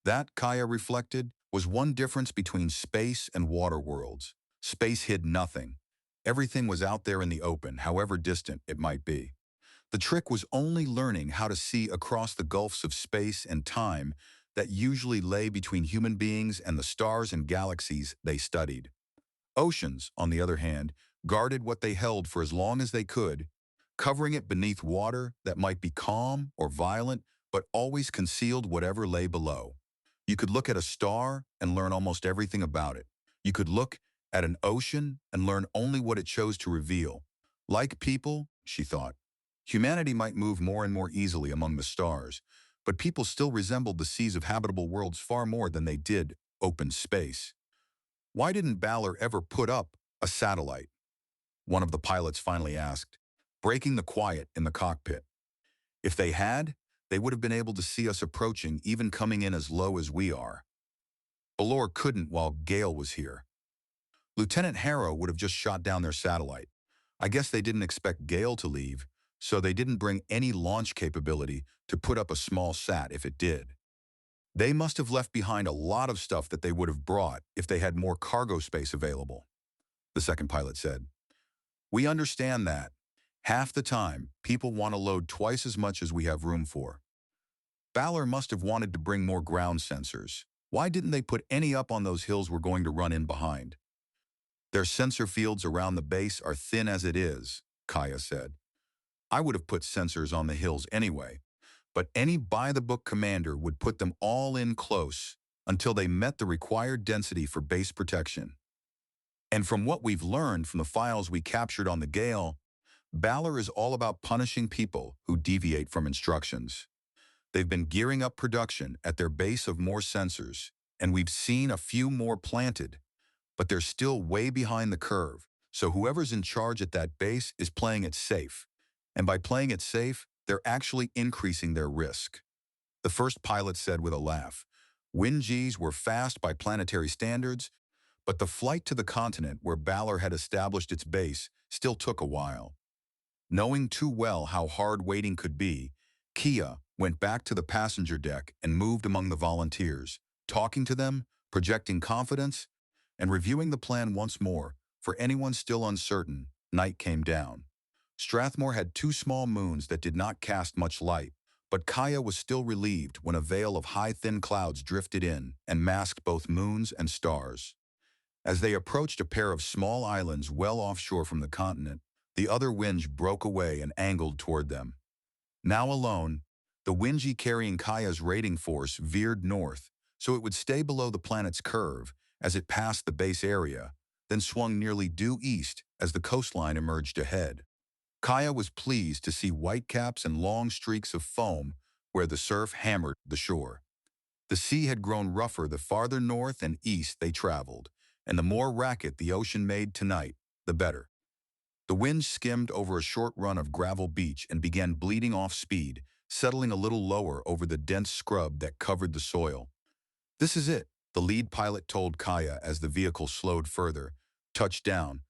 That, Kaya reflected, was one difference between space and water worlds. Space hid nothing. Everything was out there in the open, however distant it might be. The trick was only learning how to see across the gulfs of space and time that usually lay between human beings and the stars and galaxies they studied. Oceans, on the other hand, guarded what they held for as long as they could, covering it beneath water that might be calm or violent, but always concealed whatever lay below. You could look at a star and learn almost everything about it. You could look at an ocean and learn only what it chose to reveal. Like people, she thought, humanity might move more and more easily among the stars, but people still resembled the seas of habitable worlds far more than they did open space. Why didn't Balor ever put up a satellite? One of the pilots finally asked, breaking the quiet in the cockpit. If they had, they would have been able to see us approaching, even coming in as low as we are. Balor couldn't while Gale was here. Lieutenant Harrow would have just shot down their satellite. I guess they didn't expect Gale to leave, so they didn't bring any launch capability to put up a small sat if it did. They must have left behind a lot of stuff that they would have brought if they had more cargo space available, the second pilot said. We understand that. Half the time, people want to load twice as much as we have room for. Balor must have wanted to bring more ground sensors. Why didn't they put any up on those hills we're going to run in behind? Their sensor fields around the base are thin as it is, Kaya said. I would have put sensors on the hills anyway, but any by-the-book commander would put them all in close until they met the required density for base protection. And from what we've learned from the files we captured on the Gale, Balor is all about punishing people who deviate from instructions. They've been gearing up production at their base of more sensors, and we've seen a few more planted, but they're still way behind the curve, so whoever's in charge at that base is playing it safe. And by playing it safe, they're actually increasing their risk. The first pilot said with a laugh, "Wind Gs were fast by planetary standards, but the flight to the continent where Balor had established its base still took a while." Knowing too well how hard waiting could be, Kia went back to the passenger deck and moved among the volunteers, talking to them, projecting confidence, and reviewing the plan once more. For anyone still uncertain, night came down. Strathmore had two small moons that did not cast much light, but Kaya was still relieved when a veil of high thin clouds drifted in and masked both moons and stars. As they approached a pair of small islands well offshore from the continent, the other winge broke away and angled toward them. Now alone, the winge carrying Kaya's raiding force veered north so it would stay below the planet's curve as it passed the base area, then swung nearly due east as the coastline emerged ahead. Kaya was pleased to see whitecaps and long streaks of foam where the surf hammered the shore. The sea had grown rougher the farther north and east they traveled, and the more racket the ocean made tonight, the better. The wind skimmed over a short run of gravel beach and began bleeding off speed, settling a little lower over the dense scrub that covered the soil. "This is it," the lead pilot told Kaya as the vehicle slowed further, touched down,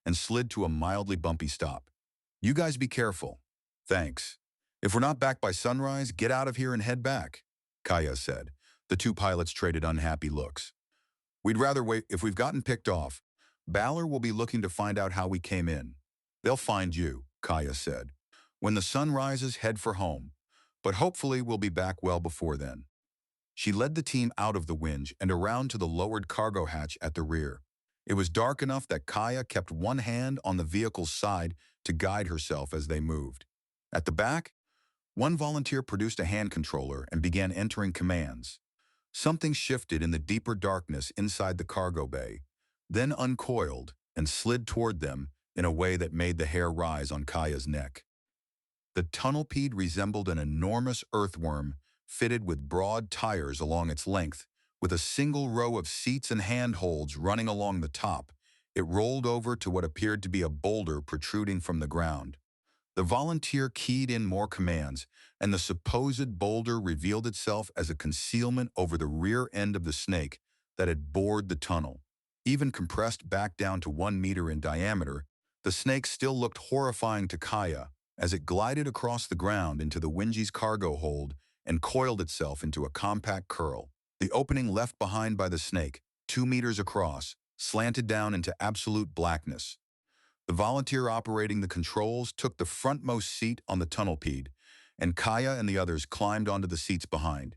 and slid to a mildly bumpy stop. "You guys be careful." "Thanks. If we're not back by sunrise, get out of here and head back," Kaya said. The two pilots traded unhappy looks. "We'd rather wait. If we've gotten picked off, Balor will be looking to find out how we came in." "They'll find you," Kaya said. "When the sun rises, head for home. But hopefully we'll be back well before then." She led the team out of the winge and around to the lowered cargo hatch at the rear. It was dark enough that Kaya kept one hand on the vehicle's side to guide herself as they moved. At the back, one volunteer produced a hand controller and began entering commands. Something shifted in the deeper darkness inside the cargo bay, then uncoiled and slid toward them in a way that made the hair rise on Kaya's neck. The tunnelpede resembled an enormous earthworm fitted with broad tires along its length, with a single row of seats and handholds running along the top. It rolled over to what appeared to be a boulder protruding from the ground. The volunteer keyed in more commands, and the supposed boulder revealed itself as a concealment over the rear end of the snake that had bored the tunnel. Even compressed back down to 1 meter in diameter, the snake still looked horrifying to Kaya as it glided across the ground into the Wingy's cargo hold and coiled itself into a compact curl. The opening left behind by the snake, 2 meters across, slanted down into absolute blackness. The volunteer operating the controls took the frontmost seat on the tunnelpede, and Kaya and the others climbed onto the seats behind.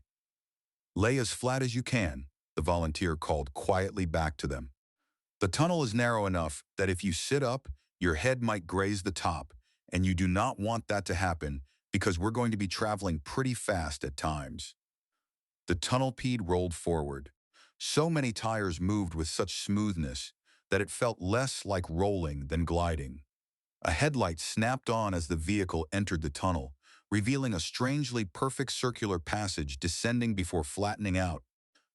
"Lay as flat as you can," the volunteer called quietly back to them. "The tunnel is narrow enough that if you sit up, your head might graze the top, and you do not want that to happen because we're going to be traveling pretty fast at times." The tunnelpede rolled forward. So many tires moved with such smoothness that it felt less like rolling than gliding. A headlight snapped on as the vehicle entered the tunnel, revealing a strangely perfect circular passage descending before flattening out,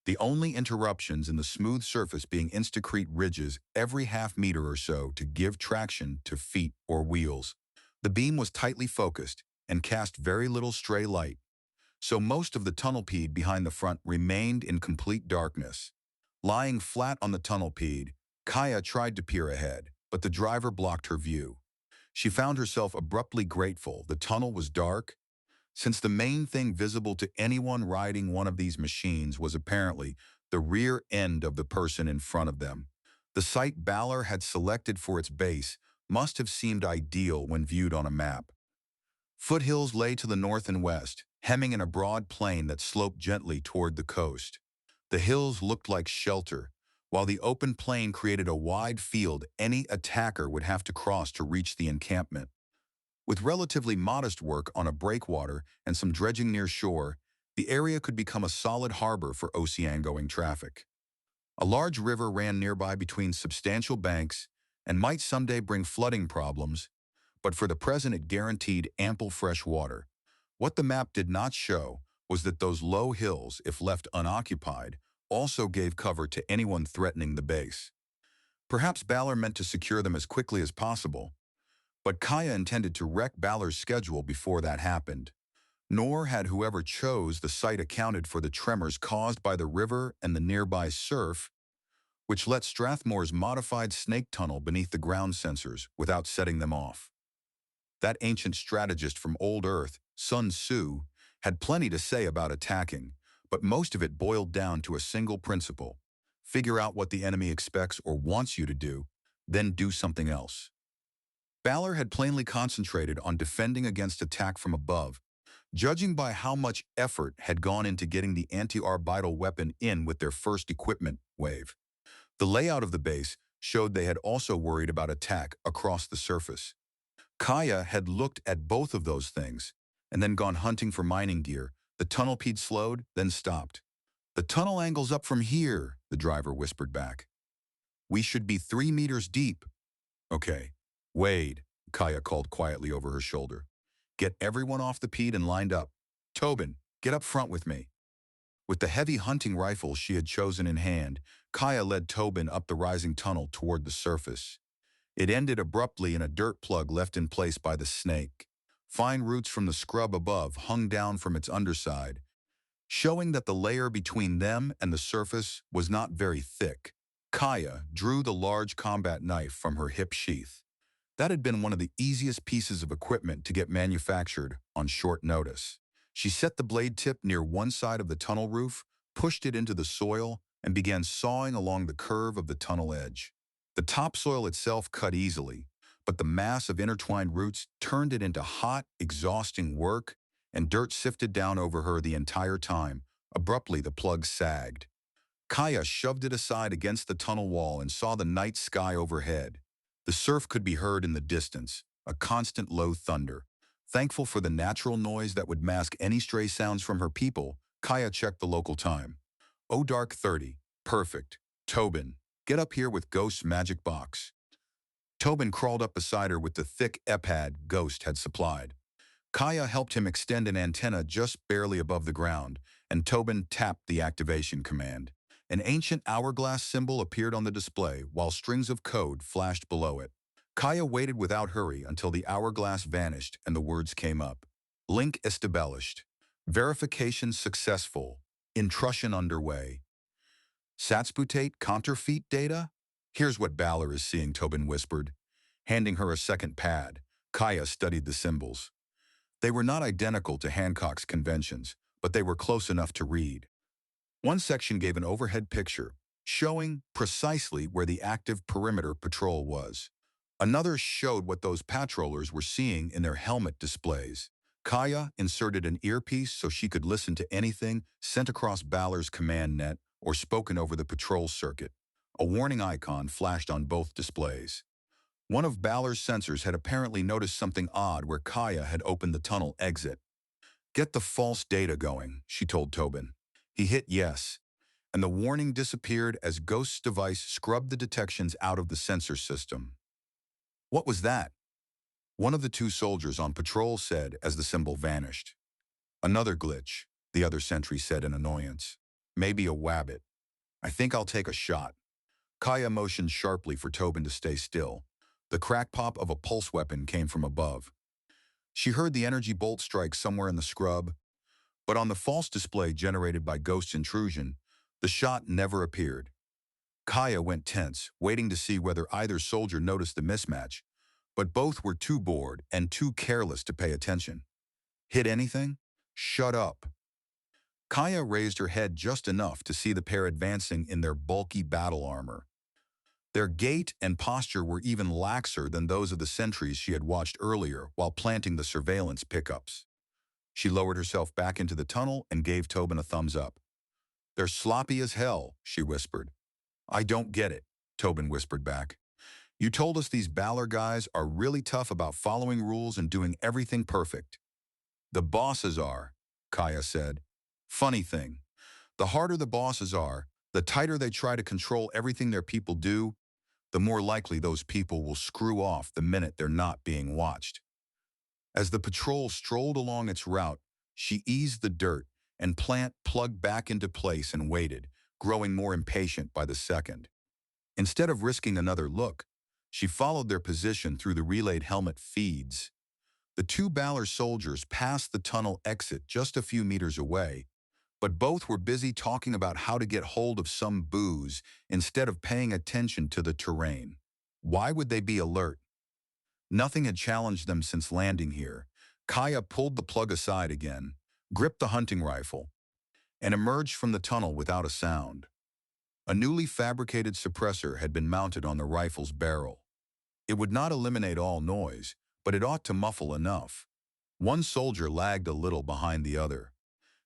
the only interruptions in the smooth surface being Instacrete ridges every half-meter or so to give traction to feet or wheels. The beam was tightly focused and cast very little stray light, so most of the tunnelpede behind the front remained in complete darkness. Lying flat on the tunnelpede, Kaya tried to peer ahead, but the driver blocked her view. She found herself abruptly grateful the tunnel was dark, since the main thing visible to anyone riding one of these machines was apparently the rear end of the person in front of them. The site Balor had selected for its base must have seemed ideal when viewed on a map. Foothills lay to the north and west, hemming in a broad plain that sloped gently toward the coast. The hills looked like shelter, while the open plain created a wide field any attacker would have to cross to reach the encampment. With relatively modest work on a breakwater and some dredging near shore, the area could become a solid harbor for ocean-going traffic. A large river ran nearby between substantial banks and might someday bring flooding problems, but for the present it guaranteed ample fresh water. What the map did not show was that those low hills, if left unoccupied, also gave cover to anyone threatening the base. Perhaps Balor meant to secure them as quickly as possible, but Kaya intended to wreck Balor's schedule before that happened. Nor had whoever chose the site accounted for the tremors caused by the river and the nearby surf, which let Strathmore's modified snake tunnel beneath the ground sensors without setting them off. That ancient strategist from old Earth, Sun Tzu, had plenty to say about attacking, but most of it boiled down to a single principle: figure out what the enemy expects or wants you to do, then do something else. Balor had plainly concentrated on defending against attack from above, judging by how much effort had gone into getting the anti-orbital weapon in with their first equipment wave. The layout of the base showed they had also worried about attack across the surface. Kaya had looked at both of those things and then gone hunting for mining gear. The tunnel peed slowed, then stopped. "The tunnel angle's up from here," the driver whispered back. "We should be 3 meters deep." "Okay. Wade," Kaya called quietly over her shoulder. "Get everyone off the peed and lined up. Tobin, get up front with me." With the heavy hunting rifle she had chosen in hand, Kaya led Tobin up the rising tunnel toward the surface. It ended abruptly in a dirt plug left in place by the snake. Fine roots from the scrub above hung down from its underside, showing that the layer between them and the surface was not very thick. Kaya drew the large combat knife from her hip sheath. That had been one of the easiest pieces of equipment to get manufactured on short notice. She set the blade tip near one side of the tunnel roof, pushed it into the soil, and began sawing along the curve of the tunnel edge. The topsoil itself cut easily, but the mass of intertwined roots turned it into hot, exhausting work, and dirt sifted down over her the entire time. Abruptly, the plug sagged. Kaya shoved it aside against the tunnel wall and saw the night sky overhead. The surf could be heard in the distance, a constant low thunder. Thankful for the natural noise that would mask any stray sounds from her people, Kaya checked the local time. "Oh, dark 30. Perfect. Tobin, get up here with Ghost's magic box." Tobin crawled up beside her with the thick epad Ghost had supplied. Kaya helped him extend an antenna just barely above the ground, and Tobin tapped the activation command. An ancient hourglass symbol appeared on the display while strings of code flashed below it. Kaya waited without hurry until the hourglass vanished and the words came up. "Link established. Verification successful. Intrusion underway. Satsputate counterfeit data?" "Here's what Balor is seeing," Tobin whispered. Handing her a second pad, Kaya studied the symbols. They were not identical to Hancock's conventions, but they were close enough to read. One section gave an overhead picture, showing precisely where the active perimeter patrol was. Another showed what those patrollers were seeing in their helmet displays. Kaya inserted an earpiece so she could listen to anything sent across Balor's command net or spoken over the patrol circuit. A warning icon flashed on both displays. One of Balor's sensors had apparently noticed something odd where Kaya had opened the tunnel exit. "Get the false data going," she told Tobin. He hit yes, and the warning disappeared as Ghost's device scrubbed the detections out of the sensor system. "What was that?" one of the two soldiers on patrol said as the symbol vanished. "Another glitch," the other sentry said in annoyance. "Maybe a wabbit. I think I'll take a shot." Kaya motioned sharply for Tobin to stay still. The crack pop of a pulse weapon came from above. She heard the energy bolt strike somewhere in the scrub, but on the false display generated by Ghost's intrusion, the shot never appeared. Kaya went tense, waiting to see whether either soldier noticed the mismatch, but both were too bored and too careless to pay attention. "Hit anything? Shut up." Kaya raised her head just enough to see the pair advancing in their bulky battle armor. Their gait and posture were even laxer than those of the sentries she had watched earlier while planting the surveillance pickups. She lowered herself back into the tunnel and gave Tobin a thumbs up. "They're sloppy as hell," she whispered. "I don't get it," Tobin whispered back. "You told us these Balor guys are really tough about following rules and doing everything perfect." "The bosses are," Kaya said. "Funny thing, the harder the bosses are, the tighter they try to control everything their people do, the more likely those people will screw off the minute they're not being watched." As the patrol strolled along its route, she eased the dirt and plant plugged back into place and waited, growing more impatient by the second. Instead of risking another look, she followed their position through the relayed helmet feeds. The two Balor soldiers passed the tunnel exit just a few meters away, but both were busy talking about how to get hold of some booze instead of paying attention to the terrain. Why would they be alert? Nothing had challenged them since landing here. Kaya pulled the plug aside again, gripped the hunting rifle, and emerged from the tunnel without a sound. A newly fabricated suppressor had been mounted on the rifle's barrel. It would not eliminate all noise, but it ought to muffle enough. One soldier lagged a little behind the other.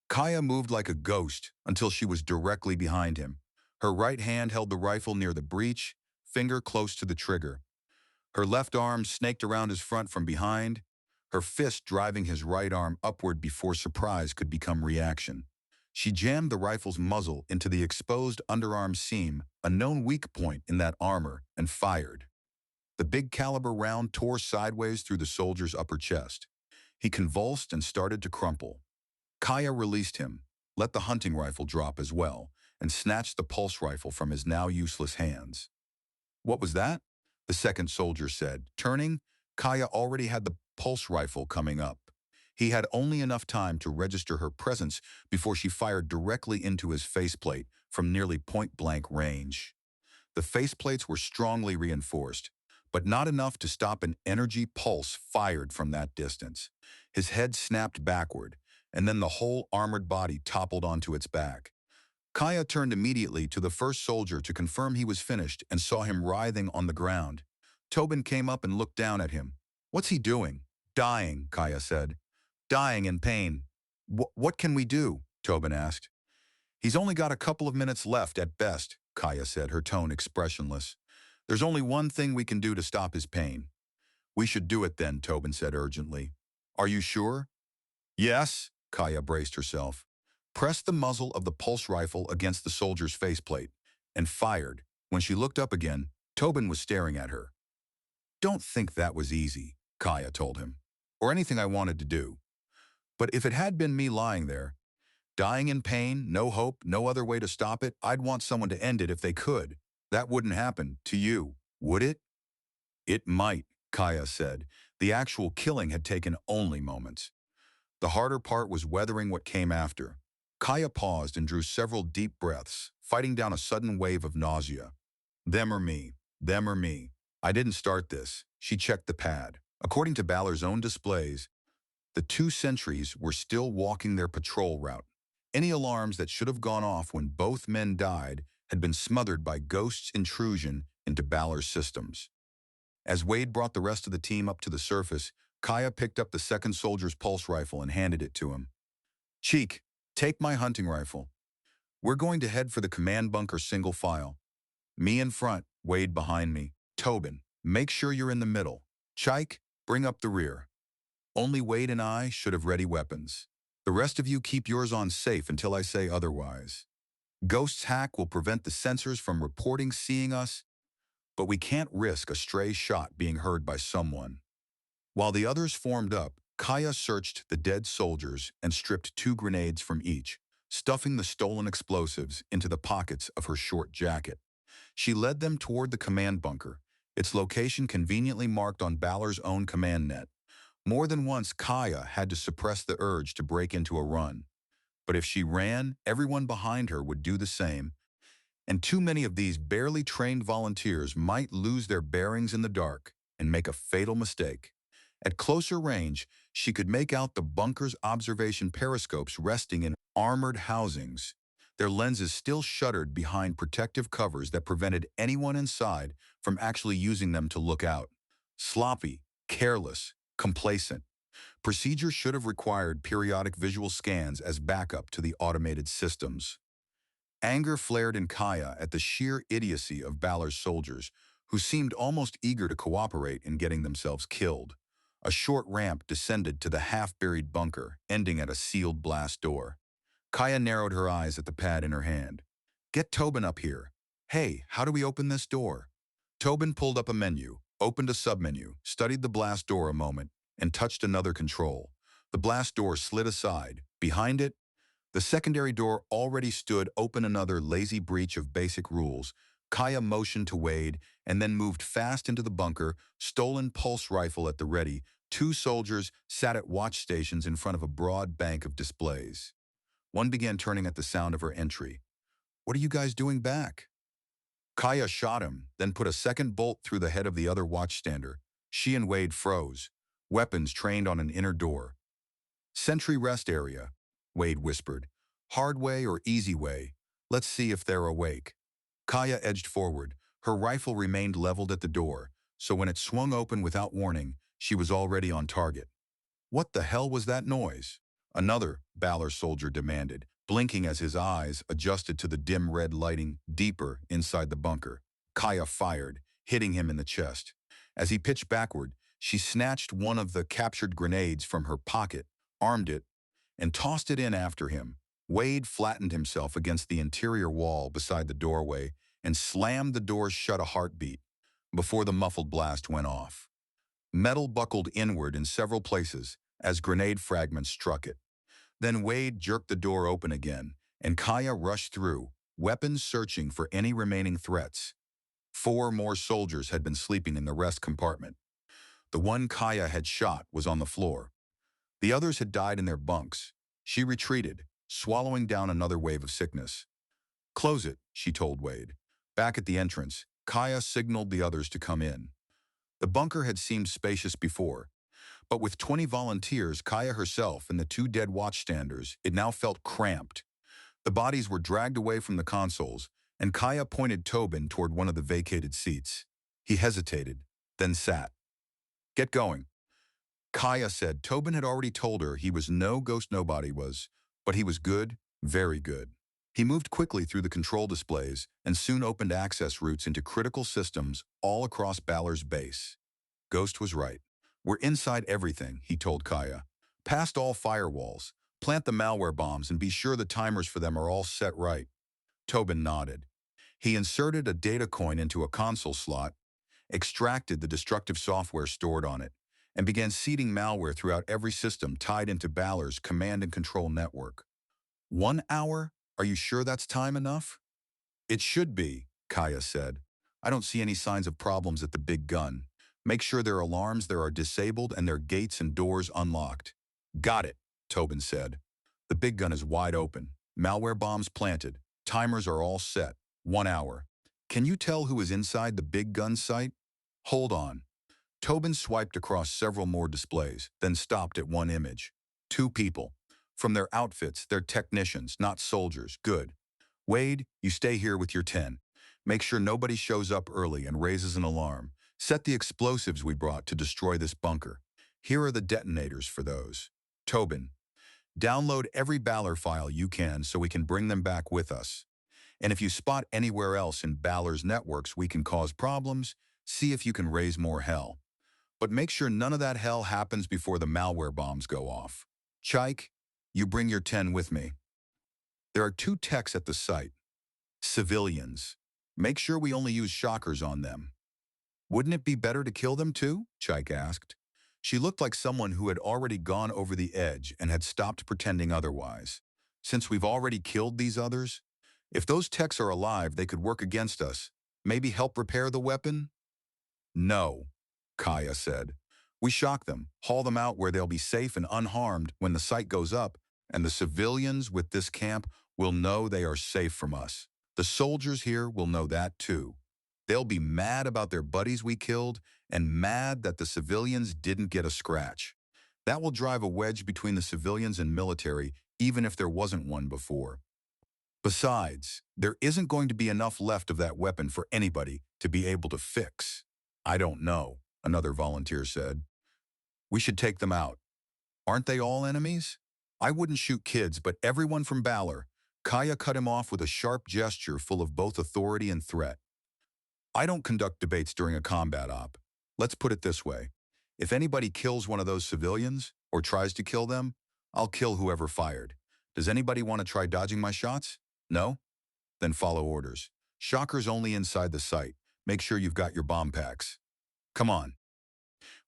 Kaya moved like a ghost until she was directly behind him. Her right hand held the rifle near the breech, finger close to the trigger. Her left arm snaked around his front from behind, her fist driving his right arm upward before surprise could become reaction. She jammed the rifle's muzzle into the exposed underarm seam, a known weak point in that armor, and fired. The big caliber round tore sideways through the soldier's upper chest. He convulsed and started to crumple. Kaya released him, let the hunting rifle drop as well, and snatched the pulse rifle from his now useless hands. "What was that?" the second soldier said. Turning, Kaya already had the pulse rifle coming up. He had only enough time to register her presence before she fired directly into his faceplate from nearly point-blank range. The faceplates were strongly reinforced, but not enough to stop an energy pulse fired from that distance. His head snapped backward, and then the whole armored body toppled onto its back. Kaya turned immediately to the first soldier to confirm he was finished and saw him writhing on the ground. Tobin came up and looked down at him. "What's he doing?" "Dying," Kaya said. "Dying in pain." What can we do?" Tobin asked. "He's only got a couple of minutes left at best," Kaya said, her tone expressionless. "There's only one thing we can do to stop his pain." "We should do it then," Tobin said urgently. "Are you sure?" "Yes," Kaya braced herself, pressed the muzzle of the pulse rifle against the soldier's faceplate, and fired. When she looked up again, Tobin was staring at her. "Don't think that was easy," Kaya told him, "or anything I wanted to do. But if it had been me lying there, dying in pain, no hope, no other way to stop it, I'd want someone to end it if they could. That wouldn't happen to you, would it?" "It might," Kaya said. The actual killing had taken only moments. The harder part was weathering what came after. Kaya paused and drew several deep breaths, fighting down a sudden wave of nausea. Them or me. Them or me. I didn't start this. She checked the pad. According to Balor's own displays, the two sentries were still walking their patrol route. Any alarms that should have gone off when both men died had been smothered by Ghost's intrusion into Balor's systems. As Wade brought the rest of the team up to the surface, Kaya picked up the second soldier's pulse rifle and handed it to him. "Cheek, take my hunting rifle. We're going to head for the command bunker single file. Me in front, Wade behind me. Tobin, make sure you're in the middle. Chike, bring up the rear. Only Wade and I should have ready weapons. The rest of you keep yours on safe until I say otherwise. Ghost's hack will prevent the sensors from reporting seeing us, but we can't risk a stray shot being heard by someone." While the others formed up, Kaya searched the dead soldiers and stripped 2 grenades from each, stuffing the stolen explosives into the pockets of her short jacket. She led them toward the command bunker, its location conveniently marked on Balor's own command net. More than once, Kaya had to suppress the urge to break into a run. But if she ran, everyone behind her would do the same, and too many of these barely trained volunteers might lose their bearings in the dark and make a fatal mistake. At closer range, she could make out the bunker's observation periscopes resting in armored housings, their lenses still shuttered behind protective covers that prevented anyone inside from actually using them to look out. Sloppy, careless, complacent. Procedure should have required periodic visual scans as backup to the automated systems. Anger flared in Kaya at the sheer idiocy of Balor's soldiers, who seemed almost eager to cooperate in getting themselves killed. A short ramp descended to the half-buried bunker, ending at a sealed blast door. Kaya narrowed her eyes at the pad in her hand. "Get Tobin up here. Hey, how do we open this door?" Tobin pulled up a menu, opened a submenu, studied the blast door a moment, and touched another control. The blast door slid aside. Behind it, The secondary door already stood open, another lazy breach of basic rules. Kaya motioned to Wade and then moved fast into the bunker, stolen pulse rifle at the ready. Two soldiers sat at watch stations in front of a broad bank of displays. One began turning at the sound of her entry. "What are you guys doing back?" Kaya shot him, then put a second bolt through the head of the other watchstander. She and Wade froze, weapons trained on an inner door. "Sentry rest area," Wade whispered. "Hard way or easy way? Let's see if they're awake." Kaya edged forward. Her rifle remained leveled at the door, so when it swung open without warning, she was already on target. "What the hell was that noise?" Another Balor soldier demanded, blinking as his eyes adjusted to the dim red lighting deeper inside the bunker. Kaya fired, hitting him in the chest. As he pitched backward, she snatched one of the captured grenades from her pocket, armed it, and tossed it in after him. Wade flattened himself against the interior wall beside the doorway and slammed the door shut a heartbeat before the muffled blast went off. Metal buckled inward in several places as grenade fragments struck it. Then Wade jerked the door open again, and Kaya rushed through, weapons searching for any remaining threats. 4 more soldiers had been sleeping in the rest compartment. The one Kaya had shot was on the floor. The others had died in their bunks. She retreated, swallowing down another wave of sickness. "Close it," she told Wade. Back at the entrance, Kaya signaled the others to come in. The bunker had seemed spacious before, but with 20 volunteers, Kaya herself, and the 2 dead watchstanders, it now felt cramped. The bodies were dragged away from the consoles, and Kaya pointed Tobin toward one of the vacated seats. He hesitated, then sat. "Get going." Kaya said Tobin had already told her he was no ghost nobody was, but he was good, very good. He moved quickly through the control displays and soon opened access routes into critical systems all across Balor's base. Ghost was right. "We're inside everything," he told Kaya. "Past all firewalls. Plant the malware bombs and be sure the timers for them are all set right." Tobin nodded. He inserted a data coin into a console slot, extracted the destructive software stored on it, and began seeding malware throughout every system tied into Balor's command and control network. 1 hour? Are you sure that's time enough?" "It should be," Kaya said. "I don't see any signs of problems at the big gun. Make sure their alarms there are disabled and their gates and doors unlocked." "Got it," Tobin said. "The big gun is wide open. Malware bombs planted. Timers are all set. 1 hour. Can you tell who is inside the big gun site?" "Hold on." Tobin swiped across several more displays, then stopped at one image. 2 people. From their outfits, they're technicians, not soldiers. Good. "Wade, you stay here with your 10. Make sure nobody shows up early and raises an alarm. Set the explosives we brought to destroy this bunker. Here are the detonators for those." "Tobin, download every Balor file you can so we can bring them back with us. And if you spot anywhere else in Balor's networks we can cause problems, see if you can raise more hell. But make sure none of that hell happens before the malware bombs go off. Chike, you bring your 10 with me." "There are 2 techs at the site. Civilians. Make sure we only use shockers on them." "Wouldn't it be better to kill them too?" Chike asked. She looked like someone who had already gone over the edge and had stopped pretending otherwise. "Since we've already killed these others, if those techs are alive, they could work against us. Maybe help repair the weapon?" "No," Kaya said. "We shock them, haul them out where they'll be safe and unharmed when the site goes up, and the civilians with this camp will know they are safe from us. The soldiers here will know that too. They'll be mad about their buddies we killed and mad that the civilians didn't get a scratch. That will drive a wedge between the civilians and military, even if there wasn't one before. Besides, there isn't going to be enough left of that weapon for anybody to be able to fix." "I don't know," another volunteer said. "We should take them out. Aren't they all enemies? I wouldn't shoot kids, but everyone from Balor." Kaya cut him off with a sharp gesture full of both authority and threat. "I don't conduct debates during a combat op. Let's put it this way. If anybody kills one of those civilians, or tries to kill them, I'll kill whoever fired. Does anybody want to try dodging my shots? No? Then follow orders. Shockers only inside the site. Make sure you've got your bomb packs. Come on."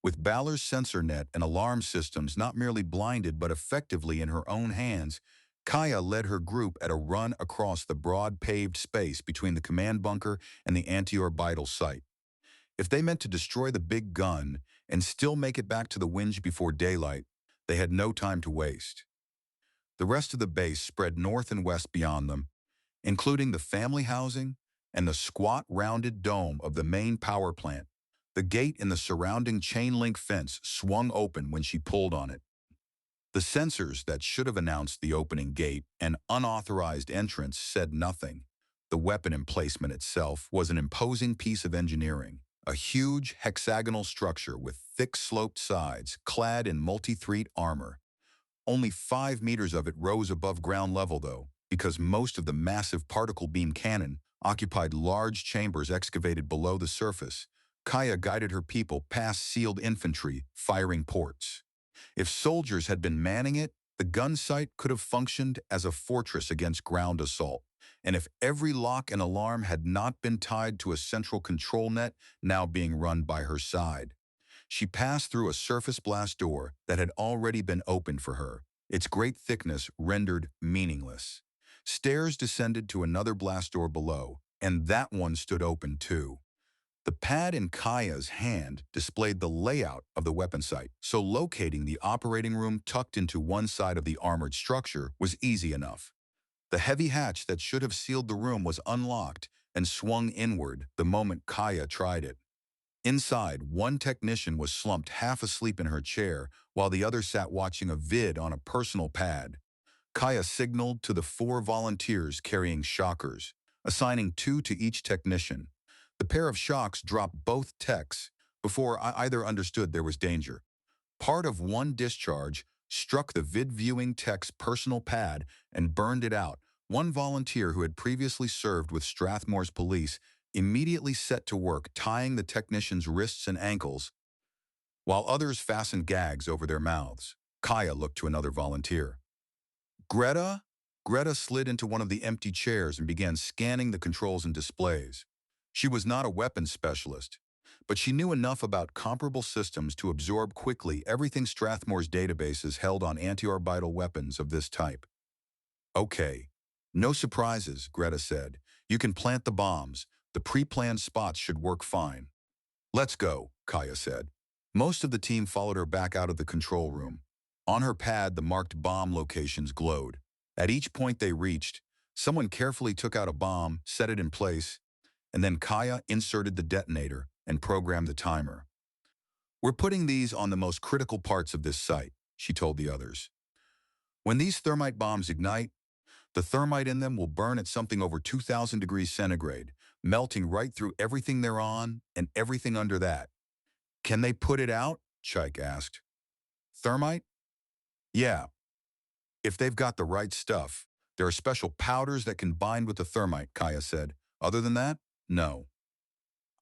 With Balor's sensor net and alarm systems not merely blinded but effectively in her own hands, Kaya led her group at a run across the broad paved space between the command bunker and the anti-orbital site. If they meant to destroy the big gun and still make it back to the winch before daylight, they had no time to waste. The rest of the base spread north and west beyond them, including the family housing and the squat rounded dome of the main power plant. The gate in the surrounding chain-link fence swung open when she pulled on it. The sensors that should have announced the opening gate and unauthorized entrance said nothing. The weapon emplacement itself was an imposing piece of engineering, a huge hexagonal structure with thick sloped sides clad in multi-thread armor. Only 5 meters of it rose above ground level, though, because most of the massive particle beam cannon occupied large chambers excavated below the surface. Kaya guided her people past sealed infantry, firing ports. If soldiers had been manning it, the gun site could have functioned as a fortress against ground assault. And if every lock and alarm had not been tied to a central control net now being run by her side. She passed through a surface blast door that had already been opened for her, its great thickness rendered meaningless. Stairs descended to another blast door below, and that one stood open too. The pad in Kaya's hand displayed the layout of the weapon site, so locating the operating room tucked into one side of the armored structure was easy enough. The heavy hatch that should have sealed the room was unlocked and swung inward the moment Kaya tried it. Inside, one technician was slumped half asleep in her chair while the other sat watching a vid on a personal pad. Kaya signaled to the 4 volunteers carrying shockers, assigning 2 to each technician. The pair of shocks dropped both techs before either understood there was danger. Part of one discharge struck the vid-viewing tech's personal pad and burned it out. One volunteer who had previously served with Strathmore's police immediately set to work tying the technician's wrists and ankles, while others fastened gags over their mouths. Kaya looked to another volunteer. Greta? Greta slid into one of the empty chairs and began scanning the controls and displays. She was not a weapons specialist, but she knew enough about comparable systems to absorb quickly everything Strathmore's databases held on anti-orbital weapons of this type. Okay. No surprises, Greta said. You can plant the bombs. The pre-planned spots should work fine. Let's go, Kaya said. Most of the team followed her back out of the control room. On her pad, the marked bomb locations glowed. At each point they reached, someone carefully took out a bomb, set it in place, and then Kaya inserted the detonator and programmed the timer. We're putting these on the most critical parts of this site, she told the others. When these thermite bombs ignite, the thermite in them will burn at something over 2,000 degrees centigrade, melting right through everything they're on and everything under that. Can they put it out? Chike asked. Thermite? Yeah. If they've got the right stuff. There are special powders that can bind with the thermite, Kaya said. Other than that, no.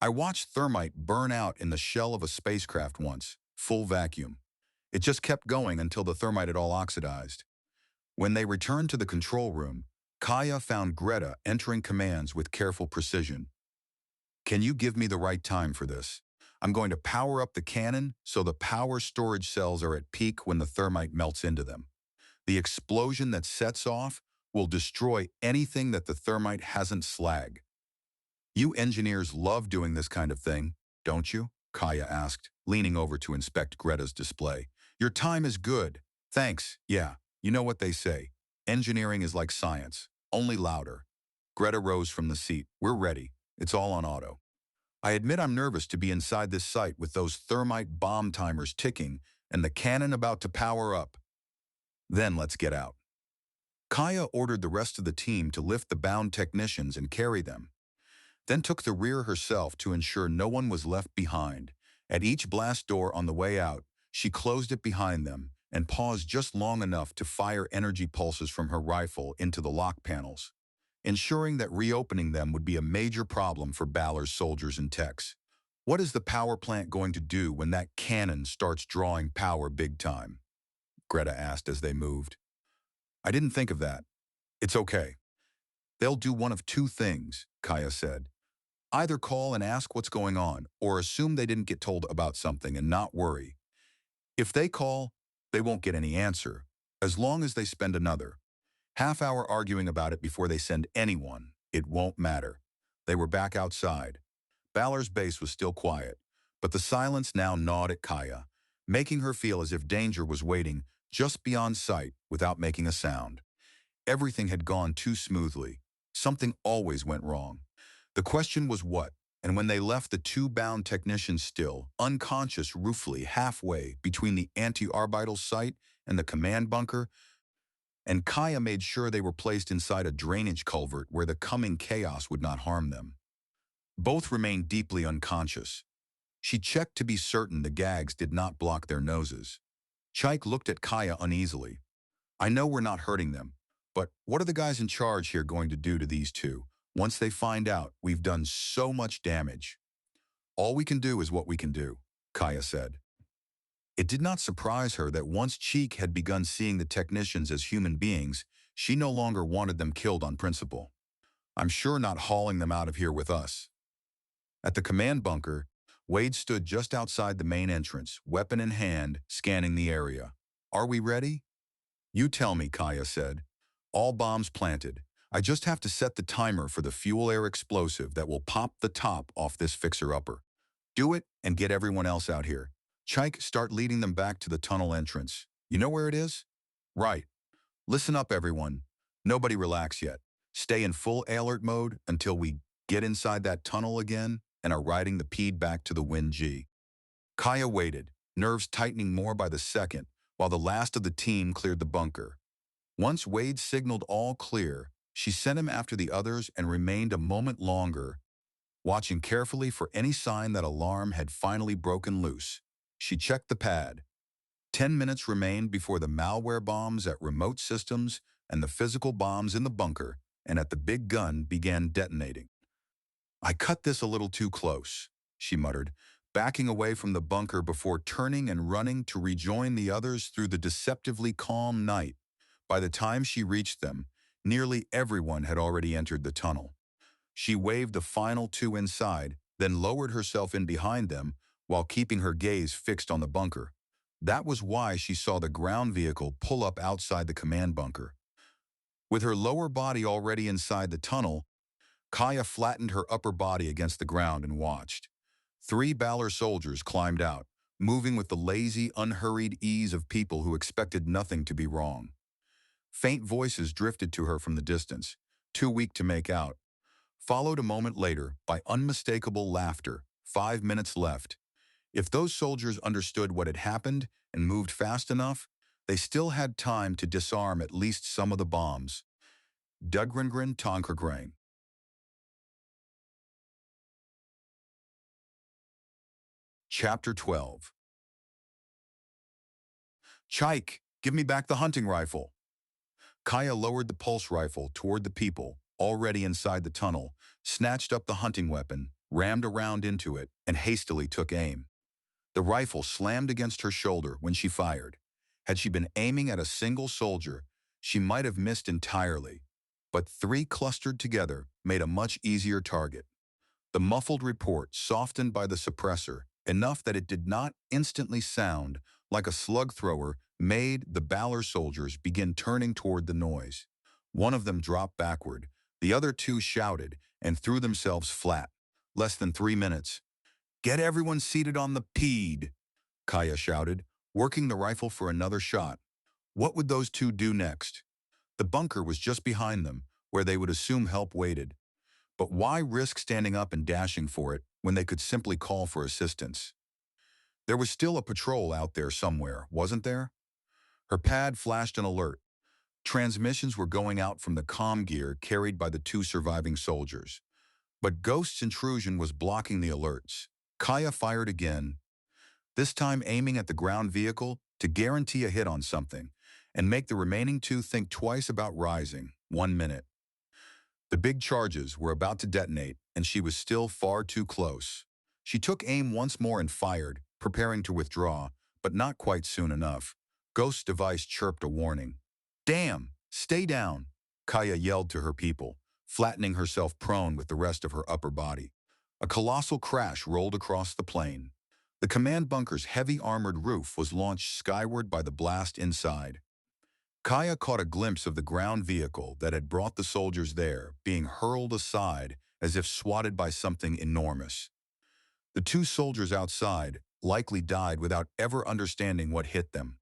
I watched thermite burn out in the shell of a spacecraft once, full vacuum. It just kept going until the thermite had all oxidized. When they returned to the control room, Kaya found Greta entering commands with careful precision. Can you give me the right time for this? I'm going to power up the cannon so the power storage cells are at peak when the thermite melts into them. The explosion that sets off will destroy anything that the thermite hasn't slagged. You engineers love doing this kind of thing, don't you? Kaya asked, leaning over to inspect Greta's display. Your time is good. Thanks, yeah. You know what they say. Engineering is like science, only louder. Greta rose from the seat. We're ready. It's all on auto. I admit I'm nervous to be inside this site with those thermite bomb timers ticking and the cannon about to power up. Then let's get out. Kaya ordered the rest of the team to lift the bound technicians and carry them, then took the rear herself to ensure no one was left behind. At each blast door on the way out, she closed it behind them and paused just long enough to fire energy pulses from her rifle into the lock panels, ensuring that reopening them would be a major problem for Balor's soldiers and techs. What is the power plant going to do when that cannon starts drawing power big time? Greta asked as they moved. I didn't think of that. It's okay. They'll do one of 2 things, Kaya said. Either call and ask what's going on, or assume they didn't get told about something and not worry. If they call, they won't get any answer, as long as they spend another. Half hour arguing about it before they send anyone. It won't matter. They were back outside. Balor's base was still quiet, but the silence now gnawed at Kaya, making her feel as if danger was waiting just beyond sight without making a sound. Everything had gone too smoothly. Something always went wrong. The question was what, and when they left the two bound technicians still, unconscious ruefully halfway between the anti-orbital site and the command bunker, and Kaya made sure they were placed inside a drainage culvert where the coming chaos would not harm them. Both remained deeply unconscious. She checked to be certain the gags did not block their noses. Chaik looked at Kaya uneasily. I know we're not hurting them, but what are the guys in charge here going to do to these two once they find out we've done so much damage? All we can do is what we can do, Kaya said. It did not surprise her that once Cheek had begun seeing the technicians as human beings, she no longer wanted them killed on principle. I'm sure not hauling them out of here with us. At the command bunker, Wade stood just outside the main entrance, weapon in hand, scanning the area. Are we ready? You tell me, Kaya said. All bombs planted. I just have to set the timer for the fuel-air explosive that will pop the top off this fixer-upper. Do it and get everyone else out here. Chaik, start leading them back to the tunnel entrance. You know where it is? Right. Listen up, everyone. Nobody relax yet. Stay in full alert mode until we get inside that tunnel again and are riding the PED back to the Wind G. Kaya waited, nerves tightening more by the second, while the last of the team cleared the bunker. Once Wade signaled all clear, she sent him after the others and remained a moment longer, watching carefully for any sign that alarm had finally broken loose. She checked the pad. 10 minutes remained before the malware bombs at remote systems and the physical bombs in the bunker and at the big gun began detonating. I cut this a little too close, she muttered, backing away from the bunker before turning and running to rejoin the others through the deceptively calm night. By the time she reached them, nearly everyone had already entered the tunnel. She waved the final two inside, then lowered herself in behind them while keeping her gaze fixed on the bunker. That was why she saw the ground vehicle pull up outside the command bunker. With her lower body already inside the tunnel, Kaya flattened her upper body against the ground and watched. 3 Balor soldiers climbed out, moving with the lazy, unhurried ease of people who expected nothing to be wrong. Faint voices drifted to her from the distance, too weak to make out, followed a moment later by unmistakable laughter. 5 minutes left. If those soldiers understood what had happened and moved fast enough, they still had time to disarm at least some of the bombs. Dugrengren Tonkergrain. Chapter 12. Chaik, give me back the hunting rifle. Kaya lowered the pulse rifle toward the people, already inside the tunnel, snatched up the hunting weapon, rammed around into it, and hastily took aim. The rifle slammed against her shoulder when she fired. Had she been aiming at a single soldier, she might have missed entirely, but 3 clustered together made a much easier target. The muffled report softened by the suppressor, enough that it did not instantly sound like a slug thrower, made the Balor soldiers begin turning toward the noise. One of them dropped backward. The other 2 shouted and threw themselves flat. Less than 3 minutes. Get everyone seated on the PED, Kaya shouted, working the rifle for another shot. What would those 2 do next? The bunker was just behind them, where they would assume help waited. But why risk standing up and dashing for it when they could simply call for assistance? There was still a patrol out there somewhere, wasn't there? Her pad flashed an alert. Transmissions were going out from the comm gear carried by the 2 surviving soldiers. But Ghost's intrusion was blocking the alerts. Kaya fired again, this time aiming at the ground vehicle to guarantee a hit on something and make the remaining 2 think twice about rising. 1 minute. The big charges were about to detonate, and she was still far too close. She took aim once more and fired, preparing to withdraw, but not quite soon enough. Ghost's device chirped a warning. Damn! Stay down! Kaya yelled to her people, flattening herself prone with the rest of her upper body. A colossal crash rolled across the plain. The command bunker's heavy armored roof was launched skyward by the blast inside. Kaya caught a glimpse of the ground vehicle that had brought the soldiers there, being hurled aside as if swatted by something enormous. The two soldiers outside likely died without ever understanding what hit them.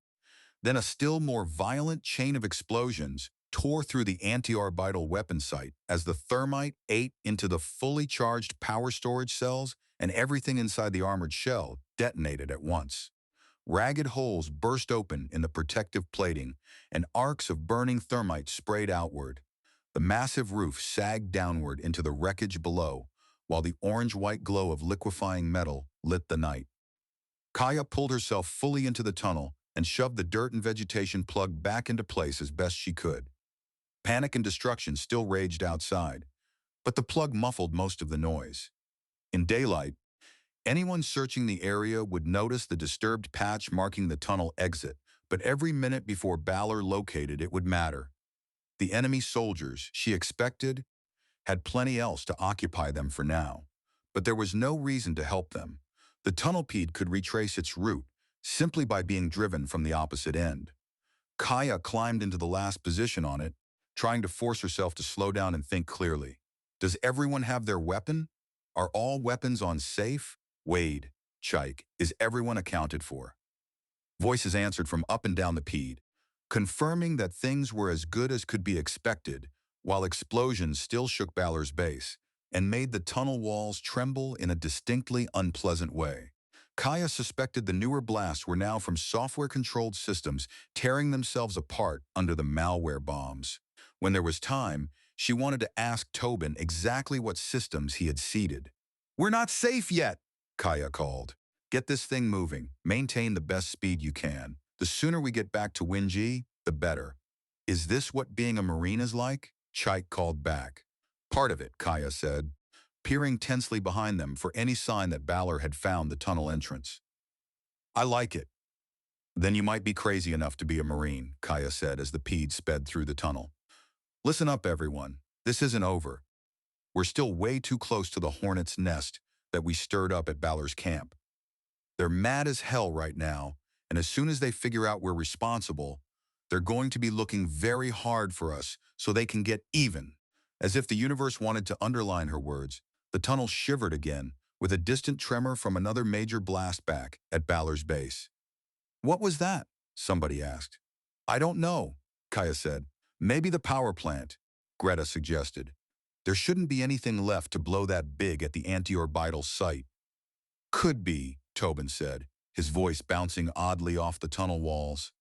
Then a still more violent chain of explosions tore through the anti-orbital weapon site as the thermite ate into the fully charged power storage cells, and everything inside the armored shell detonated at once. Ragged holes burst open in the protective plating, and arcs of burning thermite sprayed outward. The massive roof sagged downward into the wreckage below, while the orange-white glow of liquefying metal lit the night. Kaya pulled herself fully into the tunnel and shoved the dirt and vegetation plug back into place as best she could. Panic and destruction still raged outside, but the plug muffled most of the noise. In daylight, anyone searching the area would notice the disturbed patch marking the tunnel exit, but every minute before Balor located it would matter. The enemy soldiers, she expected, had plenty else to occupy them for now, but there was no reason to help them. The tunnelpede could retrace its route simply by being driven from the opposite end. Kaya climbed into the last position on it, trying to force herself to slow down and think clearly. Does everyone have their weapon? Are all weapons on safe? Wade, Chike, is everyone accounted for? Voices answered from up and down the pede, confirming that things were as good as could be expected, while explosions still shook Balor's base and made the tunnel walls tremble in a distinctly unpleasant way. Kaya suspected the newer blasts were now from software-controlled systems tearing themselves apart under the malware bombs. When there was time, she wanted to ask Tobin exactly what systems he had seeded. "We're not safe yet," Kaya called. "Get this thing moving. Maintain the best speed you can. The sooner we get back to Winji, the better." "Is this what being a Marine is like?" Chike called back. "Part of it," Kaya said, peering tensely behind them for any sign that Balor had found the tunnel entrance. "I like it." "Then you might be crazy enough to be a Marine," Kaya said as the pede sped through the tunnel. "Listen up, everyone. This isn't over. We're still way too close to the hornet's nest that we stirred up at Balor's camp. They're mad as hell right now, and as soon as they figure out we're responsible, they're going to be looking very hard for us so they can get even." As if the universe wanted to underline her words, the tunnel shivered again, with a distant tremor from another major blast back at Balor's base. "What was that?" somebody asked. "I don't know," Kaya said. "Maybe the power plant," Greta suggested. "There shouldn't be anything left to blow that big at the anti-orbital site." "Could be," Tobin said, his voice bouncing oddly off the tunnel walls.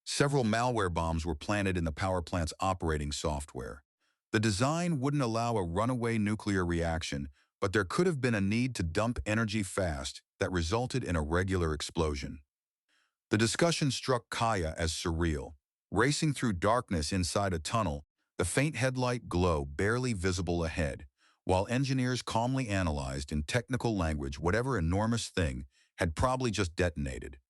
Several malware bombs were planted in the power plant's operating software. The design wouldn't allow a runaway nuclear reaction, but there could have been a need to dump energy fast that resulted in a regular explosion. The discussion struck Kaya as surreal. Racing through darkness inside a tunnel, the faint headlight glow barely visible ahead, while engineers calmly analyzed in technical language whatever enormous thing had probably just detonated.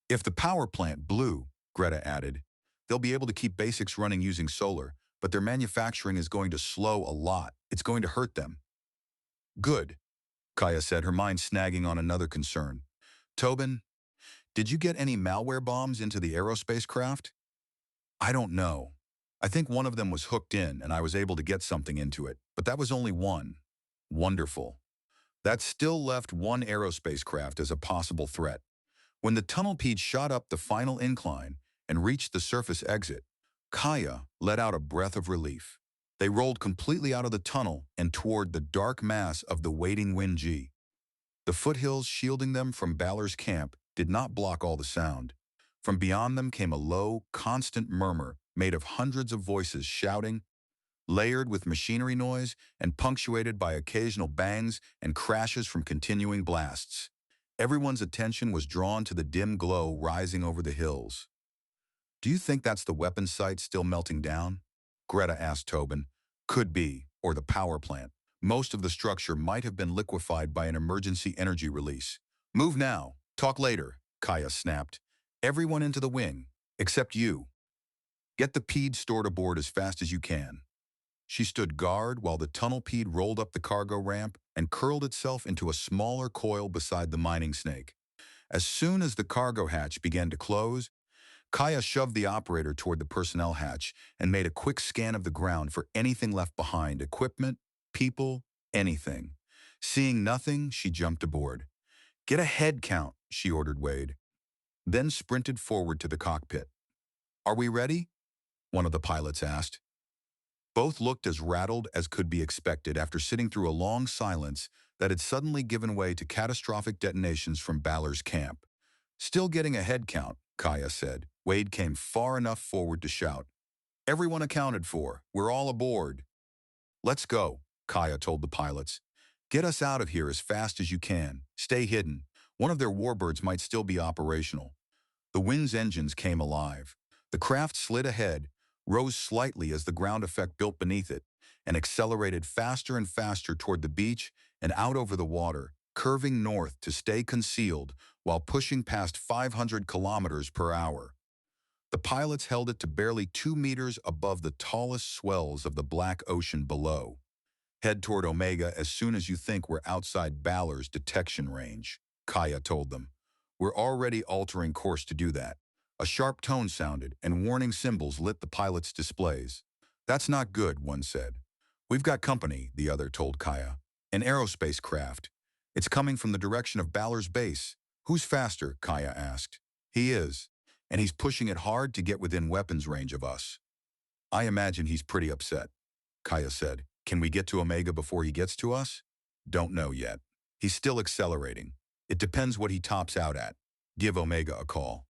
"If the power plant blew," Greta added, "they'll be able to keep basics running using solar, but their manufacturing is going to slow a lot. It's going to hurt them." "Good," Kaya said, her mind snagging on another concern. "Tobin, did you get any malware bombs into the aerospace craft?" "I don't know. I think one of them was hooked in and I was able to get something into it, but that was only one." "Wonderful. That still left one aerospace craft as a possible threat." When the tunnelpede shot up the final incline and reached the surface exit, Kaya let out a breath of relief. They rolled completely out of the tunnel and toward the dark mass of the waiting Winji. The foothills shielding them from Balor's camp did not block all the sound. From beyond them came a low, constant murmur made of hundreds of voices shouting, layered with machinery noise and punctuated by occasional bangs and crashes from continuing blasts. Everyone's attention was drawn to the dim glow rising over the hills. "Do you think that's the weapons site still melting down?" Greta asked Tobin. "Could be, or the power plant. Most of the structure might have been liquefied by an emergency energy release." "Move now. Talk later," Kaya snapped. "Everyone into the wing, except you. Get the pede stored aboard as fast as you can." She stood guard while the tunnelpede rolled up the cargo ramp and curled itself into a smaller coil beside the mining snake. As soon as the cargo hatch began to close, Kaya shoved the operator toward the personnel hatch and made a quick scan of the ground for anything left behind, equipment, people, anything. Seeing nothing, she jumped aboard. Get a head count, she ordered Wade, then sprinted forward to the cockpit. Are we ready? One of the pilots asked. Both looked as rattled as could be expected after sitting through a long silence that had suddenly given way to catastrophic detonations from Balor's camp. Still getting a head count, Kaya said. Wade came far enough forward to shout. Everyone accounted for. We're all aboard. Let's go, Kaya told the pilots. Get us out of here as fast as you can. Stay hidden. One of their warbirds might still be operational. The wind's engines came alive. The craft slid ahead, rose slightly as the ground effect built beneath it, and accelerated faster and faster toward the beach and out over the water, curving north to stay concealed while pushing past 500 kilometers per hour. The pilots held it to barely 2 meters above the tallest swells of the Black Ocean below. Head toward Omega as soon as you think we're outside Balor's detection range, Kaya told them. We're already altering course to do that. A sharp tone sounded, and warning symbols lit the pilots' displays. That's not good, one said. We've got company, the other told Kaya. An aerospace craft. It's coming from the direction of Balor's base. Who's faster? Kaya asked. He is, and he's pushing it hard to get within weapons range of us. I imagine he's pretty upset, Kaya said. Can we get to Omega before he gets to us? Don't know yet. He's still accelerating. It depends what he tops out at. Give Omega a call.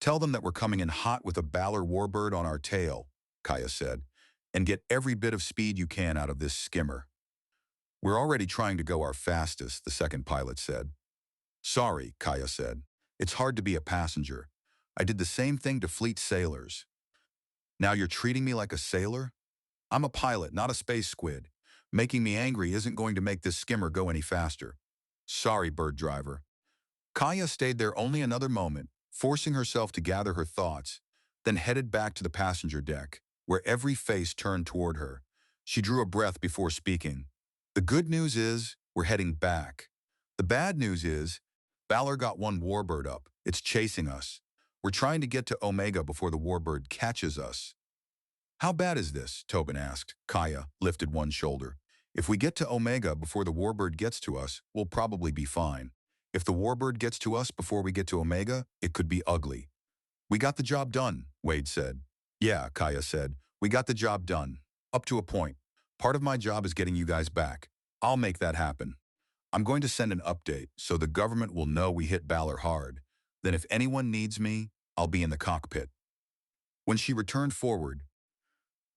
Tell them that we're coming in hot with a Balor warbird on our tail, Kaya said, and get every bit of speed you can out of this skimmer. We're already trying to go our fastest, the second pilot said. Sorry, Kaya said. It's hard to be a passenger. I did the same thing to fleet sailors. Now you're treating me like a sailor? I'm a pilot, not a space squid. Making me angry isn't going to make this skimmer go any faster. Sorry, bird driver. Kaya stayed there only another moment, forcing herself to gather her thoughts, then headed back to the passenger deck, where every face turned toward her. She drew a breath before speaking. The good news is, we're heading back. The bad news is, Balor got one warbird up. It's chasing us. We're trying to get to Omega before the warbird catches us. How bad is this? Tobin asked. Kaya lifted one shoulder. If we get to Omega before the warbird gets to us, we'll probably be fine. If the warbird gets to us before we get to Omega, it could be ugly. We got the job done, Wade said. Yeah, Kaya said. We got the job done. Up to a point. Part of my job is getting you guys back. I'll make that happen. I'm going to send an update so the government will know we hit Balor hard. Then if anyone needs me, I'll be in the cockpit. When she returned forward,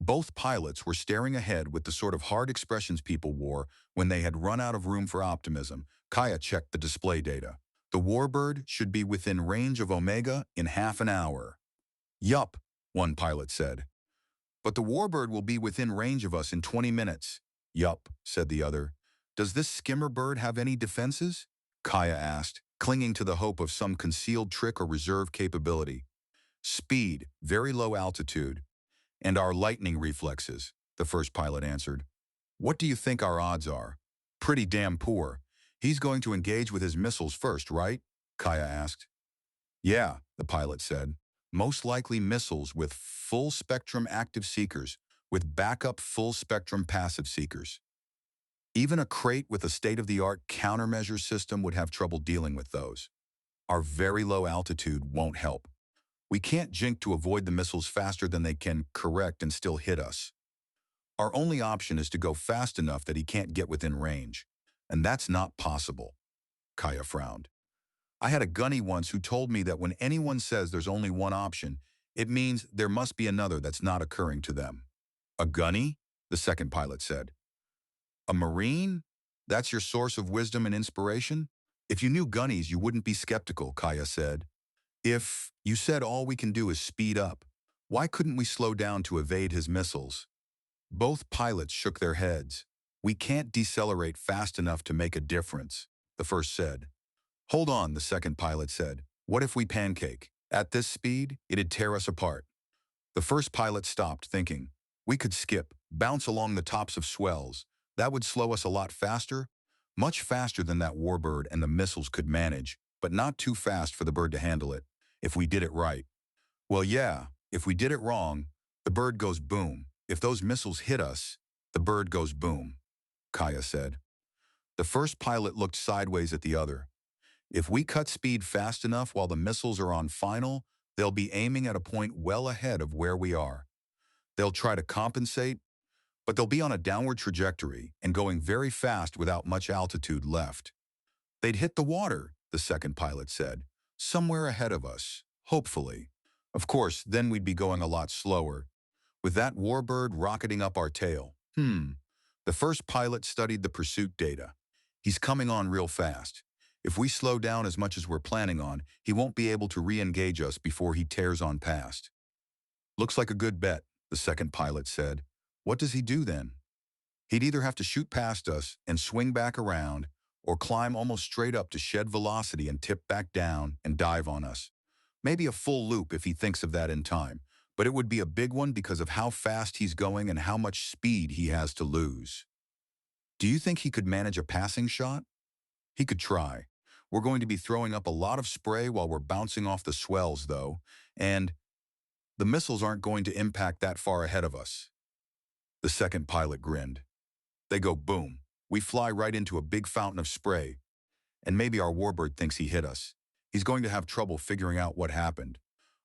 both pilots were staring ahead with the sort of hard expressions people wore when they had run out of room for optimism. Kaya checked the display data. The warbird should be within range of Omega in half an hour. Yup, one pilot said. But the warbird will be within range of us in 20 minutes. Yup, said the other. Does this skimmer bird have any defenses? Kaya asked, clinging to the hope of some concealed trick or reserve capability. Speed, very low altitude. And our lightning reflexes, the first pilot answered. What do you think our odds are? Pretty damn poor. He's going to engage with his missiles first, right? Kaya asked. Yeah, the pilot said. Most likely missiles with full-spectrum active seekers, with backup full-spectrum passive seekers. Even a crate with a state-of-the-art countermeasure system would have trouble dealing with those. Our very low altitude won't help. We can't jink to avoid the missiles faster than they can correct and still hit us. Our only option is to go fast enough that he can't get within range. And that's not possible. Kaya frowned. I had a gunny once who told me that when anyone says there's only one option, it means there must be another that's not occurring to them. A gunny? The second pilot said. A Marine? That's your source of wisdom and inspiration? If you knew gunnies, you wouldn't be skeptical, Kaya said. If you said all we can do is speed up, why couldn't we slow down to evade his missiles? Both pilots shook their heads. We can't decelerate fast enough to make a difference, the first said. Hold on, the second pilot said. What if we pancake? At this speed, it'd tear us apart. The first pilot stopped, thinking. We could skip, bounce along the tops of swells. That would slow us a lot faster, much faster than that warbird and the missiles could manage, but not too fast for the bird to handle it, if we did it right. Well, yeah, if we did it wrong, the bird goes boom. If those missiles hit us, the bird goes boom, Kaya said. The first pilot looked sideways at the other. If we cut speed fast enough while the missiles are on final, they'll be aiming at a point well ahead of where we are. They'll try to compensate, but they'll be on a downward trajectory and going very fast without much altitude left. They'd hit the water, the second pilot said, somewhere ahead of us, hopefully. Of course, then we'd be going a lot slower, with that warbird rocketing up our tail. The first pilot studied the pursuit data. He's coming on real fast. If we slow down as much as we're planning on, he won't be able to re-engage us before he tears on past. Looks like a good bet, the second pilot said. What does he do then? He'd either have to shoot past us and swing back around, or climb almost straight up to shed velocity and tip back down and dive on us. Maybe a full loop if he thinks of that in time, but it would be a big one because of how fast he's going and how much speed he has to lose. Do you think he could manage a passing shot? He could try. We're going to be throwing up a lot of spray while we're bouncing off the swells, though, and the missiles aren't going to impact that far ahead of us. The second pilot grinned. They go boom. We fly right into a big fountain of spray, and maybe our warbird thinks he hit us. He's going to have trouble figuring out what happened.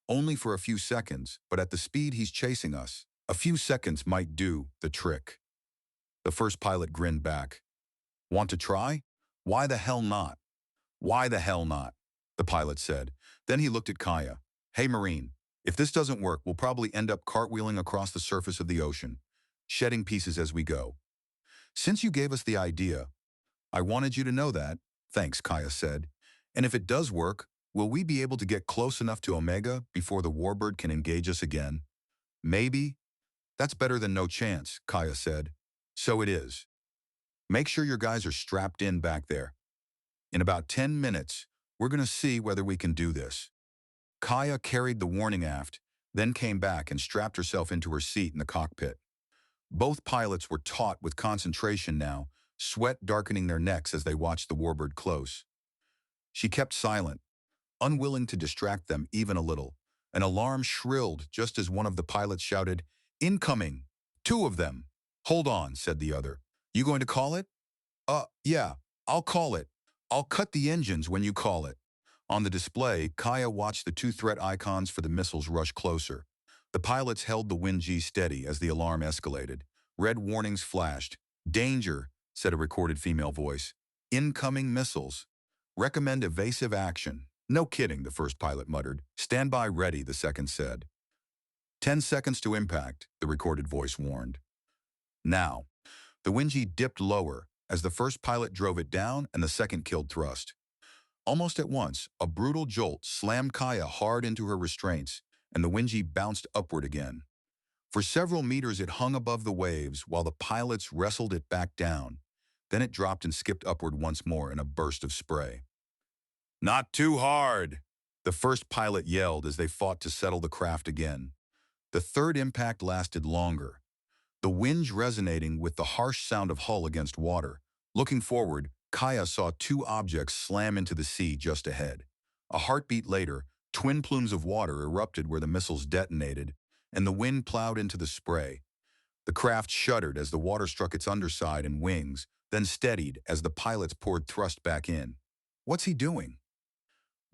Only for a few seconds, but at the speed he's chasing us, a few seconds might do the trick. The first pilot grinned back. Want to try? Why the hell not? Why the hell not? The pilot said. Then he looked at Kaya. Hey, Marine, if this doesn't work, we'll probably end up cartwheeling across the surface of the ocean, shedding pieces as we go. Since you gave us the idea, I wanted you to know that. Thanks, Kaya said. And if it does work, will we be able to get close enough to Omega before the warbird can engage us again? Maybe. That's better than no chance, Kaya said. So it is. Make sure your guys are strapped in back there. In about 10 minutes, we're going to see whether we can do this. Kaya carried the warning aft, then came back and strapped herself into her seat in the cockpit. Both pilots were taut with concentration now, sweat darkening their necks as they watched the warbird close. She kept silent, unwilling to distract them even a little. An alarm shrilled just as one of the pilots shouted, "Incoming! 2 of them!" "Hold on," said the other. "You going to call it?" Yeah, I'll call it. I'll cut the engines when you call it." On the display, Kaya watched the 2 threat icons for the missiles rush closer. The pilots held the wind-G steady as the alarm escalated. Red warnings flashed. "Danger," said a recorded female voice. "Incoming missiles. Recommend evasive action." "No kidding," the first pilot muttered. "Stand by ready," the second said. 10 seconds to impact, the recorded voice warned. Now, the wind-G dipped lower as the first pilot drove it down and the second killed thrust. Almost at once, a brutal jolt slammed Kaya hard into her restraints, and the wind-G bounced upward again. For several meters it hung above the waves while the pilots wrestled it back down. Then it dropped and skipped upward once more in a burst of spray. "Not too hard," the first pilot yelled as they fought to settle the craft again. The third impact lasted longer, the winds resonating with the harsh sound of hull against water. Looking forward, Kaya saw 2 objects slam into the sea just ahead. A heartbeat later, twin plumes of water erupted where the missiles detonated, and the wind plowed into the spray. The craft shuddered as the water struck its underside and wings, then steadied as the pilots poured thrust back in. "What's he doing?"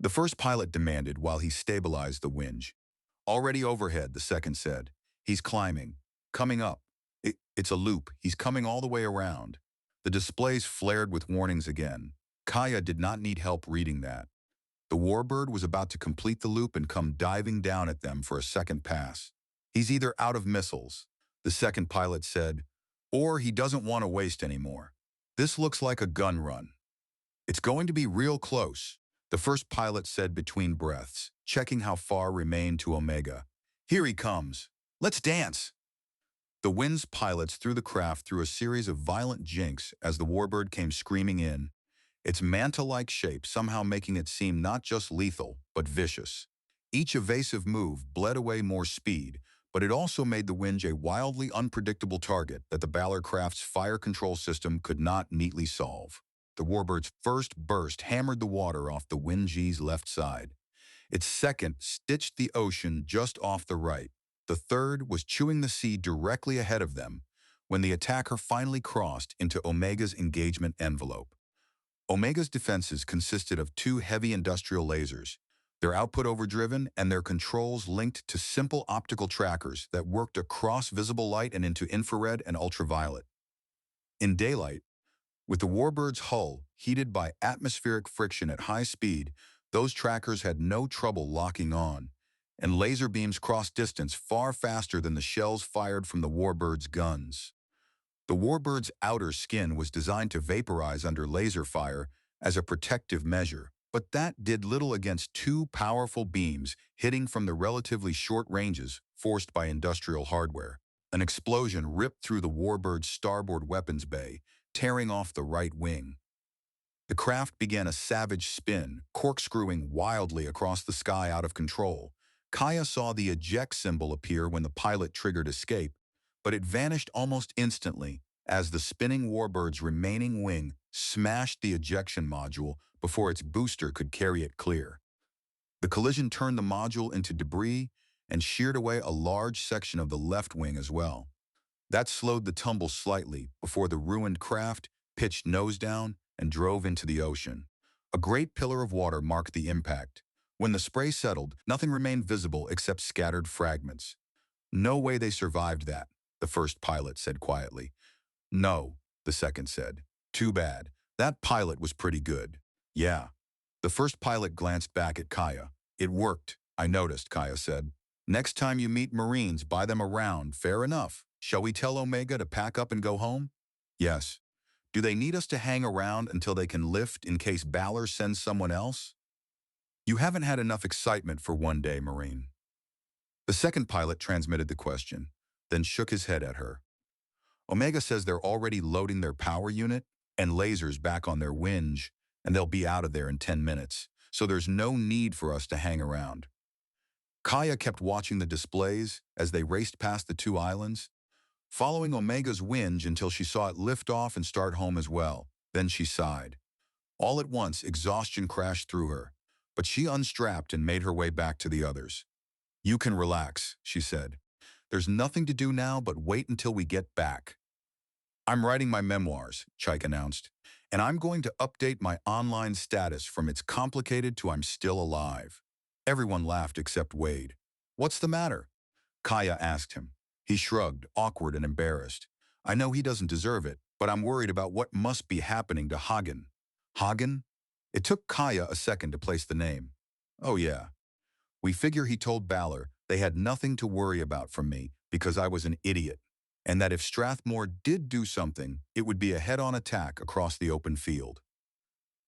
the first pilot demanded while he stabilized the winch. "Already overhead," the second said. "He's climbing. Coming up. It's a loop. He's coming all the way around." The displays flared with warnings again. Kaya did not need help reading that. The warbird was about to complete the loop and come diving down at them for a second pass. "He's either out of missiles," the second pilot said, "or he doesn't want to waste any more. This looks like a gun run." "It's going to be real close," the first pilot said between breaths, checking how far remained to Omega. "Here he comes. Let's dance." The wind's pilots threw the craft through a series of violent jinks as the warbird came screaming in, its manta-like shape somehow making it seem not just lethal, but vicious. Each evasive move bled away more speed, but it also made the wind a wildly unpredictable target that the Balor craft's fire control system could not neatly solve. The warbird's first burst hammered the water off the wind-G's left side. Its second stitched the ocean just off the right. The third was chewing the sea directly ahead of them when the attacker finally crossed into Omega's engagement envelope. Omega's defenses consisted of two heavy industrial lasers, their output overdriven and their controls linked to simple optical trackers that worked across visible light and into infrared and ultraviolet. In daylight, with the Warbird's hull heated by atmospheric friction at high speed, those trackers had no trouble locking on, and laser beams crossed distance far faster than the shells fired from the Warbird's guns. The Warbird's outer skin was designed to vaporize under laser fire as a protective measure, but that did little against two powerful beams hitting from the relatively short ranges forced by industrial hardware. An explosion ripped through the Warbird's starboard weapons bay, tearing off the right wing. The craft began a savage spin, corkscrewing wildly across the sky out of control. Kaya saw the eject symbol appear when the pilot triggered escape, but it vanished almost instantly as the spinning Warbird's remaining wing smashed the ejection module before its booster could carry it clear. The collision turned the module into debris and sheared away a large section of the left wing as well. That slowed the tumble slightly before the ruined craft pitched nose down and drove into the ocean. A great pillar of water marked the impact. When the spray settled, nothing remained visible except scattered fragments. "No way they survived that," the first pilot said quietly. "No," the second said. "Too bad. That pilot was pretty good." "Yeah." The first pilot glanced back at Kaya. "It worked, I noticed," Kaya said. "Next time you meet Marines, buy them around. Fair enough. Shall we tell Omega to pack up and go home?" "Yes." "Do they need us to hang around until they can lift in case Balor sends someone else?" "You haven't had enough excitement for one day, Marine." The second pilot transmitted the question, then shook his head at her. "Omega says they're already loading their power unit and lasers back on their winge, and they'll be out of there in 10 minutes, so there's no need for us to hang around." Kaya kept watching the displays as they raced past the two islands, following Omega's winge until she saw it lift off and start home as well. Then she sighed. All at once, exhaustion crashed through her, but she unstrapped and made her way back to the others. "You can relax," she said. "There's nothing to do now but wait until we get back." "I'm writing my memoirs," Chike announced, "and I'm going to update my online status from it's complicated to I'm still alive." Everyone laughed except Wade. "What's the matter?" Kaya asked him. He shrugged, awkward and embarrassed. "I know he doesn't deserve it, but I'm worried about what must be happening to Hagen." "Hagen?" It took Kaya a second to place the name. "Oh yeah. We figure he told Balor they had nothing to worry about from me because I was an idiot, and that if Strathmore did do something, it would be a head-on attack across the open field.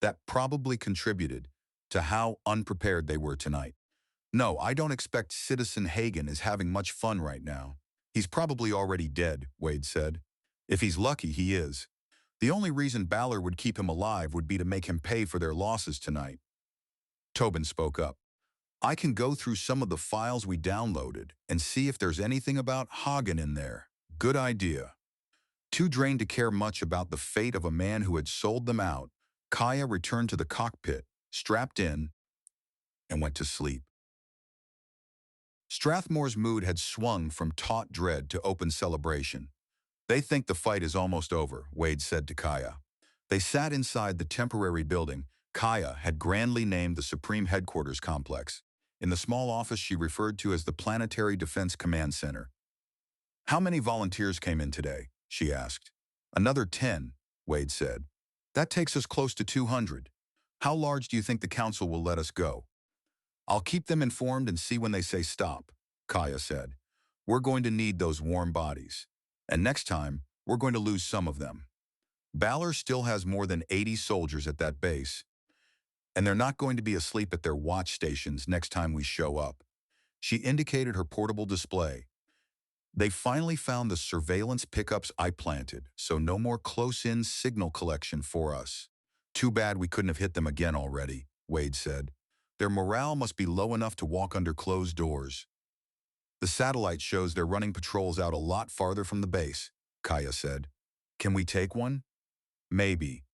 That probably contributed to how unprepared they were tonight. No, I don't expect Citizen Hagen is having much fun right now. He's probably already dead," Wade said. "If he's lucky, he is. The only reason Balor would keep him alive would be to make him pay for their losses tonight." Tobin spoke up. "I can go through some of the files we downloaded and see if there's anything about Hagen in there." "Good idea." Too drained to care much about the fate of a man who had sold them out, Kaya returned to the cockpit, strapped in, and went to sleep. Strathmore's mood had swung from taut dread to open celebration. "They think the fight is almost over," Wade said to Kaya. They sat inside the temporary building Kaya had grandly named the Supreme Headquarters Complex, in the small office she referred to as the Planetary Defense Command Center. "How many volunteers came in today?" she asked. "Another 10, Wade said. "That takes us close to 200. How large do you think the council will let us go?" "I'll keep them informed and see when they say stop," Kaya said. "We're going to need those warm bodies. And next time, we're going to lose some of them. Balor still has more than 80 soldiers at that base, and they're not going to be asleep at their watch stations next time we show up." She indicated her portable display. "They finally found the surveillance pickups I planted, so no more close-in signal collection for us. Too bad we couldn't have hit them again already," Wade said. "Their morale must be low enough to walk under closed doors." "The satellite shows they're running patrols out a lot farther from the base," Kaya said. "Can we take one?" "Maybe.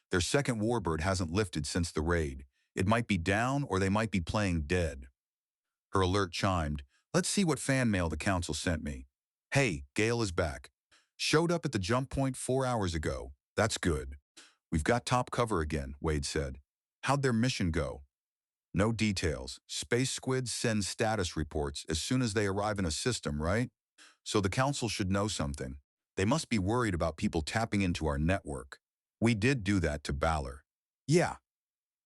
Their second warbird hasn't lifted since the raid. It might be down or they might be playing dead. Her alert chimed. Let's see what fan mail the council sent me. Hey, Gale is back. Showed up at the jump point 4 hours ago. That's good. We've got top cover again, Wade said. How'd their mission go? No details. Space squids send status reports as soon as they arrive in a system, right? So the council should know something. They must be worried about people tapping into our network. We did do that to Balor. Yeah,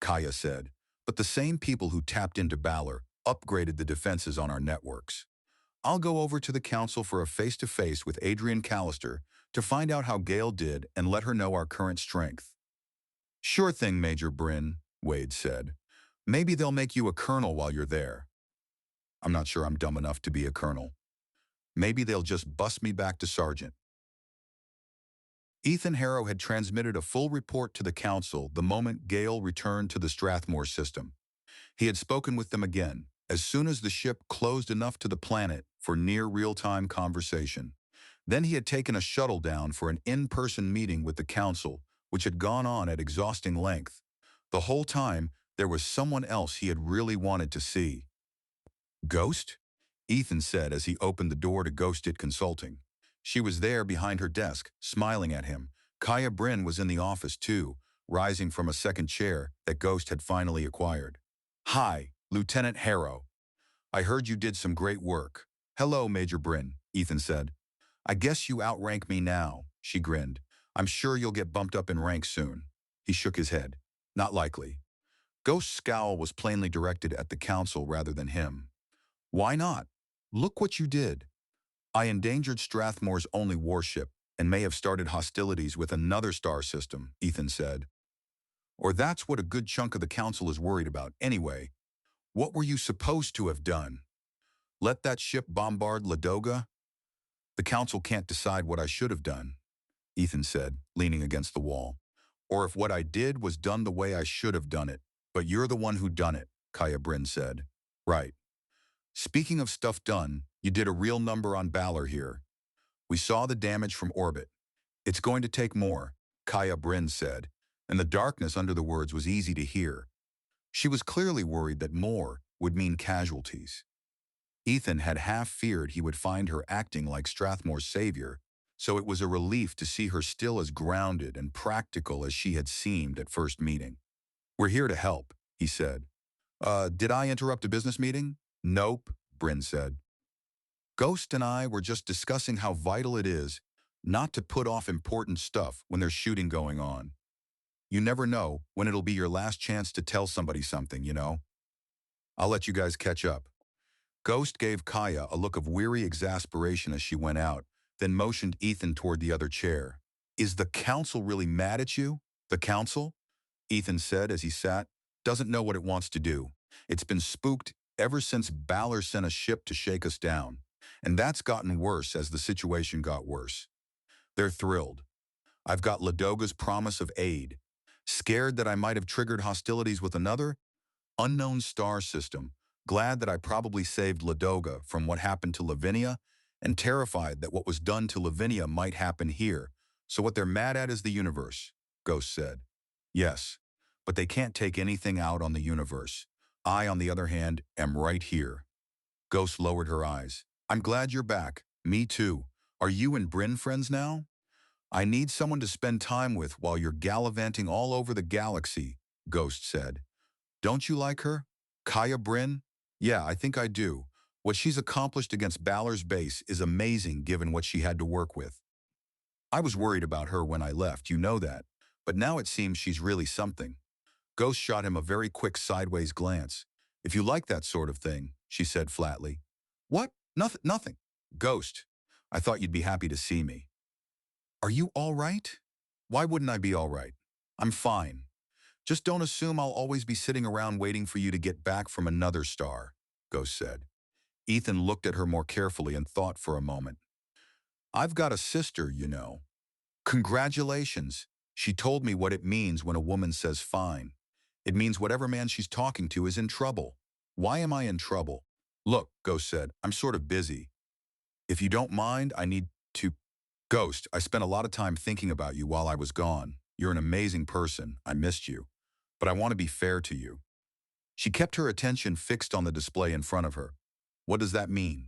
Kaya said, but the same people who tapped into Balor upgraded the defenses on our networks. I'll go over to the council for a face-to-face with Adrian Callister to find out how Gale did and let her know our current strength. Sure thing, Major Bryn, Wade said. Maybe they'll make you a colonel while you're there. I'm not sure I'm dumb enough to be a colonel. Maybe they'll just bust me back to sergeant. Ethan Harrow had transmitted a full report to the council the moment Gale returned to the Strathmore system. He had spoken with them again, as soon as the ship closed enough to the planet for near real-time conversation. Then he had taken a shuttle down for an in-person meeting with the council, which had gone on at exhausting length. The whole time, there was someone else he had really wanted to see. Ghost? Ethan said as he opened the door to Ghost It Consulting. She was there behind her desk, smiling at him. Kaya Bryn was in the office too, rising from a second chair that Ghost had finally acquired. Hi, Lieutenant Harrow. I heard you did some great work. Hello, Major Bryn, Ethan said. I guess you outrank me now, she grinned. I'm sure you'll get bumped up in rank soon. He shook his head. Not likely. Ghost's scowl was plainly directed at the council rather than him. Why not? Look what you did. I endangered Strathmore's only warship and may have started hostilities with another star system, Ethan said. Or that's what a good chunk of the council is worried about anyway. What were you supposed to have done? Let that ship bombard Ladoga? The council can't decide what I should have done, Ethan said, leaning against the wall. Or if what I did was done the way I should have done it. But you're the one who done it, Kaya Bryn said. Right. Speaking of stuff done, you did a real number on Balor here. We saw the damage from orbit. It's going to take more, Kaya Bryn said, and the darkness under the words was easy to hear. She was clearly worried that more would mean casualties. Ethan had half feared he would find her acting like Strathmore's savior, so it was a relief to see her still as grounded and practical as she had seemed at first meeting. We're here to help, he said. Did I interrupt a business meeting? Nope, Bryn said. Ghost and I were just discussing how vital it is not to put off important stuff when there's shooting going on. You never know when it'll be your last chance to tell somebody something, you know? I'll let you guys catch up. Ghost gave Kaya a look of weary exasperation as she went out, then motioned Ethan toward the other chair. Is the council really mad at you? The council? Ethan said as he sat. Doesn't know what it wants to do. It's been spooked ever since Balor sent a ship to shake us down. And that's gotten worse as the situation got worse. They're thrilled. I've got Ladoga's promise of aid. Scared that I might have triggered hostilities with another unknown star system, glad that I probably saved Ladoga from what happened to Lavinia, and terrified that what was done to Lavinia might happen here. So what they're mad at is the universe, Ghost said. Yes, but they can't take anything out on the universe. I, on the other hand, am right here. Ghost lowered her eyes. I'm glad you're back. Me too. Are you and Bryn friends now? I need someone to spend time with while you're gallivanting all over the galaxy, Ghost said. Don't you like her? Kaya Bryn? Yeah, I think I do. What she's accomplished against Balor's base is amazing given what she had to work with. I was worried about her when I left, you know that. But now it seems she's really something. Ghost shot him a very quick sideways glance. If you like that sort of thing, she said flatly. What? Nothing. Ghost, I thought you'd be happy to see me. Are you all right? Why wouldn't I be all right? I'm fine. Just don't assume I'll always be sitting around waiting for you to get back from another star, Ghost said. Ethan looked at her more carefully and thought for a moment. I've got a sister, you know. Congratulations. She told me what it means when a woman says fine. It means whatever man she's talking to is in trouble. Why am I in trouble? Look, Ghost said, I'm sort of busy. If you don't mind, I need to... Ghost, I spent a lot of time thinking about you while I was gone. You're an amazing person. I missed you. But I want to be fair to you. She kept her attention fixed on the display in front of her. What does that mean?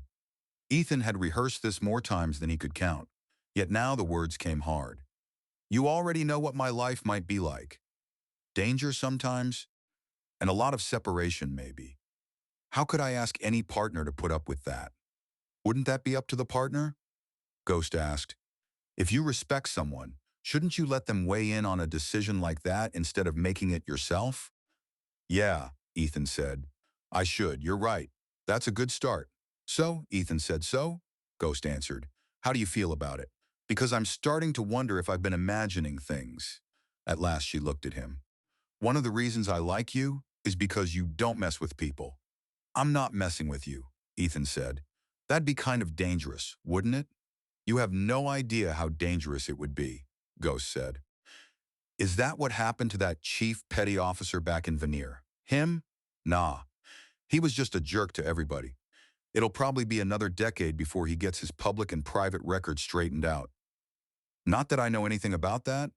Ethan had rehearsed this more times than he could count, yet now the words came hard. You already know what my life might be like. Danger sometimes, and a lot of separation maybe. How could I ask any partner to put up with that? Wouldn't that be up to the partner? Ghost asked. If you respect someone, shouldn't you let them weigh in on a decision like that instead of making it yourself? Yeah, Ethan said. I should, you're right. That's a good start. So, Ethan said, so? Ghost answered. How do you feel about it? Because I'm starting to wonder if I've been imagining things. At last she looked at him. One of the reasons I like you is because you don't mess with people. I'm not messing with you, Ethan said. That'd be kind of dangerous, wouldn't it? You have no idea how dangerous it would be, Ghost said. Is that what happened to that chief petty officer back in Veneer? Him? Nah. He was just a jerk to everybody. It'll probably be another decade before he gets his public and private records straightened out. Not that I know anything about that.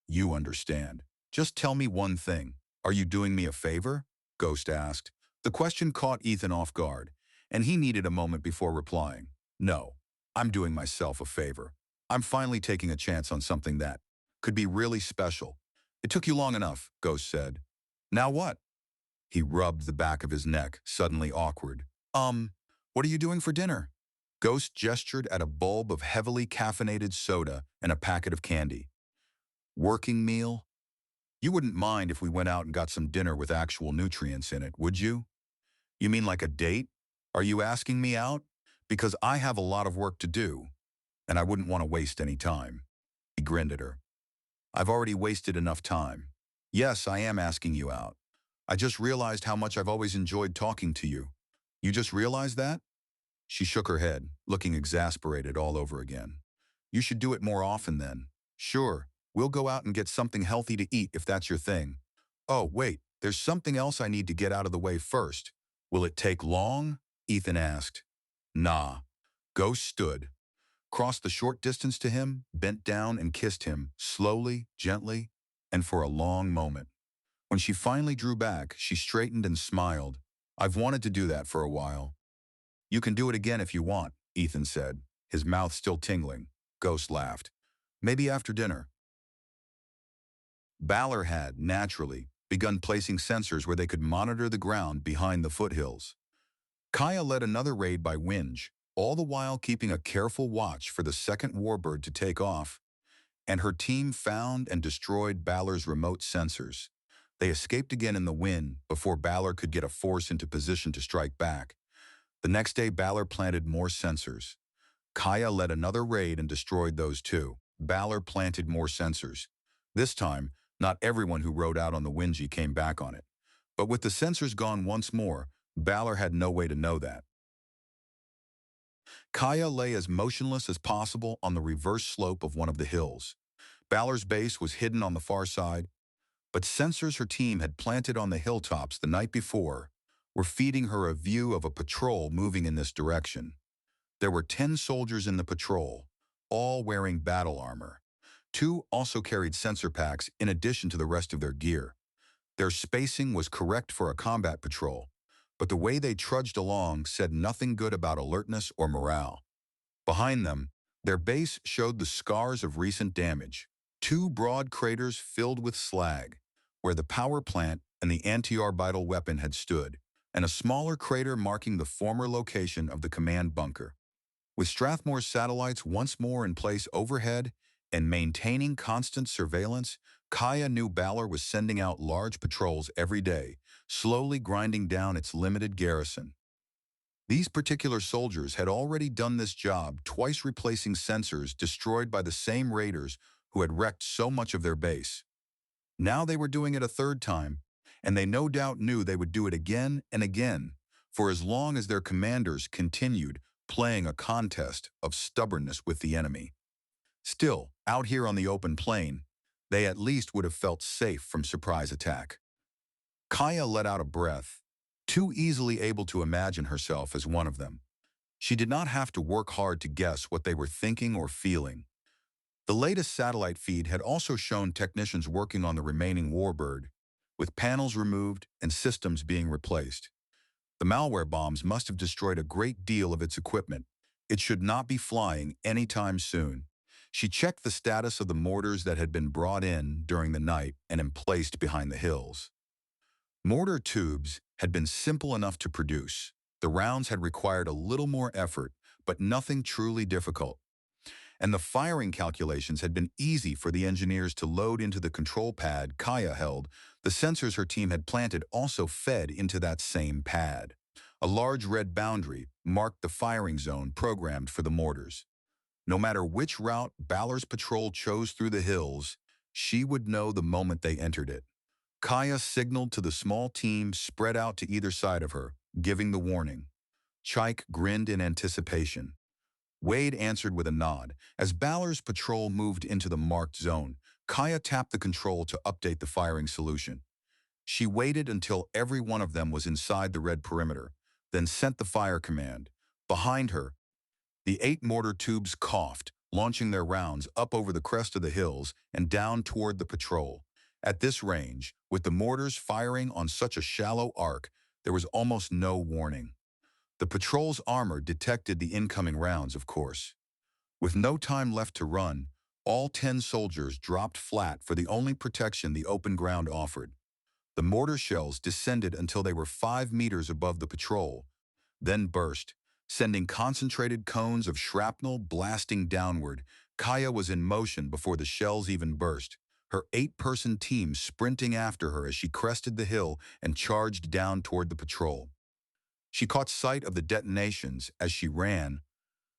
You understand. Just tell me one thing. Are you doing me a favor? Ghost asked. The question caught Ethan off guard, and he needed a moment before replying. No, I'm doing myself a favor. I'm finally taking a chance on something that could be really special. It took you long enough, Ghost said. Now what? He rubbed the back of his neck, suddenly awkward. What are you doing for dinner? Ghost gestured at a bulb of heavily caffeinated soda and a packet of candy. Working meal? You wouldn't mind if we went out and got some dinner with actual nutrients in it, would you? You mean like a date? Are you asking me out? Because I have a lot of work to do, and I wouldn't want to waste any time. He grinned at her. I've already wasted enough time. Yes, I am asking you out. I just realized how much I've always enjoyed talking to you. You just realized that? She shook her head, looking exasperated all over again. You should do it more often then. Sure, we'll go out and get something healthy to eat if that's your thing. Oh, wait, there's something else I need to get out of the way first. Will it take long? Ethan asked. Nah. Ghost stood, crossed the short distance to him, bent down and kissed him, slowly, gently, and for a long moment. When she finally drew back, she straightened and smiled. I've wanted to do that for a while. You can do it again if you want, Ethan said, his mouth still tingling. Ghost laughed. Maybe after dinner. Balor had, naturally, begun placing sensors where they could monitor the ground behind the foothills. Kaya led another raid by Winge, all the while keeping a careful watch for the second warbird to take off, and her team found and destroyed Balor's remote sensors. They escaped again in the wind before Balor could get a force into position to strike back. The next day, Balor planted more sensors. Kaya led another raid and destroyed those too. Balor planted more sensors. This time, not everyone who rode out on the Winge came back on it. But with the sensors gone once more, Balor had no way to know that. Kaya lay as motionless as possible on the reverse slope of one of the hills. Balor's base was hidden on the far side, but sensors her team had planted on the hilltops the night before were feeding her a view of a patrol moving in this direction. There were 10 soldiers in the patrol, all wearing battle armor. 2 also carried sensor packs in addition to the rest of their gear. Their spacing was correct for a combat patrol, but the way they trudged along said nothing good about alertness or morale. Behind them, their base showed the scars of recent damage. 2 broad craters filled with slag, where the power plant and the anti-orbital weapon had stood, and a smaller crater marking the former location of the command bunker. With Strathmore's satellites once more in place overhead and maintaining constant surveillance, Kaya knew Balor was sending out large patrols every day, slowly grinding down its limited garrison. These particular soldiers had already done this job, twice replacing sensors destroyed by the same raiders who had wrecked so much of their base. Now they were doing it a third time, and they no doubt knew they would do it again and again, for as long as their commanders continued playing a contest of stubbornness with the enemy. Still, out here on the open plain, they at least would have felt safe from surprise attack. Kaya let out a breath, too easily able to imagine herself as one of them. She did not have to work hard to guess what they were thinking or feeling. The latest satellite feed had also shown technicians working on the remaining warbird. with panels removed and systems being replaced. The malware bombs must have destroyed a great deal of its equipment. It should not be flying anytime soon. She checked the status of the mortars that had been brought in during the night and emplaced behind the hills. Mortar tubes had been simple enough to produce. The rounds had required a little more effort, but nothing truly difficult. And the firing calculations had been easy for the engineers to load into the control pad Kaya held. The sensors her team had planted also fed into that same pad. A large red boundary marked the firing zone programmed for the mortars. No matter which route Balor's patrol chose through the hills, she would know the moment they entered it. Kaya signaled to the small team spread out to either side of her, giving the warning. Chike grinned in anticipation. Wade answered with a nod. As Balor's patrol moved into the marked zone, Kaya tapped the control to update the firing solution. She waited until every one of them was inside the red perimeter, then sent the fire command. Behind her, the 8 mortar tubes coughed, launching their rounds up over the crest of the hills and down toward the patrol. At this range, with the mortars firing on such a shallow arc, there was almost no warning. The patrol's armor detected the incoming rounds, of course. With no time left to run, all 10 soldiers dropped flat for the only protection the open ground offered. The mortar shells descended until they were 5 meters above the patrol, then burst, sending concentrated cones of shrapnel blasting downward. Kaya was in motion before the shells even burst, her 8-person team sprinting after her as she crested the hill and charged down toward the patrol. She caught sight of the detonations as she ran,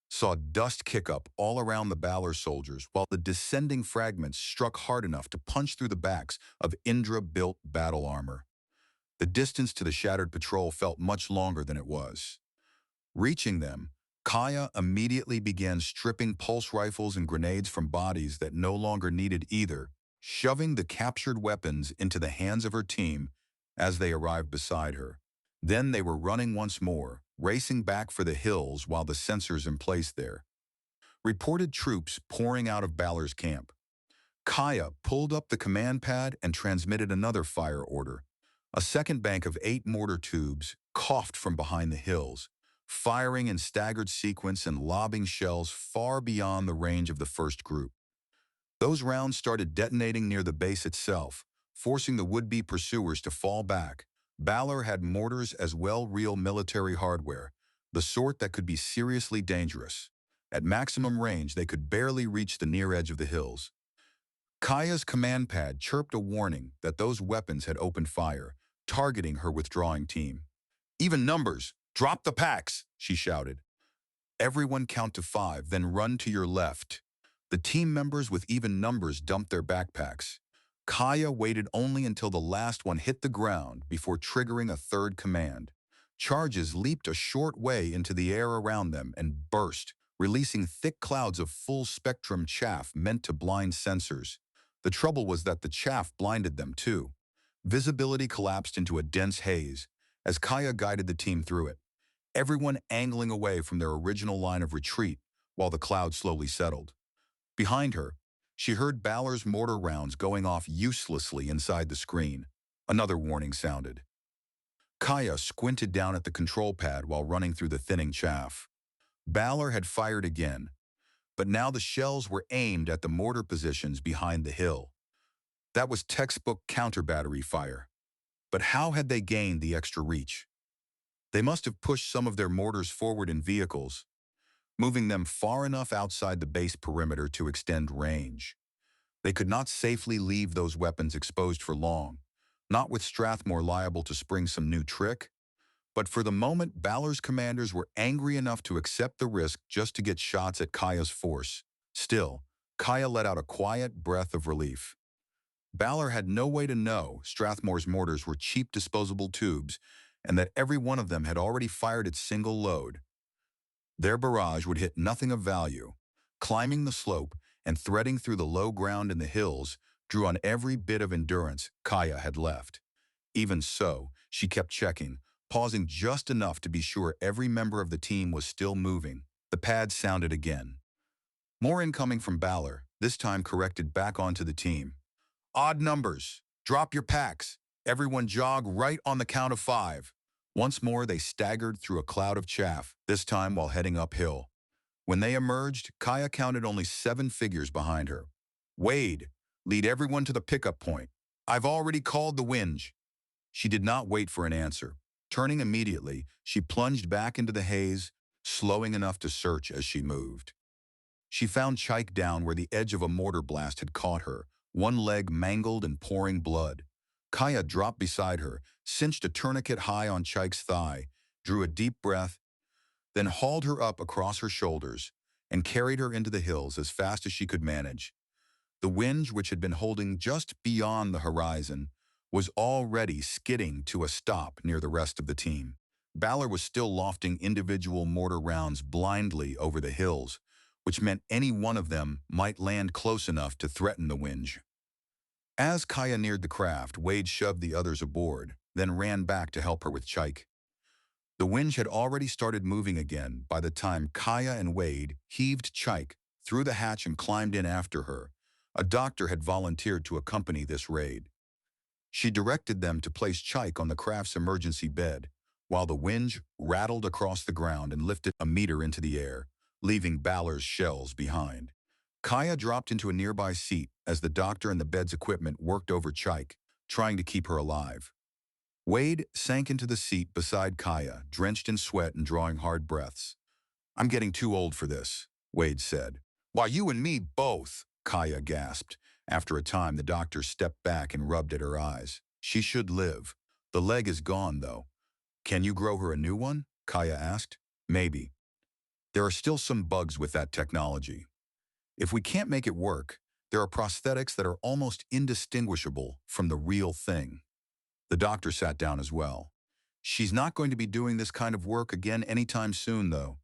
saw dust kick up all around the Balor soldiers while the descending fragments struck hard enough to punch through the backs of Indra-built battle armor. The distance to the shattered patrol felt much longer than it was. Reaching them, Kaya immediately began stripping pulse rifles and grenades from bodies that no longer needed either, shoving the captured weapons into the hands of her team as they arrived beside her. Then they were running once more, racing back for the hills while the sensors in place there. Reported troops pouring out of Balor's camp. Kaya pulled up the command pad and transmitted another fire order. A second bank of 8 mortar tubes coughed from behind the hills, firing in staggered sequence and lobbing shells far beyond the range of the first group. Those rounds started detonating near the base itself, forcing the would-be pursuers to fall back. Balor had mortars as well, real military hardware, the sort that could be seriously dangerous. At maximum range, they could barely reach the near edge of the hills. Kaya's command pad chirped a warning that those weapons had opened fire, targeting her withdrawing team. "Even numbers! Drop the packs!" she shouted. "Everyone count to 5, then run to your left." The team members with even numbers dumped their backpacks. Kaya waited only until the last one hit the ground before triggering a third command. Charges leaped a short way into the air around them and burst, releasing thick clouds of full-spectrum chaff meant to blind sensors. The trouble was that the chaff blinded them too. Visibility collapsed into a dense haze as Kaya guided the team through it, everyone angling away from their original line of retreat while the cloud slowly settled. Behind her, she heard Balor's mortar rounds going off uselessly inside the screen. Another warning sounded. Kaya squinted down at the control pad while running through the thinning chaff. Balor had fired again, but now the shells were aimed at the mortar positions behind the hill. That was textbook counter-battery fire. But how had they gained the extra reach? They must have pushed some of their mortars forward in vehicles, moving them far enough outside the base perimeter to extend range. They could not safely leave those weapons exposed for long, not with Strathmore liable to spring some new trick. But for the moment, Balor's commanders were angry enough to accept the risk just to get shots at Kaya's force. Still, Kaya let out a quiet breath of relief. Balor had no way to know Strathmore's mortars were cheap disposable tubes and that every one of them had already fired its single load. Their barrage would hit nothing of value. Climbing the slope and threading through the low ground in the hills drew on every bit of endurance Kaya had left. Even so, she kept checking, pausing just enough to be sure every member of the team was still moving. The pad sounded again. More incoming from Balor, this time corrected back onto the team. "Odd numbers. Drop your packs." Everyone jog right on the count of 5. Once more, they staggered through a cloud of chaff, this time while heading uphill. When they emerged, Kaya counted only 7 figures behind her. Wade, lead everyone to the pickup point. I've already called the winch. She did not wait for an answer. Turning immediately, she plunged back into the haze, slowing enough to search as she moved. She found Chike down where the edge of a mortar blast had caught her, one leg mangled and pouring blood. Kaya dropped beside her, cinched a tourniquet high on Chike's thigh, drew a deep breath, then hauled her up across her shoulders and carried her into the hills as fast as she could manage. The wind, which had been holding just beyond the horizon, was already skidding to a stop near the rest of the team. Balor was still lofting individual mortar rounds blindly over the hills, which meant any one of them might land close enough to threaten the winch. As Kaya neared the craft, Wade shoved the others aboard, then ran back to help her with Chike. The winch had already started moving again by the time Kaya and Wade heaved Chike through the hatch and climbed in after her. A doctor had volunteered to accompany this raid. She directed them to place Chike on the craft's emergency bed, while the winch rattled across the ground and lifted a meter into the air, leaving Balor's shells behind. Kaya dropped into a nearby seat as the doctor and the bed's equipment worked over Chike, trying to keep her alive. Wade sank into the seat beside Kaya, drenched in sweat and drawing hard breaths. I'm getting too old for this, Wade said. Why, you and me both, Kaya gasped. After a time, the doctor stepped back and rubbed at her eyes. She should live. The leg is gone, though. Can you grow her a new one? Kaya asked. Maybe. There are still some bugs with that technology. If we can't make it work, there are prosthetics that are almost indistinguishable from the real thing. The doctor sat down as well. She's not going to be doing this kind of work again anytime soon, though.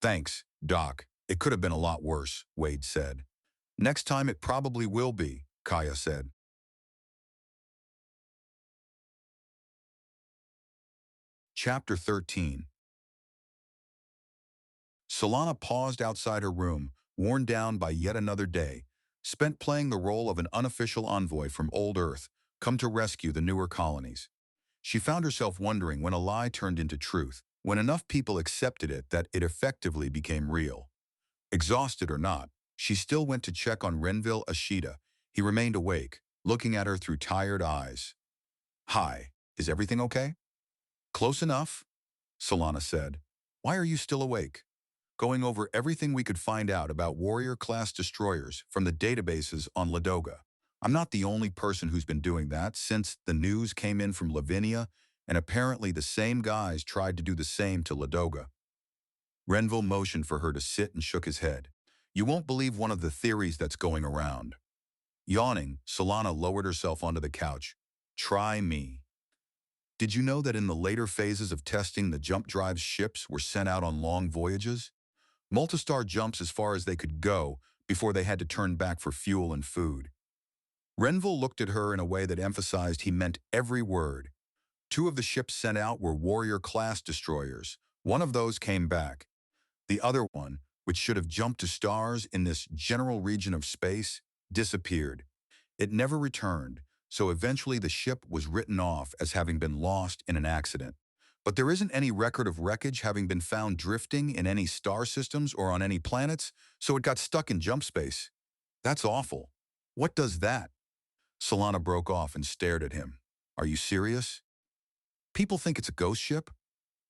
Thanks, Doc. It could have been a lot worse, Wade said. Next time it probably will be, Kaya said. Chapter 13. Solana paused outside her room, worn down by yet another day, spent playing the role of an unofficial envoy from old Earth, come to rescue the newer colonies. She found herself wondering when a lie turned into truth, when enough people accepted it that it effectively became real. Exhausted or not, she still went to check on Renville Ashita. He remained awake, looking at her through tired eyes. Hi, is everything okay? Close enough, Solana said. Why are you still awake? Going over everything we could find out about Warrior-class destroyers from the databases on Ladoga. I'm not the only person who's been doing that since the news came in from Lavinia, and apparently the same guys tried to do the same to Ladoga. Renville motioned for her to sit and shook his head. You won't believe one of the theories that's going around. Yawning, Solana lowered herself onto the couch. Try me. Did you know that in the later phases of testing, the jump drive's ships were sent out on long voyages? Multistar jumps as far as they could go before they had to turn back for fuel and food. Renville looked at her in a way that emphasized he meant every word. 2 of the ships sent out were Warrior-class destroyers. One of those came back. The other one, which should have jumped to stars in this general region of space, disappeared. It never returned, so eventually the ship was written off as having been lost in an accident. But there isn't any record of wreckage having been found drifting in any star systems or on any planets, so it got stuck in jump space. That's awful. What does that? Solana broke off and stared at him. Are you serious? People think it's a ghost ship?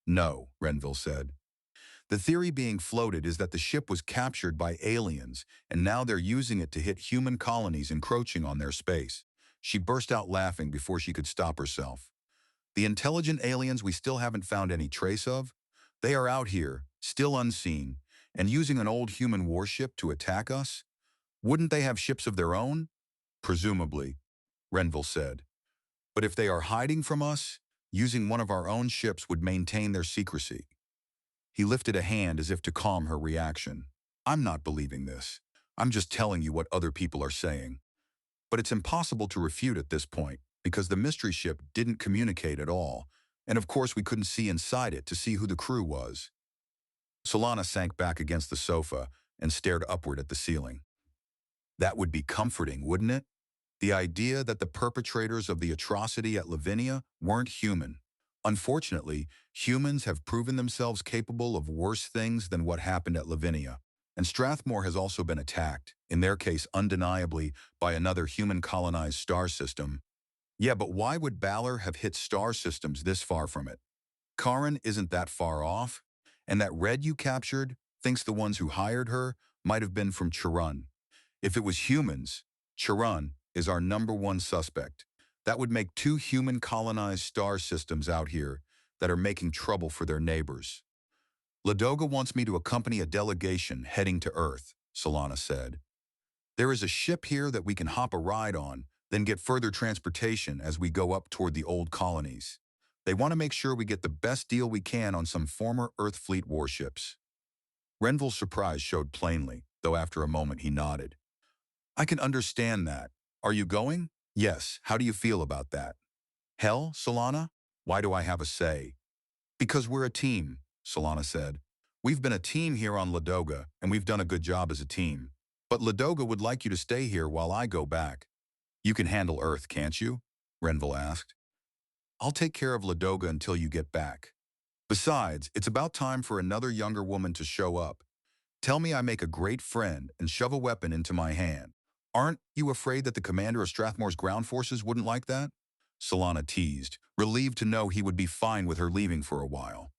No, Renville said. The theory being floated is that the ship was captured by aliens, and now they're using it to hit human colonies encroaching on their space. She burst out laughing before she could stop herself. The intelligent aliens we still haven't found any trace of? They are out here, still unseen, and using an old human warship to attack us? Wouldn't they have ships of their own? Presumably, Renville said. But if they are hiding from us, using one of our own ships would maintain their secrecy. He lifted a hand as if to calm her reaction. I'm not believing this. I'm just telling you what other people are saying. But it's impossible to refute at this point, because the mystery ship didn't communicate at all, and of course we couldn't see inside it to see who the crew was. Solana sank back against the sofa and stared upward at the ceiling. That would be comforting, wouldn't it? The idea that the perpetrators of the atrocity at Lavinia weren't human. Unfortunately, humans have proven themselves capable of worse things than what happened at Lavinia. And Strathmore has also been attacked, in their case undeniably, by another human-colonized star system. Yeah, but why would Balor have hit star systems this far from it? Karen isn't that far off, and that Red you captured thinks the ones who hired her might have been from Charun. If it was humans, Charun is our #1 suspect. That would make 2 human-colonized star systems out here that are making trouble for their neighbors. Ladoga wants me to accompany a delegation heading to Earth, Solana said. There is a ship here that we can hop a ride on, then get further transportation as we go up toward the old colonies. They want to make sure we get the best deal we can on some former Earth Fleet warships. Renville's surprise showed plainly, though after a moment he nodded. I can understand that. Are you going? Yes. How do you feel about that? Hell, Solana? Why do I have a say? Because we're a team, Solana said. We've been a team here on Ladoga, and we've done a good job as a team. But Ladoga would like you to stay here while I go back. You can handle Earth, can't you? Renville asked. I'll take care of Ladoga until you get back. Besides, it's about time for another younger woman to show up. Tell me I make a great friend and shove a weapon into my hand. Aren't you afraid that the commander of Strathmore's ground forces wouldn't like that? Solana teased, relieved to know he would be fine with her leaving for a while.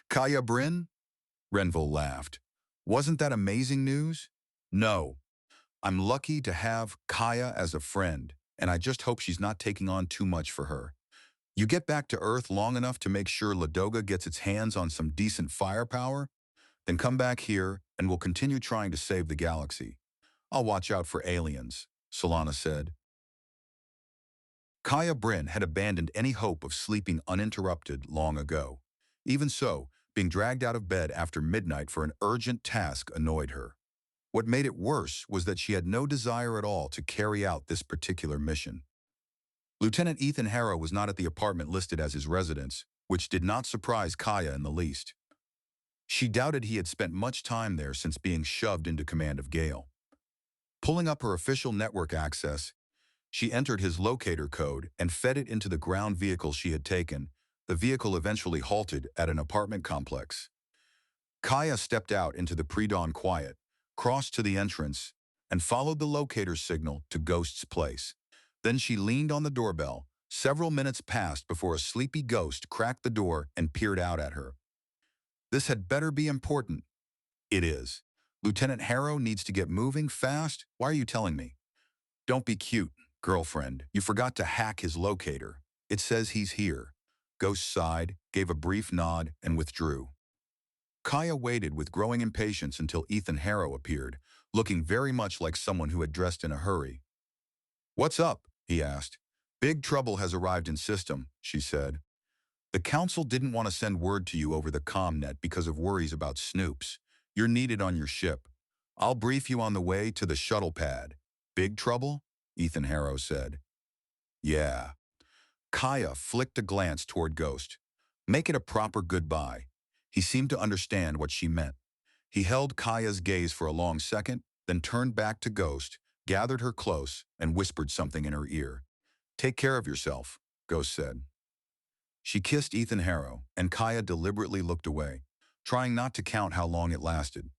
Kaya Bryn? Renville laughed. Wasn't that amazing news? No. I'm lucky to have Kaya as a friend, and I just hope she's not taking on too much for her. You get back to Earth long enough to make sure Ladoga gets its hands on some decent firepower, then come back here and we'll continue trying to save the galaxy. I'll watch out for aliens, Solana said. Kaya Bryn had abandoned any hope of sleeping uninterrupted long ago. Even so, being dragged out of bed after midnight for an urgent task annoyed her. What made it worse was that she had no desire at all to carry out this particular mission. Lieutenant Ethan Harrow was not at the apartment listed as his residence, which did not surprise Kaya in the least. She doubted he had spent much time there since being shoved into command of Gale. Pulling up her official network access, she entered his locator code and fed it into the ground vehicle she had taken. The vehicle eventually halted at an apartment complex. Kaya stepped out into the pre-dawn quiet, crossed to the entrance, and followed the locator signal to Ghost's place. Then she leaned on the doorbell. Several minutes passed before a sleepy ghost cracked the door and peered out at her. This had better be important. It is. Lieutenant Harrow needs to get moving fast. Why are you telling me? Don't be cute, girlfriend. You forgot to hack his locator. It says he's here. Ghost sighed, gave a brief nod, and withdrew. Kaya waited with growing impatience until Ethan Harrow appeared, looking very much like someone who had dressed in a hurry. What's up? He asked. Big trouble has arrived in system, she said. The council didn't want to send word to you over the comnet because of worries about snoops. You're needed on your ship. I'll brief you on the way to the shuttle pad. Big trouble? Ethan Harrow said. Yeah. Kaya flicked a glance toward Ghost. Make it a proper goodbye. He seemed to understand what she meant. He held Kaya's gaze for a long second, then turned back to Ghost, gathered her close, and whispered something in her ear. Take care of yourself, Ghost said. She kissed Ethan Harrow, and Kaya deliberately looked away, trying not to count how long it lasted.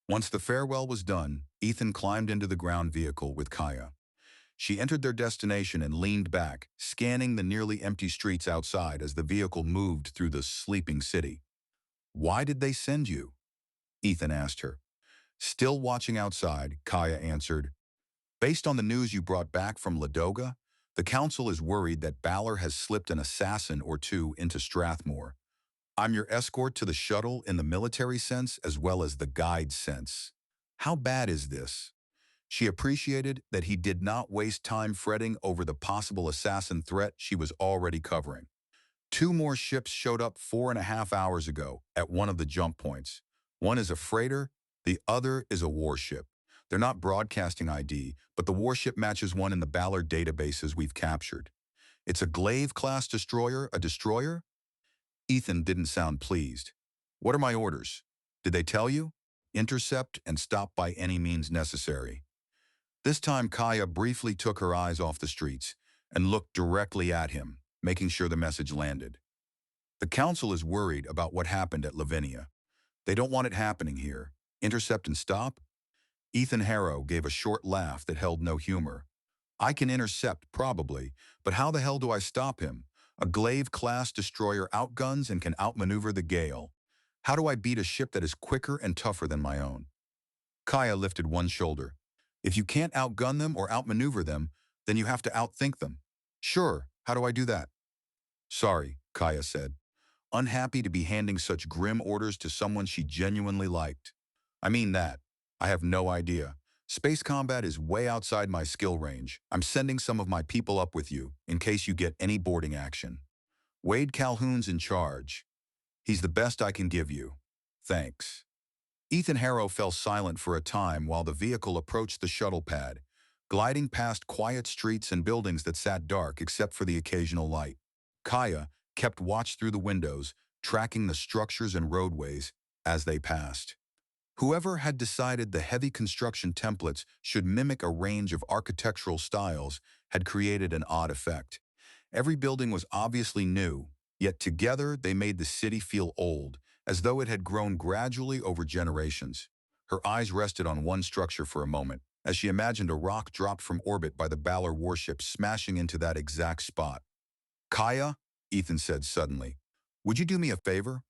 Once the farewell was done, Ethan climbed into the ground vehicle with Kaya. She entered their destination and leaned back, scanning the nearly empty streets outside as the vehicle moved through the sleeping city. Why did they send you? Ethan asked her. Still watching outside, Kaya answered, Based on the news you brought back from Ladoga, the council is worried that Balor has slipped an assassin or two into Strathmore. I'm your escort to the shuttle in the military sense as well as the guide sense. How bad is this? She appreciated that he did not waste time fretting over the possible assassin threat she was already covering. 2 more ships showed up 4.5 hours ago at one of the jump points. One is a freighter, the other is a warship. They're not broadcasting ID, but the warship matches one in the Balor databases we've captured. It's a Glaive-class destroyer, a destroyer? Ethan didn't sound pleased. What are my orders? Did they tell you? Intercept and stop by any means necessary. This time, Kaya briefly took her eyes off the streets and looked directly at him, making sure the message landed. The council is worried about what happened at Lavinia. They don't want it happening here. Intercept and stop? Ethan Harrow gave a short laugh that held no humor. I can intercept, probably, but how the hell do I stop him? A Glaive-class destroyer outguns and can outmaneuver the Gale. How do I beat a ship that is quicker and tougher than my own? Kaya lifted one shoulder. If you can't outgun them or outmaneuver them, then you have to outthink them. Sure, how do I do that? Sorry, Kaya said, unhappy to be handing such grim orders to someone she genuinely liked. I mean that. I have no idea. Space combat is way outside my skill range. I'm sending some of my people up with you, in case you get any boarding action. Wade Calhoun's in charge. He's the best I can give you. Thanks. Ethan Harrow fell silent for a time while the vehicle approached the shuttle pad, gliding past quiet streets and buildings that sat dark except for the occasional light. Kaya kept watch through the windows, tracking the structures and roadways as they passed. Whoever had decided the heavy construction templates should mimic a range of architectural styles had created an odd effect. Every building was obviously new, yet together they made the city feel old, as though it had grown gradually over generations. Her eyes rested on one structure for a moment, as she imagined a rock dropped from orbit by the Balor warship smashing into that exact spot. Kaya, Ethan said suddenly, would you do me a favor?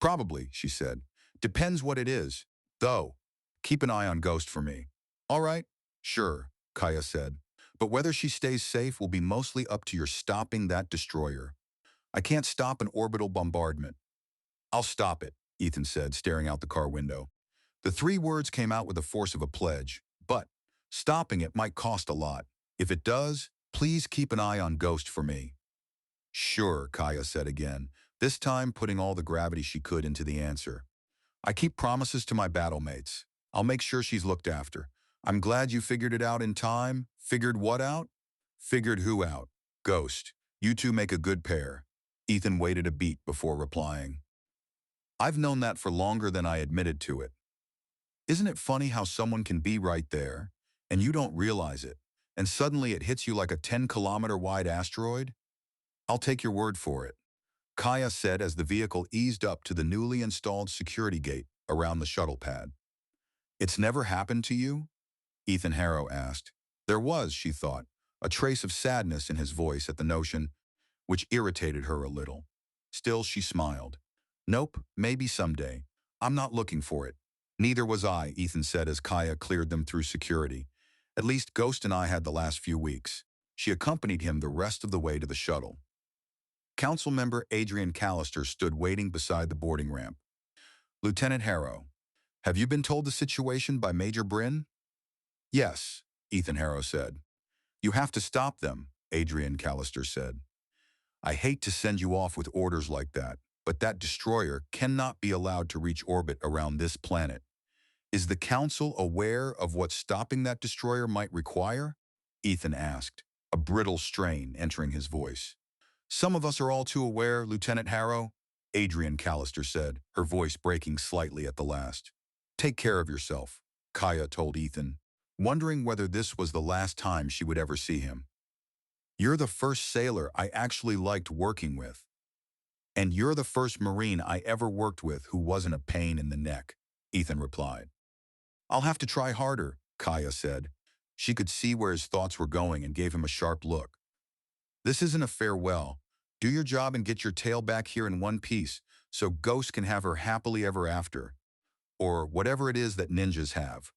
Probably, she said. Depends what it is. Though, keep an eye on Ghost for me. All right, sure, Kaya said. But whether she stays safe will be mostly up to your stopping that destroyer. I can't stop an orbital bombardment. I'll stop it, Ethan said, staring out the car window. The three words came out with the force of a pledge, but stopping it might cost a lot. If it does, please keep an eye on Ghost for me. Sure, Kaya said again, this time putting all the gravity she could into the answer. I keep promises to my battlemates. I'll make sure she's looked after. I'm glad you figured it out in time. Figured what out? Figured who out? Ghost. You two make a good pair. Ethan waited a beat before replying. I've known that for longer than I admitted to it. Isn't it funny how someone can be right there, and you don't realize it, and suddenly it hits you like a 10-kilometer-wide asteroid? I'll take your word for it, Kaya said as the vehicle eased up to the newly installed security gate around the shuttle pad. It's never happened to you? Ethan Harrow asked. There was, she thought, a trace of sadness in his voice at the notion, which irritated her a little. Still, she smiled. Nope, maybe someday. I'm not looking for it. Neither was I, Ethan said as Kaya cleared them through security. At least Ghost and I had the last few weeks. She accompanied him the rest of the way to the shuttle. Council member Adrian Callister stood waiting beside the boarding ramp. Lieutenant Harrow, have you been told the situation by Major Bryn? Yes, Ethan Harrow said. You have to stop them, Adrian Callister said. I hate to send you off with orders like that, but that destroyer cannot be allowed to reach orbit around this planet. Is the Council aware of what stopping that destroyer might require? Ethan asked, a brittle strain entering his voice. Some of us are all too aware, Lieutenant Harrow, Adrian Callister said, her voice breaking slightly at the last. Take care of yourself, Kaya told Ethan, wondering whether this was the last time she would ever see him. You're the first sailor I actually liked working with. And you're the first Marine I ever worked with who wasn't a pain in the neck, Ethan replied. I'll have to try harder, Kaya said. She could see where his thoughts were going and gave him a sharp look. This isn't a farewell. Do your job and get your tail back here in one piece so Ghost can have her happily ever after. Or whatever it is that ninjas have.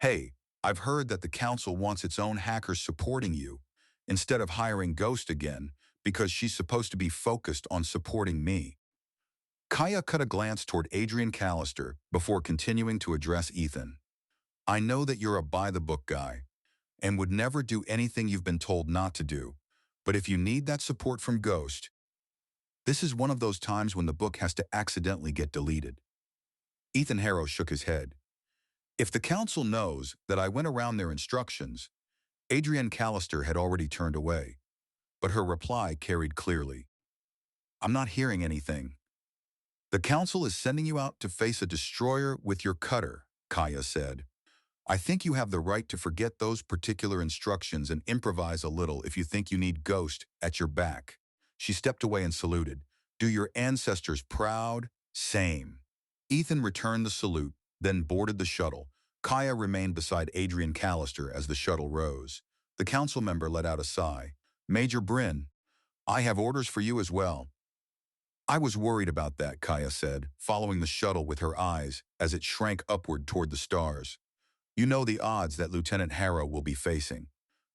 Hey, I've heard that the Council wants its own hackers supporting you, instead of hiring Ghost again, because she's supposed to be focused on supporting me. Kaya cut a glance toward Adrian Callister before continuing to address Ethan. I know that you're a by-the-book guy, and would never do anything you've been told not to do, but if you need that support from Ghost, this is one of those times when the book has to accidentally get deleted. Ethan Harrow shook his head. If the Council knows that I went around their instructions, Adrian Callister had already turned away, but her reply carried clearly. I'm not hearing anything. The Council is sending you out to face a destroyer with your cutter, Kaya said. I think you have the right to forget those particular instructions and improvise a little if you think you need Ghost at your back. She stepped away and saluted. Do your ancestors proud? Same. Ethan returned the salute, then boarded the shuttle. Kaya remained beside Adrian Callister as the shuttle rose. The council member let out a sigh. Major Bryn, I have orders for you as well. I was worried about that, Kaya said, following the shuttle with her eyes as it shrank upward toward the stars. You know the odds that Lieutenant Harrow will be facing.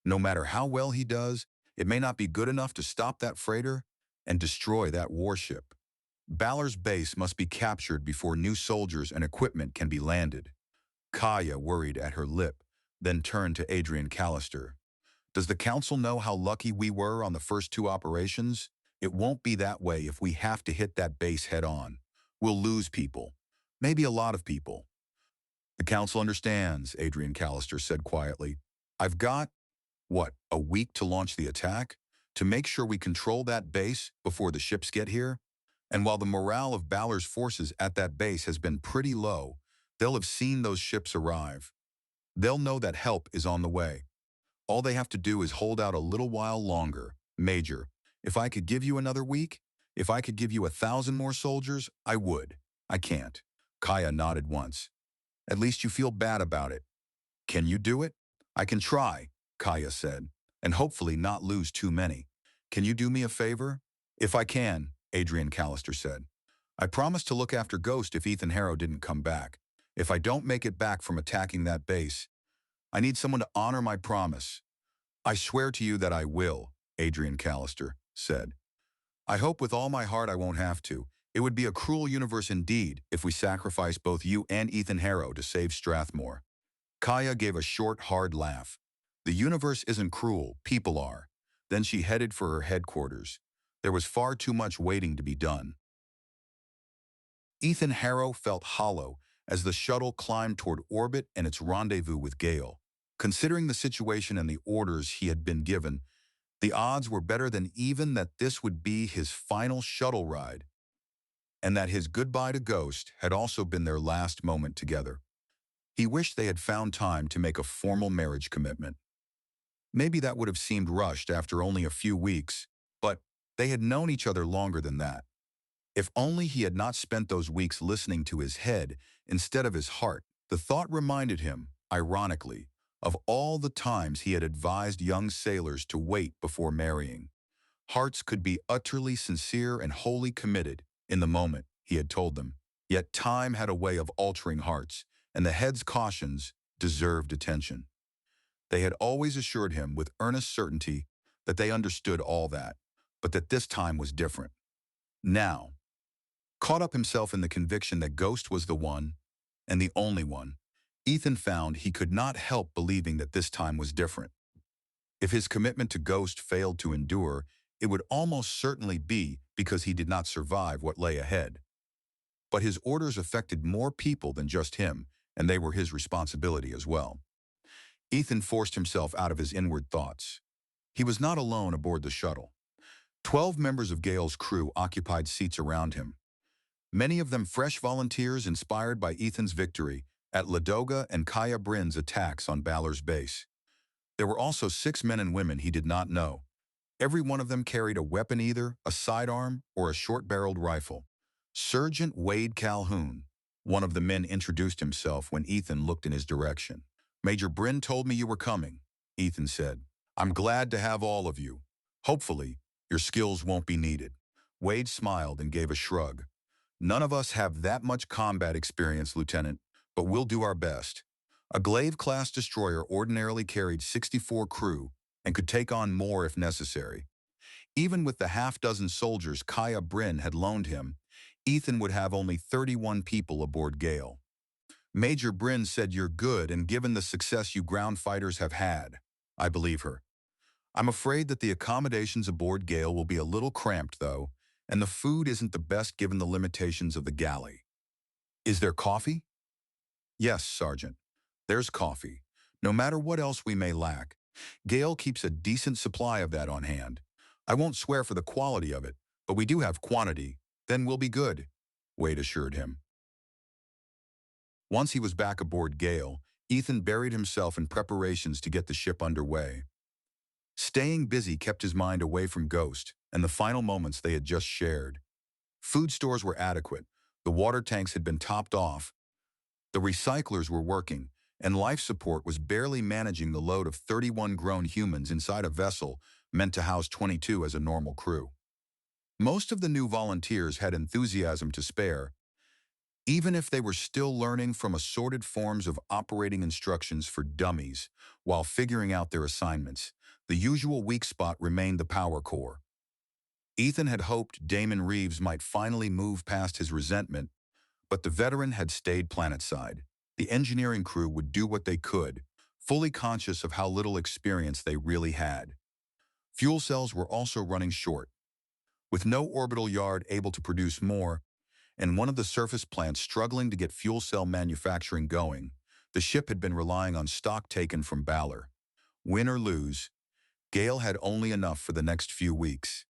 No matter how well he does, it may not be good enough to stop that freighter and destroy that warship. Balor's base must be captured before new soldiers and equipment can be landed. Kaya worried at her lip, then turned to Adrian Callister. Does the council know how lucky we were on the first two operations? It won't be that way if we have to hit that base head on. We'll lose people. Maybe a lot of people. The council understands, Adrian Callister said quietly. I've got, a week to launch the attack? To make sure we control that base before the ships get here? And while the morale of Balor's forces at that base has been pretty low, they'll have seen those ships arrive. They'll know that help is on the way. All they have to do is hold out a little while longer. Major, if I could give you another week, if I could give you 1,000 more soldiers, I would. I can't. Kaya nodded once. At least you feel bad about it. Can you do it? I can try, Kaya said, and hopefully not lose too many. Can you do me a favor? If I can, Adrian Callister said. I promise to look after Ghost if Ethan Harrow didn't come back. If I don't make it back from attacking that base, I need someone to honor my promise. I swear to you that I will, Adrian Callister said. I hope with all my heart I won't have to. It would be a cruel universe indeed if we sacrificed both you and Ethan Harrow to save Strathmore. Kaya gave a short, hard laugh. The universe isn't cruel, people are. Then she headed for her headquarters. There was far too much waiting to be done. Ethan Harrow felt hollow as the shuttle climbed toward orbit and its rendezvous with Gale. Considering the situation and the orders he had been given, the odds were better than even that this would be his final shuttle ride, and that his goodbye to Ghost had also been their last moment together. He wished they had found time to make a formal marriage commitment. Maybe that would have seemed rushed after only a few weeks, but they had known each other longer than that. If only he had not spent those weeks listening to his head instead of his heart. The thought reminded him, ironically, of all the times he had advised young sailors to wait before marrying. Hearts could be utterly sincere and wholly committed in the moment, he had told them. Yet time had a way of altering hearts, and the head's cautions deserved attention. They had always assured him with earnest certainty that they understood all that, but that this time was different. Now, caught up himself in the conviction that Ghost was the one, and the only one, Ethan found he could not help believing that this time was different. If his commitment to Ghost failed to endure, it would almost certainly be because he did not survive what lay ahead. But his orders affected more people than just him, and they were his responsibility as well. Ethan forced himself out of his inward thoughts. He was not alone aboard the shuttle. 12 members of Gale's crew occupied seats around him, many of them fresh volunteers inspired by Ethan's victory at Ladoga and Kaya Bryn's attacks on Balor's base. There were also 6 men and women he did not know. Every one of them carried a weapon, either a sidearm or a short-barreled rifle. Sergeant Wade Calhoun, one of the men, introduced himself when Ethan looked in his direction. Major Bryn told me you were coming, Ethan said. I'm glad to have all of you. Hopefully, your skills won't be needed. Wade smiled and gave a shrug. None of us have that much combat experience, Lieutenant, but we'll do our best. A Glaive-class destroyer ordinarily carried 64 crew and could take on more if necessary. Even with the half-dozen soldiers Kaya Bryn had loaned him, Ethan would have only 31 people aboard Gale. Major Bryn said you're good, and given the success you ground fighters have had, I believe her. I'm afraid that the accommodations aboard Gale will be a little cramped, though, and the food isn't the best given the limitations of the galley. Is there coffee? Yes, Sergeant. There's coffee. No matter what else we may lack, Gale keeps a decent supply of that on hand. I won't swear for the quality of it, but we do have quantity. Then we'll be good, Wade assured him. Once he was back aboard Gale, Ethan buried himself in preparations to get the ship underway. Staying busy kept his mind away from Ghost and the final moments they had just shared. Food stores were adequate, the water tanks had been topped off, the recyclers were working, and life support was barely managing the load of 31 grown humans inside a vessel meant to house 22 as a normal crew. Most of the new volunteers had enthusiasm to spare, even if they were still learning from assorted forms of operating instructions for dummies while figuring out their assignments. The usual weak spot remained the power core. Ethan had hoped Damon Reeves might finally move past his resentment, but the veteran had stayed planetside. The engineering crew would do what they could, fully conscious of how little experience they really had. Fuel cells were also running short. With no orbital yard able to produce more, and one of the surface plants struggling to get fuel cell manufacturing going, the ship had been relying on stock taken from Balor. Win or lose, Gale had only enough for the next few weeks.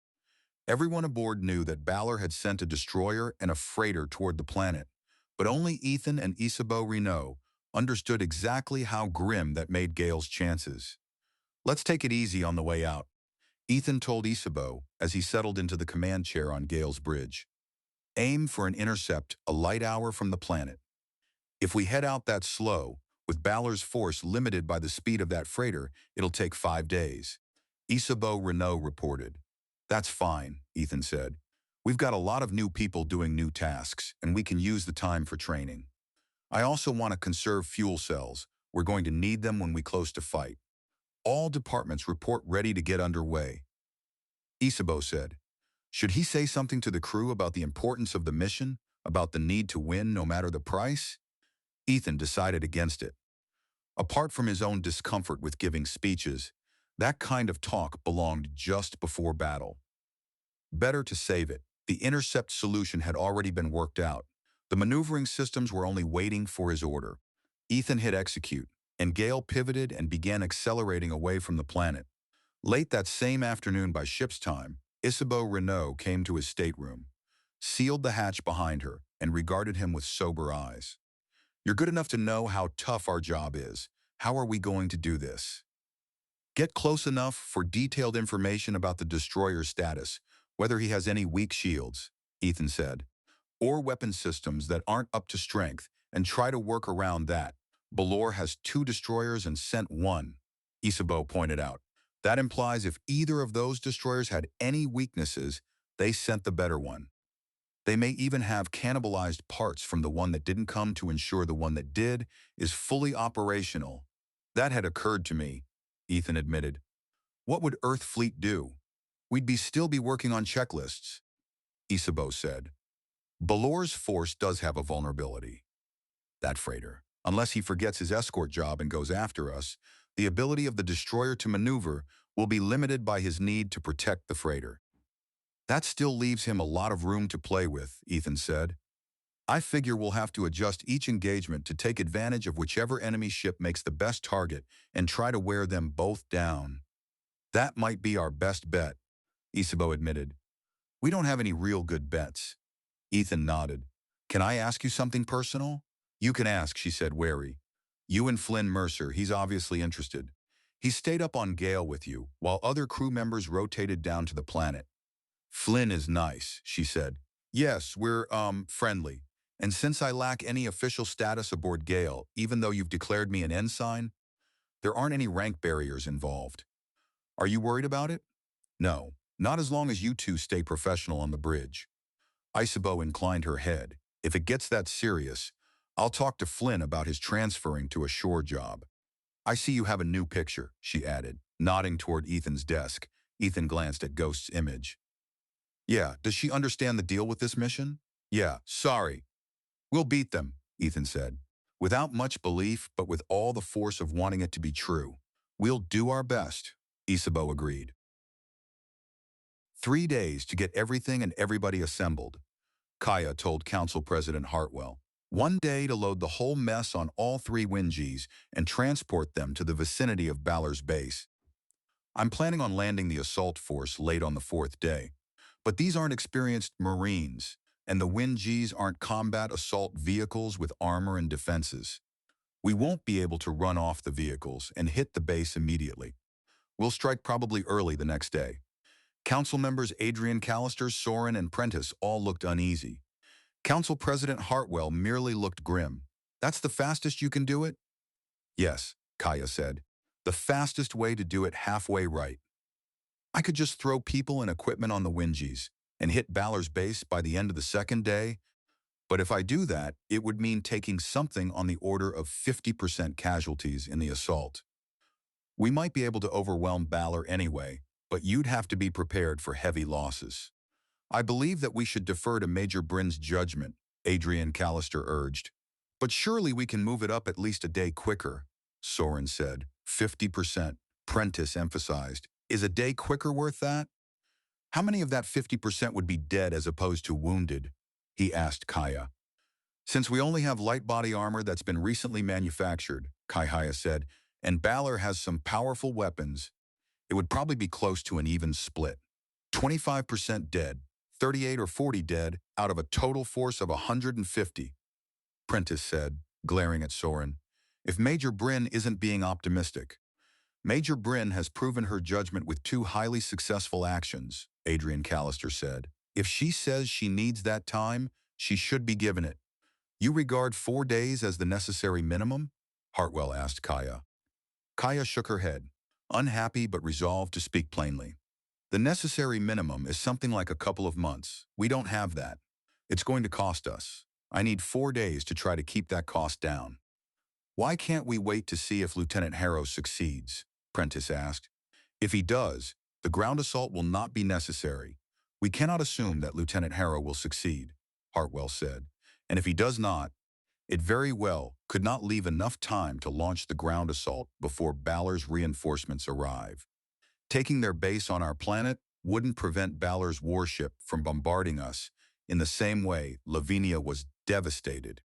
Everyone aboard knew that Balor had sent a destroyer and a freighter toward the planet, but only Ethan and Isabeau Renault understood exactly how grim that made Gale's chances. "Let's take it easy on the way out," Ethan told Isabeau as he settled into the command chair on Gale's bridge. "Aim for an intercept a light hour from the planet. If we head out that slow, with Balor's force limited by the speed of that freighter, it'll take 5 days." Isabeau Renault reported. "That's fine," Ethan said. "We've got a lot of new people doing new tasks, and we can use the time for training. I also want to conserve fuel cells. We're going to need them when we close to fight. All departments report ready to get underway." Isabeau said. Should he say something to the crew about the importance of the mission, about the need to win no matter the price? Ethan decided against it. Apart from his own discomfort with giving speeches, that kind of talk belonged just before battle. Better to save it. The intercept solution had already been worked out. The maneuvering systems were only waiting for his order. Ethan hit execute, and Gale pivoted and began accelerating away from the planet. Late that same afternoon by ship's time, Isabeau Renault came to his stateroom, sealed the hatch behind her, and regarded him with sober eyes. "You're good enough to know how tough our job is. How are we going to do this?" "Get close enough for detailed information about the destroyer's status, whether he has any weak shields," Ethan said, "or weapon systems that aren't up to strength, and try to work around that. Balor has 2 destroyers and sent 1, Isabeau pointed out. "That implies if either of those destroyers had any weaknesses, they sent the better one. They may even have cannibalized parts from the one that didn't come to ensure the one that did is fully operational." "That had occurred to me," Ethan admitted. "What would Earth Fleet do? We'd still be working on checklists," Isabeau said. "Balor's force does have a vulnerability. That freighter. Unless he forgets his escort job and goes after us, the ability of the destroyer to maneuver will be limited by his need to protect the freighter. That still leaves him a lot of room to play with," Ethan said. "I figure we'll have to adjust each engagement to take advantage of whichever enemy ship makes the best target and try to wear them both down." "That might be our best bet," Isabeau admitted. "We don't have any real good bets." Ethan nodded. "Can I ask you something personal?" "You can ask," she said, wary. "You and Flynn Mercer, he's obviously interested. He stayed up on Gale with you, while other crew members rotated down to the planet." "Flynn is nice," she said. "Yes, we're, friendly. And since I lack any official status aboard Gale, even though you've declared me an ensign, there aren't any rank barriers involved. Are you worried about it?" "No, not as long as you two stay professional on the bridge." Isabeau inclined her head. "If it gets that serious, I'll talk to Flynn about his transferring to a shore job." "I see you have a new picture," she added, nodding toward Ethan's desk. Ethan glanced at Ghost's image. "Yeah, does she understand the deal with this mission?" "Yeah, sorry. We'll beat them," Ethan said. Without much belief, but with all the force of wanting it to be true. "We'll do our best," Isabeau agreed. 3 days to get everything and everybody assembled, Kaya told Council President Hartwell. 1 day to load the whole mess on all 3 Wingies and transport them to the vicinity of Balor's base. "I'm planning on landing the assault force late on the 4th day. But these aren't experienced Marines, and the Wingies aren't combat assault vehicles with armor and defenses. We won't be able to run off the vehicles and hit the base immediately. We'll strike probably early the next day. Council members Adrian Callister, Soren, and Prentice all looked uneasy. Council President Hartwell merely looked grim. That's the fastest you can do it? Yes, Kaya said. The fastest way to do it halfway right. I could just throw people and equipment on the Wingies and hit Balor's base by the end of the second day, but if I do that, it would mean taking something on the order of 50% casualties in the assault. We might be able to overwhelm Balor anyway, but you'd have to be prepared for heavy losses. I believe that we should defer to Major Bryn's judgment, Adrian Callister urged. But surely we can move it up at least a day quicker, Soren said. 50%, Prentice emphasized. Is a day quicker worth that? How many of that 50% would be dead as opposed to wounded? He asked Kaya. Since we only have light body armor that's been recently manufactured, Kaya said, and Balor has some powerful weapons, it would probably be close to an even split. 25% dead, 38 or 40 dead out of a total force of 150, Prentice said, glaring at Soren. If Major Bryn isn't being optimistic. Major Bryn has proven her judgment with 2 highly successful actions, Adrian Callister said. If she says she needs that time, she should be given it. You regard 4 days as the necessary minimum? Hartwell asked Kaya. Kaya shook her head, unhappy but resolved to speak plainly. The necessary minimum is something like a couple of months. We don't have that. It's going to cost us. I need 4 days to try to keep that cost down. Why can't we wait to see if Lieutenant Harrow succeeds? Prentice asked. If he does, the ground assault will not be necessary. We cannot assume that Lieutenant Harrow will succeed, Hartwell said. And if he does not, it very well could not leave enough time to launch the ground assault before Balor's reinforcements arrive. Taking their base on our planet wouldn't prevent Balor's warship from bombarding us in the same way Lavinia was devastated.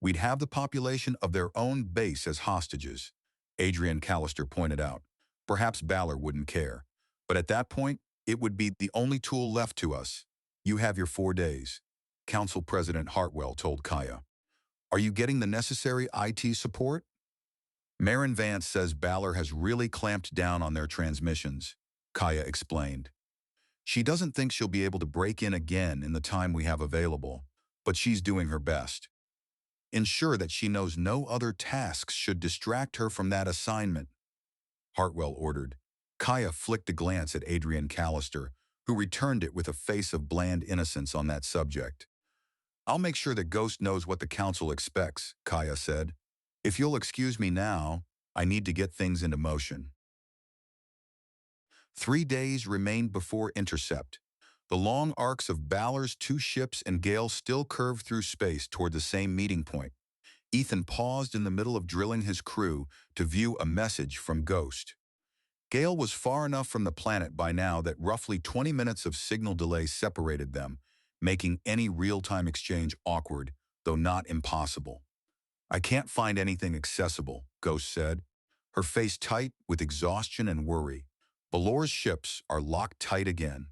We'd have the population of their own base as hostages, Adrian Callister pointed out. Perhaps Balor wouldn't care, but at that point, it would be the only tool left to us. You have your 4 days, Council President Hartwell told Kaya. Are you getting the necessary IT support? Marin Vance says Balor has really clamped down on their transmissions, Kaya explained. She doesn't think she'll be able to break in again in the time we have available, but she's doing her best. Ensure that she knows no other tasks should distract her from that assignment, Hartwell ordered. Kaya flicked a glance at Adrian Callister, who returned it with a face of bland innocence on that subject. I'll make sure that Ghost knows what the council expects, Kaya said. If you'll excuse me now, I need to get things into motion. 3 days remained before intercept. The long arcs of Balor's 2 ships and Gale still curved through space toward the same meeting point. Ethan paused in the middle of drilling his crew to view a message from Ghost. Gale was far enough from the planet by now that roughly 20 minutes of signal delay separated them, making any real-time exchange awkward, though not impossible. I can't find anything accessible, Ghost said, her face tight with exhaustion and worry. Balor's ships are locked tight again.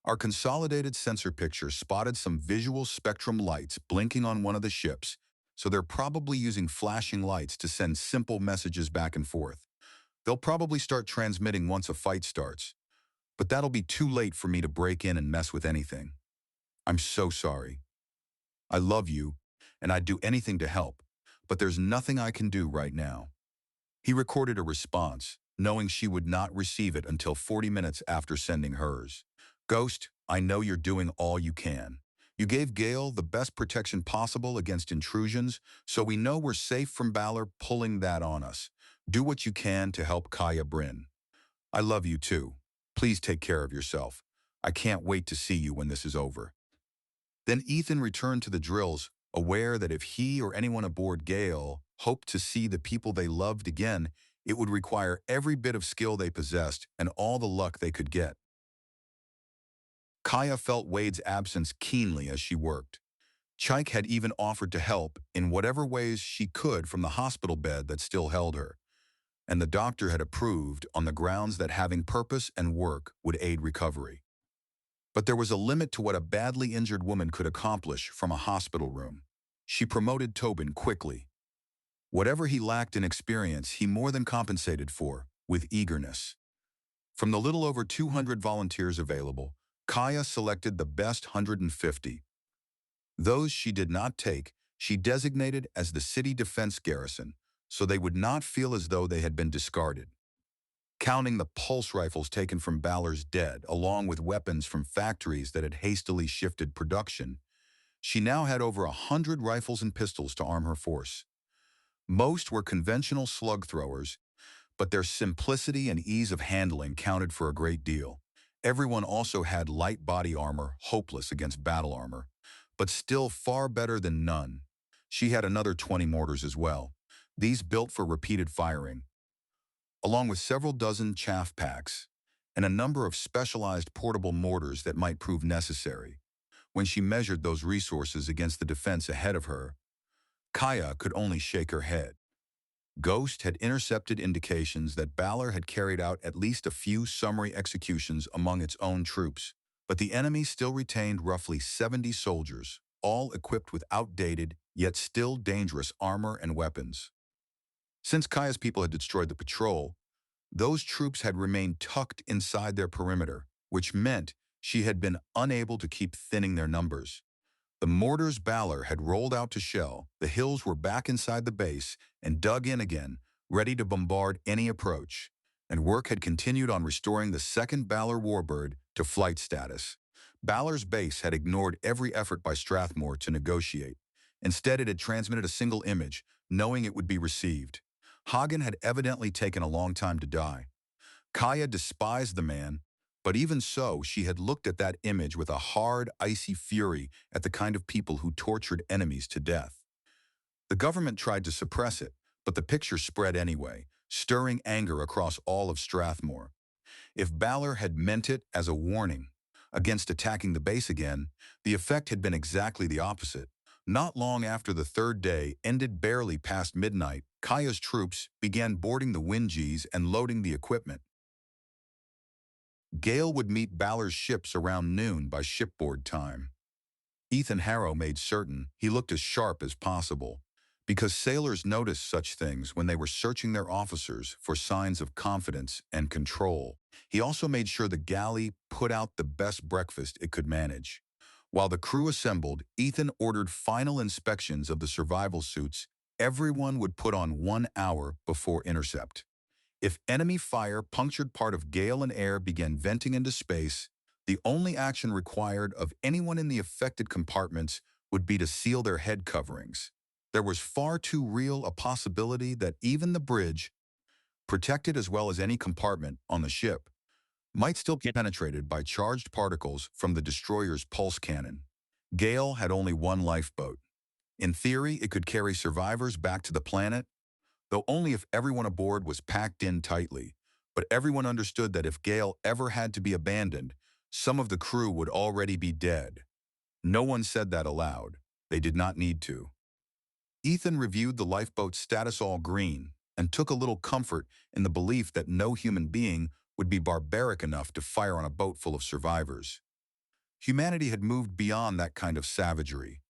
Our consolidated sensor picture spotted some visual spectrum lights blinking on one of the ships, so they're probably using flashing lights to send simple messages back and forth. They'll probably start transmitting once a fight starts, but that'll be too late for me to break in and mess with anything. I'm so sorry. I love you, and I'd do anything to help, but there's nothing I can do right now. He recorded a response, knowing she would not receive it until 40 minutes after sending hers. Ghost, I know you're doing all you can. You gave Gale the best protection possible against intrusions, so we know we're safe from Balor pulling that on us. Do what you can to help Kaya Bryn. I love you too. Please take care of yourself. I can't wait to see you when this is over. Then Ethan returned to the drills, aware that if he or anyone aboard Gale hoped to see the people they loved again, it would require every bit of skill they possessed and all the luck they could get. Kaya felt Wade's absence keenly as she worked. Chike had even offered to help in whatever ways she could from the hospital bed that still held her, and the doctor had approved on the grounds that having purpose and work would aid recovery. But there was a limit to what a badly injured woman could accomplish from a hospital room. She promoted Tobin quickly. Whatever he lacked in experience, he more than compensated for, with eagerness. From the little over 200 volunteers available, Kaya selected the best 150. Those she did not take, she designated as the city defense garrison, so they would not feel as though they had been discarded. Counting the pulse rifles taken from Balor's dead, along with weapons from factories that had hastily shifted production, she now had over 100 rifles and pistols to arm her force. Most were conventional slug throwers, but their simplicity and ease of handling counted for a great deal. Everyone also had light body armor, hopeless against battle armor, but still far better than none. She had another 20 mortars as well, these built for repeated firing, along with several dozen chaff packs and a number of specialized portable mortars that might prove necessary. When she measured those resources against the defense ahead of her, Kaya could only shake her head. Ghost had intercepted indications that Balor had carried out at least a few summary executions among its own troops, but the enemy still retained roughly 70 soldiers, all equipped with outdated, yet still dangerous armor and weapons. Since Kaya's people had destroyed the patrol, those troops had remained tucked inside their perimeter, which meant she had been unable to keep thinning their numbers. The mortars Balor had rolled out to shell, the hills were back inside the base and dug in again, ready to bombard any approach, and work had continued on restoring the second Balor warbird to flight status. Balor's base had ignored every effort by Strathmore to negotiate. Instead, it had transmitted a single image, knowing it would be received. Hagen had evidently taken a long time to die. Kaya despised the man, but even so, she had looked at that image with a hard, icy fury at the kind of people who tortured enemies to death. The government tried to suppress it, but the picture spread anyway, stirring anger across all of Strathmore. If Balor had meant it as a warning against attacking the base again, the effect had been exactly the opposite. Not long after the third day ended barely past midnight, Kaya's troops began boarding the Wingies and loading the equipment. Gale would meet Balor's ships around noon by shipboard time. Ethan Harrow made certain he looked as sharp as possible, because sailors noticed such things when they were searching their officers for signs of confidence and control. He also made sure the galley put out the best breakfast it could manage. While the crew assembled, Ethan ordered final inspections of the survival suits everyone would put on 1 hour before intercept. If enemy fire punctured part of gale and air began venting into space, the only action required of anyone in the affected compartments would be to seal their head coverings. There was far too real a possibility that even the bridge, protected as well as any compartment on the ship, might still be penetrated by charged particles from the destroyer's pulse cannon. Gale had only one lifeboat. In theory, it could carry survivors back to the planet, though only if everyone aboard was packed in tightly. But everyone understood that if Gale ever had to be abandoned, some of the crew would already be dead. No one said that aloud. They did not need to. Ethan reviewed the lifeboat's status all green and took a little comfort in the belief that no human being would be barbaric enough to fire on a boat full of survivors. Humanity had moved beyond that kind of savagery.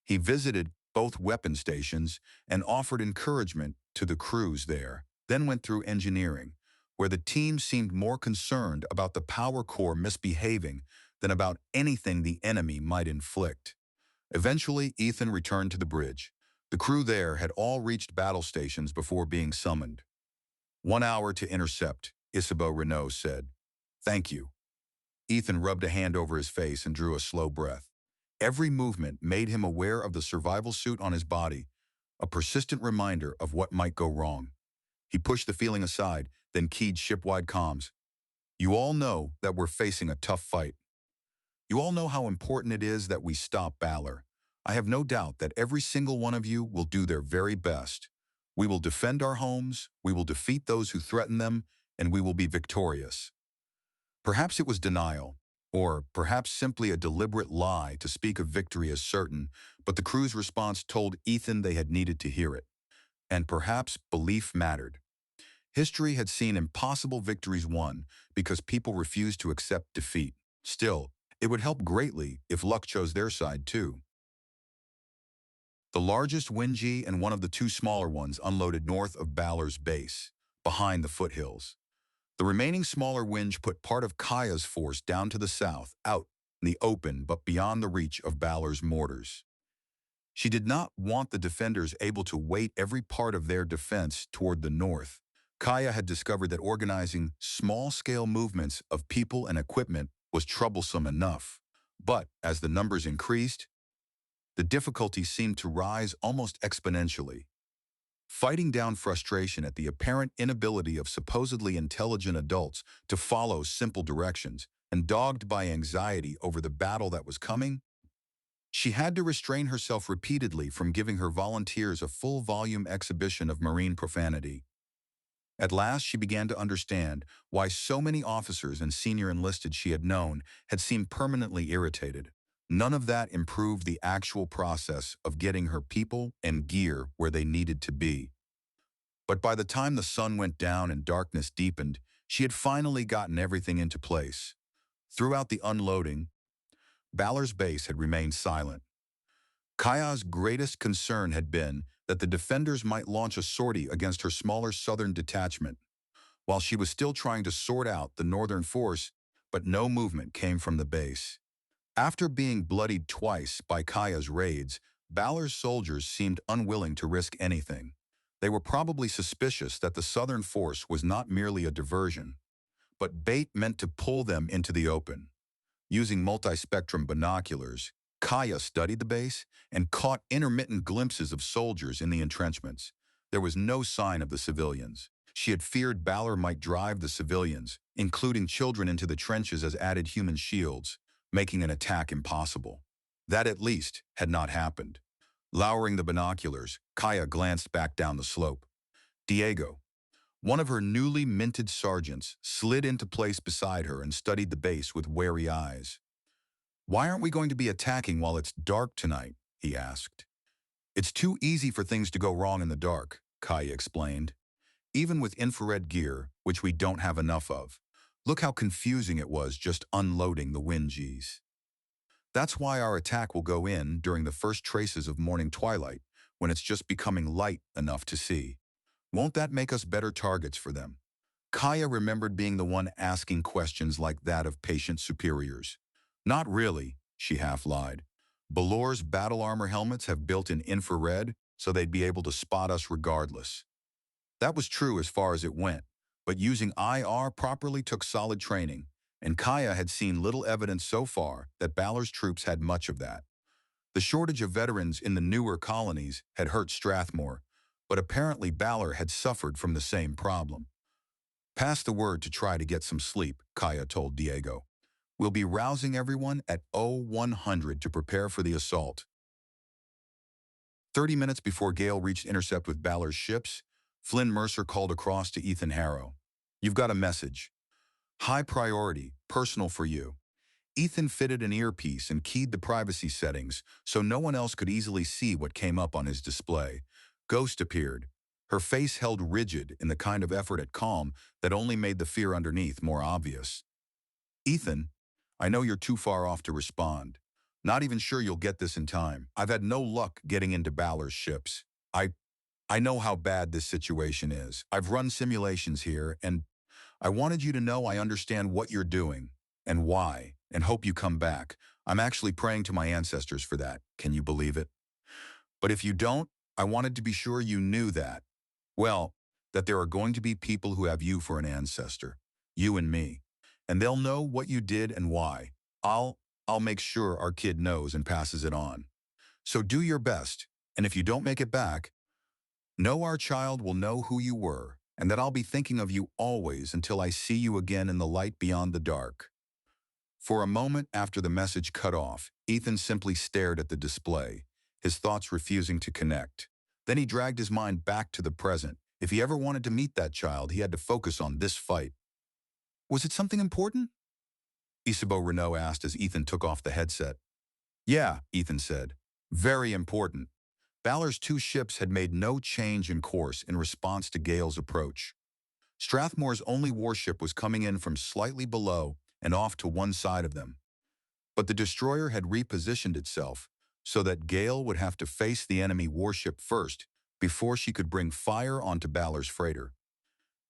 He visited both weapon stations and offered encouragement to the crews there, then went through engineering, where the team seemed more concerned about the power core misbehaving than about anything the enemy might inflict. Eventually, Ethan returned to the bridge. The crew there had all reached battle stations before being summoned. 1 hour to intercept, Isabeau Renault said. Thank you. Ethan rubbed a hand over his face and drew a slow breath. Every movement made him aware of the survival suit on his body, a persistent reminder of what might go wrong. He pushed the feeling aside, then keyed shipwide comms. You all know that we're facing a tough fight. You all know how important it is that we stop Balor. I have no doubt that every single one of you will do their very best. We will defend our homes, we will defeat those who threaten them, and we will be victorious. Perhaps it was denial, or perhaps simply a deliberate lie to speak of victory as certain, but the crew's response told Ethan they had needed to hear it. And perhaps belief mattered. History had seen impossible victories won because people refused to accept defeat. Still, it would help greatly if luck chose their side too. The largest Winji and one of the two smaller ones unloaded north of Balor's base, behind the foothills. The remaining smaller Winj put part of Kaya's force down to the south, out in the open but beyond the reach of Balor's mortars. She did not want the defenders able to weight every part of their defense toward the north. Kaya had discovered that organizing small-scale movements of people and equipment was troublesome enough. But as the numbers increased, the difficulty seemed to rise almost exponentially. Fighting down frustration at the apparent inability of supposedly intelligent adults to follow simple directions, and dogged by anxiety over the battle that was coming, she had to restrain herself repeatedly from giving her volunteers a full-volume exhibition of marine profanity. At last, she began to understand why so many officers and senior enlisted she had known had seemed permanently irritated. None of that improved the actual process of getting her people and gear where they needed to be. But by the time the sun went down and darkness deepened, she had finally gotten everything into place. Throughout the unloading, Balor's base had remained silent. Kaya's greatest concern had been that the defenders might launch a sortie against her smaller southern detachment, while she was still trying to sort out the northern force, but no movement came from the base. After being bloodied twice by Kaya's raids, Balor's soldiers seemed unwilling to risk anything. They were probably suspicious that the southern force was not merely a diversion, but bait meant to pull them into the open. Using multi-spectrum binoculars, Kaya studied the base and caught intermittent glimpses of soldiers in the entrenchments. There was no sign of the civilians. She had feared Balor might drive the civilians, including children, into the trenches as added human shields, making an attack impossible. That, at least, had not happened. Lowering the binoculars, Kaya glanced back down the slope. Diego, one of her newly minted sergeants, slid into place beside her and studied the base with wary eyes. "Why aren't we going to be attacking while it's dark tonight?" he asked. "It's too easy for things to go wrong in the dark," Kaya explained. "Even with infrared gear, which we don't have enough of. Look how confusing it was just unloading the Winjis. That's why our attack will go in during the first traces of morning twilight, when it's just becoming light enough to see. Won't that make us better targets for them?" Kaya remembered being the one asking questions like that of patient superiors. "Not really," she half lied. "Balor's battle armor helmets have built-in infrared, so they'd be able to spot us regardless." That was true as far as it went, but using IR properly took solid training, and Kaya had seen little evidence so far that Balor's troops had much of that. The shortage of veterans in the newer colonies had hurt Strathmore, but apparently Balor had suffered from the same problem. "Pass the word to try to get some sleep," Kaya told Diego. "We'll be rousing everyone at 0100 to prepare for the assault." 30 minutes before Gale reached intercept with Balor's ships, Flynn Mercer called across to Ethan Harrow. "You've got a message. High priority, personal for you." Ethan fitted an earpiece and keyed the privacy settings so no one else could easily see what came up on his display. Ghost appeared, her face held rigid in the kind of effort at calm that only made the fear underneath more obvious. "Ethan, I know you're too far off to respond. Not even sure you'll get this in time. I've had no luck getting into Balor's ships. I know how bad this situation is. I've run simulations here, and I wanted you to know I understand what you're doing and why, and hope you come back. I'm actually praying to my ancestors for that. Can you believe it? But if you don't, I wanted to be sure you knew that. Well, that there are going to be people who have you for an ancestor. You and me. And they'll know what you did and why. I'll make sure our kid knows and passes it on. So do your best, and if you don't make it back, know our child will know who you were, and that I'll be thinking of you always until I see you again in the light beyond the dark." For a moment after the message cut off, Ethan simply stared at the display, his thoughts refusing to connect. Then he dragged his mind back to the present. If he ever wanted to meet that child, he had to focus on this fight. "Was it something important?" Isabeau Renault asked as Ethan took off the headset. "Yeah," Ethan said. "Very important." Balor's two ships had made no change in course in response to Gale's approach. Strathmore's only warship was coming in from slightly below and off to one side of them. But the destroyer had repositioned itself, so that Gale would have to face the enemy warship first before she could bring fire onto Balor's freighter.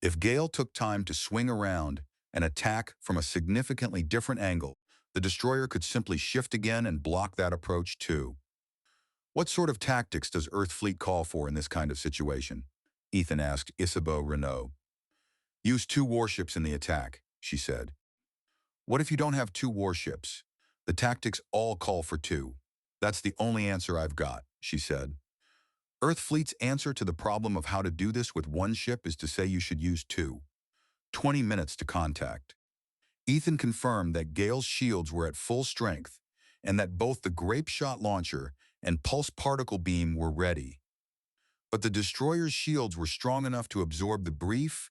If Gale took time to swing around and attack from a significantly different angle, the destroyer could simply shift again and block that approach too. What sort of tactics does Earth Fleet call for in this kind of situation? Ethan asked Isabeau Renault. Use 2 warships in the attack, she said. What if you don't have 2 warships? The tactics all call for 2. That's the only answer I've got, she said. Earth Fleet's answer to the problem of how to do this with 1 ship is to say you should use 2. 20 minutes to contact. Ethan confirmed that Gale's shields were at full strength and that both the grape shot launcher and pulse particle beam were ready. But the destroyer's shields were strong enough to absorb the brief,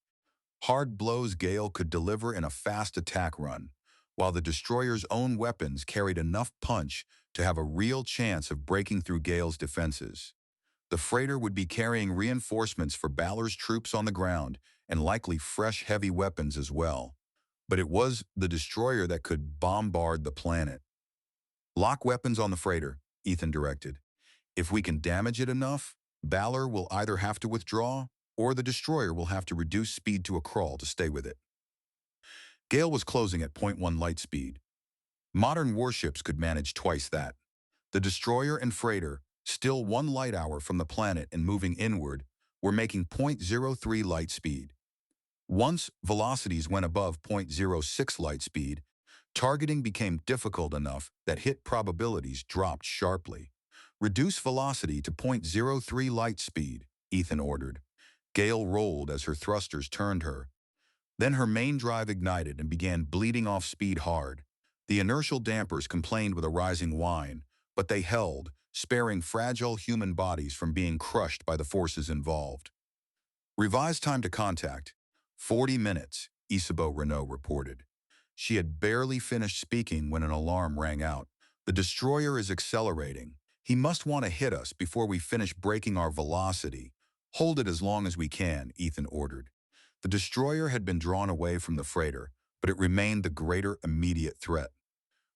hard blows Gale could deliver in a fast attack run, while the destroyer's own weapons carried enough punch to have a real chance of breaking through Gale's defenses. The freighter would be carrying reinforcements for Balor's troops on the ground and likely fresh heavy weapons as well. But it was the destroyer that could bombard the planet. Lock weapons on the freighter, Ethan directed. If we can damage it enough, Balor will either have to withdraw or the destroyer will have to reduce speed to a crawl to stay with it. Gale was closing at 0.1 light speed. Modern warships could manage twice that. The destroyer and freighter, still 1 light hour from the planet and moving inward, were making 0.03 light speed. Once velocities went above 0.06 light speed, targeting became difficult enough that hit probabilities dropped sharply. Reduce velocity to 0.03 light speed, Ethan ordered. Gale rolled as her thrusters turned her. Then her main drive ignited and began bleeding off speed hard. The inertial dampers complained with a rising whine, but they held, sparing fragile human bodies from being crushed by the forces involved. Revised time to contact, 40 minutes, Isabeau Renault reported. She had barely finished speaking when an alarm rang out. The destroyer is accelerating. He must want to hit us before we finish breaking our velocity. Hold it as long as we can, Ethan ordered. The destroyer had been drawn away from the freighter, but it remained the greater immediate threat.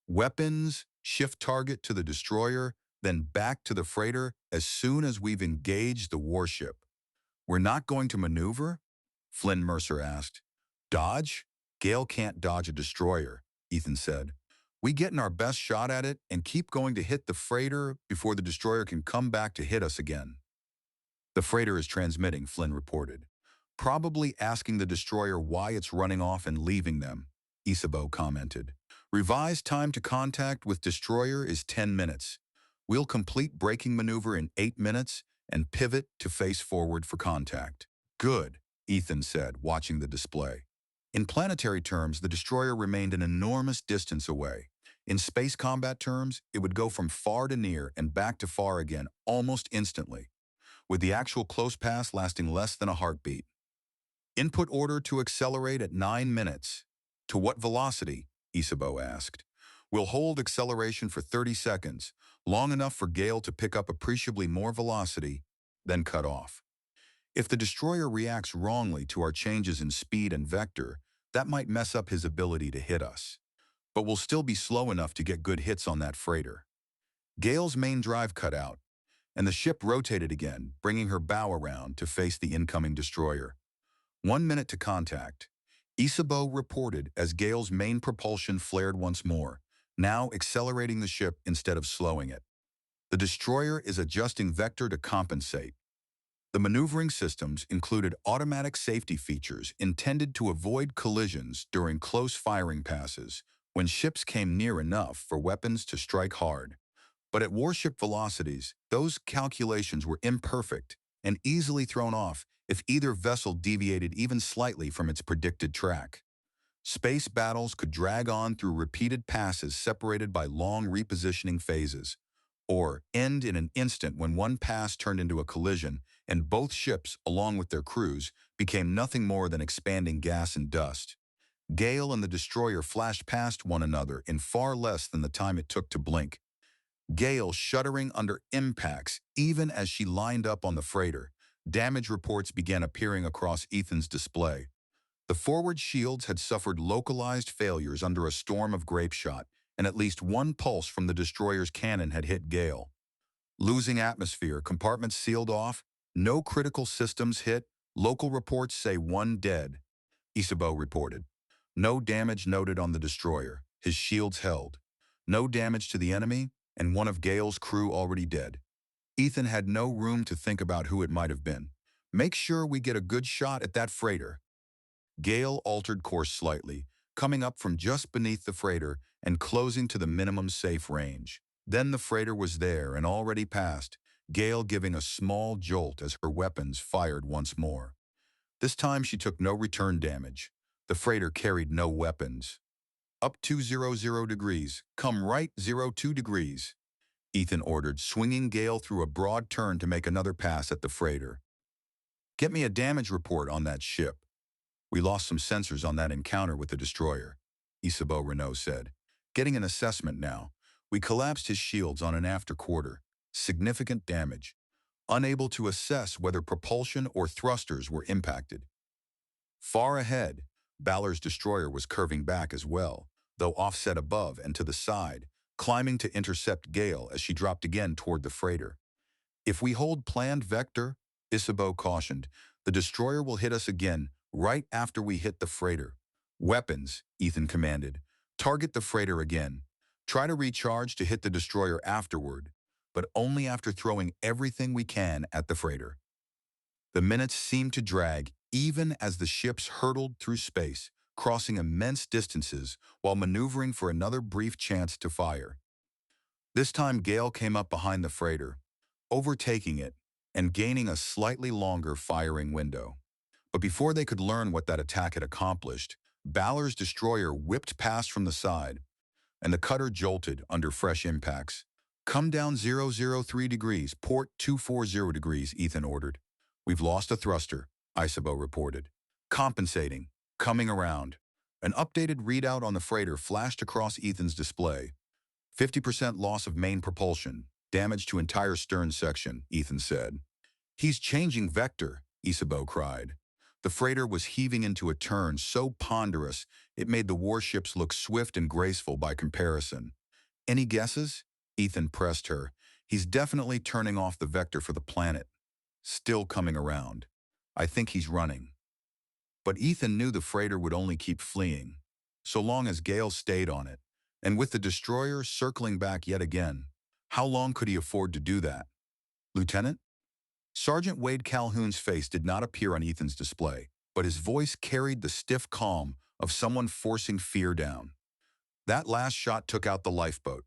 Weapons, shift target to the destroyer, then back to the freighter as soon as we've engaged the warship. We're not going to maneuver? Flynn Mercer asked. Dodge? Gale can't dodge a destroyer, Ethan said. We get in our best shot at it and keep going to hit the freighter before the destroyer can come back to hit us again. The freighter is transmitting, Flynn reported. Probably asking the destroyer why it's running off and leaving them, Isabeau commented. Revised time to contact with destroyer is 10 minutes. We'll complete braking maneuver in 8 minutes and pivot to face forward for contact. Good, Ethan said, watching the display. In planetary terms, the destroyer remained an enormous distance away. In space combat terms, it would go from far to near and back to far again almost instantly, with the actual close pass lasting less than a heartbeat. Input order to accelerate at 9 minutes. To what velocity? Isabeau asked. We'll hold acceleration for 30 seconds, long enough for Gale to pick up appreciably more velocity, then cut off. If the destroyer reacts wrongly to our changes in speed and vector, that might mess up his ability to hit us. But we'll still be slow enough to get good hits on that freighter. Gale's main drive cut out, and the ship rotated again, bringing her bow around to face the incoming destroyer. 1 minute to contact. Isabeau reported as Gale's main propulsion flared once more, now accelerating the ship instead of slowing it. The destroyer is adjusting vector to compensate. The maneuvering systems included automatic safety features intended to avoid collisions during close firing passes when ships came near enough for weapons to strike hard. But at warship velocities, those calculations were imperfect and easily thrown off if either vessel deviated even slightly from its predicted track. Space battles could drag on through repeated passes separated by long repositioning phases, or end in an instant when one pass turned into a collision and both ships, along with their crews, became nothing more than expanding gas and dust. Gale and the destroyer flashed past one another in far less than the time it took to blink. Gale shuddering under impacts even as she lined up on the freighter. Damage reports began appearing across Ethan's display. The forward shields had suffered localized failures under a storm of grape shot, and at least one pulse from the destroyer's cannon had hit Gale. Losing atmosphere, compartments sealed off, no critical systems hit, local reports say one dead, Isabeau reported. No damage noted on the destroyer, his shields held. No damage to the enemy, and one of Gale's crew already dead. Ethan had no room to think about who it might have been. Make sure we get a good shot at that freighter. Gale altered course slightly, coming up from just beneath the freighter and closing to the minimum safe range. Then the freighter was there and already past, Gale giving a small jolt as her weapons fired once more. This time she took no return damage. The freighter carried no weapons. Up 200 degrees, come right 02 degrees, Ethan ordered, swinging Gale through a broad turn to make another pass at the freighter. Get me a damage report on that ship. We lost some sensors on that encounter with the destroyer, Isabeau Renault said. Getting an assessment now. We collapsed his shields on an afterquarter. Significant damage. Unable to assess whether propulsion or thrusters were impacted. Far ahead, Balor's destroyer was curving back as well, though offset above and to the side, climbing to intercept Gale as she dropped again toward the freighter. If we hold planned vector, Isabeau cautioned, the destroyer will hit us again right after we hit the freighter. Weapons, Ethan commanded. Target the freighter again. Try to recharge to hit the destroyer afterward, but only after throwing everything we can at the freighter. The minutes seemed to drag even as the ships hurtled through space, crossing immense distances while maneuvering for another brief chance to fire. This time Gale came up behind the freighter, overtaking it and gaining a slightly longer firing window. But before they could learn what that attack had accomplished, Balor's destroyer whipped past from the side, and the cutter jolted under fresh impacts. Come down 003 degrees, port 240 degrees, Ethan ordered. We've lost a thruster, Isabeau reported. Compensating, coming around. An updated readout on the freighter flashed across Ethan's display. 50% loss of main propulsion, damage to entire stern section, Ethan said. He's changing vector, Isabeau cried. The freighter was heaving into a turn so ponderous it made the warships look swift and graceful by comparison. Any guesses? Ethan pressed her. He's definitely turning off the vector for the planet. Still coming around. I think he's running. But Ethan knew the freighter would only keep fleeing, so long as Gale stayed on it. And with the destroyer circling back yet again, how long could he afford to do that? Lieutenant? Sergeant Wade Calhoun's face did not appear on Ethan's display, but his voice carried the stiff calm of someone forcing fear down. That last shot took out the lifeboat.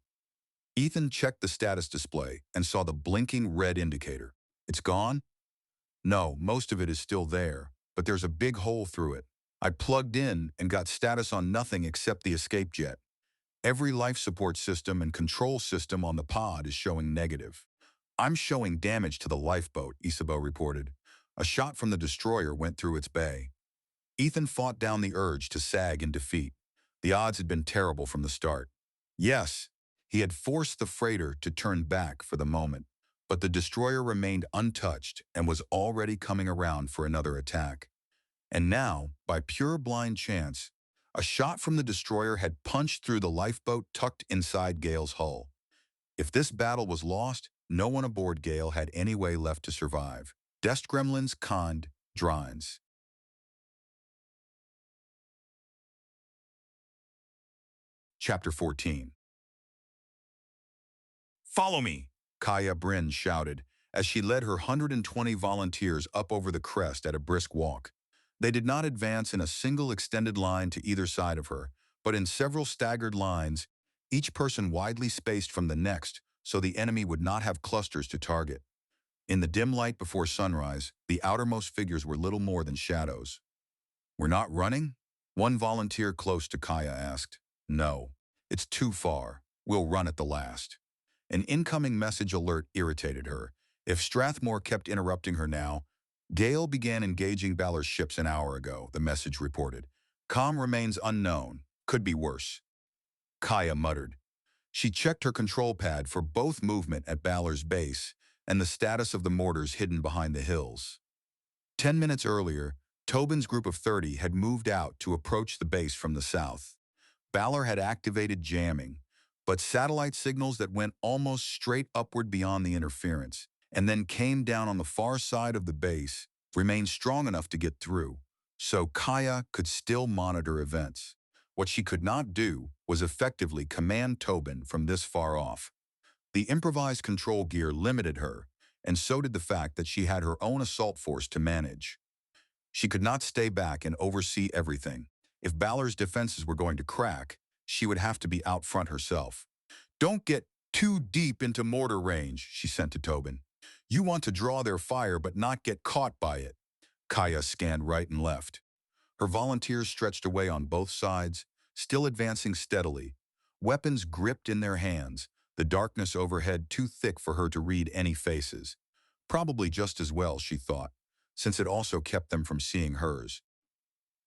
Ethan checked the status display and saw the blinking red indicator. It's gone? No, most of it is still there, but there's a big hole through it. I plugged in and got status on nothing except the escape jet. Every life support system and control system on the pod is showing negative. I'm showing damage to the lifeboat, Isabeau reported. A shot from the destroyer went through its bay. Ethan fought down the urge to sag in defeat. The odds had been terrible from the start. Yes, he had forced the freighter to turn back for the moment, but the destroyer remained untouched and was already coming around for another attack. And now, by pure blind chance, a shot from the destroyer had punched through the lifeboat tucked inside Gale's hull. If this battle was lost, no one aboard Gale had any way left to survive. Dest gremlins conned, drines. Chapter 14. Follow me, Kaya Bryn shouted as she led her 120 volunteers up over the crest at a brisk walk. They did not advance in a single extended line to either side of her, but in several staggered lines, each person widely spaced from the next so the enemy would not have clusters to target. In the dim light before sunrise, the outermost figures were little more than shadows. We're not running? One volunteer close to Kaya asked. No, it's too far. We'll run at the last. An incoming message alert irritated her. If Strathmore kept interrupting her now, Gale began engaging Balor's ships an hour ago, the message reported. Com remains unknown. Could be worse. Kaya muttered. She checked her control pad for both movement at Balor's base and the status of the mortars hidden behind the hills. 10 minutes earlier, Tobin's group of 30 had moved out to approach the base from the south. Balor had activated jamming, but satellite signals that went almost straight upward beyond the interference and then came down on the far side of the base remained strong enough to get through, so Kaya could still monitor events. What she could not do was effectively command Tobin from this far off. The improvised control gear limited her, and so did the fact that she had her own assault force to manage. She could not stay back and oversee everything. If Balor's defenses were going to crack, she would have to be out front herself. "Don't get too deep into mortar range," she sent to Tobin. "You want to draw their fire but not get caught by it." Kaya scanned right and left. Her volunteers stretched away on both sides, still advancing steadily, weapons gripped in their hands, the darkness overhead too thick for her to read any faces. Probably just as well, she thought, since it also kept them from seeing hers.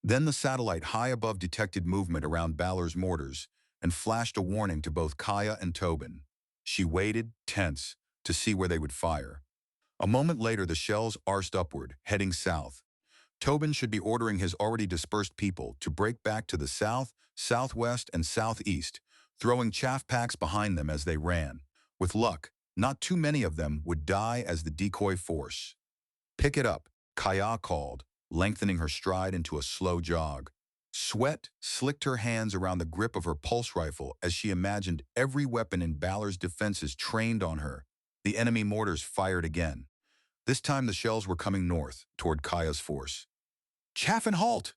Then the satellite high above detected movement around Balor's mortars and flashed a warning to both Kaya and Tobin. She waited, tense, to see where they would fire. A moment later, the shells arced upward, heading south. Tobin should be ordering his already dispersed people to break back to the south, southwest, and southeast, throwing chaff packs behind them as they ran. With luck, not too many of them would die as the decoy force. "Pick it up," Kaya called, lengthening her stride into a slow jog. Sweat slicked her hands around the grip of her pulse rifle as she imagined every weapon in Balor's defenses trained on her. The enemy mortars fired again. This time the shells were coming north, toward Kaya's force. "Chaff and halt!"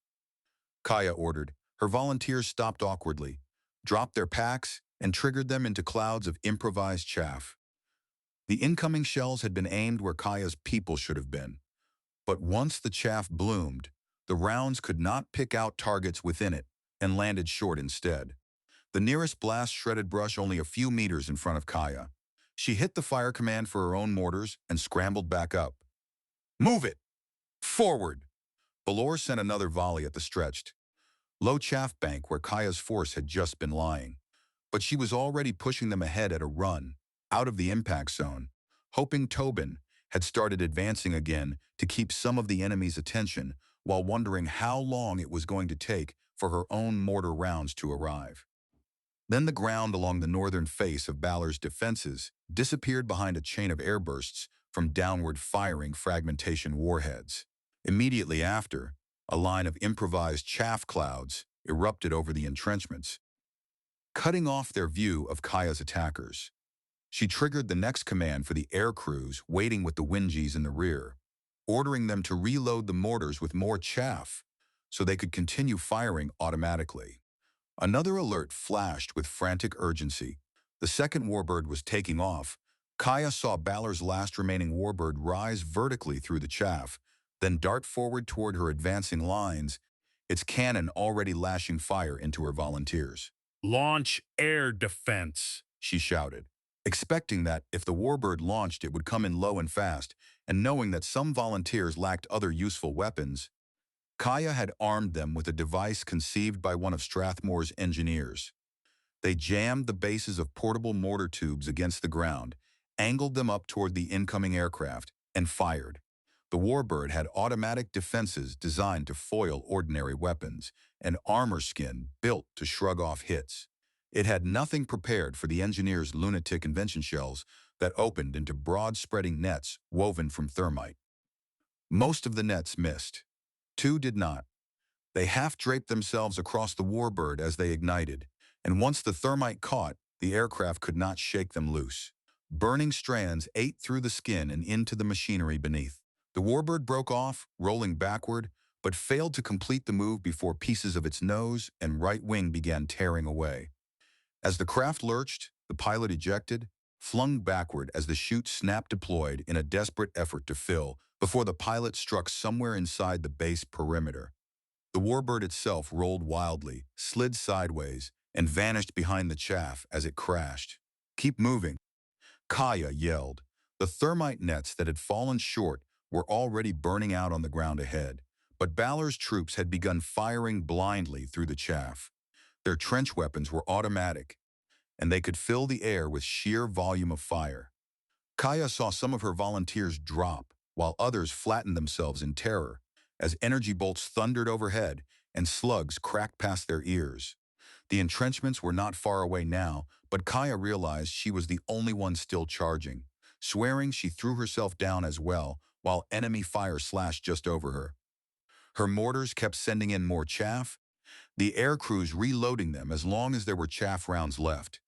Kaya ordered. Her volunteers stopped awkwardly, dropped their packs, and triggered them into clouds of improvised chaff. The incoming shells had been aimed where Kaya's people should have been. But once the chaff bloomed, the rounds could not pick out targets within it and landed short instead. The nearest blast shredded brush only a few meters in front of Kaya. She hit the fire command for her own mortars and scrambled back up. "Move it! Forward!" Balor sent another volley at the stretched, low chaff bank where Kaya's force had just been lying. But she was already pushing them ahead at a run, out of the impact zone, hoping Tobin had started advancing again to keep some of the enemy's attention while wondering how long it was going to take for her own mortar rounds to arrive. Then the ground along the northern face of Balor's defenses disappeared behind a chain of airbursts from downward firing fragmentation warheads. Immediately after, a line of improvised chaff clouds erupted over the entrenchments, cutting off their view of Kaya's attackers. She triggered the next command for the air crews waiting with the Wingies in the rear, ordering them to reload the mortars with more chaff so they could continue firing automatically. Another alert flashed with frantic urgency. The second warbird was taking off. Kaya saw Balor's last remaining warbird rise vertically through the chaff, then dart forward toward her advancing lines, its cannon already lashing fire into her volunteers. "Launch air defense," she shouted, expecting that if the warbird launched it would come in low and fast, and knowing that some volunteers lacked other useful weapons. Kaya had armed them with a device conceived by one of Strathmore's engineers. They jammed the bases of portable mortar tubes against the ground, angled them up toward the incoming aircraft, and fired. The warbird had automatic defenses designed to foil ordinary weapons, and armor skin built to shrug off hits. It had nothing prepared for the engineer's lunatic invention shells that opened into broad-spreading nets woven from thermite. Most of the nets missed. Two did not. They half-draped themselves across the warbird as they ignited, and once the thermite caught, the aircraft could not shake them loose. Burning strands ate through the skin and into the machinery beneath. The warbird broke off, rolling backward, but failed to complete the move before pieces of its nose and right wing began tearing away. As the craft lurched, the pilot ejected, flung backward as the chute snap deployed in a desperate effort to fill before the pilot struck somewhere inside the base perimeter. The warbird itself rolled wildly, slid sideways, and vanished behind the chaff as it crashed. "Keep moving," Kaya yelled. The thermite nets that had fallen short were already burning out on the ground ahead, but Balor's troops had begun firing blindly through the chaff. Their trench weapons were automatic, and they could fill the air with sheer volume of fire. Kaya saw some of her volunteers drop, while others flattened themselves in terror, as energy bolts thundered overhead and slugs cracked past their ears. The entrenchments were not far away now, but Kaya realized she was the only one still charging. Swearing, she threw herself down as well, while enemy fire slashed just over her. Her mortars kept sending in more chaff, the air crews reloading them as long as there were chaff rounds left.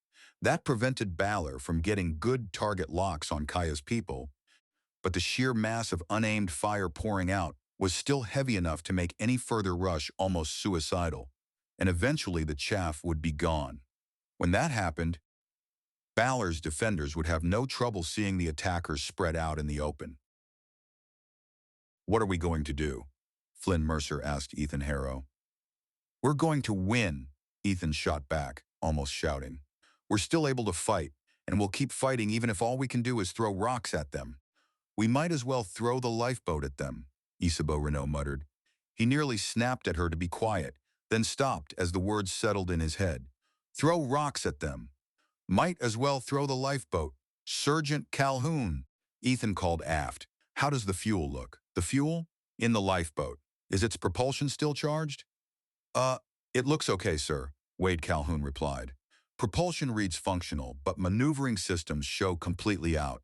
That prevented Balor from getting good target locks on Kaya's people, but the sheer mass of unaimed fire pouring out was still heavy enough to make any further rush almost suicidal, and eventually the chaff would be gone. When that happened, Balor's defenders would have no trouble seeing the attackers spread out in the open. "What are we going to do?" Flynn Mercer asked Ethan Harrow. "We're going to win," Ethan shot back, almost shouting. "We're still able to fight, and we'll keep fighting even if all we can do is throw rocks at them." "We might as well throw the lifeboat at them," Isabeau Renault muttered. He nearly snapped at her to be quiet, then stopped as the words settled in his head. "Throw rocks at them. Might as well throw the lifeboat. Sergeant Calhoun," Ethan called aft. "How does the fuel look?" "The fuel? In the lifeboat. Is its propulsion still charged?" Uh, it looks okay, sir," Wade Calhoun replied. "Propulsion reads functional, but maneuvering systems show completely out."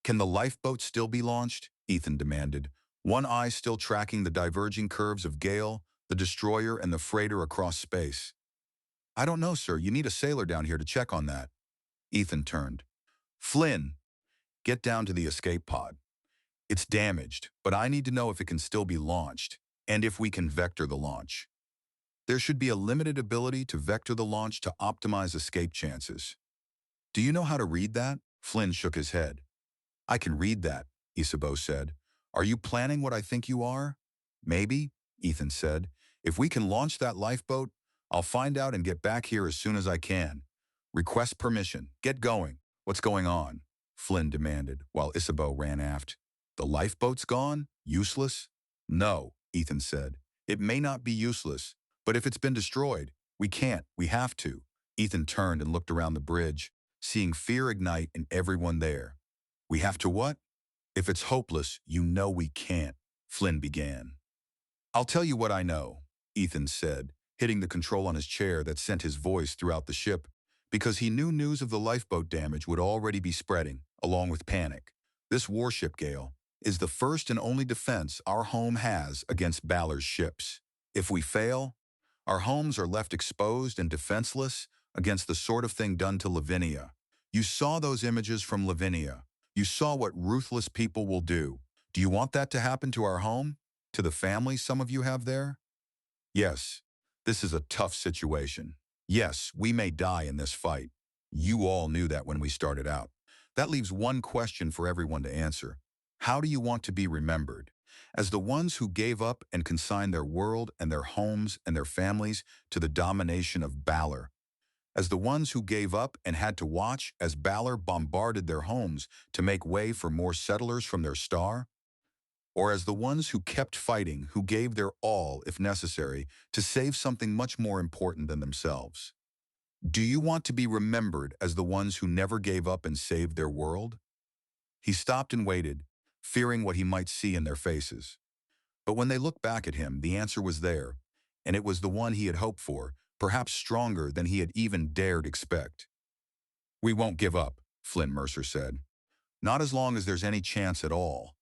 "Can the lifeboat still be launched?" Ethan demanded, one eye still tracking the diverging curves of Gale, the destroyer, and the freighter across space. "I don't know, sir. You need a sailor down here to check on that." Ethan turned. "Flynn, get down to the escape pod. It's damaged, but I need to know if it can still be launched, and if we can vector the launch. There should be a limited ability to vector the launch to optimize escape chances." "Do you know how to read that?" Flynn shook his head. "I can read that," Isabeau said. "Are you planning what I think you are?" "Maybe," Ethan said. "If we can launch that lifeboat, I'll find out and get back here as soon as I can." "Request permission. Get going." "What's going on?" Flynn demanded, while Isabeau ran aft. "The lifeboat's gone? Useless?" "No," Ethan said. "It may not be useless, but if it's been destroyed, we can't. We have to." Ethan turned and looked around the bridge, seeing fear ignite in everyone there. "We have to what?" "If it's hopeless, you know we can't," Flynn began. "I'll tell you what I know," Ethan said, hitting the control on his chair that sent his voice throughout the ship, because he knew news of the lifeboat damage would already be spreading, along with panic. "This warship, Gale, is the first and only defense our home has against Balor's ships. If we fail, our homes are left exposed and defenseless against the sort of thing done to Lavinia. You saw those images from Lavinia. You saw what ruthless people will do. Do you want that to happen to our home? To the family some of you have there? Yes, this is a tough situation. Yes, we may die in this fight. You all knew that when we started out. That leaves one question for everyone to answer. How do you want to be remembered? As the ones who gave up and consigned their world and their homes and their families to the domination of Balor? As the ones who gave up and had to watch as Balor bombarded their homes to make way for more settlers from their star? Or as the ones who kept fighting, who gave their all, if necessary, to save something much more important than themselves? Do you want to be remembered as the ones who never gave up and saved their world? He stopped and waited, fearing what he might see in their faces. But when they looked back at him, the answer was there, and it was the one he had hoped for, perhaps stronger than he had even dared expect. "We won't give up," Flynn Mercer said. "Not as long as there's any chance at all."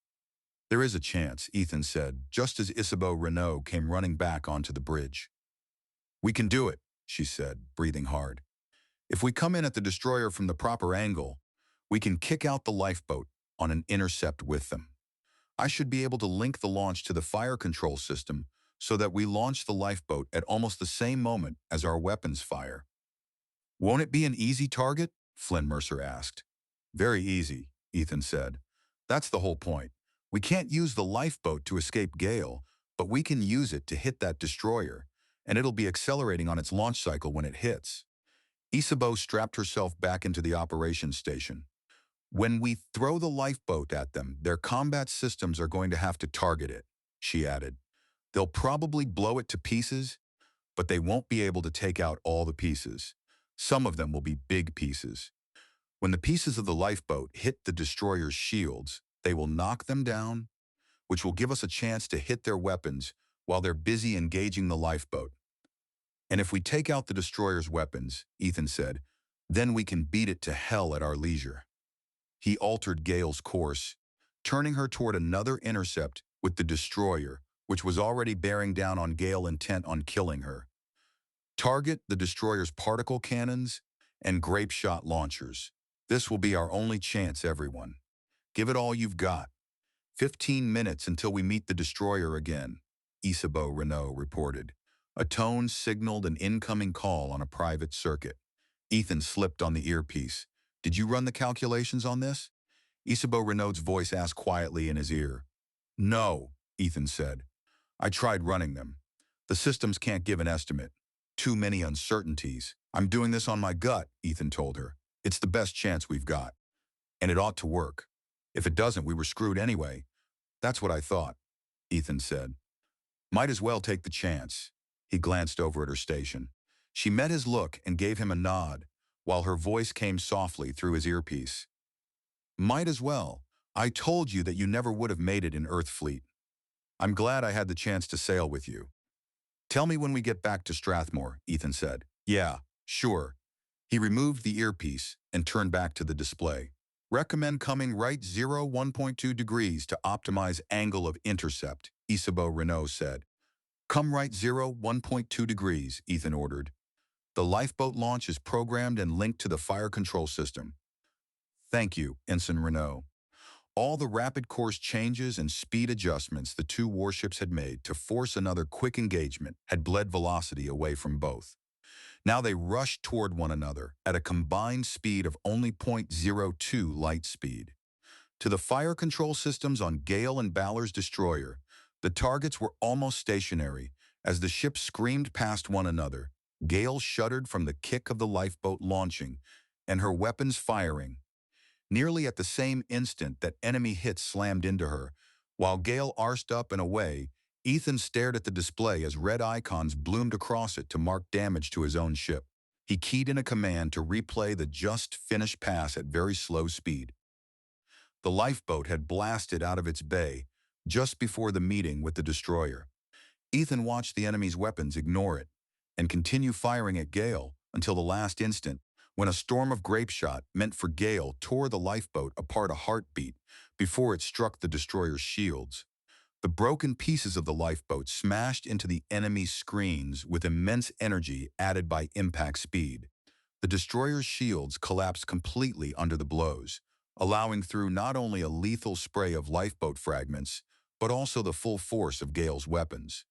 "There is a chance," Ethan said, just as Isabeau Renault came running back onto the bridge. "We can do it," she said, breathing hard. "If we come in at the destroyer from the proper angle, we can kick out the lifeboat on an intercept with them. I should be able to link the launch to the fire control system so that we launch the lifeboat at almost the same moment as our weapons fire." "Won't it be an easy target?" Flynn Mercer asked. "Very easy," Ethan said. "That's the whole point. We can't use the lifeboat to escape Gale, but we can use it to hit that destroyer, and it'll be accelerating on its launch cycle when it hits." Isabeau strapped herself back into the operations station. "When we throw the lifeboat at them, their combat systems are going to have to target it," she added. "They'll probably blow it to pieces, but they won't be able to take out all the pieces. Some of them will be big pieces. When the pieces of the lifeboat hit the destroyer's shields, they will knock them down, which will give us a chance to hit their weapons while they're busy engaging the lifeboat. And if we take out the destroyer's weapons, Ethan said, then we can beat it to hell at our leisure. He altered Gale's course, turning her toward another intercept with the destroyer, which was already bearing down on Gale, intent on killing her. Target the destroyer's particle cannons and grape shot launchers. This will be our only chance, everyone. Give it all you've got. 15 minutes until we meet the destroyer again, Isabeau Renault reported. A tone signaled an incoming call on a private circuit. Ethan slipped on the earpiece. Did you run the calculations on this? Isabeau Renault's voice asked quietly in his ear. No, Ethan said. I tried running them. The systems can't give an estimate. Too many uncertainties. I'm doing this on my gut, Ethan told her. It's the best chance we've got. And it ought to work. If it doesn't, we were screwed anyway. That's what I thought, Ethan said. Might as well take the chance. He glanced over at her station. She met his look and gave him a nod, while her voice came softly through his earpiece. Might as well. I told you that you never would have made it in Earth Fleet. I'm glad I had the chance to sail with you. Tell me when we get back to Strathmore, Ethan said. Yeah, sure. He removed the earpiece and turned back to the display. Recommend coming right 1.2 degrees to optimize angle of intercept, Isabeau Renault said. Come right 1.2 degrees, Ethan ordered. The lifeboat launch is programmed and linked to the fire control system. Thank you, Ensign Renault. All the rapid course changes and speed adjustments the two warships had made to force another quick engagement had bled velocity away from both. Now they rushed toward one another at a combined speed of only 0.02 light speed. To the fire control systems on Gale and Balor's destroyer, the targets were almost stationary. As the ships screamed past one another, Gale shuddered from the kick of the lifeboat launching and her weapons firing. Nearly at the same instant that enemy hits slammed into her, while Gale arsed up and away, Ethan stared at the display as red icons bloomed across it to mark damage to his own ship. He keyed in a command to replay the just-finished pass at very slow speed. The lifeboat had blasted out of its bay just before the meeting with the destroyer. Ethan watched the enemy's weapons ignore it and continue firing at Gale until the last instant, when a storm of grape shot meant for Gale tore the lifeboat apart a heartbeat before it struck the destroyer's shields. The broken pieces of the lifeboat smashed into the enemy's screens with immense energy added by impact speed. The destroyer's shields collapsed completely under the blows, allowing through not only a lethal spray of lifeboat fragments, but also the full force of Gale's weapons.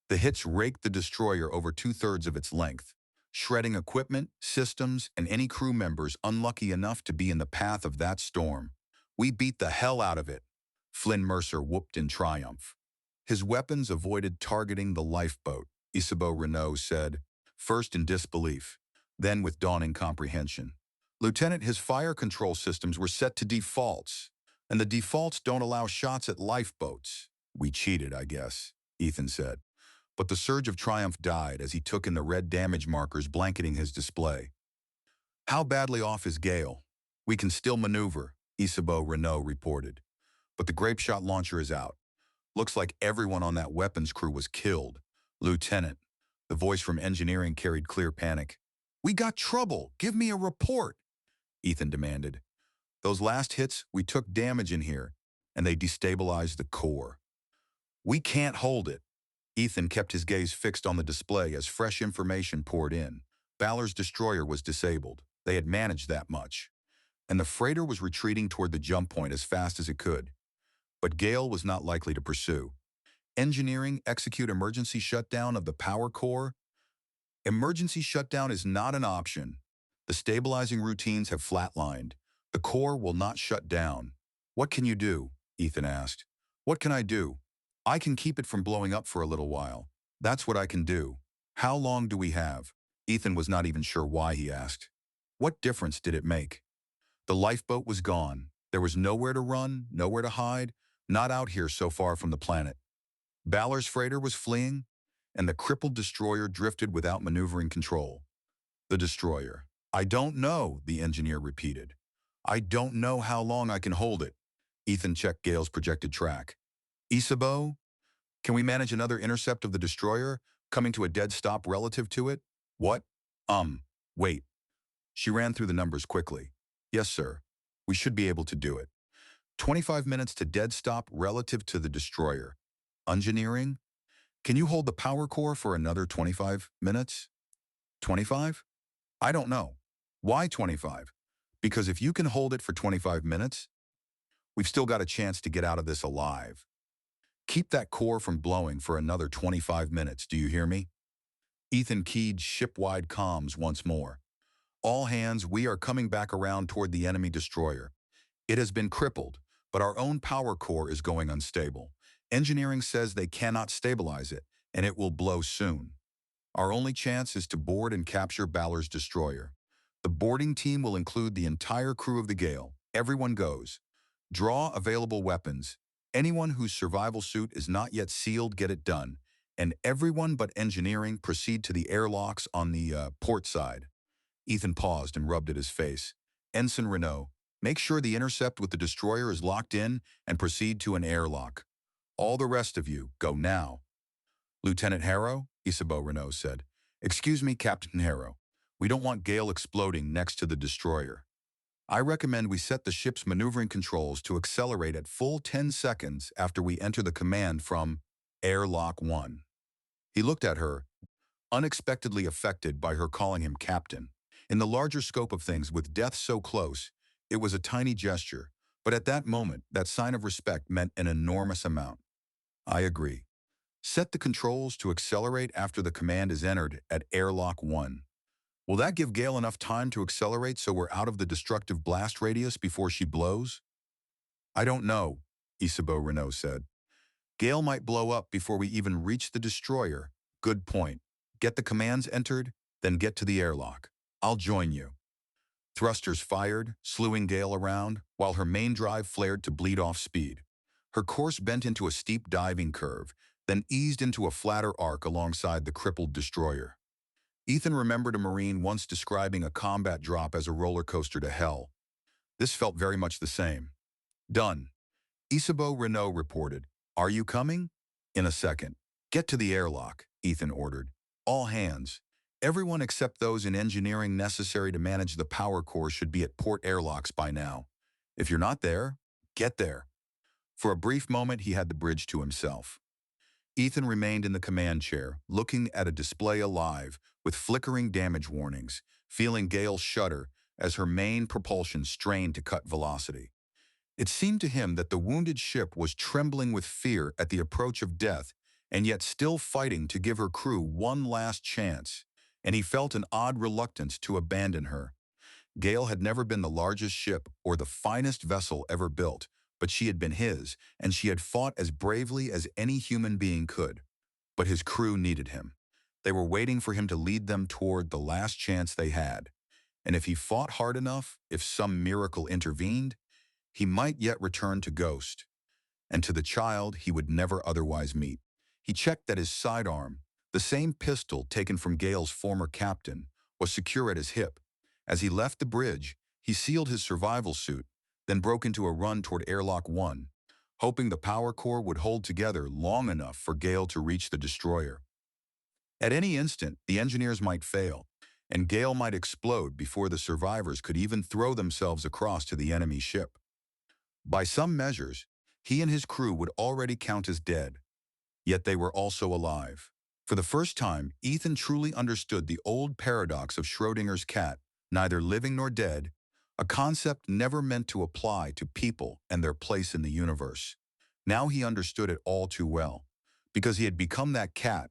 The hits raked the destroyer over 2/3 of its length, shredding equipment, systems, and any crew members unlucky enough to be in the path of that storm. We beat the hell out of it, Flynn Mercer whooped in triumph. His weapons avoided targeting the lifeboat, Isabeau Renault said, first in disbelief, then with dawning comprehension. Lieutenant, his fire control systems were set to defaults, and the defaults don't allow shots at lifeboats. We cheated, I guess, Ethan said. But the surge of triumph died as he took in the red damage markers blanketing his display. How badly off is Gale? We can still maneuver, Isabeau Renault reported. But the grape shot launcher is out. Looks like everyone on that weapons crew was killed. Lieutenant, the voice from engineering carried clear panic. We got trouble. Give me a report, Ethan demanded. Those last hits, we took damage in here, and they destabilized the core. We can't hold it. Ethan kept his gaze fixed on the display as fresh information poured in. Balor's destroyer was disabled. They had managed that much. And the freighter was retreating toward the jump point as fast as it could. But Gale was not likely to pursue. Engineering execute emergency shutdown of the power core? Emergency shutdown is not an option. The stabilizing routines have flatlined. The core will not shut down. What can you do? Ethan asked. What can I do? I can keep it from blowing up for a little while. That's what I can do. How long do we have? Ethan was not even sure why he asked. What difference did it make? The lifeboat was gone. There was nowhere to run, nowhere to hide, not out here so far from the planet. Balor's freighter was fleeing, and the crippled destroyer drifted without maneuvering control. The destroyer. I don't know, the engineer repeated. I don't know how long I can hold it. Ethan checked Gale's projected track. Isabeau, can we manage another intercept of the destroyer? Coming to a dead stop relative to it? What? Wait. She ran through the numbers quickly. Yes, sir. We should be able to do it. 25 minutes to dead stop relative to the destroyer. Engineering? Can you hold the power core for another 25 minutes? 25? I don't know. Why 25? Because if you can hold it for 25 minutes, we've still got a chance to get out of this alive. Keep that core from blowing for another 25 minutes, do you hear me? Ethan keyed ship-wide comms once more. All hands, we are coming back around toward the enemy destroyer. It has been crippled, but our own power core is going unstable. Engineering says they cannot stabilize it, and it will blow soon. Our only chance is to board and capture Balor's destroyer. The boarding team will include the entire crew of the Gale. Everyone goes. Draw available weapons. Anyone whose survival suit is not yet sealed, get it done. And everyone but engineering proceed to the airlocks on the port side. Ethan paused and rubbed at his face. Ensign Renault, make sure the intercept with the destroyer is locked in and proceed to an airlock. All the rest of you, go now. Lieutenant Harrow, Isabeau Renault said. Excuse me, Captain Harrow. We don't want Gale exploding next to the destroyer. I recommend we set the ship's maneuvering controls to accelerate at full 10 seconds after we enter the command from Airlock 1. He looked at her, unexpectedly affected by her calling him captain. In the larger scope of things, with death so close, it was a tiny gesture, but at that moment, that sign of respect meant an enormous amount. I agree. Set the controls to accelerate after the command is entered at Airlock 1. Will that give Gale enough time to accelerate so we're out of the destructive blast radius before she blows? I don't know, Isabeau Renault said. Gale might blow up before we even reach the destroyer. Good point. Get the commands entered, then get to the airlock. I'll join you. Thrusters fired, slewing Gale around, while her main drive flared to bleed off speed. Her course bent into a steep diving curve, then eased into a flatter arc alongside the crippled destroyer. Ethan remembered a Marine once describing a combat drop as a roller coaster to hell. This felt very much the same. Done. Isabeau Renault reported. Are you coming? In a second. Get to the airlock, Ethan ordered. All hands. Everyone except those in engineering necessary to manage the power core should be at port airlocks by now. If you're not there, get there. For a brief moment, he had the bridge to himself. Ethan remained in the command chair, looking at a display alive with flickering damage warnings, feeling Gale shudder as her main propulsion strained to cut velocity. It seemed to him that the wounded ship was trembling with fear at the approach of death and yet still fighting to give her crew one last chance, and he felt an odd reluctance to abandon her. Gale had never been the largest ship or the finest vessel ever built, but she had been his, and she had fought as bravely as any human being could. But his crew needed him. They were waiting for him to lead them toward the last chance they had. And if he fought hard enough, if some miracle intervened, he might yet return to Ghost, and to the child he would never otherwise meet. He checked that his sidearm, the same pistol taken from Gale's former captain, was secure at his hip. As he left the bridge, he sealed his survival suit, then broke into a run toward Airlock 1, hoping the power core would hold together long enough for Gale to reach the destroyer. At any instant, the engineers might fail, and Gale might explode before the survivors could even throw themselves across to the enemy ship. By some measures, he and his crew would already count as dead, yet they were also alive. For the first time, Ethan truly understood the old paradox of Schrodinger's cat, neither living nor dead, a concept never meant to apply to people and their place in the universe. Now he understood it all too well, because he had become that cat,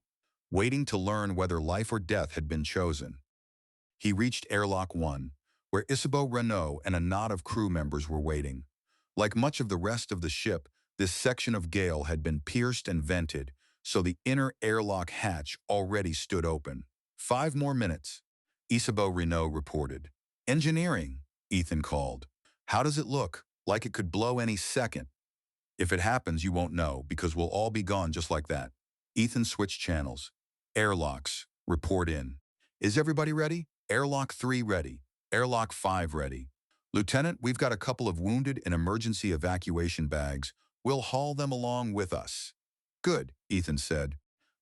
waiting to learn whether life or death had been chosen. He reached Airlock 1, where Isabeau Renault and a knot of crew members were waiting. Like much of the rest of the ship, this section of Gale had been pierced and vented, so the inner airlock hatch already stood open. 5 more minutes, Isabeau Renault reported. Engineering, Ethan called. How does it look? Like it could blow any second. If it happens, you won't know, because we'll all be gone just like that. Ethan switched channels. Airlocks, report in. Is everybody ready? Airlock 3 ready. Airlock 5 ready. Lieutenant, we've got a couple of wounded in emergency evacuation bags. We'll haul them along with us. Good, Ethan said.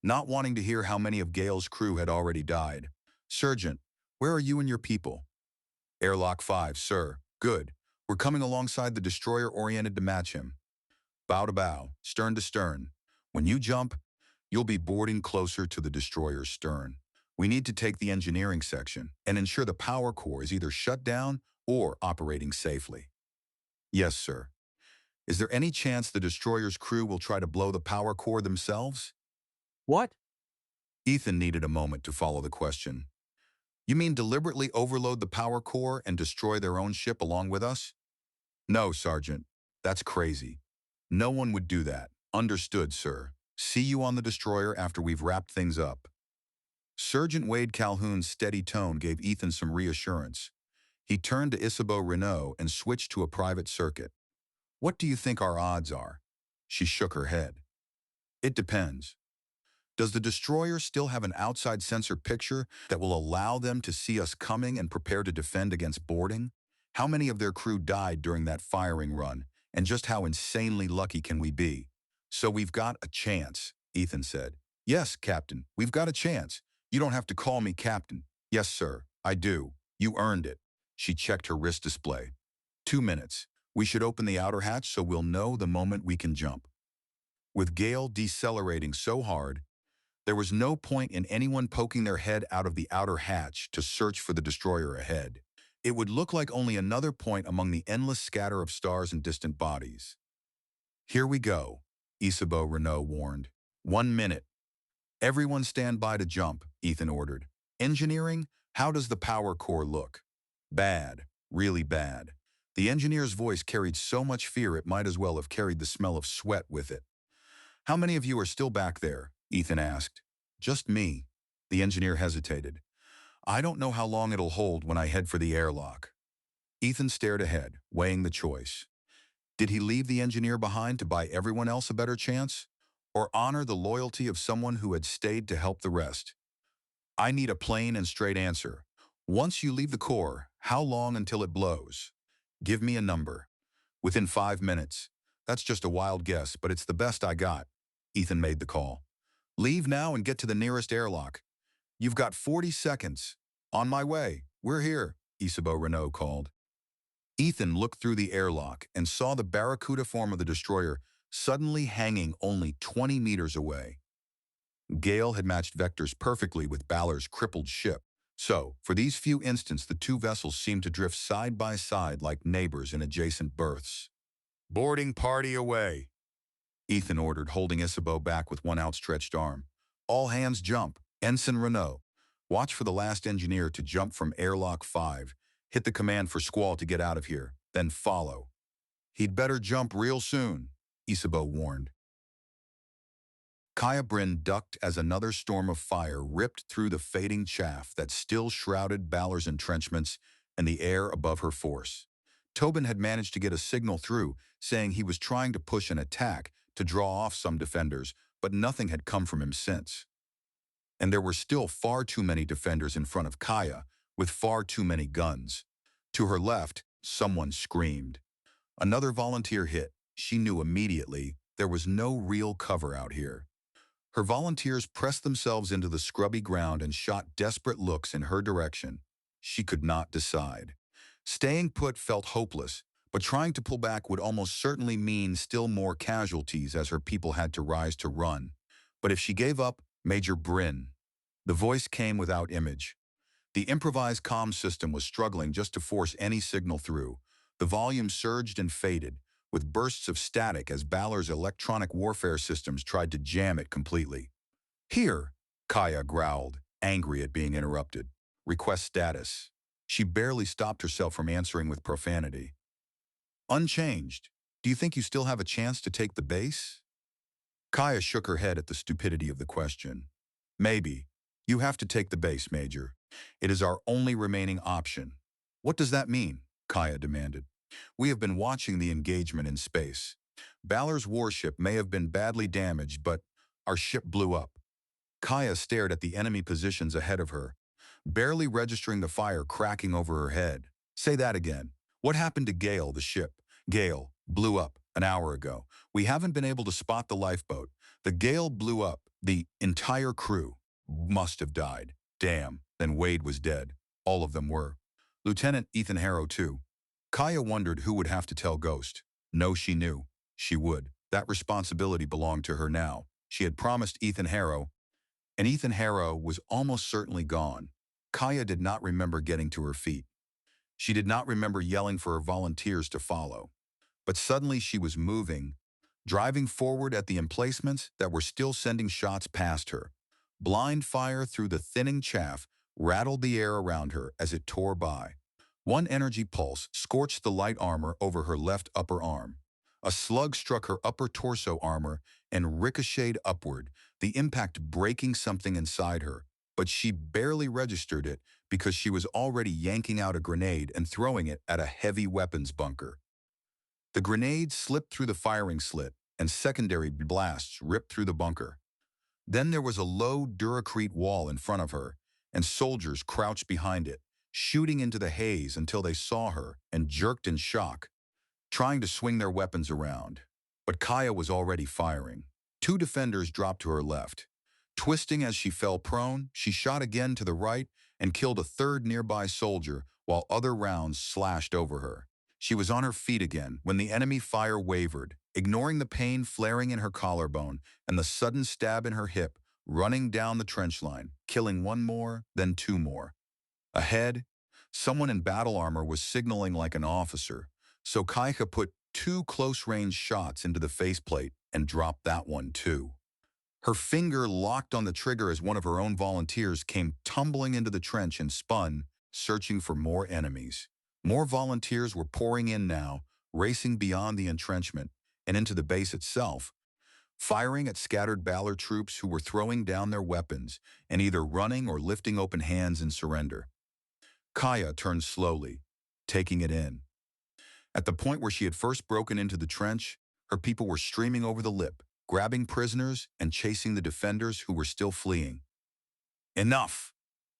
not wanting to hear how many of Gale's crew had already died. Sergeant, where are you and your people? Airlock 5, sir. Good. We're coming alongside the destroyer oriented to match him. Bow to bow, stern to stern. When you jump, you'll be boarding closer to the destroyer's stern. We need to take the engineering section and ensure the power core is either shut down or operating safely. Yes, sir. Is there any chance the destroyer's crew will try to blow the power core themselves? What? Ethan needed a moment to follow the question. You mean deliberately overload the power core and destroy their own ship along with us? No, Sergeant. That's crazy. No one would do that. Understood, sir. See you on the destroyer after we've wrapped things up. Sergeant Wade Calhoun's steady tone gave Ethan some reassurance. He turned to Isabeau Renault and switched to a private circuit. What do you think our odds are? She shook her head. It depends. Does the destroyer still have an outside sensor picture that will allow them to see us coming and prepare to defend against boarding? How many of their crew died during that firing run, and just how insanely lucky can we be? So we've got a chance, Ethan said. Yes, Captain, we've got a chance. You don't have to call me Captain. Yes, sir, I do. You earned it. She checked her wrist display. 2 minutes. We should open the outer hatch so we'll know the moment we can jump. With Gale decelerating so hard, there was no point in anyone poking their head out of the outer hatch to search for the destroyer ahead. It would look like only another point among the endless scatter of stars and distant bodies. Here we go, Isabeau Renault warned. 1 minute. Everyone stand by to jump, Ethan ordered. Engineering, how does the power core look? Bad, really bad. The engineer's voice carried so much fear it might as well have carried the smell of sweat with it. How many of you are still back there? Ethan asked. Just me. The engineer hesitated. I don't know how long it'll hold when I head for the airlock. Ethan stared ahead, weighing the choice. Did he leave the engineer behind to buy everyone else a better chance? Or honor the loyalty of someone who had stayed to help the rest? I need a plain and straight answer. Once you leave the core, how long until it blows? Give me a number. Within 5 minutes. That's just a wild guess, but it's the best I got. Ethan made the call. Leave now and get to the nearest airlock. You've got 40 seconds. On my way. We're here, Isabeau Renault called. Ethan looked through the airlock and saw the barracuda form of the destroyer suddenly hanging only 20 meters away. Gale had matched vectors perfectly with Balor's crippled ship. So, for these few instants, the two vessels seemed to drift side by side like neighbors in adjacent berths. Boarding party away, Ethan ordered, holding Isabeau back with one outstretched arm. All hands jump. Ensign Renault. Watch for the last engineer to jump from airlock 5. Hit the command for Squall to get out of here, then follow. He'd better jump real soon, Isabeau warned. Kaya Bryn ducked as another storm of fire ripped through the fading chaff that still shrouded Balor's entrenchments and the air above her force. Tobin had managed to get a signal through, saying he was trying to push an attack to draw off some defenders, but nothing had come from him since. And there were still far too many defenders in front of Kaya, with far too many guns. To her left, someone screamed. Another volunteer hit. She knew immediately there was no real cover out here. Her volunteers pressed themselves into the scrubby ground and shot desperate looks in her direction. She could not decide. Staying put felt hopeless, but trying to pull back would almost certainly mean still more casualties as her people had to rise to run. But if she gave up, Major Bryn. The voice came without image. The improvised comm system was struggling just to force any signal through. The volume surged and faded, with bursts of static as Balor's electronic warfare systems tried to jam it completely. Here, Kaya growled, angry at being interrupted. Request status. She barely stopped herself from answering with profanity. Unchanged. Do you think you still have a chance to take the base? Kaya shook her head at the stupidity of the question. Maybe. You have to take the base, Major. It is our only remaining option. What does that mean? Kaya demanded. We have been watching the engagement in space. Balor's warship may have been badly damaged, but our ship blew up. Kaya stared at the enemy positions ahead of her, barely registering the fire cracking over her head. Say that again. What happened to Gale, the ship? Gale blew up an hour ago. We haven't been able to spot the lifeboat. The gale blew up. The entire crew must have died. Damn, then Wade was dead. All of them were. Lieutenant Ethan Harrow, too. Kaya wondered who would have to tell Ghost. No, she knew. She would. That responsibility belonged to her now. She had promised Ethan Harrow, and Ethan Harrow was almost certainly gone. Kaya did not remember getting to her feet. She did not remember yelling for her volunteers to follow. But suddenly she was moving, driving forward at the emplacements that were still sending shots past her. Blind fire through the thinning chaff rattled the air around her as it tore by. One energy pulse scorched the light armor over her left upper arm. A slug struck her upper torso armor and ricocheted upward, the impact breaking something inside her, but she barely registered it because she was already yanking out a grenade and throwing it at a heavy weapons bunker. The grenade slipped through the firing slit, and secondary blasts ripped through the bunker. Then there was a low duracrete wall in front of her, and soldiers crouched behind it, shooting into the haze until they saw her and jerked in shock, trying to swing their weapons around. But Kaya was already firing. Two defenders dropped to her left. Twisting as she fell prone, she shot again to the right and killed a third nearby soldier while other rounds slashed over her. She was on her feet again when the enemy fire wavered, ignoring the pain flaring in her collarbone and the sudden stab in her hip, running down the trench line, killing one more, then two more. Ahead, someone in battle armor was signaling like an officer, so Kaya put two close-range shots into the faceplate and dropped that one too. Her finger locked on the trigger as one of her own volunteers came tumbling into the trench and spun, searching for more enemies. More volunteers were pouring in now, racing beyond the entrenchment and into the base itself, firing at scattered Balor troops who were throwing down their weapons and either running or lifting open hands in surrender. Kaya turned slowly, taking it in. At the point where she had first broken into the trench, her people were streaming over the lip, grabbing prisoners and chasing the defenders who were still fleeing. Enough!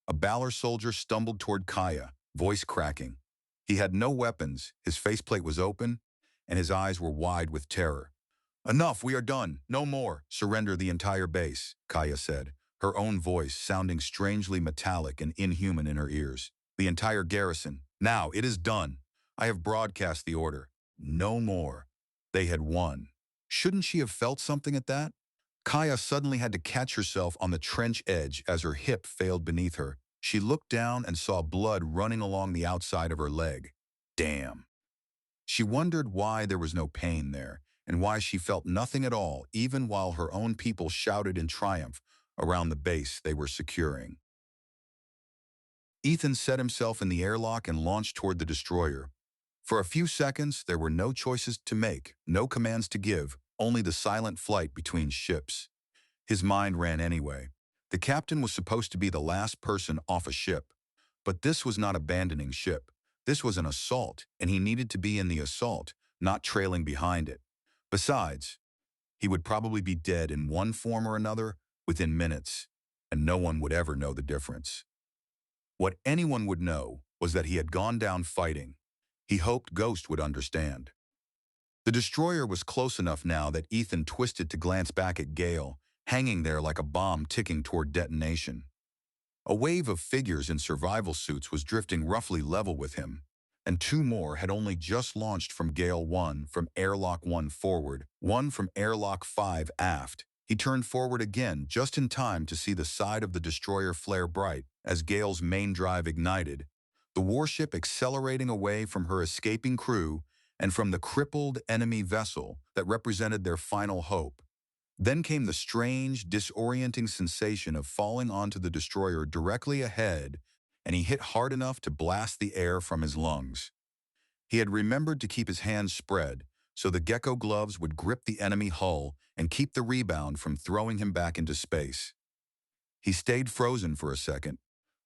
A Balor soldier stumbled toward Kaya, voice cracking. He had no weapons, his faceplate was open, and his eyes were wide with terror. Enough, we are done. No more. Surrender the entire base, Kaya said, her own voice sounding strangely metallic and inhuman in her ears. The entire garrison. Now, it is done. I have broadcast the order. No more. They had won. Shouldn't she have felt something at that? Kaya suddenly had to catch herself on the trench edge as her hip failed beneath her. She looked down and saw blood running along the outside of her leg. Damn. She wondered why there was no pain there, and why she felt nothing at all, even while her own people shouted in triumph around the base they were securing. Ethan set himself in the airlock and launched toward the destroyer. For a few seconds, there were no choices to make, no commands to give, only the silent flight between ships. His mind ran anyway. The captain was supposed to be the last person off a ship. But this was not abandoning ship. This was an assault, and he needed to be in the assault, not trailing behind it. Besides, he would probably be dead in one form or another within minutes, and no one would ever know the difference. What anyone would know was that he had gone down fighting. He hoped Ghost would understand. The destroyer was close enough now that Ethan twisted to glance back at Gale, hanging there like a bomb ticking toward detonation. A wave of figures in survival suits was drifting roughly level with him, and two more had only just launched from Gale 1 from Airlock 1 forward, one from Airlock 5 aft. He turned forward again just in time to see the side of the destroyer flare bright as Gale's main drive ignited, the warship accelerating away from her escaping crew and from the crippled enemy vessel that represented their final hope. Then came the strange, disorienting sensation of falling onto the destroyer directly ahead, and he hit hard enough to blast the air from his lungs. He had remembered to keep his hands spread, so the gecko gloves would grip the enemy hull and keep the rebound from throwing him back into space. He stayed frozen for a second,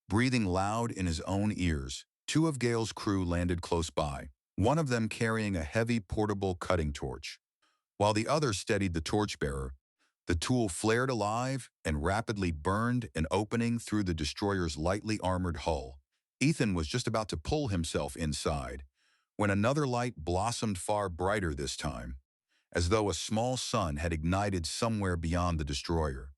breathing loud in his own ears. Two of Gale's crew landed close by, one of them carrying a heavy portable cutting torch. While the other steadied the torchbearer, the tool flared alive and rapidly burned an opening through the destroyer's lightly armored hull. Ethan was just about to pull himself inside when another light blossomed far brighter this time. as though a small sun had ignited somewhere beyond the destroyer.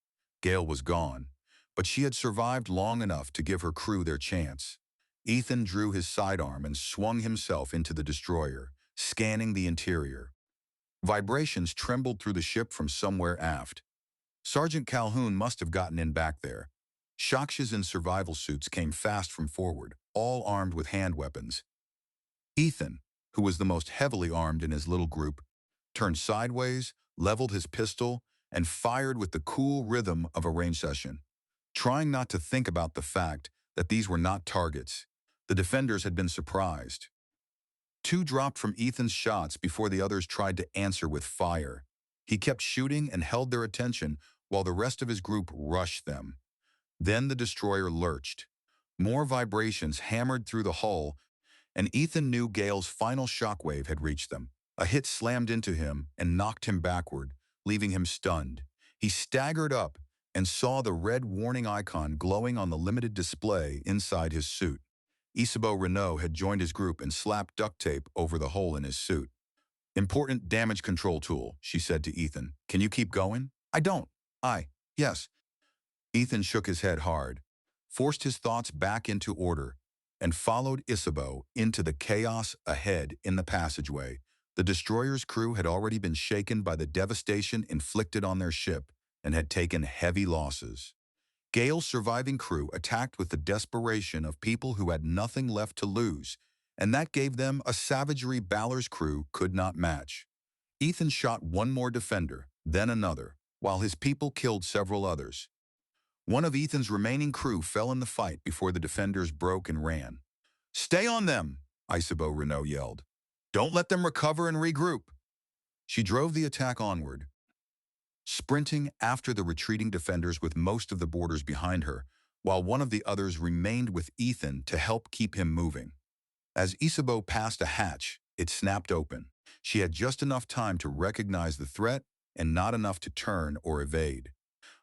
Gale was gone, but she had survived long enough to give her crew their chance. Ethan drew his sidearm and swung himself into the destroyer, scanning the interior. Vibrations trembled through the ship from somewhere aft. Sergeant Calhoun must have gotten in back there. Shakshas in survival suits came fast from forward, all armed with hand weapons. Ethan, who was the most heavily armed in his little group, turned sideways, leveled his pistol, and fired with the cool rhythm of a range session, trying not to think about the fact that these were not targets. The defenders had been surprised. Two dropped from Ethan's shots before the others tried to answer with fire. He kept shooting and held their attention while the rest of his group rushed them. Then the destroyer lurched. More vibrations hammered through the hull, and Ethan knew Gale's final shockwave had reached them. A hit slammed into him and knocked him backward, leaving him stunned. He staggered up and saw the red warning icon glowing on the limited display inside his suit. Isabeau Renault had joined his group and slapped duct tape over the hole in his suit. "Important damage control tool," she said to Ethan. "Can you keep going?" "I don't. Yes." Ethan shook his head hard, forced his thoughts back into order, and followed Isabeau into the chaos ahead in the passageway. The destroyer's crew had already been shaken by the devastation inflicted on their ship and had taken heavy losses. Gale's surviving crew attacked with the desperation of people who had nothing left to lose, and that gave them a savagery Balor's crew could not match. Ethan shot one more defender, then another, while his people killed several others. One of Ethan's remaining crew fell in the fight before the defenders broke and ran. "Stay on them," Isabeau Renault yelled. "Don't let them recover and regroup." She drove the attack onward, sprinting after the retreating defenders with most of the boarders behind her, while one of the others remained with Ethan to help keep him moving. As Isabeau passed a hatch, it snapped open. She had just enough time to recognize the threat and not enough to turn or evade.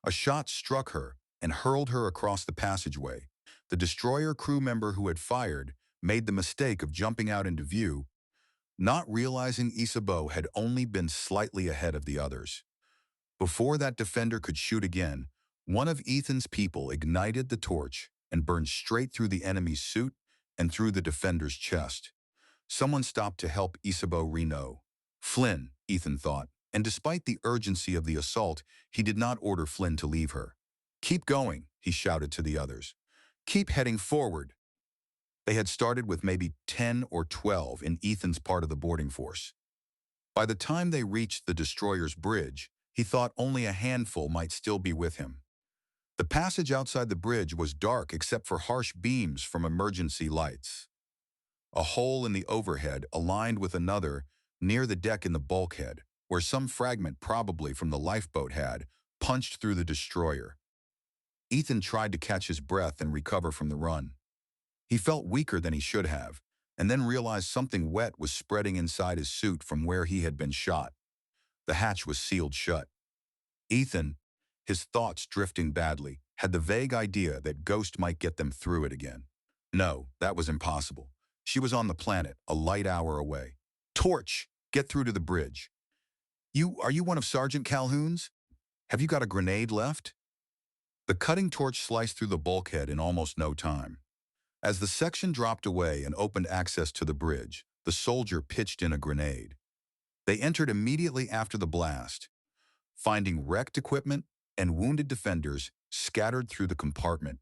A shot struck her and hurled her across the passageway. The destroyer crew member who had fired made the mistake of jumping out into view, not realizing Isabeau had only been slightly ahead of the others. Before that defender could shoot again, one of Ethan's people ignited the torch and burned straight through the enemy's suit and through the defender's chest. Someone stopped to help Isabeau Renault. Flynn, Ethan thought, and despite the urgency of the assault, he did not order Flynn to leave her. "Keep going," he shouted to the others. "Keep heading forward." They had started with maybe 10 or 12 in Ethan's part of the boarding force. By the time they reached the destroyer's bridge, he thought only a handful might still be with him. The passage outside the bridge was dark except for harsh beams from emergency lights. A hole in the overhead aligned with another near the deck in the bulkhead, where some fragment, probably from the lifeboat, had punched through the destroyer. Ethan tried to catch his breath and recover from the run. He felt weaker than he should have, and then realized something wet was spreading inside his suit from where he had been shot. The hatch was sealed shut. Ethan, his thoughts drifting badly, had the vague idea that Ghost might get them through it again. No, that was impossible. She was on the planet, a light hour away. "Torch! Get through to the bridge." Are you one of Sergeant Calhoun's? Have you got a grenade left?" The cutting torch sliced through the bulkhead in almost no time. As the section dropped away and opened access to the bridge, the soldier pitched in a grenade. They entered immediately after the blast, finding wrecked equipment and wounded defenders scattered through the compartment.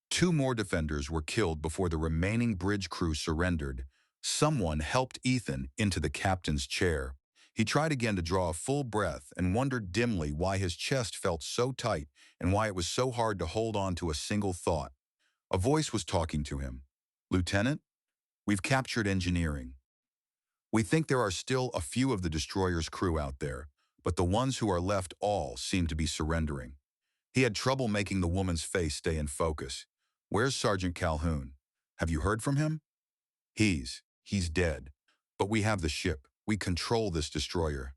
Two more defenders were killed before the remaining bridge crew surrendered. Someone helped Ethan into the captain's chair. He tried again to draw a full breath and wondered dimly why his chest felt so tight and why it was so hard to hold on to a single thought. A voice was talking to him. "Lieutenant, we've captured engineering. We think there are still a few of the destroyer's crew out there, but the ones who are left all seem to be surrendering." He had trouble making the woman's face stay in focus. "Where's Sergeant Calhoun? Have you heard from him?" He's dead. But we have the ship. We control this destroyer."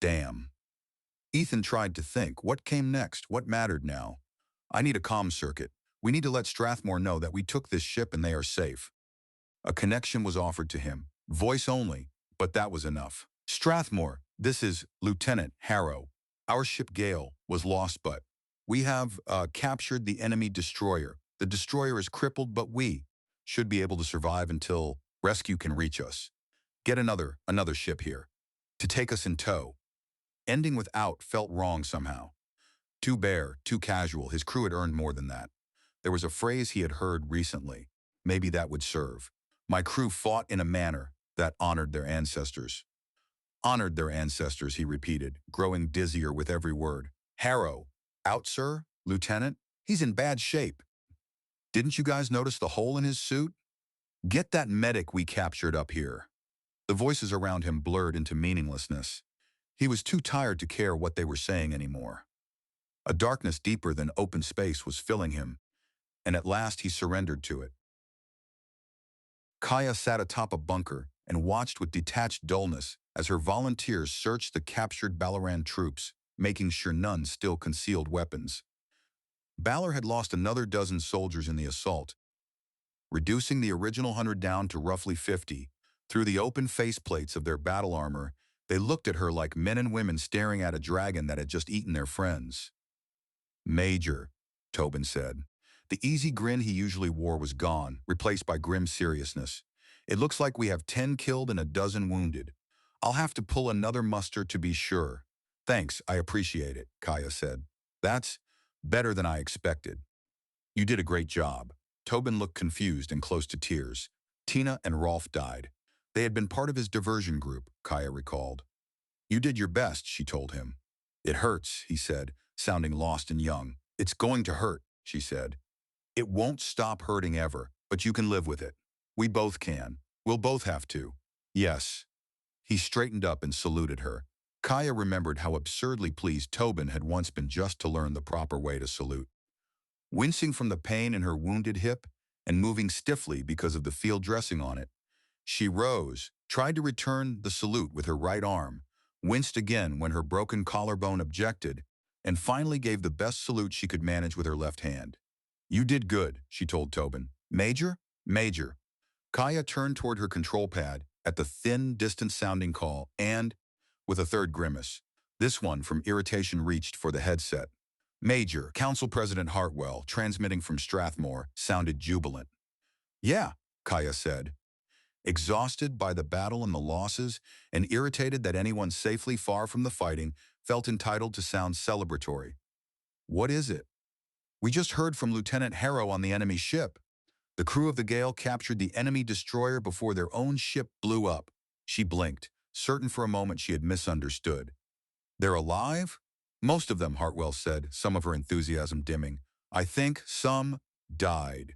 "Damn." Ethan tried to think. What came next? What mattered now? "I need a comm circuit. We need to let Strathmore know that we took this ship and they are safe." A connection was offered to him. Voice only, but that was enough. "Strathmore, This is Lieutenant Harrow. Our ship Gale was lost, but we have captured the enemy destroyer. The destroyer is crippled, but we should be able to survive until rescue can reach us. Get another ship here to take us in tow. Ending with out felt wrong somehow. Too bare, too casual. His crew had earned more than that. There was a phrase he had heard recently. Maybe that would serve. My crew fought in a manner that honored their ancestors. Honored their ancestors, he repeated, growing dizzier with every word. Harrow. Out, sir? Lieutenant? He's in bad shape. Didn't you guys notice the hole in his suit? Get that medic we captured up here. The voices around him blurred into meaninglessness. He was too tired to care what they were saying anymore. A darkness deeper than open space was filling him, and at last he surrendered to it. Kaya sat atop a bunker and watched with detached dullness as her volunteers searched the captured Baloran troops, making sure none still concealed weapons. Balor had lost another dozen soldiers in the assault, reducing the original 100 down to roughly 50. Through the open faceplates of their battle armor, they looked at her like men and women staring at a dragon that had just eaten their friends. Major, Tobin said. The easy grin he usually wore was gone, replaced by grim seriousness. It looks like we have 10 killed and a dozen wounded. I'll have to pull another muster to be sure. Thanks, I appreciate it, Kaya said. That's better than I expected. You did a great job. Tobin looked confused and close to tears. Tina and Rolf died. They had been part of his diversion group, Kaya recalled. You did your best, she told him. It hurts, he said, sounding lost and young. It's going to hurt, she said. It won't stop hurting ever, but you can live with it. We both can. We'll both have to. Yes. He straightened up and saluted her. Kaya remembered how absurdly pleased Tobin had once been just to learn the proper way to salute. Wincing from the pain in her wounded hip and moving stiffly because of the field dressing on it, she rose, tried to return the salute with her right arm, winced again when her broken collarbone objected, and finally gave the best salute she could manage with her left hand. You did good, she told Tobin. Major? Major. Kaya turned toward her control pad at the thin, distant-sounding call and, with a third grimace, this one from irritation reached for the headset. Major, Council President Hartwell, transmitting from Strathmore, sounded jubilant. Yeah, Kaya said. Exhausted by the battle and the losses, and irritated that anyone safely far from the fighting felt entitled to sound celebratory. What is it? We just heard from Lieutenant Harrow on the enemy ship. The crew of the Gale captured the enemy destroyer before their own ship blew up. She blinked, certain for a moment she had misunderstood. They're alive? Most of them, Hartwell said, some of her enthusiasm dimming. I think some died.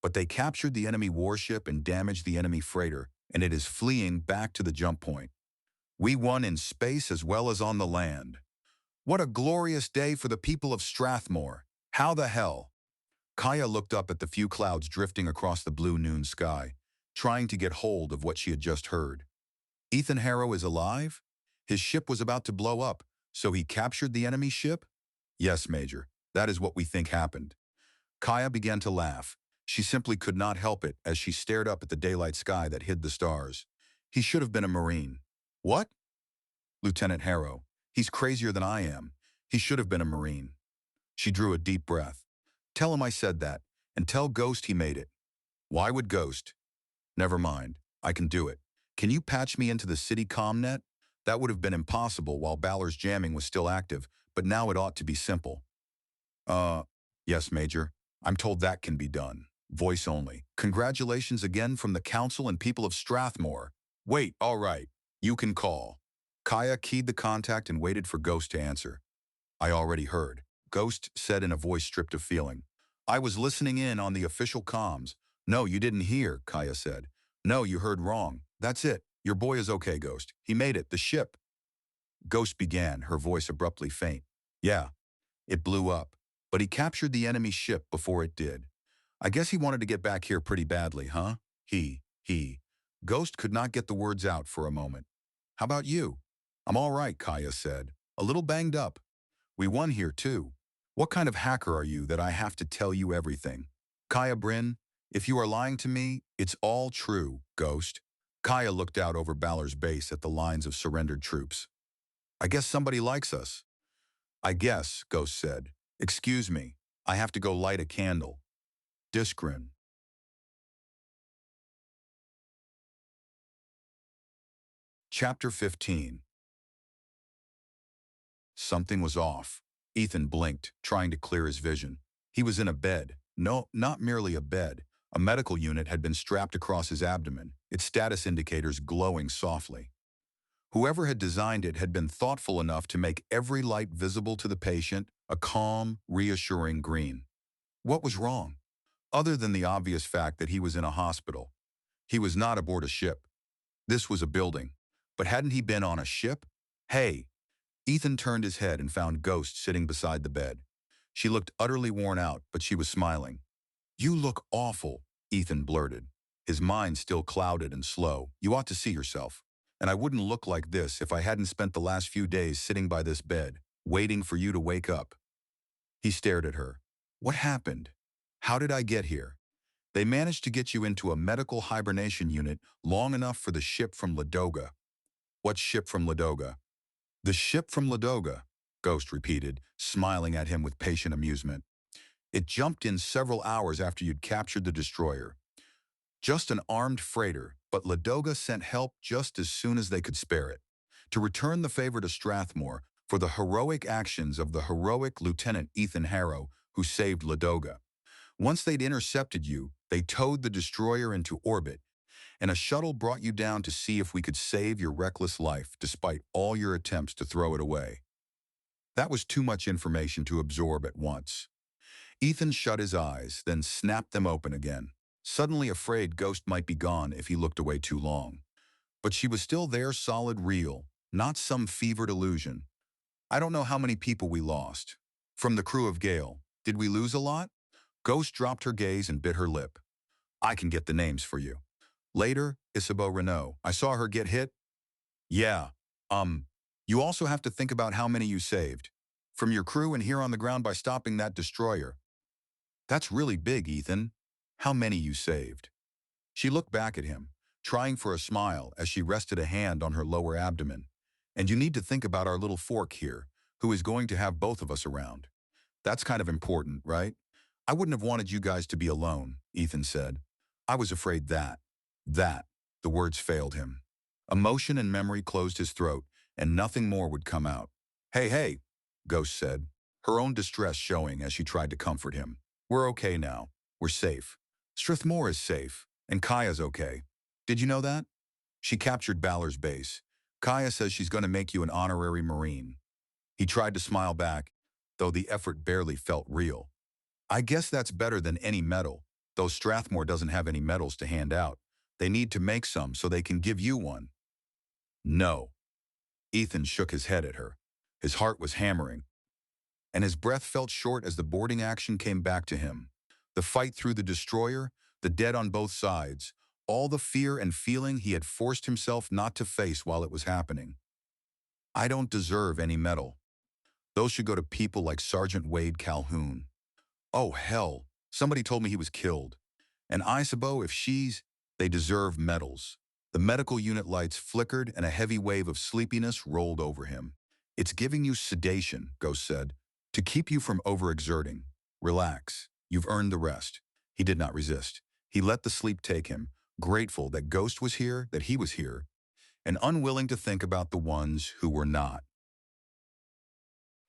But they captured the enemy warship and damaged the enemy freighter, and it is fleeing back to the jump point. We won in space as well as on the land. What a glorious day for the people of Strathmore. How the hell? Kaya looked up at the few clouds drifting across the blue noon sky, trying to get hold of what she had just heard. Ethan Harrow is alive? His ship was about to blow up, so he captured the enemy ship? Yes, Major. That is what we think happened. Kaya began to laugh. She simply could not help it as she stared up at the daylight sky that hid the stars. He should have been a Marine. What? Lieutenant Harrow. He's crazier than I am. He should have been a Marine. She drew a deep breath. Tell him I said that, and tell Ghost he made it. Why would Ghost? Never mind. I can do it. Can you patch me into the city commnet? That would have been impossible while Balor's jamming was still active, but now it ought to be simple. Yes, Major. I'm told that can be done. Voice only. Congratulations again from the Council and people of Strathmore. Wait, all right. You can call. Kaya keyed the contact and waited for Ghost to answer. I already heard. Ghost said in a voice stripped of feeling. I was listening in on the official comms. No, you didn't hear, Kaya said. No, you heard wrong. That's it. Your boy is okay, Ghost. He made it. The ship. Ghost began, her voice abruptly faint. Yeah, it blew up. But he captured the enemy ship before it did. I guess he wanted to get back here pretty badly, huh? He. Ghost could not get the words out for a moment. How about you? I'm all right, Kaya said. A little banged up. We won here, too. What kind of hacker are you that I have to tell you everything? Kaya Bryn, if you are lying to me, it's all true, Ghost. Kaya looked out over Balor's base at the lines of surrendered troops. I guess somebody likes us. I guess, Ghost said. Excuse me, I have to go light a candle. Discrin. Chapter 15. Something was off. Ethan blinked, trying to clear his vision. He was in a bed. No, not merely a bed. A medical unit had been strapped across his abdomen, its status indicators glowing softly. Whoever had designed it had been thoughtful enough to make every light visible to the patient a calm, reassuring green. What was wrong? Other than the obvious fact that he was in a hospital. He was not aboard a ship. This was a building. But hadn't he been on a ship? Hey! Ethan turned his head and found Ghost sitting beside the bed. She looked utterly worn out, but she was smiling. You look awful, Ethan blurted, his mind still clouded and slow. You ought to see yourself. And I wouldn't look like this if I hadn't spent the last few days sitting by this bed, waiting for you to wake up. He stared at her. What happened? How did I get here? They managed to get you into a medical hibernation unit long enough for the ship from Ladoga. What ship from Ladoga? The ship from Ladoga, Ghost repeated, smiling at him with patient amusement. It jumped in several hours after you'd captured the destroyer. Just an armed freighter, but Ladoga sent help just as soon as they could spare it. To return the favor to Strathmore for the heroic actions of the heroic Lieutenant Ethan Harrow, who saved Ladoga. Once they'd intercepted you, they towed the destroyer into orbit, and a shuttle brought you down to see if we could save your reckless life despite all your attempts to throw it away. That was too much information to absorb at once. Ethan shut his eyes, then snapped them open again, suddenly afraid Ghost might be gone if he looked away too long. But she was still there, solid, real, not some fevered illusion. I don't know how many people we lost. From the crew of Gale, did we lose a lot? Ghost dropped her gaze and bit her lip. I can get the names for you. Later, Isabeau Renault. I saw her get hit. Yeah, you also have to think about how many you saved. From your crew and here on the ground by stopping that destroyer. That's really big, Ethan. How many you saved? She looked back at him, trying for a smile as she rested a hand on her lower abdomen. And you need to think about our little fork here, who is going to have both of us around. That's kind of important, right? I wouldn't have wanted you guys to be alone, Ethan said. I was afraid that, the words failed him. Emotion and memory closed his throat, and nothing more would come out. Hey, Ghost said, her own distress showing as she tried to comfort him. We're okay now. We're safe. Strathmore is safe, and Kaya's okay. Did you know that? She captured Balor's base. Kaya says she's going to make you an honorary Marine. He tried to smile back, though the effort barely felt real. I guess that's better than any medal, though Strathmore doesn't have any medals to hand out. They need to make some so they can give you one. No. Ethan shook his head at her. His heart was hammering, and his breath felt short as the boarding action came back to him. The fight through the destroyer, the dead on both sides, all the fear and feeling he had forced himself not to face while it was happening. I don't deserve any medal. Those should go to people like Sergeant Wade Calhoun. Oh, hell, somebody told me he was killed. And Isabeau, if they deserve medals. The medical unit lights flickered and a heavy wave of sleepiness rolled over him. It's giving you sedation, Ghost said, to keep you from overexerting. Relax. You've earned the rest. He did not resist. He let the sleep take him, grateful that Ghost was here, that he was here, and unwilling to think about the ones who were not.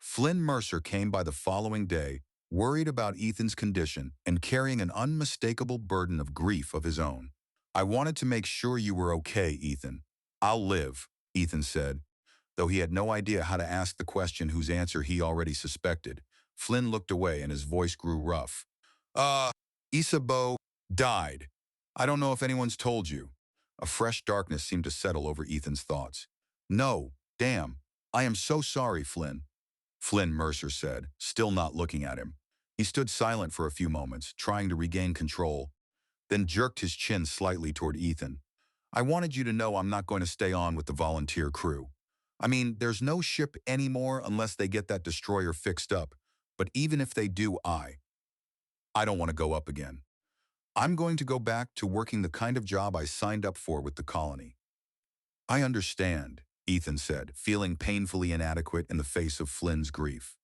Flynn Mercer came by the following day, worried about Ethan's condition and carrying an unmistakable burden of grief of his own. I wanted to make sure you were okay, Ethan. I'll live, Ethan said, though he had no idea how to ask the question whose answer he already suspected. Flynn looked away and his voice grew rough. Isabeau died. I don't know if anyone's told you. A fresh darkness seemed to settle over Ethan's thoughts. No, damn. I am so sorry, Flynn. Flynn, Mercer said, still not looking at him. He stood silent for a few moments, trying to regain control, then jerked his chin slightly toward Ethan. I wanted you to know I'm not going to stay on with the volunteer crew. I mean, there's no ship anymore unless they get that destroyer fixed up. But even if they do, I don't want to go up again. I'm going to go back to working the kind of job I signed up for with the colony. I understand, Ethan said, feeling painfully inadequate in the face of Flynn's grief.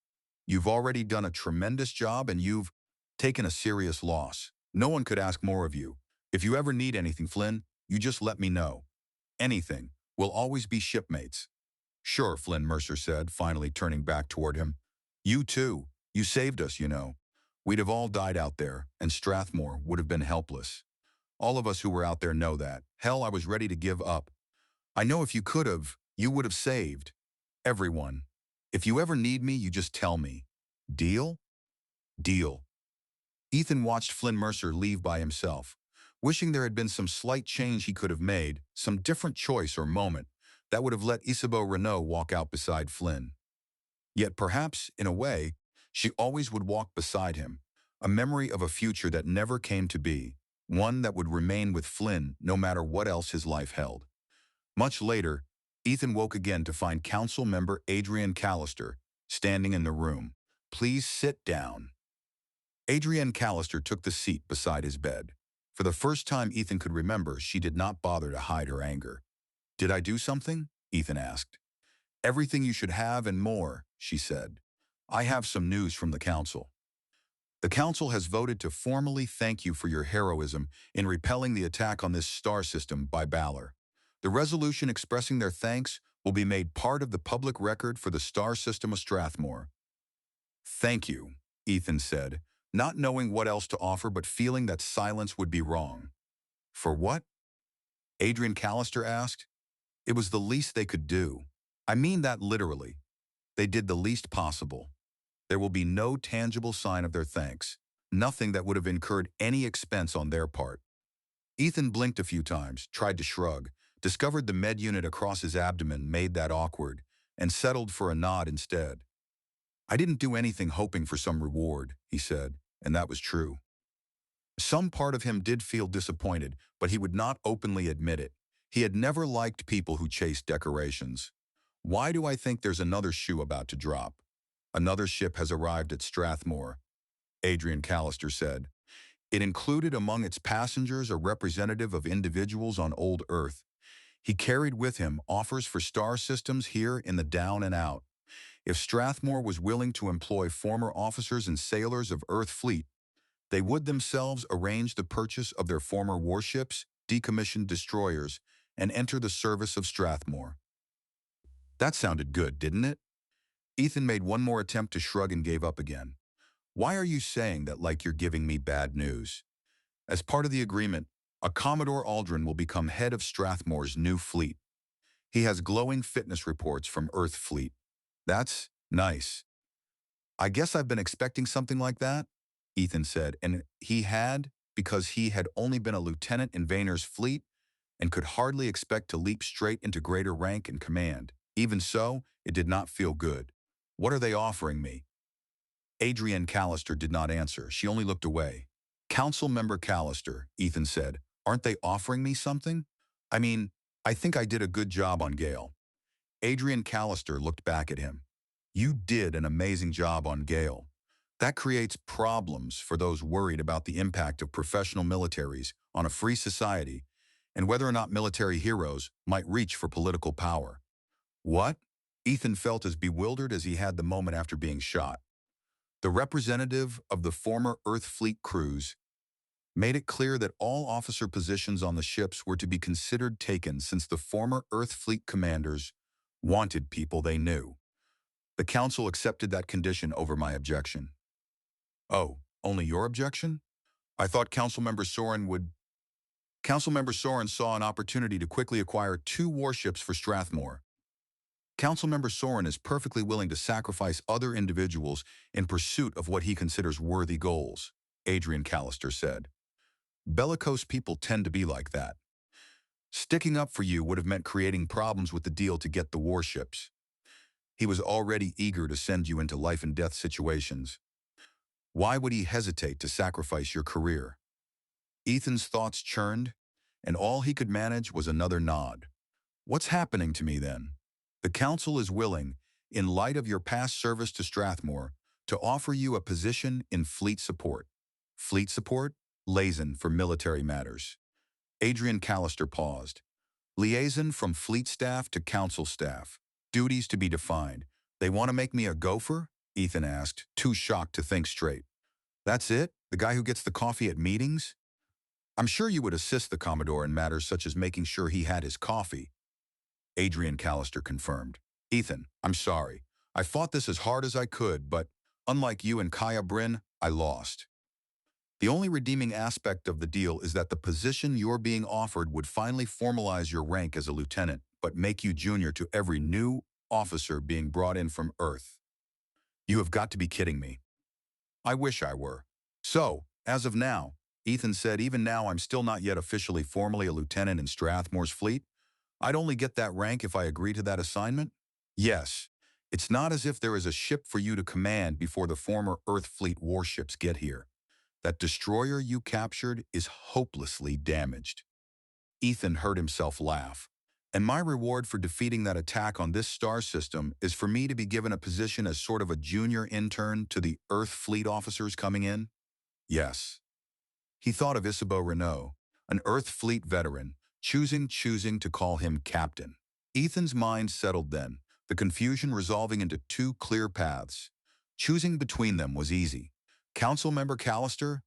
You've already done a tremendous job and you've taken a serious loss. No one could ask more of you. If you ever need anything, Flynn, you just let me know. Anything. We'll always be shipmates. Sure, Flynn Mercer said, finally turning back toward him. You too. You saved us, you know. We'd have all died out there, and Strathmore would have been helpless. All of us who were out there know that. Hell, I was ready to give up. I know if you could have, you would have saved. Everyone. If you ever need me, you just tell me. Deal? Deal. Ethan watched Flynn Mercer leave by himself, wishing there had been some slight change he could have made, some different choice or moment that would have let Isabeau Renault walk out beside Flynn. Yet perhaps, in a way, she always would walk beside him, a memory of a future that never came to be, one that would remain with Flynn no matter what else his life held. Much later, Ethan woke again to find council member Adrienne Callister standing in the room. Please sit down. Adrienne Callister took the seat beside his bed. For the first time Ethan could remember, she did not bother to hide her anger. Did I do something? Ethan asked. Everything you should have and more, she said. I have some news from the council. The council has voted to formally thank you for your heroism in repelling the attack on this star system by Balor. The resolution expressing their thanks will be made part of the public record for the star system of Strathmore. Thank you, Ethan said, not knowing what else to offer but feeling that silence would be wrong. For what? Adrienne Callister asked. It was the least they could do. I mean that literally. They did the least possible. There will be no tangible sign of their thanks, nothing that would have incurred any expense on their part. Ethan blinked a few times, tried to shrug, discovered the med unit across his abdomen made that awkward, and settled for a nod instead. I didn't do anything hoping for some reward, he said, and that was true. Some part of him did feel disappointed, but he would not openly admit it. He had never liked people who chased decorations. Why do I think there's another shoe about to drop? Another ship has arrived at Strathmore, Adrienne Callister said. It included among its passengers a representative of individuals on old Earth. He carried with him offers for star systems here in the down and out. If Strathmore was willing to employ former officers and sailors of Earth Fleet, they would themselves arrange the purchase of their former warships, decommissioned destroyers, and enter the service of Strathmore. That sounded good, didn't it? Ethan made one more attempt to shrug and gave up again. Why are you saying that like you're giving me bad news? As part of the agreement, a Commodore Aldrin will become head of Strathmore's new fleet. He has glowing fitness reports from Earth Fleet. That's nice. I guess I've been expecting something like that, Ethan said, and he had because he had only been a lieutenant in Vayner's fleet and could hardly expect to leap straight into greater rank and command. Even so, it did not feel good. What are they offering me? Adrienne Callister did not answer. She only looked away. Council member Callister, Ethan said, aren't they offering me something? I mean, I think I did a good job on Gale. Adrienne Callister looked back at him. You did an amazing job on Gale. That creates problems for those worried about the impact of professional militaries on a free society and whether or not military heroes might reach for political power. What? Ethan felt as bewildered as he had the moment after being shot. The representative of the former Earth Fleet crews made it clear that all officer positions on the ships were to be considered taken since the former Earth Fleet commanders wanted people they knew. The council accepted that condition over my objection. Oh, only your objection? I thought Councilmember Soren would... Councilmember Soren saw an opportunity to quickly acquire 2 warships for Strathmore. Councilmember Soren is perfectly willing to sacrifice other individuals in pursuit of what he considers worthy goals, Adrienne Callister said. Bellicose people tend to be like that. Sticking up for you would have meant creating problems with the deal to get the warships. He was already eager to send you into life-and-death situations. Why would he hesitate to sacrifice your career? Ethan's thoughts churned, and all he could manage was another nod. What's happening to me then? The council is willing, in light of your past service to Strathmore, to offer you a position in fleet support. Fleet support? Liaison for military matters. Adrienne Callister paused. Liaison from fleet staff to council staff. Duties to be defined. They want to make me a gopher? Ethan asked, too shocked to think straight. That's it? The guy who gets the coffee at meetings? I'm sure you would assist the Commodore in matters such as making sure he had his coffee. Adrian Callister confirmed. Ethan, I'm sorry. I fought this as hard as I could, but unlike you and Kaya Bryn, I lost. The only redeeming aspect of the deal is that the position you're being offered would finally formalize your rank as a lieutenant, but make you junior to every new officer being brought in from Earth. You have got to be kidding me. I wish I were. So, as of now, Ethan said, even now I'm still not yet officially formally a lieutenant in Strathmore's fleet. I'd only get that rank if I agree to that assignment? Yes. It's not as if there is a ship for you to command before the former Earth fleet warships get here. That destroyer you captured is hopelessly damaged. Ethan heard himself laugh. And my reward for defeating that attack on this star system is for me to be given a position as sort of a junior intern to the Earth fleet officers coming in? Yes. He thought of Isabeau Renault, an Earth fleet veteran, choosing to call him captain. Ethan's mind settled then, the confusion resolving into two clear paths. Choosing between them was easy. Council member Callister,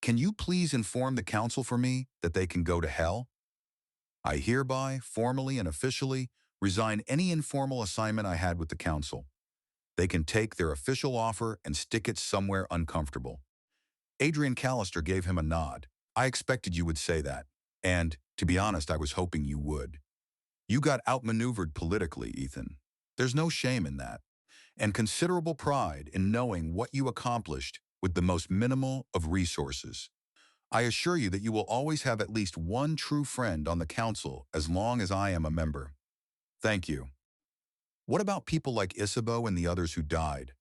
can you please inform the council for me that they can go to hell? I hereby, formally and officially, resign any informal assignment I had with the council. They can take their official offer and stick it somewhere uncomfortable. Adrian Callister gave him a nod. I expected you would say that. And, to be honest, I was hoping you would. You got outmaneuvered politically, Ethan. There's no shame in that. And considerable pride in knowing what you accomplished with the most minimal of resources. I assure you that you will always have at least one true friend on the council as long as I am a member. Thank you. What about people like Isabeau and the others who died?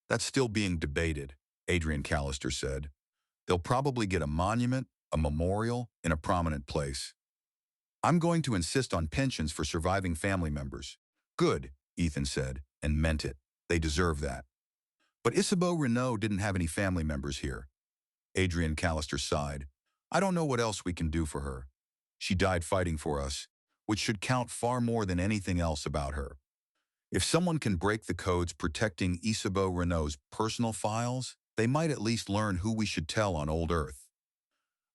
That's still being debated, Adrian Callister said. They'll probably get a monument, a memorial, in a prominent place. I'm going to insist on pensions for surviving family members. Good, Ethan said, and meant it. They deserve that. But Isabeau Renault didn't have any family members here. Adrian Callister sighed. I don't know what else we can do for her. She died fighting for us, which should count far more than anything else about her. If someone can break the codes protecting Isabeau Renault's personal files, they might at least learn who we should tell on old Earth.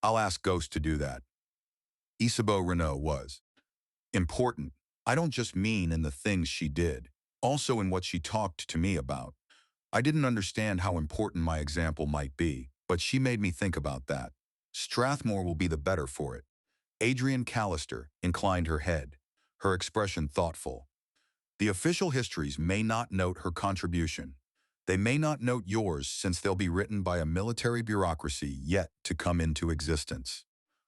I'll ask Ghost to do that. Isabeau Renault was important. I don't just mean in the things she did, also in what she talked to me about. I didn't understand how important my example might be, but she made me think about that. Strathmore will be the better for it. Adrian Callister inclined her head, her expression thoughtful. The official histories may not note her contribution. They may not note yours since they'll be written by a military bureaucracy yet to come into existence.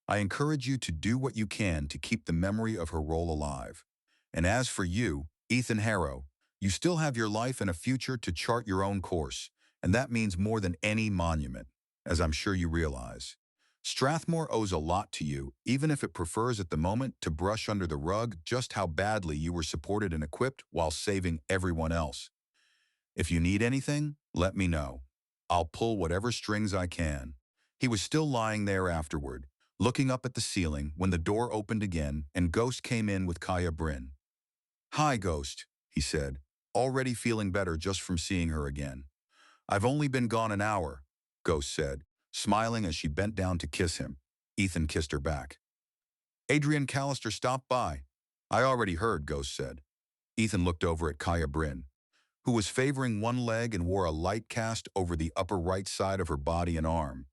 I encourage you to do what you can to keep the memory of her role alive. And as for you, Ethan Harrow, you still have your life and a future to chart your own course, and that means more than any monument, as I'm sure you realize. Strathmore owes a lot to you, even if it prefers at the moment to brush under the rug just how badly you were supported and equipped while saving everyone else. If you need anything, let me know. I'll pull whatever strings I can. He was still lying there afterward, looking up at the ceiling when the door opened again and Ghost came in with Kaya Bryn. Hi, Ghost, he said, already feeling better just from seeing her again. I've only been gone an hour, Ghost said, smiling as she bent down to kiss him. Ethan kissed her back. Adrian Callister stopped by. I already heard, Ghost said. Ethan looked over at Kaya Bryn, who was favoring one leg and wore a light cast over the upper right side of her body and arm.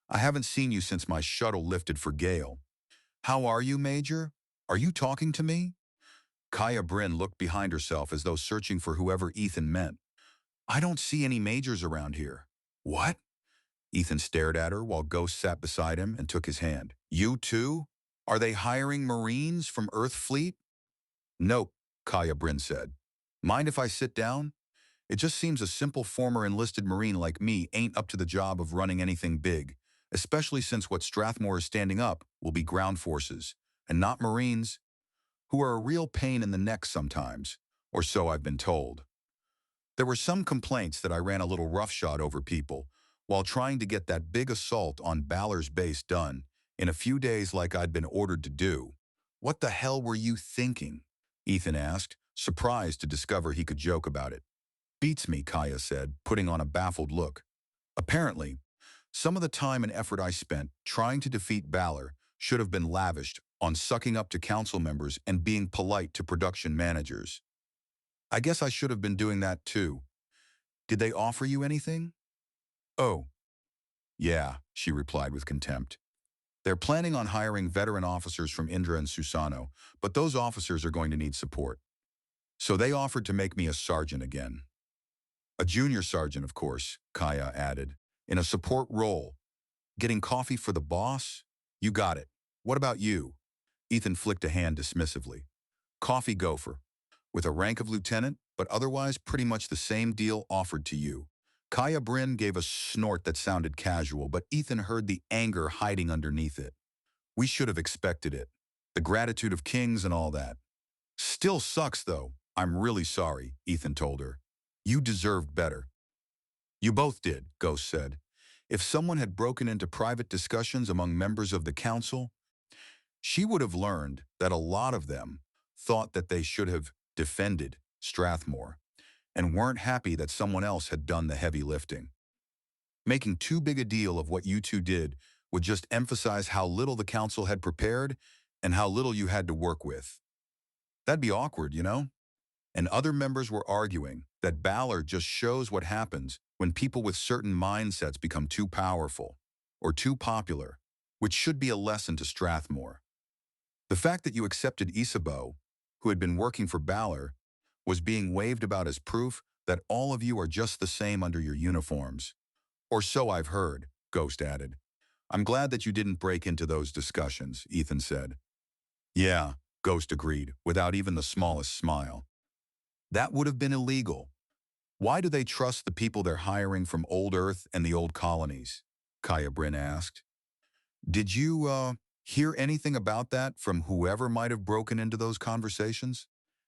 I haven't seen you since my shuttle lifted for Gale. How are you, Major? Are you talking to me? Kaya Bryn looked behind herself as though searching for whoever Ethan meant. I don't see any majors around here. What? Ethan stared at her while Ghost sat beside him and took his hand. You too? Are they hiring Marines from Earth Fleet? Nope, Kaya Bryn said. Mind if I sit down? It just seems a simple former enlisted Marine like me ain't up to the job of running anything big, especially since what Strathmore is standing up will be ground forces, and not Marines, who are a real pain in the neck sometimes, or so I've been told. There were some complaints that I ran a little roughshod over people while trying to get that big assault on Balor's base done in a few days like I'd been ordered to do. What the hell were you thinking? Ethan asked, surprised to discover he could joke about it. Beats me, Kaya said, putting on a baffled look. Apparently, some of the time and effort I spent trying to defeat Balor should have been lavished on sucking up to council members and being polite to production managers. I guess I should have been doing that too. Did they offer you anything? Oh, yeah, she replied with contempt. They're planning on hiring veteran officers from Indra and Susano, but those officers are going to need support. So they offered to make me a sergeant again. A junior sergeant, of course, Kaya added, in a support role. Getting coffee for the boss? You got it. What about you? Ethan flicked a hand dismissively. Coffee gopher, with a rank of lieutenant, but otherwise pretty much the same deal offered to you. Kaya Bryn gave a snort that sounded casual, but Ethan heard the anger hiding underneath it. We should have expected it. The gratitude of kings and all that. Still sucks, though. I'm really sorry, Ethan told her. You deserved better. You both did, Ghost said. If someone had broken into private discussions among members of the council, she would have learned that a lot of them thought that they should have defended Strathmore and weren't happy that someone else had done the heavy lifting. Making too big a deal of what you two did would just emphasize how little the council had prepared and how little you had to work with. That'd be awkward, you know? And other members were arguing that Balor just shows what happens when people with certain mindsets become too powerful or too popular, which should be a lesson to Strathmore. The fact that you accepted Isabeau, who had been working for Balor, was being waved about as proof that all of you are just the same under your uniforms. Or so I've heard, Ghost added. I'm glad that you didn't break into those discussions, Ethan said. Yeah, Ghost agreed, without even the smallest smile. That would have been illegal. Why do they trust the people they're hiring from Old Earth and the old colonies? Kaya Bryn asked. Did you, hear anything about that from whoever might have broken into those conversations?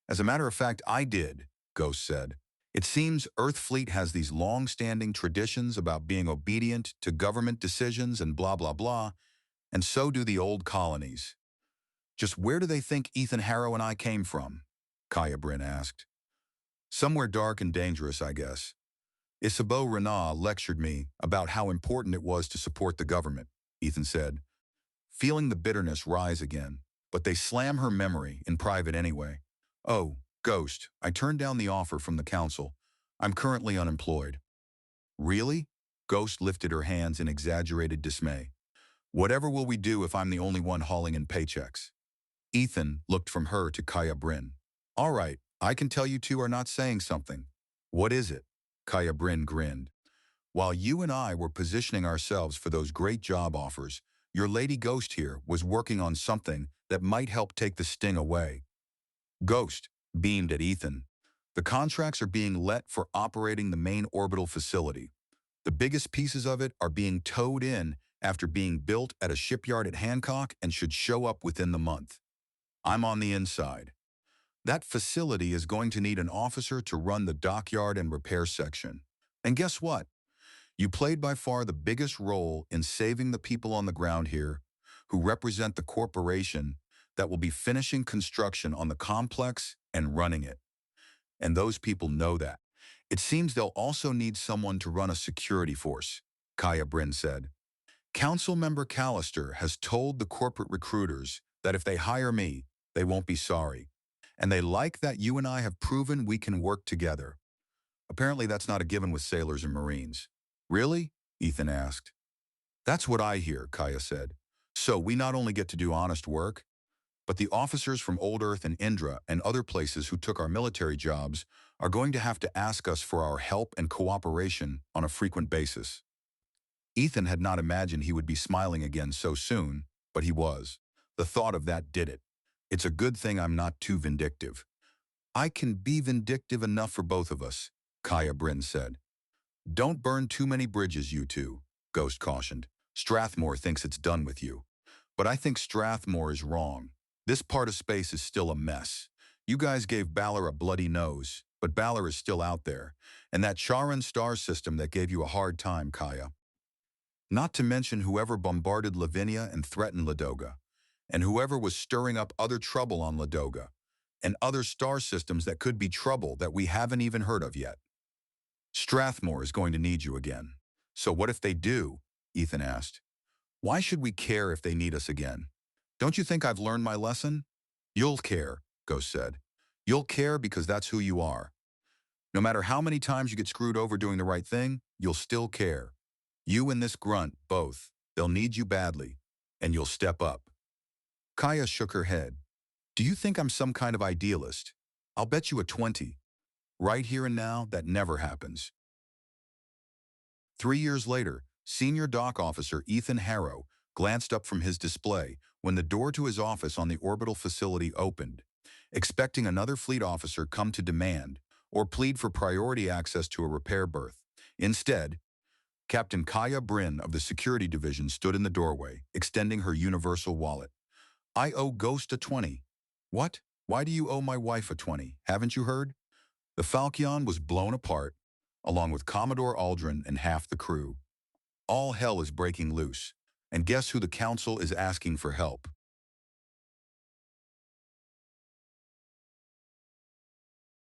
As a matter of fact, I did, Ghost said. It seems Earth Fleet has these long-standing traditions about being obedient to government decisions and blah, blah, blah, and so do the old colonies. Just where do they think Ethan Harrow and I came from? Kaya Bryn asked. Somewhere dark and dangerous, I guess. Isabeau Renard lectured me about how important it was to support the government, Ethan said, feeling the bitterness rise again, but they slam her memory in private anyway. Oh, Ghost, I turned down the offer from the council. I'm currently unemployed. Really? Ghost lifted her hands in exaggerated dismay. Whatever will we do if I'm the only one hauling in paychecks? Ethan looked from her to Kaya Bryn. All right, I can tell you two are not saying something. What is it? Kaya Bryn grinned. While you and I were positioning ourselves for those great job offers, your lady Ghost here was working on something that might help take the sting away. Ghost beamed at Ethan. The contracts are being let for operating the main orbital facility. The biggest pieces of it are being towed in after being built at a shipyard at Hancock and should show up within the month. I'm on the inside. That facility is going to need an officer to run the dockyard and repair section. And guess what? You played by far the biggest role in saving the people on the ground here who represent the corporation that will be finishing construction on the complex and running it. And those people know that. It seems they'll also need someone to run a security force, Kaya Bryn said. Council member Callister has told the corporate recruiters that if they hire me, they won't be sorry. And they like that you and I have proven we can work together. Apparently that's not a given with sailors and Marines. Really? Ethan asked. That's what I hear, Kaya said. So we not only get to do honest work, but the officers from Old Earth and Indra and other places who took our military jobs are going to have to ask us for our help and cooperation on a frequent basis. Ethan had not imagined he would be smiling again so soon, but he was. The thought of that did it. It's a good thing I'm not too vindictive. I can be vindictive enough for both of us, Kaya Bryn said. Don't burn too many bridges, you two, Ghost cautioned. Strathmore thinks it's done with you. But I think Strathmore is wrong. This part of space is still a mess. You guys gave Balor a bloody nose, but Balor is still out there. And that Charon star system that gave you a hard time, Kaya. Not to mention whoever bombarded Lavinia and threatened Ladoga. and whoever was stirring up other trouble on Ladoga, and other star systems that could be trouble that we haven't even heard of yet. Strathmore is going to need you again. So what if they do? Ethan asked. Why should we care if they need us again? Don't you think I've learned my lesson? You'll care, Ghost said. You'll care because that's who you are. No matter how many times you get screwed over doing the right thing, you'll still care. You and this grunt, both. They'll need you badly, and you'll step up. Kaya shook her head. Do you think I'm some kind of idealist? I'll bet you a 20. Right here and now, that never happens. 3 years later, Senior Dock Officer Ethan Harrow glanced up from his display when the door to his office on the orbital facility opened, expecting another fleet officer come to demand or plead for priority access to a repair berth. Instead, Captain Kaya Bryn of the Security Division stood in the doorway, extending her universal wallet. I owe Ghost a 20. What? Why do you owe my wife a 20? Haven't you heard? The Falcon was blown apart, along with Commodore Aldrin and half the crew. All hell is breaking loose, and guess who the Council is asking for help?